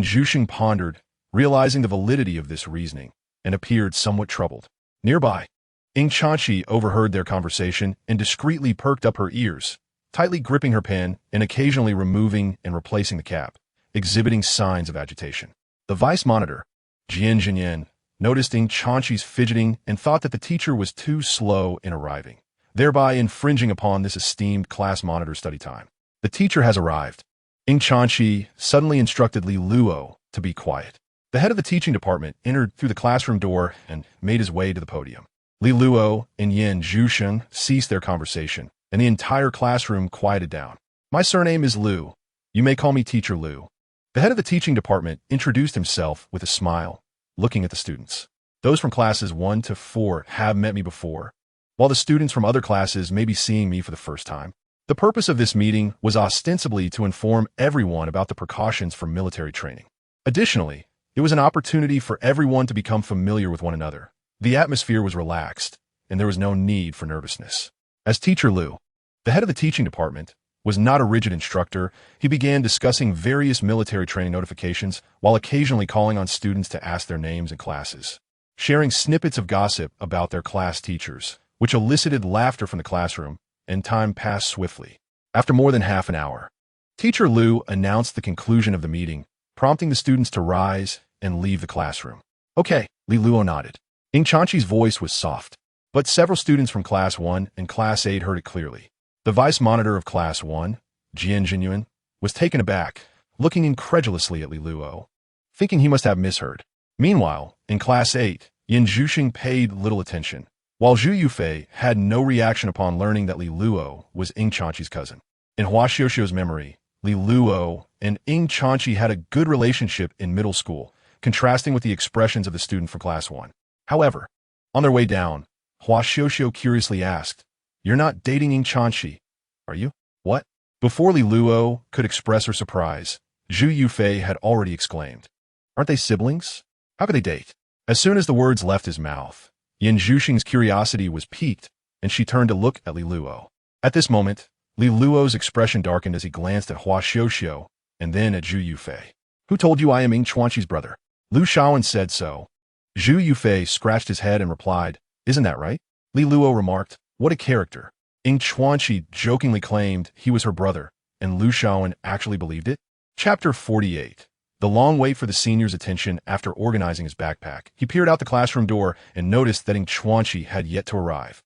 Zhusheng pondered, realizing the validity of this reasoning, and appeared somewhat troubled. Nearby, Ying Chanqi overheard their conversation and discreetly perked up her ears, tightly gripping her pen and occasionally removing and replacing the cap, exhibiting signs of agitation. The vice monitor, Jian Jinyan, noticed Ying Chanqi's fidgeting and thought that the teacher was too slow in arriving, thereby infringing upon this esteemed class monitor's study time. "The teacher has arrived." Ying Chanqi suddenly instructed Li Luo to be quiet. The head of the teaching department entered through the classroom door and made his way to the podium. Li Luo and Yin Zhusheng ceased their conversation, and the entire classroom quieted down. "My surname is Liu. You may call me Teacher Liu." The head of the teaching department introduced himself with a smile, looking at the students. "Those from classes 1 to 4 have met me before, while the students from other classes may be seeing me for the first time." The purpose of this meeting was ostensibly to inform everyone about the precautions for military training. Additionally, it was an opportunity for everyone to become familiar with one another. The atmosphere was relaxed, and there was no need for nervousness. As Teacher Liu, the head of the teaching department, was not a rigid instructor, he began discussing various military training notifications while occasionally calling on students to ask their names in classes, sharing snippets of gossip about their class teachers, which elicited laughter from the classroom, and time passed swiftly. After more than half an hour, Teacher Liu announced the conclusion of the meeting, prompting the students to rise and leave the classroom. "Okay," Li Luo nodded. Ying Chanqi's voice was soft, but several students from Class 1 and Class 8 heard it clearly. The vice monitor of Class 1, Jian Jinyuan, was taken aback, looking incredulously at Li Luo, thinking he must have misheard. Meanwhile, in Class 8, Yin Zhusheng paid little attention, while Zhu Yufei had no reaction upon learning that Li Luo was Ying Chanqi's cousin. In Hua Xiuxiu's memory, Li Luo and Ying Chanqi had a good relationship in middle school, contrasting with the expressions of the student from Class 1. However, on their way down, Hua Xiuxiu curiously asked, "You're not dating Ying Chanqi, are you?" "What?" Before Li Luo could express her surprise, Zhu Yufei had already exclaimed, "Aren't they siblings? How could they date?" As soon as the words left his mouth, Yin Zhusheng's curiosity was piqued, and she turned to look at Li Luo. At this moment, Li Luo's expression darkened as he glanced at Hua Xiuxiu and then at Zhu Yufei. "Who told you I am Ying Chanqi's brother?" "Lu Shaoan said so." Zhu Yufei scratched his head and replied, "Isn't that right?" Li Luo remarked, "What a character." Ying Chanqi jokingly claimed he was her brother, and Lu Shaoan actually believed it. Chapter 48. The long wait for the senior's attention after organizing his backpack. He peered out the classroom door and noticed that Ying Chanqi had yet to arrive.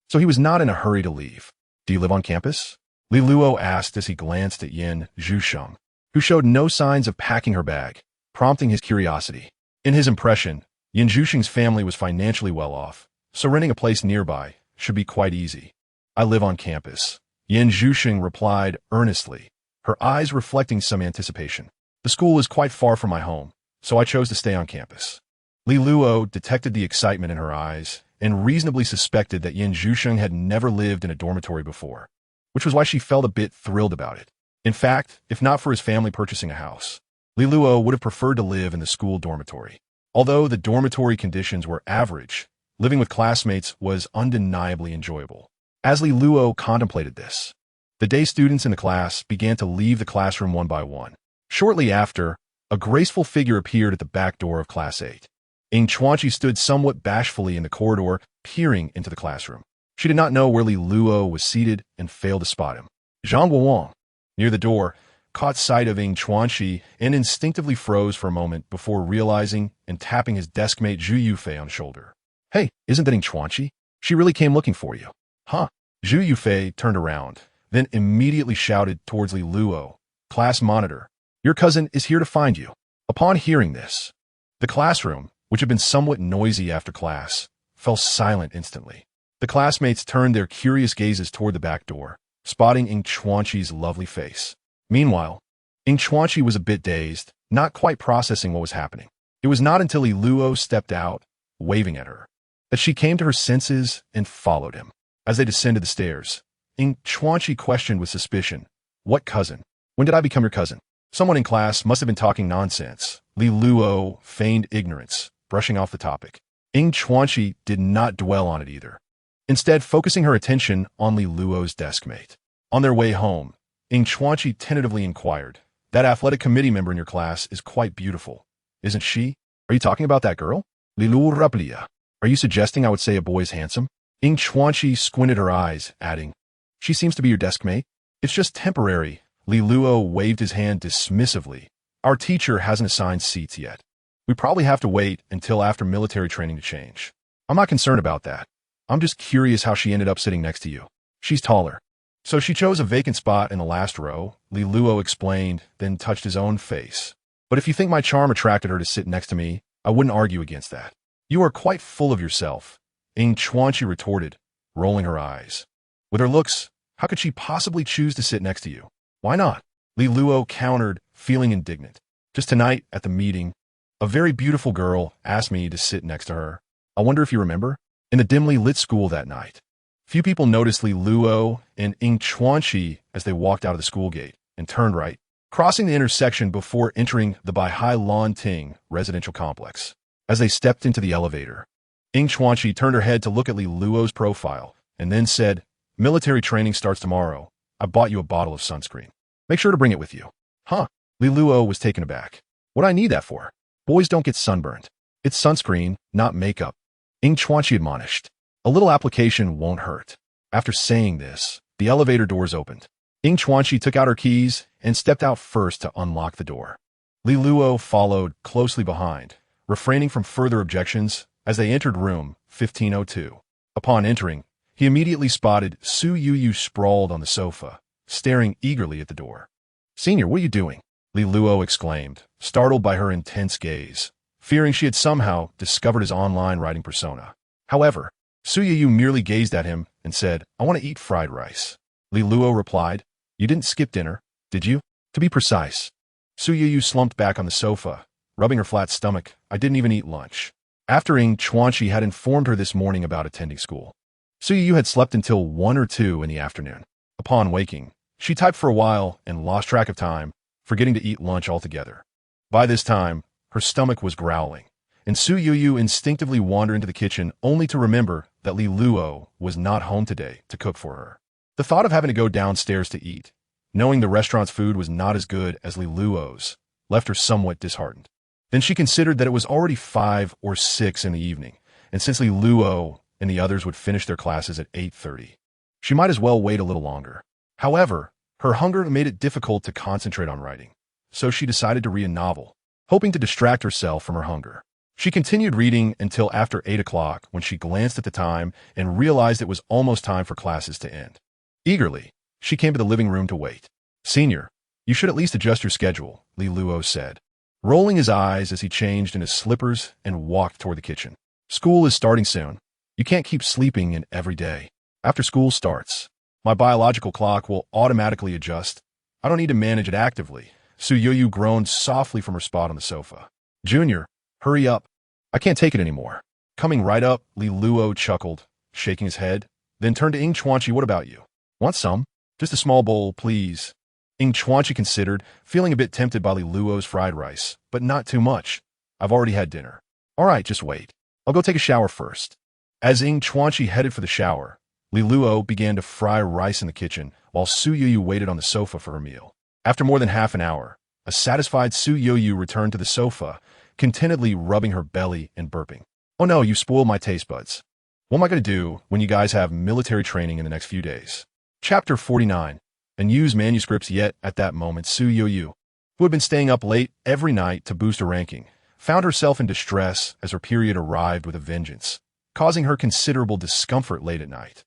So he was not in a hurry to leave. "Do you live on campus?" Li Luo asked as he glanced at Yin Zhusheng, who showed no signs of packing her bag, prompting his curiosity. In his impression, Yin Zhusheng's family was financially well off, so renting a place nearby should be quite easy. "I live on campus," Yin Zhusheng replied earnestly, her eyes reflecting some anticipation. The school is quite far from my home, so I chose to stay on campus. Li Luo detected the excitement in her eyes and reasonably suspected that Yin Zhusheng had never lived in a dormitory before, which was why she felt a bit thrilled about it. In fact, if not for his family purchasing a house, Li Luo would have preferred to live in the school dormitory. Although the dormitory conditions were average, living with classmates was undeniably enjoyable. As Li Luo contemplated this, the day students in the class began to leave the classroom one by one. Shortly after, a graceful figure appeared at the back door of Class 8. Ying Chuanqi stood somewhat bashfully in the corridor, peering into the classroom. She did not know where Li Luo was seated and failed to spot him. Zhang Guowang, near the door, caught sight of Ying Chuanqi and instinctively froze for a moment before realizing and tapping his deskmate Zhu Yufei on the shoulder. Hey, isn't that Ying Chuanqi? She really came looking for you. Huh? Zhu Yufei turned around, then immediately shouted towards Li Luo, "Class monitor, your cousin is here to find you." Upon hearing this, the classroom, which had been somewhat noisy after class, fell silent instantly. The classmates turned their curious gazes toward the back door, spotting Ying Chuanqi's lovely face. Meanwhile, Ying Chuanqi was a bit dazed, not quite processing what was happening. It was not until Li Luo stepped out, waving at her, that she came to her senses and followed him. As they descended the stairs, Ying Chuanqi questioned with suspicion, "What cousin? When did I become your cousin?" Someone in class must have been talking nonsense. Li Luo feigned ignorance, brushing off the topic. Ying Chuanqi did not dwell on it either, instead focusing her attention on Li Luo's deskmate. On their way home, Ying Chuanqi tentatively inquired, "That athletic committee member in your class is quite beautiful, isn't she? Are you talking about that girl?" Li Luo replied, "Are you suggesting I would say a boy is handsome?" Ying Chuanqi squinted her eyes, adding, "She seems to be your deskmate. It's just temporary." Li Luo waved his hand dismissively. "Our teacher hasn't assigned seats yet. We probably have to wait until after military training to change. I'm not concerned about that. I'm just curious how she ended up sitting next to you. She's taller." "So she chose a vacant spot in the last row," Li Luo explained, then touched his own face. "But if you think my charm attracted her to sit next to me, I wouldn't argue against that." "You are quite full of yourself," Ying Chuanqi retorted, rolling her eyes. "With her looks, how could she possibly choose to sit next to you?" "Why not?" Li Luo countered, feeling indignant. "Just tonight, at the meeting, a very beautiful girl asked me to sit next to her. I wonder if you remember? In the dimly lit school that night." Few people noticed Li Luo and Ying Chuanqi as they walked out of the school gate and turned right, crossing the intersection before entering the Baihai Lan Ting residential complex. As they stepped into the elevator, Ying Chuanqi turned her head to look at Li Luo's profile and then said, "Military training starts tomorrow. I bought you a bottle of sunscreen. Make sure to bring it with you." "Huh?" Li Luo was taken aback. "What do I need that for? Boys don't get sunburned. It's sunscreen, not makeup," Ying Chuanqi admonished. "A little application won't hurt." After saying this, the elevator doors opened. Ying Chuanqi took out her keys and stepped out first to unlock the door. Li Luo followed closely behind, refraining from further objections as they entered room 1502. Upon entering, he immediately spotted Su Yuyu sprawled on the sofa, staring eagerly at the door. "Senior, what are you doing?" Li Luo exclaimed, startled by her intense gaze, fearing she had somehow discovered his online writing persona. However, Su Yuyu merely gazed at him and said, "I want to eat fried rice." Li Luo replied, "You didn't skip dinner, did you?" "To be precise." Su Yuyu slumped back on the sofa, rubbing her flat stomach. "I didn't even eat lunch." After Ying Chuanqi had informed her this morning about attending school, Su Yuyu had slept until 1 or 2 in the afternoon. Upon waking, she typed for a while and lost track of time, forgetting to eat lunch altogether. By this time, her stomach was growling, and Su Yuyu instinctively wandered into the kitchen only to remember that Li Luo was not home today to cook for her. The thought of having to go downstairs to eat, knowing the restaurant's food was not as good as Li Luo's, left her somewhat disheartened. Then she considered that it was already 5 or 6 in the evening, and since Li Luo and the others would finish their classes at 8:30, she might as well wait a little longer. However, her hunger made it difficult to concentrate on writing, so she decided to read a novel, hoping to distract herself from her hunger. She continued reading until after 8 o'clock when she glanced at the time and realized it was almost time for classes to end. Eagerly, she came to the living room to wait. "Senior, you should at least adjust your schedule," Li Luo said, rolling his eyes as he changed into slippers and walked toward the kitchen. "School is starting soon. You can't keep sleeping in every day. After school starts, my biological clock will automatically adjust. I don't need to manage it actively, Su Yoyu groaned softly from her spot on the sofa. Junior, hurry up. I can't take it anymore. Coming right up, Li Luo chuckled, shaking his head, then turned to Ing Chuanqi. What about you? Want some? Just a small bowl, please. Ing Chuanqi considered, feeling a bit tempted by Li Luo's fried rice, but not too much. I've already had dinner. All right, just wait. I'll go take a shower first. As Ing Chuanqi headed for the shower, Li Luo began to fry rice in the kitchen while Su Yoyu waited on the sofa for her meal. After more than half an hour, a satisfied Su Yoyu returned to the sofa, contentedly rubbing her belly and burping. Oh no, you spoiled my taste buds. What am I going to do when you guys have military training in the next few days? Chapter 49. Unused manuscripts. Yet at that moment, Su Yoyu, who had been staying up late every night to boost her ranking, found herself in distress as her period arrived with a vengeance, causing her considerable discomfort late at night.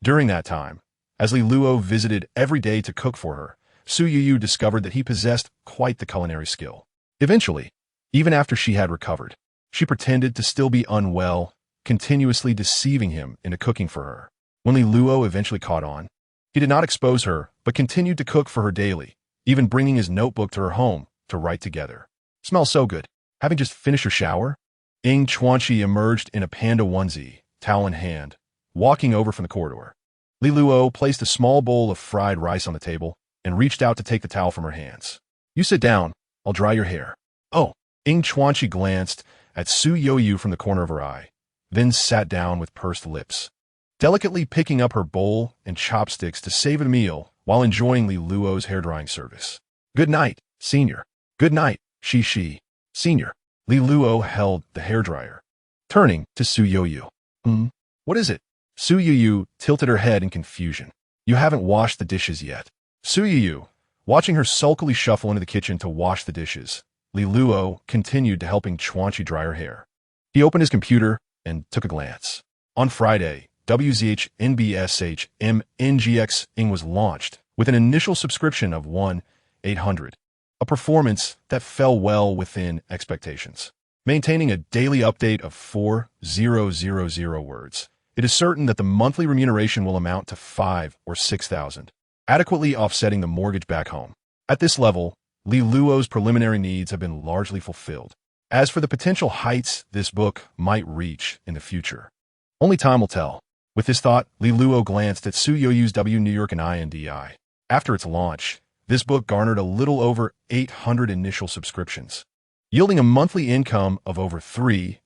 During that time, as Li Luo visited every day to cook for her, Su Yoyu discovered that he possessed quite the culinary skill. Eventually, even after she had recovered, she pretended to still be unwell, continuously deceiving him into cooking for her. When Li Luo eventually caught on, he did not expose her, but continued to cook for her daily, even bringing his notebook to her home to write together. Smells so good. Having just finished her shower, Ing Chuanqi emerged in a panda onesie, towel in hand, walking over from the corridor. Li Luo placed a small bowl of fried rice on the table and reached out to take the towel from her hands. You sit down. I'll dry your hair. Oh, Ing Chuanqi glanced at Su Yoyu from the corner of her eye, then sat down with pursed lips, delicately picking up her bowl and chopsticks to savor the meal while enjoying Li Luo's hair-drying service. Good night, senior. Good night, she. Senior. Li Luo held the hairdryer, turning to Su Yoyu. What is it? Su Yoyu tilted her head in confusion. You haven't washed the dishes yet. Su Yoyu, watching her sulkily shuffle into the kitchen to wash the dishes, Li Luo continued to helping Chuanqi dry her hair. He opened his computer and took a glance. On Friday, WZHNBSHMNGX Ing was launched with an initial subscription of 1-800, a performance that fell well within expectations. Maintaining a daily update of 4,000 words, it is certain that the monthly remuneration will amount to 5,000 or 6,000, adequately offsetting the mortgage back home. At this level, Li Luo's preliminary needs have been largely fulfilled. As for the potential heights this book might reach in the future, only time will tell. With this thought, Li Luo glanced at Su Yoyu's W New York and INDI. After its launch, this book garnered a little over 800 initial subscriptions, yielding a monthly income of over 3,000.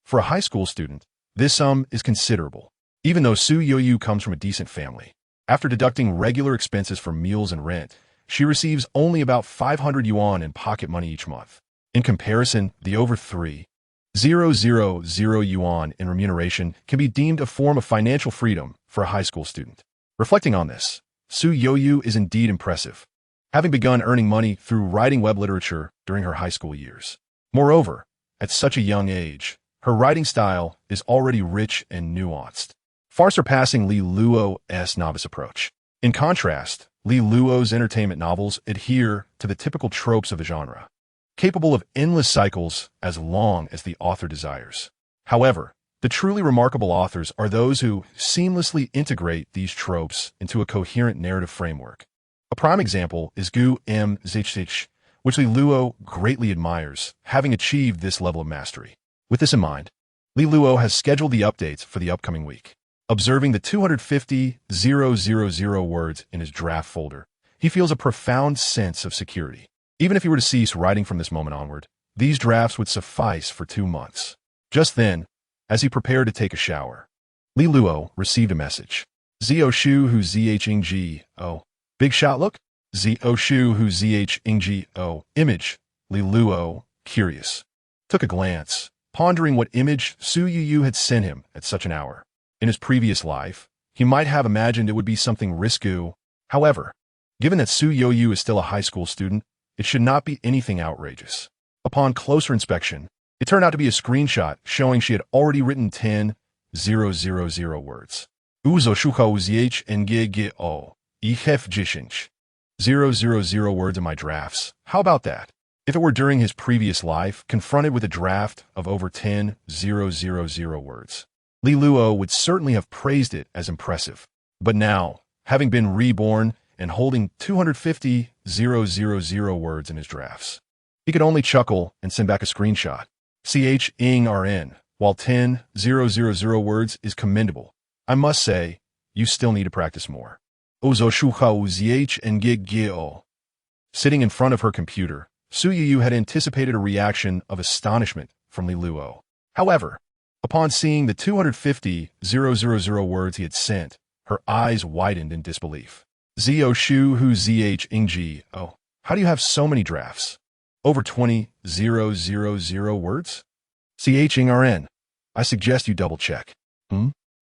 For a high school student, this sum is considerable, even though Su Yoyu comes from a decent family. After deducting regular expenses for meals and rent, she receives only about 500 yuan in pocket money each month. In comparison, the over 3,000 yuan in remuneration can be deemed a form of financial freedom for a high school student. Reflecting on this, Su Yoyu is indeed impressive, having begun earning money through writing web literature during her high school years. Moreover, at such a young age, her writing style is already rich and nuanced, far surpassing Li Luo's novice approach. In contrast, Li Luo's entertainment novels adhere to the typical tropes of the genre, capable of endless cycles as long as the author desires. However, the truly remarkable authors are those who seamlessly integrate these tropes into a coherent narrative framework. A prime example is Gu M. Zich, which Li Luo greatly admires, having achieved this level of mastery. With this in mind, Li Luo has scheduled the updates for the upcoming week. Observing the 250,000 words in his draft folder, he feels a profound sense of security. Even if he were to cease writing from this moment onward, these drafts would suffice for 2 months. Just then, as he prepared to take a shower, Li Luo received a message. Zio Shu Hu Zhing O. Big shot look? Zio Shu Hu Zhing O. Image. Li Luo, curious, took a glance, pondering what image Su Yoyu had sent him at such an hour. In his previous life, he might have imagined it would be something risque. However, given that Su Yoyu is still a high school student, it should not be anything outrageous. Upon closer inspection, it turned out to be a screenshot showing she had already written 10,000 words. Uzo shuka uzh ngg o. Ihef jishinch. 000 words in my drafts. How about that? If it were during his previous life, confronted with a draft of over 10,000 words, Li Luo would certainly have praised it as impressive. But now, having been reborn and holding 250,000 words in his drafts. He could only chuckle and send back a screenshot. CHINGRN, while 10,000 words is commendable, I must say, you still need to practice more. Sitting in front of her computer, Su Yu had anticipated a reaction of astonishment from Li Luo. However, upon seeing the 250,000 words he had sent, her eyes widened in disbelief. Zio Shu Hu ZH Oh, how do you have so many drafts? Over 20,000 words? CHRN. I suggest you double-check.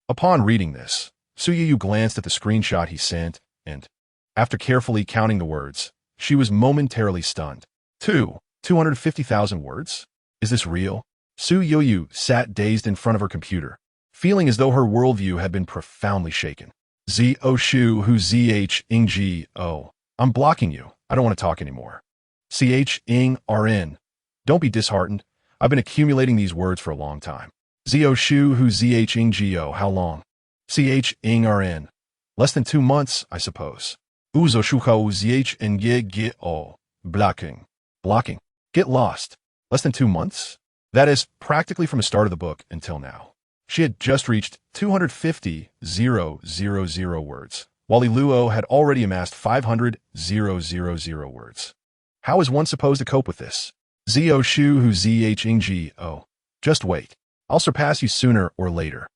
Upon reading this, Su Yu glanced at the screenshot he sent, and, after carefully counting the words, she was momentarily stunned. 250,000 words? Is this real? Su Yu sat dazed in front of her computer, feeling as though her worldview had been profoundly shaken. Zio Shu Hu ZH Oh, I'm blocking you. I don't want to talk anymore. CHRN. Don't be disheartened. I've been accumulating these words for a long time. Zio Shu Hu ZH how long? CHRN. Less than 2 months, I suppose. Uzo Shuka ZH Blocking. Blocking. Get lost. Less than 2 months? That is, practically from the start of the book until now. She had just reached 250,000 words, while Li Luo had already amassed 500,000 words. How is one supposed to cope with this? Zio Shu Hu ZH Just wait. I'll surpass you sooner or later.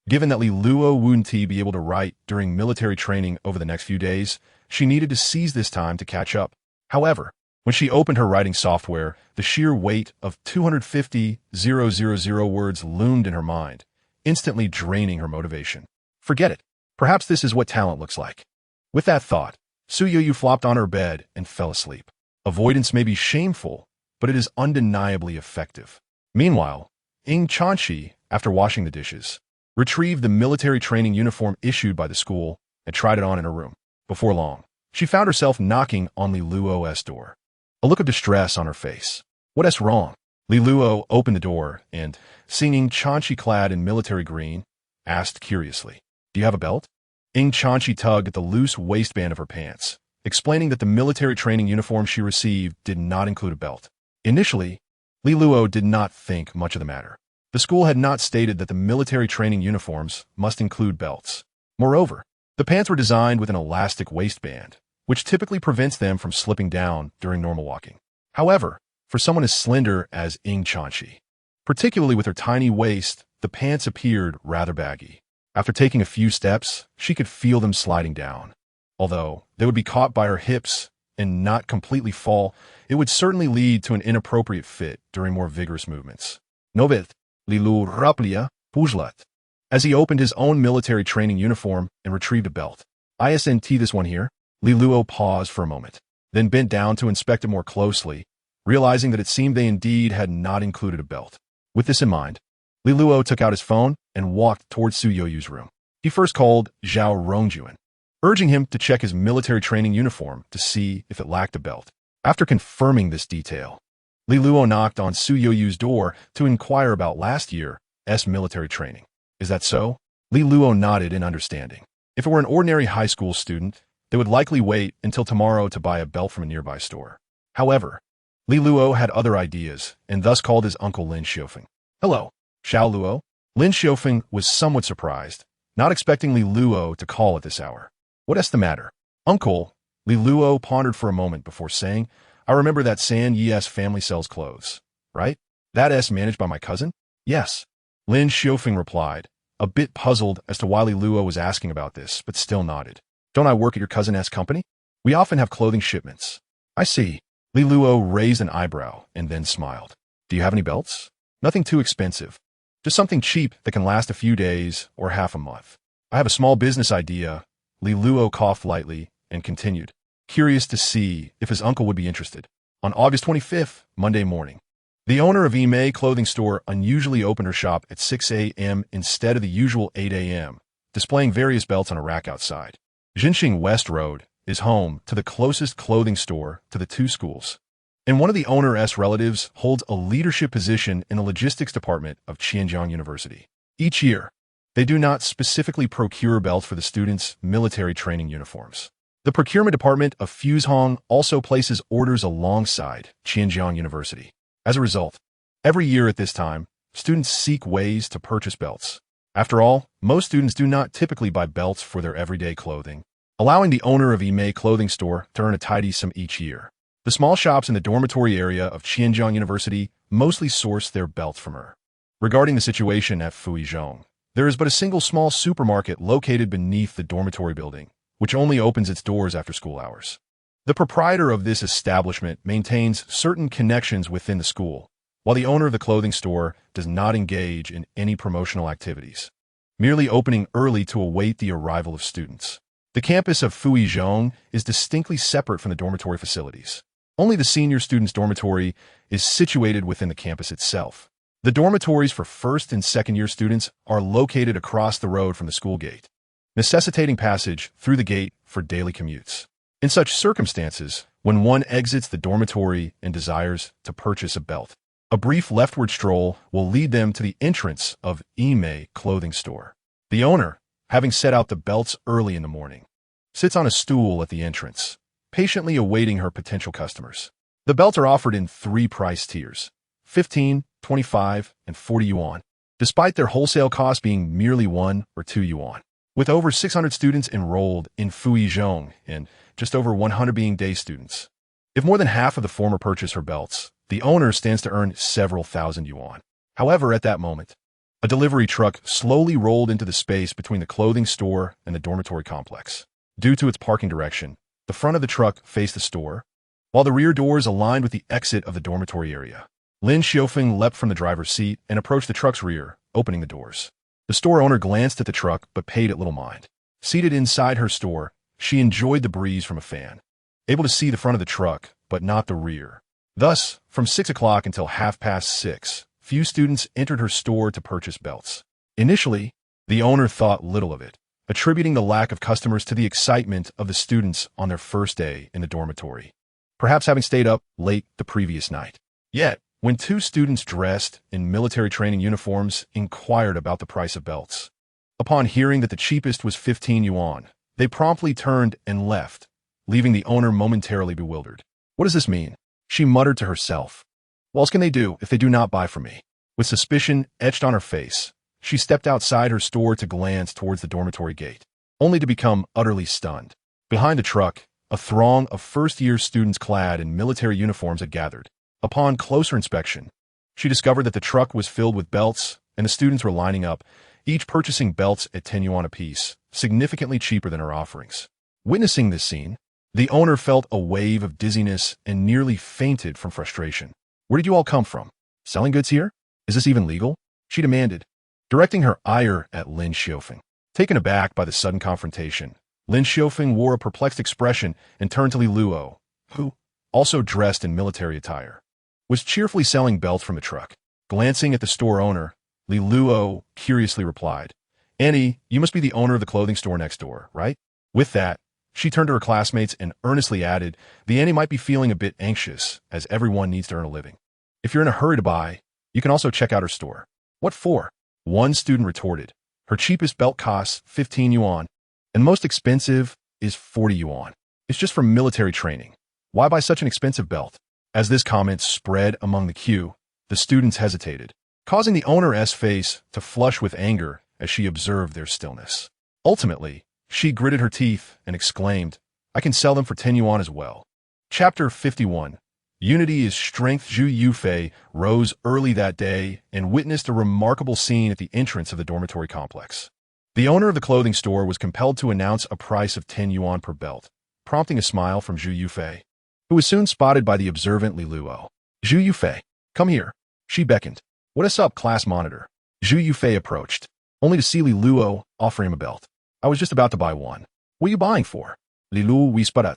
Given that Li Luo wouldn't be able to write during military training over the next few days, she needed to seize this time to catch up. However, when she opened her writing software, the sheer weight of 250,000 words loomed in her mind, instantly draining her motivation. Forget it. Perhaps this is what talent looks like. With that thought, Su Yu flopped on her bed and fell asleep. Avoidance may be shameful, but it is undeniably effective. Meanwhile, Ying Chanxi, after washing the dishes, retrieved the military training uniform issued by the school and tried it on in her room. Before long, she found herself knocking on Li Luo's door. A look of distress on her face. What's wrong? Li Luo opened the door and, seeing Chanxi clad in military green, asked curiously, "Do you have a belt?" Ying Chanxi tugged at the loose waistband of her pants, explaining that the military training uniform she received did not include a belt. Initially, Li Luo did not think much of the matter. The school had not stated that the military training uniforms must include belts. Moreover, the pants were designed with an elastic waistband, which typically prevents them from slipping down during normal walking. However, for someone as slender as Ying Chanxi, particularly with her tiny waist, the pants appeared rather baggy. After taking a few steps, she could feel them sliding down. Although they would be caught by her hips and not completely fall, it would certainly lead to an inappropriate fit during more vigorous movements. Novet, Li Lu Raplia, Pujlat. As he opened his own military training uniform and retrieved a belt. ISNT this one here. Li Luo paused for a moment, then bent down to inspect it more closely, realizing that it seemed they indeed had not included a belt. With this in mind, Li Luo took out his phone and walked towards Su Yu's room. He first called Zhao Rongjuan, urging him to check his military training uniform to see if it lacked a belt. After confirming this detail, Li Luo knocked on Su Yu's door to inquire about last year's military training. Is that so? Li Luo nodded in understanding. If it were an ordinary high school student, they would likely wait until tomorrow to buy a belt from a nearby store. However, Li Luo had other ideas and thus called his uncle Lin Xiufeng. Hello, Xiao Luo. Lin Xiufeng was somewhat surprised, not expecting Li Luo to call at this hour. What's the matter? Uncle, Li Luo pondered for a moment before saying, I remember that San Yi's family sells clothes, right? That is managed by my cousin? Yes. Lin Xiufeng replied, a bit puzzled as to why Li Luo was asking about this, but still nodded. Don't I work at your cousin's company? We often have clothing shipments. I see. Li Luo raised an eyebrow and then smiled. Do you have any belts? Nothing too expensive. Just something cheap that can last a few days or half a month. I have a small business idea. Li Luo coughed lightly and continued, curious to see if his uncle would be interested. On August 25th, Monday morning, the owner of Ime clothing store unusually opened her shop at 6 a.m. instead of the usual 8 a.m., displaying various belts on a rack outside. Jinxing West Road is home to the closest clothing store to the two schools, and one of the owner's relatives holds a leadership position in the logistics department of Qianjiang University. Each year, they do not specifically procure belts for the students' military training uniforms. The procurement department of Fuzhong also places orders alongside Xinjiang University. As a result, every year at this time, students seek ways to purchase belts. After all, most students do not typically buy belts for their everyday clothing, allowing the owner of Imei clothing store to earn a tidy sum each year. The small shops in the dormitory area of Xinjiang University mostly source their belts from her. Regarding the situation at Fuzhong, there is but a single small supermarket located beneath the dormitory building, which only opens its doors after school hours. The proprietor of this establishment maintains certain connections within the school, while the owner of the clothing store does not engage in any promotional activities, merely opening early to await the arrival of students. The campus of Fuzhong is distinctly separate from the dormitory facilities. Only the senior students' dormitory is situated within the campus itself. The dormitories for first and second-year students are located across the road from the school gate, necessitating passage through the gate for daily commutes. In such circumstances, when one exits the dormitory and desires to purchase a belt, a brief leftward stroll will lead them to the entrance of Imei clothing store. The owner, having set out the belts early in the morning, sits on a stool at the entrance, patiently awaiting her potential customers. The belts are offered in 3 price tiers, 15, 25, and 40 yuan, despite their wholesale cost being merely 1 or 2 yuan. With over 600 students enrolled in Fuzhong and just over 100 being day students, if more than half of the former purchase her belts, the owner stands to earn several thousand yuan. However, at that moment, a delivery truck slowly rolled into the space between the clothing store and the dormitory complex. Due to its parking direction, the front of the truck faced the store, while the rear doors aligned with the exit of the dormitory area. Lin Xiaofeng leapt from the driver's seat and approached the truck's rear, opening the doors. The store owner glanced at the truck but paid it little mind. Seated inside her store, she enjoyed the breeze from a fan, able to see the front of the truck but not the rear. Thus, from 6 o'clock until 6:30, few students entered her store to purchase belts. Initially, the owner thought little of it, attributing the lack of customers to the excitement of the students on their first day in the dormitory, perhaps having stayed up late the previous night. Yet, when 2 students dressed in military training uniforms inquired about the price of belts, upon hearing that the cheapest was 15 yuan, they promptly turned and left, leaving the owner momentarily bewildered. What does this mean? She muttered to herself. What else can they do if they do not buy from me? With suspicion etched on her face, she stepped outside her store to glance towards the dormitory gate, only to become utterly stunned. Behind the truck, a throng of first-year students clad in military uniforms had gathered. Upon closer inspection, she discovered that the truck was filled with belts, and the students were lining up, each purchasing belts at 10 yuan apiece, significantly cheaper than her offerings. Witnessing this scene, the owner felt a wave of dizziness and nearly fainted from frustration. Where did you all come from? Selling goods here? Is this even legal? She demanded, directing her ire at Lin Xiaofeng. Taken aback by the sudden confrontation, Lin Xiaofeng wore a perplexed expression and turned to Li Luo, who, also dressed in military attire, was cheerfully selling belts from the truck. Glancing at the store owner, Li Luo curiously replied, "Annie, you must be the owner of the clothing store next door, right?" With that, she turned to her classmates and earnestly added, "The Annie might be feeling a bit anxious, as everyone needs to earn a living. If you're in a hurry to buy, you can also check out her store." "What for?" One student retorted. "Her cheapest belt costs 15 yuan, and most expensive is 40 yuan. It's just for military training. Why buy such an expensive belt?" As this comment spread among the queue, the students hesitated, causing the owner's face to flush with anger as she observed their stillness. Ultimately, she gritted her teeth and exclaimed, "I can sell them for 10 yuan as well." Chapter 51. Unity is Strength. Zhu Yufei rose early that day and witnessed a remarkable scene at the entrance of the dormitory complex. The owner of the clothing store was compelled to announce a price of 10 yuan per belt, prompting a smile from Zhu Yufei, who was soon spotted by the observant Li Luo. "Zhu Yufei, come here," she beckoned. "What is up, class monitor?" Zhu Yufei approached, only to see Li Luo offer him a belt. "I was just about to buy one." "What are you buying for?" Li Luo whispered,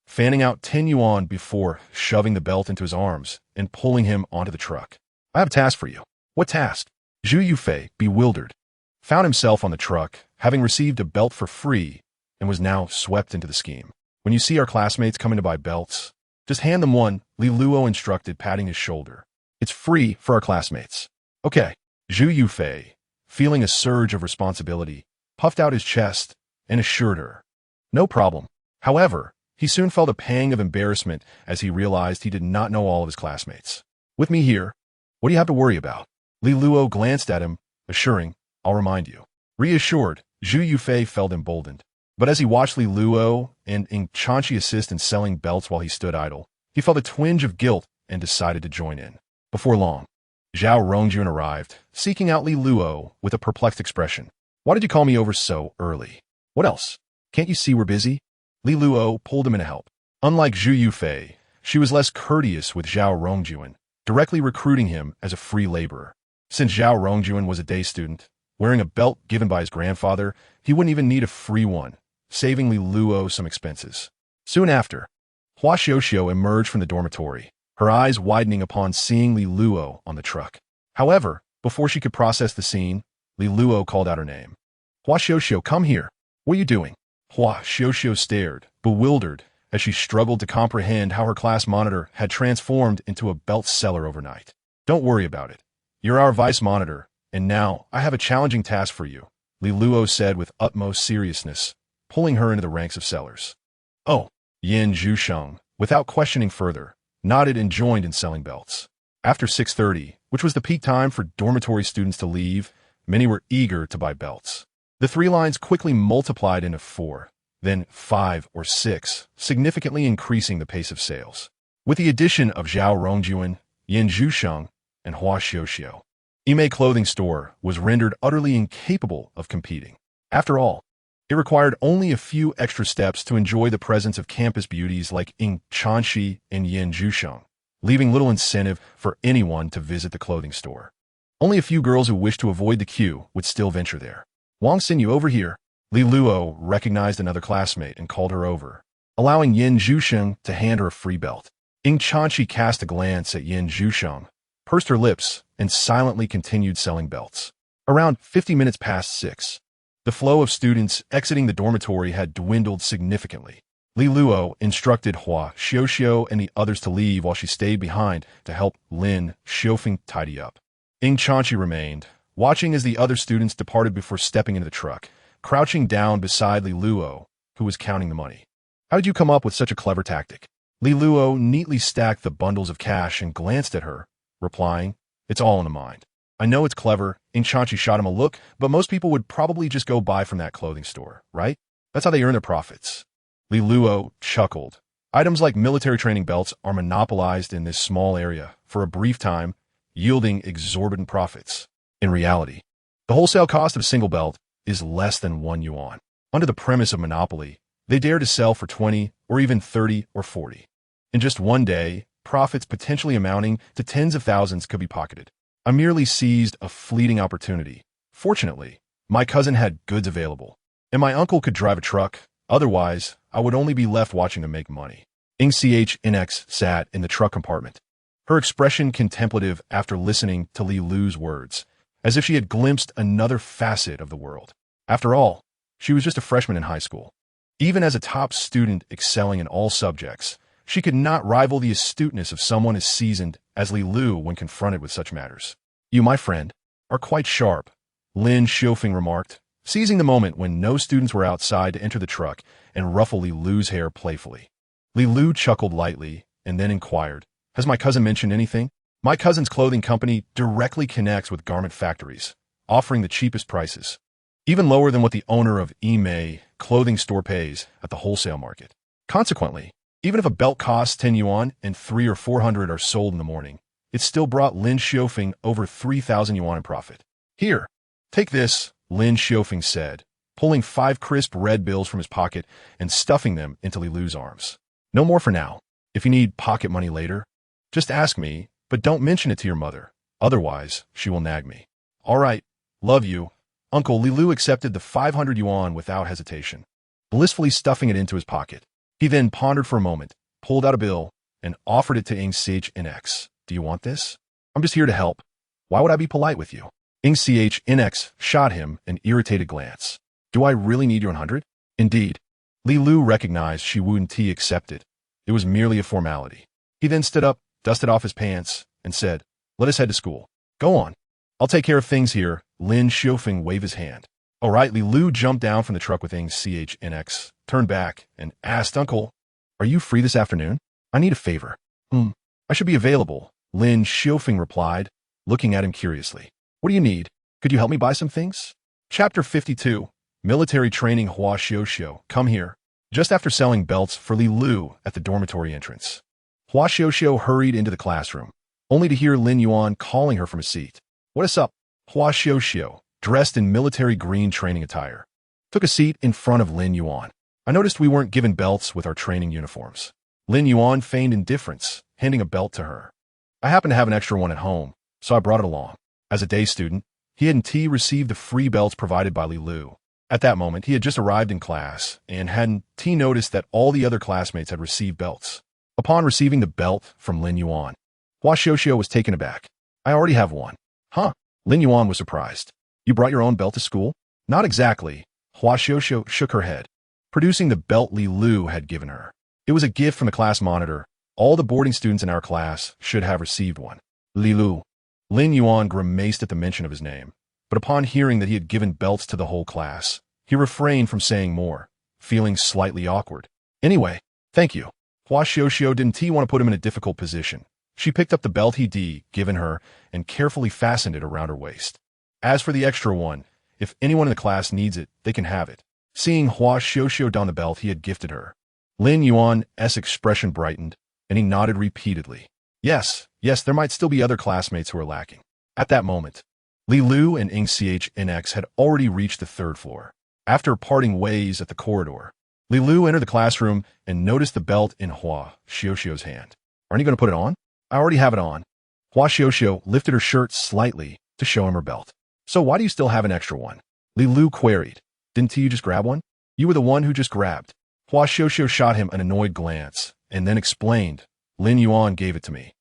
fanning out 10 yuan before shoving the belt into his arms and pulling him onto the truck. "I have a task for you." "What task?" Zhu Yufei, bewildered, found himself on the truck, having received a belt for free, and was now swept into the scheme. "When you see our classmates coming to buy belts, just hand them one," Li Luo instructed, patting his shoulder. "It's free for our classmates." "Okay." Zhu Yufei, feeling a surge of responsibility, puffed out his chest and assured her, "No problem. However, he soon felt a pang of embarrassment as he realized he did not know all of his classmates. With me here, what do you have to worry about? Li Luo glanced at him, assuring, I'll remind you. Reassured, Zhu Yufei felt emboldened. But as he watched Li Luo and Ing Chanchi assist in selling belts while he stood idle, he felt a twinge of guilt and decided to join in. Before long, Zhao Rongjun arrived, seeking out Li Luo with a perplexed expression. Why did you call me over so early? What else? Can't you see we're busy? Li Luo pulled him in to help. Unlike Zhu Yufei, she was less courteous with Zhao Rongjun, directly recruiting him as a free laborer. Since Zhao Rongjun was a day student, wearing a belt given by his grandfather, he wouldn't even need a free one, saving Li Luo some expenses. Soon after, Hua Xiuxiu emerged from the dormitory, her eyes widening upon seeing Li Luo on the truck. However, before she could process the scene, Li Luo called out her name. Hua Xiuxiu, come here. What are you doing? Hua Xiuxiu stared, bewildered, as she struggled to comprehend how her class monitor had transformed into a belt seller overnight. Don't worry about it. You're our vice monitor, and now I have a challenging task for you, Li Luo said with utmost seriousness, pulling her into the ranks of sellers. Oh, Yin Zhusheng, without questioning further, nodded and joined in selling belts. After 6:30, which was the peak time for dormitory students to leave, many were eager to buy belts. The 3 lines quickly multiplied into 4, then 5 or 6, significantly increasing the pace of sales. With the addition of Zhao Rongjun, Yin Zhusheng, and Hua Xiuxiu, Ime Clothing Store was rendered utterly incapable of competing. After all, it required only a few extra steps to enjoy the presence of campus beauties like Ing Chanxi and Yin Zhusheng, leaving little incentive for anyone to visit the clothing store. Only a few girls who wished to avoid the queue would still venture there. Wang Xin, you over here. Li Luo recognized another classmate and called her over, allowing Yin Zhusheng to hand her a free belt. Ing Chanxi cast a glance at Yin Zhusheng, pursed her lips, and silently continued selling belts. Around 50 minutes past 6, the flow of students exiting the dormitory had dwindled significantly. Li Luo instructed Hua Xiuxiu and the others to leave while she stayed behind to help Lin Xiufeng tidy up. Ing Chanxi remained, watching as the other students departed before stepping into the truck, crouching down beside Li Luo, who was counting the money. How did you come up with such a clever tactic? Li Luo neatly stacked the bundles of cash and glanced at her, replying, It's all in the mind. I know it's clever. Ing Chanxi shot him a look, but most people would probably just go buy from that clothing store, right? That's how they earn their profits. Li Luo chuckled. Items like military training belts are monopolized in this small area for a brief time, yielding exorbitant profits. In reality, the wholesale cost of a single belt is less than 1 yuan. Under the premise of monopoly, they dare to sell for 20 or even 30 or 40. In just one day, profits potentially amounting to tens of thousands could be pocketed. I merely seized a fleeting opportunity. Fortunately, my cousin had goods available, and my uncle could drive a truck. Otherwise, I would only be left watching them make money. Ing Chnx sat in the truck compartment, her expression contemplative after listening to Li Lu's words, as if she had glimpsed another facet of the world. After all, she was just a freshman in high school. Even as a top student excelling in all subjects, she could not rival the astuteness of someone as seasoned as Li Lu when confronted with such matters. You, my friend, are quite sharp, Lin Xiufeng remarked, seizing the moment when no students were outside to enter the truck and ruffle Li Lu's hair playfully. Li Lu chuckled lightly and then inquired, Has my cousin mentioned anything? My cousin's clothing company directly connects with garment factories, offering the cheapest prices, even lower than what the owner of Ime Clothing Store pays at the wholesale market. Consequently, even if a belt costs 10 yuan and 300 or 400 are sold in the morning, it still brought Lin Xiufeng over 3,000 yuan in profit. Here, take this, Lin Xiufeng said, pulling 5 crisp red bills from his pocket and stuffing them into Li Lu's arms. No more for now. If you need pocket money later, just ask me, but don't mention it to your mother. Otherwise, she will nag me. All right, love you. Uncle Li Lu accepted the 500 yuan without hesitation, blissfully stuffing it into his pocket. He then pondered for a moment, pulled out a bill, and offered it to Ing Chnx. Do you want this? I'm just here to help. Why would I be polite with you? Ing Chnx shot him an irritated glance. Do I really need your 100? Indeed. Li Lu recognized she wouldn't accept it. It was merely a formality. He then stood up, dusted off his pants, and said, Let us head to school. Go on. I'll take care of things here. Lin Xiufeng waved his hand. All right, Li Lu jumped down from the truck with Ing Chnx turned back, and asked, "Uncle, are you free this afternoon? I need a favor." I should be available," Lin Xiufeng replied, looking at him curiously. "What do you need? Could you help me buy some things?" Chapter 52. Military Training. Hua Xiuxiu, come here. Just after selling belts for Li Lu at the dormitory entrance, Hua Xiuxiu hurried into the classroom, only to hear Lin Yuan calling her from a seat. "What is up?" Hua Xiuxiu, dressed in military green training attire, took a seat in front of Lin Yuan. "I noticed we weren't given belts with our training uniforms." Lin Yuan feigned indifference, handing a belt to her. "I happen to have an extra one at home, so I brought it along." As a day student, he hadn't received the free belts provided by Li Lu. At that moment, he had just arrived in class and hadn't noticed that all the other classmates had received belts. Upon receiving the belt from Lin Yuan, Hua Xiuxiu was taken aback. "I already have one." "Huh?" Lin Yuan was surprised. "You brought your own belt to school?" "Not exactly." Hua Xiuxiu shook her head, producing the belt Li Lu had given her. "It was a gift from the class monitor. All the boarding students in our class should have received one." Li Lu. Lin Yuan grimaced at the mention of his name, but upon hearing that he had given belts to the whole class, he refrained from saying more, feeling slightly awkward. "Anyway, thank you." Hua Xiuxiu didn't want to put him in a difficult position. She picked up the belt he'd given her and carefully fastened it around her waist. "As for the extra one, if anyone in the class needs it, they can have it." Seeing Hua Xiuxiu don the belt he had gifted her, Lin Yuan's expression brightened, and he nodded repeatedly. Yes, there might still be other classmates who are lacking." At that moment, Li Lu and Ing Chnx had already reached the third floor. After parting ways at the corridor, Li Lu entered the classroom and noticed the belt in Hua Xiuxiu's hand. "Aren't you going to put it on?" "I already have it on." Hua Xiuxiu lifted her shirt slightly to show him her belt. "So why do you still have an extra one?" Li Lu queried. "Didn't you just grab one?" "You were the one who just grabbed." Hua Xiuxiu shot him an annoyed glance and then explained, "Lin Yuan gave it to me.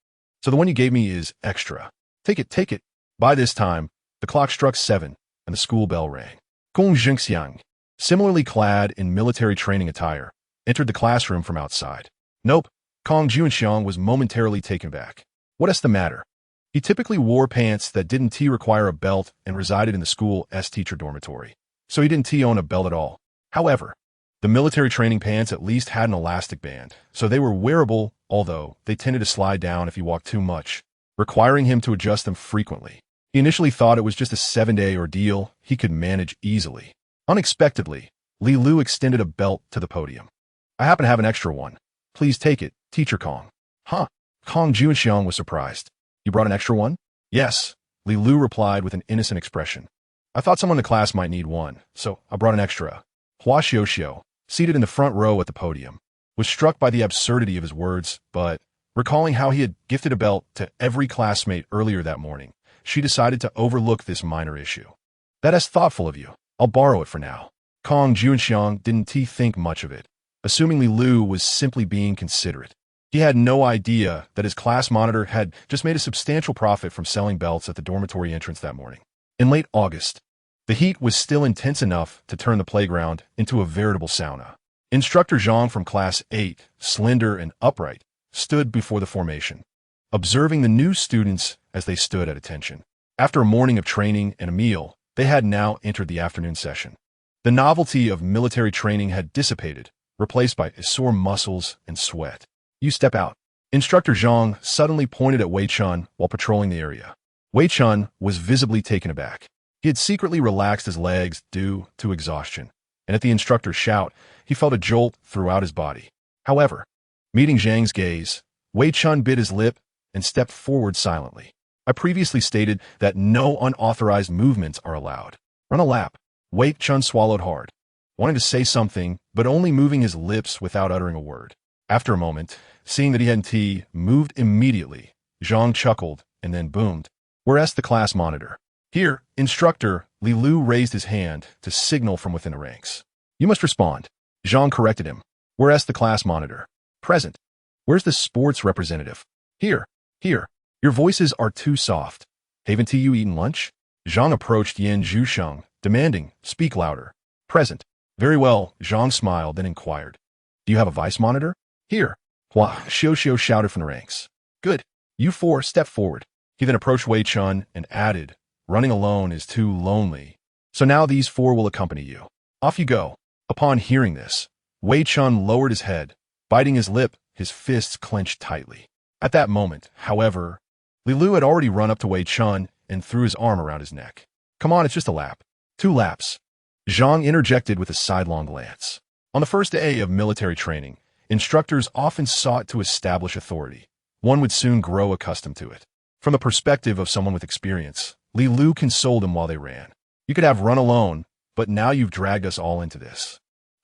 So the one you gave me is extra. Take it. By this time, the clock struck 7 and the school bell rang. Gong Zhengxiang, similarly clad in military training attire, entered the classroom from outside. "Nope." Kong Junxiang was momentarily taken back. "What's the matter?" He typically wore pants that didn't require a belt and resided in the school's teacher dormitory, so he didn't own a belt at all. However, the military training pants at least had an elastic band, so they were wearable, although they tended to slide down if he walked too much, requiring him to adjust them frequently. He initially thought it was just a 7-day ordeal he could manage easily. Unexpectedly, Li Lu extended a belt to the podium. "I happen to have an extra one. Please take it, Teacher Kong." "Huh?" Kong Junxiang was surprised. "You brought an extra one?" "Yes," Li Lu replied with an innocent expression. "I thought someone in the class might need one, so I brought an extra." Hua Xiuxiu, seated in the front row at the podium, was struck by the absurdity of his words, but, recalling how he had gifted a belt to every classmate earlier that morning, she decided to overlook this minor issue. "That is thoughtful of you. I'll borrow it for now." Kong Junxiang didn't think much of it, assuming Li Lu was simply being considerate. He had no idea that his class monitor had just made a substantial profit from selling belts at the dormitory entrance that morning. In late August, the heat was still intense enough to turn the playground into a veritable sauna. Instructor Zhang from Class 8, slender and upright, stood before the formation, observing the new students as they stood at attention. After a morning of training and a meal, they had now entered the afternoon session. The novelty of military training had dissipated, replaced by sore muscles and sweat. "You step out." Instructor Zhang suddenly pointed at Wei Chun while patrolling the area. Wei Chun was visibly taken aback. He had secretly relaxed his legs due to exhaustion, and at the instructor's shout, he felt a jolt throughout his body. However, meeting Zhang's gaze, Wei Chun bit his lip and stepped forward silently. "I previously stated that no unauthorized movements are allowed. Run a lap." Wei Chun swallowed hard, wanting to say something, but only moving his lips without uttering a word. After a moment, seeing that he hadn't moved immediately, Zhang chuckled and then boomed, "Where's the class monitor?" "Here, instructor." Li Lu raised his hand to signal from within the ranks. "You must respond." Zhang corrected him. "Where's the class monitor?" "Present." "Where's the sports representative?" "Here. Your voices are too soft. Haven't you eaten lunch?" Zhang approached Yan Zhusheng, demanding, "Speak louder." "Present." "Very well." Zhang smiled, then inquired, "Do you have a vice monitor?" "Here." Hua Xiuxiu shouted from the ranks. "Good. You 4 step forward." He then approached Wei Chun and added, "Running alone is too lonely. So now these 4 will accompany you. Off you go." Upon hearing this, Wei Chun lowered his head, biting his lip, his fists clenched tightly. At that moment, however, Li Lu had already run up to Wei Chun and threw his arm around his neck. Come on, it's just a lap. 2 laps. Zhang interjected with a sidelong glance. On the first day of military training, instructors often sought to establish authority. One would soon grow accustomed to it. From the perspective of someone with experience, Li Lu consoled him while they ran. You could have run alone, but now you've dragged us all into this.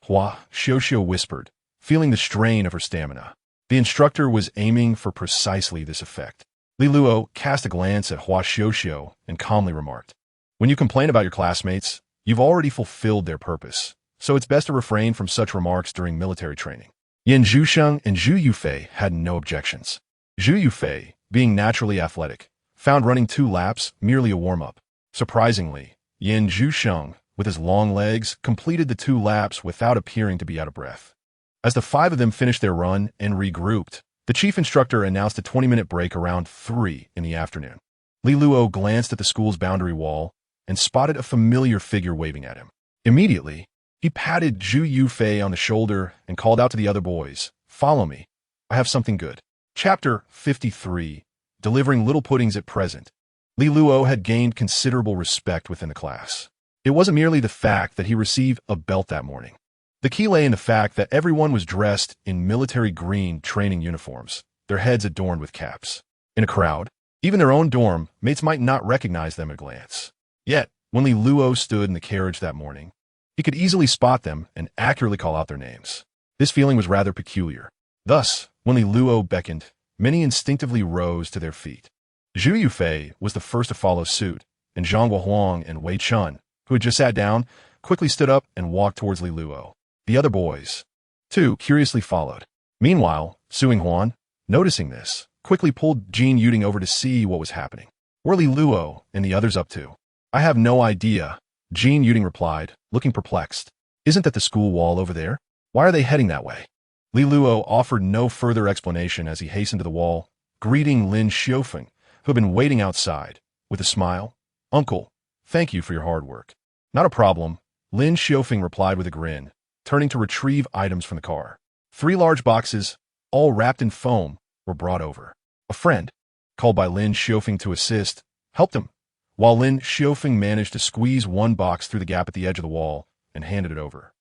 Hua Xiuxiu whispered, feeling the strain of her stamina. The instructor was aiming for precisely this effect. Li Luo cast a glance at Hua Xiuxiu and calmly remarked, when you complain about your classmates, you've already fulfilled their purpose, so it's best to refrain from such remarks during military training. Yin Zhusheng and Zhu Yufei had no objections. Zhu Yufei, being naturally athletic, found running 2 laps merely a warm-up. Surprisingly, Yin Zhusheng, with his long legs, completed the 2 laps without appearing to be out of breath. As the 5 of them finished their run and regrouped, the chief instructor announced a 20-minute break around 3 in the afternoon. Li Luo glanced at the school's boundary wall and spotted a familiar figure waving at him. Immediately, he patted Zhu Yufei on the shoulder and called out to the other boys, "Follow me. I have something good." Chapter 53, Delivering Little Puddings at Present. Li Luo had gained considerable respect within the class. It wasn't merely the fact that he received a belt that morning. The key lay in the fact that everyone was dressed in military green training uniforms, their heads adorned with caps. In a crowd, even their own dorm mates might not recognize them at a glance. Yet, when Li Luo stood in the carriage that morning, he could easily spot them and accurately call out their names. This feeling was rather peculiar. Thus, when Li Luo beckoned, many instinctively rose to their feet. Zhu Yufei was the first to follow suit, and Zhang Guohuang and Wei Chun, who had just sat down, quickly stood up and walked towards Li Luo. The other boys, too, curiously followed. Meanwhile, Suing Huan, noticing this, quickly pulled Jin Yuding over to see what was happening. What are Li Luo and the others up to? I have no idea, Jin Yuding replied, looking perplexed. Isn't that the school wall over there? Why are they heading that way? Li Luo offered no further explanation as he hastened to the wall, greeting Lin Xiufeng, who had been waiting outside, with a smile. Uncle, thank you for your hard work. Not a problem, Lin Xiufeng replied with a grin, turning to retrieve items from the car. 3 large boxes, all wrapped in foam, were brought over. A friend, called by Lin Xiufeng to assist, helped him, while Lin Xiufeng managed to squeeze 1 box through the gap at the edge of the wall and handed it over.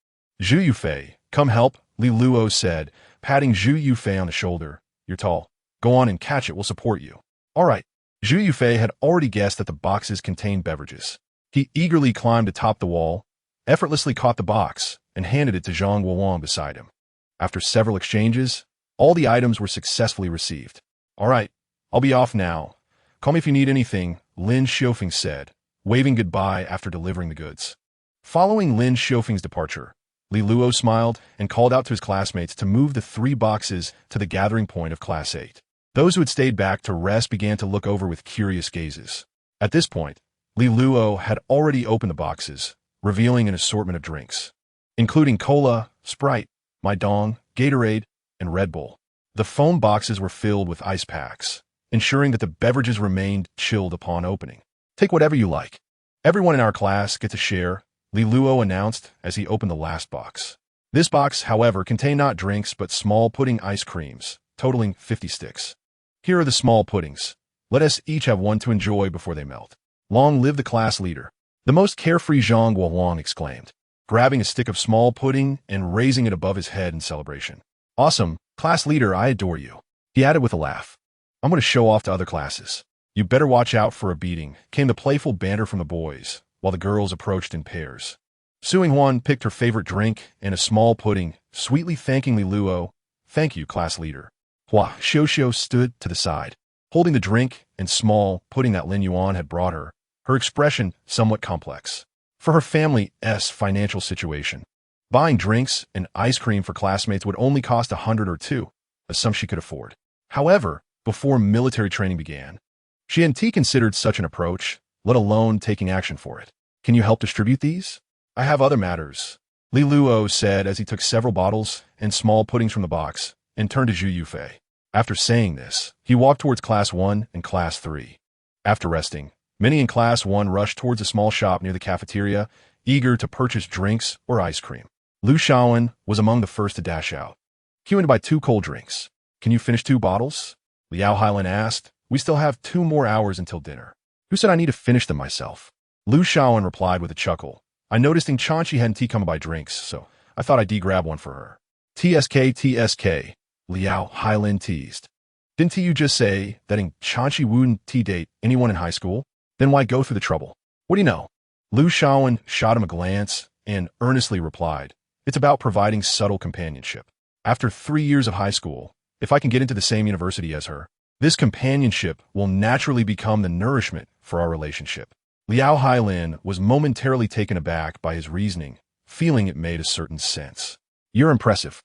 Zhu Yufei, come help, Li Luo said, patting Zhu Yufei on the shoulder. You're tall. Go on and catch it, we'll support you. All right. Zhu Yufei had already guessed that the boxes contained beverages. He eagerly climbed atop the wall, effortlessly caught the box, and handed it to Zhang Guohuang beside him. After several exchanges, all the items were successfully received. All right, I'll be off now. Call me if you need anything, Lin Xiufeng said, waving goodbye after delivering the goods. Following Lin Xiufeng's departure, Li Luo smiled and called out to his classmates to move the 3 boxes to the gathering point of Class 8. Those who had stayed back to rest began to look over with curious gazes. At this point, Li Luo had already opened the boxes, revealing an assortment of drinks, including cola, Sprite, Maidong, Gatorade, and Red Bull. The foam boxes were filled with ice packs, ensuring that the beverages remained chilled upon opening. Take whatever you like. Everyone in our class gets a share, Li Luo announced as he opened the last box. This box, however, contained not drinks but small pudding ice creams, totaling 50 sticks. Here are the small puddings. Let us each have one to enjoy before they melt. Long live the class leader. The most carefree Zhang Guohuang exclaimed, grabbing a stick of small pudding and raising it above his head in celebration. Awesome, class leader, I adore you. He added with a laugh. I'm going to show off to other classes. You better watch out for a beating, came the playful banter from the boys, while the girls approached in pairs. Suing Huan picked her favorite drink and a small pudding, sweetly thanking Li Luo. Thank you, class leader. Hua Xiuxiu stood to the side, holding the drink and small pudding that Lin Yuan had brought her, her expression somewhat complex. For her family's financial situation, buying drinks and ice cream for classmates would only cost 100 or 2, a sum she could afford. However, before military training began, she hadn't considered such an approach, let alone taking action for it. Can you help distribute these? I have other matters, Li Luo said as he took several bottles and small puddings from the box and turned to Zhu Yufei. After saying this, he walked towards Class 1 and Class 3. After resting, many in Class 1 rushed towards a small shop near the cafeteria, eager to purchase drinks or ice cream. Lu Shaoan was among the first to dash out. Queuing to buy 2 cold drinks. Can you finish 2 bottles? Liao Hailan asked. We still have 2 more hours until dinner. Who said I need to finish them myself? Lu Shaoan replied with a chuckle. I noticed Ing Chanchi hadn't come to buy drinks, so I thought I'd grab one for her. TSK, Liao Hailan teased. Didn't you just say that Ing Chanchi wouldn't date anyone in high school? Then why go through the trouble? What do you know? Lu Shaoan shot him a glance and earnestly replied, it's about providing subtle companionship. After 3 years of high school, if I can get into the same university as her, this companionship will naturally become the nourishment for our relationship. Liao Hailan was momentarily taken aback by his reasoning, feeling it made a certain sense. You're impressive.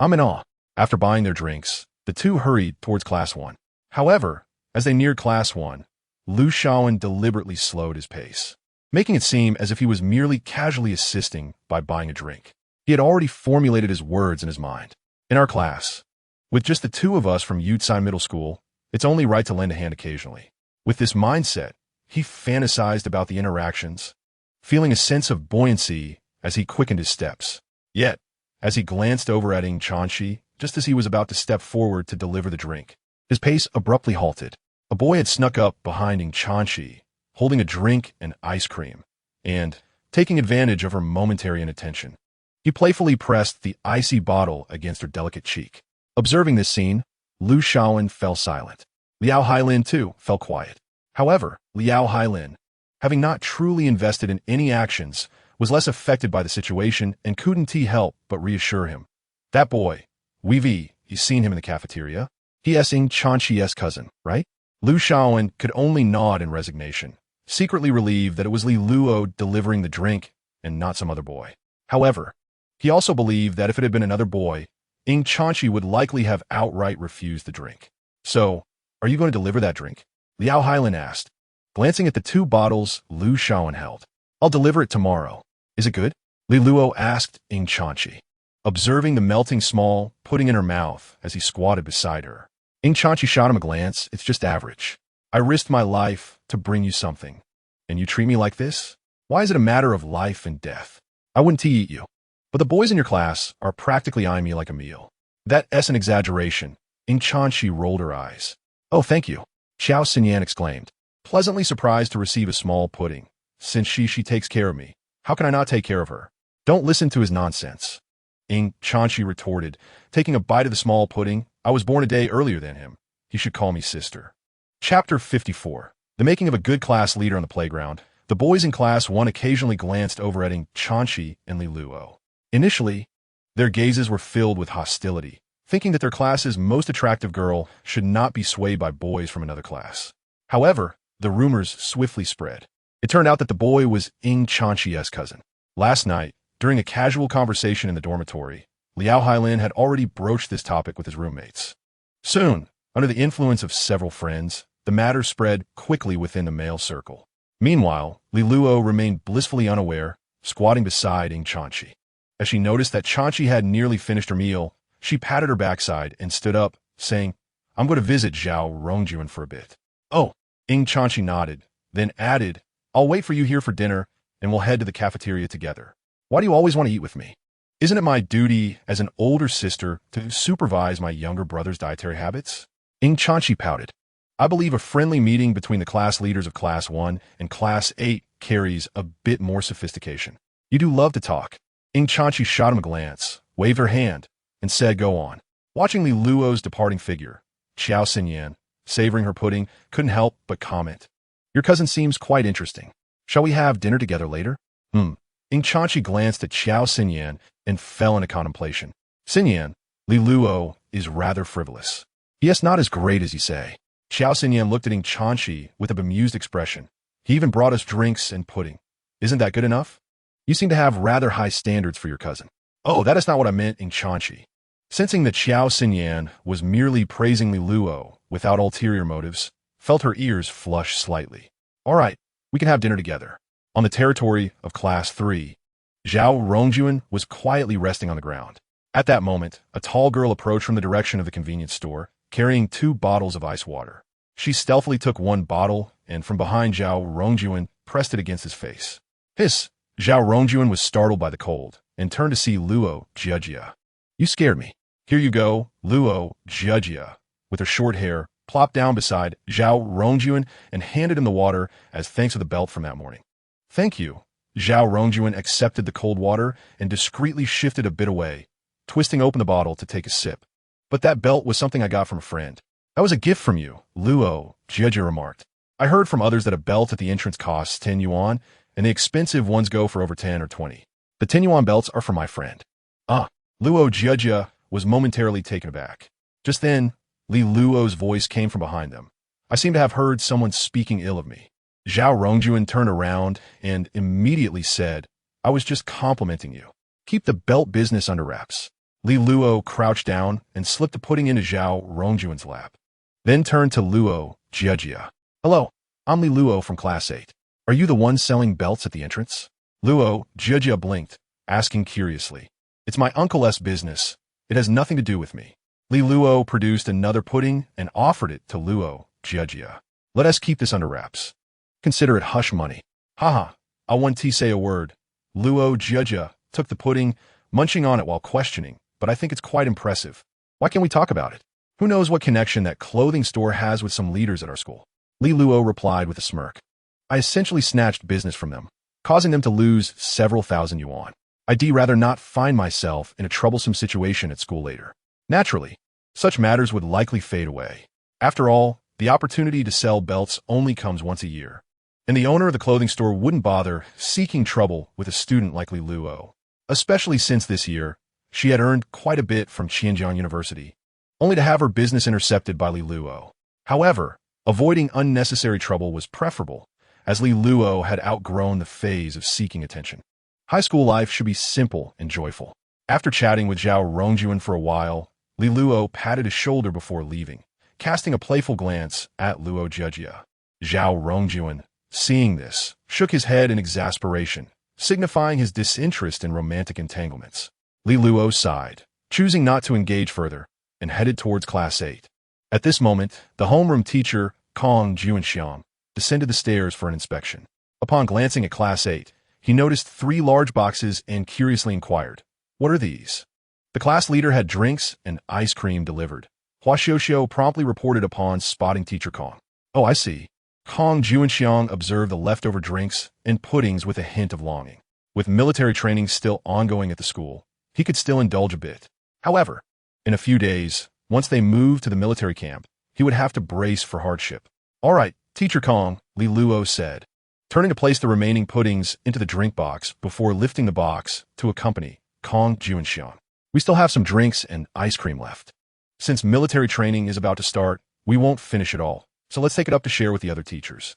I'm in awe. After buying their drinks, the two hurried towards Class 1. However, as they neared Class 1, Lu Shaoan deliberately slowed his pace, making it seem as if he was merely casually assisting by buying a drink. He had already formulated his words in his mind. In our class, with just the 2 of us from Yutsai Middle School, it's only right to lend a hand occasionally. With this mindset, he fantasized about the interactions, feeling a sense of buoyancy as he quickened his steps. Yet, as he glanced over at Ing Chanchi, just as he was about to step forward to deliver the drink, his pace abruptly halted. A boy had snuck up behind Ing Chanchi, holding a drink and ice cream, and, taking advantage of her momentary inattention, he playfully pressed the icy bottle against her delicate cheek. Observing this scene, Lu Shaoan fell silent. Liao Hailan, too, fell quiet. However, Liao Hailan, having not truly invested in any actions, was less affected by the situation and couldn't help but reassure him. That boy, Weevee, you've seen him in the cafeteria? He Ing Chanchi's cousin, right? Lu Shaoan could only nod in resignation, secretly relieved that it was Li Luo delivering the drink and not some other boy. However, he also believed that if it had been another boy, Ing Chanchi would likely have outright refused the drink. So, are you going to deliver that drink? Liao Hailan asked, glancing at the 2 bottles Lu Shaoan held. I'll deliver it tomorrow. Is it good? Li Luo asked Ing Chanchi, observing the melting small pudding in her mouth as he squatted beside her. Ing Chanchi shot him a glance. It's just average. I risked my life to bring you something, and you treat me like this? Why is it a matter of life and death? I wouldn't eat you. But the boys in your class are practically eyeing me like a meal. That's an exaggeration. Ing Chanchi rolled her eyes. Oh, thank you, Xiao Xinyan exclaimed, pleasantly surprised to receive a small pudding. Since she takes care of me, how can I not take care of her? Don't listen to his nonsense, Ing Chanchi retorted, taking a bite of the small pudding. I was born a day earlier than him. He should call me sister. Chapter 54. The making of a good class leader on the playground. The boys in Class 1 occasionally glanced over at Ing Chanchi and Li Luo. Initially, their gazes were filled with hostility, thinking that their class's most attractive girl should not be swayed by boys from another class. However, the rumors swiftly spread. It turned out that the boy was Ing Chanchi's cousin. Last night, during a casual conversation in the dormitory, Liao Hailan had already broached this topic with his roommates. Soon, under the influence of several friends, the matter spread quickly within the male circle. Meanwhile, Li Luo remained blissfully unaware, squatting beside Ing Chanchi. As she noticed that Chanchi had nearly finished her meal, she patted her backside and stood up, saying, I'm going to visit Zhao Rongjuan for a bit. Oh, Ing Chanchi nodded, then added, I'll wait for you here for dinner, and we'll head to the cafeteria together. Why do you always want to eat with me? Isn't it my duty as an older sister to supervise my younger brother's dietary habits? Ing Chanchi pouted. I believe a friendly meeting between the class leaders of Class 1 and Class 8 carries a bit more sophistication. You do love to talk. Ing Chanchi shot him a glance, waved her hand, and said, go on. Watching Li Luo's departing figure, Xiao Xinyan, savoring her pudding, couldn't help but comment. Your cousin seems quite interesting. Shall we have dinner together later? Ing Chanchi glanced at Xiao Xinyan and fell into contemplation. Xinyan, Li Luo is rather frivolous. Yes, not as great as you say. Xiao Xinyan looked at Ing Chanchi with a bemused expression. He even brought us drinks and pudding. Isn't that good enough? You seem to have rather high standards for your cousin. Oh, that is not what I meant, Ing Chanchi. Sensing that Xiao Xinyan was merely praising Li Luo without ulterior motives, felt her ears flush slightly. All right, we can have dinner together. On the territory of Class 3, Zhao Rongjuan was quietly resting on the ground. At that moment, a tall girl approached from the direction of the convenience store, carrying 2 bottles of ice water. She stealthily took 1 bottle and from behind Zhao Rongjuan pressed it against his face. Hiss! Zhao Rongjuan was startled by the cold, and turned to see Luo Jiejia. You scared me. Here you go, Luo Jiejia, with her short hair, plopped down beside Zhao Rongjuan and handed him the water as thanks for the belt from that morning. Thank you. Zhao Rongjuan accepted the cold water and discreetly shifted a bit away, twisting open the bottle to take a sip. But that belt was something I got from a friend. That was a gift from you, Luo Jiejia remarked. I heard from others that a belt at the entrance costs 10 yuan, and the expensive ones go for over 10 or 20. The 10 yuan belts are for my friend. Luo Jiejia was momentarily taken aback. Just then, Li Luo's voice came from behind them. I seem to have heard someone speaking ill of me. Zhao Rongjuan turned around and immediately said, I was just complimenting you. Keep the belt business under wraps. Li Luo crouched down and slipped the pudding into Zhao Rongjuan's lap, then turned to Luo Jiejia. Hello, I'm Li Luo from Class 8. Are you the one selling belts at the entrance? Luo Jiejia blinked, asking curiously. It's my uncle's business. It has nothing to do with me. Li Luo produced another pudding and offered it to Luo Jiejia. Let us keep this under wraps. Consider it hush money. Haha, I want to say a word. Luo Jiejia took the pudding, munching on it while questioning, but I think it's quite impressive. Why can't we talk about it? Who knows what connection that clothing store has with some leaders at our school? Li Luo replied with a smirk. I essentially snatched business from them, causing them to lose several thousand yuan. I'd rather not find myself in a troublesome situation at school later. Naturally, such matters would likely fade away. After all, the opportunity to sell belts only comes once a year, and the owner of the clothing store wouldn't bother seeking trouble with a student like Li Luo, especially since this year she had earned quite a bit from Qianjiang University, only to have her business intercepted by Li Luo. However, avoiding unnecessary trouble was preferable, as Li Luo had outgrown the phase of seeking attention. High school life should be simple and joyful. After chatting with Zhao Rongjuan for a while, Li Luo patted his shoulder before leaving, casting a playful glance at Luo Jiejia. Zhao Rongjuan, seeing this, shook his head in exasperation, signifying his disinterest in romantic entanglements. Li Luo sighed, choosing not to engage further, and headed towards Class 8. At this moment, the homeroom teacher, Kong Juanxiang, descended the stairs for an inspection. Upon glancing at Class 8, he noticed 3 large boxes and curiously inquired, What are these? The class leader had drinks and ice cream delivered. Hua Xiuxiu promptly reported upon spotting teacher Kong. Oh, I see. Kong Juanxiang observed the leftover drinks and puddings with a hint of longing. With military training still ongoing at the school, he could still indulge a bit. However, in a few days, once they moved to the military camp, he would have to brace for hardship. All right, teacher Kong, Li Luo said, turning to place the remaining puddings into the drink box before lifting the box to accompany Kong Juanxiang. We still have some drinks and ice cream left. Since military training is about to start, we won't finish it all, so let's take it up to share with the other teachers.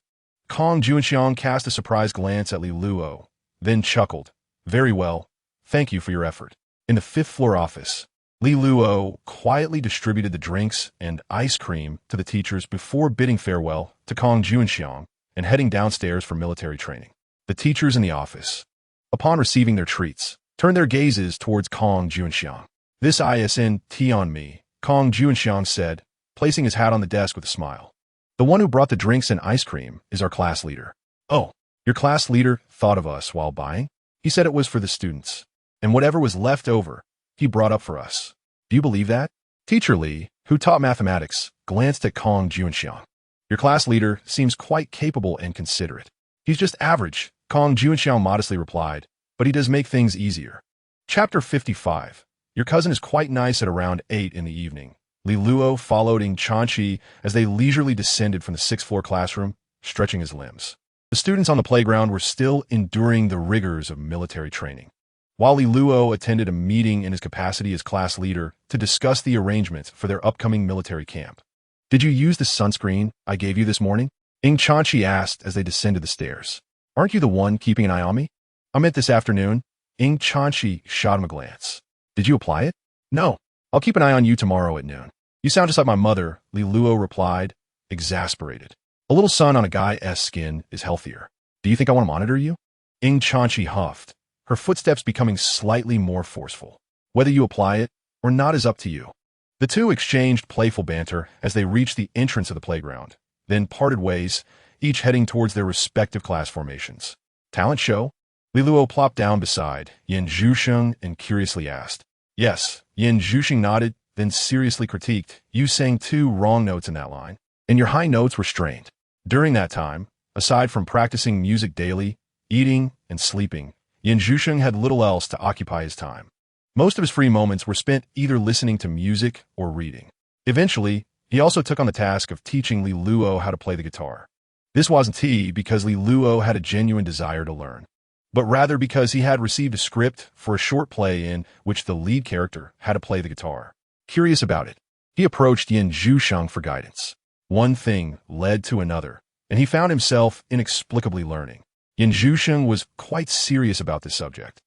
Kong Juanxiang cast a surprised glance at Li Luo, then chuckled. Very well, thank you for your effort. In the 5th floor office, Li Luo quietly distributed the drinks and ice cream to the teachers before bidding farewell to Kong Juanxiang and heading downstairs for military training. The teachers in the office, upon receiving their treats, turned their gazes towards Kong Juanxiang. This isn't on me, Kong Juanxiang said, placing his hat on the desk with a smile. The one who brought the drinks and ice cream is our class leader. Oh, your class leader thought of us while buying? He said it was for the students, and whatever was left over, he brought up for us. Do you believe that? Teacher Li, who taught mathematics, glanced at Kong Juanxiang. Your class leader seems quite capable and considerate. He's just average, Kong Juanxiang modestly replied, but he does make things easier. Chapter 55. Your cousin is quite nice at around 8 in the evening. Li Luo followed Ing Chanqi as they leisurely descended from the 6th floor classroom, stretching his limbs. The students on the playground were still enduring the rigors of military training, while Li Luo attended a meeting in his capacity as class leader to discuss the arrangements for their upcoming military camp. Did you use the sunscreen I gave you this morning? Ing Chanqi asked as they descended the stairs. Aren't you the one keeping an eye on me? I meant this afternoon. Ing Chanqi shot him a glance. Did you apply it? No. I'll keep an eye on you tomorrow at noon. You sound just like my mother, Li Luo replied, exasperated. A little sun on a guy's skin is healthier. Do you think I want to monitor you? Ing Chanqi huffed, her footsteps becoming slightly more forceful. Whether you apply it or not is up to you. The two exchanged playful banter as they reached the entrance of the playground, then parted ways, each heading towards their respective class formations. Talent show? Li Luo plopped down beside Yin Zhusheng and curiously asked. Yes, Yin Zhusheng nodded, then seriously critiqued, you sang 2 wrong notes in that line, and your high notes were strained. During that time, aside from practicing music daily, eating, and sleeping, Yin Zhusheng had little else to occupy his time. Most of his free moments were spent either listening to music or reading. Eventually, he also took on the task of teaching Li Luo how to play the guitar. This wasn't because Li Luo had a genuine desire to learn, but rather because he had received a script for a short play in which the lead character had to play the guitar. Curious about it, he approached Yin Zhusheng for guidance. One thing led to another, and he found himself inexplicably learning. Yin Zhusheng was quite serious about this subject,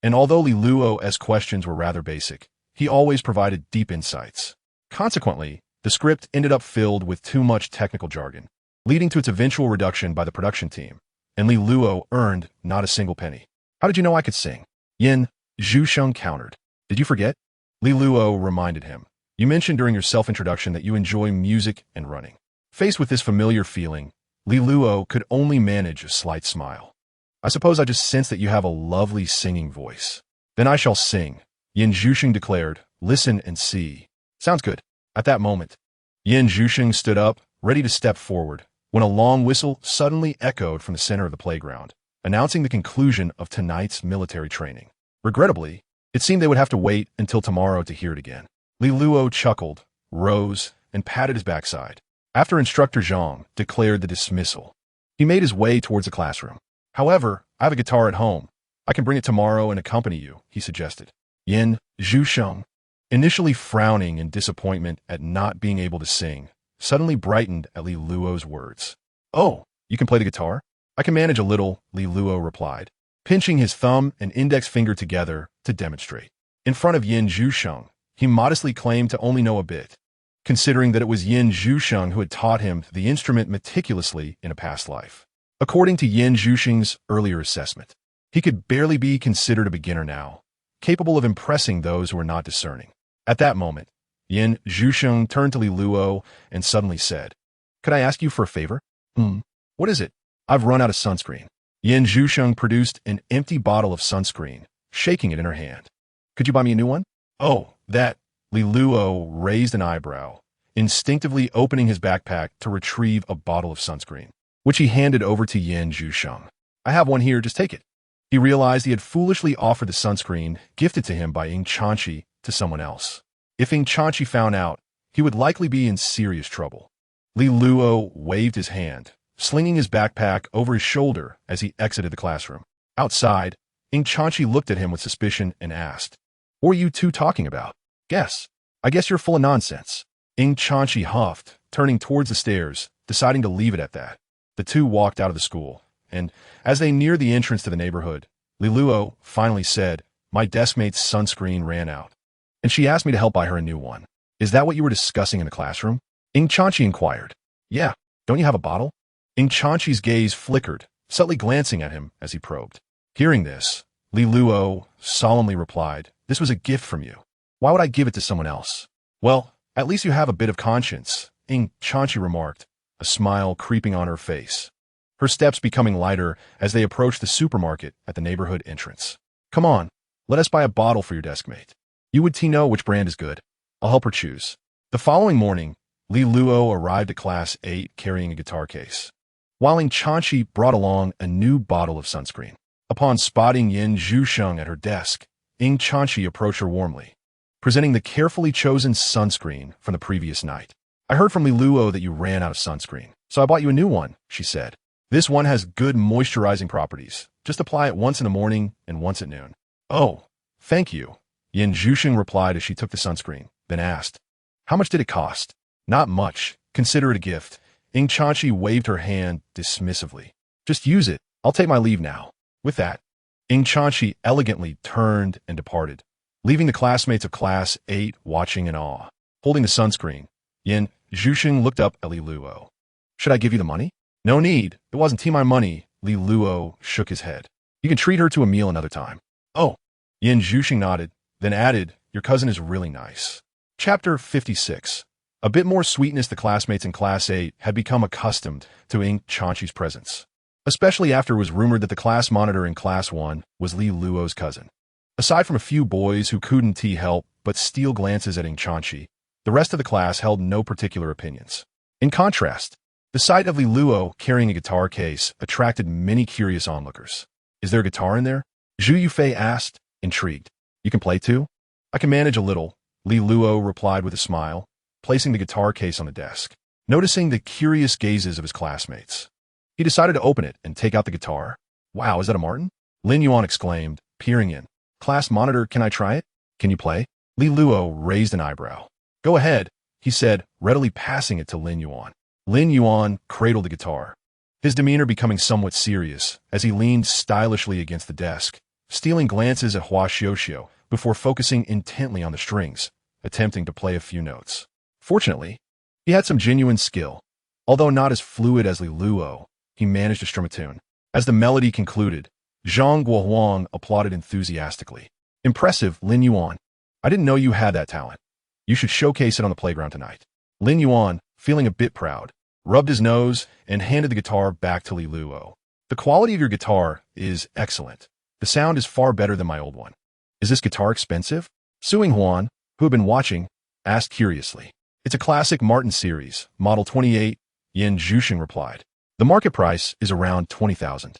and although Li Luo's questions were rather basic, he always provided deep insights. Consequently, the script ended up filled with too much technical jargon, leading to its eventual reduction by the production team, and Li Luo earned not a single penny. How did you know I could sing? Yin Zhusheng countered. Did you forget? Li Luo reminded him. You mentioned during your self-introduction that you enjoy music and running. Faced with this familiar feeling, Li Luo could only manage a slight smile. I suppose I just sense that you have a lovely singing voice. Then I shall sing, Yin Zhusheng declared. Listen and see. Sounds good. At that moment, Yin Zhusheng stood up, ready to step forward, when a long whistle suddenly echoed from the center of the playground, announcing the conclusion of tonight's military training. Regrettably, it seemed they would have to wait until tomorrow to hear it again. Li Luo chuckled, rose, and patted his backside. After Instructor Zhang declared the dismissal, he made his way towards the classroom. However, I have a guitar at home. I can bring it tomorrow and accompany you, he suggested. Yin Zhusheng, initially frowning in disappointment at not being able to sing, suddenly brightened at Li Luo's words. Oh, you can play the guitar? I can manage a little, Li Luo replied, pinching his thumb and index finger together to demonstrate. In front of Yin Zhusheng, he modestly claimed to only know a bit, considering that it was Yin Zhusheng who had taught him the instrument meticulously in a past life. According to Yin Zhusheng's earlier assessment, he could barely be considered a beginner now, capable of impressing those who were not discerning. At that moment, Yin Zhusheng turned to Li Luo and suddenly said, Could I ask you for a favor? What is it? I've run out of sunscreen. Yin Zhusheng produced an empty bottle of sunscreen, shaking it in her hand. Could you buy me a new one? Oh, that. Li Luo raised an eyebrow, instinctively opening his backpack to retrieve a bottle of sunscreen, which he handed over to Yin Zhusheng. I have one here, just take it. He realized he had foolishly offered the sunscreen gifted to him by Ying Chanchi to someone else. If Ying Chanchi found out, he would likely be in serious trouble. Li Luo waved his hand, slinging his backpack over his shoulder as he exited the classroom. Outside, Ying Chanchi looked at him with suspicion and asked, What are you two talking about? I guess you're full of nonsense. Ying Chanchi huffed, turning towards the stairs, deciding to leave it at that. The two walked out of the school, and as they neared the entrance to the neighborhood, Li Luo finally said, My deskmate's sunscreen ran out, and she asked me to help buy her a new one. Is that what you were discussing in the classroom? Ying Chanchi inquired. Yeah, don't you have a bottle? Ying Chanchi's gaze flickered, subtly glancing at him as he probed. Hearing this, Li Luo solemnly replied, This was a gift from you. Why would I give it to someone else? Well, at least you have a bit of conscience, Ying Chanchi remarked, a smile creeping on her face, her steps becoming lighter as they approached the supermarket at the neighborhood entrance. Come on, let us buy a bottle for your deskmate. You would know which brand is good. I'll help her choose. The following morning, Li Luo arrived at Class 8 carrying a guitar case, while Ying Chanchi brought along a new bottle of sunscreen. Upon spotting Yin Zhusheng at her desk, Ying Chanchi approached her warmly, presenting the carefully chosen sunscreen from the previous night. I heard from Li Luo that you ran out of sunscreen, so I bought you a new one, she said. This one has good moisturizing properties. Just apply it once in the morning and once at noon. Oh, thank you, Yin Zhusheng replied as she took the sunscreen, then asked, How much did it cost? Not much. Consider it a gift. Ying Chanchi waved her hand dismissively. Just use it. I'll take my leave now. With that, Ying Chanchi elegantly turned and departed, leaving the classmates of Class 8 watching in awe. Holding the sunscreen, Yin Zhusheng looked up at Li Luo. Should I give you the money? No need. It wasn't my money. Li Luo shook his head. You can treat her to a meal another time. Oh. Yin Zhusheng nodded, then added, Your cousin is really nice. Chapter 56. A bit more sweetness. The classmates in Class 8 had become accustomed to Ying Chanchi's presence. especially after it was rumored that the class monitor in Class 1 was Li Luo's cousin. Aside from a few boys who couldn't help but steal glances at Ing Chanchi, the rest of the class held no particular opinions. In contrast, the sight of Li Luo carrying a guitar case attracted many curious onlookers. "Is there a guitar in there?" Zhu Yufei asked, intrigued. "You can play too?" "I can manage a little," Li Luo replied with a smile, placing the guitar case on the desk. Noticing the curious gazes of his classmates, he decided to open it and take out the guitar. "Wow, is that a Martin?" Lin Yuan exclaimed, peering in. "Class monitor, can I try it?" "Can you play?" Li Luo raised an eyebrow. "Go ahead," he said, readily passing it to Lin Yuan. Lin Yuan cradled the guitar, his demeanor becoming somewhat serious as he leaned stylishly against the desk, stealing glances at Hua Xiuxiu before focusing intently on the strings, attempting to play a few notes. Fortunately, he had some genuine skill. Although not as fluid as Li Luo, he managed to strum a tune. As the melody concluded, Zhang Guohuang applauded enthusiastically. "Impressive, Lin Yuan. I didn't know you had that talent. You should showcase it on the playground tonight." Lin Yuan, feeling a bit proud, rubbed his nose and handed the guitar back to Li Luo. "The quality of your guitar is excellent. The sound is far better than my old one." "Is this guitar expensive?" Suing Huan, who had been watching, asked curiously. "It's a classic Martin series, model 28, Yin Zhuxing replied. "The market price is around 20,000.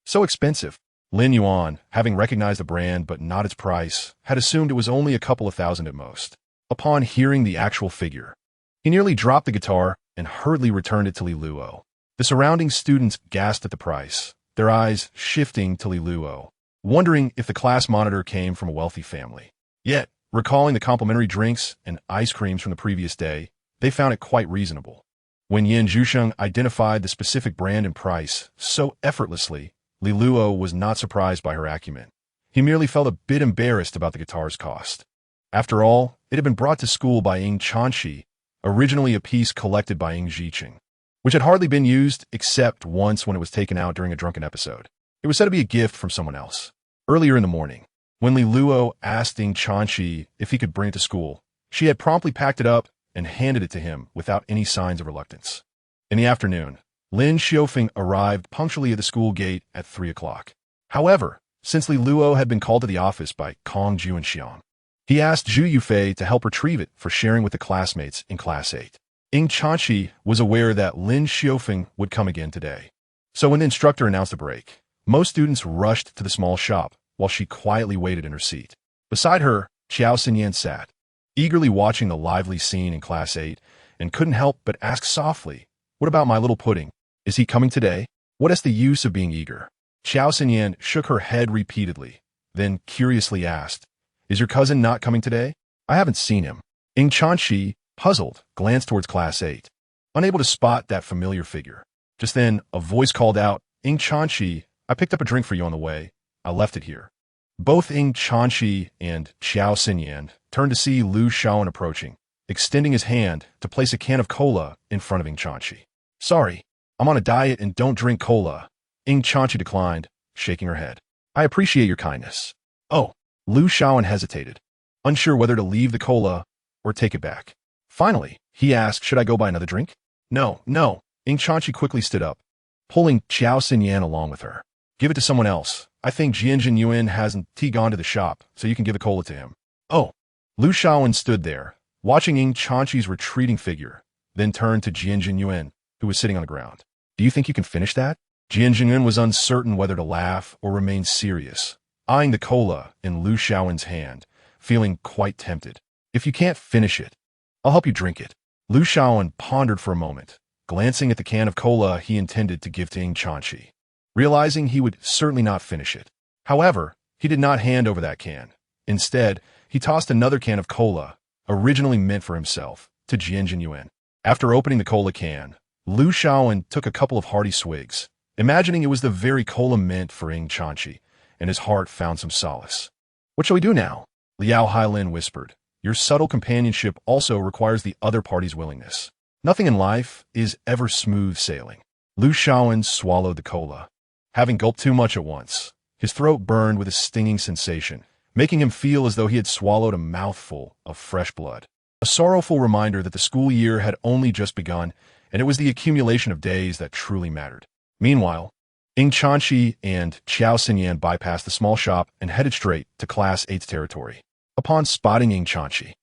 "So expensive." Lin Yuan, having recognized the brand but not its price, had assumed it was only a couple of thousand at most. Upon hearing the actual figure, he nearly dropped the guitar and hurriedly returned it to Li Luo. The surrounding students gasped at the price, their eyes shifting to Li Luo, wondering if the class monitor came from a wealthy family. Yet, recalling the complimentary drinks and ice creams from the previous day, they found it quite reasonable. When Yin Zhusheng identified the specific brand and price so effortlessly, Li Luo was not surprised by her acumen. He merely felt a bit embarrassed about the guitar's cost. After all, it had been brought to school by Ing Chanchi, originally a piece collected by Ing Zhiqing, which had hardly been used except once when it was taken out during a drunken episode. It was said to be a gift from someone else. Earlier in the morning, when Li Luo asked Ing Chanchi if he could bring it to school, she had promptly packed it up and handed it to him without any signs of reluctance. In the afternoon, Lin Xiufeng arrived punctually at the school gate at 3 o'clock. However, since Li Luo had been called to the office by Kong Juanxiang, he asked Zhu Yufei to help retrieve it for sharing with the classmates in Class 8. Ing Chanchi was aware that Lin Xiufeng would come again today. So when the instructor announced a break, most students rushed to the small shop while she quietly waited in her seat. Beside her, Qiao Xinyan sat, eagerly watching the lively scene in Class 8, and couldn't help but ask softly, "What about my little pudding? Is he coming today?" "What is the use of being eager?" Qiao Xinyan shook her head repeatedly, then curiously asked, "Is your cousin not coming today?" "I haven't seen him." Ing Chanchi, puzzled, glanced towards Class 8, unable to spot that familiar figure. Just then, a voice called out, "Ing Chanchi, I picked up a drink for you on the way. I left it here." Both Ing Chanchi and Qiao Xinyan turned to see Lu Shaoan approaching, extending his hand to place a can of cola in front of Ing Chanchi. "Sorry, I'm on a diet and don't drink cola." Ing Chanchi declined, shaking her head. "I appreciate your kindness." "Oh." Lu Shaoan hesitated, unsure whether to leave the cola or take it back. Finally, he asked, "Should I go buy another drink?" No. Ing Chanchi quickly stood up, pulling Qiao Xinyan along with her. "Give it to someone else. I think Jianjin Yuan hasn't gone to the shop, so you can give the cola to him." "Oh." Lu Shaoan stood there, watching Ing Chanchi's retreating figure, then turned to Jianjin Yuan, who was sitting on the ground. "Do you think you can finish that?" Jianjin Yuan was uncertain whether to laugh or remain serious, eyeing the cola in Lu Shaoan's hand, feeling quite tempted. "If you can't finish it, I'll help you drink it." Lu Shaoan pondered for a moment, glancing at the can of cola he intended to give to Ing Chanchi, realizing he would certainly not finish it. However, he did not hand over that can. Instead, he tossed another can of cola, originally meant for himself, to Jianjin Yuan. After opening the cola can, Lu Shaoan took a couple of hearty swigs, imagining it was the very cola meant for Ing Chanchi, and his heart found some solace. "What shall we do now?" Liao Hailin whispered. "Your subtle companionship also requires the other party's willingness. Nothing in life is ever smooth sailing." Lu Shaoan swallowed the cola. Having gulped too much at once, his throat burned with a stinging sensation, making him feel as though he had swallowed a mouthful of fresh blood. A sorrowful reminder that the school year had only just begun, and it was the accumulation of days that truly mattered. Meanwhile, Ing Chanqi and Qiao Xinyan bypassed the small shop and headed straight to Class 8's territory. Upon spotting Ing Chanqi,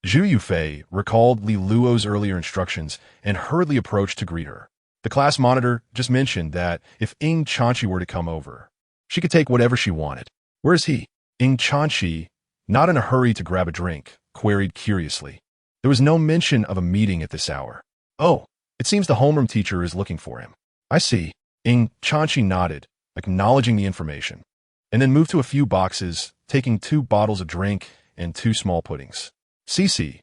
Zhu Yufei recalled Li Luo's earlier instructions and hurriedly approached to greet her. The class monitor just mentioned that if Ing Chanqi were to come over, she could take whatever she wanted. Where is he? Ing Chanqi, not in a hurry to grab a drink, queried curiously. There was no mention of a meeting at this hour. Oh, it seems the homeroom teacher is looking for him. I see. Ing Chanqi nodded, acknowledging the information, and then moved to a few boxes, taking 2 bottles of drink and 2 small puddings. Cici.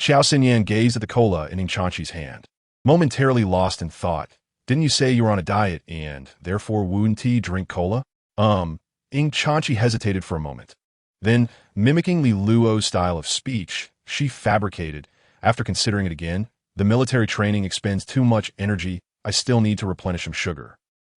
Qiao Xinyan gazed at the cola in Ing Chanqi's hand. Momentarily lost in thought. Didn't you say you were on a diet and, therefore, wouldn't drink cola? Ing Chanqi hesitated for a moment. Then, mimicking Li Luo's style of speech, she fabricated, after considering it again, the military training expends too much energy, I still need to replenish some sugar.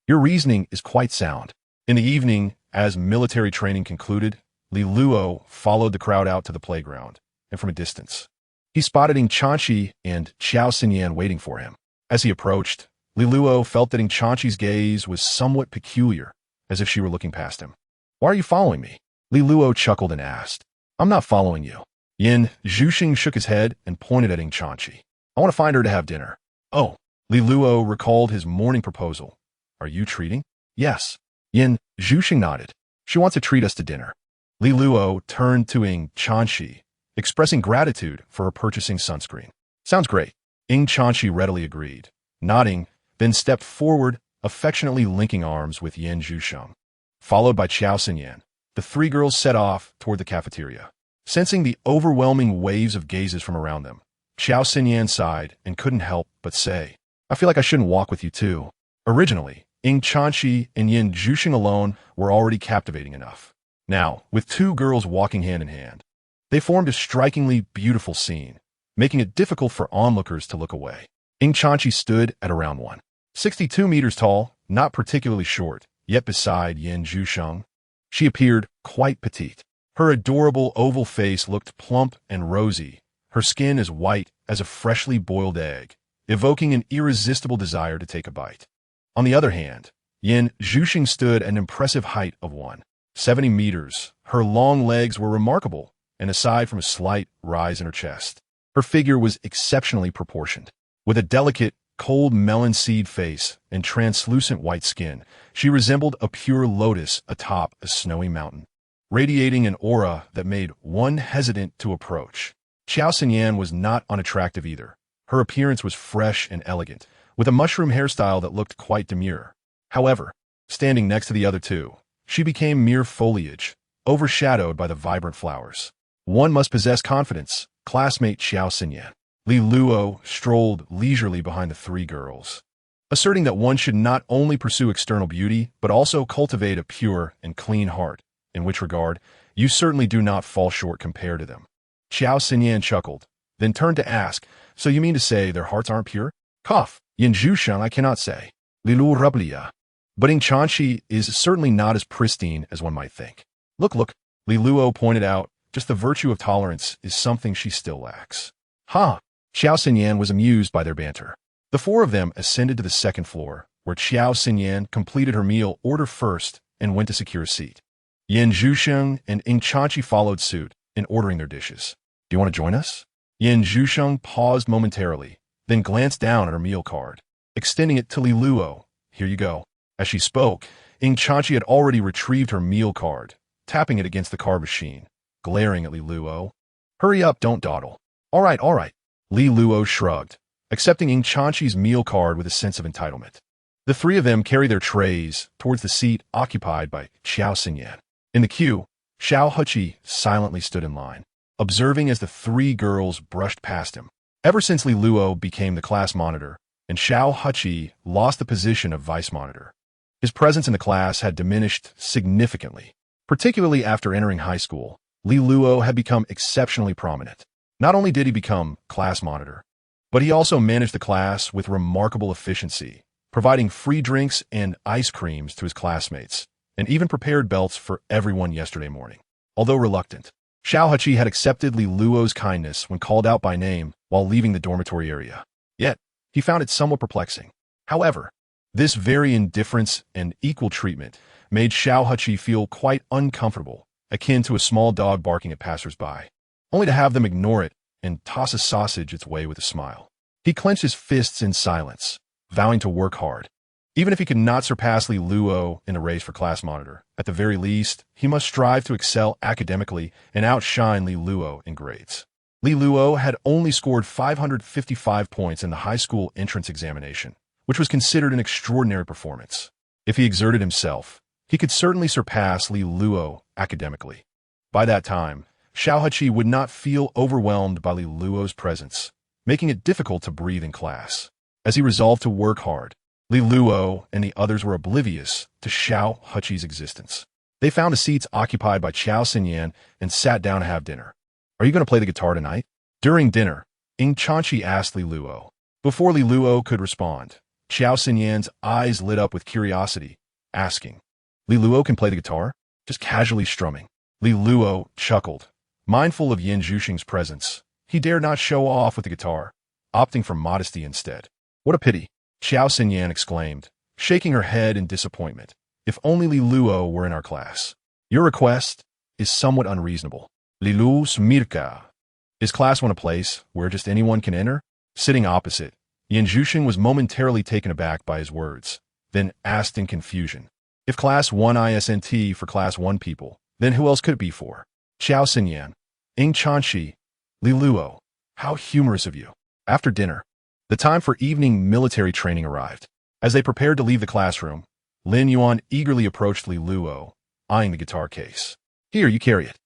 Your reasoning is quite sound. In the evening, as military training concluded, Li Luo followed the crowd out to the playground, and from a distance, he spotted Ing Chanqi and Qiao Xinyan waiting for him. As he approached, Li Luo felt that Ing Chanqi's gaze was somewhat peculiar, as if she were looking past him. Why are you following me? Li Luo chuckled and asked. I'm not following you. Yin Zhuxing shook his head and pointed at Ing Chanqi. I want to find her to have dinner. Oh, Li Luo recalled his morning proposal. Are you treating? Yes. Yin Zhuxing nodded. She wants to treat us to dinner. Li Luo turned to Ing Chanqi, expressing gratitude for her purchasing sunscreen. Sounds great. Ing Chanqi readily agreed, nodding, then stepped forward, affectionately linking arms with Yin Zhuxing. Followed by Qiao Xinyan, the 3 girls set off toward the cafeteria. Sensing the overwhelming waves of gazes from around them, Qiao Xinyan sighed and couldn't help but say, I feel like I shouldn't walk with you too. Originally, Ing Chanqi and Yin Zhuxing alone were already captivating enough. Now, with 2 girls walking hand in hand, they formed a strikingly beautiful scene, making it difficult for onlookers to look away. Ing Chanqi stood at around 1.62 meters tall, not particularly short, yet beside Yin Zhuxing, she appeared quite petite. Her adorable oval face looked plump and rosy, her skin as white as a freshly boiled egg, evoking an irresistible desire to take a bite. On the other hand, Yin Zhuxing stood at an impressive height of 1.70 meters. Her long legs were remarkable, and aside from a slight rise in her chest, her figure was exceptionally proportioned. With a delicate, cold melon seed face and translucent white skin, she resembled a pure lotus atop a snowy mountain, radiating an aura that made one hesitant to approach. Qiao Xinyan was not unattractive either. Her appearance was fresh and elegant, with a mushroom hairstyle that looked quite demure. However, standing next to the other 2, she became mere foliage, overshadowed by the vibrant flowers. One must possess confidence, classmate Qiao Xinyan. Li Luo strolled leisurely behind the 3 girls, asserting that one should not only pursue external beauty, but also cultivate a pure and clean heart, in which regard, you certainly do not fall short compared to them. Qiao Xinyan chuckled, then turned to ask, so you mean to say their hearts aren't pure? Cough. Yin Zhuxing I cannot say. Li Luo Rublia. But Ing Chanqi is certainly not as pristine as one might think. Look, Li Luo pointed out, just the virtue of tolerance is something she still lacks. Ha! Qiao Xinyan was amused by their banter. The 4 of them ascended to the 2nd floor, where Qiao Xinyan completed her meal order first and went to secure a seat. Yin Zhuxing and Ing Chanqi followed suit in ordering their dishes. Do you want to join us? Yin Zhuxing paused momentarily, then glanced down at her meal card, extending it to Li Luo. Here you go. As she spoke, Ing Chanqi had already retrieved her meal card, tapping it against the card machine, glaring at Li Luo. Hurry up, don't dawdle. All right. Li Luo shrugged, accepting Ing Chanqi's meal card with a sense of entitlement. The 3 of them carried their trays towards the seat occupied by Qiao Xinyan. In the queue, Xiao Heqi silently stood in line, observing as the 3 girls brushed past him. Ever since Li Luo became the class monitor, and Xiao Heqi lost the position of vice monitor, his presence in the class had diminished significantly. Particularly after entering high school, Li Luo had become exceptionally prominent. Not only did he become class monitor, but he also managed the class with remarkable efficiency, providing free drinks and ice creams to his classmates, and even prepared belts for everyone yesterday morning. Although reluctant, Xiao Heqi had accepted Li Luo's kindness when called out by name while leaving the dormitory area. Yet, he found it somewhat perplexing. However, This very indifference and equal treatment made Xiao Huqi feel quite uncomfortable, akin to a small dog barking at passersby, only to have them ignore it and toss a sausage its way with a smile. He clenched his fists in silence, vowing to work hard. Even if he could not surpass Li Luo in a race for class monitor, at the very least, he must strive to excel academically and outshine Li Luo in grades. Li Luo had only scored 555 points in the high school entrance examination, which was considered an extraordinary performance. If he exerted himself, he could certainly surpass Li Luo academically. By that time, Xiao Huqi would not feel overwhelmed by Li Luo's presence, making it difficult to breathe in class. As he resolved to work hard, Li Luo and the others were oblivious to Xiao Huqi's existence. They found the seats occupied by Qiao Xinyan and sat down to have dinner. "Are you going to play the guitar tonight?" During dinner, Ying Chanqi asked Li Luo. Before Li Luo could respond, Qiao Xinyan's eyes lit up with curiosity, asking, "Li Luo can play the guitar?" Just casually strumming. Li Luo chuckled. Mindful of Yin Zhuxing's presence, he dared not show off with the guitar, opting for modesty instead. "What a pity," Qiao Xinyan exclaimed, shaking her head in disappointment. "If only Li Luo were in our class. Your request is somewhat unreasonable. Li Luo Smirka. Is class 1 a place where just anyone can enter?" Sitting opposite, Yin Zhuxing was momentarily taken aback by his words, then asked in confusion, "If class 1 isn't for class 1 people, then who else could it be for?" Qiao Xinyan, Ying Chanqi, Li Luo. How humorous of you. After dinner, the time for evening military training arrived. As they prepared to leave the classroom, Lin Yuan eagerly approached Li Luo, eyeing the guitar case. "Here, you carry it."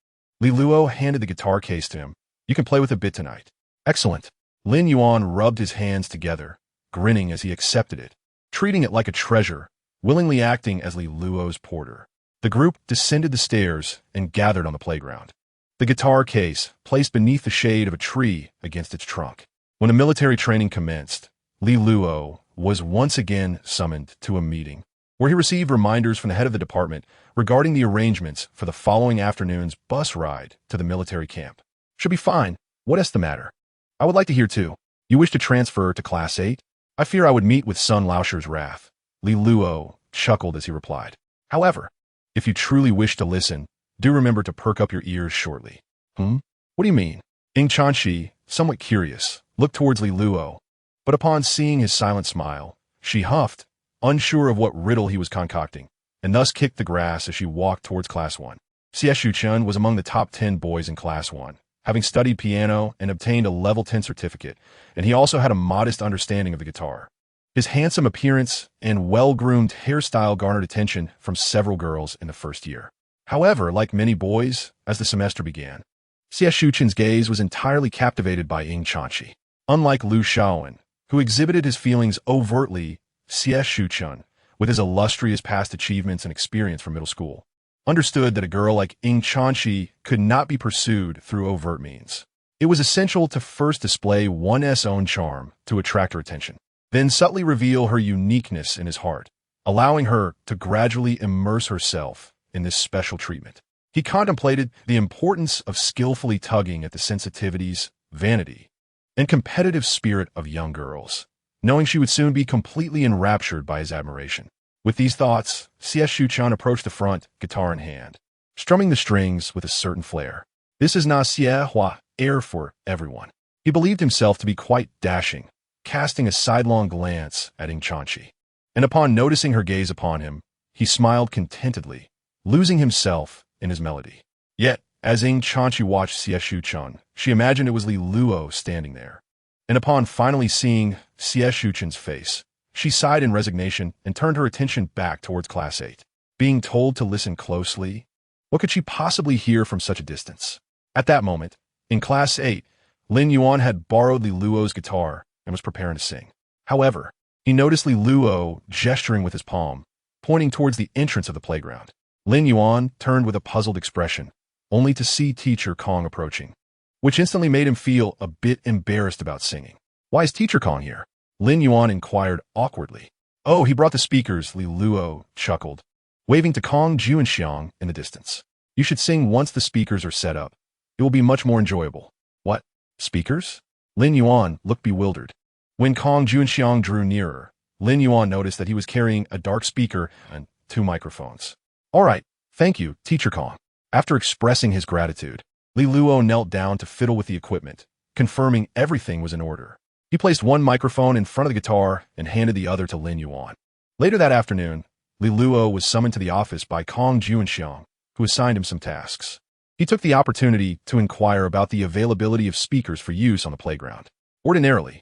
Li Luo handed the guitar case to him. "You can play with a bit tonight." "Excellent." Lin Yuan rubbed his hands together, grinning as he accepted it, treating it like a treasure, willingly acting as Li Luo's porter. The group descended the stairs and gathered on the playground. The guitar case placed beneath the shade of a tree against its trunk. When the military training commenced, Li Luo was once again summoned to a meeting, where he received reminders from the head of the department regarding the arrangements for the following afternoon's bus ride to the military camp. "Should be fine. What is the matter?" "I would like to hear too. You wish to transfer to Class 8? I fear I would meet with Sun Laosher's wrath." Li Luo chuckled as he replied. "However, if you truly wish to listen, do remember to perk up your ears shortly." "What do you mean?" Ying Chanqi, somewhat curious, looked towards Li Luo, but upon seeing his silent smile, she huffed, unsure of what riddle he was concocting, and thus kicked the grass as she walked towards Class 1. Xie Shuchun was among the top 10 boys in Class 1, having studied piano and obtained a level 10 certificate, and he also had a modest understanding of the guitar. His handsome appearance and well-groomed hairstyle garnered attention from several girls in the first year. However, like many boys, as the semester began, Xie Shuchun's gaze was entirely captivated by Ying Chanqi. Unlike Lu Shaowen, who exhibited his feelings overtly, Xie Shuchun, with his illustrious past achievements and experience from middle school, understood that a girl like Ying Chanqi could not be pursued through overt means. It was essential to first display one's own charm to attract her attention, then subtly reveal her uniqueness in his heart, allowing her to gradually immerse herself in this special treatment. He contemplated the importance of skillfully tugging at the sensitivities, vanity, and competitive spirit of young girls, knowing she would soon be completely enraptured by his admiration. With these thoughts, Xie Shuchun approached the front, guitar in hand, strumming the strings with a certain flair. This is not Xie Hua air for everyone. He believed himself to be quite dashing, casting a sidelong glance at Ying Chanqi. And upon noticing her gaze upon him, he smiled contentedly, losing himself in his melody. Yet, as Ying Chanqi watched Xie Shuchun, she imagined it was Li Luo standing there. And upon finally seeing Xie Shuchun's face, she sighed in resignation and turned her attention back towards Class 8. Being told to listen closely, what could she possibly hear from such a distance? At that moment, in Class 8, Lin Yuan had borrowed Li Luo's guitar and was preparing to sing. However, he noticed Li Luo gesturing with his palm, pointing towards the entrance of the playground. Lin Yuan turned with a puzzled expression, only to see Teacher Kong approaching, which instantly made him feel a bit embarrassed about singing. "Why is Teacher Kong here?" Lin Yuan inquired awkwardly. "Oh, he brought the speakers," Li Luo chuckled, waving to Kong Juanxiang in the distance. "You should sing once the speakers are set up. It will be much more enjoyable." "What? Speakers?" Lin Yuan looked bewildered. When Kong Juanxiang drew nearer, Lin Yuan noticed that he was carrying a dark speaker and 2 microphones. All right, thank you, Teacher Kong. After expressing his gratitude, Li Luo knelt down to fiddle with the equipment, confirming everything was in order. He placed 1 microphone in front of the guitar and handed the other to Lin Yuan. Later that afternoon, Li Luo was summoned to the office by Kong Juanxiang, who assigned him some tasks. He took the opportunity to inquire about the availability of speakers for use on the playground. Ordinarily,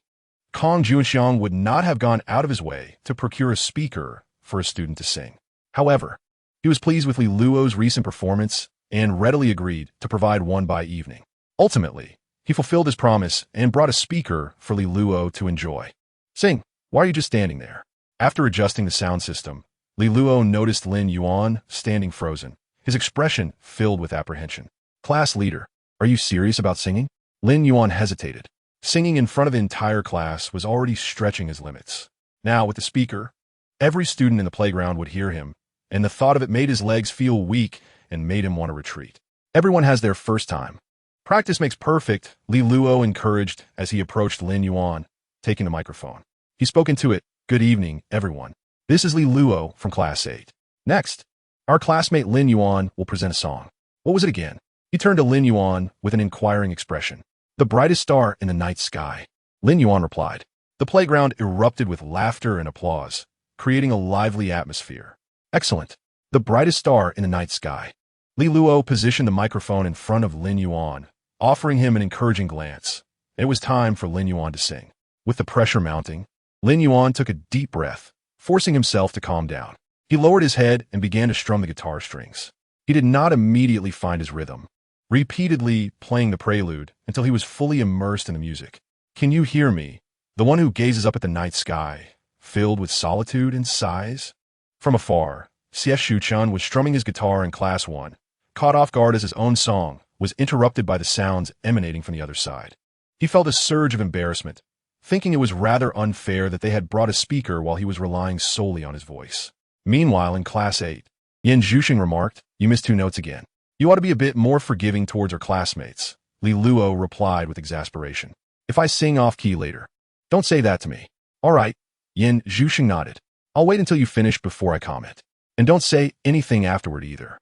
Kong Juanxiang would not have gone out of his way to procure a speaker for a student to sing. However, he was pleased with Li Luo's recent performance and readily agreed to provide one by evening. Ultimately, he fulfilled his promise and brought a speaker for Li Luo to enjoy. Sing, why are you just standing there? After adjusting the sound system, Li Luo noticed Lin Yuan standing frozen, his expression filled with apprehension. Class leader, are you serious about singing? Lin Yuan hesitated. Singing in front of the entire class was already stretching his limits. Now, with the speaker, every student in the playground would hear him, and the thought of it made his legs feel weak and made him want to retreat. Everyone has their first time. Practice makes perfect, Li Luo encouraged as he approached Lin Yuan, taking the microphone. He spoke into it, "Good evening, everyone. This is Li Luo from Class 8. Next, our classmate Lin Yuan will present a song." What was it again? He turned to Lin Yuan with an inquiring expression. "The brightest star in the night sky." Lin Yuan replied. The playground erupted with laughter and applause, creating a lively atmosphere. Excellent. The brightest star in the night sky. Li Luo positioned the microphone in front of Lin Yuan, offering him an encouraging glance. It was time for Lin Yuan to sing. With the pressure mounting, Lin Yuan took a deep breath, forcing himself to calm down. He lowered his head and began to strum the guitar strings. He did not immediately find his rhythm, repeatedly playing the prelude until he was fully immersed in the music. Can you hear me, the one who gazes up at the night sky, filled with solitude and sighs? From afar, Xie Shuchun was strumming his guitar in Class 1, caught off guard as his own song was interrupted by the sounds emanating from the other side. He felt a surge of embarrassment, thinking it was rather unfair that they had brought a speaker while he was relying solely on his voice. Meanwhile, in Class 8, Yan Zhuxing remarked, "You missed 2 notes again. You ought to be a bit more forgiving towards our classmates." Li Luo replied with exasperation. "If I sing off-key later, don't say that to me." "All right," Yan Zhuxing nodded. "I'll wait until you finish before I comment. And don't say anything afterward either."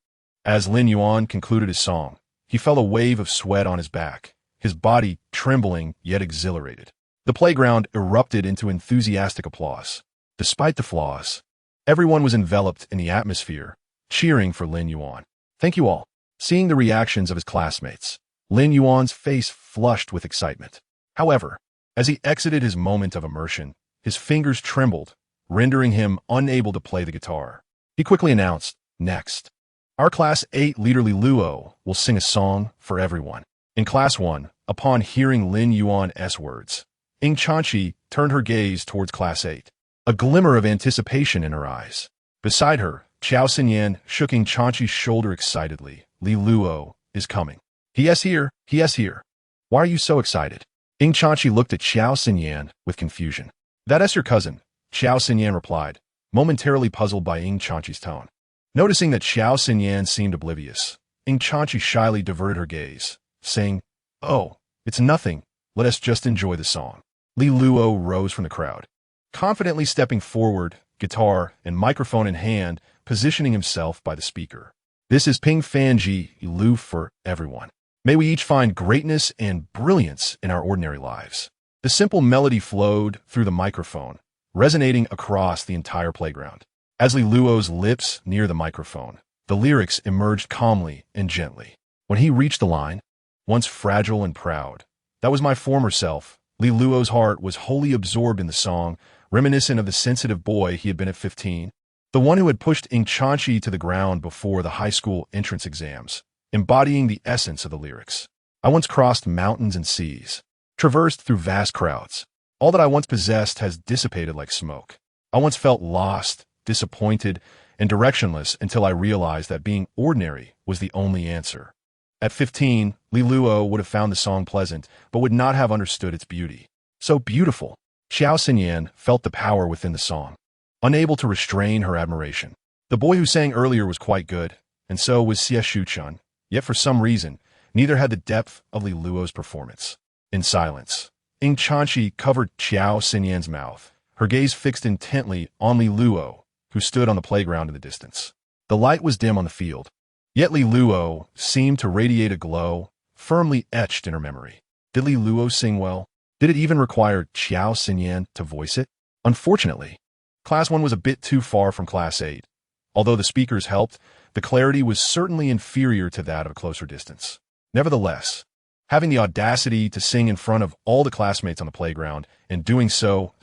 As Lin Yuan concluded his song, he felt a wave of sweat on his back, his body trembling yet exhilarated. The playground erupted into enthusiastic applause. Despite the flaws, everyone was enveloped in the atmosphere, cheering for Lin Yuan. "Thank you all." Seeing the reactions of his classmates, Lin Yuan's face flushed with excitement. However, as he exited his moment of immersion, his fingers trembled, rendering him unable to play the guitar. He quickly announced, "Next, our Class 8 leader Li Luo will sing a song for everyone." In Class 1, upon hearing Lin Yuan's words, Ying Chanqi turned her gaze towards Class 8, a glimmer of anticipation in her eyes. Beside her, Qiao Xinyan shook Ying Chanqi's shoulder excitedly. "Li Luo is coming. He is here, he is here. Why are you so excited?" Ying Chanqi looked at Qiao Xinyan with confusion. "That is your cousin," Qiao Xinyan replied, momentarily puzzled by Ying Chanqi's tone. Noticing that Qiao Xinyan seemed oblivious, Ying Chanqi shyly diverted her gaze, saying, "Oh, it's nothing. Let us just enjoy the song." Li Luo rose from the crowd, confidently stepping forward, guitar and microphone in hand, positioning himself by the speaker. "This is Ping Fanji Lu for everyone. May we each find greatness and brilliance in our ordinary lives." The simple melody flowed through the microphone, resonating across the entire playground. As Li Luo's lips near the microphone, the lyrics emerged calmly and gently. When he reached the line, "Once fragile and proud, that was my former self," Li Luo's heart was wholly absorbed in the song, reminiscent of the sensitive boy he had been at 15, the one who had pushed Ying Chanqi to the ground before the high school entrance exams, embodying the essence of the lyrics. "I once crossed mountains and seas, traversed through vast crowds. All that I once possessed has dissipated like smoke. I once felt lost, disappointed, and directionless until I realized that being ordinary was the only answer." At 15, Li Luo would have found the song pleasant, but would not have understood its beauty. So beautiful. Qiao Xinyan felt the power within the song, unable to restrain her admiration. The boy who sang earlier was quite good, and so was Xie Shuchun, yet for some reason, neither had the depth of Li Luo's performance. In silence, Ying Chanqi covered Qiao Xinyan's mouth, her gaze fixed intently on Li Luo, who stood on the playground in the distance. The light was dim on the field, yet Li Luo seemed to radiate a glow firmly etched in her memory. Did Li Luo sing well? Did it even require Qiao Xinyan to voice it? Unfortunately, Class 1 was a bit too far from Class 8. Although the speakers helped, the clarity was certainly inferior to that of a closer distance. Nevertheless, having the audacity to sing in front of all the classmates on the playground and doing so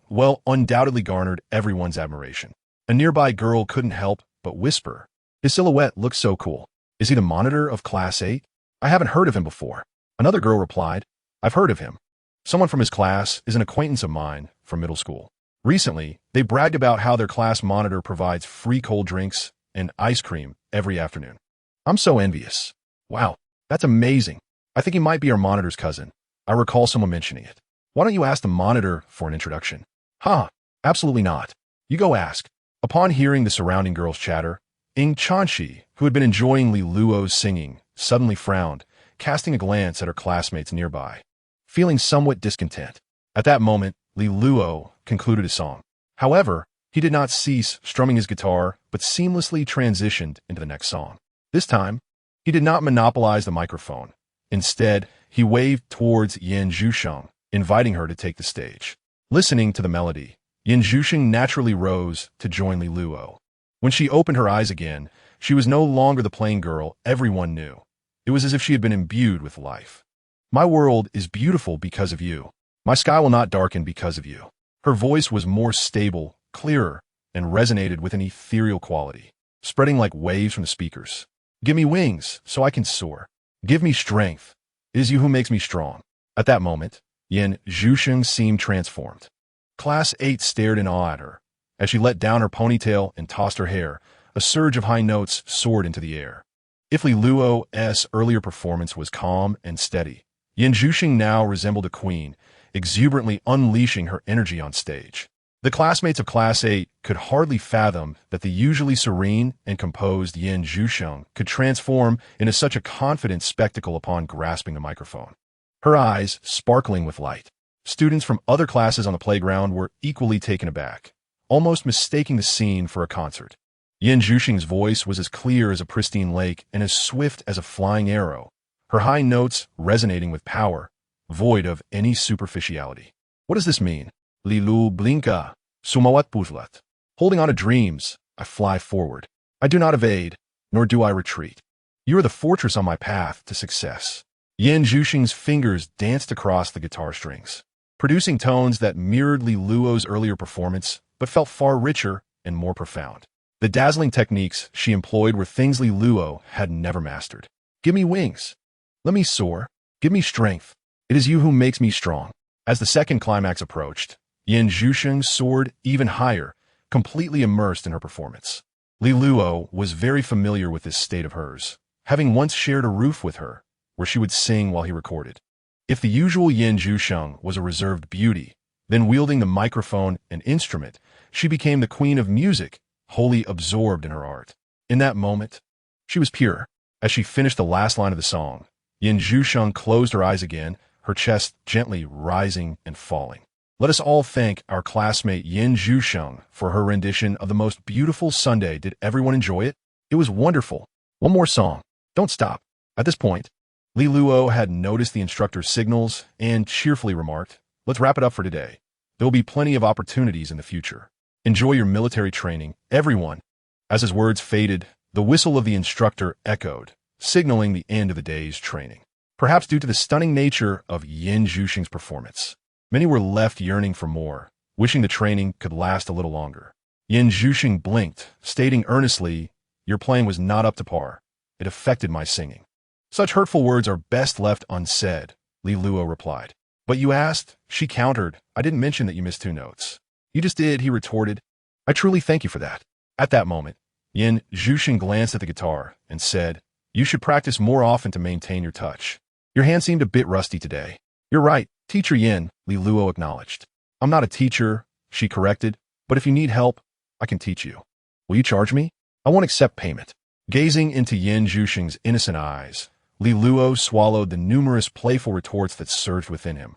well undoubtedly garnered everyone's admiration. A nearby girl couldn't help but whisper, "His silhouette looks so cool. Is he the monitor of Class 8? I haven't heard of him before." Another girl replied, "I've heard of him. Someone from his class is an acquaintance of mine from middle school. Recently, they bragged about how their class monitor provides free cold drinks and ice cream every afternoon. I'm so envious. Wow, that's amazing. I think he might be our monitor's cousin. I recall someone mentioning it. Why don't you ask the monitor for an introduction?" Absolutely not. You go ask." Upon hearing the surrounding girls' chatter, Ing Chanxi, who had been enjoying Li Luo's singing, suddenly frowned, casting a glance at her classmates nearby, feeling somewhat discontent. At that moment, Li Luo concluded his song. However, he did not cease strumming his guitar, but seamlessly transitioned into the next song. This time, he did not monopolize the microphone. Instead, he waved towards Yan Zhusheng, inviting her to take the stage. Listening to the melody, Yan Zhusheng naturally rose to join Li Luo. When she opened her eyes again, she was no longer the plain girl everyone knew. It was as if she had been imbued with life. "My world is beautiful because of you. My sky will not darken because of you." Her voice was more stable, clearer, and resonated with an ethereal quality, spreading like waves from the speakers. "Give me wings so I can soar. Give me strength. It is you who makes me strong." At that moment, Yan Zhusheng seemed transformed. Class 8 stared in awe at her. As she let down her ponytail and tossed her hair, a surge of high notes soared into the air. If Li Luo's earlier performance was calm and steady, Yan Zhusheng now resembled a queen, exuberantly unleashing her energy on stage. The classmates of Class 8 could hardly fathom that the usually serene and composed Yan Zhusheng could transform into such a confident spectacle upon grasping the microphone. Her eyes sparkling with light. Students from other classes on the playground were equally taken aback, almost mistaking the scene for a concert. Yan Zhusheng's voice was as clear as a pristine lake and as swift as a flying arrow, her high notes resonating with power, void of any superficiality. "What does this mean? Li Lu blinka, sumawat puzlat. Holding on to dreams, I fly forward. I do not evade, nor do I retreat. You are the fortress on my path to success." Yan Zhusheng's fingers danced across the guitar strings, producing tones that mirrored Li Luo's earlier performance, but felt far richer and more profound. The dazzling techniques she employed were things Li Luo had never mastered. "Give me wings. Let me soar. Give me strength. It is you who makes me strong." As the second climax approached, Yan Zhusheng soared even higher, completely immersed in her performance. Li Luo was very familiar with this state of hers, having once shared a roof with her, where she would sing while he recorded. If the usual Yan Zhusheng was a reserved beauty, then wielding the microphone and instrument, she became the queen of music, wholly absorbed in her art. In that moment, she was pure. As she finished the last line of the song, Yan Zhusheng closed her eyes again, her chest gently rising and falling. Let us all thank our classmate Yan Zhusheng for her rendition of the most beautiful Sunday. Did everyone enjoy it? It was wonderful. One more song. Don't stop. At this point, Li Luo had noticed the instructor's signals and cheerfully remarked, "Let's wrap it up for today. There will be plenty of opportunities in the future. Enjoy your military training, everyone." As his words faded, the whistle of the instructor echoed, signaling the end of the day's training. Perhaps due to the stunning nature of Yan Zhusheng's performance, many were left yearning for more, wishing the training could last a little longer. Yan Zhusheng blinked, stating earnestly, "Your playing was not up to par. It affected my singing." "Such hurtful words are best left unsaid," Li Luo replied. "But you asked," she countered. "I didn't mention that you missed 2 notes." "You just did," he retorted. "I truly thank you for that." At that moment, Yan Zhusheng glanced at the guitar and said, "You should practice more often to maintain your touch. Your hand seemed a bit rusty today." "You're right, Teacher Yan," Li Luo acknowledged. "I'm not a teacher," she corrected, "but if you need help, I can teach you." "Will you charge me?" "I won't accept payment." Gazing into Yan Zhusheng's innocent eyes, Li Luo swallowed the numerous playful retorts that surged within him.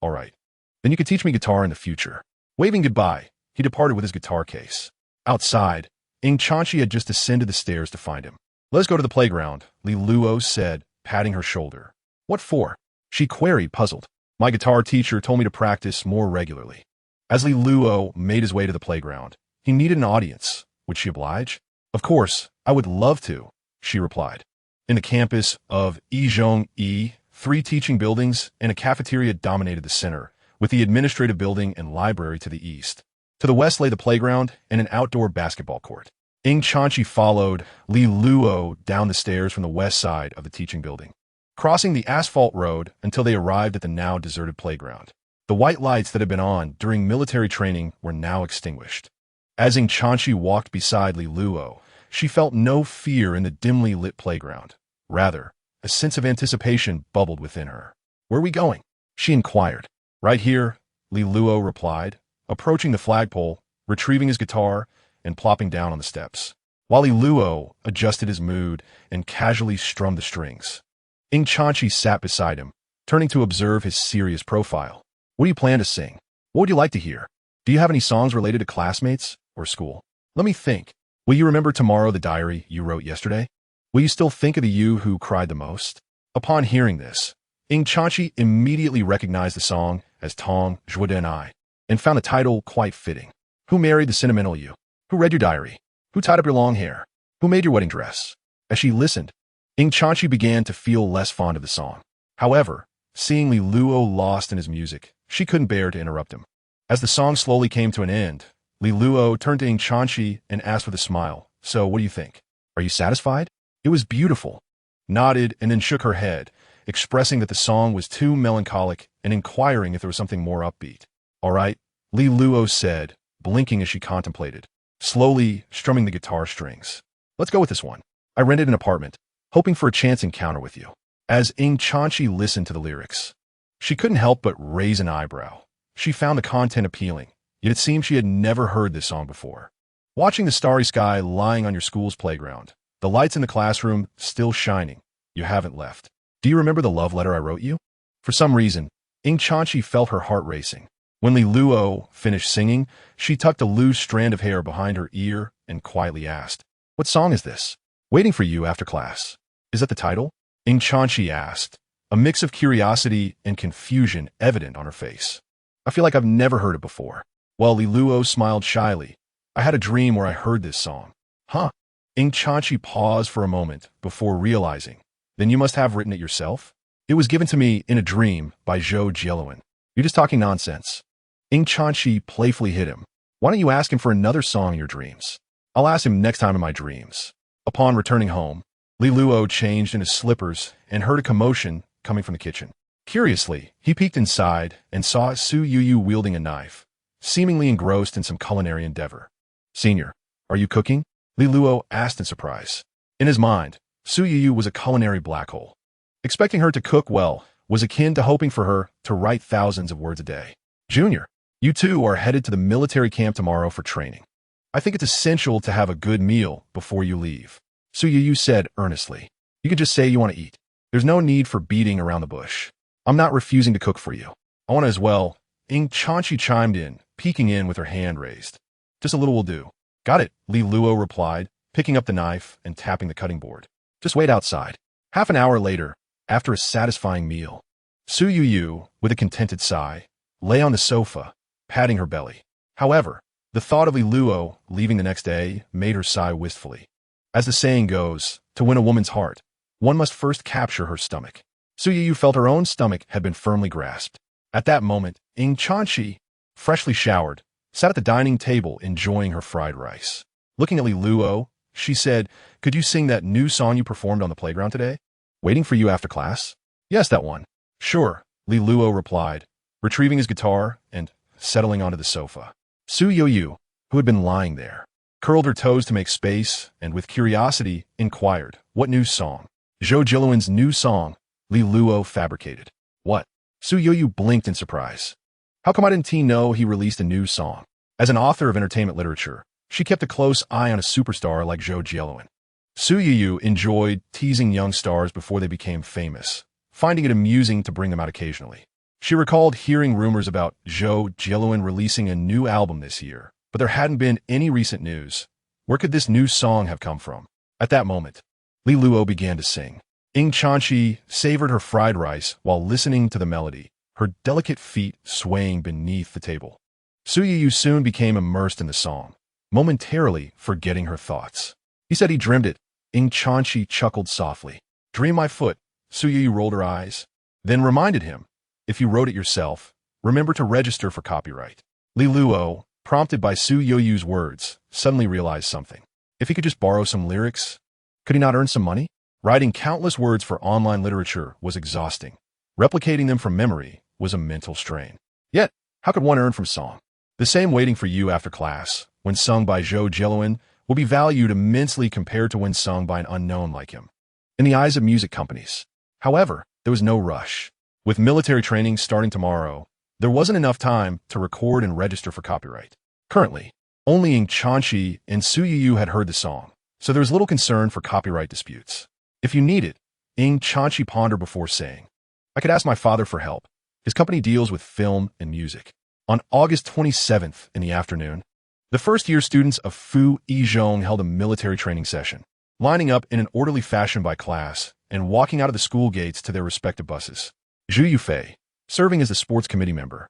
"All right, then you can teach me guitar in the future." Waving goodbye, he departed with his guitar case. Outside, Ing Chanchi had just ascended the stairs to find him. "Let's go to the playground," Li Luo said, patting her shoulder. "What for?" she queried, puzzled. "My guitar teacher told me to practice more regularly." As Li Luo made his way to the playground, he needed an audience. Would she oblige? "Of course, I would love to," she replied. In the campus of Yizhong-yi, 3 teaching buildings and a cafeteria dominated the center, with the administrative building and library to the east. To the west lay the playground and an outdoor basketball court. Ing Chanchi followed Li Luo down the stairs from the west side of the teaching building, crossing the asphalt road until they arrived at the now deserted playground. The white lights that had been on during military training were now extinguished. As Ing Chanchi walked beside Li Luo, she felt no fear in the dimly lit playground. Rather, a sense of anticipation bubbled within her. "Where are we going?" she inquired. "Right here," Li Luo replied, approaching the flagpole, retrieving his guitar, and plopping down on the steps, while Li Luo adjusted his mood and casually strummed the strings. Ing Chanchi sat beside him, turning to observe his serious profile. "What do you plan to sing? What would you like to hear? Do you have any songs related to classmates or school? Let me think. Will you remember tomorrow the diary you wrote yesterday? Will you still think of the you who cried the most?" Upon hearing this, Ing Chanchi immediately recognized the song as Tong Zhuo Den I, and found the title quite fitting. Who married the sentimental you? Who read your diary? Who tied up your long hair? Who made your wedding dress? As she listened, Ing Chanchi began to feel less fond of the song. However, seeing Li Luo lost in his music, she couldn't bear to interrupt him. As the song slowly came to an end, Li Luo turned to Ing Chanchi and asked with a smile, "So, what do you think? Are you satisfied?" "It was beautiful," nodded and then shook her head, expressing that the song was too melancholic and inquiring if there was something more upbeat. "All right," Li Luo said, blinking as she contemplated, slowly strumming the guitar strings. "Let's go with this one. I rented an apartment, hoping for a chance encounter with you." As Ing Chanchi listened to the lyrics, she couldn't help but raise an eyebrow. She found the content appealing, yet it seemed she had never heard this song before. Watching the starry sky lying on your school's playground, the lights in the classroom still shining, you haven't left. "Do you remember the love letter I wrote you?" For some reason, Ing Chanchi felt her heart racing. When Li Luo finished singing, she tucked a loose strand of hair behind her ear and quietly asked, "What song is this?" "Waiting for You After Class." "Is that the title?" Ing Chanchi asked, a mix of curiosity and confusion evident on her face. "I feel like I've never heard it before." While Li Luo smiled shyly, "I had a dream where I heard this song." "Huh?" Ing Chanchi paused for a moment before realizing, "Then you must have written it yourself?" "It was given to me in a dream by Zhou Jieluan." "You're just talking nonsense." Ing Chanchi playfully hit him. "Why don't you ask him for another song in your dreams?" "I'll ask him next time in my dreams." Upon returning home, Li Luo changed into slippers and heard a commotion coming from the kitchen. Curiously, he peeked inside and saw Su Yuyu wielding a knife, seemingly engrossed in some culinary endeavor. "Senior, are you cooking?" Li Luo asked in surprise. In his mind, Su Yuyu was a culinary black hole. Expecting her to cook well was akin to hoping for her to write thousands of words a day. "Junior, you two are headed to the military camp tomorrow for training. I think it's essential to have a good meal before you leave," Su Yuyu said earnestly. "You can just say you want to eat. There's no need for beating around the bush. I'm not refusing to cook for you. I want to as well." Ing Chanchi chimed in, peeking in with her hand raised. "Just a little will do." "Got it," Li Luo replied, picking up the knife and tapping the cutting board. "Just wait outside." Half an hour later, after a satisfying meal, Su Yuyu, with a contented sigh, lay on the sofa, patting her belly. However, the thought of Li Luo leaving the next day made her sigh wistfully. As the saying goes, to win a woman's heart, one must first capture her stomach. Su Yuyu felt her own stomach had been firmly grasped. At that moment, Ing Chanchi, freshly showered, sat at the dining table enjoying her fried rice. Looking at Li Luo, she said, "Could you sing that new song you performed on the playground today? Waiting for You After Class?" "Yes, that one." "Sure," Li Luo replied, retrieving his guitar and settling onto the sofa. Su Yuyu, who had been lying there, curled her toes to make space and with curiosity inquired, "What new song?" "Zhou Jieluan's new song," Li Luo fabricated. "What?" Su Yuyu blinked in surprise. How come I didn't know he released a new song? As an author of entertainment literature, she kept a close eye on a superstar like Zhou Jieluan. Su Yuyu enjoyed teasing young stars before they became famous, finding it amusing to bring them out occasionally. She recalled hearing rumors about Zhou Jieluan releasing a new album this year, but there hadn't been any recent news. Where could this new song have come from? At that moment, Li Luo began to sing. Ying Chanqi savored her fried rice while listening to the melody, her delicate feet swaying beneath the table. Su Yiyu soon became immersed in the song, momentarily forgetting her thoughts. He said he dreamed it. Ying Chanqi chuckled softly. Dream my foot. Su Yiyu rolled her eyes, then reminded him, if you wrote it yourself, remember to register for copyright. Li Luo, prompted by Su Yoyu's words, suddenly realized something. If he could just borrow some lyrics, could he not earn some money? Writing countless words for online literature was exhausting. Replicating them from memory was a mental strain. Yet, how could one earn from song? The same waiting for you after class, when sung by Zhou Jieluan, will be valued immensely compared to when sung by an unknown like him. In the eyes of music companies. However, there was no rush. With military training starting tomorrow, there wasn't enough time to record and register for copyright. Currently, only Ying Chanqi and Su Yiyu had heard the song, so there was little concern for copyright disputes. If you need it, Ying Chanqi pondered before saying, I could ask my father for help. His company deals with film and music. On August 27th in the afternoon, the first-year students of Fu Yizhong held a military training session, lining up in an orderly fashion by class and walking out of the school gates to their respective buses. Zhu Yufei, serving as the sports committee member,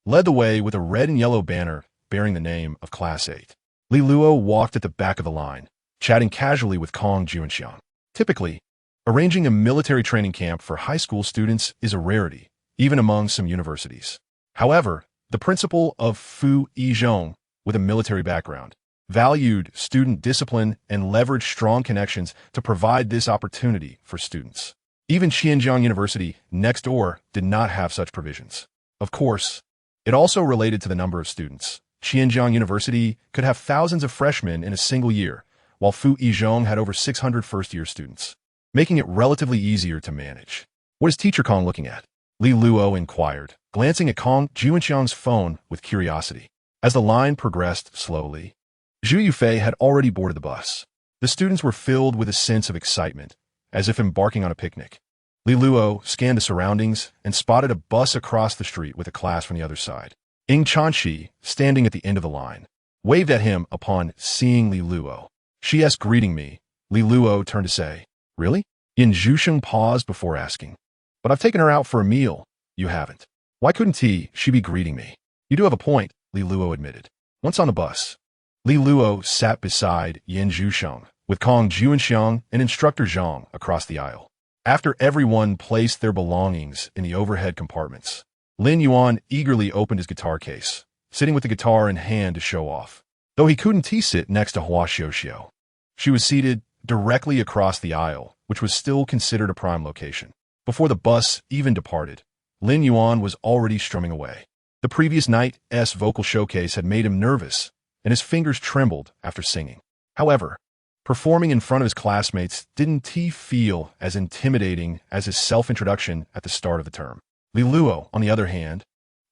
led the way with a red and yellow banner bearing the name of Class 8. Li Luo walked at the back of the line, chatting casually with Kong Juanxiang. Typically, arranging a military training camp for high school students is a rarity, even among some universities. However, the principal of Fu Yizhong, with a military background, valued student discipline and leveraged strong connections to provide this opportunity for students. Even Xianjiang University, next door, did not have such provisions. Of course, it also related to the number of students. Xianjiang University could have thousands of freshmen in a single year, while Fu Yizhong had over 600 first-year students, making it relatively easier to manage. What is Teacher Kong looking at? Li Luo inquired, glancing at Kong Juanxiang's phone with curiosity. As the line progressed slowly, Zhu Yufei had already boarded the bus. The students were filled with a sense of excitement, as if embarking on a picnic. Li Luo scanned the surroundings and spotted a bus across the street with a class from the other side. Ying Chanqi, standing at the end of the line, waved at him upon seeing Li Luo. She asked, greeting me. Li Luo turned to say, Really? Yin Zhusheng paused before asking. But I've taken her out for a meal. You haven't. Why couldn't she be greeting me? You do have a point, Li Luo admitted. Once on the bus, Li Luo sat beside Yin Zhusheng, with Kong Juanxiang and instructor Zhang across the aisle. After everyone placed their belongings in the overhead compartments, Lin Yuan eagerly opened his guitar case, sitting with the guitar in hand to show off. Though he couldn't sit next to Hua Xiuxiu, she was seated directly across the aisle, which was still considered a prime location. Before the bus even departed, Lin Yuan was already strumming away. The previous night's vocal showcase had made him nervous, and his fingers trembled after singing. However, performing in front of his classmates didn't feel as intimidating as his self-introduction at the start of the term. Li Luo, on the other hand,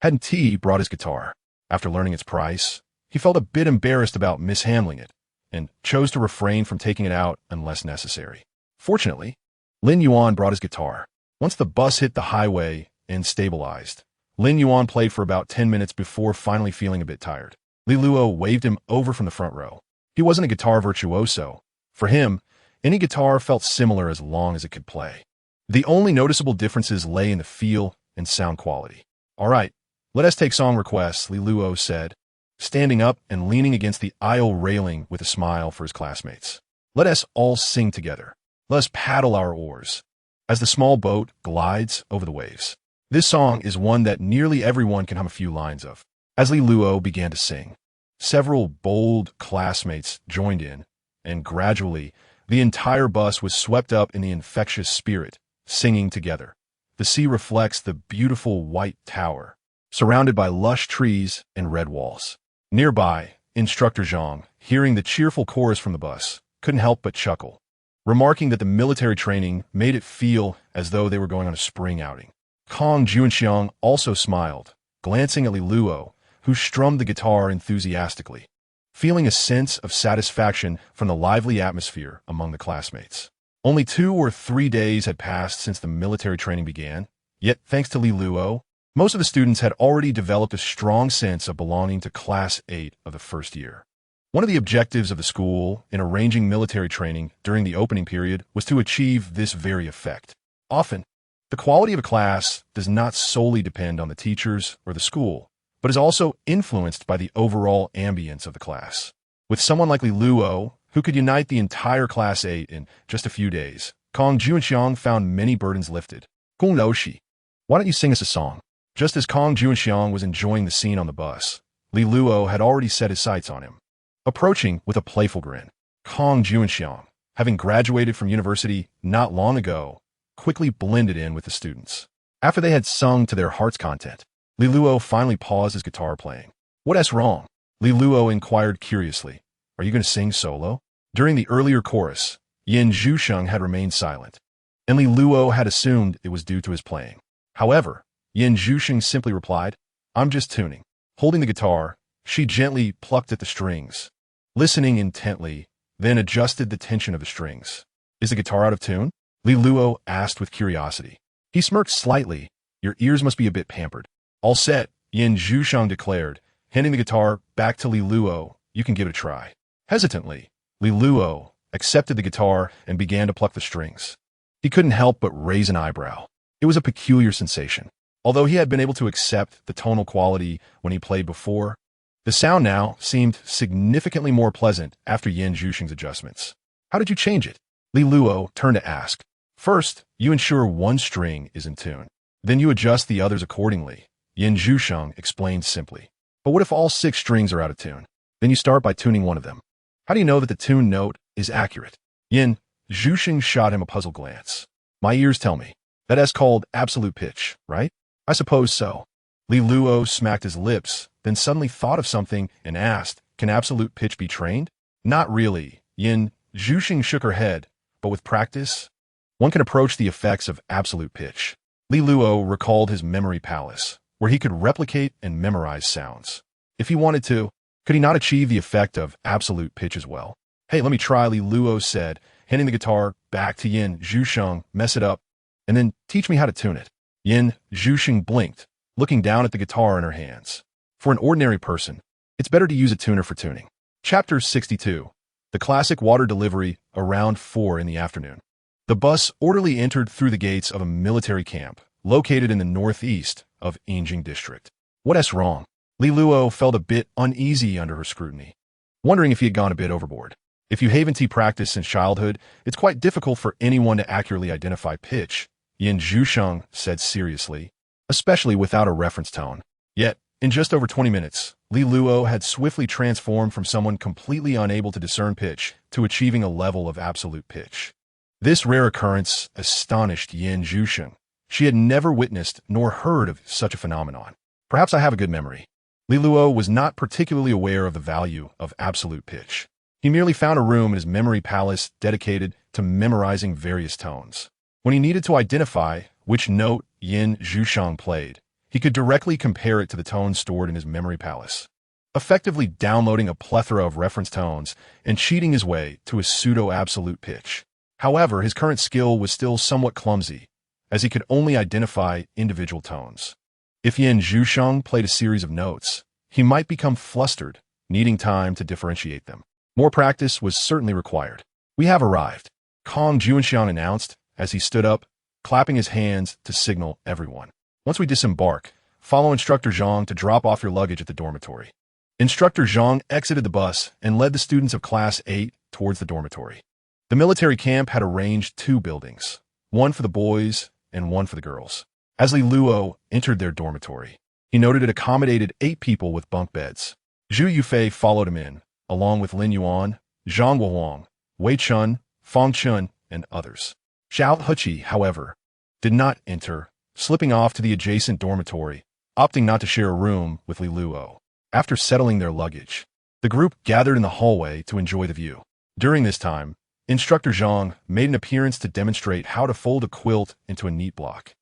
hadn't brought his guitar. After learning its price, he felt a bit embarrassed about mishandling it, and chose to refrain from taking it out unless necessary. Fortunately, Lin Yuan brought his guitar. Once the bus hit the highway and stabilized, Lin Yuan played for about 10 minutes before finally feeling a bit tired. Li Luo waved him over from the front row. He wasn't a guitar virtuoso. For him, any guitar felt similar as long as it could play. The only noticeable differences lay in the feel and sound quality. All right, let us take song requests, Li Luo said, standing up and leaning against the aisle railing with a smile for his classmates. Let us all sing together. Let us paddle our oars as the small boat glides over the waves. This song is one that nearly everyone can hum a few lines of. As Li Luo began to sing, several bold classmates joined in, and gradually, the entire bus was swept up in the infectious spirit, singing together. The sea reflects the beautiful white tower, surrounded by lush trees and red walls. Nearby, instructor Zhang, hearing the cheerful chorus from the bus, couldn't help but chuckle, remarking that the military training made it feel as though they were going on a spring outing. Kong Juanxiang also smiled, glancing at Li Luo, who strummed the guitar enthusiastically, feeling a sense of satisfaction from the lively atmosphere among the classmates. Only 2 or 3 days had passed since the military training began, yet thanks to Li Luo, Most of the students had already developed a strong sense of belonging to Class 8 of the first year. One of the objectives of the school in arranging military training during the opening period was to achieve this very effect. Often, the quality of a class does not solely depend on the teachers or the school, but is also influenced by the overall ambience of the class. With someone like Li Luo, who could unite the entire Class 8 in just a few days, Kong Juanxiang found many burdens lifted. Gong Lao Shi, why don't you sing us a song? Just as Kong Juanxiang was enjoying the scene on the bus, Li Luo had already set his sights on him. Approaching with a playful grin, Kong Juanxiang, having graduated from university not long ago, quickly blended in with the students. After they had sung to their heart's content, Li Luo finally paused his guitar playing. What's wrong? Li Luo inquired curiously. Are you going to sing solo? During the earlier chorus, Yin Zhusheng had remained silent, and Li Luo had assumed it was due to his playing. However, Yin Zhusheng simply replied, I'm just tuning. Holding the guitar, she gently plucked at the strings, listening intently, then adjusted the tension of the strings. Is the guitar out of tune? Li Luo asked with curiosity. He smirked slightly. Your ears must be a bit pampered. All set, Yin Zhusheng declared, handing the guitar back to Li Luo. You can give it a try. Hesitantly, Li Luo accepted the guitar and began to pluck the strings. He couldn't help but raise an eyebrow. It was a peculiar sensation. Although he had been able to accept the tonal quality when he played before, the sound now seemed significantly more pleasant after Yin Zhusheng's adjustments. How did you change it? Li Luo turned to ask. First, you ensure one string is in tune. Then you adjust the others accordingly, Yin Zhusheng explained simply. But what if all 6 strings are out of tune? Then you start by tuning one of them. How do you know that the tuned note is accurate? Yin Zhusheng shot him a puzzled glance. My ears tell me. That's called absolute pitch, right? I suppose so. Li Luo smacked his lips, then suddenly thought of something and asked, can absolute pitch be trained? Not really. Yin Zhusheng shook her head, but with practice, one can approach the effects of absolute pitch. Li Luo recalled his memory palace, where he could replicate and memorize sounds. If he wanted to, could he not achieve the effect of absolute pitch as well? Hey, let me try, Li Luo said, handing the guitar back to Yin Zhusheng. Mess it up, and then teach me how to tune it. Yin Zhusheng blinked, looking down at the guitar in her hands. For an ordinary person, it's better to use a tuner for tuning. Chapter 62. The classic water delivery around 4 in the afternoon. The bus orderly entered through the gates of a military camp located in the northeast of Yinjing district. What's wrong? Li Luo felt a bit uneasy under her scrutiny, wondering if he had gone a bit overboard. If you haven't practiced since childhood, it's quite difficult for anyone to accurately identify pitch, Yin Zhusheng said seriously, especially without a reference tone. Yet, in just over 20 minutes, Li Luo had swiftly transformed from someone completely unable to discern pitch to achieving a level of absolute pitch. This rare occurrence astonished Yin Zhusheng. She had never witnessed nor heard of such a phenomenon. Perhaps I have a good memory. Li Luo was not particularly aware of the value of absolute pitch. He merely found a room in his memory palace dedicated to memorizing various tones. When he needed to identify which note Yin Zhusheng played, he could directly compare it to the tones stored in his memory palace, effectively downloading a plethora of reference tones and cheating his way to a pseudo-absolute pitch. However, his current skill was still somewhat clumsy, as he could only identify individual tones. If Yin Zhusheng played a series of notes, he might become flustered, needing time to differentiate them. More practice was certainly required. We have arrived, Kong Juanxiang announced as he stood up, clapping his hands to signal everyone. Once we disembark, follow Instructor Zhang to drop off your luggage at the dormitory. Instructor Zhang exited the bus and led the students of Class 8 towards the dormitory. The military camp had arranged 2 buildings, one for the boys and one for the girls. As Li Luo entered their dormitory, he noted it accommodated 8 people with bunk beds. Zhu Yufei followed him in, along with Lin Yuan, Zhang Wuhuang, Wei Chun, Fang Chun, and others. Xiao Heqi, however, did not enter, slipping off to the adjacent dormitory, opting not to share a room with Li Luo. After settling their luggage, the group gathered in the hallway to enjoy the view. During this time, Instructor Zhang made an appearance to demonstrate how to fold a quilt into a neat block.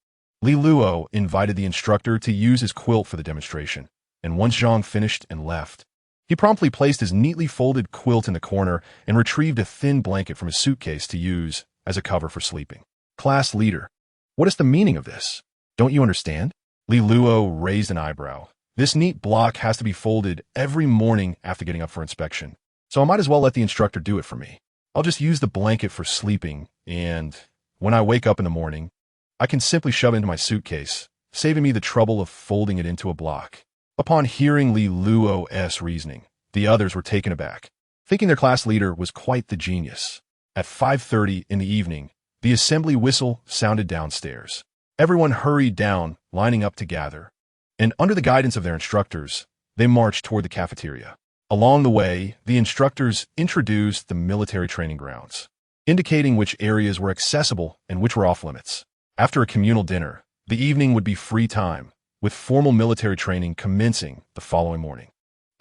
Li Luo invited the instructor to use his quilt for the demonstration, and once Zhang finished and left, he promptly placed his neatly folded quilt in the corner and retrieved a thin blanket from his suitcase to use as a cover for sleeping. Class leader, what is the meaning of this? Don't you understand? Li Luo raised an eyebrow. This neat block has to be folded every morning after getting up for inspection, so I might as well let the instructor do it for me. I'll just use the blanket for sleeping, and when I wake up in the morning, I can simply shove it into my suitcase, saving me the trouble of folding it into a block. Upon hearing Li Luo's reasoning, the others were taken aback, thinking their class leader was quite the genius. At 5:30 in the evening, the assembly whistle sounded downstairs. Everyone hurried down, lining up to gather, and under the guidance of their instructors, they marched toward the cafeteria. Along the way, the instructors introduced the military training grounds, indicating which areas were accessible and which were off-limits. After a communal dinner, the evening would be free time, with formal military training commencing the following morning.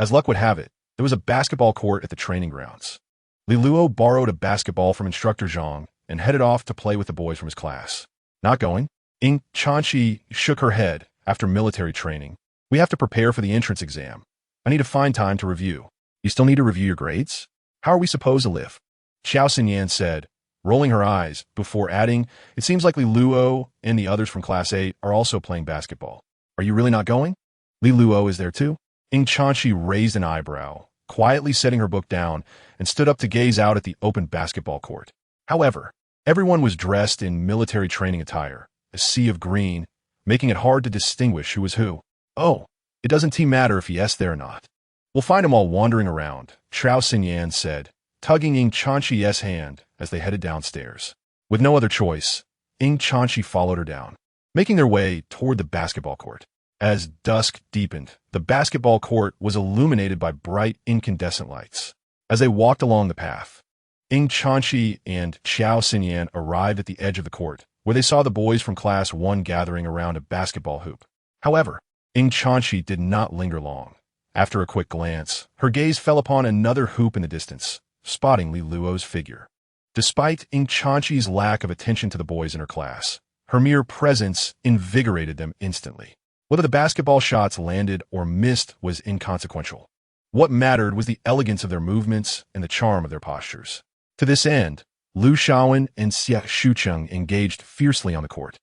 As luck would have it, there was a basketball court at the training grounds. Li Luo borrowed a basketball from instructor Zhang and headed off to play with the boys from his class. Not going? Ying Chanqi shook her head. After military training, we have to prepare for the entrance exam. I need to find time to review. You still need to review your grades? How are we supposed to live? Xiao Xinyan said, rolling her eyes, before adding, it seems like Li Luo and the others from Class 8 are also playing basketball. Are you really not going? Li Luo is there too? Ying Chanqi raised an eyebrow, quietly setting her book down, and stood up to gaze out at the open basketball court. However, everyone was dressed in military training attire, a sea of green, making it hard to distinguish who was who. Oh, it doesn't matter if yes there or not. We'll find them all wandering around, Xiao Xinyan said, tugging Ying Chanqi's hand as they headed downstairs. With no other choice, Ying Chanqi followed her down, making their way toward the basketball court. As dusk deepened, the basketball court was illuminated by bright incandescent lights. As they walked along the path, Ying Chanqi and Xiao Xinyan arrived at the edge of the court, where they saw the boys from Class 1 gathering around a basketball hoop. However, Ying Chanqi did not linger long. After a quick glance, her gaze fell upon another hoop in the distance, spotting Li Luo's figure. Despite Ying Chanqi's lack of attention to the boys in her class, her mere presence invigorated them instantly. Whether the basketball shots landed or missed was inconsequential. What mattered was the elegance of their movements and the charm of their postures. To this end, Lu Shaowen and Xie Shucheng engaged fiercely on the court,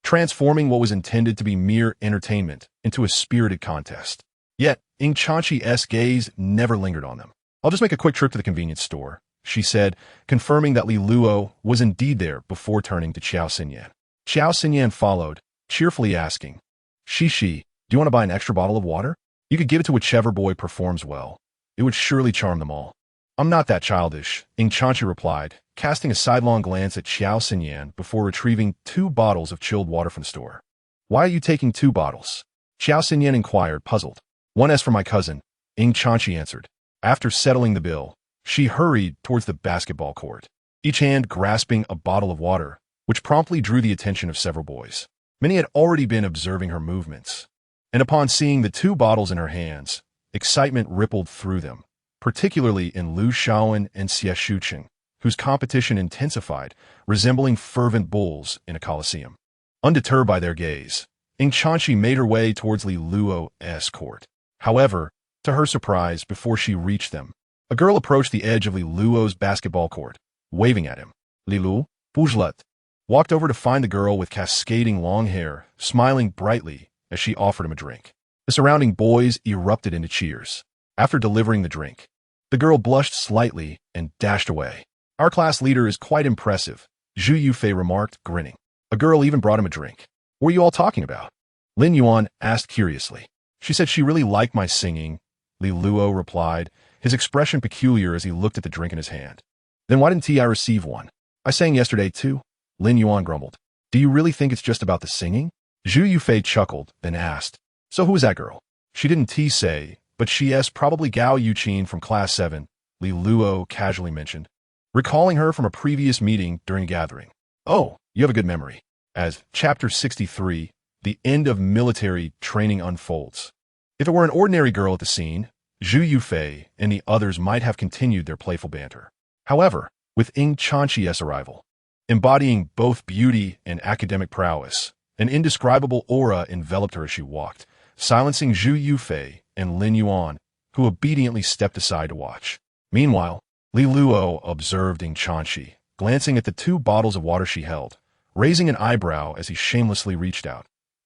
transforming what was intended to be mere entertainment into a spirited contest. Yet, Ying Chanqi's gaze never lingered on them. I'll just make a quick trip to the convenience store, she said, confirming that Li Luo was indeed there before turning to Xiao Xinyan. Xiao Xinyan followed, cheerfully asking, Shishi, do you want to buy an extra bottle of water? You could give it to whichever boy performs well. It would surely charm them all. I'm not that childish, Ying Chanqi replied, casting a sidelong glance at Xiao Xinyan before retrieving 2 bottles of chilled water from the store. Why are you taking 2 bottles? Xiao Xinyan inquired, puzzled. 1 for my cousin, Ying Chanqi answered. After settling the bill, she hurried towards the basketball court, each hand grasping a bottle of water, which promptly drew the attention of several boys. Many had already been observing her movements, and upon seeing the 2 bottles in her hands, excitement rippled through them, particularly in Lu Shaowen and Xie Shucheng, whose competition intensified, resembling fervent bulls in a coliseum. Undeterred by their gaze, Ying Chanqi made her way towards Li Luo's court. However, to her surprise, before she reached them, a girl approached the edge of Li Luo's basketball court, waving at him. Li Luo, Boujlet, walked over to find the girl with cascading long hair, smiling brightly as she offered him a drink. The surrounding boys erupted into cheers. After delivering the drink, the girl blushed slightly and dashed away. Our class leader is quite impressive, Zhu Yufei remarked, grinning. A girl even brought him a drink. What are you all talking about? Lin Yuan asked curiously. She said she really liked my singing, Li Luo replied, his expression peculiar as he looked at the drink in his hand. Then why didn't I receive one? I sang yesterday too, Lin Yuan grumbled. Do you really think it's just about the singing? Zhu Yufei chuckled, then asked, so who is that girl? She didn't say, but she's probably Gao Yuqin from Class 7, Li Luo casually mentioned, recalling her from a previous meeting during a gathering. Oh, you have a good memory. As Chapter 63, the end of military training unfolds. If it were an ordinary girl at the scene, Zhu Yufei and the others might have continued their playful banter. However, with Ying Chanqi's arrival, embodying both beauty and academic prowess, an indescribable aura enveloped her as she walked, silencing Zhu Yufei and Lin Yuan, who obediently stepped aside to watch. Meanwhile, Li Luo observed Ying Chanqi, glancing at the 2 bottles of water she held, raising an eyebrow as he shamelessly reached out.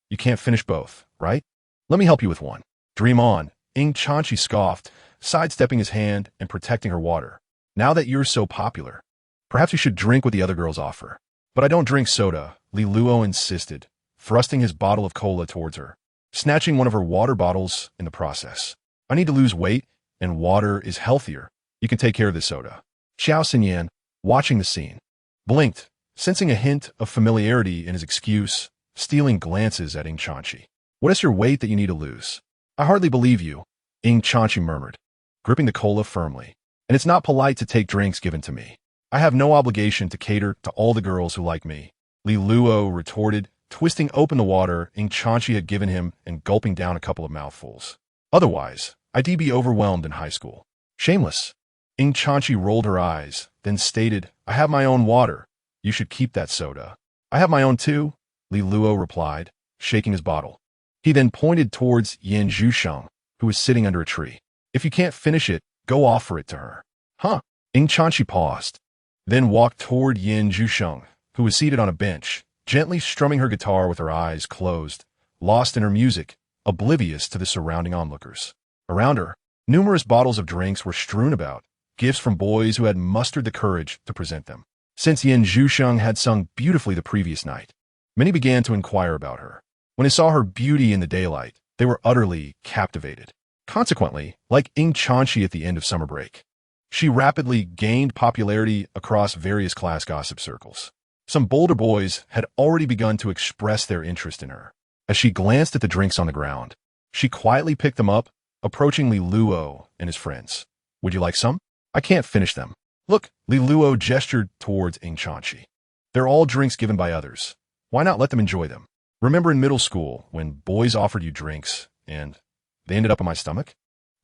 You can't finish both, right? Let me help you with one. Dream on, Ing Chanchi scoffed, sidestepping his hand and protecting her water. Now that you're so popular, perhaps you should drink what the other girls offer. But I don't drink soda, Li Luo insisted, thrusting his bottle of cola towards her, snatching one of her water bottles in the process. I need to lose weight, and water is healthier. You can take care of this soda. Xiao Xinyan, watching the scene, blinked, sensing a hint of familiarity in his excuse, stealing glances at Ing Chanchi. What is your weight that you need to lose? I hardly believe you, Ing Chanchi murmured, gripping the cola firmly. And it's not polite to take drinks given to me. I have no obligation to cater to all the girls who like me, Li Luo retorted, twisting open the water Ing Chanchi had given him and gulping down a couple of mouthfuls. Otherwise, I'd be overwhelmed in high school. Shameless. Ing Chanchi rolled her eyes, then stated, I have my own water. You should keep that soda. I have my own too, Li Luo replied, shaking his bottle. He then pointed towards Yan Zhusheng, who was sitting under a tree. If you can't finish it, go offer it to her. Huh? Ing Chanchi paused, then walked toward Yan Zhusheng, who was seated on a bench, gently strumming her guitar with her eyes closed, lost in her music, oblivious to the surrounding onlookers. Around her, numerous bottles of drinks were strewn about, gifts from boys who had mustered the courage to present them. Since Yan Zhusheng had sung beautifully the previous night, many began to inquire about her. When they saw her beauty in the daylight, they were utterly captivated. Consequently, like Ing Chanchi at the end of summer break, she rapidly gained popularity across various class gossip circles. Some bolder boys had already begun to express their interest in her. As she glanced at the drinks on the ground, she quietly picked them up, approaching Li Luo and his friends. Would you like some? I can't finish them. Look, Li Luo gestured towards Ing Chanchi. They're all drinks given by others. Why not let them enjoy them? Remember in middle school when boys offered you drinks and they ended up in my stomach?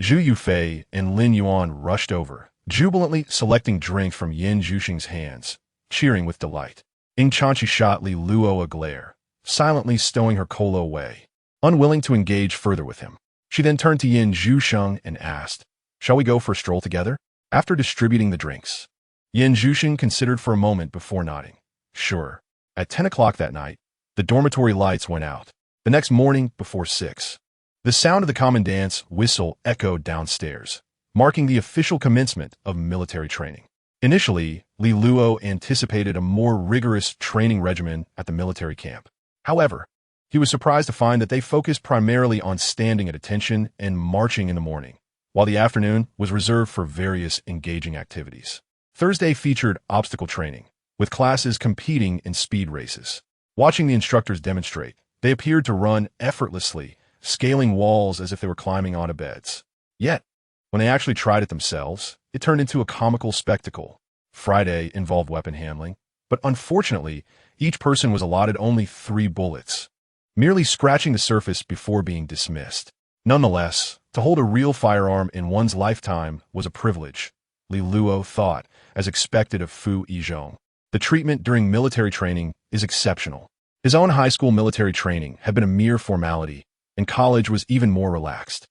Zhu Yufei and Lin Yuan rushed over, jubilantly selecting drinks from Yan Zhusheng's hands, cheering with delight. Ing Chanchi shot Li Luo a glare, silently stowing her cola away, unwilling to engage further with him. She then turned to Yan Zhusheng and asked, Shall we go for a stroll together? After distributing the drinks, Yan Zhusheng considered for a moment before nodding. Sure. At 10 o'clock that night, the dormitory lights went out. The next morning, before 6, the sound of the commandant's whistle echoed downstairs, marking the official commencement of military training. Initially, Li Luo anticipated a more rigorous training regimen at the military camp. However, he was surprised to find that they focused primarily on standing at attention and marching in the morning, while the afternoon was reserved for various engaging activities. Thursday featured obstacle training, with classes competing in speed races. Watching the instructors demonstrate, they appeared to run effortlessly, scaling walls as if they were climbing onto beds. Yet, when they actually tried it themselves, it turned into a comical spectacle. Friday involved weapon handling, but unfortunately, each person was allotted only 3 bullets, merely scratching the surface before being dismissed. Nonetheless, to hold a real firearm in one's lifetime was a privilege, Li Luo thought, as expected of Fu Yizhong. The treatment during military training is exceptional. His own high school military training had been a mere formality, and college was even more relaxed.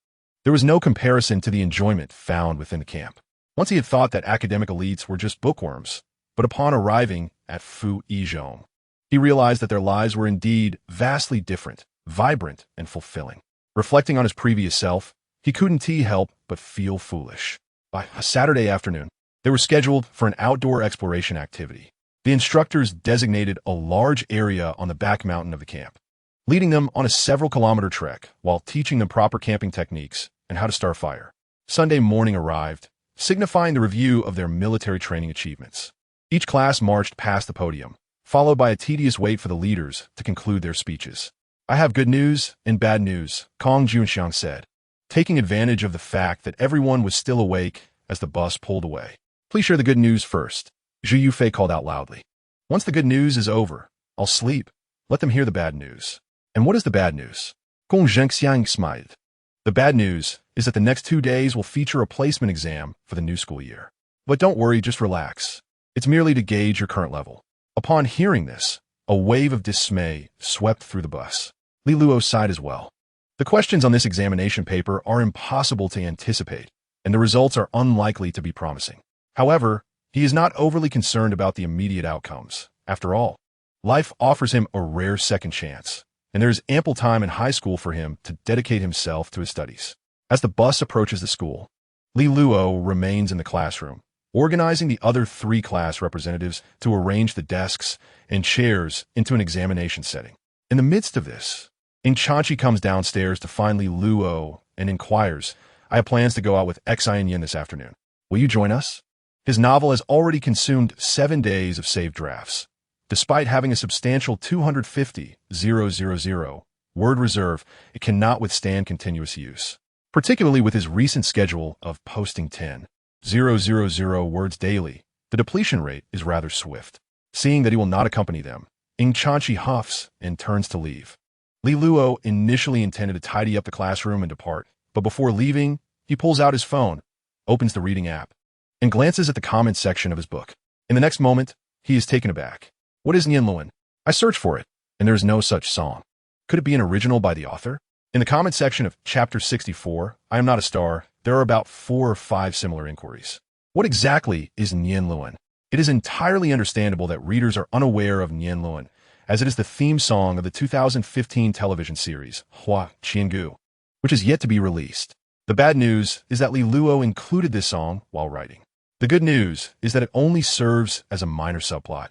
There was no comparison to the enjoyment found within the camp. Once he had thought that academic elites were just bookworms, but upon arriving at Fu Yizhong, he realized that their lives were indeed vastly different, vibrant, and fulfilling. Reflecting on his previous self, he couldn't help but feel foolish. By a Saturday afternoon, they were scheduled for an outdoor exploration activity. The instructors designated a large area on the back mountain of the camp, leading them on a several-kilometer trek while teaching them proper camping techniques and how to start fire. Sunday morning arrived, signifying the review of their military training achievements. Each class marched past the podium, followed by a tedious wait for the leaders to conclude their speeches. I have good news and bad news, Kong Junxiang said, taking advantage of the fact that everyone was still awake as the bus pulled away. Please share the good news first, Zhu Yufei called out loudly. Once the good news is over, I'll sleep. Let them hear the bad news. And what is the bad news? Gong Zhengxiang smiled. The bad news is that the next 2 days will feature a placement exam for the new school year. But don't worry, just relax. It's merely to gauge your current level. Upon hearing this, a wave of dismay swept through the bus. Li Luo sighed as well. The questions on this examination paper are impossible to anticipate, and the results are unlikely to be promising. However, he is not overly concerned about the immediate outcomes. After all, life offers him a rare second chance, and there is ample time in high school for him to dedicate himself to his studies. As the bus approaches the school, Li Luo remains in the classroom, organizing the other 3 class representatives to arrange the desks and chairs into an examination setting. In the midst of this, Ing Chanchi comes downstairs to find Li Luo and inquires, "I have plans to go out with Xi and Yin this afternoon. Will you join us?" His novel has already consumed 7 days of saved drafts. Despite having a substantial 250,000 word reserve, it cannot withstand continuous use. Particularly with his recent schedule of posting 10,000 words daily, the depletion rate is rather swift. Seeing that he will not accompany them, Ing Chanchi huffs and turns to leave. Li Luo initially intended to tidy up the classroom and depart, but before leaving, he pulls out his phone, opens the reading app, and glances at the comments section of his book. In the next moment, he is taken aback. What is Nianluan? I search for it, and there is no such song. Could it be an original by the author? In the comment section of Chapter 64, I Am Not a Star, there are about 4 or 5 similar inquiries. What exactly is Nianluan? It is entirely understandable that readers are unaware of Nianluan, as it is the theme song of the 2015 television series, Hua Qiangu, which is yet to be released. The bad news is that Li Luo included this song while writing. The good news is that it only serves as a minor subplot,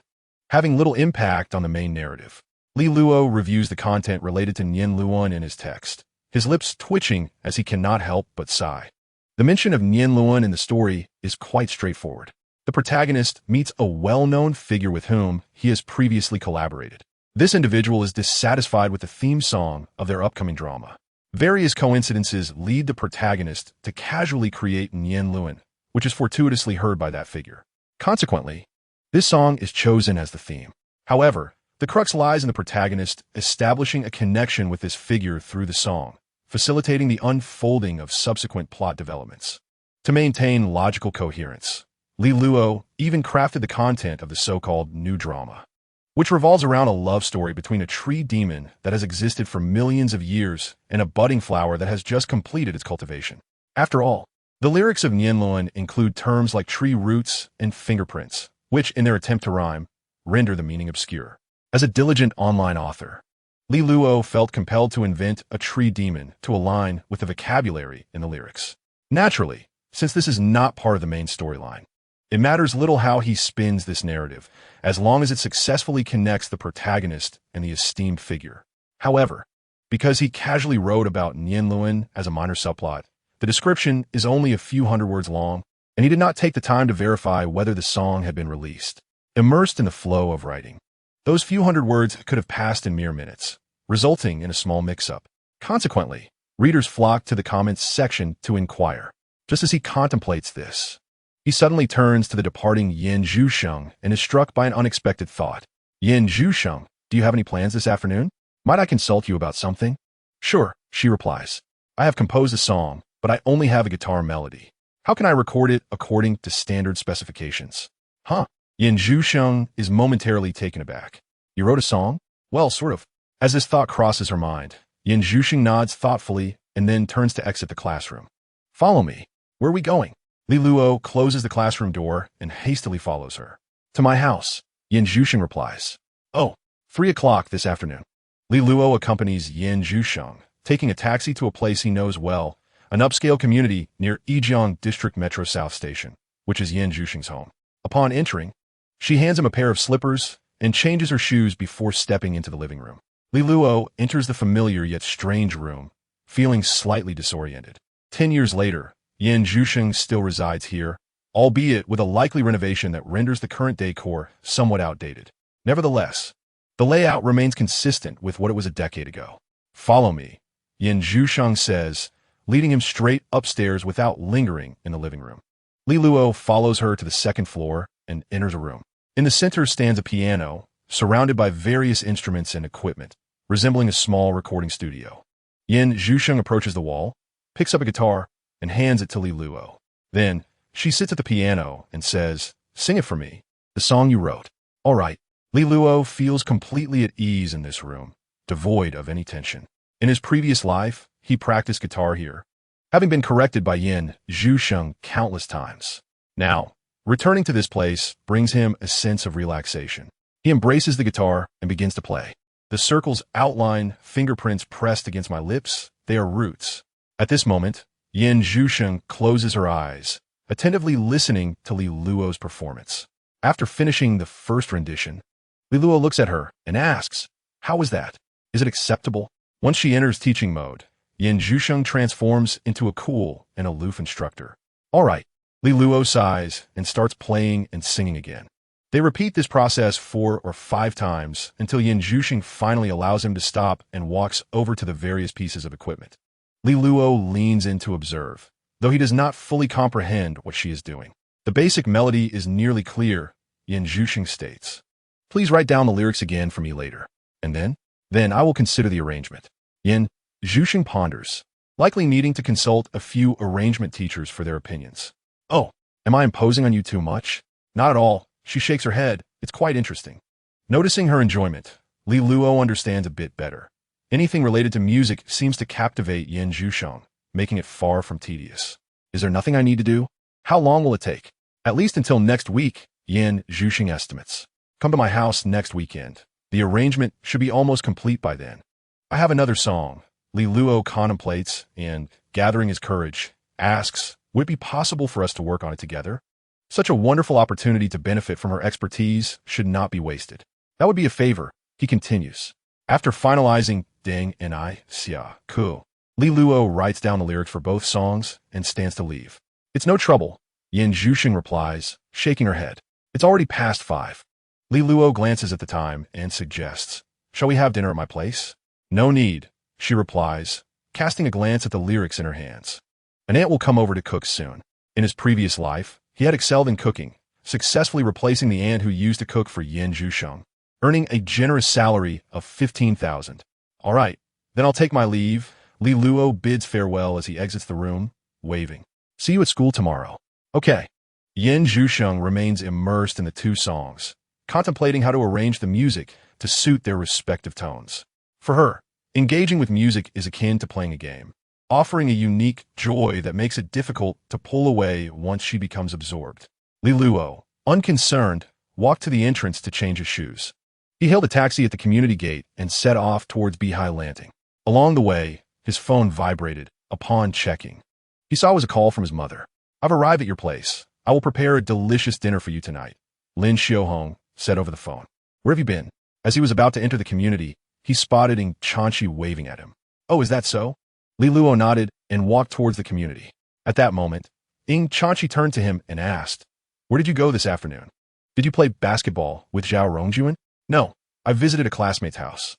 having little impact on the main narrative. Li Luo reviews the content related to Nianluan in his text, his lips twitching as he cannot help but sigh. The mention of Nianluan in the story is quite straightforward. The protagonist meets a well-known figure with whom he has previously collaborated. This individual is dissatisfied with the theme song of their upcoming drama. Various coincidences lead the protagonist to casually create Nianluan, which is fortuitously heard by that figure. Consequently, this song is chosen as the theme. However, the crux lies in the protagonist establishing a connection with this figure through the song, facilitating the unfolding of subsequent plot developments. To maintain logical coherence, Li Luo even crafted the content of the so-called new drama, which revolves around a love story between a tree demon that has existed for millions of years and a budding flower that has just completed its cultivation. After all, the lyrics of Nianluan include terms like tree roots and fingerprints, which, in their attempt to rhyme, render the meaning obscure. As a diligent online author, Li Luo felt compelled to invent a tree demon to align with the vocabulary in the lyrics. Naturally, since this is not part of the main storyline, it matters little how he spins this narrative, as long as it successfully connects the protagonist and the esteemed figure. However, because he casually wrote about Nianluan as a minor subplot, the description is only a few hundred words long, and he did not take the time to verify whether the song had been released. Immersed in the flow of writing, those few hundred words could have passed in mere minutes, resulting in a small mix-up. Consequently, readers flock to the comments section to inquire. Just as he contemplates this, he suddenly turns to the departing Yin Zhusheng and is struck by an unexpected thought. Yin Zhusheng, do you have any plans this afternoon? Might I consult you about something? Sure, she replies. I have composed a song, but I only have a guitar melody. How can I record it according to standard specifications? Huh? Yin Zhusheng is momentarily taken aback. You wrote a song? Well, sort of. As this thought crosses her mind, Yin Zhusheng nods thoughtfully and then turns to exit the classroom. Follow me. Where are we going? Li Luo closes the classroom door and hastily follows her. To my house, Yin Zhusheng replies. Oh, 3 o'clock this afternoon. Li Luo accompanies Yin Zhusheng, taking a taxi to a place he knows well, an upscale community near Yijiang District Metro South Station, which is Yin Zhusheng's home. Upon entering, she hands him a pair of slippers and changes her shoes before stepping into the living room. Li Luo enters the familiar yet strange room, feeling slightly disoriented. 10 years later, Yin Zhusheng still resides here, albeit with a likely renovation that renders the current decor somewhat outdated. Nevertheless, the layout remains consistent with what it was a decade ago. Follow me, Yin Zhusheng says, leading him straight upstairs without lingering in the living room. Li Luo follows her to the second floor and enters a room. In the center stands a piano, surrounded by various instruments and equipment, resembling a small recording studio. Yin Zhusheng approaches the wall, picks up a guitar, and hands it to Li Luo. Then, she sits at the piano and says, "Sing it for me, the song you wrote." All right. Li Luo feels completely at ease in this room, devoid of any tension. In his previous life, he practiced guitar here, having been corrected by Yin Zhusheng countless times. Now, returning to this place brings him a sense of relaxation. He embraces the guitar and begins to play. The circles outline fingerprints pressed against my lips. They are roots. At this moment, Yin Zhusheng closes her eyes, attentively listening to Li Luo's performance. After finishing the first rendition, Li Luo looks at her and asks, "How was that? Is it acceptable?" Once she enters teaching mode, Yin Zhusheng transforms into a cool and aloof instructor. "All right." Li Luo sighs and starts playing and singing again. They repeat this process 4 or 5 times until Yin Zhusheng finally allows him to stop and walks over to the various pieces of equipment. Li Luo leans in to observe, though he does not fully comprehend what she is doing. The basic melody is nearly clear. Yin Zhusheng states, "Please write down the lyrics again for me later, and then I will consider the arrangement." Yin Zhusheng ponders, likely needing to consult a few arrangement teachers for their opinions. "Oh, am I imposing on you too much?" "Not at all." She shakes her head. "It's quite interesting." Noticing her enjoyment, Li Luo understands a bit better. Anything related to music seems to captivate Yin Zhusheng, making it far from tedious. "Is there nothing I need to do? How long will it take?" "At least until next week," Yin Zhusheng estimates. "Come to my house next weekend. The arrangement should be almost complete by then." "I have another song." Li Luo contemplates and, gathering his courage, asks, "Would it be possible for us to work on it together?" Such a wonderful opportunity to benefit from her expertise should not be wasted. "That would be a favor," he continues. After finalizing Ding and I Xia Ku, Li Luo writes down the lyrics for both songs and stands to leave. "It's no trouble," Yin Zhusheng replies, shaking her head. "It's already past 5. Li Luo glances at the time and suggests, "Shall we have dinner at my place?" "No need," she replies, casting a glance at the lyrics in her hands. "An aunt will come over to cook soon." In his previous life, he had excelled in cooking, successfully replacing the aunt who used to cook for Yin Zhusheng, earning a generous salary of 15,000. "All right, then I'll take my leave." Li Luo bids farewell as he exits the room, waving. "See you at school tomorrow." "Okay." Yin Zhusheng remains immersed in the 2 songs, contemplating how to arrange the music to suit their respective tones. For her, engaging with music is akin to playing a game, offering a unique joy that makes it difficult to pull away once she becomes absorbed. Li Luo, unconcerned, walked to the entrance to change his shoes. He hailed a taxi at the community gate and set off towards Beihai Landing. Along the way, his phone vibrated. Upon checking, he saw it was a call from his mother. "I've arrived at your place. I will prepare a delicious dinner for you tonight," Lin Xiaohong said over the phone. "Where have you been?" As he was about to enter the community, he spotted Ing Chanchi waving at him. "Oh, is that so?" Li Luo nodded and walked towards the community. At that moment, Ing Chanchi turned to him and asked, "Where did you go this afternoon? Did you play basketball with Zhao Rongjuan?" "No, I visited a classmate's house."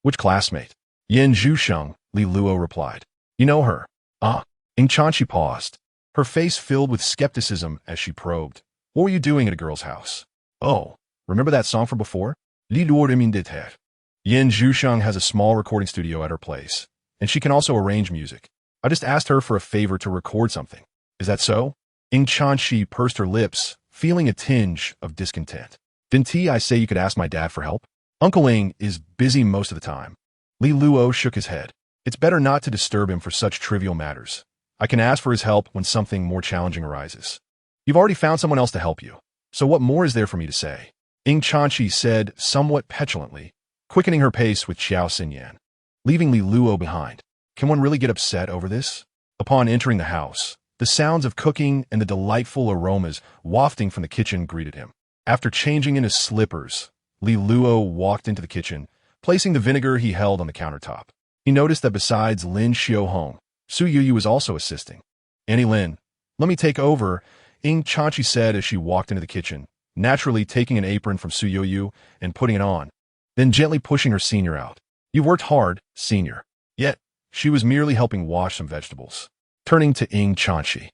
Which classmate?" "Yin Zhusheng," Li Luo replied. "You know her?" "Ah." Ing Chanchi paused, her face filled with skepticism as she probed. "What were you doing at a girl's house?" "Oh, remember that song from before? Li Luo de min de ter." Yin Zhusheng has a small recording studio at her place, and she can also arrange music. "I just asked her for a favor to record something." "Is that so?" Ing Chanchi pursed her lips, feeling a tinge of discontent. "Didn't I say you could ask my dad for help? Uncle Ing is busy most of the time." Li Luo shook his head. "It's better not to disturb him for such trivial matters. I can ask for his help when something more challenging arises." "You've already found someone else to help you, so what more is there for me to say?" Ing Chanchi said somewhat petulantly, quickening her pace with Xiao Xinyan, leaving Li Luo behind. Can one really get upset over this? Upon entering the house, the sounds of cooking and the delightful aromas wafting from the kitchen greeted him. After changing into slippers, Li Luo walked into the kitchen, placing the vinegar he held on the countertop. He noticed that besides Lin Xiaohong, Su Yuyu was also assisting. "Annie Lin, let me take over," Ing Chanchi said as she walked into the kitchen, naturally taking an apron from Su Yuyu and putting it on, then gently pushing her senior out. "You've worked hard, senior." Yet, she was merely helping wash some vegetables. Turning to Ing Chanchi,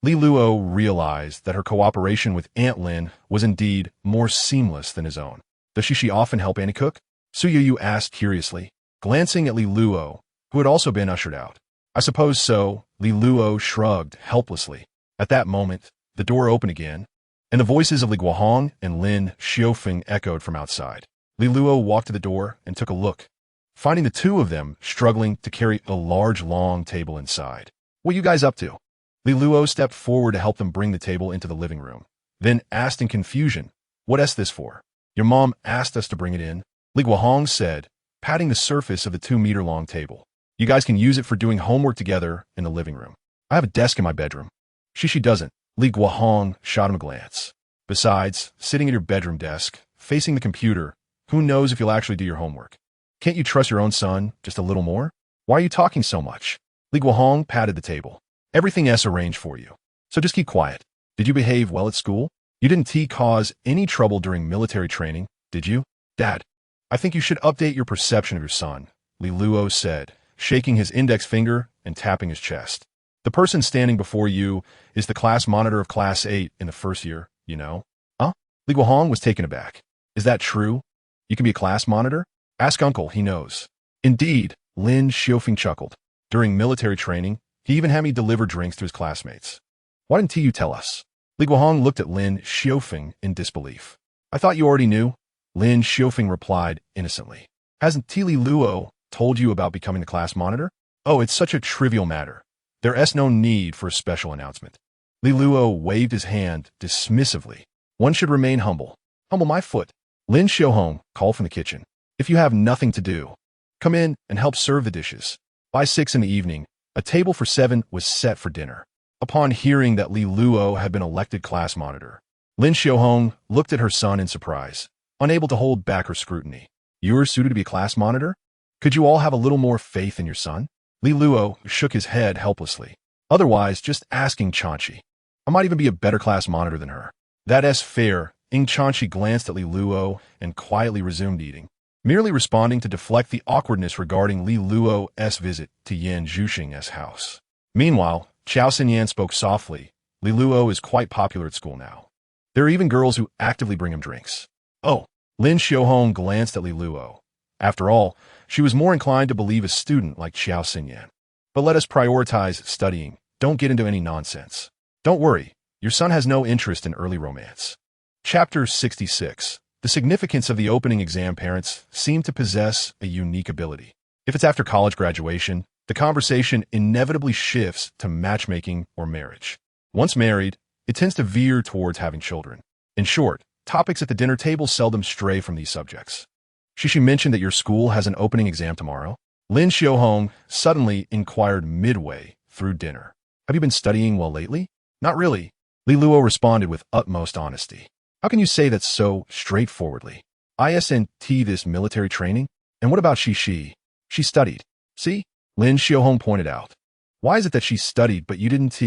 Li Luo realized that her cooperation with Aunt Lin was indeed more seamless than his own. "Does she often help Annie cook?" Su Yuyu asked curiously, glancing at Li Luo, who had also been ushered out. "I suppose so," Li Luo shrugged helplessly. At that moment, the door opened again, and the voices of Li Guohong and Lin Xiaofeng echoed from outside. Li Luo walked to the door and took a look, finding the 2 of them struggling to carry a large, long table inside. "What you guys up to?" Li Luo stepped forward to help them bring the table into the living room, then asked in confusion, "What is this for?" "Your mom asked us to bring it in." Li Guohong said, patting the surface of the 2-meter-long table. You guys can use it for doing homework together in the living room. I have a desk in my bedroom. She doesn't. Li Guohong shot him a glance. Besides, sitting at your bedroom desk, facing the computer, who knows if you'll actually do your homework? Can't you trust your own son just a little more? Why are you talking so much? Li Guohong patted the table. Everything's arranged for you. So just keep quiet. Did you behave well at school? You didn't cause any trouble during military training, did you? Dad, I think you should update your perception of your son, Li Luo said, shaking his index finger and tapping his chest. The person standing before you is the class monitor of Class 8 in the first year, you know? Huh? Li Guohong was taken aback. Is that true? You can be a class monitor? Ask Uncle, he knows. Indeed, Lin Xiufeng chuckled. During military training, he even had me deliver drinks to his classmates. Why didn't you tell us? Li Guohong looked at Lin Xiufeng in disbelief. I thought you already knew. Lin Xiufeng replied innocently. Hasn't Li Luo told you about becoming the class monitor? Oh, it's such a trivial matter. There's no need for a special announcement. Li Luo waved his hand dismissively. One should remain humble. Humble my foot. Lin Xiufeng called from the kitchen. If you have nothing to do, come in and help serve the dishes. By 6 in the evening, a table for 7 was set for dinner. Upon hearing that Li Luo had been elected class monitor, Lin Xiufeng looked at her son in surprise, unable to hold back her scrutiny. You're suited to be a class monitor? Could you all have a little more faith in your son? Li Luo shook his head helplessly. Otherwise, just asking Chanchi. I might even be a better class monitor than her. That's fair. Chanchi glanced at Li Luo and quietly resumed eating, merely responding to deflect the awkwardness regarding Li Luo's visit to Yan Zhuxing's house. Meanwhile, Chao Xinyan spoke softly. Li Luo is quite popular at school now. There are even girls who actively bring him drinks. Oh, Lin Xiufeng glanced at Li Luo. After all, she was more inclined to believe a student like Chao Xinyan. But let us prioritize studying. Don't get into any nonsense. Don't worry, your son has no interest in early romance. Chapter 66. The significance of the opening exam. Parents seem to possess a unique ability. If it's after college graduation, the conversation inevitably shifts to matchmaking or marriage. Once married, it tends to veer towards having children. In short, topics at the dinner table seldom stray from these subjects. She mentioned that your school has an opening exam tomorrow. Lin Xiufeng suddenly inquired midway through dinner. Have you been studying well lately? Not really. Li Luo responded with utmost honesty. How can you say that so straightforwardly? Isn't this military training? And what about Shi? She studied. See? Lin Xiufeng pointed out. Why is it that she studied but you didn't?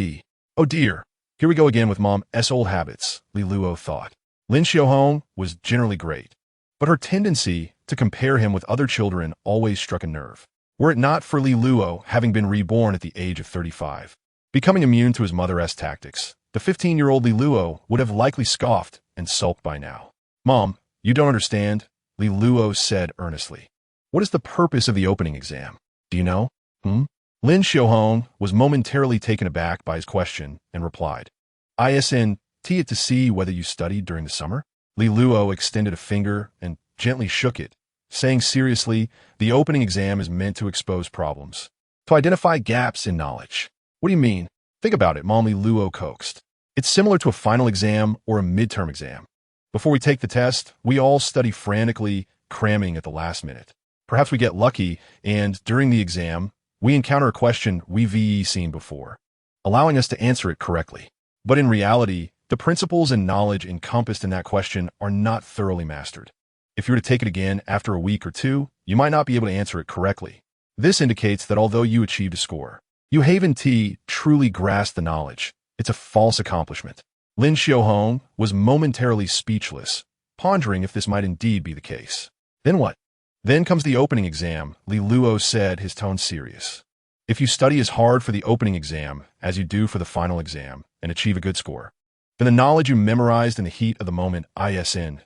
Oh dear, here we go again with Mom's old habits, Li Luo thought. Lin Xiufeng was generally great, but her tendency to compare him with other children always struck a nerve. Were it not for Li Luo having been reborn at the age of 35, becoming immune to his mother's tactics, the 15-year-old Li Luo would have likely scoffed and sulked by now. Mom, you don't understand, Li Luo said earnestly. What is the purpose of the opening exam? Do you know? Lin Xiufeng was momentarily taken aback by his question and replied, Isn't it to see whether you studied during the summer? Li Luo extended a finger and gently shook it, saying seriously, the opening exam is meant to expose problems, to identify gaps in knowledge. What do you mean? Think about it, Mom. Li Luo coaxed. It's similar to a final exam or a midterm exam. Before we take the test, we all study frantically, cramming at the last minute. Perhaps we get lucky, and during the exam, we encounter a question we've seen before, allowing us to answer it correctly. But in reality, the principles and knowledge encompassed in that question are not thoroughly mastered. If you were to take it again after a week or two, you might not be able to answer it correctly. This indicates that although you achieved a score, you haven't truly grasped the knowledge. It's a false accomplishment. Lin Xiufeng was momentarily speechless, pondering if this might indeed be the case. Then what? Then comes the opening exam, Li Luo said, his tone serious. If you study as hard for the opening exam as you do for the final exam and achieve a good score, then the knowledge you memorized in the heat of the moment isn't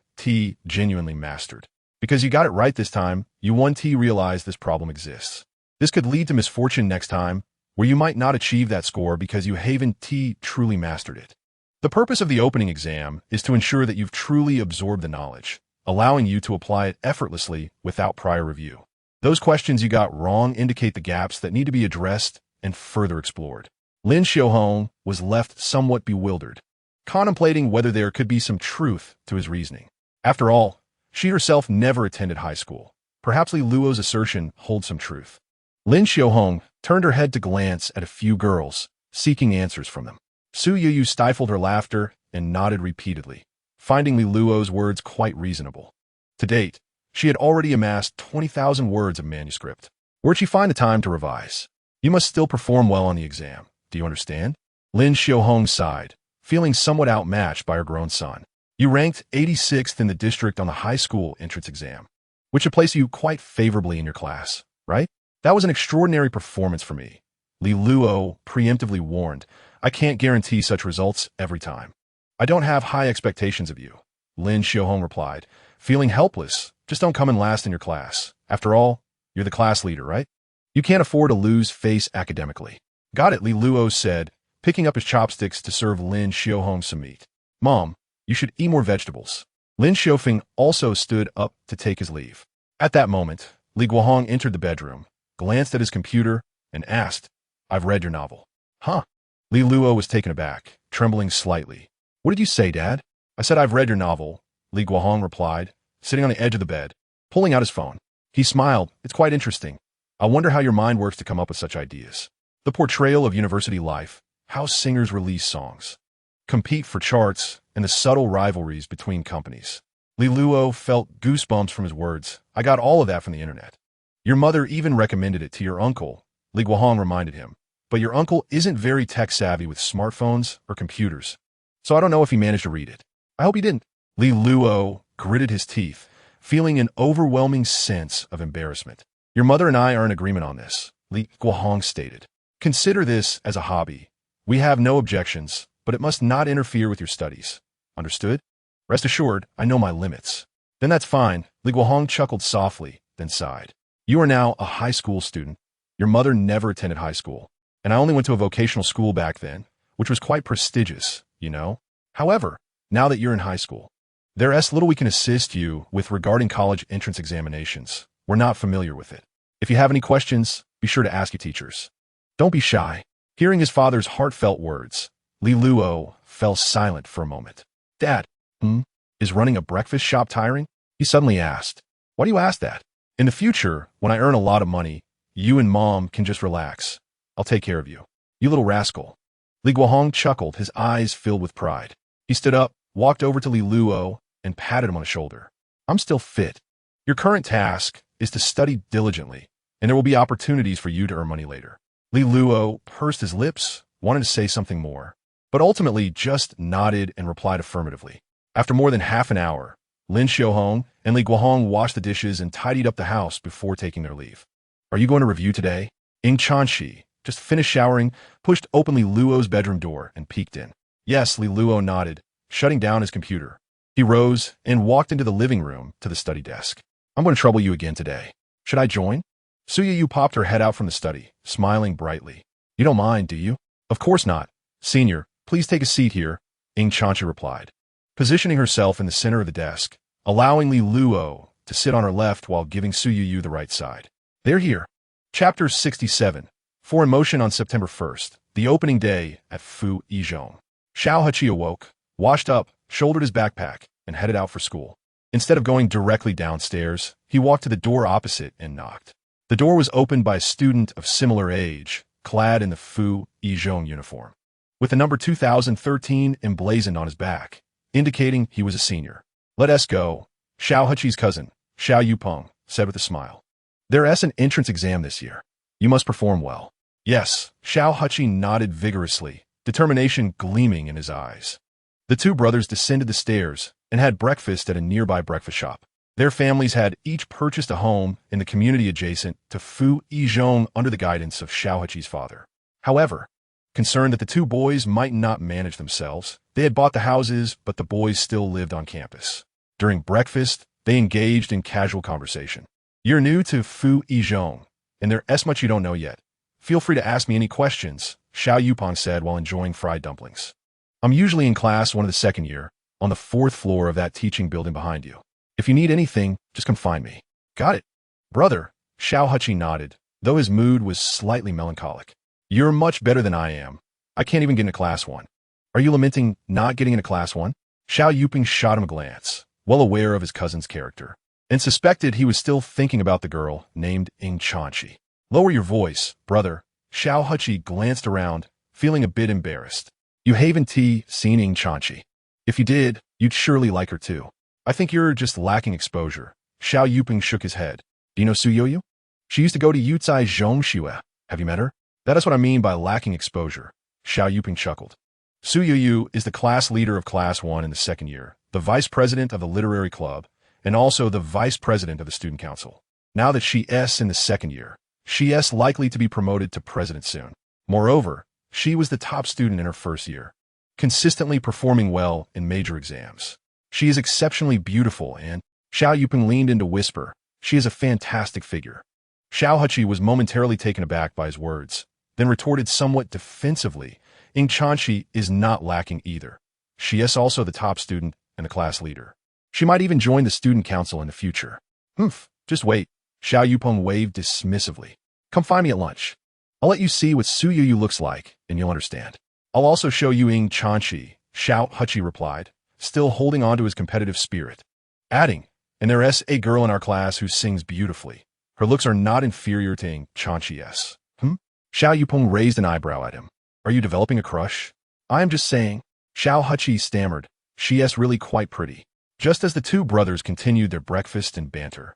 genuinely mastered. Because you got it right this time, you realize this problem exists. This could lead to misfortune next time, where you might not achieve that score because you haven't truly mastered it. The purpose of the opening exam is to ensure that you've truly absorbed the knowledge, allowing you to apply it effortlessly without prior review. Those questions you got wrong indicate the gaps that need to be addressed and further explored. Lin Xiufeng was left somewhat bewildered, contemplating whether there could be some truth to his reasoning. After all, She herself never attended high school. Perhaps Li Luo's assertion holds some truth. Lin Xiaohong turned her head to glance at a few girls, seeking answers from them. Su Yuyu stifled her laughter and nodded repeatedly, finding Li Luo's words quite reasonable. To date, she had already amassed 20,000 words of manuscript. Where'd she find the time to revise? You must still perform well on the exam. Do you understand? Lin Xiaohong sighed, feeling somewhat outmatched by her grown son. You ranked 86th in the district on the high school entrance exam, which should place you quite favorably in your class, right? That was an extraordinary performance for me. Li Luo preemptively warned, I can't guarantee such results every time. I don't have high expectations of you, Lin Xiaohong replied, feeling helpless. Just don't come in last in your class. After all, you're the class leader, right? You can't afford to lose face academically. Got it, Li Luo said, picking up his chopsticks to serve Lin Xiaohong some meat. Mom, you should eat more vegetables. Lin Xiaofeng also stood up to take his leave. At that moment, Li Guohong entered the bedroom, glanced at his computer, and asked, I've read your novel. Huh? Li Luo was taken aback, trembling slightly. What did you say, Dad? I said I've read your novel, Li Guohong replied, sitting on the edge of the bed, pulling out his phone. He smiled. It's quite interesting. I wonder how your mind works to come up with such ideas. The portrayal of university life, how singers release songs, compete for charts, and the subtle rivalries between companies. Li Luo felt goosebumps from his words. I got all of that from the internet. Your mother even recommended it to your uncle, Li Guohong reminded him. But your uncle isn't very tech-savvy with smartphones or computers, so I don't know if he managed to read it. I hope he didn't. Li Luo gritted his teeth, feeling an overwhelming sense of embarrassment. Your mother and I are in agreement on this, Li Guohong stated. Consider this as a hobby. We have no objections, but it must not interfere with your studies. Understood? Rest assured, I know my limits. Then that's fine, Li Guohong chuckled softly, then sighed. You are now a high school student. Your mother never attended high school, and I only went to a vocational school back then, which was quite prestigious, you know? However, now that you're in high school, there's little we can assist you with regarding college entrance examinations. We're not familiar with it. If you have any questions, be sure to ask your teachers. Don't be shy. Hearing his father's heartfelt words, Li Luo fell silent for a moment. Dad, is running a breakfast shop tiring? He suddenly asked. Why do you ask that? In the future, when I earn a lot of money, you and Mom can just relax. I'll take care of you. You little rascal. Li Guohong chuckled, his eyes filled with pride. He stood up, walked over to Li Luo, and patted him on the shoulder. I'm still fit. Your current task is to study diligently, and there will be opportunities for you to earn money later. Li Luo pursed his lips, wanted to say something more, but ultimately just nodded and replied affirmatively. After more than half an hour, Lin Xiaohong and Li Guohong washed the dishes and tidied up the house before taking their leave. Are you going to review today? Ying Chanxi, just finished showering, pushed open Li Luo's bedroom door and peeked in. Yes, Li Luo nodded, shutting down his computer. He rose and walked into the living room to the study desk. I'm going to trouble you again today. Should I join? Su Yu popped her head out from the study, smiling brightly. You don't mind, do you? Of course not. Senior, please take a seat here, Ying Chanxi replied, positioning herself in the center of the desk, allowing Li Luo to sit on her left while giving Su Yu the right side. They're here. Chapter 67. For in motion on September 1st, the opening day at Fu Yizhong. Xiao Heqi awoke, washed up, shouldered his backpack, and headed out for school. Instead of going directly downstairs, he walked to the door opposite and knocked. The door was opened by a student of similar age, clad in the Fu Yizhong uniform, with the number 2013 emblazoned on his back, indicating he was a senior. Let us go, Xiao Heqi's cousin, Xiao Yupeng, said with a smile. There's an entrance exam this year. You must perform well. Yes, Xiao Heqi nodded vigorously, determination gleaming in his eyes. The two brothers descended the stairs and had breakfast at a nearby breakfast shop. Their families had each purchased a home in the community adjacent to Fu Yizhong under the guidance of Xiao Heqi's father. However, concerned that the two boys might not manage themselves, they had bought the houses, but the boys still lived on campus. During breakfast, they engaged in casual conversation. You're new to Fu Yizhong, and there's much you don't know yet. Feel free to ask me any questions, Xiao Yupeng said while enjoying fried dumplings. I'm usually in class one of the second year, on the 4th floor of that teaching building behind you. If you need anything, just come find me. Got it. Brother, Xiao Heqi nodded, though his mood was slightly melancholic. You're much better than I am. I can't even get into class 1. Are you lamenting not getting into class 1? Xiao Yupeng shot him a glance, well aware of his cousin's character, and suspected he was still thinking about the girl named Ing Chanchi. Lower your voice, brother. Xiao Huchi glanced around, feeling a bit embarrassed. You haven't seen Ing Chanchi. If you did, you'd surely like her too. I think you're just lacking exposure. Xiao Yuping shook his head. Do you know Su Yoyu? She used to go to Yucai Zhongxue. Have you met her? That is what I mean by lacking exposure. Xiao Yuping chuckled. Su Yoyu is the class leader of Class 1 in the second year, the vice president of the literary club, and also the vice president of the student council. Now that she is in the second year, she is likely to be promoted to president soon. Moreover, she was the top student in her first year, consistently performing well in major exams. She is exceptionally beautiful and, Xiao Yuping leaned in to whisper, she is a fantastic figure. Xiao Huchi was momentarily taken aback by his words, then retorted somewhat defensively, Ing Chanchi is not lacking either. She is also the top student and the class leader. She might even join the student council in the future. Just wait. Xiao Yupeng waved dismissively. Come find me at lunch. I'll let you see what Su Yoyu looks like, and you'll understand. I'll also show you Ing Chanchi, Xiao Huchi replied, still holding on to his competitive spirit. Adding, and there is a girl in our class who sings beautifully. Her looks are not inferior to Ing Chanchi's. Xiao Yupeng raised an eyebrow at him. Are you developing a crush? I am just saying. Xiao Huchi stammered. She is really quite pretty. Just as the two brothers continued their breakfast and banter,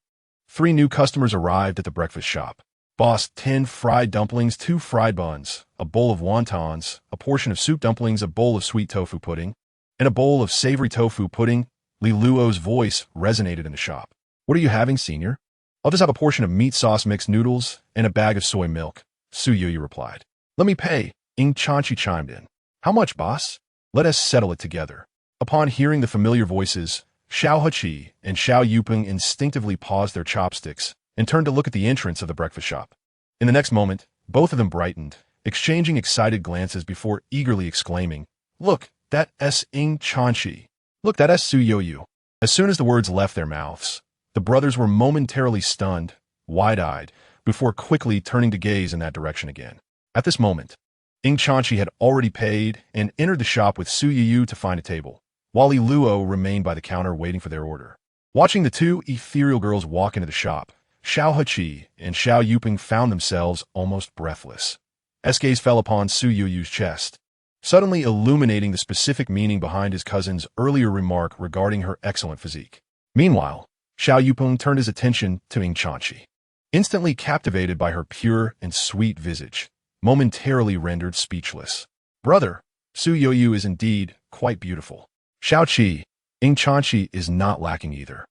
3 new customers arrived at the breakfast shop. Boss, 10 fried dumplings, 2 fried buns, a bowl of wontons, a portion of soup dumplings, a bowl of sweet tofu pudding, and a bowl of savory tofu pudding. Li Luo's voice resonated in the shop. What are you having, senior? I'll just have a portion of meat sauce mixed noodles and a bag of soy milk, Su Yoyu replied. Let me pay, Ing Chanchi chimed in. How much, boss? Let us settle it together. Upon hearing the familiar voices, Xiao Huchi and Xiao Yuping instinctively paused their chopsticks and turned to look at the entrance of the breakfast shop. In the next moment, both of them brightened, exchanging excited glances before eagerly exclaiming, Look, that is Ing Chanchi. Look, that is Su Yoyu. As soon as the words left their mouths, the brothers were momentarily stunned, wide-eyed, before quickly turning to gaze in that direction again. At this moment, Ing Chanchi had already paid and entered the shop with Su Yoyu to find a table, while Li Luo remained by the counter waiting for their order. Watching the two ethereal girls walk into the shop, Xiao Huchi and Xiao Yuping found themselves almost breathless. S gaze fell upon Su Yoyu's chest, suddenly illuminating the specific meaning behind his cousin's earlier remark regarding her excellent physique. Meanwhile, Xiao Yuping turned his attention to Ing Chanchi, instantly captivated by her pure and sweet visage, momentarily rendered speechless. Brother, Su Yoyu is indeed quite beautiful. Xiao Qi, Ing Chanchi is not lacking either.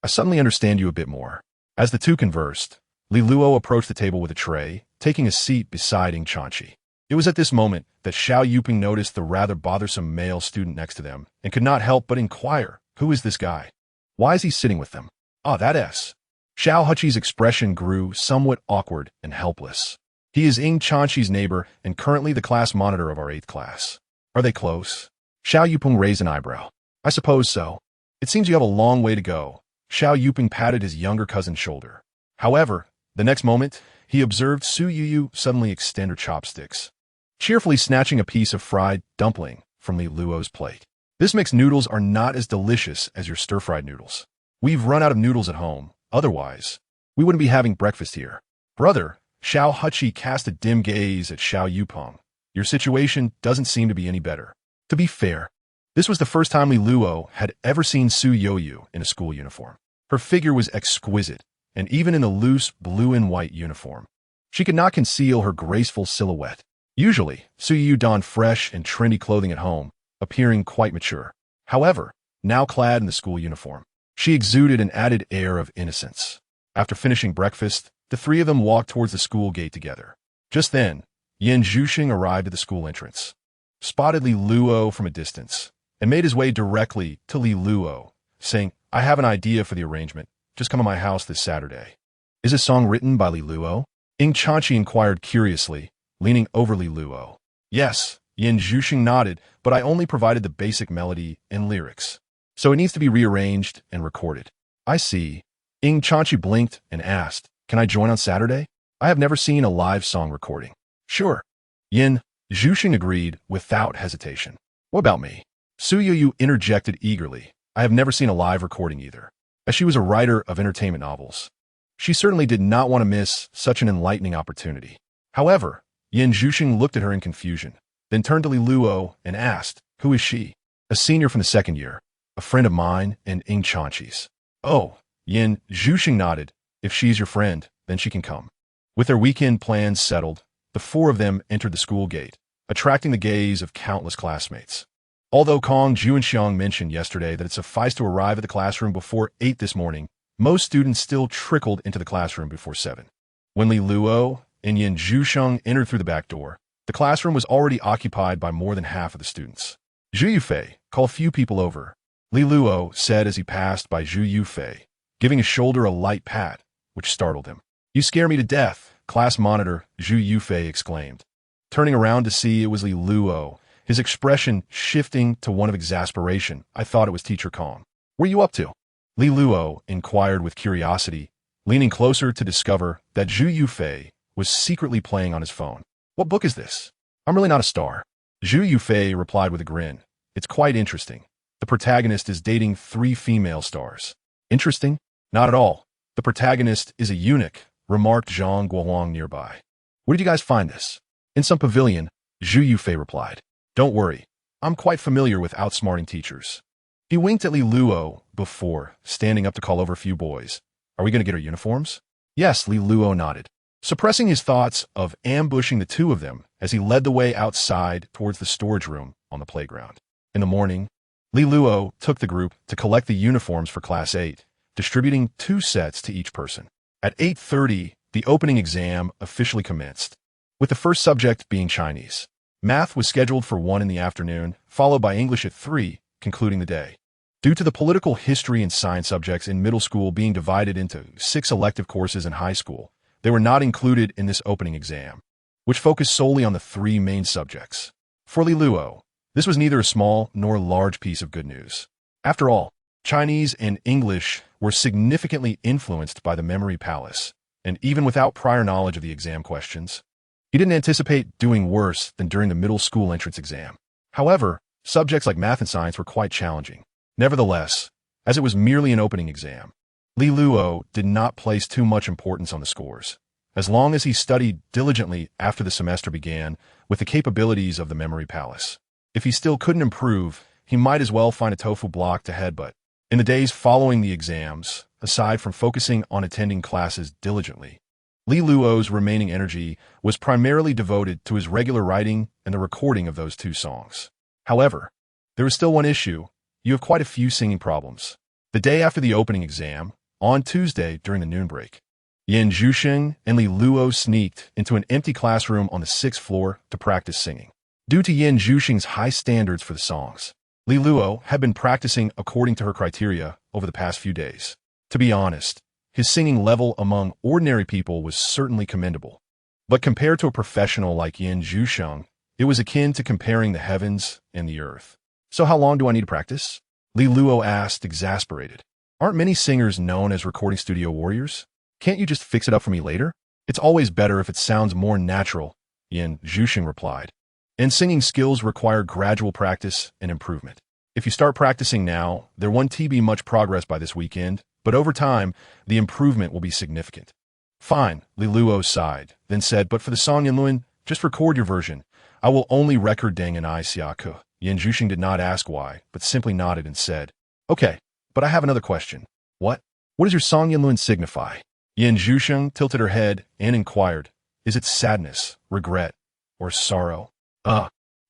I suddenly understand you a bit more. As the two conversed, Li Luo approached the table with a tray, taking a seat beside Ing Chanchi. It was at this moment that Xiao Yuping noticed the rather bothersome male student next to them and could not help but inquire, who is this guy? Why is he sitting with them? Ah, that is. Xiao Huchi's expression grew somewhat awkward and helpless. He is Ing Chanchi's neighbor and currently the class monitor of our 8th class. Are they close? Xiao Yuping raised an eyebrow. I suppose so. It seems you have a long way to go. Xiao Yuping patted his younger cousin's shoulder. However, the next moment, he observed Su Yoyu suddenly extend her chopsticks, cheerfully snatching a piece of fried dumpling from Li Luo's plate. This mixed noodles are not as delicious as your stir-fried noodles. We've run out of noodles at home. Otherwise, we wouldn't be having breakfast here. Brother, Xiao Huchi cast a dim gaze at Xiao Yupeng. Your situation doesn't seem to be any better. To be fair, this was the first time Li Luo had ever seen Su Yoyu in a school uniform. Her figure was exquisite, and even in the loose blue and white uniform, she could not conceal her graceful silhouette. Usually, Su Yoyu donned fresh and trendy clothing at home, appearing quite mature. However, now clad in the school uniform, she exuded an added air of innocence. After finishing breakfast, the 3 of them walked towards the school gate together. Just then, Yan Zhuxing arrived at the school entrance, spotted Li Luo from a distance, and made his way directly to Li Luo, saying, I have an idea for the arrangement. Just come to my house this Saturday. Is this song written by Li Luo? Ing Chanchi inquired curiously, leaning over Li Luo. Yes, Yan Zhuxing nodded, but I only provided the basic melody and lyrics, so it needs to be rearranged and recorded. I see. Ing Chanchi blinked and asked, Can I join on Saturday? I have never seen a live song recording. Sure. Yan Zhuxing agreed without hesitation. What about me? Su Yoyu interjected eagerly. I have never seen a live recording either. As she was a writer of entertainment novels, she certainly did not want to miss such an enlightening opportunity. However, Yin Zhuxing looked at her in confusion, then turned to Li Luo and asked, "Who is she?" "A senior from the second year, a friend of mine and Ing Chanchi's." "Oh," Yin Zhuxing nodded. "If she's your friend, then she can come." With their weekend plans settled, the four of them entered the school gate, attracting the gaze of countless classmates. Although Kong Juanxiang mentioned yesterday that it sufficed to arrive at the classroom before 8 this morning, most students still trickled into the classroom before 7. When Li Luo and Yin Zhuxiang entered through the back door, the classroom was already occupied by more than half of the students. "Zhu Yufei, call a few people over," Li Luo said as he passed by Zhu Yufei, giving his shoulder a light pat, which startled him. "You scare me to death," class monitor Zhu Yufei exclaimed. Turning around to see it was Li Luo, his expression shifting to one of exasperation, "I thought it was Teacher Kong. What are you up to?" Li Luo inquired with curiosity, leaning closer to discover that Zhu Yufei was secretly playing on his phone. "What book is this?" "I'm really not a star," Zhu Yufei replied with a grin. "It's quite interesting. The protagonist is dating 3 female stars." "Interesting?" "Not at all. The protagonist is a eunuch," remarked Zhang Guohuang nearby. "Where did you guys find this?" "In some pavilion," Zhu Yufei replied. "Don't worry. I'm quite familiar with outsmarting teachers." He winked at Li Luo before standing up to call over a few boys. "Are we going to get our uniforms?" "Yes," Li Luo nodded, suppressing his thoughts of ambushing the two of them as he led the way outside towards the storage room on the playground. In the morning, Li Luo took the group to collect the uniforms for Class 8, distributing 2 sets to each person. At 8:30, the opening exam officially commenced, with the first subject being Chinese. Math was scheduled for 1 in the afternoon, followed by English at 3, concluding the day. Due to the political history and science subjects in middle school being divided into 6 elective courses in high school, they were not included in this opening exam, which focused solely on the 3 main subjects. For Li Luo, this was neither a small nor large piece of good news. After all, Chinese and English were significantly influenced by the memory palace, and even without prior knowledge of the exam questions, he didn't anticipate doing worse than during the middle school entrance exam. However, subjects like math and science were quite challenging. Nevertheless, as it was merely an opening exam, Li Luo did not place too much importance on the scores, as long as he studied diligently after the semester began with the capabilities of the memory palace. If he still couldn't improve, he might as well find a tofu block to headbutt. In the days following the exams, aside from focusing on attending classes diligently, Li Luo's remaining energy was primarily devoted to his regular writing and the recording of those 2 songs. However, there is still one issue. You have quite a few singing problems. The day after the opening exam, on Tuesday during the noon break, Yin Zhuxing and Li Luo sneaked into an empty classroom on the 6th floor to practice singing. Due to Yin Zhuxing's high standards for the songs, Li Luo had been practicing according to her criteria over the past few days. To be honest, his singing level among ordinary people was certainly commendable. But compared to a professional like Yin Zhuxiang, it was akin to comparing the heavens and the earth. "So how long do I need to practice?" Li Luo asked, exasperated. "Aren't many singers known as recording studio warriors? Can't you just fix it up for me later?" "It's always better if it sounds more natural," Yin Zhuxing replied. "And singing skills require gradual practice and improvement. If you start practicing now, there won't be much progress by this weekend, but over time, the improvement will be significant." "Fine," Li Luo sighed, then said, "But for the song Yanluan, just record your version. I will only record Deng and I Xiaku." Yin Zhuxing did not ask why, but simply nodded and said, "Okay, but I have another question." "What? What does your song Yanluan signify?" Yin Zhuxing tilted her head and inquired, "Is it sadness, regret, or sorrow?"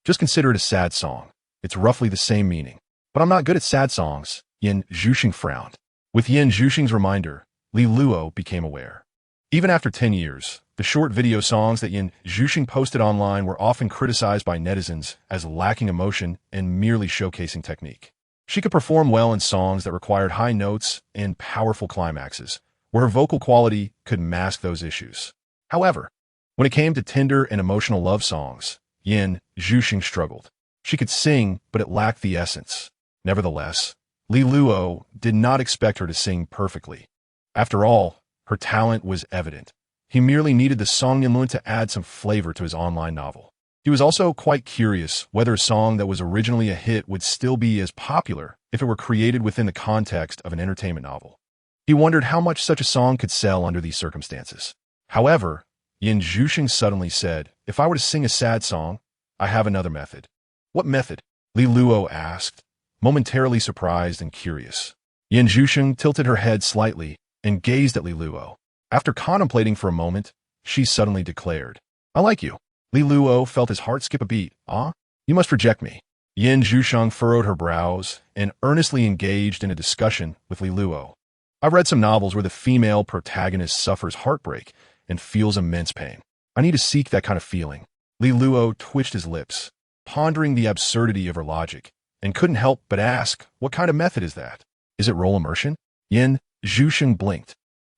Just consider it a sad song. It's roughly the same meaning." "But I'm not good at sad songs," Yin Zhuxing frowned. With Yin Zhuxing's reminder, Li Luo became aware. Even after 10 years, the short video songs that Yin Zhuxing posted online were often criticized by netizens as lacking emotion and merely showcasing technique. She could perform well in songs that required high notes and powerful climaxes, where her vocal quality could mask those issues. However, when it came to tender and emotional love songs, Yin Zhuxing struggled. She could sing, but it lacked the essence. Nevertheless, Li Luo did not expect her to sing perfectly. After all, her talent was evident. He merely needed the song Yanluan to add some flavor to his online novel. He was also quite curious whether a song that was originally a hit would still be as popular if it were created within the context of an entertainment novel. He wondered how much such a song could sell under these circumstances. However, Yin Zhuxing suddenly said, "If I were to sing a sad song, I have another method." "What method?" Li Luo asked, momentarily surprised and curious. Yin Zhuxing tilted her head slightly and gazed at Li Luo. After contemplating for a moment, she suddenly declared, "I like you." Li Luo felt his heart skip a beat. "Ah? You must reject me." Yin Zhuxing furrowed her brows and earnestly engaged in a discussion with Li Luo. "I've read some novels where the female protagonist suffers heartbreak and feels immense pain. I need to seek that kind of feeling." Li Luo twitched his lips, pondering the absurdity of her logic, and couldn't help but ask, "What kind of method is that? Is it role immersion?" Yin Zhuxing blinked.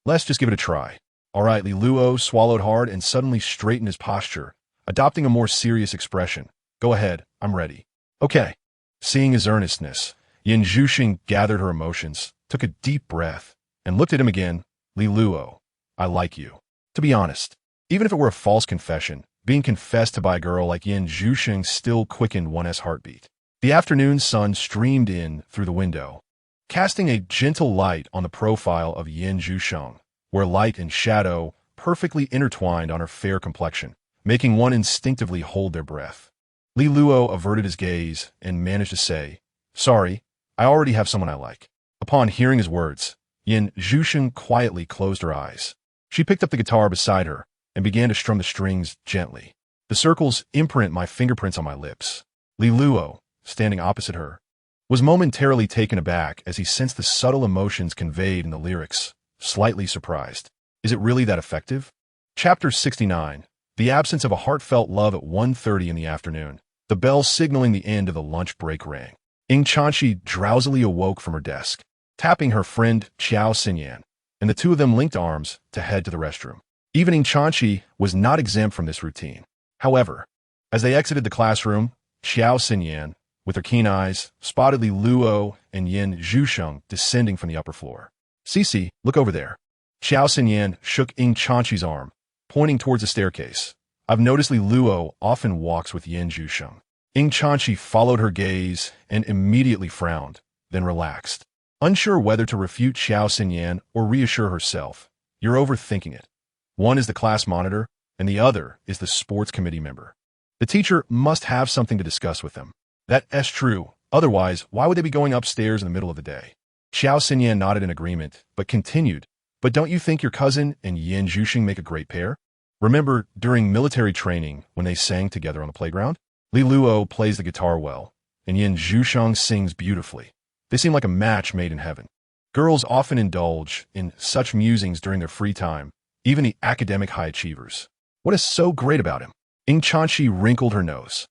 "Let's just give it a try." "All right." Li Luo swallowed hard and suddenly straightened his posture, adopting a more serious expression. "Go ahead, I'm ready." "Okay." Seeing his earnestness, Yin Zhuxing gathered her emotions, took a deep breath, and looked at him again. "Li Luo, I like you." To be honest, even if it were a false confession, being confessed to by a girl like Yin Zhuxing still quickened one's heartbeat. The afternoon sun streamed in through the window, casting a gentle light on the profile of Yin Zhuxing, where light and shadow perfectly intertwined on her fair complexion, making one instinctively hold their breath. Li Luo averted his gaze and managed to say, "Sorry, I already have someone I like." Upon hearing his words, Yin Zhuxing quietly closed her eyes. She picked up the guitar beside her and began to strum the strings gently. "The circles imprint my fingerprints on my lips." Li Luo, standing opposite her, was momentarily taken aback as he sensed the subtle emotions conveyed in the lyrics, slightly surprised. Is it really that effective? Chapter 69. The absence of a heartfelt love at 1:30 in the afternoon. The bell signaling the end of the lunch break rang. Ying Chanxi drowsily awoke from her desk, tapping her friend Qiao Xinyan, and the two of them linked arms to head to the restroom. Even Ying Chanxi was not exempt from this routine. However, as they exited the classroom, Qiao Xinyan, with her keen eyes, spotted Li Luo and Yin Zhuxing descending from the upper floor. "Cici, look over there." Qiao Xinyan shook Ying Chanxi's arm, pointing towards the staircase. "I've noticed Li Luo often walks with Yin Zhuxing." Ying Chanxi followed her gaze and immediately frowned, then relaxed. Unsure whether to refute Qiao Xinyan or reassure herself. "You're overthinking it. One is the class monitor, and the other is the sports committee member. The teacher must have something to discuss with them." "That's true. Otherwise, why would they be going upstairs in the middle of the day?" Qiao Xinyan nodded in agreement, but continued, "But don't you think your cousin and Yin Zhuxing make a great pair? Remember during military training when they sang together on the playground? Li Luo plays the guitar well, and Yin Zhuxing sings beautifully. They seem like a match made in heaven." Girls often indulge in such musings during their free time, even the academic high achievers. "What is so great about him?" Ying Chanxi wrinkled her nose,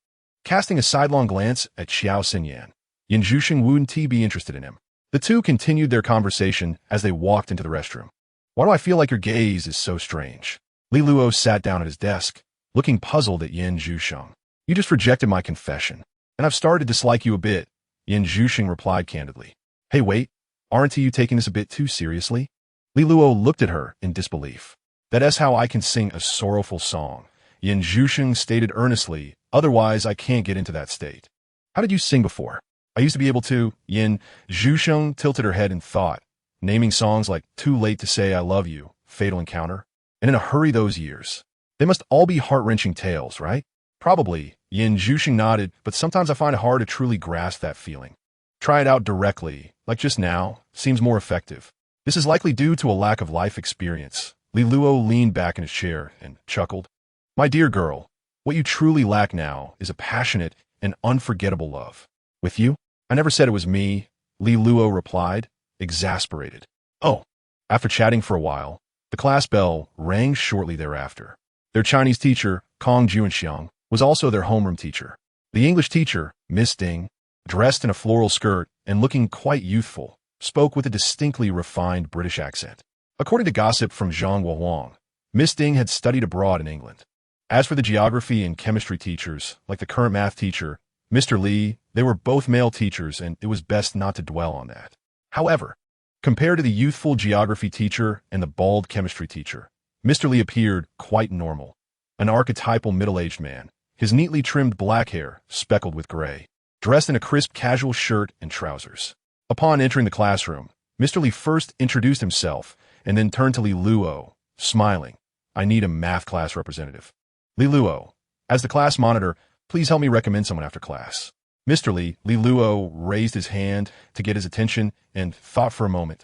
casting a sidelong glance at Qiao Xinyan. Yin Zhuxing wouldn't be interested in him. The two continued their conversation as they walked into the restroom. "Why do I feel like your gaze is so strange?" Li Luo sat down at his desk, looking puzzled at Yin Zhuxing. "You just rejected my confession, and I've started to dislike you a bit," Yin Zhuxing replied candidly. "Hey, wait, aren't you taking this a bit too seriously?" Li Luo looked at her in disbelief. "That's how I can sing a sorrowful song," Yin Zhuxing stated earnestly, "otherwise I can't get into that state." "How did you sing before?" "I used to be able to." Yin Zhuxing tilted her head in thought, naming songs like "Too Late to Say I Love You," "Fatal Encounter," and "In a Hurry Those Years." They must all be heart-wrenching tales, right? "Probably," Yin Zhuxing nodded, "but sometimes I find it hard to truly grasp that feeling. Try it out directly, like just now, seems more effective." "This is likely due to a lack of life experience." Li Luo leaned back in his chair and chuckled. "My dear girl, what you truly lack now is a passionate and unforgettable love." "With you? I never said it was me," Li Luo replied, exasperated. "Oh." After chatting for a while, the class bell rang shortly thereafter. Their Chinese teacher, Kong Juanxiang, was also their homeroom teacher. The English teacher, Miss Ding, dressed in a floral skirt and looking quite youthful, spoke with a distinctly refined British accent. According to gossip from Zhang Huang, Miss Ding had studied abroad in England. As for the geography and chemistry teachers, like the current math teacher, Mr. Li, they were both male teachers and it was best not to dwell on that. However, compared to the youthful geography teacher and the bald chemistry teacher, Mr. Li appeared quite normal, an archetypal middle-aged man, his neatly trimmed black hair speckled with gray, dressed in a crisp casual shirt and trousers. Upon entering the classroom, Mr. Li first introduced himself and then turned to Li Luo, smiling. I need a math class representative. Li Luo, as the class monitor, please help me recommend someone after class. Mr. Li Luo raised his hand to get his attention and thought for a moment.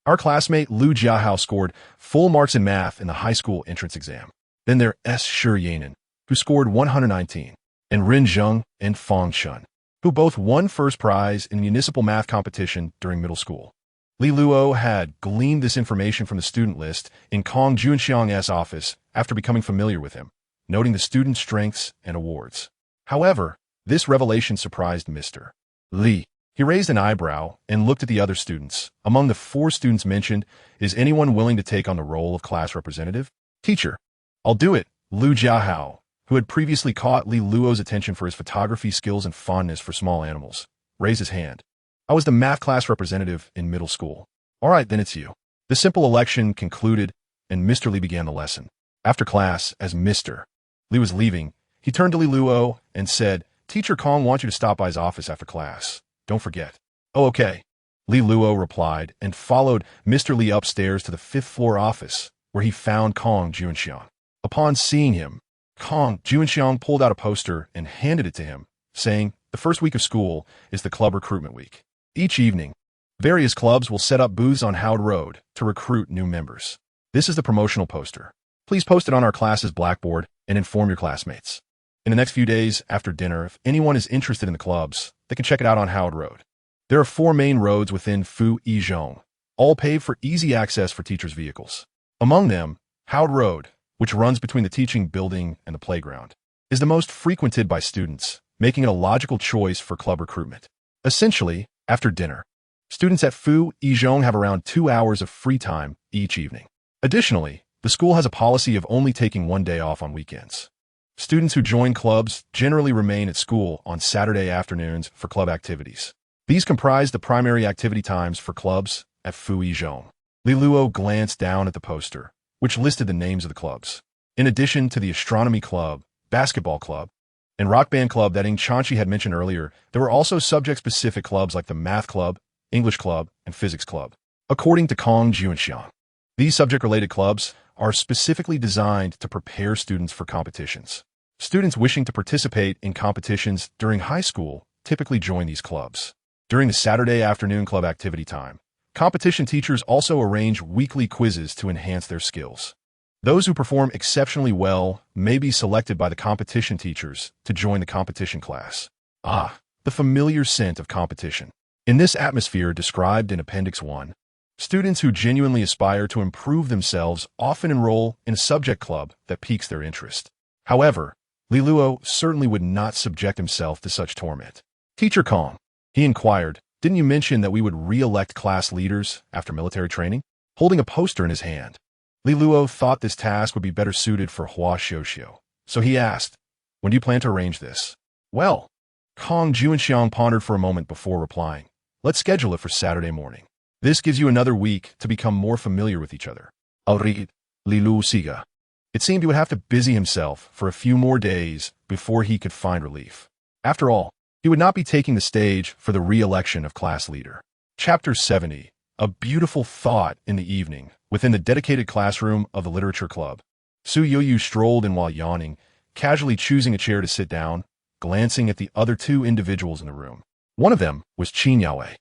Our classmate Lu Jiahao scored full marks in math in the high school entrance exam. Then there S. Shi Yanan, who scored 119, and Rin Zheng and Fang Shun, who both won first prize in municipal math competition during middle school. Li Luo had gleaned this information from the student list in Kong Junxiang's office after becoming familiar with him, noting the student's strengths and awards. However, this revelation surprised Mr. Li. He raised an eyebrow and looked at the other students. Among the 4 students mentioned, is anyone willing to take on the role of class representative? Teacher, I'll do it. Lu Jiahao, who had previously caught Li Luo's attention for his photography skills and fondness for small animals, raised his hand. I was the math class representative in middle school. All right, then it's you. The simple election concluded, and Mr. Li began the lesson. After class, as Mr. Li was leaving, he turned to Li Luo and said, Teacher Kong wants you to stop by his office after class. Don't forget. Oh, okay. Li Luo replied and followed Mr. Li upstairs to the 5th floor office, where he found Kong Junxiang. Upon seeing him, Kong Junxiang pulled out a poster and handed it to him, saying, the first week of school is the club recruitment week. Each evening, various clubs will set up booths on Howard Road to recruit new members. This is the promotional poster. Please post it on our class's blackboard and inform your classmates. In the next few days after dinner, if anyone is interested in the clubs, they can check it out on Howard Road. There are 4 main roads within Fu Yizhong, all paved for easy access for teachers' vehicles. Among them, Howard Road, which runs between the teaching building and the playground, is the most frequented by students, making it a logical choice for club recruitment. Essentially, after dinner, students at Fu Yizhong have around 2 hours of free time each evening. Additionally, the school has a policy of only taking 1 day off on weekends. Students who join clubs generally remain at school on Saturday afternoons for club activities. These comprise the primary activity times for clubs at Fu Yizhong. Li Luo glanced down at the poster, which listed the names of the clubs. In addition to the astronomy club, basketball club, and rock band club that Ing Chanchi had mentioned earlier, there were also subject-specific clubs like the math club, English club, and physics club. According to Kong Junxiang, these subject-related clubs are specifically designed to prepare students for competitions. Students wishing to participate in competitions during high school typically join these clubs. During the Saturday afternoon club activity time, competition teachers also arrange weekly quizzes to enhance their skills. Those who perform exceptionally well may be selected by the competition teachers to join the competition class. The familiar scent of competition. In this atmosphere described in Appendix 1, students who genuinely aspire to improve themselves often enroll in a subject club that piques their interest. However, Li Luo certainly would not subject himself to such torment. Teacher Kong, he inquired, didn't you mention that we would re-elect class leaders after military training? Holding a poster in his hand, Li Luo thought this task would be better suited for Hua Xiuxiu, so he asked, when do you plan to arrange this? Well, Kong Junxiang pondered for a moment before replying, let's schedule it for Saturday morning. This gives you another week to become more familiar with each other. I'll read Li Lu Siga. It seemed he would have to busy himself for a few more days before he could find relief. After all, he would not be taking the stage for the re-election of class leader. Chapter 70. A beautiful thought in the evening, within the dedicated classroom of the literature club. Su Yoyu strolled in while yawning, casually choosing a chair to sit down, glancing at the other 2 individuals in the room. One of them was Qin Yaowei,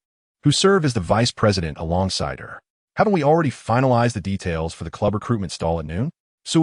who served as the vice president alongside her. Haven't we already finalized the details for the club recruitment stall at noon? Is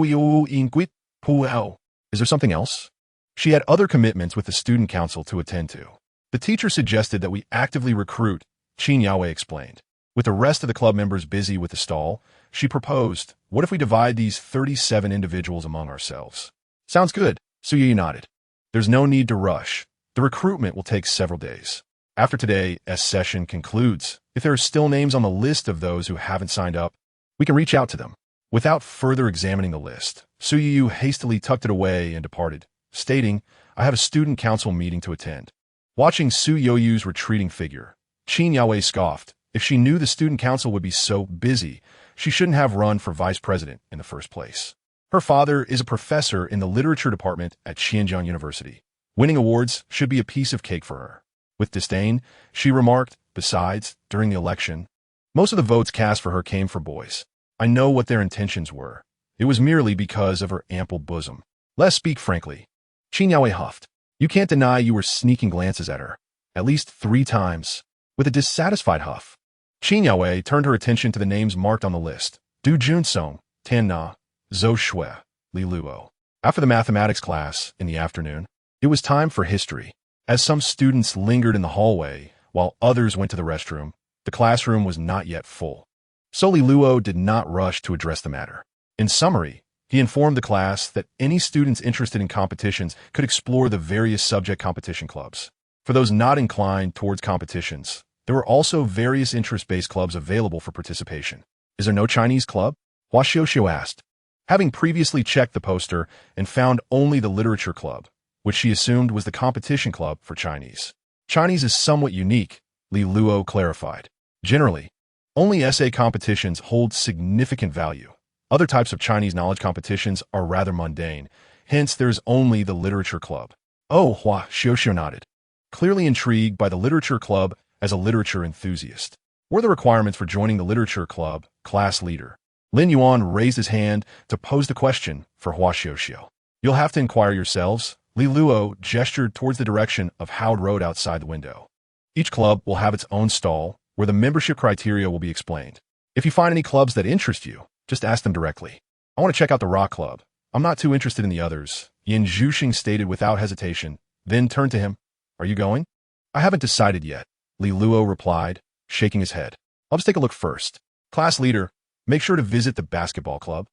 there something else? She had other commitments with the student council to attend to. The teacher suggested that we actively recruit, Qin Yaowei explained. With the rest of the club members busy with the stall, she proposed, what if we divide these 37 individuals among ourselves? Sounds good, Su Yi nodded. There's no need to rush. The recruitment will take several days. After today's session concludes, if there are still names on the list of those who haven't signed up, we can reach out to them. Without further examining the list, Su Yu hastily tucked it away and departed, stating, I have a student council meeting to attend. Watching Su Yoyu's retreating figure, Qin Yaowei scoffed. If she knew the student council would be so busy, she shouldn't have run for vice president in the first place. Her father is a professor in the literature department at Xianjiang University. Winning awards should be a piece of cake for her. With disdain, she remarked, Besides, during the election, most of the votes cast for her came for boys. I know what their intentions were. It was merely because of her ample bosom. Let's speak frankly. Qin Yaowei huffed. You can't deny you were sneaking glances at her. At least 3 times. With a dissatisfied huff, Qin Yaowei turned her attention to the names marked on the list. Du Junsong, Tan Na, Zhou Shui, Li Luo. After the mathematics class, in the afternoon, it was time for history. As some students lingered in the hallway, while others went to the restroom, the classroom was not yet full. So Li Luo did not rush to address the matter. In summary, he informed the class that any students interested in competitions could explore the various subject competition clubs. For those not inclined towards competitions, there were also various interest-based clubs available for participation. Is there no Chinese club? Hua Xiuxiu asked, having previously checked the poster and found only the literature club, which she assumed was the competition club for Chinese. Chinese is somewhat unique, Li Luo clarified. Generally, only essay competitions hold significant value. Other types of Chinese knowledge competitions are rather mundane, hence there's only the literature club. Oh, Hua Xiuxiu nodded, clearly intrigued by the literature club as a literature enthusiast. Were the requirements for joining the literature club class leader? Lin Yuan raised his hand to pose the question for Hua Xiuxiu. You'll have to inquire yourselves. Li Luo gestured towards the direction of Howard Road outside the window. Each club will have its own stall, where the membership criteria will be explained. If you find any clubs that interest you, just ask them directly. I want to check out the rock club. I'm not too interested in the others, Yin Zhuxing stated without hesitation, then turned to him. Are you going? I haven't decided yet, Li Luo replied, shaking his head. I'll just take a look first. Class leader, make sure to visit the basketball club.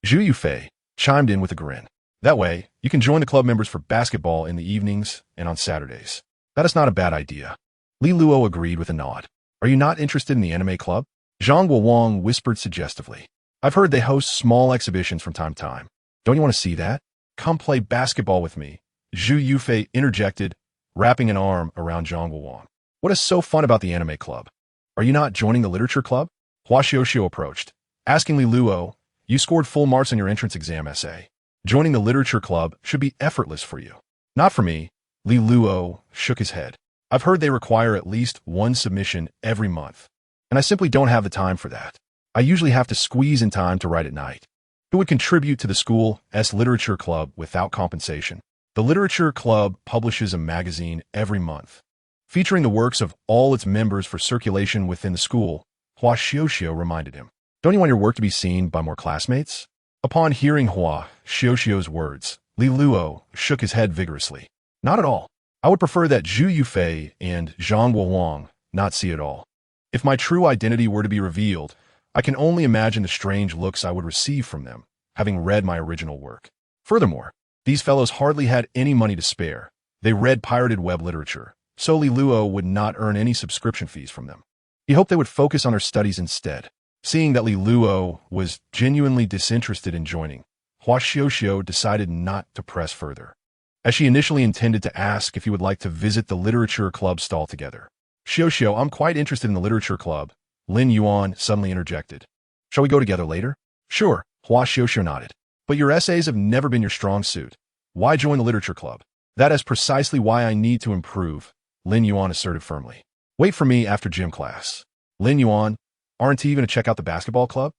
Zhu Yufei chimed in with a grin. That way, you can join the club members for basketball in the evenings and on Saturdays. That is not a bad idea. Li Luo agreed with a nod. Are you not interested in the anime club? Zhang Guowang whispered suggestively. I've heard they host small exhibitions from time to time. Don't you want to see that? Come play basketball with me, Zhu Yufei interjected, wrapping an arm around Zhang Guowang. What is so fun about the anime club? Are you not joining the literature club? Hua Xiuxiu approached, asking Li Luo, you scored full marks on your entrance exam essay. Joining the literature club should be effortless for you. Not for me, Li Luo shook his head. I've heard they require at least 1 submission every month, and I simply don't have the time for that. I usually have to squeeze in time to write at night. Who would contribute to the school's literature club without compensation? The literature club publishes a magazine every month, featuring the works of all its members for circulation within the school, Hua Xiuxiu reminded him. Don't you want your work to be seen by more classmates? Upon hearing Hua Xiuxiu's words, Li Luo shook his head vigorously. Not at all. I would prefer that Zhu Yufei and Zhang Guowang not see it all. If my true identity were to be revealed, I can only imagine the strange looks I would receive from them, having read my original work. Furthermore, these fellows hardly had any money to spare. They read pirated web literature, so Li Luo would not earn any subscription fees from them. He hoped they would focus on their studies instead. Seeing that Li Luo was genuinely disinterested in joining, Hua Xiuxiu decided not to press further, as she initially intended to ask if he would like to visit the literature club stall together. Xiuxiu, I'm quite interested in the literature club, Lin Yuan suddenly interjected. Shall we go together later? Sure, Hua Xiuxiu nodded. But your essays have never been your strong suit. Why join the literature club? That is precisely why I need to improve, Lin Yuan asserted firmly. Wait for me after gym class. Lin Yuan, aren't you going to check out the basketball club?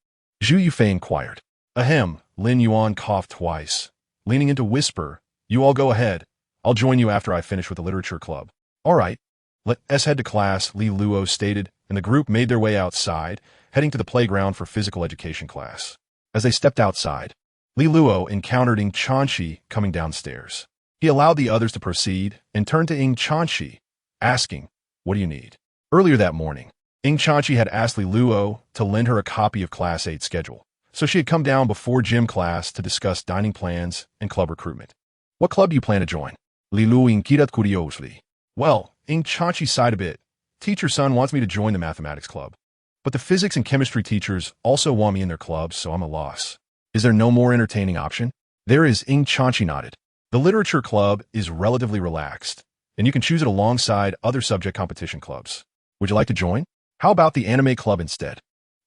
Zhu Yufei inquired. Ahem, Lin Yuan coughed twice, leaning into whisper, you all go ahead. I'll join you after I finish with the literature club. All right. Let's head to class, Li Luo stated, and the group made their way outside, heading to the playground for physical education class. As they stepped outside, Li Luo encountered Ying Chanxi coming downstairs. He allowed the others to proceed and turned to Ying Chanxi, asking, what do you need? Earlier that morning, Ying Chanxi had asked Li Luo to lend her a copy of Class 8 schedule, so she had come down before gym class to discuss dining plans and club recruitment. What club do you plan to join? Li Luo inquired curiously. Well, Ying Chanxi sighed a bit. Teacher son wants me to join the mathematics club, but the physics and chemistry teachers also want me in their clubs, so I'm a loss. Is there no more entertaining option? There is, Ying Chanxi nodded. The literature club is relatively relaxed, and you can choose it alongside other subject competition clubs. Would you like to join? How about the anime club instead?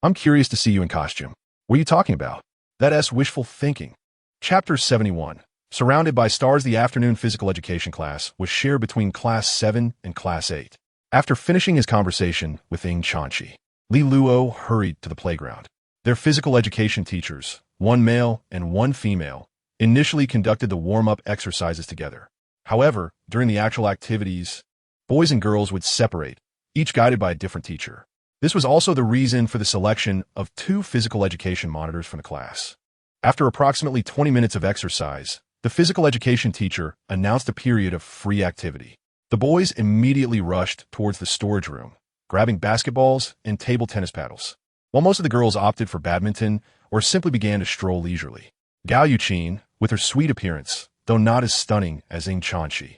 I'm curious to see you in costume. What are you talking about? That's wishful thinking. Chapter 71. Surrounded by stars, the afternoon physical education class was shared between Class 7 and Class 8. After finishing his conversation with Ing Chanchi, Li Luo hurried to the playground. Their physical education teachers, one male and one female, initially conducted the warm-up exercises together. However, during the actual activities, boys and girls would separate, each guided by a different teacher. This was also the reason for the selection of 2 physical education monitors from the class. After approximately 20 minutes of exercise, the physical education teacher announced a period of free activity. The boys immediately rushed towards the storage room, grabbing basketballs and table tennis paddles, while most of the girls opted for badminton or simply began to stroll leisurely. Gao Yuqin, with her sweet appearance, though not as stunning as Ing Chanchi,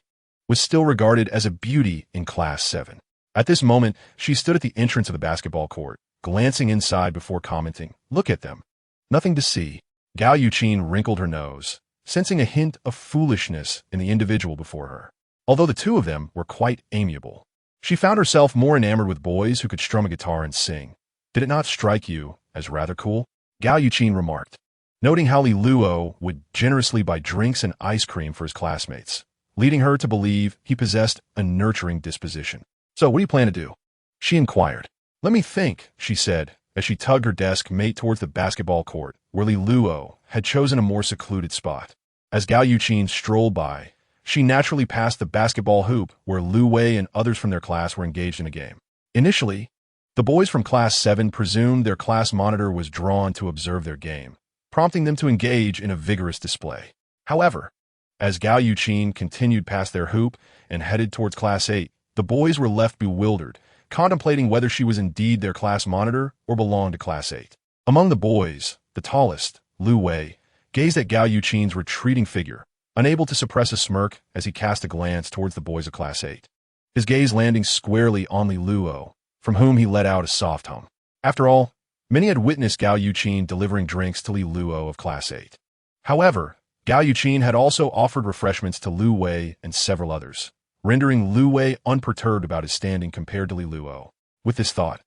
was still regarded as a beauty in Class 7. At this moment, she stood at the entrance of the basketball court, glancing inside before commenting, "Look at them. Nothing to see." Gao Yuqin wrinkled her nose, sensing a hint of foolishness in the individual before her. Although the two of them were quite amiable, she found herself more enamored with boys who could strum a guitar and sing. "Did it not strike you as rather cool?" Gao Yuqin remarked, noting how Li Luo would generously buy drinks and ice cream for his classmates, leading her to believe he possessed a nurturing disposition. "So, what do you plan to do?" she inquired. "Let me think," she said, as she tugged her desk mate towards the basketball court, where Li Luo had chosen a more secluded spot. As Gao Yuqin strolled by, she naturally passed the basketball hoop where Lu Wei and others from their class were engaged in a game. Initially, the boys from Class 7 presumed their class monitor was drawn to observe their game, prompting them to engage in a vigorous display. However, as Gao Yuqin continued past their hoop and headed towards Class 8, the boys were left bewildered, contemplating whether she was indeed their class monitor or belonged to Class 8. Among the boys, the tallest, Lu Wei, gazed at Gao Yuqin's retreating figure, unable to suppress a smirk as he cast a glance towards the boys of Class 8, his gaze landing squarely on Li Luo, from whom he let out a soft hum. After all, many had witnessed Gao Yuqin delivering drinks to Li Luo of Class 8. However, Gao Yuqin had also offered refreshments to Lu Wei and several others, rendering Lu Wei unperturbed about his standing compared to Li Luo. With this thought,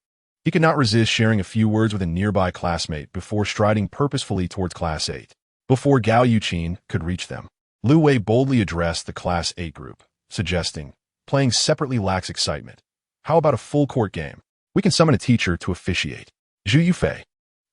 he could not resist sharing a few words with a nearby classmate before striding purposefully towards Class 8. Before Gao Yuqin could reach them, Lu Wei boldly addressed the Class 8 group, suggesting, "Playing separately lacks excitement. How about a full-court game? We can summon a teacher to officiate." Zhu Yufei,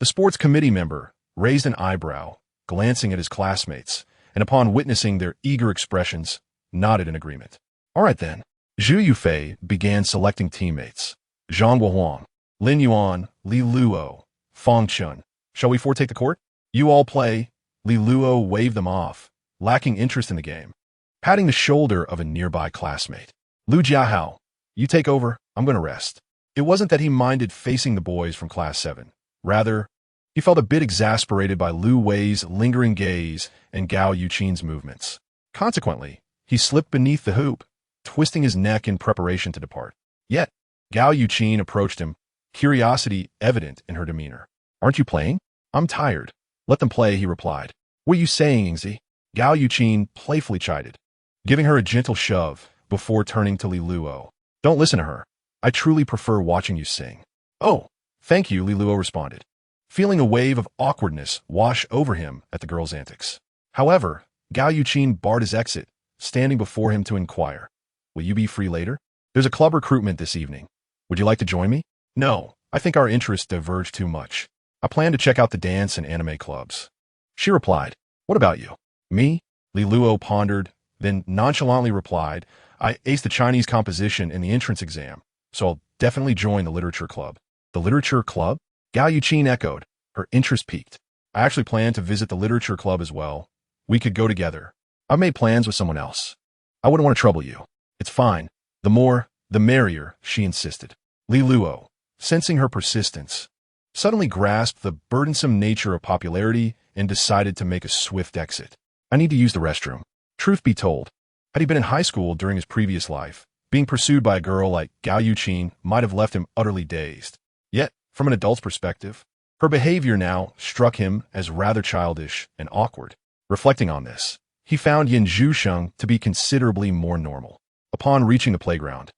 the sports committee member, raised an eyebrow, glancing at his classmates, and upon witnessing their eager expressions, nodded in agreement. "All right then." Zhu Yufei began selecting teammates. Zhang Guohuang, Lin Yuan, Li Luo, Fang Chun. "Shall we foretake the court?" "You all play." Li Luo waved them off, lacking interest in the game, patting the shoulder of a nearby classmate. "Lu Jiahao, you take over. I'm going to rest." It wasn't that he minded facing the boys from Class 7. Rather, he felt a bit exasperated by Lu Wei's lingering gaze and Gao Yuqin's movements. Consequently, he slipped beneath the hoop, twisting his neck in preparation to depart. Yet, Gao Yuqin approached him, curiosity evident in her demeanor. "Aren't you playing?" "I'm tired." "Let them play," he replied. "What are you saying, Yingzi?" Gao Yuqin playfully chided, giving her a gentle shove before turning to Li Luo. "Don't listen to her. I truly prefer watching you sing." "Oh, thank you," Li Luo responded, feeling a wave of awkwardness wash over him at the girl's antics. However, Gao Yuqin barred his exit, standing before him to inquire, "Will you be free later? There's a club recruitment this evening. Would you like to join me?" "No, I think our interests diverge too much. I plan to check out the dance and anime clubs." She replied. "What about you?" "Me?" Li Luo pondered, then nonchalantly replied, "I aced the Chinese composition in the entrance exam, so I'll definitely join the literature club." "The literature club?" Gao Yuqin echoed, her interest piqued. "I actually plan to visit the literature club as well. We could go together. I've made plans with someone else. I wouldn't want to trouble you." "It's fine. The more, the merrier," she insisted. Li Luo, sensing her persistence, suddenly grasped the burdensome nature of popularity and decided to make a swift exit. "I need to use the restroom." Truth be told, had he been in high school during his previous life, being pursued by a girl like Gao Yuqin might have left him utterly dazed. Yet, from an adult's perspective, her behavior now struck him as rather childish and awkward. Reflecting on this, he found Yin Zhusheng to be considerably more normal. Upon reaching the playground,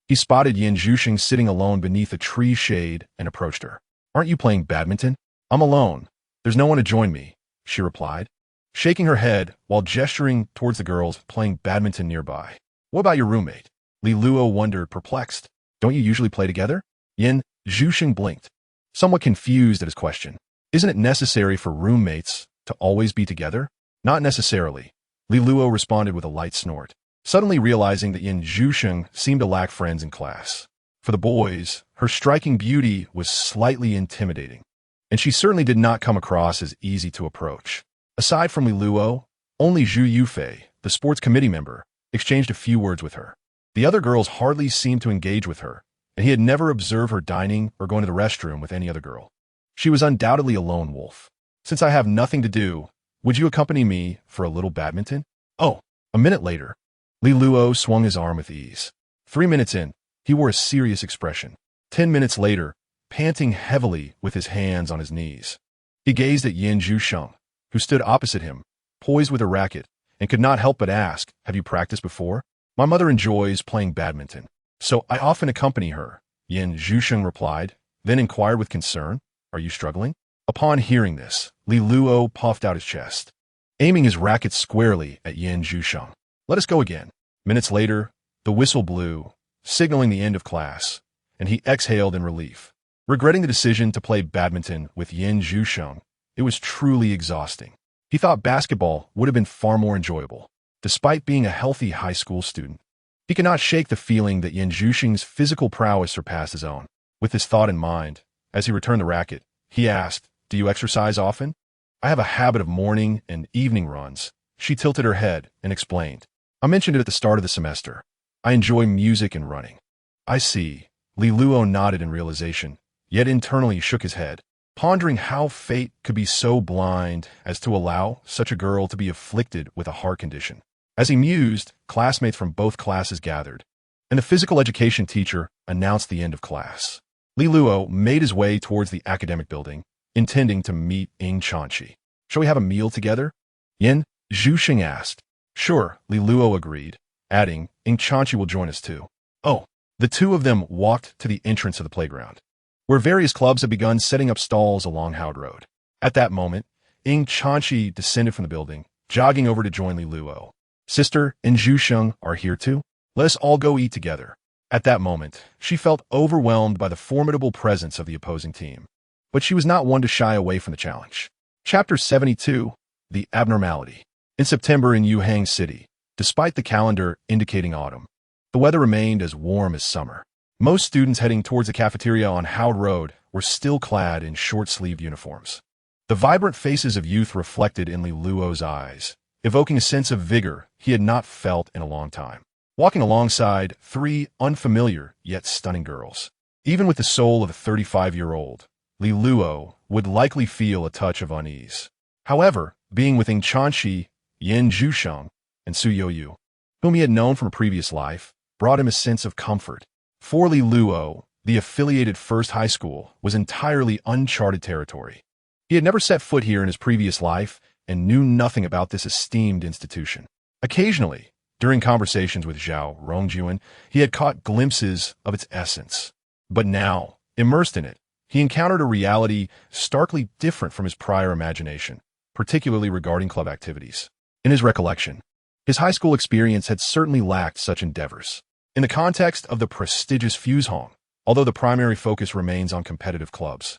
he spotted Yin Zhusheng sitting alone beneath a tree shade and approached her. "Aren't you playing badminton?" "I'm alone. There's no one to join me," she replied, shaking her head while gesturing towards the girls playing badminton nearby. "What about your roommate?" Li Luo wondered, perplexed. Don't you usually play together? Yin Zhuxing blinked, somewhat confused at his question. Isn't it necessary for roommates to always be together? Not necessarily, Li Luo responded with a light snort, suddenly realizing that Yin Zhuxing seemed to lack friends in class. For the boys, her striking beauty was slightly intimidating, and she certainly did not come across as easy to approach. Aside from Li Luo, only Zhu Yufei, the sports committee member, exchanged a few words with her. The other girls hardly seemed to engage with her, and he had never observed her dining or going to the restroom with any other girl. She was undoubtedly a lone wolf. Since I have nothing to do, would you accompany me for a little badminton? Oh, a minute later, Li Luo swung his arm with ease. 3 minutes in, he wore a serious expression. 10 minutes later, panting heavily with his hands on his knees, he gazed at Yin Zhuxing, who stood opposite him, poised with a racket, and could not help but ask, have you practiced before? My mother enjoys playing badminton, so I often accompany her, Yin Zhuxing replied, then inquired with concern, are you struggling? Upon hearing this, Li Luo puffed out his chest, aiming his racket squarely at Yin Zhuxing. Let us go again. Minutes later, the whistle blew, signaling the end of class, and he exhaled in relief. Regretting the decision to play badminton with Yin Zhuxing, it was truly exhausting. He thought basketball would have been far more enjoyable. Despite being a healthy high school student, he could not shake the feeling that Yin Zhuxing's physical prowess surpassed his own. With this thought in mind, as he returned the racket, he asked, do you exercise often? I have a habit of morning and evening runs. She tilted her head and explained. I mentioned it at the start of the semester. I enjoy music and running. I see. Li Luo nodded in realization, yet internally shook his head, pondering how fate could be so blind as to allow such a girl to be afflicted with a heart condition. As he mused, classmates from both classes gathered, and the physical education teacher announced the end of class. Li Luo made his way towards the academic building, intending to meet Ying Chanqi. Shall we have a meal together? Yin Zhuxing asked. Sure, Li Luo agreed, adding, Ying Chanqi will join us too. Oh, the two of them walked to the entrance of the playground, where various clubs had begun setting up stalls along Howard Road. At that moment, Ying Chanqi descended from the building, jogging over to join Li Luo. Sister and Zhuxing are here too? Let us all go eat together. At that moment, she felt overwhelmed by the formidable presence of the opposing team, but she was not one to shy away from the challenge. Chapter 72, The Abnormality. In September in Yuhang City, despite the calendar indicating autumn, the weather remained as warm as summer. Most students heading towards the cafeteria on Howard Road were still clad in short-sleeved uniforms. The vibrant faces of youth reflected in Li Luo's eyes, evoking a sense of vigor he had not felt in a long time. Walking alongside 3 unfamiliar yet stunning girls, even with the soul of a 35-year-old, Li Luo would likely feel a touch of unease. However, being with Ying Chanqi, Yin Zhuxing, and Su Youyu, whom he had known from a previous life, brought him a sense of comfort. For Li Luo, the affiliated First High School was entirely uncharted territory. He had never set foot here in his previous life and knew nothing about this esteemed institution. Occasionally, during conversations with Zhao Rongjuan, he had caught glimpses of its essence. But now, immersed in it, he encountered a reality starkly different from his prior imagination, particularly regarding club activities. In his recollection, his high school experience had certainly lacked such endeavors. In the context of the prestigious Fuzhong, although the primary focus remains on competitive clubs,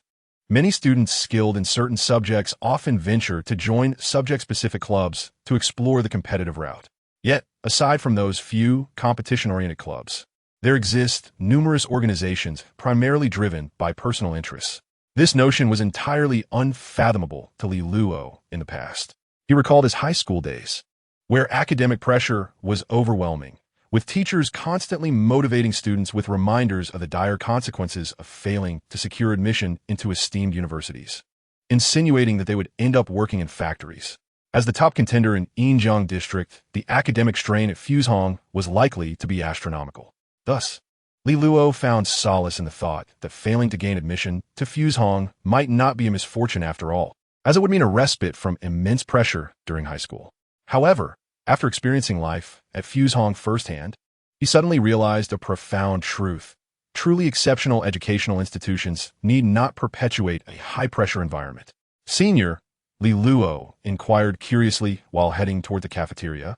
many students skilled in certain subjects often venture to join subject-specific clubs to explore the competitive route. Yet, aside from those few competition-oriented clubs, there exist numerous organizations primarily driven by personal interests. This notion was entirely unfathomable to Li Luo in the past. He recalled his high school days, where academic pressure was overwhelming, with teachers constantly motivating students with reminders of the dire consequences of failing to secure admission into esteemed universities, insinuating that they would end up working in factories. As the top contender in Yinjiang district, the academic strain at Fuzhong was likely to be astronomical. Thus, Li Luo found solace in the thought that failing to gain admission to Fuzhong might not be a misfortune after all, as it would mean a respite from immense pressure during high school. However, after experiencing life at Fuzhong firsthand, he suddenly realized a profound truth. Truly exceptional educational institutions need not perpetuate a high-pressure environment. Senior Li Luo inquired curiously while heading toward the cafeteria.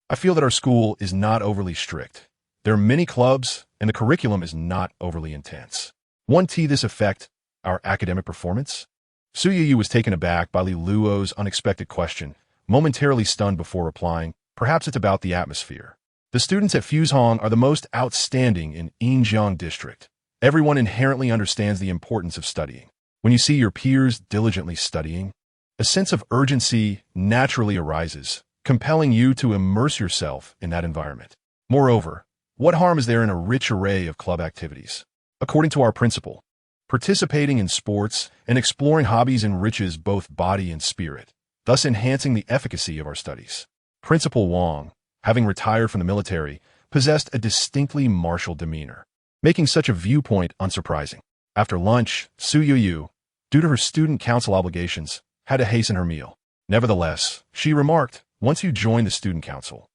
I feel that our school is not overly strict. There are many clubs, and the curriculum is not overly intense. This affect our academic performance? Su Yu was taken aback by Li Luo's unexpected question, momentarily stunned before replying, perhaps it's about the atmosphere. The students at Fuzhong are the most outstanding in Yinjiang district. Everyone inherently understands the importance of studying. When you see your peers diligently studying, a sense of urgency naturally arises, compelling you to immerse yourself in that environment. Moreover, what harm is there in a rich array of club activities? According to our principle, participating in sports and exploring hobbies enriches both body and spirit, thus enhancing the efficacy of our studies. Principal Wang, having retired from the military, possessed a distinctly martial demeanor, making such a viewpoint unsurprising. After lunch, Su Yu, due to her student council obligations, had to hasten her meal. Nevertheless, she remarked, once you join the student council,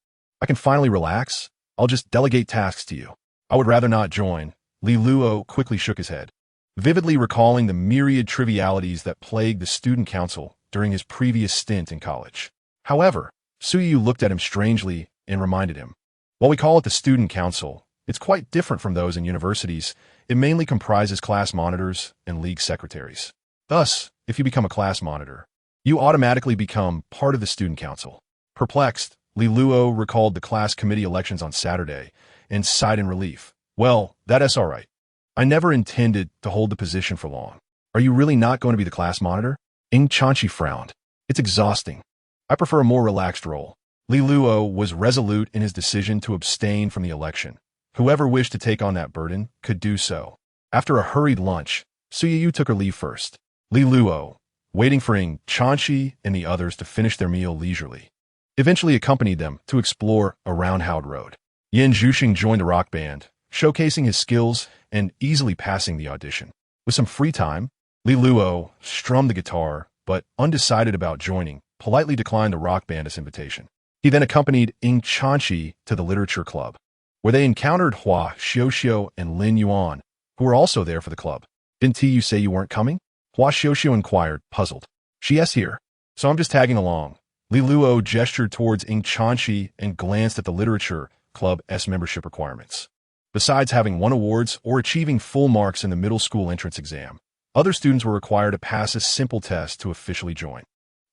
I can finally relax. I'll just delegate tasks to you. I would rather not join. Li Luo quickly shook his head, vividly recalling the myriad trivialities that plagued the student council during his previous stint in college. However, Su Yu looked at him strangely and reminded him, while we call it the student council, it's quite different from those in universities. It mainly comprises class monitors and league secretaries. Thus, if you become a class monitor, you automatically become part of the student council. Perplexed, Li Luo recalled the class committee elections on Saturday and sighed in relief. Well, that's all right. I never intended to hold the position for long. Are you really not going to be the class monitor? Ing Chanchi frowned. It's exhausting. I prefer a more relaxed role. Li Luo was resolute in his decision to abstain from the election. Whoever wished to take on that burden could do so. After a hurried lunch, Su Yu took her leave first. Li Luo, waiting for Ing Chanchi and the others to finish their meal leisurely, eventually accompanied them to explore around Howd Road. Yin Zhuxing joined the rock band, showcasing his skills and easily passing the audition. With some free time, Li Luo strummed the guitar, but undecided about joining, politely declined the rock band's invitation. He then accompanied Ing Chanchi to the literature club, where they encountered Hua Xiuxiu and Lin Yuan, who were also there for the club. Didn't you say you weren't coming? Hua Xiuxiu inquired, puzzled. She's here, so I'm just tagging along. Li Luo gestured towards Ing Chanchi and glanced at the literature club's membership requirements. Besides having won awards or achieving full marks in the middle school entrance exam, other students were required to pass a simple test to officially join.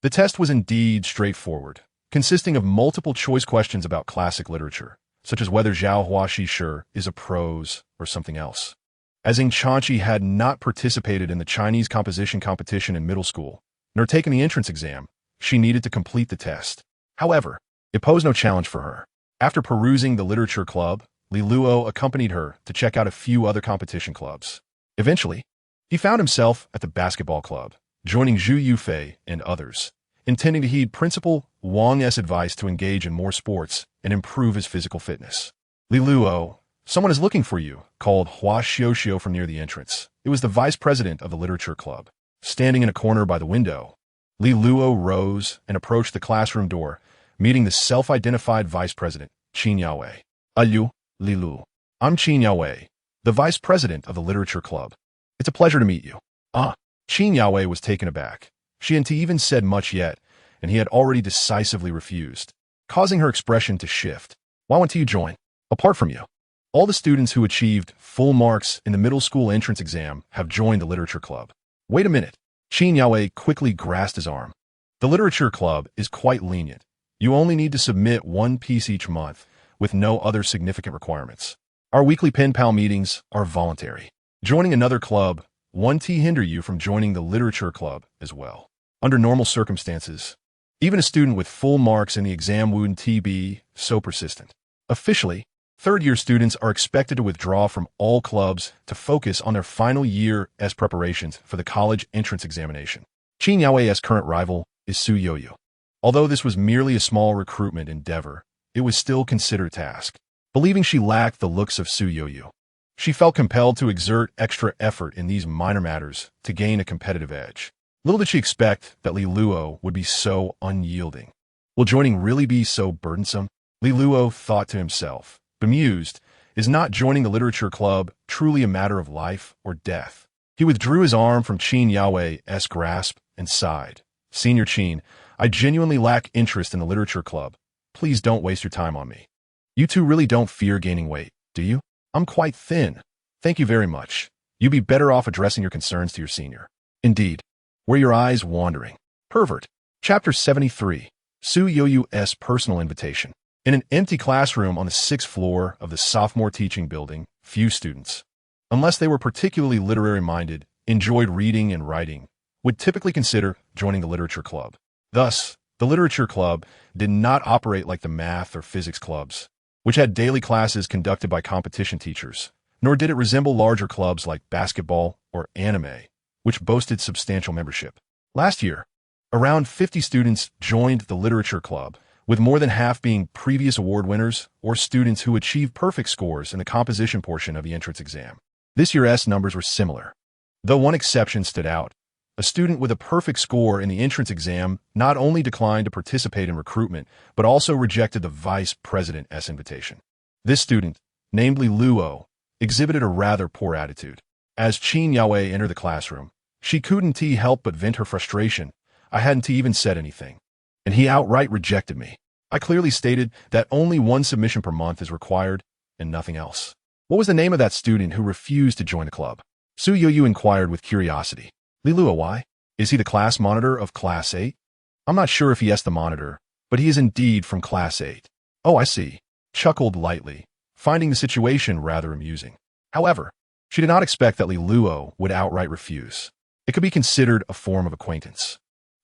The test was indeed straightforward, consisting of multiple choice questions about classic literature, such as whether Zhao Huaxi Shi is a prose or something else. As Ing Chanchi had not participated in the Chinese composition competition in middle school, nor taken the entrance exam, she needed to complete the test. However, it posed no challenge for her. After perusing the literature club, Li Luo accompanied her to check out a few other competition clubs. Eventually, he found himself at the basketball club, joining Zhu Yufei and others, intending to heed Principal Wang's advice to engage in more sports and improve his physical fitness. Li Luo, someone is looking for you, called Hua Xiuxiu from near the entrance. It was the vice president of the literature club. Standing in a corner by the window, Li Luo rose and approached the classroom door, meeting the self-identified vice president, Qin Yaowei. Alu, Li Lu. I'm Qin Yaowei, the vice president of the literature club. It's a pleasure to meet you. Qin Yaowei was taken aback. She hadn't even said much yet, and he had already decisively refused, causing her expression to shift. Why won't you join? Apart from you, all the students who achieved full marks in the middle school entrance exam have joined the literature club. Wait a minute. Qin Yaowei quickly grasped his arm. The literature club is quite lenient. You only need to submit one piece each month, with no other significant requirements. Our weekly pen pal meetings are voluntary. Joining another club won't hinder you from joining the literature club as well. Under normal circumstances, even a student with full marks in the exam wouldn't be so persistent. Officially, third-year students are expected to withdraw from all clubs to focus on their final year's preparations for the college entrance examination. Qin Yaowei's current rival is Su Yu. Although this was merely a small recruitment endeavor, it was still considered a task. Believing she lacked the looks of Su Yu, she felt compelled to exert extra effort in these minor matters to gain a competitive edge. Little did she expect that Li Luo would be so unyielding. Will joining really be so burdensome? Li Luo thought to himself. Bemused, is not joining the literature club truly a matter of life or death? He withdrew his arm from Qin Yaowei's grasp and sighed. Senior Qin, I genuinely lack interest in the literature club. Please don't waste your time on me. You two really don't fear gaining weight, do you? I'm quite thin. Thank you very much. You'd be better off addressing your concerns to your senior. Indeed. Were your eyes wandering? Pervert. Chapter 73. Su Yoyu's personal invitation. In an empty classroom on the 6th floor of the sophomore teaching building, few students, unless they were particularly literary-minded, enjoyed reading and writing, would typically consider joining the literature club. Thus, the literature club did not operate like the math or physics clubs, which had daily classes conducted by competition teachers, nor did it resemble larger clubs like basketball or anime, which boasted substantial membership. Last year, around 50 students joined the literature club, with more than half being previous award winners or students who achieved perfect scores in the composition portion of the entrance exam. This year's numbers were similar, though one exception stood out. A student with a perfect score in the entrance exam not only declined to participate in recruitment, but also rejected the vice president's invitation. This student, named Li Luo, exhibited a rather poor attitude. As Qin Yaowei entered the classroom, she couldn't help but vent her frustration. I hadn't even said anything, and he outright rejected me. I clearly stated that only one submission per month is required, and nothing else. What was the name of that student who refused to join the club? Su Yoyu inquired with curiosity. Li Luo, why? Is he the class monitor of Class 8? I'm not sure if he is the monitor, but he is indeed from Class 8. Oh, I see. Chuckled lightly, finding the situation rather amusing. However, she did not expect that Li Luo would outright refuse. It could be considered a form of acquaintance.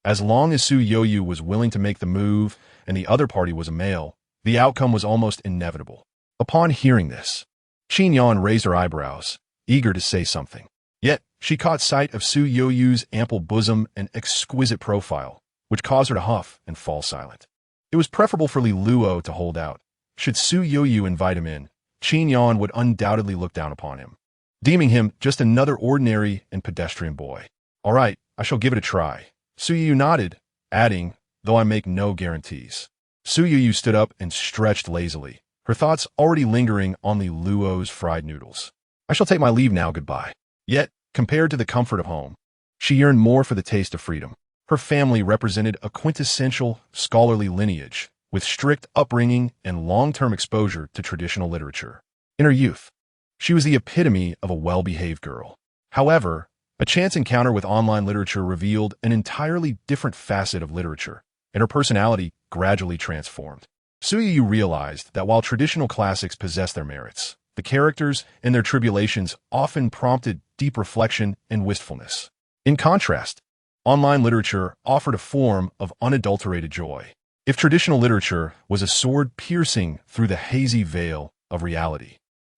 As long as Su Yoyu was willing to make the move and the other party was a male, the outcome was almost inevitable. Upon hearing this, Qin Yan raised her eyebrows, eager to say something. Yet, she caught sight of Su Yoyu's ample bosom and exquisite profile, which caused her to huff and fall silent. It was preferable for Li Luo to hold out. Should Su Yoyu invite him in, Qin Yan would undoubtedly look down upon him, deeming him just another ordinary and pedestrian boy. All right, I shall give it a try. Su Yoyu nodded, adding, though I make no guarantees. Su Yoyu stood up and stretched lazily, her thoughts already lingering on Li Luo's fried noodles. I shall take my leave now, goodbye. Yet, compared to the comfort of home, she yearned more for the taste of freedom. Her family represented a quintessential scholarly lineage, with strict upbringing and long-term exposure to traditional literature. In her youth, she was the epitome of a well-behaved girl. However, a chance encounter with online literature revealed an entirely different facet of literature, and her personality gradually transformed. Su Yoyu realized that while traditional classics possess their merits, the characters and their tribulations often prompted deep reflection and wistfulness. In contrast, online literature offered a form of unadulterated joy. If traditional literature was a sword piercing through the hazy veil of reality,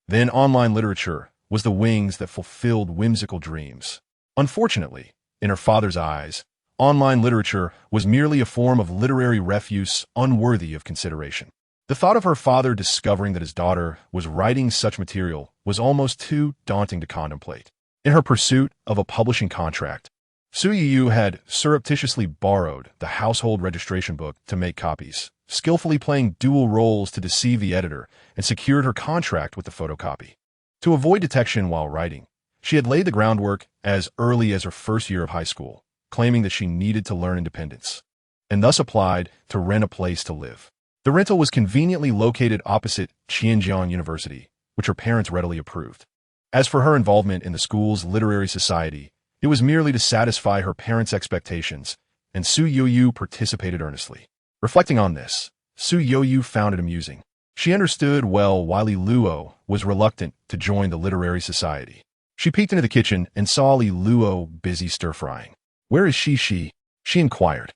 then online literature was the wings that fulfilled whimsical dreams. Unfortunately, in her father's eyes, online literature was merely a form of literary refuse unworthy of consideration. The thought of her father discovering that his daughter was writing such material was almost too daunting to contemplate. In her pursuit of a publishing contract, Su Yoyu had surreptitiously borrowed the household registration book to make copies, skillfully playing dual roles to deceive the editor, and secured her contract with the photocopy. To avoid detection while writing, she had laid the groundwork as early as her first year of high school, claiming that she needed to learn independence, and thus applied to rent a place to live. The rental was conveniently located opposite Qianjiang University, which her parents readily approved. As for her involvement in the school's literary society, it was merely to satisfy her parents' expectations, and Su Yoyu participated earnestly. Reflecting on this, Su Yoyu found it amusing. She understood well why Li Luo was reluctant to join the literary society. She peeked into the kitchen and saw Li Luo busy stir-frying. Where is she? She inquired.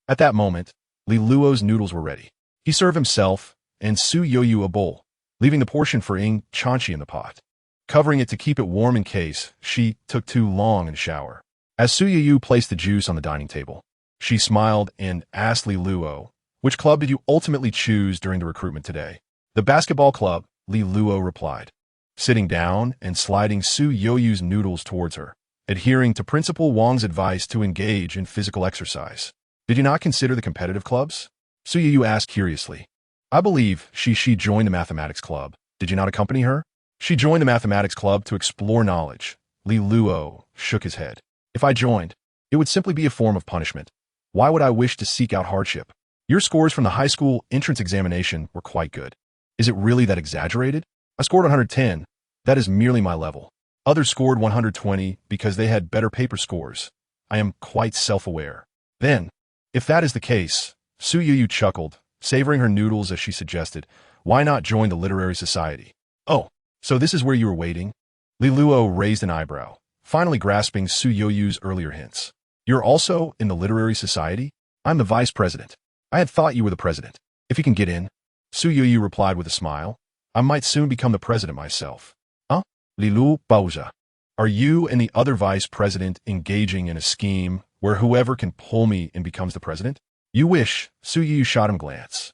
At that moment, Li Luo's noodles were ready. He served himself and Su Yoyu a bowl, leaving the portion for Ying Chanchi in the pot, covering it to keep it warm in case she took too long in the shower. As Su Yoyu placed the juice on the dining table, she smiled and asked Li Luo, which club did you ultimately choose during the recruitment today? The basketball club, Li Luo replied, sitting down and sliding Su Yoyu's noodles towards her, adhering to Principal Wang's advice to engage in physical exercise. Did you not consider the competitive clubs? Su Yoyu asked curiously. I believe she joined the mathematics club. Did you not accompany her? She joined the mathematics club to explore knowledge. Li Luo shook his head. If I joined, it would simply be a form of punishment. Why would I wish to seek out hardship? Your scores from the high school entrance examination were quite good. Is it really that exaggerated? I scored 110. That is merely my level. Others scored 120 because they had better paper scores. I am quite self-aware. Then, if that is the case, Su Yu chuckled, savoring her noodles as she suggested, why not join the literary society? Oh, so this is where you were waiting? Li Luo raised an eyebrow, finally grasping Su Yu's earlier hints. You're also in the literary society? I'm the vice president. I had thought you were the president. If you can get in. Su Yu replied with a smile. I might soon become the president myself. Huh? Li Lu Baoza. Are you and the other vice president engaging in a scheme where whoever can pull me in becomes the president? You wish, Su Yu shot him a glance.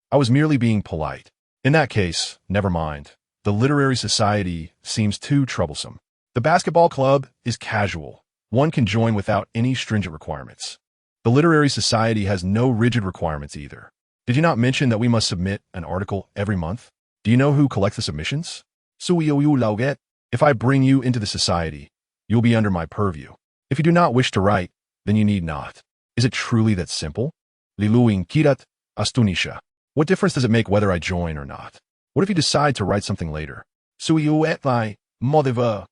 I was merely being polite. In that case, never mind. The literary society seems too troublesome. The basketball club is casual. One can join without any stringent requirements. The literary society has no rigid requirements either. Did you not mention that we must submit an article every month? Do you know who collects the submissions? Su Yu Lauget. If I bring you into the society, you'll be under my purview. If you do not wish to write, then you need not. Is it truly that simple? Liluing Kirat Astunisha. What difference does it make whether I join or not? What if you decide to write something later? Suiu etlai modiva.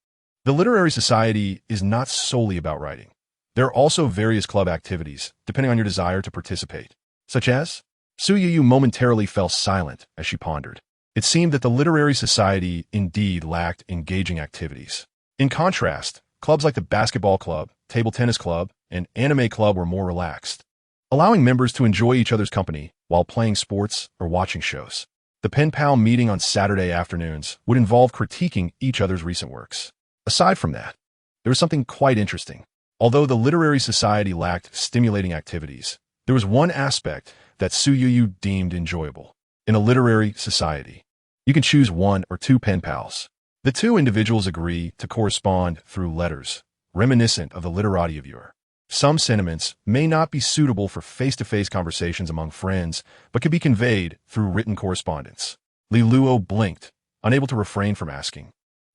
The literary society is not solely about writing. There are also various club activities, depending on your desire to participate. Such as? Su Yu momentarily fell silent as she pondered. It seemed that the literary society indeed lacked engaging activities. In contrast, clubs like the basketball club, table tennis club, and anime club were more relaxed, allowing members to enjoy each other's company while playing sports or watching shows. The pen pal meeting on Saturday afternoons would involve critiquing each other's recent works. Aside from that, there was something quite interesting. Although the literary society lacked stimulating activities, there was one aspect that Su Yu deemed enjoyable. In a literary society, you can choose one or two pen pals. The two individuals agree to correspond through letters, reminiscent of the literati of yore. Some sentiments may not be suitable for face-to-face conversations among friends, but can be conveyed through written correspondence. Li Luo blinked, unable to refrain from asking.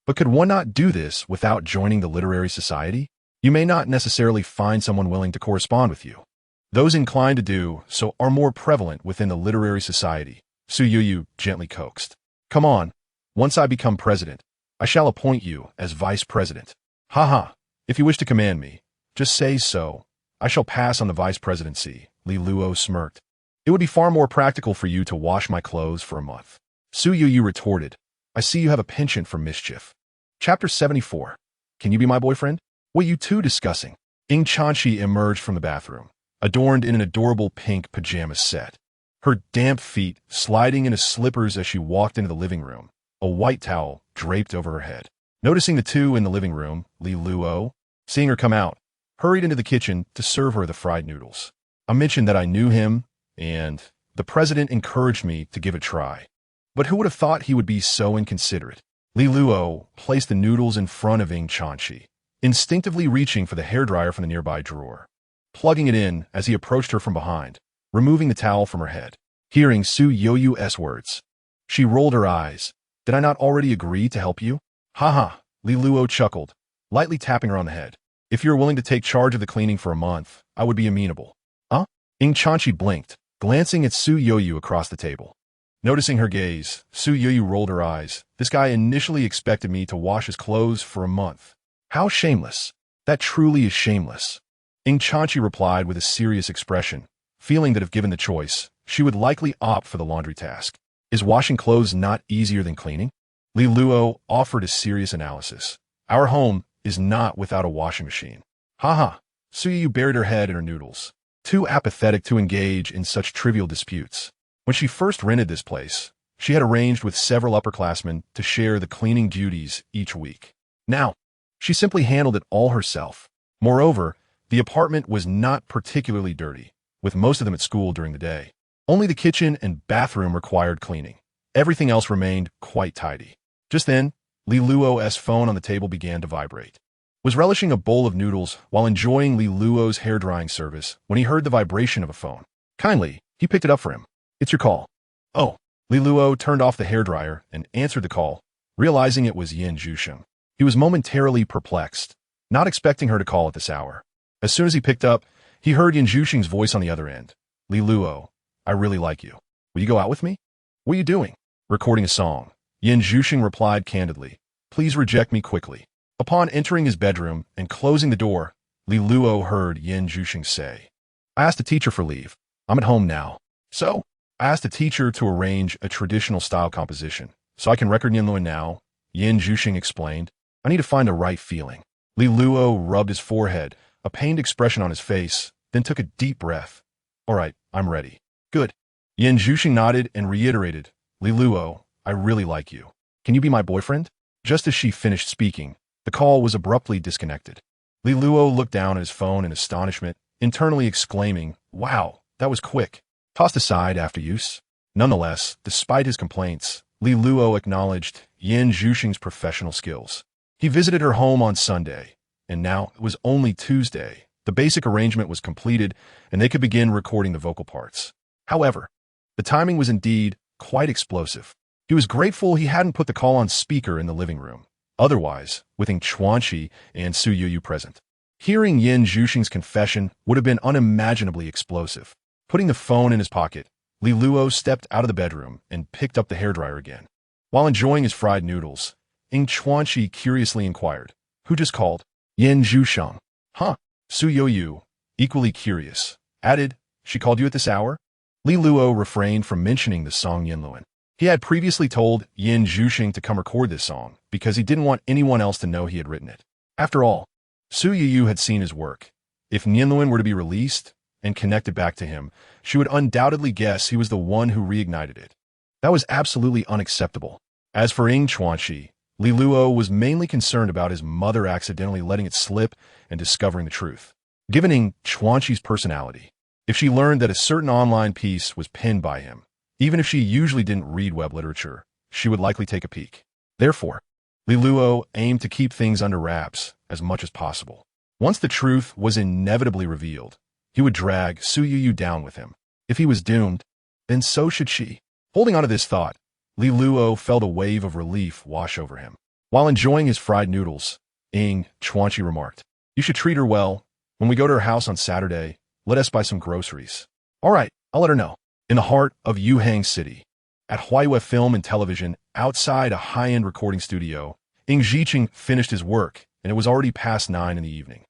But could one not do this without joining the literary society? You may not necessarily find someone willing to correspond with you. Those inclined to do so are more prevalent within the literary society, Su Yu gently coaxed. Come on, once I become president, I shall appoint you as vice president. Ha, if you wish to command me, just say so. I shall pass on the vice presidency, Li Luo smirked. It would be far more practical for you to wash my clothes for a month. Su Yu retorted, I see you have a penchant for mischief. Chapter 74. Can you be my boyfriend? What are you two discussing? Ing Chanchi emerged from the bathroom, adorned in an adorable pink pajama set. Her damp feet sliding into slippers as she walked into the living room, a white towel draped over her head. Noticing the two in the living room, Li Luo, seeing her come out, hurried into the kitchen to serve her the fried noodles. I mentioned that I knew him, and the president encouraged me to give it a try. But who would have thought he would be so inconsiderate? Li Luo placed the noodles in front of Ing Chanchi, instinctively reaching for the hairdryer from the nearby drawer, plugging it in as he approached her from behind, removing the towel from her head. Hearing Su Yu's words, she rolled her eyes. Did I not already agree to help you? Ha, Li Luo chuckled, lightly tapping her on the head. If you're willing to take charge of the cleaning for a month, I would be amenable. Huh? Ing Chanchi blinked, glancing at Su Yu across the table. Noticing her gaze, Su Yu rolled her eyes. This guy initially expected me to wash his clothes for a month. How shameless. That truly is shameless. Ing Chanchi replied with a serious expression, feeling that if given the choice, she would likely opt for the laundry task. Is washing clothes not easier than cleaning? Li Luo offered a serious analysis. Our home is not without a washing machine. Ha, Su Yu buried her head in her noodles, too apathetic to engage in such trivial disputes. When she first rented this place, she had arranged with several upperclassmen to share the cleaning duties each week. Now, she simply handled it all herself. Moreover, the apartment was not particularly dirty, with most of them at school during the day. Only the kitchen and bathroom required cleaning. Everything else remained quite tidy. Just then, Li Luo's phone on the table began to vibrate. Was relishing a bowl of noodles while enjoying Li Luo's hair-drying service when he heard the vibration of a phone. Kindly, he picked it up for him. It's your call. Oh, Li Luo turned off the hairdryer and answered the call, realizing it was Yin Zhusheng. He was momentarily perplexed, not expecting her to call at this hour. As soon as he picked up, he heard Yin Zhusheng's voice on the other end. Li Luo, I really like you. Will you go out with me? What are you doing? Recording a song. Yin Zhuxing replied candidly. Please reject me quickly. Upon entering his bedroom and closing the door, Li Luo heard Yin Zhuxing say, I asked the teacher for leave. I'm at home now. So, I asked the teacher to arrange a traditional style composition, so I can record Yin Luo now, Yin Zhuxing explained. I need to find the right feeling. Li Luo rubbed his forehead, a pained expression on his face, then took a deep breath. All right, I'm ready. Good. Yin Zhuxing nodded and reiterated, Li Luo, I really like you. Can you be my boyfriend? Just as she finished speaking, the call was abruptly disconnected. Li Luo looked down at his phone in astonishment, internally exclaiming, wow, that was quick. Tossed aside after use. Nonetheless, despite his complaints, Li Luo acknowledged Yin Zhuxing's professional skills. He visited her home on Sunday, and now it was only Tuesday. The basic arrangement was completed, and they could begin recording the vocal parts. However, the timing was indeed quite explosive. He was grateful he hadn't put the call on speaker in the living room. Otherwise, with Ing Chuanqi and Su Yuyu present, hearing Yin Zhuxing's confession would have been unimaginably explosive. Putting the phone in his pocket, Li Luo stepped out of the bedroom and picked up the hairdryer again. While enjoying his fried noodles, Ing Chuanqi curiously inquired, Who just called? Yin Zhuxing. Huh? Su Yuyu, equally curious, added, She called you at this hour? Li Luo refrained from mentioning the song Yin Luan. He had previously told Yin Zhuxing to come record this song because he didn't want anyone else to know he had written it. After all, Su Yuyu had seen his work. If Yin Luan were to be released and connected back to him, she would undoubtedly guess he was the one who reignited it. That was absolutely unacceptable. As for Ing Chuanqi, Li Luo was mainly concerned about his mother accidentally letting it slip and discovering the truth. Given Ing Chuanqi's personality, if she learned that a certain online piece was penned by him, even if she usually didn't read web literature, she would likely take a peek. Therefore, Li Luo aimed to keep things under wraps as much as possible. Once the truth was inevitably revealed, he would drag Su Yuyu down with him. If he was doomed, then so should she. Holding on to this thought, Li Luo felt a wave of relief wash over him. While enjoying his fried noodles, Ing Chuanqi remarked, You should treat her well. When we go to her house on Saturday, let us buy some groceries. All right, I'll let her know. In the heart of Yuhang City, at Huaiyue Film and Television, outside a high-end recording studio, Ing Zhiqing finished his work, and it was already past 9 in the evening.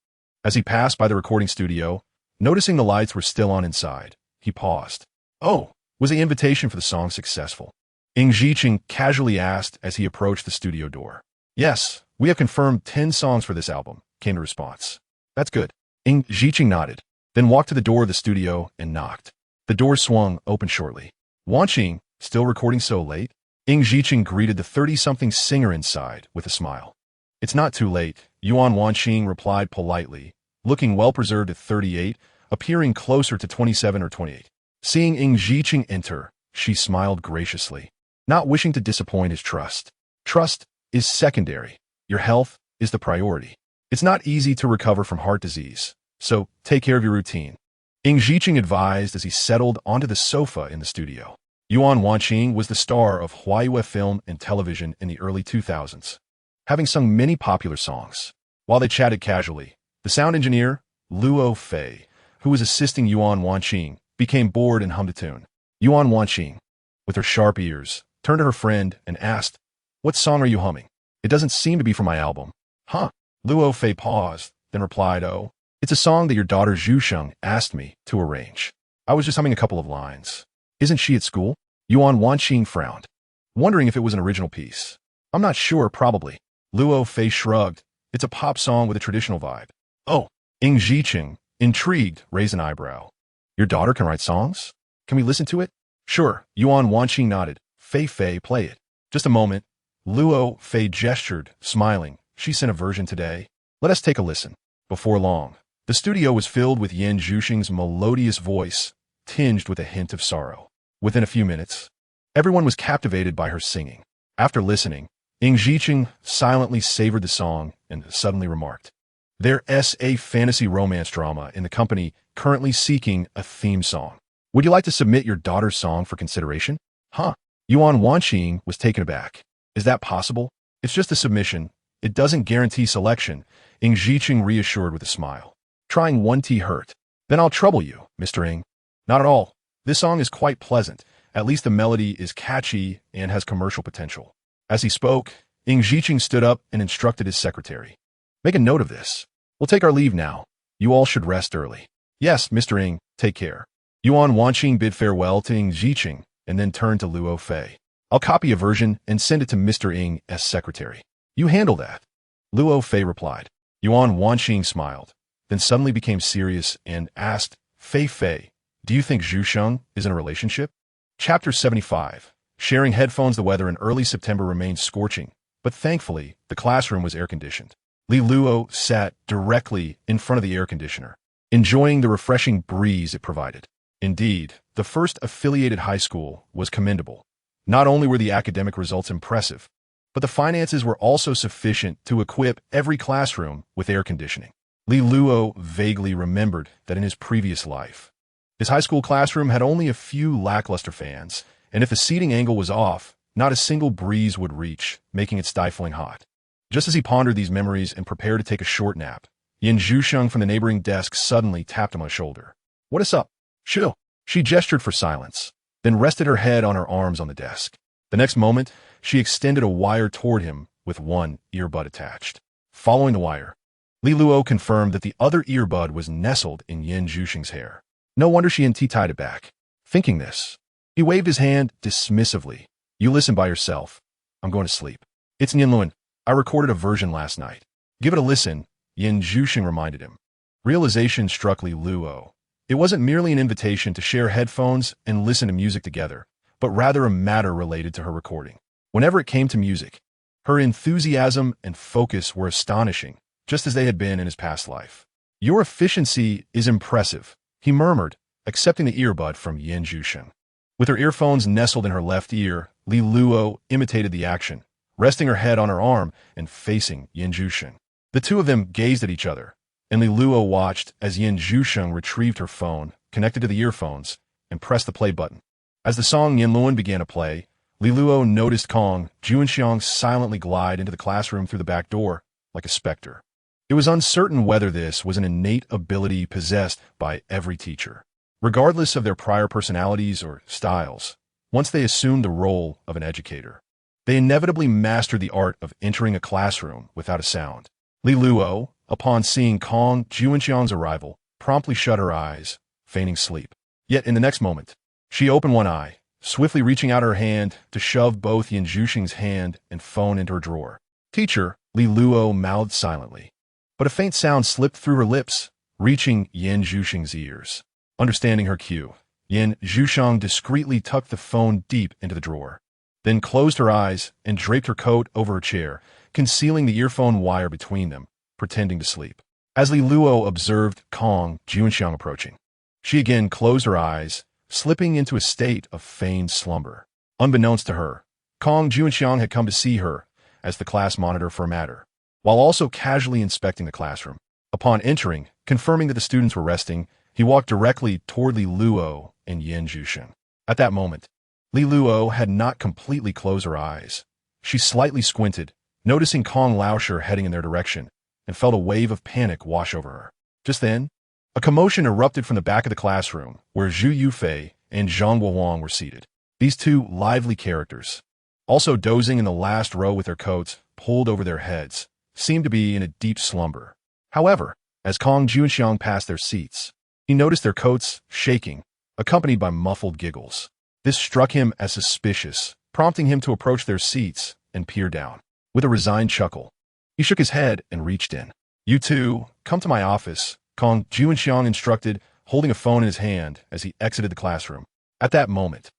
As he passed by the recording studio, noticing the lights were still on inside, he paused. Oh, was the invitation for the song successful? Ing Zhiqing casually asked as he approached the studio door. Yes, we have confirmed 10 songs for this album, came the response. That's good. Ing Zhiqing nodded, then walked to the door of the studio and knocked. The door swung open shortly. Wanqing, still recording so late? Ing Zhiqing greeted the 30-something singer inside with a smile. It's not too late, Yuan Wanqing replied politely, looking well-preserved at 38, appearing closer to 27 or 28. Seeing Ing Zhiqing enter, she smiled graciously, not wishing to disappoint his trust. Trust is secondary. Your health is the priority. It's not easy to recover from heart disease, so take care of your routine. Ing Zhiqing advised as he settled onto the sofa in the studio. Yuan Wanqing was the star of Huaiyue Film and Television in the early 2000s, having sung many popular songs. While they chatted casually, the sound engineer, Luo Fei, who was assisting Yuan Wanqing, became bored and hummed a tune. Yuan Wanqing, with her sharp ears, turned to her friend and asked, What song are you humming? It doesn't seem to be from my album. Huh? Luo Fei paused, then replied, Oh, it's a song that your daughter Zhuxing asked me to arrange. I was just humming a couple of lines. Isn't she at school? Yuan Wanqing frowned, wondering if it was an original piece. I'm not sure, probably. Luo Fei shrugged. It's a pop song with a traditional vibe. Oh, Ing Zhiqing, intrigued, raised an eyebrow. Your daughter can write songs? Can we listen to it? Sure, Yuan Wanqing nodded. Fei, play it. Just a moment. Luo Fei gestured, smiling. She sent a version today. Let us take a listen. Before long, the studio was filled with Yin Zhuxing's melodious voice, tinged with a hint of sorrow. Within a few minutes, everyone was captivated by her singing. After listening, Ing Zhiqing silently savored the song and suddenly remarked, There's a fantasy romance drama in the company currently seeking a theme song. Would you like to submit your daughter's song for consideration? Huh? Yuan Wanqing was taken aback. Is that possible? It's just a submission. It doesn't guarantee selection, Ing Zhiqing reassured with a smile. Trying one tea hurt. Then I'll trouble you, Mr. Ing. Not at all. This song is quite pleasant. At least the melody is catchy and has commercial potential. As he spoke, Ing Zhiqing stood up and instructed his secretary. Make a note of this. We'll take our leave now. You all should rest early. Yes, Mr. Ing, take care. Yuan Wanqing bid farewell to Ing Zhiqing and then turned to Luo Fei. I'll copy a version and send it to Mr. Ing as secretary. You handle that. Luo Fei replied. Yuan Wanqing smiled, then suddenly became serious and asked, Fei, do you think Zhu Sheng is in a relationship? Chapter 75. Sharing headphones. The weather in early September remained scorching, but thankfully, the classroom was air-conditioned. Li Luo sat directly in front of the air conditioner, enjoying the refreshing breeze it provided. Indeed, the first affiliated high school was commendable. Not only were the academic results impressive, but the finances were also sufficient to equip every classroom with air conditioning. Li Luo vaguely remembered that in his previous life, his high school classroom had only a few lackluster fans, and if the seating angle was off, not a single breeze would reach, making it stifling hot. Just as he pondered these memories and prepared to take a short nap, Yin Zhusheng from the neighboring desk suddenly tapped him on the shoulder. What is up? Shoo. She gestured for silence, then rested her head on her arms on the desk. The next moment, she extended a wire toward him with one earbud attached. Following the wire, Li Luo confirmed that the other earbud was nestled in Yin Zhusheng's hair. No wonder she and tied it back. Thinking this, he waved his hand dismissively. You listen by yourself. I'm going to sleep. It's Nianluan. I recorded a version last night. Give it a listen, Yin Zhusheng reminded him. Realization struck Li Luo. It wasn't merely an invitation to share headphones and listen to music together, but rather a matter related to her recording. Whenever it came to music, her enthusiasm and focus were astonishing, just as they had been in his past life. Your efficiency is impressive, he murmured, accepting the earbud from Yin Zhusheng. With her earphones nestled in her left ear, Li Luo imitated the action, resting her head on her arm and facing Yin Zhusheng. The two of them gazed at each other, and Li Luo watched as Yin Zhusheng retrieved her phone, connected to the earphones, and pressed the play button. As the song Nianluan began to play, Li Luo noticed Kong Juanxiang silently glide into the classroom through the back door, like a specter. It was uncertain whether this was an innate ability possessed by every teacher, regardless of their prior personalities or styles. Once they assumed the role of an educator, they inevitably mastered the art of entering a classroom without a sound. Li Luo, upon seeing Kong Juanxiang's arrival, promptly shut her eyes, feigning sleep. Yet in the next moment, she opened one eye, swiftly reaching out her hand to shove both Yin Zhusheng's hand and phone into her drawer. Teacher, Li Luo mouthed silently, but a faint sound slipped through her lips, reaching Yin Zhusheng's ears. Understanding her cue, Yin Zhusheng discreetly tucked the phone deep into the drawer, then closed her eyes and draped her coat over her chair, concealing the earphone wire between them, pretending to sleep. As Li Luo observed Kong Juanxiang approaching, she again closed her eyes, slipping into a state of feigned slumber. Unbeknownst to her, Kong Juanxiang had come to see her as the class monitor for a matter, while also casually inspecting the classroom. Upon entering, confirming that the students were resting, he walked directly toward Li Luo and Yin Zhusheng. At that moment, Li Luo had not completely closed her eyes. She slightly squinted, noticing Kong Laosher heading in their direction, and felt a wave of panic wash over her. Just then, a commotion erupted from the back of the classroom, where Zhu Yufei and Zhang Guohuang were seated. These two lively characters, also dozing in the last row with their coats pulled over their heads, seemed to be in a deep slumber. However, as Kong Juanxiang passed their seats, he noticed their coats shaking, accompanied by muffled giggles. This struck him as suspicious, prompting him to approach their seats and peer down. With a resigned chuckle, he shook his head and reached in. You two, come to my office, Kong Juanxiang instructed, holding a phone in his hand as he exited the classroom. At that moment,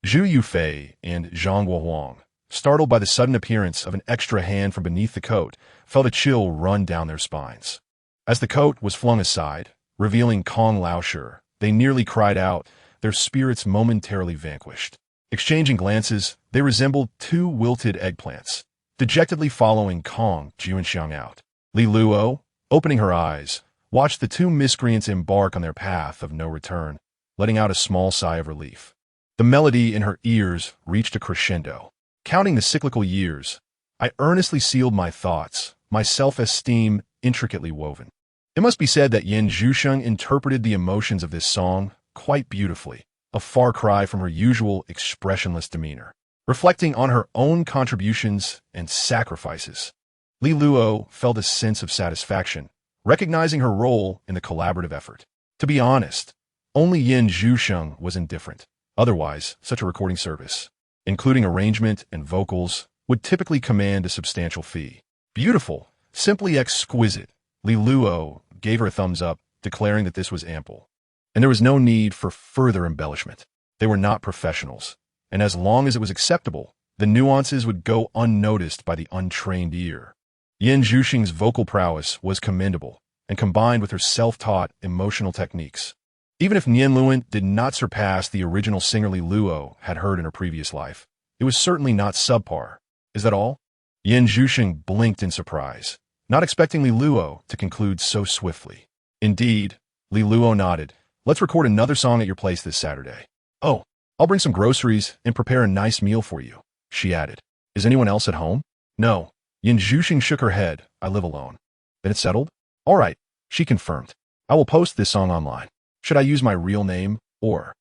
Zhu Yufei and Zhang Guohuang, startled by the sudden appearance of an extra hand from beneath the coat, felt a chill run down their spines. As the coat was flung aside, revealing Kong Laosher, they nearly cried out, their spirits momentarily vanquished. Exchanging glances, they resembled two wilted eggplants, dejectedly following Kong Juanxiang out. Li Luo, opening her eyes, watched the two miscreants embark on their path of no return, letting out a small sigh of relief. The melody in her ears reached a crescendo. Counting the cyclical years, I earnestly sealed my thoughts, my self-esteem intricately woven. It must be said that Yin Zhusheng interpreted the emotions of this song quite beautifully, a far cry from her usual expressionless demeanor. reflecting on her own contributions and sacrifices. Li Luo felt a sense of satisfaction, recognizing her role in the collaborative effort. To be honest, only Yin Zhusheng was indifferent. Otherwise, such a recording service, including arrangement and vocals, would typically command a substantial fee. Beautiful, simply exquisite. Li Luo gave her a thumbs up, declaring that this was ample. And there was no need for further embellishment. They were not professionals, and as long as it was acceptable, the nuances would go unnoticed by the untrained ear. Yin Zhusheng's vocal prowess was commendable, and combined with her self-taught emotional techniques. Even if Nian Luan did not surpass the original singer Li Luo had heard in her previous life, it was certainly not subpar. Is that all? Yin Zhusheng blinked in surprise, not expecting Li Luo to conclude so swiftly. Indeed, Li Luo nodded. Let's record another song at your place this Saturday. Oh, I'll bring some groceries and prepare a nice meal for you, she added. Is anyone else at home? No. Yin Zhusheng shook her head. I live alone. Then it's settled? All right, she confirmed. I will post this song online. Should I use my real name, or?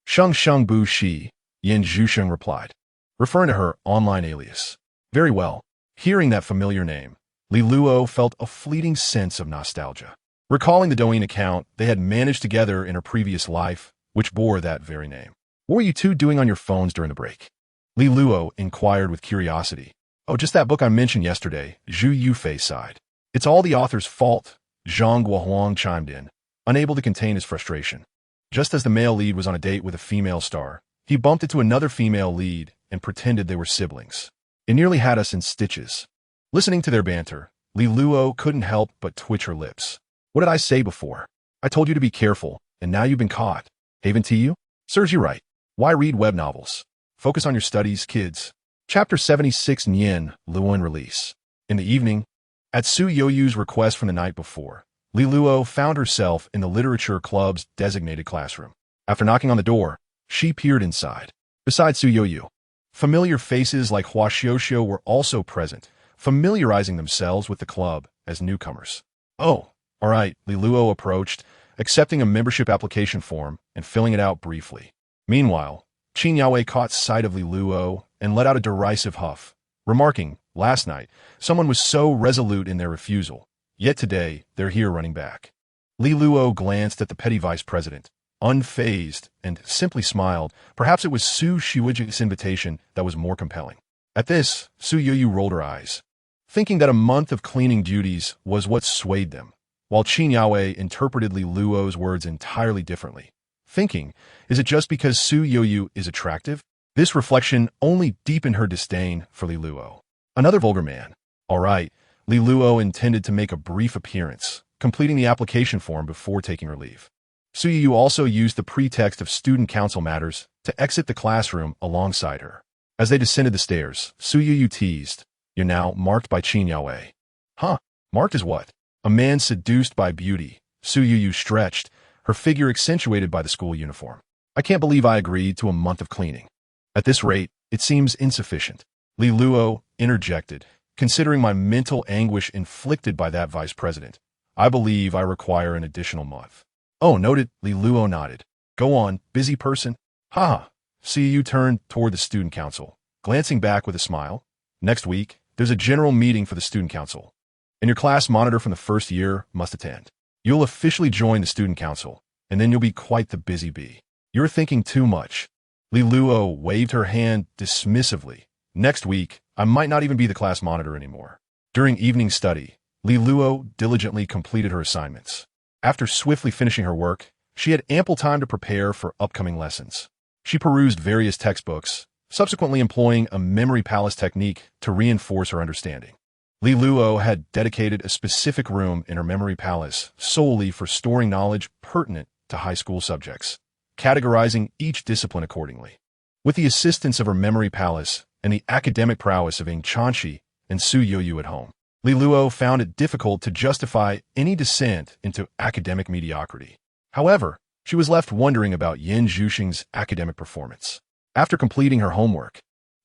Sheng Sheng Bu Shi, Yin Zhusheng replied, referring to her online alias. Very well. Hearing that familiar name, Li Luo felt a fleeting sense of nostalgia. Recalling the Douyin account they had managed together in her previous life, which bore that very name. What were you two doing on your phones during the break? Li Luo inquired with curiosity. Oh, just that book I mentioned yesterday, Zhu Yufei sighed. It's all the author's fault, Zhang Guohuang chimed in, unable to contain his frustration. Just as the male lead was on a date with a female star, he bumped into another female lead and pretended they were siblings. It nearly had us in stitches. Listening to their banter, Li Luo couldn't help but twitch her lips. What did I say before? I told you to be careful, and now you've been caught. Haven to you? Serves you right. Why read web novels? Focus on your studies, kids. Chapter 76 Nian Luan release. In the evening, at Su Youyu's request from the night before, Li Luo found herself in the literature club's designated classroom. After knocking on the door, she peered inside. Besides Su Youyu, familiar faces like Hua Xiuxiu were also present, familiarizing themselves with the club as newcomers. Oh, all right, Li Luo approached, accepting a membership application form and filling it out briefly. Meanwhile, Qin Yaowei caught sight of Li Luo and let out a derisive huff, remarking, last night, someone was so resolute in their refusal, yet today they're here running back. Li Luo glanced at the petty vice president, unfazed, and simply smiled. Perhaps it was Su Shiwiji's invitation that was more compelling. At this, Su Youyu rolled her eyes, thinking that a month of cleaning duties was what swayed them, while Qin Yaowei interpreted Li Luo's words entirely differently, thinking, is it just because Su Youyu is attractive? This reflection only deepened her disdain for Li Luo. Another vulgar man. All right, Li Luo intended to make a brief appearance, completing the application form before taking her leave. Su Youyu also used the pretext of student council matters to exit the classroom alongside her. As they descended the stairs, Su Youyu teased, You're now marked by Qin Yaowei. Huh, marked as what? A man seduced by beauty. Su Youyu stretched, her figure accentuated by the school uniform. I can't believe I agreed to a month of cleaning. At this rate, it seems insufficient. Li Luo interjected, considering my mental anguish inflicted by that vice president. I believe I require an additional month. Oh, noted, Li Luo nodded. Go on, busy person. Ha! CU turned toward the student council, glancing back with a smile. Next week, there's a general meeting for the student council, and your class monitor from the first year must attend. You'll officially join the student council, and then you'll be quite the busy bee. You're thinking too much. Li Luo waved her hand dismissively. Next week, I might not even be the class monitor anymore. During evening study, Li Luo diligently completed her assignments. After swiftly finishing her work, she had ample time to prepare for upcoming lessons. She perused various textbooks, subsequently employing a memory palace technique to reinforce her understanding. Li Luo had dedicated a specific room in her memory palace solely for storing knowledge pertinent to high school subjects, categorizing each discipline accordingly. With the assistance of her memory palace and the academic prowess of Ing Chanxi and Su Youyu at home, Li Luo found it difficult to justify any descent into academic mediocrity. However, she was left wondering about Yin Zhusheng's academic performance. After completing her homework,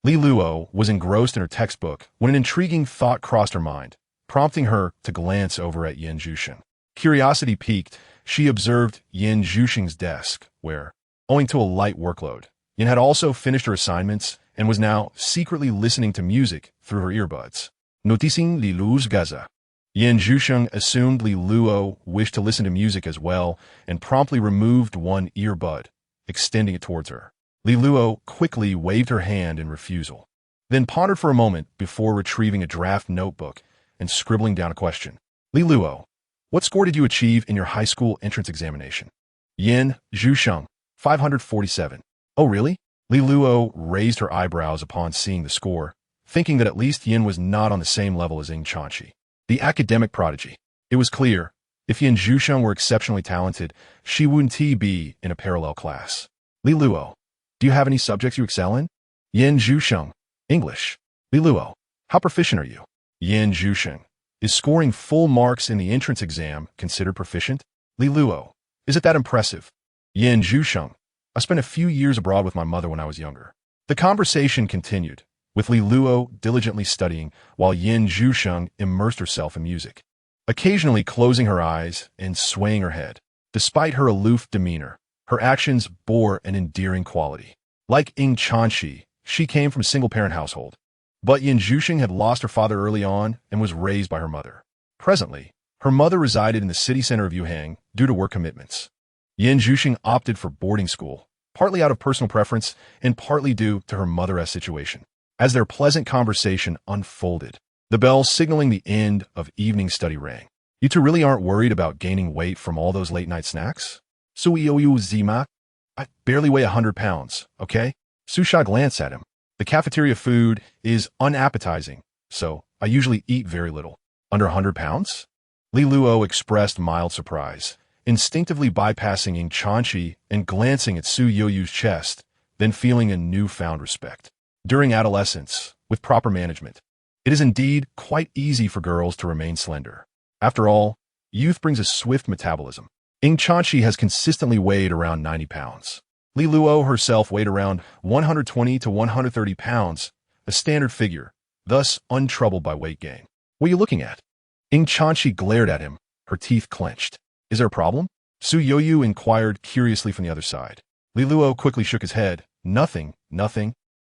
Li Luo was engrossed in her textbook when an intriguing thought crossed her mind, prompting her to glance over at Yin Zhusheng. Curiosity piqued, she observed Yin Zhusheng's desk, where, owing to a light workload, Yin had also finished her assignments and was now secretly listening to music through her earbuds. Noticing Li Luo's gaze, Yin Zhusheng assumed Li Luo wished to listen to music as well and promptly removed one earbud, extending it towards her. Li Luo quickly waved her hand in refusal, then pondered for a moment before retrieving a draft notebook and scribbling down a question. Li Luo, what score did you achieve in your high school entrance examination? Yin Zhusheng, 547. Oh, really? Li Luo raised her eyebrows upon seeing the score, thinking that at least Yin was not on the same level as Ying Chanqi, the academic prodigy. It was clear, if Yin Zhusheng were exceptionally talented, she wouldn't be in a parallel class. Li Luo, do you have any subjects you excel in? Yin Zhusheng, English. Li Luo, how proficient are you? Yin Zhusheng, is scoring full marks in the entrance exam considered proficient? Li Luo, is it that impressive? Yin Zhusheng, I spent a few years abroad with my mother when I was younger. The conversation continued, with Li Luo diligently studying while Yin Zhusheng immersed herself in music, occasionally closing her eyes and swaying her head. Despite her aloof demeanor, her actions bore an endearing quality. Like Ying Chanqi, she came from a single-parent household. But Yin Zhusheng had lost her father early on and was raised by her mother. Presently, her mother resided in the city center of Yuhang due to work commitments. Yin Zhusheng opted for boarding school, partly out of personal preference and partly due to her mother's situation. As their pleasant conversation unfolded, the bell signaling the end of evening study rang. You two really aren't worried about gaining weight from all those late-night snacks? Suiyoyu Zima? I barely weigh 100 pounds, okay? Susha glanced at him. The cafeteria food is unappetizing, so I usually eat very little. Under 100 pounds? Li Luo expressed mild surprise, instinctively bypassing Ying Chanqi and glancing at Su Yoyu's chest, then feeling a newfound respect. During adolescence, with proper management, it is indeed quite easy for girls to remain slender. After all, youth brings a swift metabolism. Ying Chanqi has consistently weighed around 90 pounds. Li Luo herself weighed around 120 to 130 pounds, a standard figure, thus untroubled by weight gain. What are you looking at? Ying Chanqi glared at him, her teeth clenched. Is there a problem? Su Yoyu inquired curiously from the other side. Li Luo quickly shook his head. Nothing.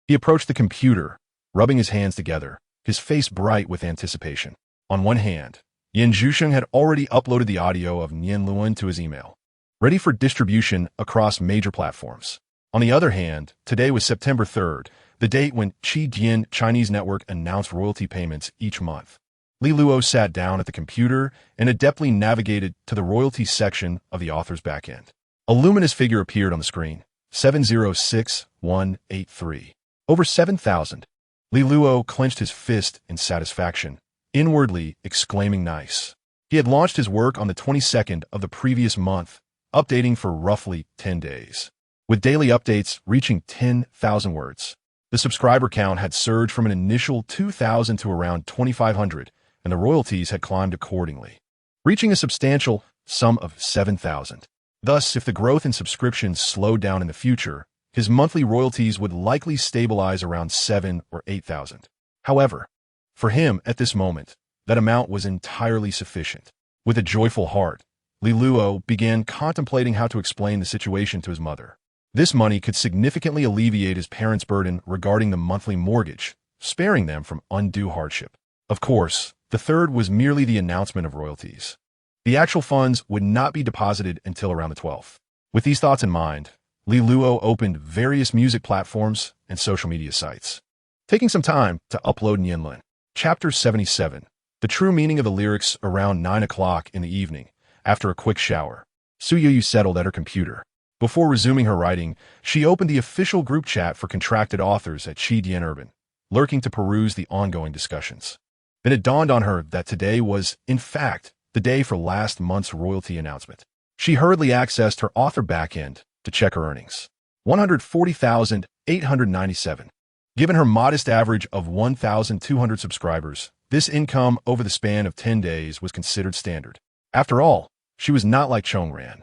He approached the computer, rubbing his hands together, his face bright with anticipation. On one hand, Yin Zhusheng had already uploaded the audio of Nian Luan to his email, ready for distribution across major platforms. On the other hand, today was September 3rd, the date when Qi Chinese network announced royalty payments each month. Li Luo sat down at the computer and adeptly navigated to the royalty section of the author's backend. A luminous figure appeared on the screen, 706183. Over 7,000. Li Luo clenched his fist in satisfaction, inwardly exclaiming nice. He had launched his work on the 22nd of the previous month, updating for roughly 10 days, with daily updates reaching 10,000 words. The subscriber count had surged from an initial 2,000 to around 2,500, and the royalties had climbed accordingly, reaching a substantial sum of 7,000. Thus, if the growth in subscriptions slowed down in the future, his monthly royalties would likely stabilize around 7,000 or 8,000. However, for him at this moment, that amount was entirely sufficient. With a joyful heart, Li Luo began contemplating how to explain the situation to his mother. This money could significantly alleviate his parents' burden regarding the monthly mortgage, sparing them from undue hardship. Of course, the third was merely the announcement of royalties. The actual funds would not be deposited until around the 12th. With these thoughts in mind, Li Luo opened various music platforms and social media sites, taking some time to upload Nianlin. Chapter 77. The true meaning of the lyrics around 9 o'clock in the evening, after a quick shower. Su Yuyu settled at her computer. Before resuming her writing, she opened the official group chat for contracted authors at Qidian Urban, lurking to peruse the ongoing discussions. Then it dawned on her that today was, in fact, the day for last month's royalty announcement. She hurriedly accessed her author backend to check her earnings. 140,897. Given her modest average of 1,200 subscribers, this income over the span of 10 days was considered standard. After all, she was not like Chongran,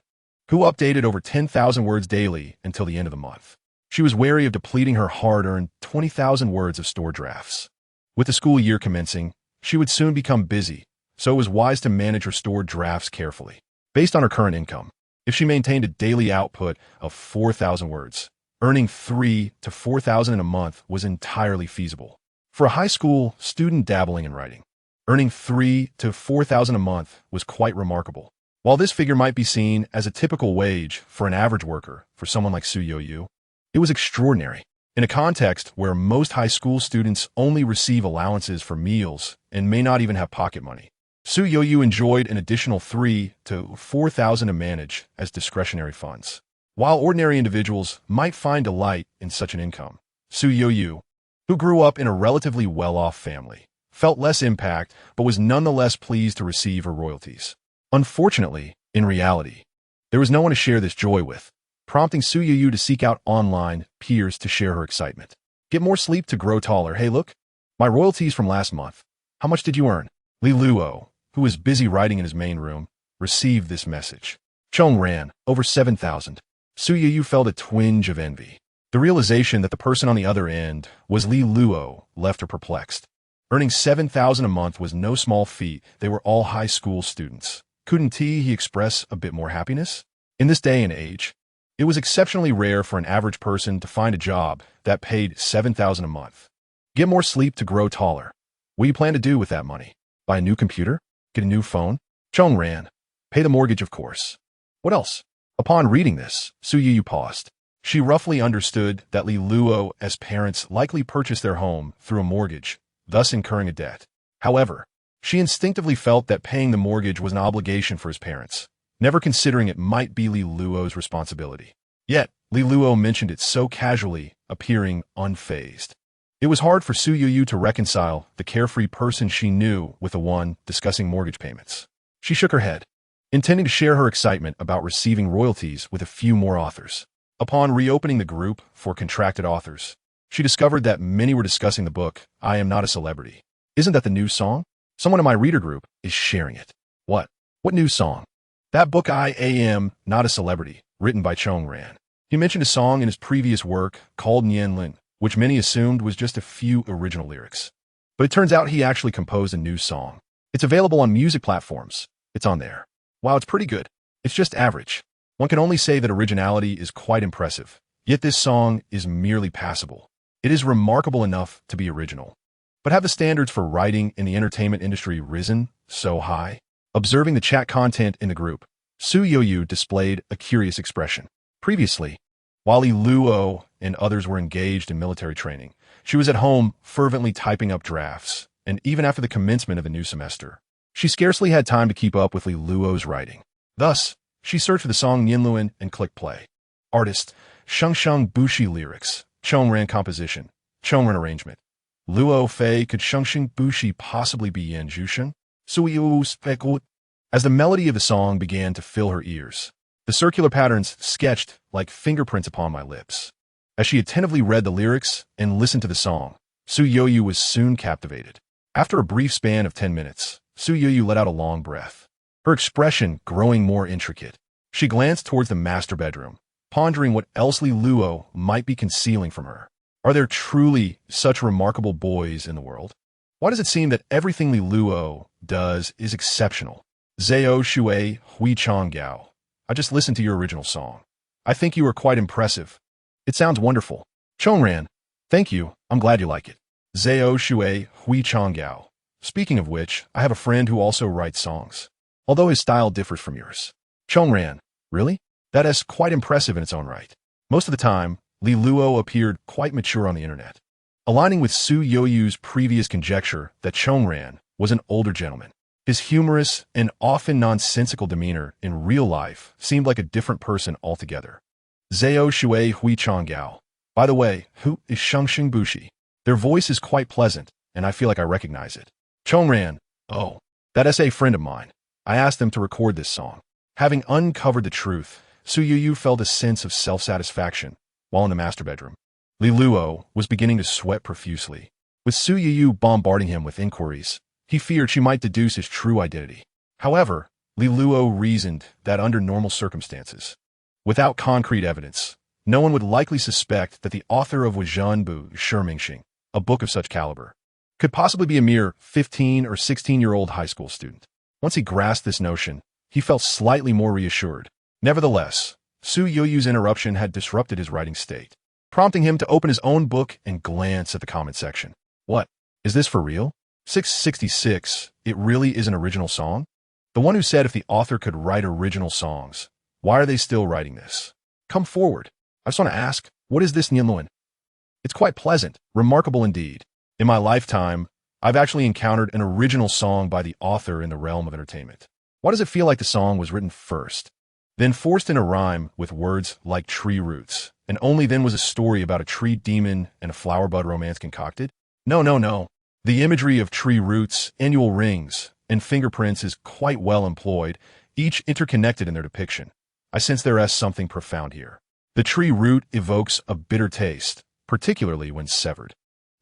who updated over 10,000 words daily until the end of the month. She was wary of depleting her hard-earned 20,000 words of store drafts. With the school year commencing, she would soon become busy, so it was wise to manage her stored drafts carefully. Based on her current income, if she maintained a daily output of 4,000 words, earning 3 to 4,000 in a month was entirely feasible. For a high school student dabbling in writing, earning 3 to 4,000 a month was quite remarkable. While this figure might be seen as a typical wage for an average worker for someone like Su Yo-yu, it was extraordinary. In a context where most high school students only receive allowances for meals and may not even have pocket money, Su Yo-yu enjoyed an additional 3 to 4,000 to manage as discretionary funds. While ordinary individuals might find delight in such an income, Su Yo-yu, who grew up in a relatively well-off family, felt less impact but was nonetheless pleased to receive her royalties. Unfortunately, in reality, there was no one to share this joy with, prompting Su Yo-yu to seek out online peers to share her excitement. Get more sleep to grow taller. Hey look, my royalties from last month. How much did you earn? Li Luo, who was busy writing in his main room, received this message. Chong ran, over 7,000. Su Yo-yu felt a twinge of envy. The realization that the person on the other end was Li Luo left her perplexed. Earning 7,000 a month was no small feat. They were all high school students. Couldn't he express a bit more happiness? In this day and age, it was exceptionally rare for an average person to find a job that paid 7,000 a month. Get more sleep to grow taller. What do you plan to do with that money? Buy a new computer? Get a new phone? Chong ran. Pay the mortgage, of course. What else? Upon reading this, Su Yo-yu paused. She roughly understood that Li Luo's parents likely purchased their home through a mortgage, thus incurring a debt. However, she instinctively felt that paying the mortgage was an obligation for his parents, never considering it might be Li Luo's responsibility. Yet, Li Luo mentioned it so casually, appearing unfazed. It was hard for Su Yo-yu to reconcile the carefree person she knew with the one discussing mortgage payments. She shook her head, intending to share her excitement about receiving royalties with a few more authors. Upon reopening the group for contracted authors, she discovered that many were discussing the book, I Am Not a Celebrity. Isn't that the new song? Someone in my reader group is sharing it. What? What new song? That book I Am Not a Celebrity, written by Chong Ran. He mentioned a song in his previous work called Nian Lin, which many assumed was just a few original lyrics. But it turns out he actually composed a new song. It's available on music platforms. It's on there. Wow, it's pretty good. It's just average. One can only say that originality is quite impressive, yet this song is merely passable. It is remarkable enough to be original. But have the standards for writing in the entertainment industry risen so high? Observing the chat content in the group, Su Yo-yu displayed a curious expression. Previously, while Li Luo and others were engaged in military training, she was at home fervently typing up drafts, and even after the commencement of a new semester, she scarcely had time to keep up with Li Luo's writing. Thus, she searched for the song Nianluan and clicked play. Artist, Shengsheng Bushi lyrics, Chongran composition, Chongran arrangement. Luo Fei, could Shengsheng Bushi possibly be Yan Zhusheng? Suiu Spekut. As the melody of the song began to fill her ears, the circular patterns sketched like fingerprints upon my lips. As she attentively read the lyrics and listened to the song, Su Yo-yu was soon captivated. After a brief span of 10 minutes, Su Yo-yu let out a long breath, her expression growing more intricate. She glanced towards the master bedroom, pondering what else Li Luo might be concealing from her. Are there truly such remarkable boys in the world? Why does it seem that everything Li Luo does is exceptional? Zhao Shui Hui Chong Gao. I just listened to your original song. I think you are quite impressive. It sounds wonderful. Chongran. Thank you. I'm glad you like it. Zhao Shui Hui Chong Gao. Speaking of which, I have a friend who also writes songs, although his style differs from yours. Chongran. Really? That is quite impressive in its own right. Most of the time, Li Luo appeared quite mature on the internet, aligning with Su Yo-yu's previous conjecture that Chongran was an older gentleman. His humorous and often nonsensical demeanor in real life seemed like a different person altogether. Zhao Shui Hui Chong Gao. By the way, who is Shengsheng Bushi? Their voice is quite pleasant, and I feel like I recognize it. Chongran. Oh, that is a friend of mine. I asked them to record this song. Having uncovered the truth, Su Yo-yu felt a sense of self-satisfaction while in the master bedroom. Li Luo was beginning to sweat profusely. With Su Yo-yu bombarding him with inquiries, he feared she might deduce his true identity. However, Li Luo reasoned that under normal circumstances, without concrete evidence, no one would likely suspect that the author of Wuzhenbu Shimingxing, a book of such caliber, could possibly be a mere 15 or 16-year-old high school student. Once he grasped this notion, he felt slightly more reassured. Nevertheless, Su Yo-yu's interruption had disrupted his writing state. prompting him to open his own book and glance at the comment section. What? Is this for real? 666, it really is an original song? The one who said if the author could write original songs, why are they still writing this? Come forward. I just want to ask, what is this Nianluan? It's quite pleasant, remarkable indeed. In my lifetime, I've actually encountered an original song by the author in the realm of entertainment. Why does it feel like the song was written first, then forced in a rhyme with words like tree roots, and only then was a story about a tree demon and a flower bud romance concocted? No, no, no. The imagery of tree roots, annual rings, and fingerprints is quite well employed, each interconnected in their depiction. I sense there is something profound here. The tree root evokes a bitter taste, particularly when severed,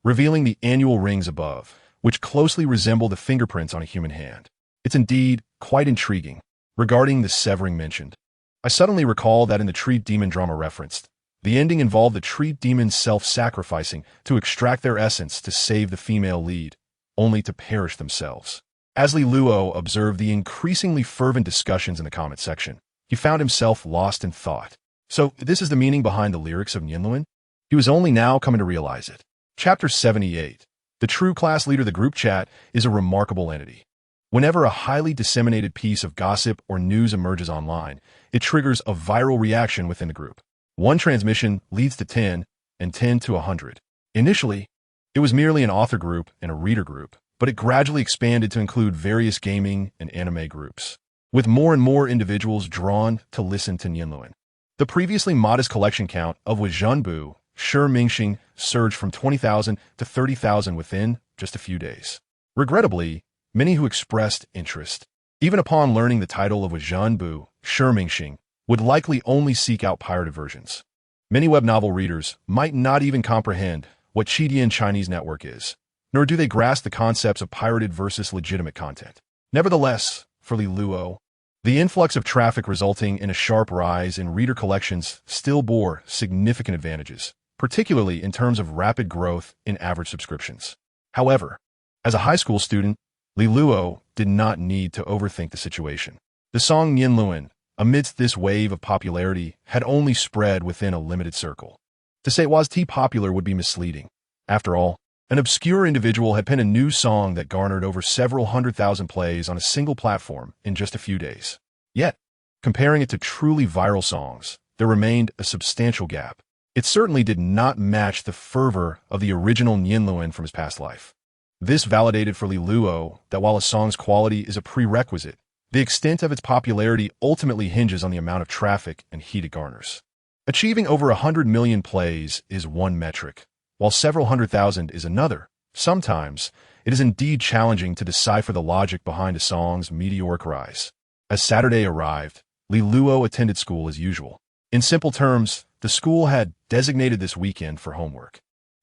revealing the annual rings above, which closely resemble the fingerprints on a human hand. It's indeed quite intriguing. Regarding the severing mentioned, I suddenly recall that in the tree demon drama referenced, the ending involved the tree demons self-sacrificing to extract their essence to save the female lead, only to perish themselves. As Li Luo observed the increasingly fervent discussions in the comment section, he found himself lost in thought. So, this is the meaning behind the lyrics of Nianluan? He was only now coming to realize it. Chapter 78. The true class leader of the group chat is a remarkable entity. Whenever a highly disseminated piece of gossip or news emerges online, it triggers a viral reaction within the group. One transmission leads to 10, and 10 to 100. Initially, it was merely an author group and a reader group, but it gradually expanded to include various gaming and anime groups, with more and more individuals drawn to listen to Nianluan. The previously modest collection count of Wezhenbu, Shi Mingxing surged from 20,000 to 30,000 within just a few days. Regrettably, many who expressed interest, even upon learning the title of Wezhenbu, Shi Mingxing, would likely only seek out pirated versions. Many web novel readers might not even comprehend what Qidian Chinese network is, nor do they grasp the concepts of pirated versus legitimate content. Nevertheless, for Li Luo, the influx of traffic resulting in a sharp rise in reader collections still bore significant advantages, particularly in terms of rapid growth in average subscriptions. However, as a high school student, Li Luo did not need to overthink the situation. The song Nianluan, amidst this wave of popularity, had only spread within a limited circle. To say it was popular would be misleading. After all, an obscure individual had penned a new song that garnered over several 100,000 plays on a single platform in just a few days. Yet, comparing it to truly viral songs, there remained a substantial gap. It certainly did not match the fervor of the original Nianluan from his past life. This validated for Li Luo that while a song's quality is a prerequisite, the extent of its popularity ultimately hinges on the amount of traffic and heat it garners. Achieving over 100 million plays is one metric, while several 100,000 is another. Sometimes, it is indeed challenging to decipher the logic behind a song's meteoric rise. As Saturday arrived, Li Luo attended school as usual. In simple terms, the school had designated this weekend for homework.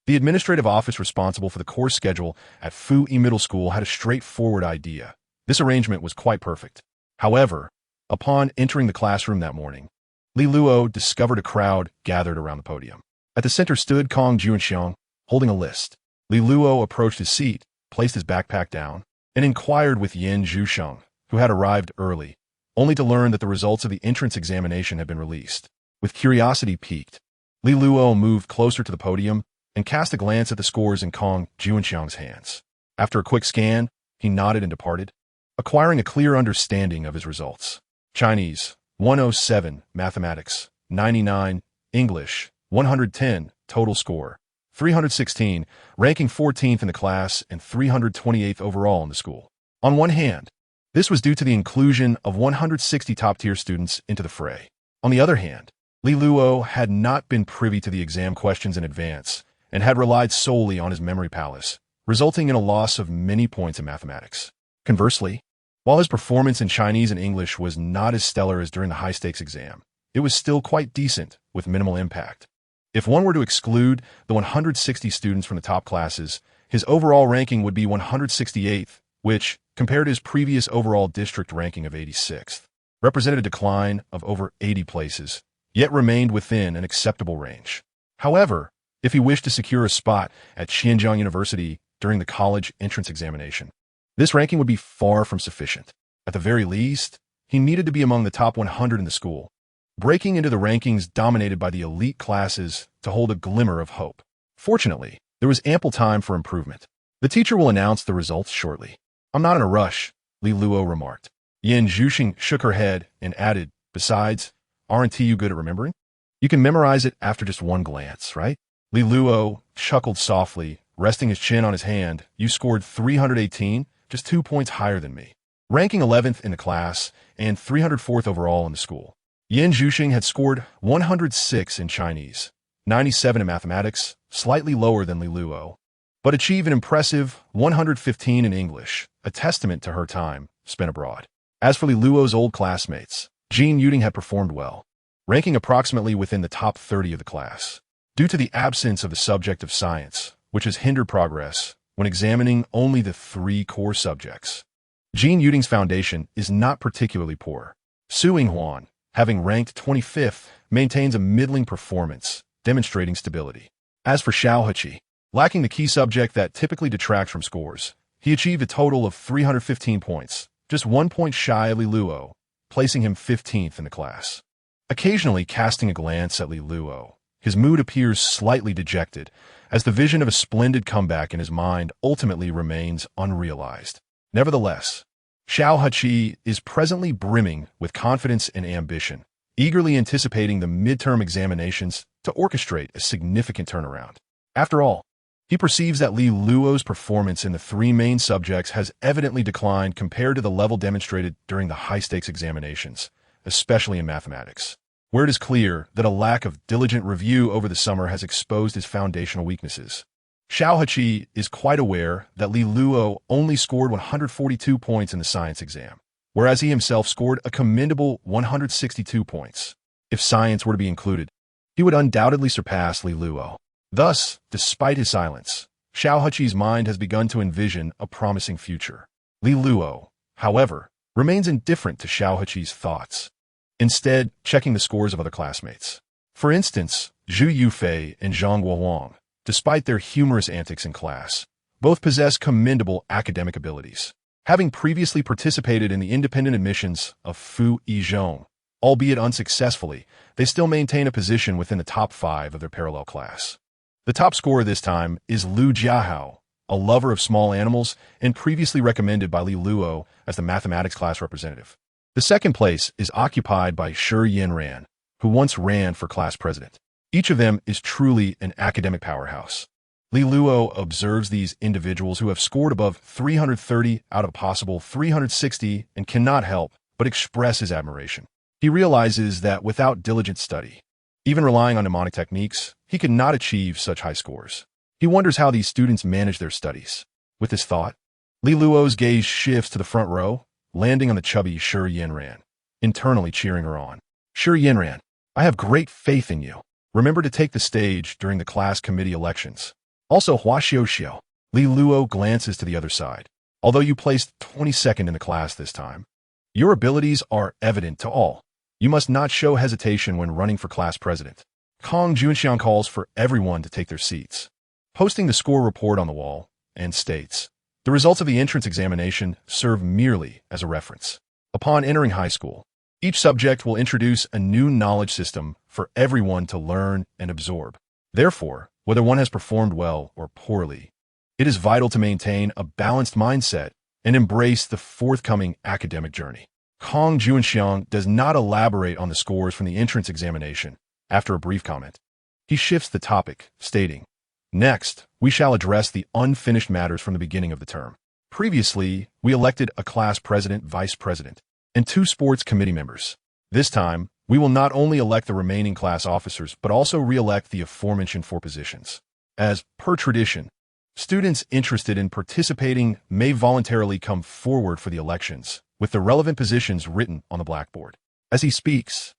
The administrative office responsible for the course schedule at Fu Yi Middle School had a straightforward idea. This arrangement was quite perfect. However, upon entering the classroom that morning, Li Luo discovered a crowd gathered around the podium. At the center stood Kong Juanxiang, holding a list. Li Luo approached his seat, placed his backpack down, and inquired with Yan Zhusheng, who had arrived early, only to learn that the results of the entrance examination had been released. With curiosity piqued, Li Luo moved closer to the podium and cast a glance at the scores in Kong Juanxiang's hands. After a quick scan, he nodded and departed, acquiring a clear understanding of his results. Chinese, 107, Mathematics, 99, English, 110, total score, 316, ranking 14th in the class and 328th overall in the school. On one hand, this was due to the inclusion of 160 top-tier students into the fray. On the other hand, Li Luo had not been privy to the exam questions in advance and had relied solely on his memory palace, resulting in a loss of many points in mathematics. Conversely, while his performance in Chinese and English was not as stellar as during the high-stakes exam, it was still quite decent with minimal impact. If one were to exclude the 160 students from the top classes, his overall ranking would be 168th, which, compared to his previous overall district ranking of 86th, represented a decline of over 80 places, yet remained within an acceptable range. However, if he wished to secure a spot at Xinjiang University during the college entrance examination, this ranking would be far from sufficient. At the very least, he needed to be among the top 100 in the school. breaking into the rankings dominated by the elite classes to hold a glimmer of hope. Fortunately, there was ample time for improvement. The teacher will announce the results shortly. I'm not in a rush, Li Luo remarked. Yin Zhuxing shook her head and added, besides, aren't you good at remembering? You can memorize it after just one glance, right? Li Luo chuckled softly, resting his chin on his hand. You scored 318, just 2 points higher than me. Ranking 11th in the class and 304th overall in the school. Yin Zhuxing had scored 106 in Chinese, 97 in mathematics, slightly lower than Li Luo, but achieved an impressive 115 in English, a testament to her time spent abroad. As for Li Luo's old classmates, Jin Yuding had performed well, ranking approximately within the top 30 of the class. Due to the absence of the subject of science, which has hindered progress when examining only the 3 core subjects. Jin Yuding's foundation is not particularly poor. Su Yinghuan, having ranked 25th, maintains a middling performance, demonstrating stability. As for Xiao Heqi, lacking the key subject that typically detracts from scores, he achieved a total of 315 points, just 1 point shy of Li Luo, placing him 15th in the class. Occasionally casting a glance at Li Luo, his mood appears slightly dejected, as the vision of a splendid comeback in his mind ultimately remains unrealized. Nevertheless, Xiao Heqi is presently brimming with confidence and ambition, eagerly anticipating the midterm examinations to orchestrate a significant turnaround. After all, he perceives that Li Luo's performance in the 3 main subjects has evidently declined compared to the level demonstrated during the high-stakes examinations, especially in mathematics, where it is clear that a lack of diligent review over the summer has exposed his foundational weaknesses. Xiao Heqi is quite aware that Li Luo only scored 142 points in the science exam, whereas he himself scored a commendable 162 points. If science were to be included, he would undoubtedly surpass Li Luo. Thus, despite his silence, Xiao Heqi's mind has begun to envision a promising future. Li Luo, however, remains indifferent to Xiao Heqi's thoughts, instead checking the scores of other classmates. For instance, Zhu Yufei and Zhang Guohuang, despite their humorous antics in class, both possess commendable academic abilities. Having previously participated in the independent admissions of Fu Yizhong, albeit unsuccessfully, they still maintain a position within the top 5 of their parallel class. The top scorer this time is Lu Jiahao, a lover of small animals and previously recommended by Li Luo as the mathematics class representative. The second place is occupied by Shi Yinran, who once ran for class president. Each of them is truly an academic powerhouse. Li Luo observes these individuals who have scored above 330 out of a possible 360 and cannot help but express his admiration. He realizes that without diligent study, even relying on mnemonic techniques, he could not achieve such high scores. He wonders how these students manage their studies. With this thought, Li Luo's gaze shifts to the front row, landing on the chubby Shi Yinran, internally cheering her on. Shi Yinran, I have great faith in you. Remember to take the stage during the class committee elections. Also, Hua Xiao. Li Luo glances to the other side. Although you placed 22nd in the class this time, your abilities are evident to all. You must not show hesitation when running for class president. Kong Junxiang calls for everyone to take their seats, posting the score report on the wall, and states, the results of the entrance examination serve merely as a reference. Upon entering high school, each subject will introduce a new knowledge system for everyone to learn and absorb. Therefore, whether one has performed well or poorly, it is vital to maintain a balanced mindset and embrace the forthcoming academic journey. Kong Junxiang does not elaborate on the scores from the entrance examination. After a brief comment, he shifts the topic, stating, next, we shall address the unfinished matters from the beginning of the term. Previously, we elected a class president, vice president, and 2 sports committee members. This time, we will not only elect the remaining class officers, but also re-elect the aforementioned 4 positions. As per tradition, students interested in participating may voluntarily come forward for the elections, with the relevant positions written on the blackboard. As he speaks,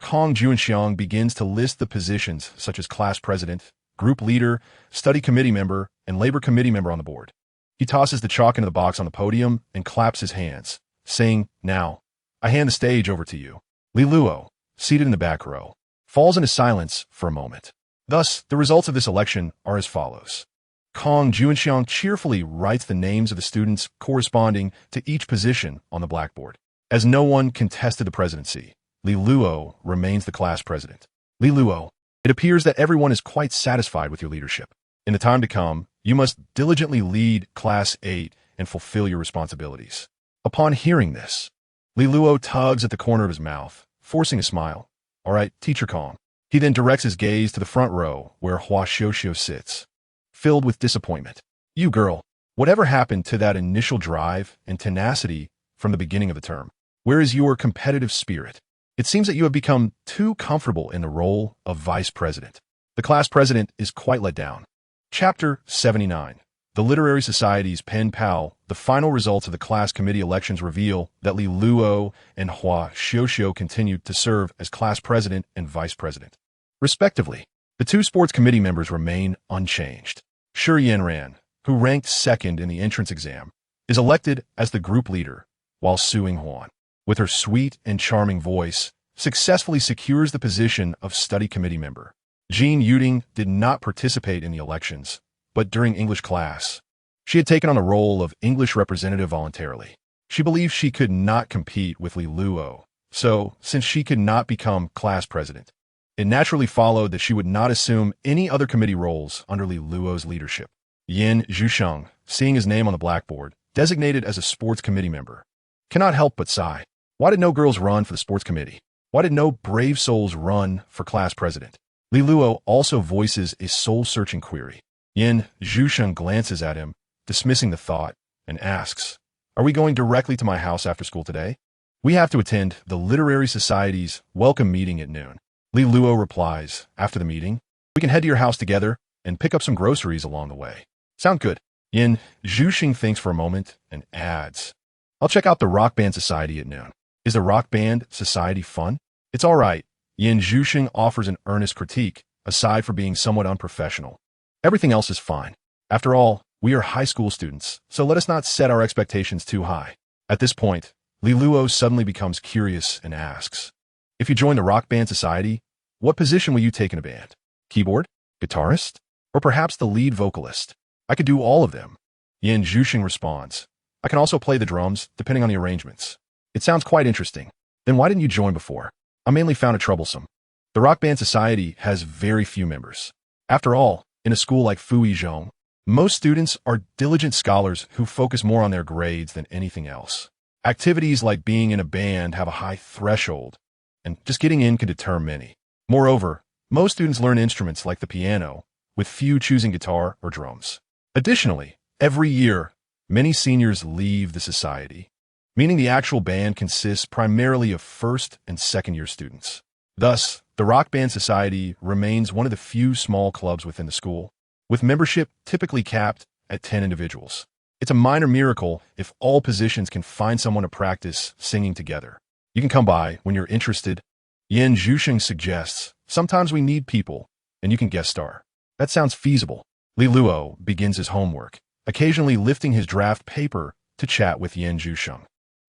Kong Junxiang begins to list the positions such as class president, group leader, study committee member, and labor committee member on the board. He tosses the chalk into the box on the podium and claps his hands, saying, now, I hand the stage over to you. Li Luo, seated in the back row, falls into silence for a moment. Thus, the results of this election are as follows. Kong Junxiang cheerfully writes the names of the students corresponding to each position on the blackboard. As no one contested the presidency, Li Luo remains the class president. Li Luo, it appears that everyone is quite satisfied with your leadership. In the time to come, you must diligently lead Class 8 and fulfill your responsibilities. Upon hearing this, Li Luo tugs at the corner of his mouth, forcing a smile. All right, teacher calm. He then directs his gaze to the front row where Hua Xiuxiu sits, filled with disappointment. You girl, whatever happened to that initial drive and tenacity from the beginning of the term? Where is your competitive spirit? It seems that you have become too comfortable in the role of vice president. The class president is quite let down. Chapter 79. The Literary Society's pen pal. The final results of the class committee elections reveal that Li Luo and Hua Xiuxiu continued to serve as class president and vice president, respectively. The two sports committee members remain unchanged. Shi Yanran, who ranked second in the entrance exam, is elected as the group leader, while Su Yinghuan, with her sweet and charming voice, successfully secures the position of study committee member. Jean Yuding did not participate in the elections, but during English class, she had taken on the role of English representative voluntarily. She believed she could not compete with Li Luo, so since she could not become class president, it naturally followed that she would not assume any other committee roles under Li Luo's leadership. Yin Zhusheng, seeing his name on the blackboard, designated as a sports committee member, cannot help but sigh. Why did no girls run for the sports committee? Why did no brave souls run for class president? Li Luo also voices a soul-searching query. Yin Zhusheng glances at him, dismissing the thought, and asks, Are we going directly to my house after school today? We have to attend the Literary Society's welcome meeting at noon. Li Luo replies, After the meeting, we can head to your house together and pick up some groceries along the way. Sound good? Yin Zhusheng thinks for a moment and adds, I'll check out the Rock Band Society at noon. Is the Rock Band Society fun? It's all right. Yin Zhusheng offers an earnest critique, aside from being somewhat unprofessional. Everything else is fine. After all, we are high school students, so let us not set our expectations too high. At this point, Li Luo suddenly becomes curious and asks, If you join the Rock Band Society, what position will you take in a band? Keyboard? Guitarist? Or perhaps the lead vocalist? I could do all of them. Yin Zhusheng responds, I can also play the drums, depending on the arrangements. It sounds quite interesting. Then why didn't you join before? I mainly found it troublesome. The Rock Band Society has very few members. After all, in a school like Fuizhong, most students are diligent scholars who focus more on their grades than anything else. Activities like being in a band have a high threshold, and just getting in can deter many. Moreover, most students learn instruments like the piano, with few choosing guitar or drums. Additionally, every year, many seniors leave the society, meaning the actual band consists primarily of first and second-year students. Thus, the Rock Band Society remains one of the few small clubs within the school, with membership typically capped at 10 individuals. It's a minor miracle if all positions can find someone to practice singing together. You can come by when you're interested. Yin Zhusheng suggests, sometimes we need people, and you can guest star. That sounds feasible. Li Luo begins his homework, occasionally lifting his draft paper to chat with Yin Zhusheng.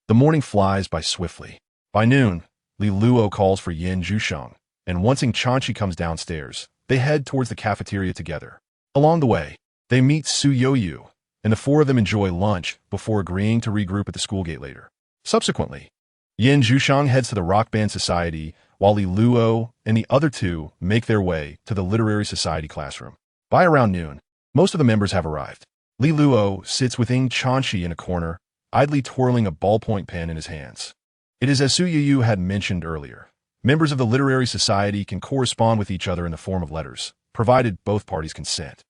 The morning flies by swiftly. By noon, Li Luo calls for Yin Zhusheng, and once Chanchi comes downstairs, they head towards the cafeteria together. Along the way, they meet Su Youyu, and the four of them enjoy lunch before agreeing to regroup at the school gate later. Subsequently, Yin Zhusheng heads to the Rock Band Society, while Li Luo and the other two make their way to the Literary Society classroom. By around noon, most of the members have arrived. Li Luo sits with Chanchi in a corner, idly twirling a ballpoint pen in his hands. It is as Su Youyu had mentioned earlier. Members of the Literary Society can correspond with each other in the form of letters, provided both parties consent.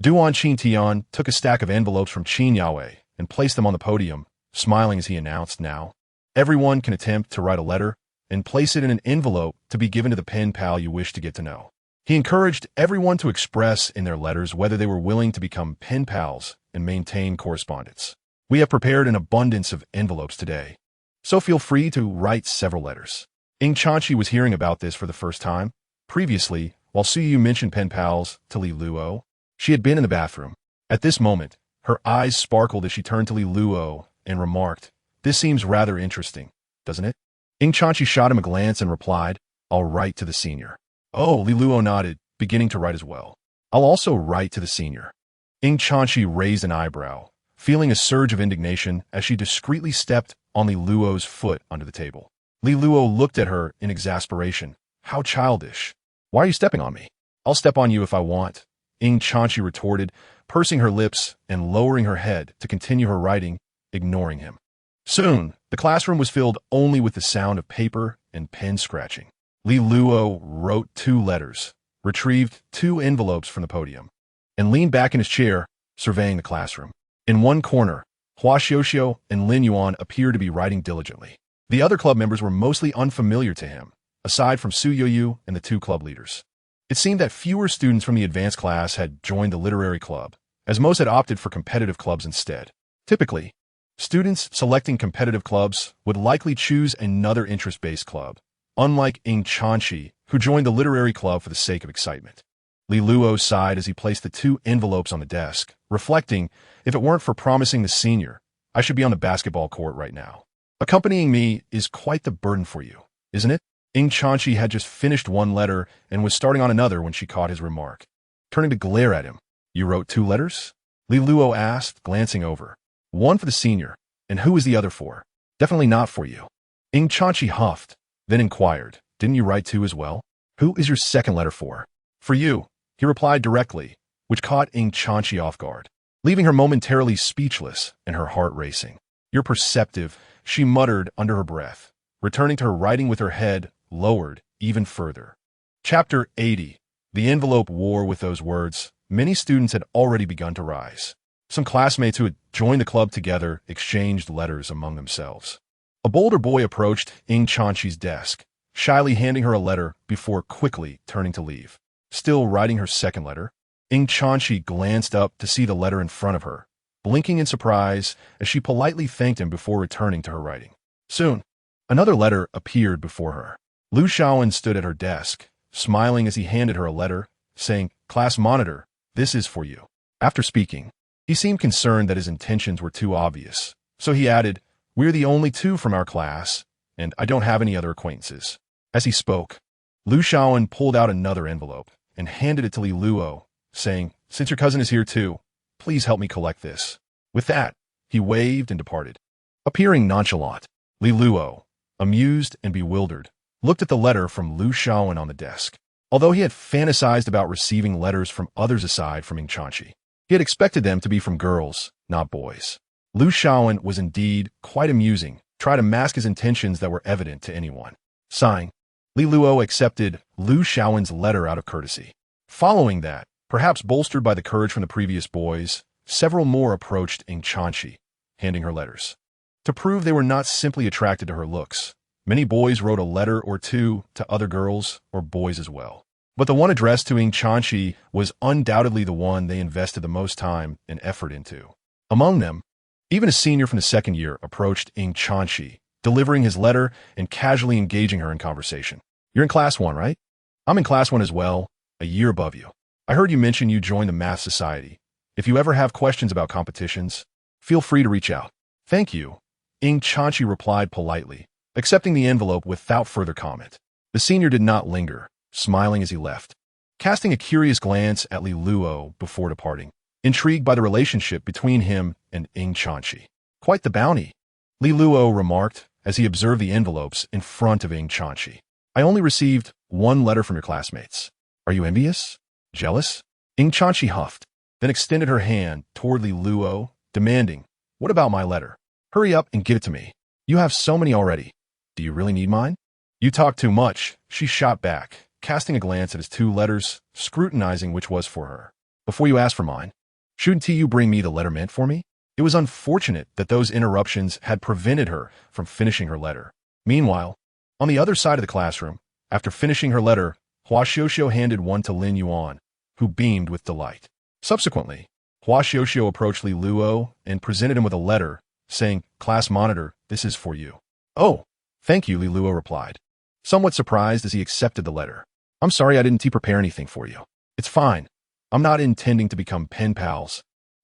Duan Qin Tian took a stack of envelopes from Qin Yaowei and placed them on the podium, smiling as he announced, Now, everyone can attempt to write a letter and place it in an envelope to be given to the pen pal you wish to get to know. He encouraged everyone to express in their letters whether they were willing to become pen pals and maintain correspondence. We have prepared an abundance of envelopes today, so feel free to write several letters. Chanchi was hearing about this for the first time. Previously, while Su Yu mentioned pen pals to Li Luo, she had been in the bathroom. At this moment, her eyes sparkled as she turned to Li Luo and remarked, This seems rather interesting, doesn't it? Chanchi shot him a glance and replied, I'll write to the senior. Oh, Li Luo nodded, beginning to write as well. I'll also write to the senior. Chanchi raised an eyebrow, feeling a surge of indignation as she discreetly stepped on Li Luo's foot under the table. Li Luo looked at her in exasperation. How childish. Why are you stepping on me? I'll step on you if I want, Ing Chanchi retorted, pursing her lips and lowering her head to continue her writing, ignoring him. Soon, the classroom was filled only with the sound of paper and pen scratching. Li Luo wrote 2 letters, retrieved 2 envelopes from the podium, and leaned back in his chair, surveying the classroom. In one corner, Hua Xiuxiu and Lin Yuan appeared to be writing diligently. The other club members were mostly unfamiliar to him, aside from Su Yoyu and the 2 club leaders. It seemed that fewer students from the advanced class had joined the literary club, as most had opted for competitive clubs instead. Typically, students selecting competitive clubs would likely choose another interest-based club, unlike Ing Chanchi, who joined the literary club for the sake of excitement. Li Luo sighed as he placed the 2 envelopes on the desk, reflecting, if it weren't for promising the senior, I should be on the basketball court right now. Accompanying me is quite the burden for you, isn't it? Ing Chanchi had just finished 1 letter and was starting on another when she caught his remark. Turning to glare at him, You wrote 2 letters? Li Luo asked, glancing over. One for the senior, and who is the other for? Definitely not for you. Ing Chanchi huffed, then inquired, Didn't you write 2 as well? Who is your second letter for? For you, he replied directly, which caught Ing Chanchi off guard, leaving her momentarily speechless and her heart racing. You're perceptive, she muttered under her breath, returning to her writing with her head lowered even further. Chapter 80. The envelope wore with those words. Many students had already begun to rise. Some classmates who had joined the club together exchanged letters among themselves. A bolder boy approached Ing Chanchi's desk, shyly handing her a letter before quickly turning to leave. Still writing her second letter, Ing Chanchi glanced up to see the letter in front of her, blinking in surprise as she politely thanked him before returning to her writing. Soon, another letter appeared before her. Lu Shaowen stood at her desk, smiling as he handed her a letter, saying, Class monitor, this is for you. After speaking, he seemed concerned that his intentions were too obvious, so he added, We're the only 2 from our class, and I don't have any other acquaintances. As he spoke, Lu Shaowen pulled out another envelope and handed it to Li Luo, saying, Since your cousin is here too, please help me collect this. With that, he waved and departed. Appearing nonchalant, Li Luo, amused and bewildered, looked at the letter from Lu Shaowen on the desk. Although he had fantasized about receiving letters from others aside from Ing Chanchi, he had expected them to be from girls, not boys. Lu Shaowen was indeed quite amusing, trying to mask his intentions that were evident to anyone. Sighing, Li Luo accepted Lu Shaowen's letter out of courtesy. Following that, perhaps bolstered by the courage from the previous boys, several more approached Ing Chanchi, handing her letters. To prove they were not simply attracted to her looks, many boys wrote a letter or 2 to other girls or boys as well. But the one addressed to Ing Chanchi was undoubtedly the one they invested the most time and effort into. Among them, even a senior from the second year approached Ing Chanchi, delivering his letter and casually engaging her in conversation. You're in class 1, right? I'm in class 1 as well, a year above you. I heard you mention you joined the Math Society. If you ever have questions about competitions, feel free to reach out. Thank you, Ing Chanchi replied politely, accepting the envelope without further comment. The senior did not linger, smiling as he left, casting a curious glance at Li Luo before departing, intrigued by the relationship between him and Ing Chanchi. Quite the bounty, Li Luo remarked as he observed the envelopes in front of Ing Chanchi. I only received 1 letter from your classmates. Are you envious? Jealous? Ing Chanchi huffed, then extended her hand toward Li Luo, demanding, What about my letter? Hurry up and give it to me. You have so many already. Do you really need mine? You talk too much, she shot back, casting a glance at his 2 letters, scrutinizing which was for her. Before you ask for mine, shouldn't you bring me the letter meant for me? It was unfortunate that those interruptions had prevented her from finishing her letter. Meanwhile, on the other side of the classroom, after finishing her letter, Hua Xiuxiu handed one to Lin Yuan, who beamed with delight. Subsequently, Hua Xiuxiu approached Li Luo and presented him with a letter, saying, Class monitor, this is for you. Oh, thank you, Li Luo replied, somewhat surprised as he accepted the letter. I'm sorry I didn't prepare anything for you. It's fine. I'm not intending to become pen pals.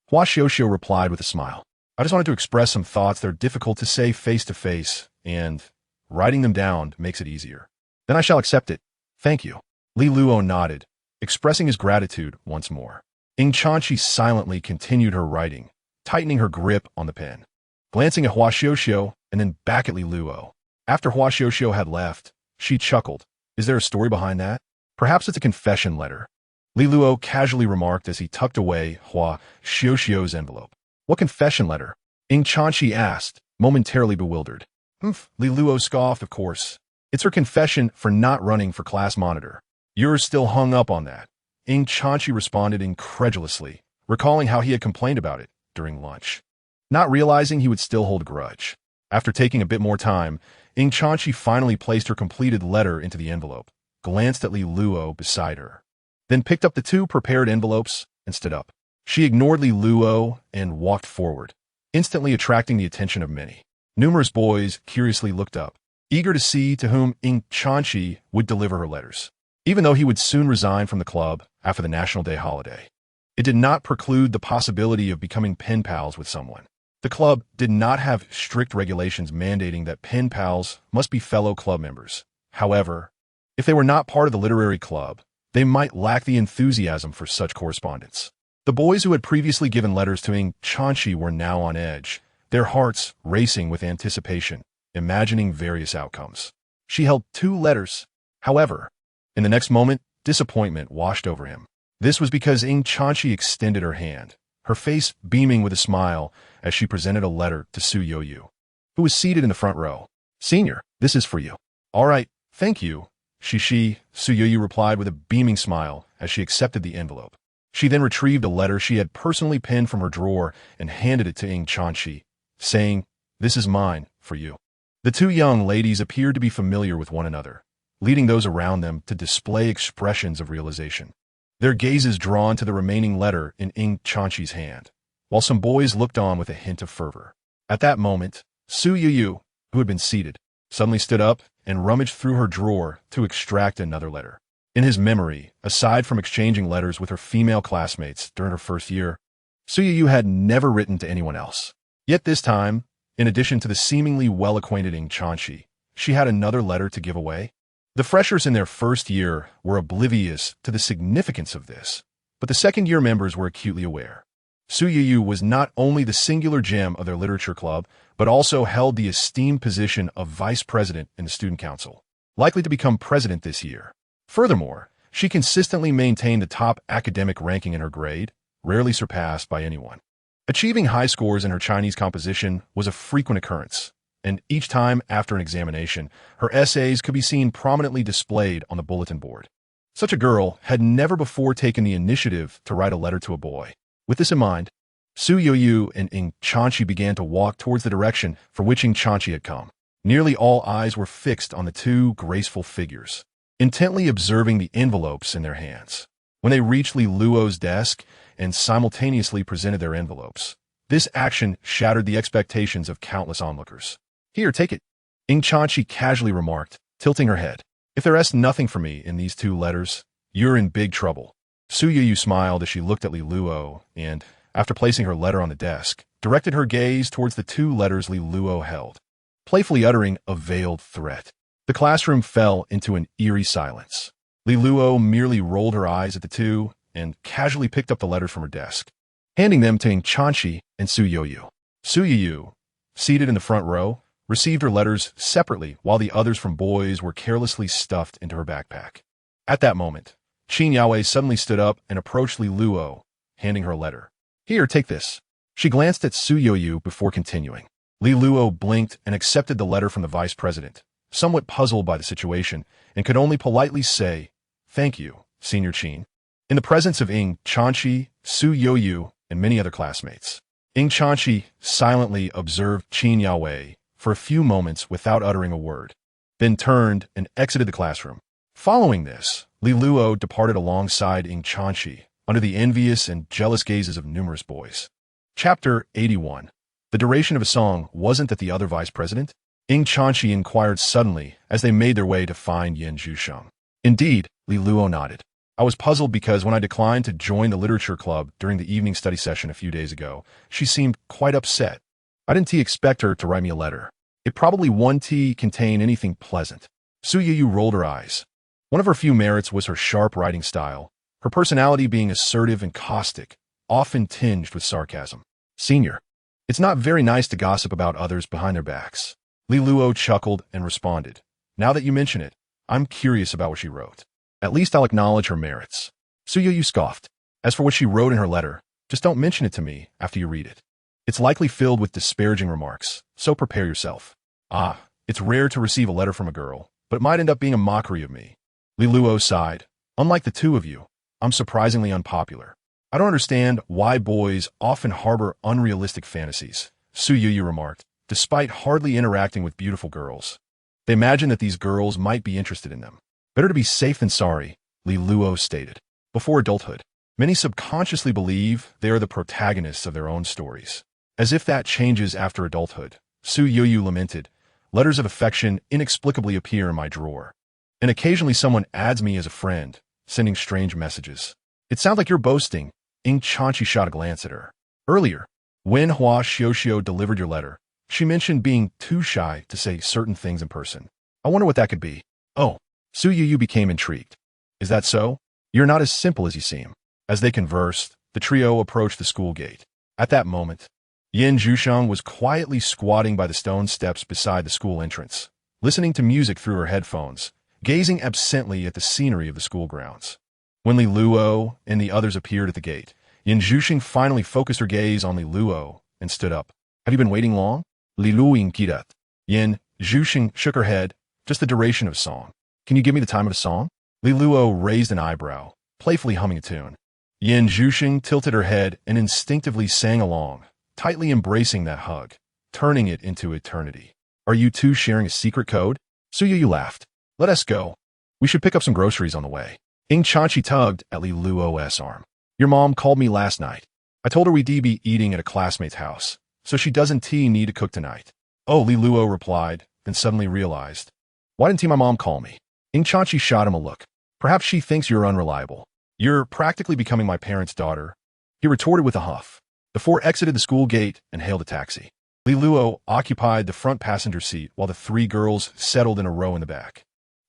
Hua Xiuxiu replied with a smile. I just wanted to express some thoughts that are difficult to say face to face, and writing them down makes it easier. Then I shall accept it. Thank you. Li Luo nodded, expressing his gratitude once more. Ing Chanchi silently continued her writing, tightening her grip on the pen, glancing at Hua Xiuxiu and then back at Li Luo. After Hua Xiuxiu had left, she chuckled. Is there a story behind that? Perhaps it's a confession letter. Li Luo casually remarked as he tucked away Hua Xiuxiu's envelope. What confession letter? Ying Chanqi asked, momentarily bewildered. Li Luo scoffed, of course. It's her confession for not running for class monitor. You're still hung up on that. Ying Chanqi responded incredulously, recalling how he had complained about it during lunch, not realizing he would still hold a grudge. After taking a bit more time, Ying Chanqi finally placed her completed letter into the envelope, glanced at Li Luo beside her, then picked up the two prepared envelopes and stood up. She ignored Li Luo and walked forward, instantly attracting the attention of many. Numerous boys curiously looked up, eager to see to whom Ying Chanqi would deliver her letters. Even though he would soon resign from the club after the National Day holiday, it did not preclude the possibility of becoming pen pals with someone. The club did not have strict regulations mandating that pen pals must be fellow club members. However, if they were not part of the literary club, they might lack the enthusiasm for such correspondence. The boys who had previously given letters to Ying Chanqi were now on edge, their hearts racing with anticipation, imagining various outcomes. She held 2 letters. However, in the next moment, disappointment washed over him. This was because Ying Chanqi extended her hand, her face beaming with a smile as she presented a letter to Su Yoyu, who was seated in the front row. Senior, this is for you. All right, thank you. Su Yoyu replied with a beaming smile as she accepted the envelope. She then retrieved a letter she had personally penned from her drawer and handed it to Ying Chanqi, saying, This is mine, for you. The 2 young ladies appeared to be familiar with one another, leading those around them to display expressions of realization, their gazes drawn to the remaining letter in Ying Chanqi's hand, while some boys looked on with a hint of fervor. At that moment, Su Yoyu, who had been seated, suddenly stood up and rummaged through her drawer to extract another letter. In his memory, aside from exchanging letters with her female classmates during her first year, Su Yoyu had never written to anyone else. Yet this time, in addition to the seemingly well-acquainted Ying Chanqi, she had another letter to give away. The freshers in their first year were oblivious to the significance of this, but the second-year members were acutely aware. Su Yoyu was not only the singular gem of their literature club, but also held the esteemed position of vice president in the student council, likely to become president this year. Furthermore, she consistently maintained the top academic ranking in her grade, rarely surpassed by anyone. Achieving high scores in her Chinese composition was a frequent occurrence, and each time after an examination, her essays could be seen prominently displayed on the bulletin board. Such a girl had never before taken the initiative to write a letter to a boy. With this in mind, Su Yoyu and Ying Chanqi began to walk towards the direction for which Ying Chanqi had come. Nearly all eyes were fixed on the 2 graceful figures, intently observing the envelopes in their hands. When they reached Li Luo's desk and simultaneously presented their envelopes, this action shattered the expectations of countless onlookers. Here, take it, Ying Chanqi casually remarked, tilting her head. If there is nothing for me in these 2 letters, you're in big trouble. Su Yoyu smiled as she looked at Li Luo and, after placing her letter on the desk, directed her gaze towards the 2 letters Li Luo held, playfully uttering a veiled threat. The classroom fell into an eerie silence. Li Luo merely rolled her eyes at the 2 and casually picked up the letters from her desk, handing them to Ying Chanqi and Su Yoyu. Su Yoyu, seated in the front row, received her letters separately while the others from boys were carelessly stuffed into her backpack. At that moment, Qin Yaowei suddenly stood up and approached Li Luo, handing her a letter. Here, take this. She glanced at Su Yoyu before continuing. Li Luo blinked and accepted the letter from the vice president, somewhat puzzled by the situation, and could only politely say, Thank you, Senior Qin. In the presence of Ying Chanqi, Su Yoyu, and many other classmates, Ying Chanqi silently observed Qin Yaowei for a few moments without uttering a word, then turned and exited the classroom. Following this, Li Luo departed alongside Ying Chanqi, under the envious and jealous gazes of numerous boys. Chapter 81. The duration of a song wasn't that the other vice president? Ying Chanqi inquired suddenly as they made their way to find Yen Zhusheng. Indeed, Li Luo nodded. I was puzzled because when I declined to join the literature club during the evening study session a few days ago, she seemed quite upset. I didn't expect her to write me a letter. It probably wouldn't contain anything pleasant. Su Yoyu rolled her eyes. One of her few merits was her sharp writing style, her personality being assertive and caustic, often tinged with sarcasm. Senior, it's not very nice to gossip about others behind their backs. Li Luo chuckled and responded, "Now that you mention it, I'm curious about what she wrote. At least I'll acknowledge her merits." Su Yuyu scoffed. "As for what she wrote in her letter, just don't mention it to me after you read it. It's likely filled with disparaging remarks, so prepare yourself." "Ah, it's rare to receive a letter from a girl, but it might end up being a mockery of me." Li Luo sighed. "Unlike the two of you, I'm surprisingly unpopular. I don't understand why boys often harbor unrealistic fantasies," Su Yuyu remarked, despite hardly interacting with beautiful girls. They imagine that these girls might be interested in them. "Better to be safe than sorry," Li Luo stated. Before adulthood, many subconsciously believe they are the protagonists of their own stories. As if that changes after adulthood, Su Yuyu lamented, "Letters of affection inexplicably appear in my drawer. And occasionally someone adds me as a friend, sending strange messages. It sounds like you're boasting." Ing Chanchi shot a glance at her. "Earlier, when Hua Xiuxiu delivered your letter, she mentioned being too shy to say certain things in person. I wonder what that could be." "Oh." Su Yuyu became intrigued. "Is that so? You're not as simple as you seem." As they conversed, the trio approached the school gate. At that moment, Yin Zhusheng was quietly squatting by the stone steps beside the school entrance, listening to music through her headphones, gazing absently at the scenery of the school grounds. When Li Luo and the others appeared at the gate, Yin Zhusheng finally focused her gaze on Li Luo and stood up. "Have you been waiting long?" Li Luo Kidat. Yin Zhusheng shook her head. "Just the duration of a song." "Can you give me the time of a song?" Li Luo raised an eyebrow, playfully humming a tune. Yin Zhusheng tilted her head and instinctively sang along, tightly embracing that hug, turning it into eternity. "Are you two sharing a secret code?" Su Yuyu laughed. "Let us go. We should pick up some groceries on the way." Ing Chanchi tugged at Li Luo's arm. "Your mom called me last night. I told her we'd be eating at a classmate's house, so she doesn't need to cook tonight." "Oh," Li Luo replied, then suddenly realized. "Why didn't my mom call me?" Ing Chanchi shot him a look. "Perhaps she thinks you're unreliable. You're practically becoming my parents' daughter," he retorted with a huff. The four exited the school gate and hailed a taxi. Li Luo occupied the front passenger seat while the three girls settled in a row in the back.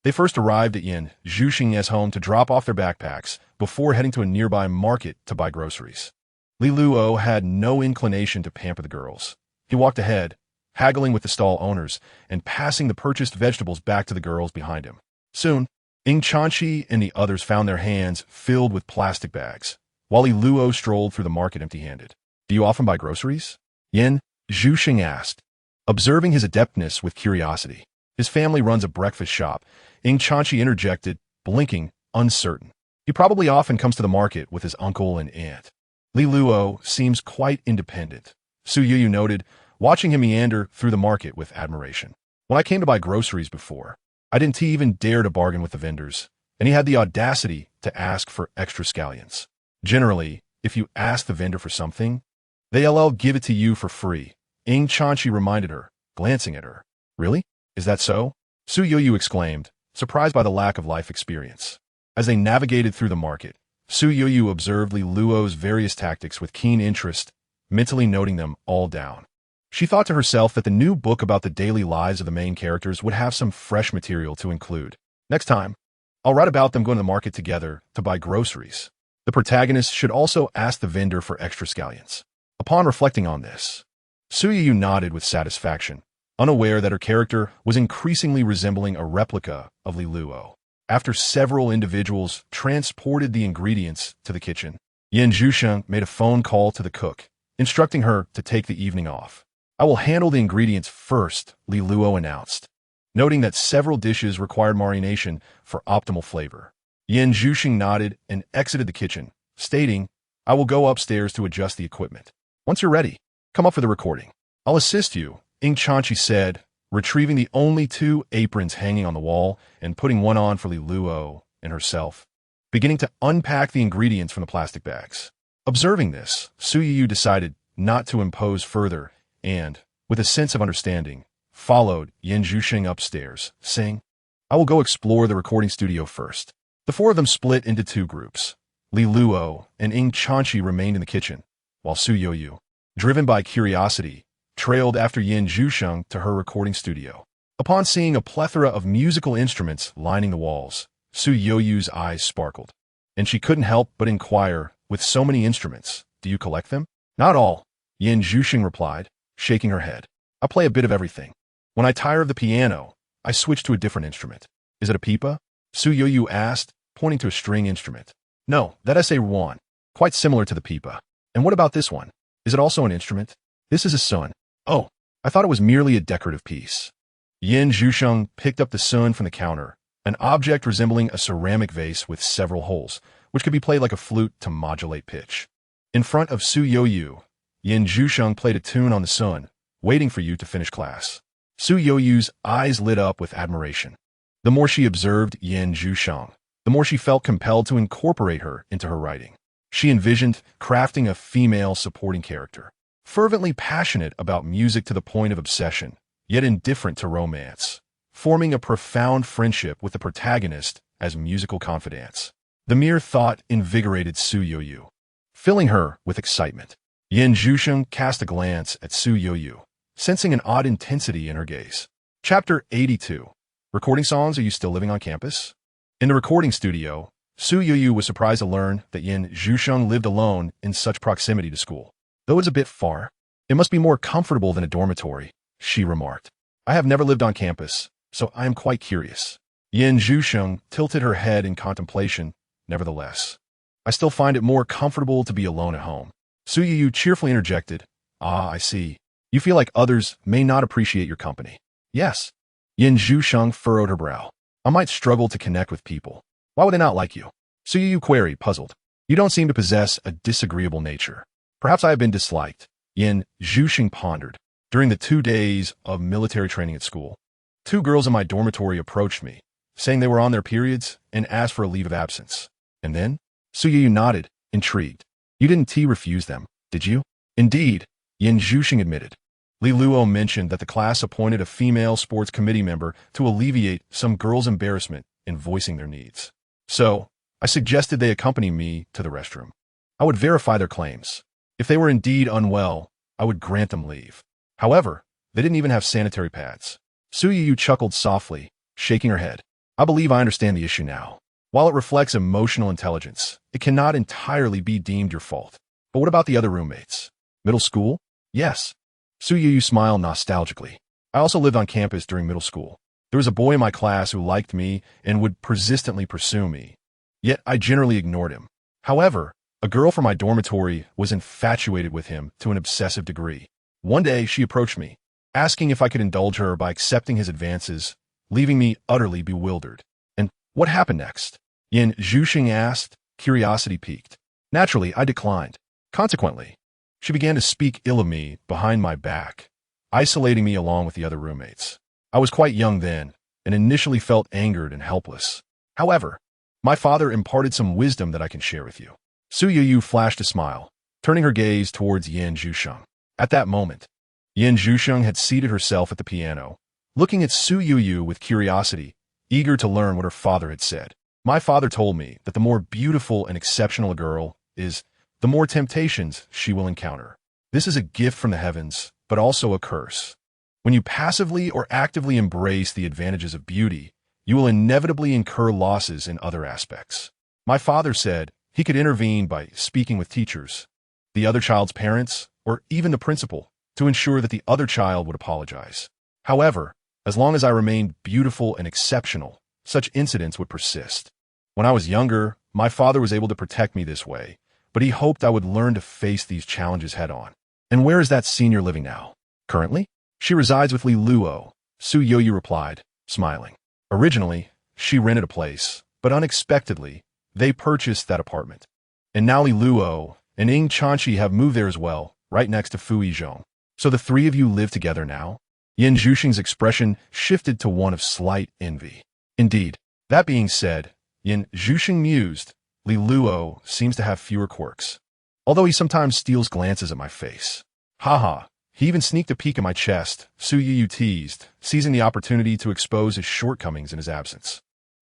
They first arrived at Yin Zhusheng's home to drop off their backpacks before heading to a nearby market to buy groceries. Li Luo had no inclination to pamper the girls. He walked ahead, haggling with the stall owners and passing the purchased vegetables back to the girls behind him. Soon, Ing Chanchi and the others found their hands filled with plastic bags, while Li Luo strolled through the market empty-handed. "Do you often buy groceries?" Yin Zhusheng asked, observing his adeptness with curiosity. "His family runs a breakfast shop," Ing Chanchi interjected, blinking, uncertain. "He probably often comes to the market with his uncle and aunt." Li Luo seems quite independent, Su Yuyu noted, watching him meander through the market with admiration. "When I came to buy groceries before, I didn't even dare to bargain with the vendors, and he had the audacity to ask for extra scallions. Generally, if you ask the vendor for something, they'll give it to you for free," Ing Chanchi reminded her, glancing at her. "Really? Is that so?" Su Yuyu exclaimed, surprised by the lack of life experience. As they navigated through the market, Su Yuyu observed Li Luo's various tactics with keen interest, mentally noting them all down. She thought to herself that the new book about the daily lives of the main characters would have some fresh material to include. "Next time, I'll write about them going to the market together to buy groceries. The protagonist should also ask the vendor for extra scallions." Upon reflecting on this, Su Yuyu nodded with satisfaction, unaware that her character was increasingly resembling a replica of Li Luo. After several individuals transported the ingredients to the kitchen, Yin Zhusheng made a phone call to the cook, instructing her to take the evening off. "I will handle the ingredients first," Li Luo announced, noting that several dishes required marination for optimal flavor. Yin Zhusheng nodded and exited the kitchen, stating, "I will go upstairs to adjust the equipment. Once you're ready, come up for the recording." "I'll assist you," Ing Chanchi said, retrieving the only two aprons hanging on the wall and putting one on for Li Luo and herself, beginning to unpack the ingredients from the plastic bags. Observing this, Su Yuyu decided not to impose further and, with a sense of understanding, followed Yin Zhusheng upstairs, saying, "I will go explore the recording studio first." The four of them split into two groups. Li Luo and Ing Chanchi remained in the kitchen, while Su Yuyu, driven by curiosity, trailed after Yin Zhusheng to her recording studio. Upon seeing a plethora of musical instruments lining the walls, Su Yuyu's eyes sparkled, and she couldn't help but inquire, "With so many instruments, do you collect them?" "Not all," Yin Zhusheng replied, shaking her head. "I play a bit of everything. When I tire of the piano, I switch to a different instrument. Is it a pipa? Su Yoyu asked, pointing to a string instrument. No, that's a one. Quite similar to the pipa. And what about this one? Is it also an instrument? This is a sun. Oh, I thought it was merely a decorative piece. Yin Zhusheng picked up the sun from the counter, an object resembling a ceramic vase with several holes, which could be played like a flute to modulate pitch. In front of Su Yoyu, Yin Zhusheng played a tune on the sun, waiting for you to finish class. Su Yoyu's eyes lit up with admiration. The more she observed Yin Zhusheng, the more she felt compelled to incorporate her into her writing. She envisioned crafting a female supporting character, fervently passionate about music to the point of obsession, yet indifferent to romance, forming a profound friendship with the protagonist as musical confidants. The mere thought invigorated Su Yoyu, filling her with excitement. Yin Zhusheng cast a glance at Su Yoyu, sensing an odd intensity in her gaze. Chapter 82. Recording songs. Are you still living on campus? In the recording studio, Su Yoyu was surprised to learn that Yin Zhusheng lived alone in such proximity to school. Though it's a bit far, it must be more comfortable than a dormitory, she remarked. I have never lived on campus, so I am quite curious. Yin Zhusheng tilted her head in contemplation. Nevertheless, I still find it more comfortable to be alone at home. Su Yoyu cheerfully interjected. Ah, I see. You feel like others may not appreciate your company. Yes. Yin Zhusheng furrowed her brow. I might struggle to connect with people. Why would they not like you? Su Yoyu queried, puzzled. You don't seem to possess a disagreeable nature. Perhaps I have been disliked. Yin Zhusheng pondered. During the 2 days of military training at school, 2 girls in my dormitory approached me, saying they were on their periods and asked for a leave of absence. And then? Su Yoyu nodded, intrigued. You didn't refuse them, did you? Indeed, Yin Zhusheng admitted. Li Luo mentioned that the class appointed a female sports committee member to alleviate some girls' embarrassment in voicing their needs. So, I suggested they accompany me to the restroom. I would verify their claims. If they were indeed unwell, I would grant them leave. However, they didn't even have sanitary pads. Su Yoyu chuckled softly, shaking her head. I believe I understand the issue now. While it reflects emotional intelligence, it cannot entirely be deemed your fault. But what about the other roommates? Middle school? Yes. Su Yoyu smiled nostalgically. I also lived on campus during middle school. There was a boy in my class who liked me and would persistently pursue me. Yet I generally ignored him. However, a girl from my dormitory was infatuated with him to an obsessive degree. One day she approached me, asking if I could indulge her by accepting his advances, leaving me utterly bewildered. And what happened next? Yin Zhusheng asked, curiosity piqued. Naturally, I declined. Consequently, she began to speak ill of me behind my back, isolating me along with the other roommates. I was quite young then, and initially felt angered and helpless. However, my father imparted some wisdom that I can share with you. Su Yoyu flashed a smile, turning her gaze towards Yin Zhusheng. At that moment, Yin Zhusheng had seated herself at the piano, looking at Su Yoyu with curiosity, eager to learn what her father had said. My father told me that the more beautiful and exceptional a girl is, the more temptations she will encounter. This is a gift from the heavens, but also a curse. When you passively or actively embrace the advantages of beauty, you will inevitably incur losses in other aspects. My father said he could intervene by speaking with teachers, the other child's parents, or even the principal, to ensure that the other child would apologize. However, as long as I remained beautiful and exceptional, such incidents would persist. When I was younger, my father was able to protect me this way, but he hoped I would learn to face these challenges head-on. And where is that senior living now? Currently? She resides with Li Luo, Su Yoyu replied, smiling. Originally, she rented a place, but unexpectedly, they purchased that apartment. And now Li Luo and Ying Chanchi have moved there as well, right next to Fu Yizhong. So the 3 of you live together now? Yin Zhusheng's expression shifted to one of slight envy. Indeed. That being said, Yin Zhusheng mused, Li Luo seems to have fewer quirks. Although he sometimes steals glances at my face. Haha, he even sneaked a peek at my chest, Su Yoyu teased, seizing the opportunity to expose his shortcomings in his absence.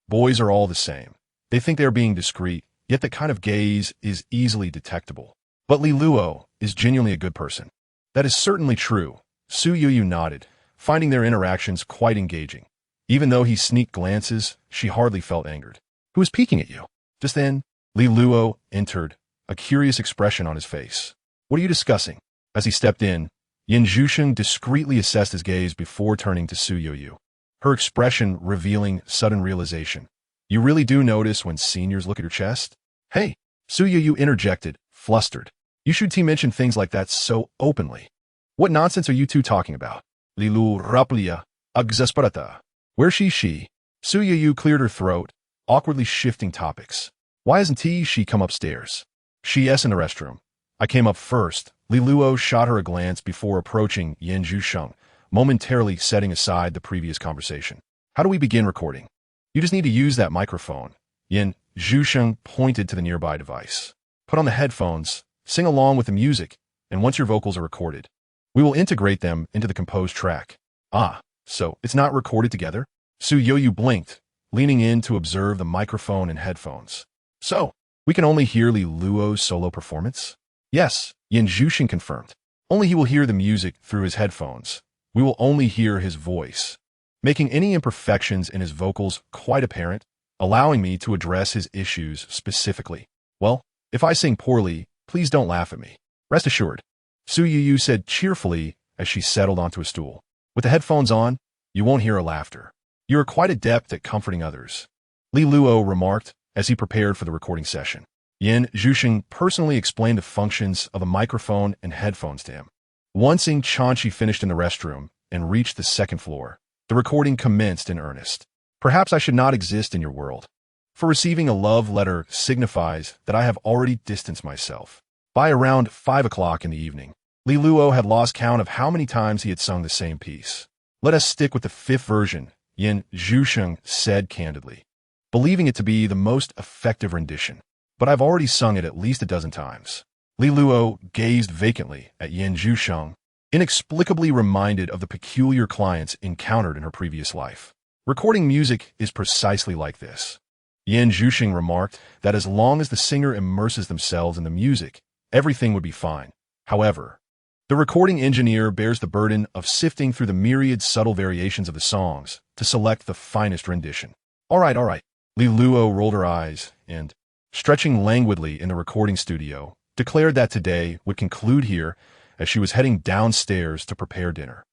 Boys are all the same. They think they are being discreet, yet that kind of gaze is easily detectable. But Li Luo is genuinely a good person. That is certainly true, Su Yoyu nodded, finding their interactions quite engaging. Even though he sneaked glances, she hardly felt angered. Who is peeking at you? Just then, Li Luo entered, a curious expression on his face. What are you discussing? As he stepped in, Yin Zhusheng discreetly assessed his gaze before turning to Su Yoyu, her expression revealing sudden realization. You really do notice when seniors look at your chest? Hey, Su Yoyu interjected, flustered. You should mention things like that so openly. What nonsense are you two talking about? Lilu raplia, exasperata. Where's she? Su Yoyu cleared her throat, awkwardly shifting topics. Why hasn't she come upstairs? She's in the restroom. I came up first. Li Luo shot her a glance before approaching Yin Zhusheng, momentarily setting aside the previous conversation. How do we begin recording? You just need to use that microphone. Yin Zhusheng pointed to the nearby device. Put on the headphones, sing along with the music, and once your vocals are recorded, we will integrate them into the composed track. Ah, so it's not recorded together? Su Yoyu blinked, leaning in to observe the microphone and headphones. So, we can only hear Li Luo's solo performance? Yes, Yin Zhusheng confirmed. Only he will hear the music through his headphones. We will only hear his voice, making any imperfections in his vocals quite apparent, allowing me to address his issues specifically. Well, if I sing poorly, please don't laugh at me. Rest assured, Su Yoyu said cheerfully as she settled onto a stool. With the headphones on, you won't hear her laughter. You are quite adept at comforting others. Li Luo remarked as he prepared for the recording session. Yin Zhusheng personally explained the functions of a microphone and headphones to him. Once Ing Chanchi finished in the restroom and reached the second floor, the recording commenced in earnest. Perhaps I should not exist in your world. For receiving a love letter signifies that I have already distanced myself. By around 5 o'clock in the evening, Li Luo had lost count of how many times he had sung the same piece. Let us stick with the fifth version, Yin Zhusheng said candidly, believing it to be the most effective rendition. But I've already sung it at least a dozen times. Li Luo gazed vacantly at Yin Zhusheng, inexplicably reminded of the peculiar clients encountered in her previous life. Recording music is precisely like this. Yin Zhusheng remarked that as long as the singer immerses themselves in the music, everything would be fine. However, the recording engineer bears the burden of sifting through the myriad subtle variations of the songs to select the finest rendition. All right. Li Luo rolled her eyes and, stretching languidly in the recording studio, declared that today would conclude here as she was heading downstairs to prepare dinner.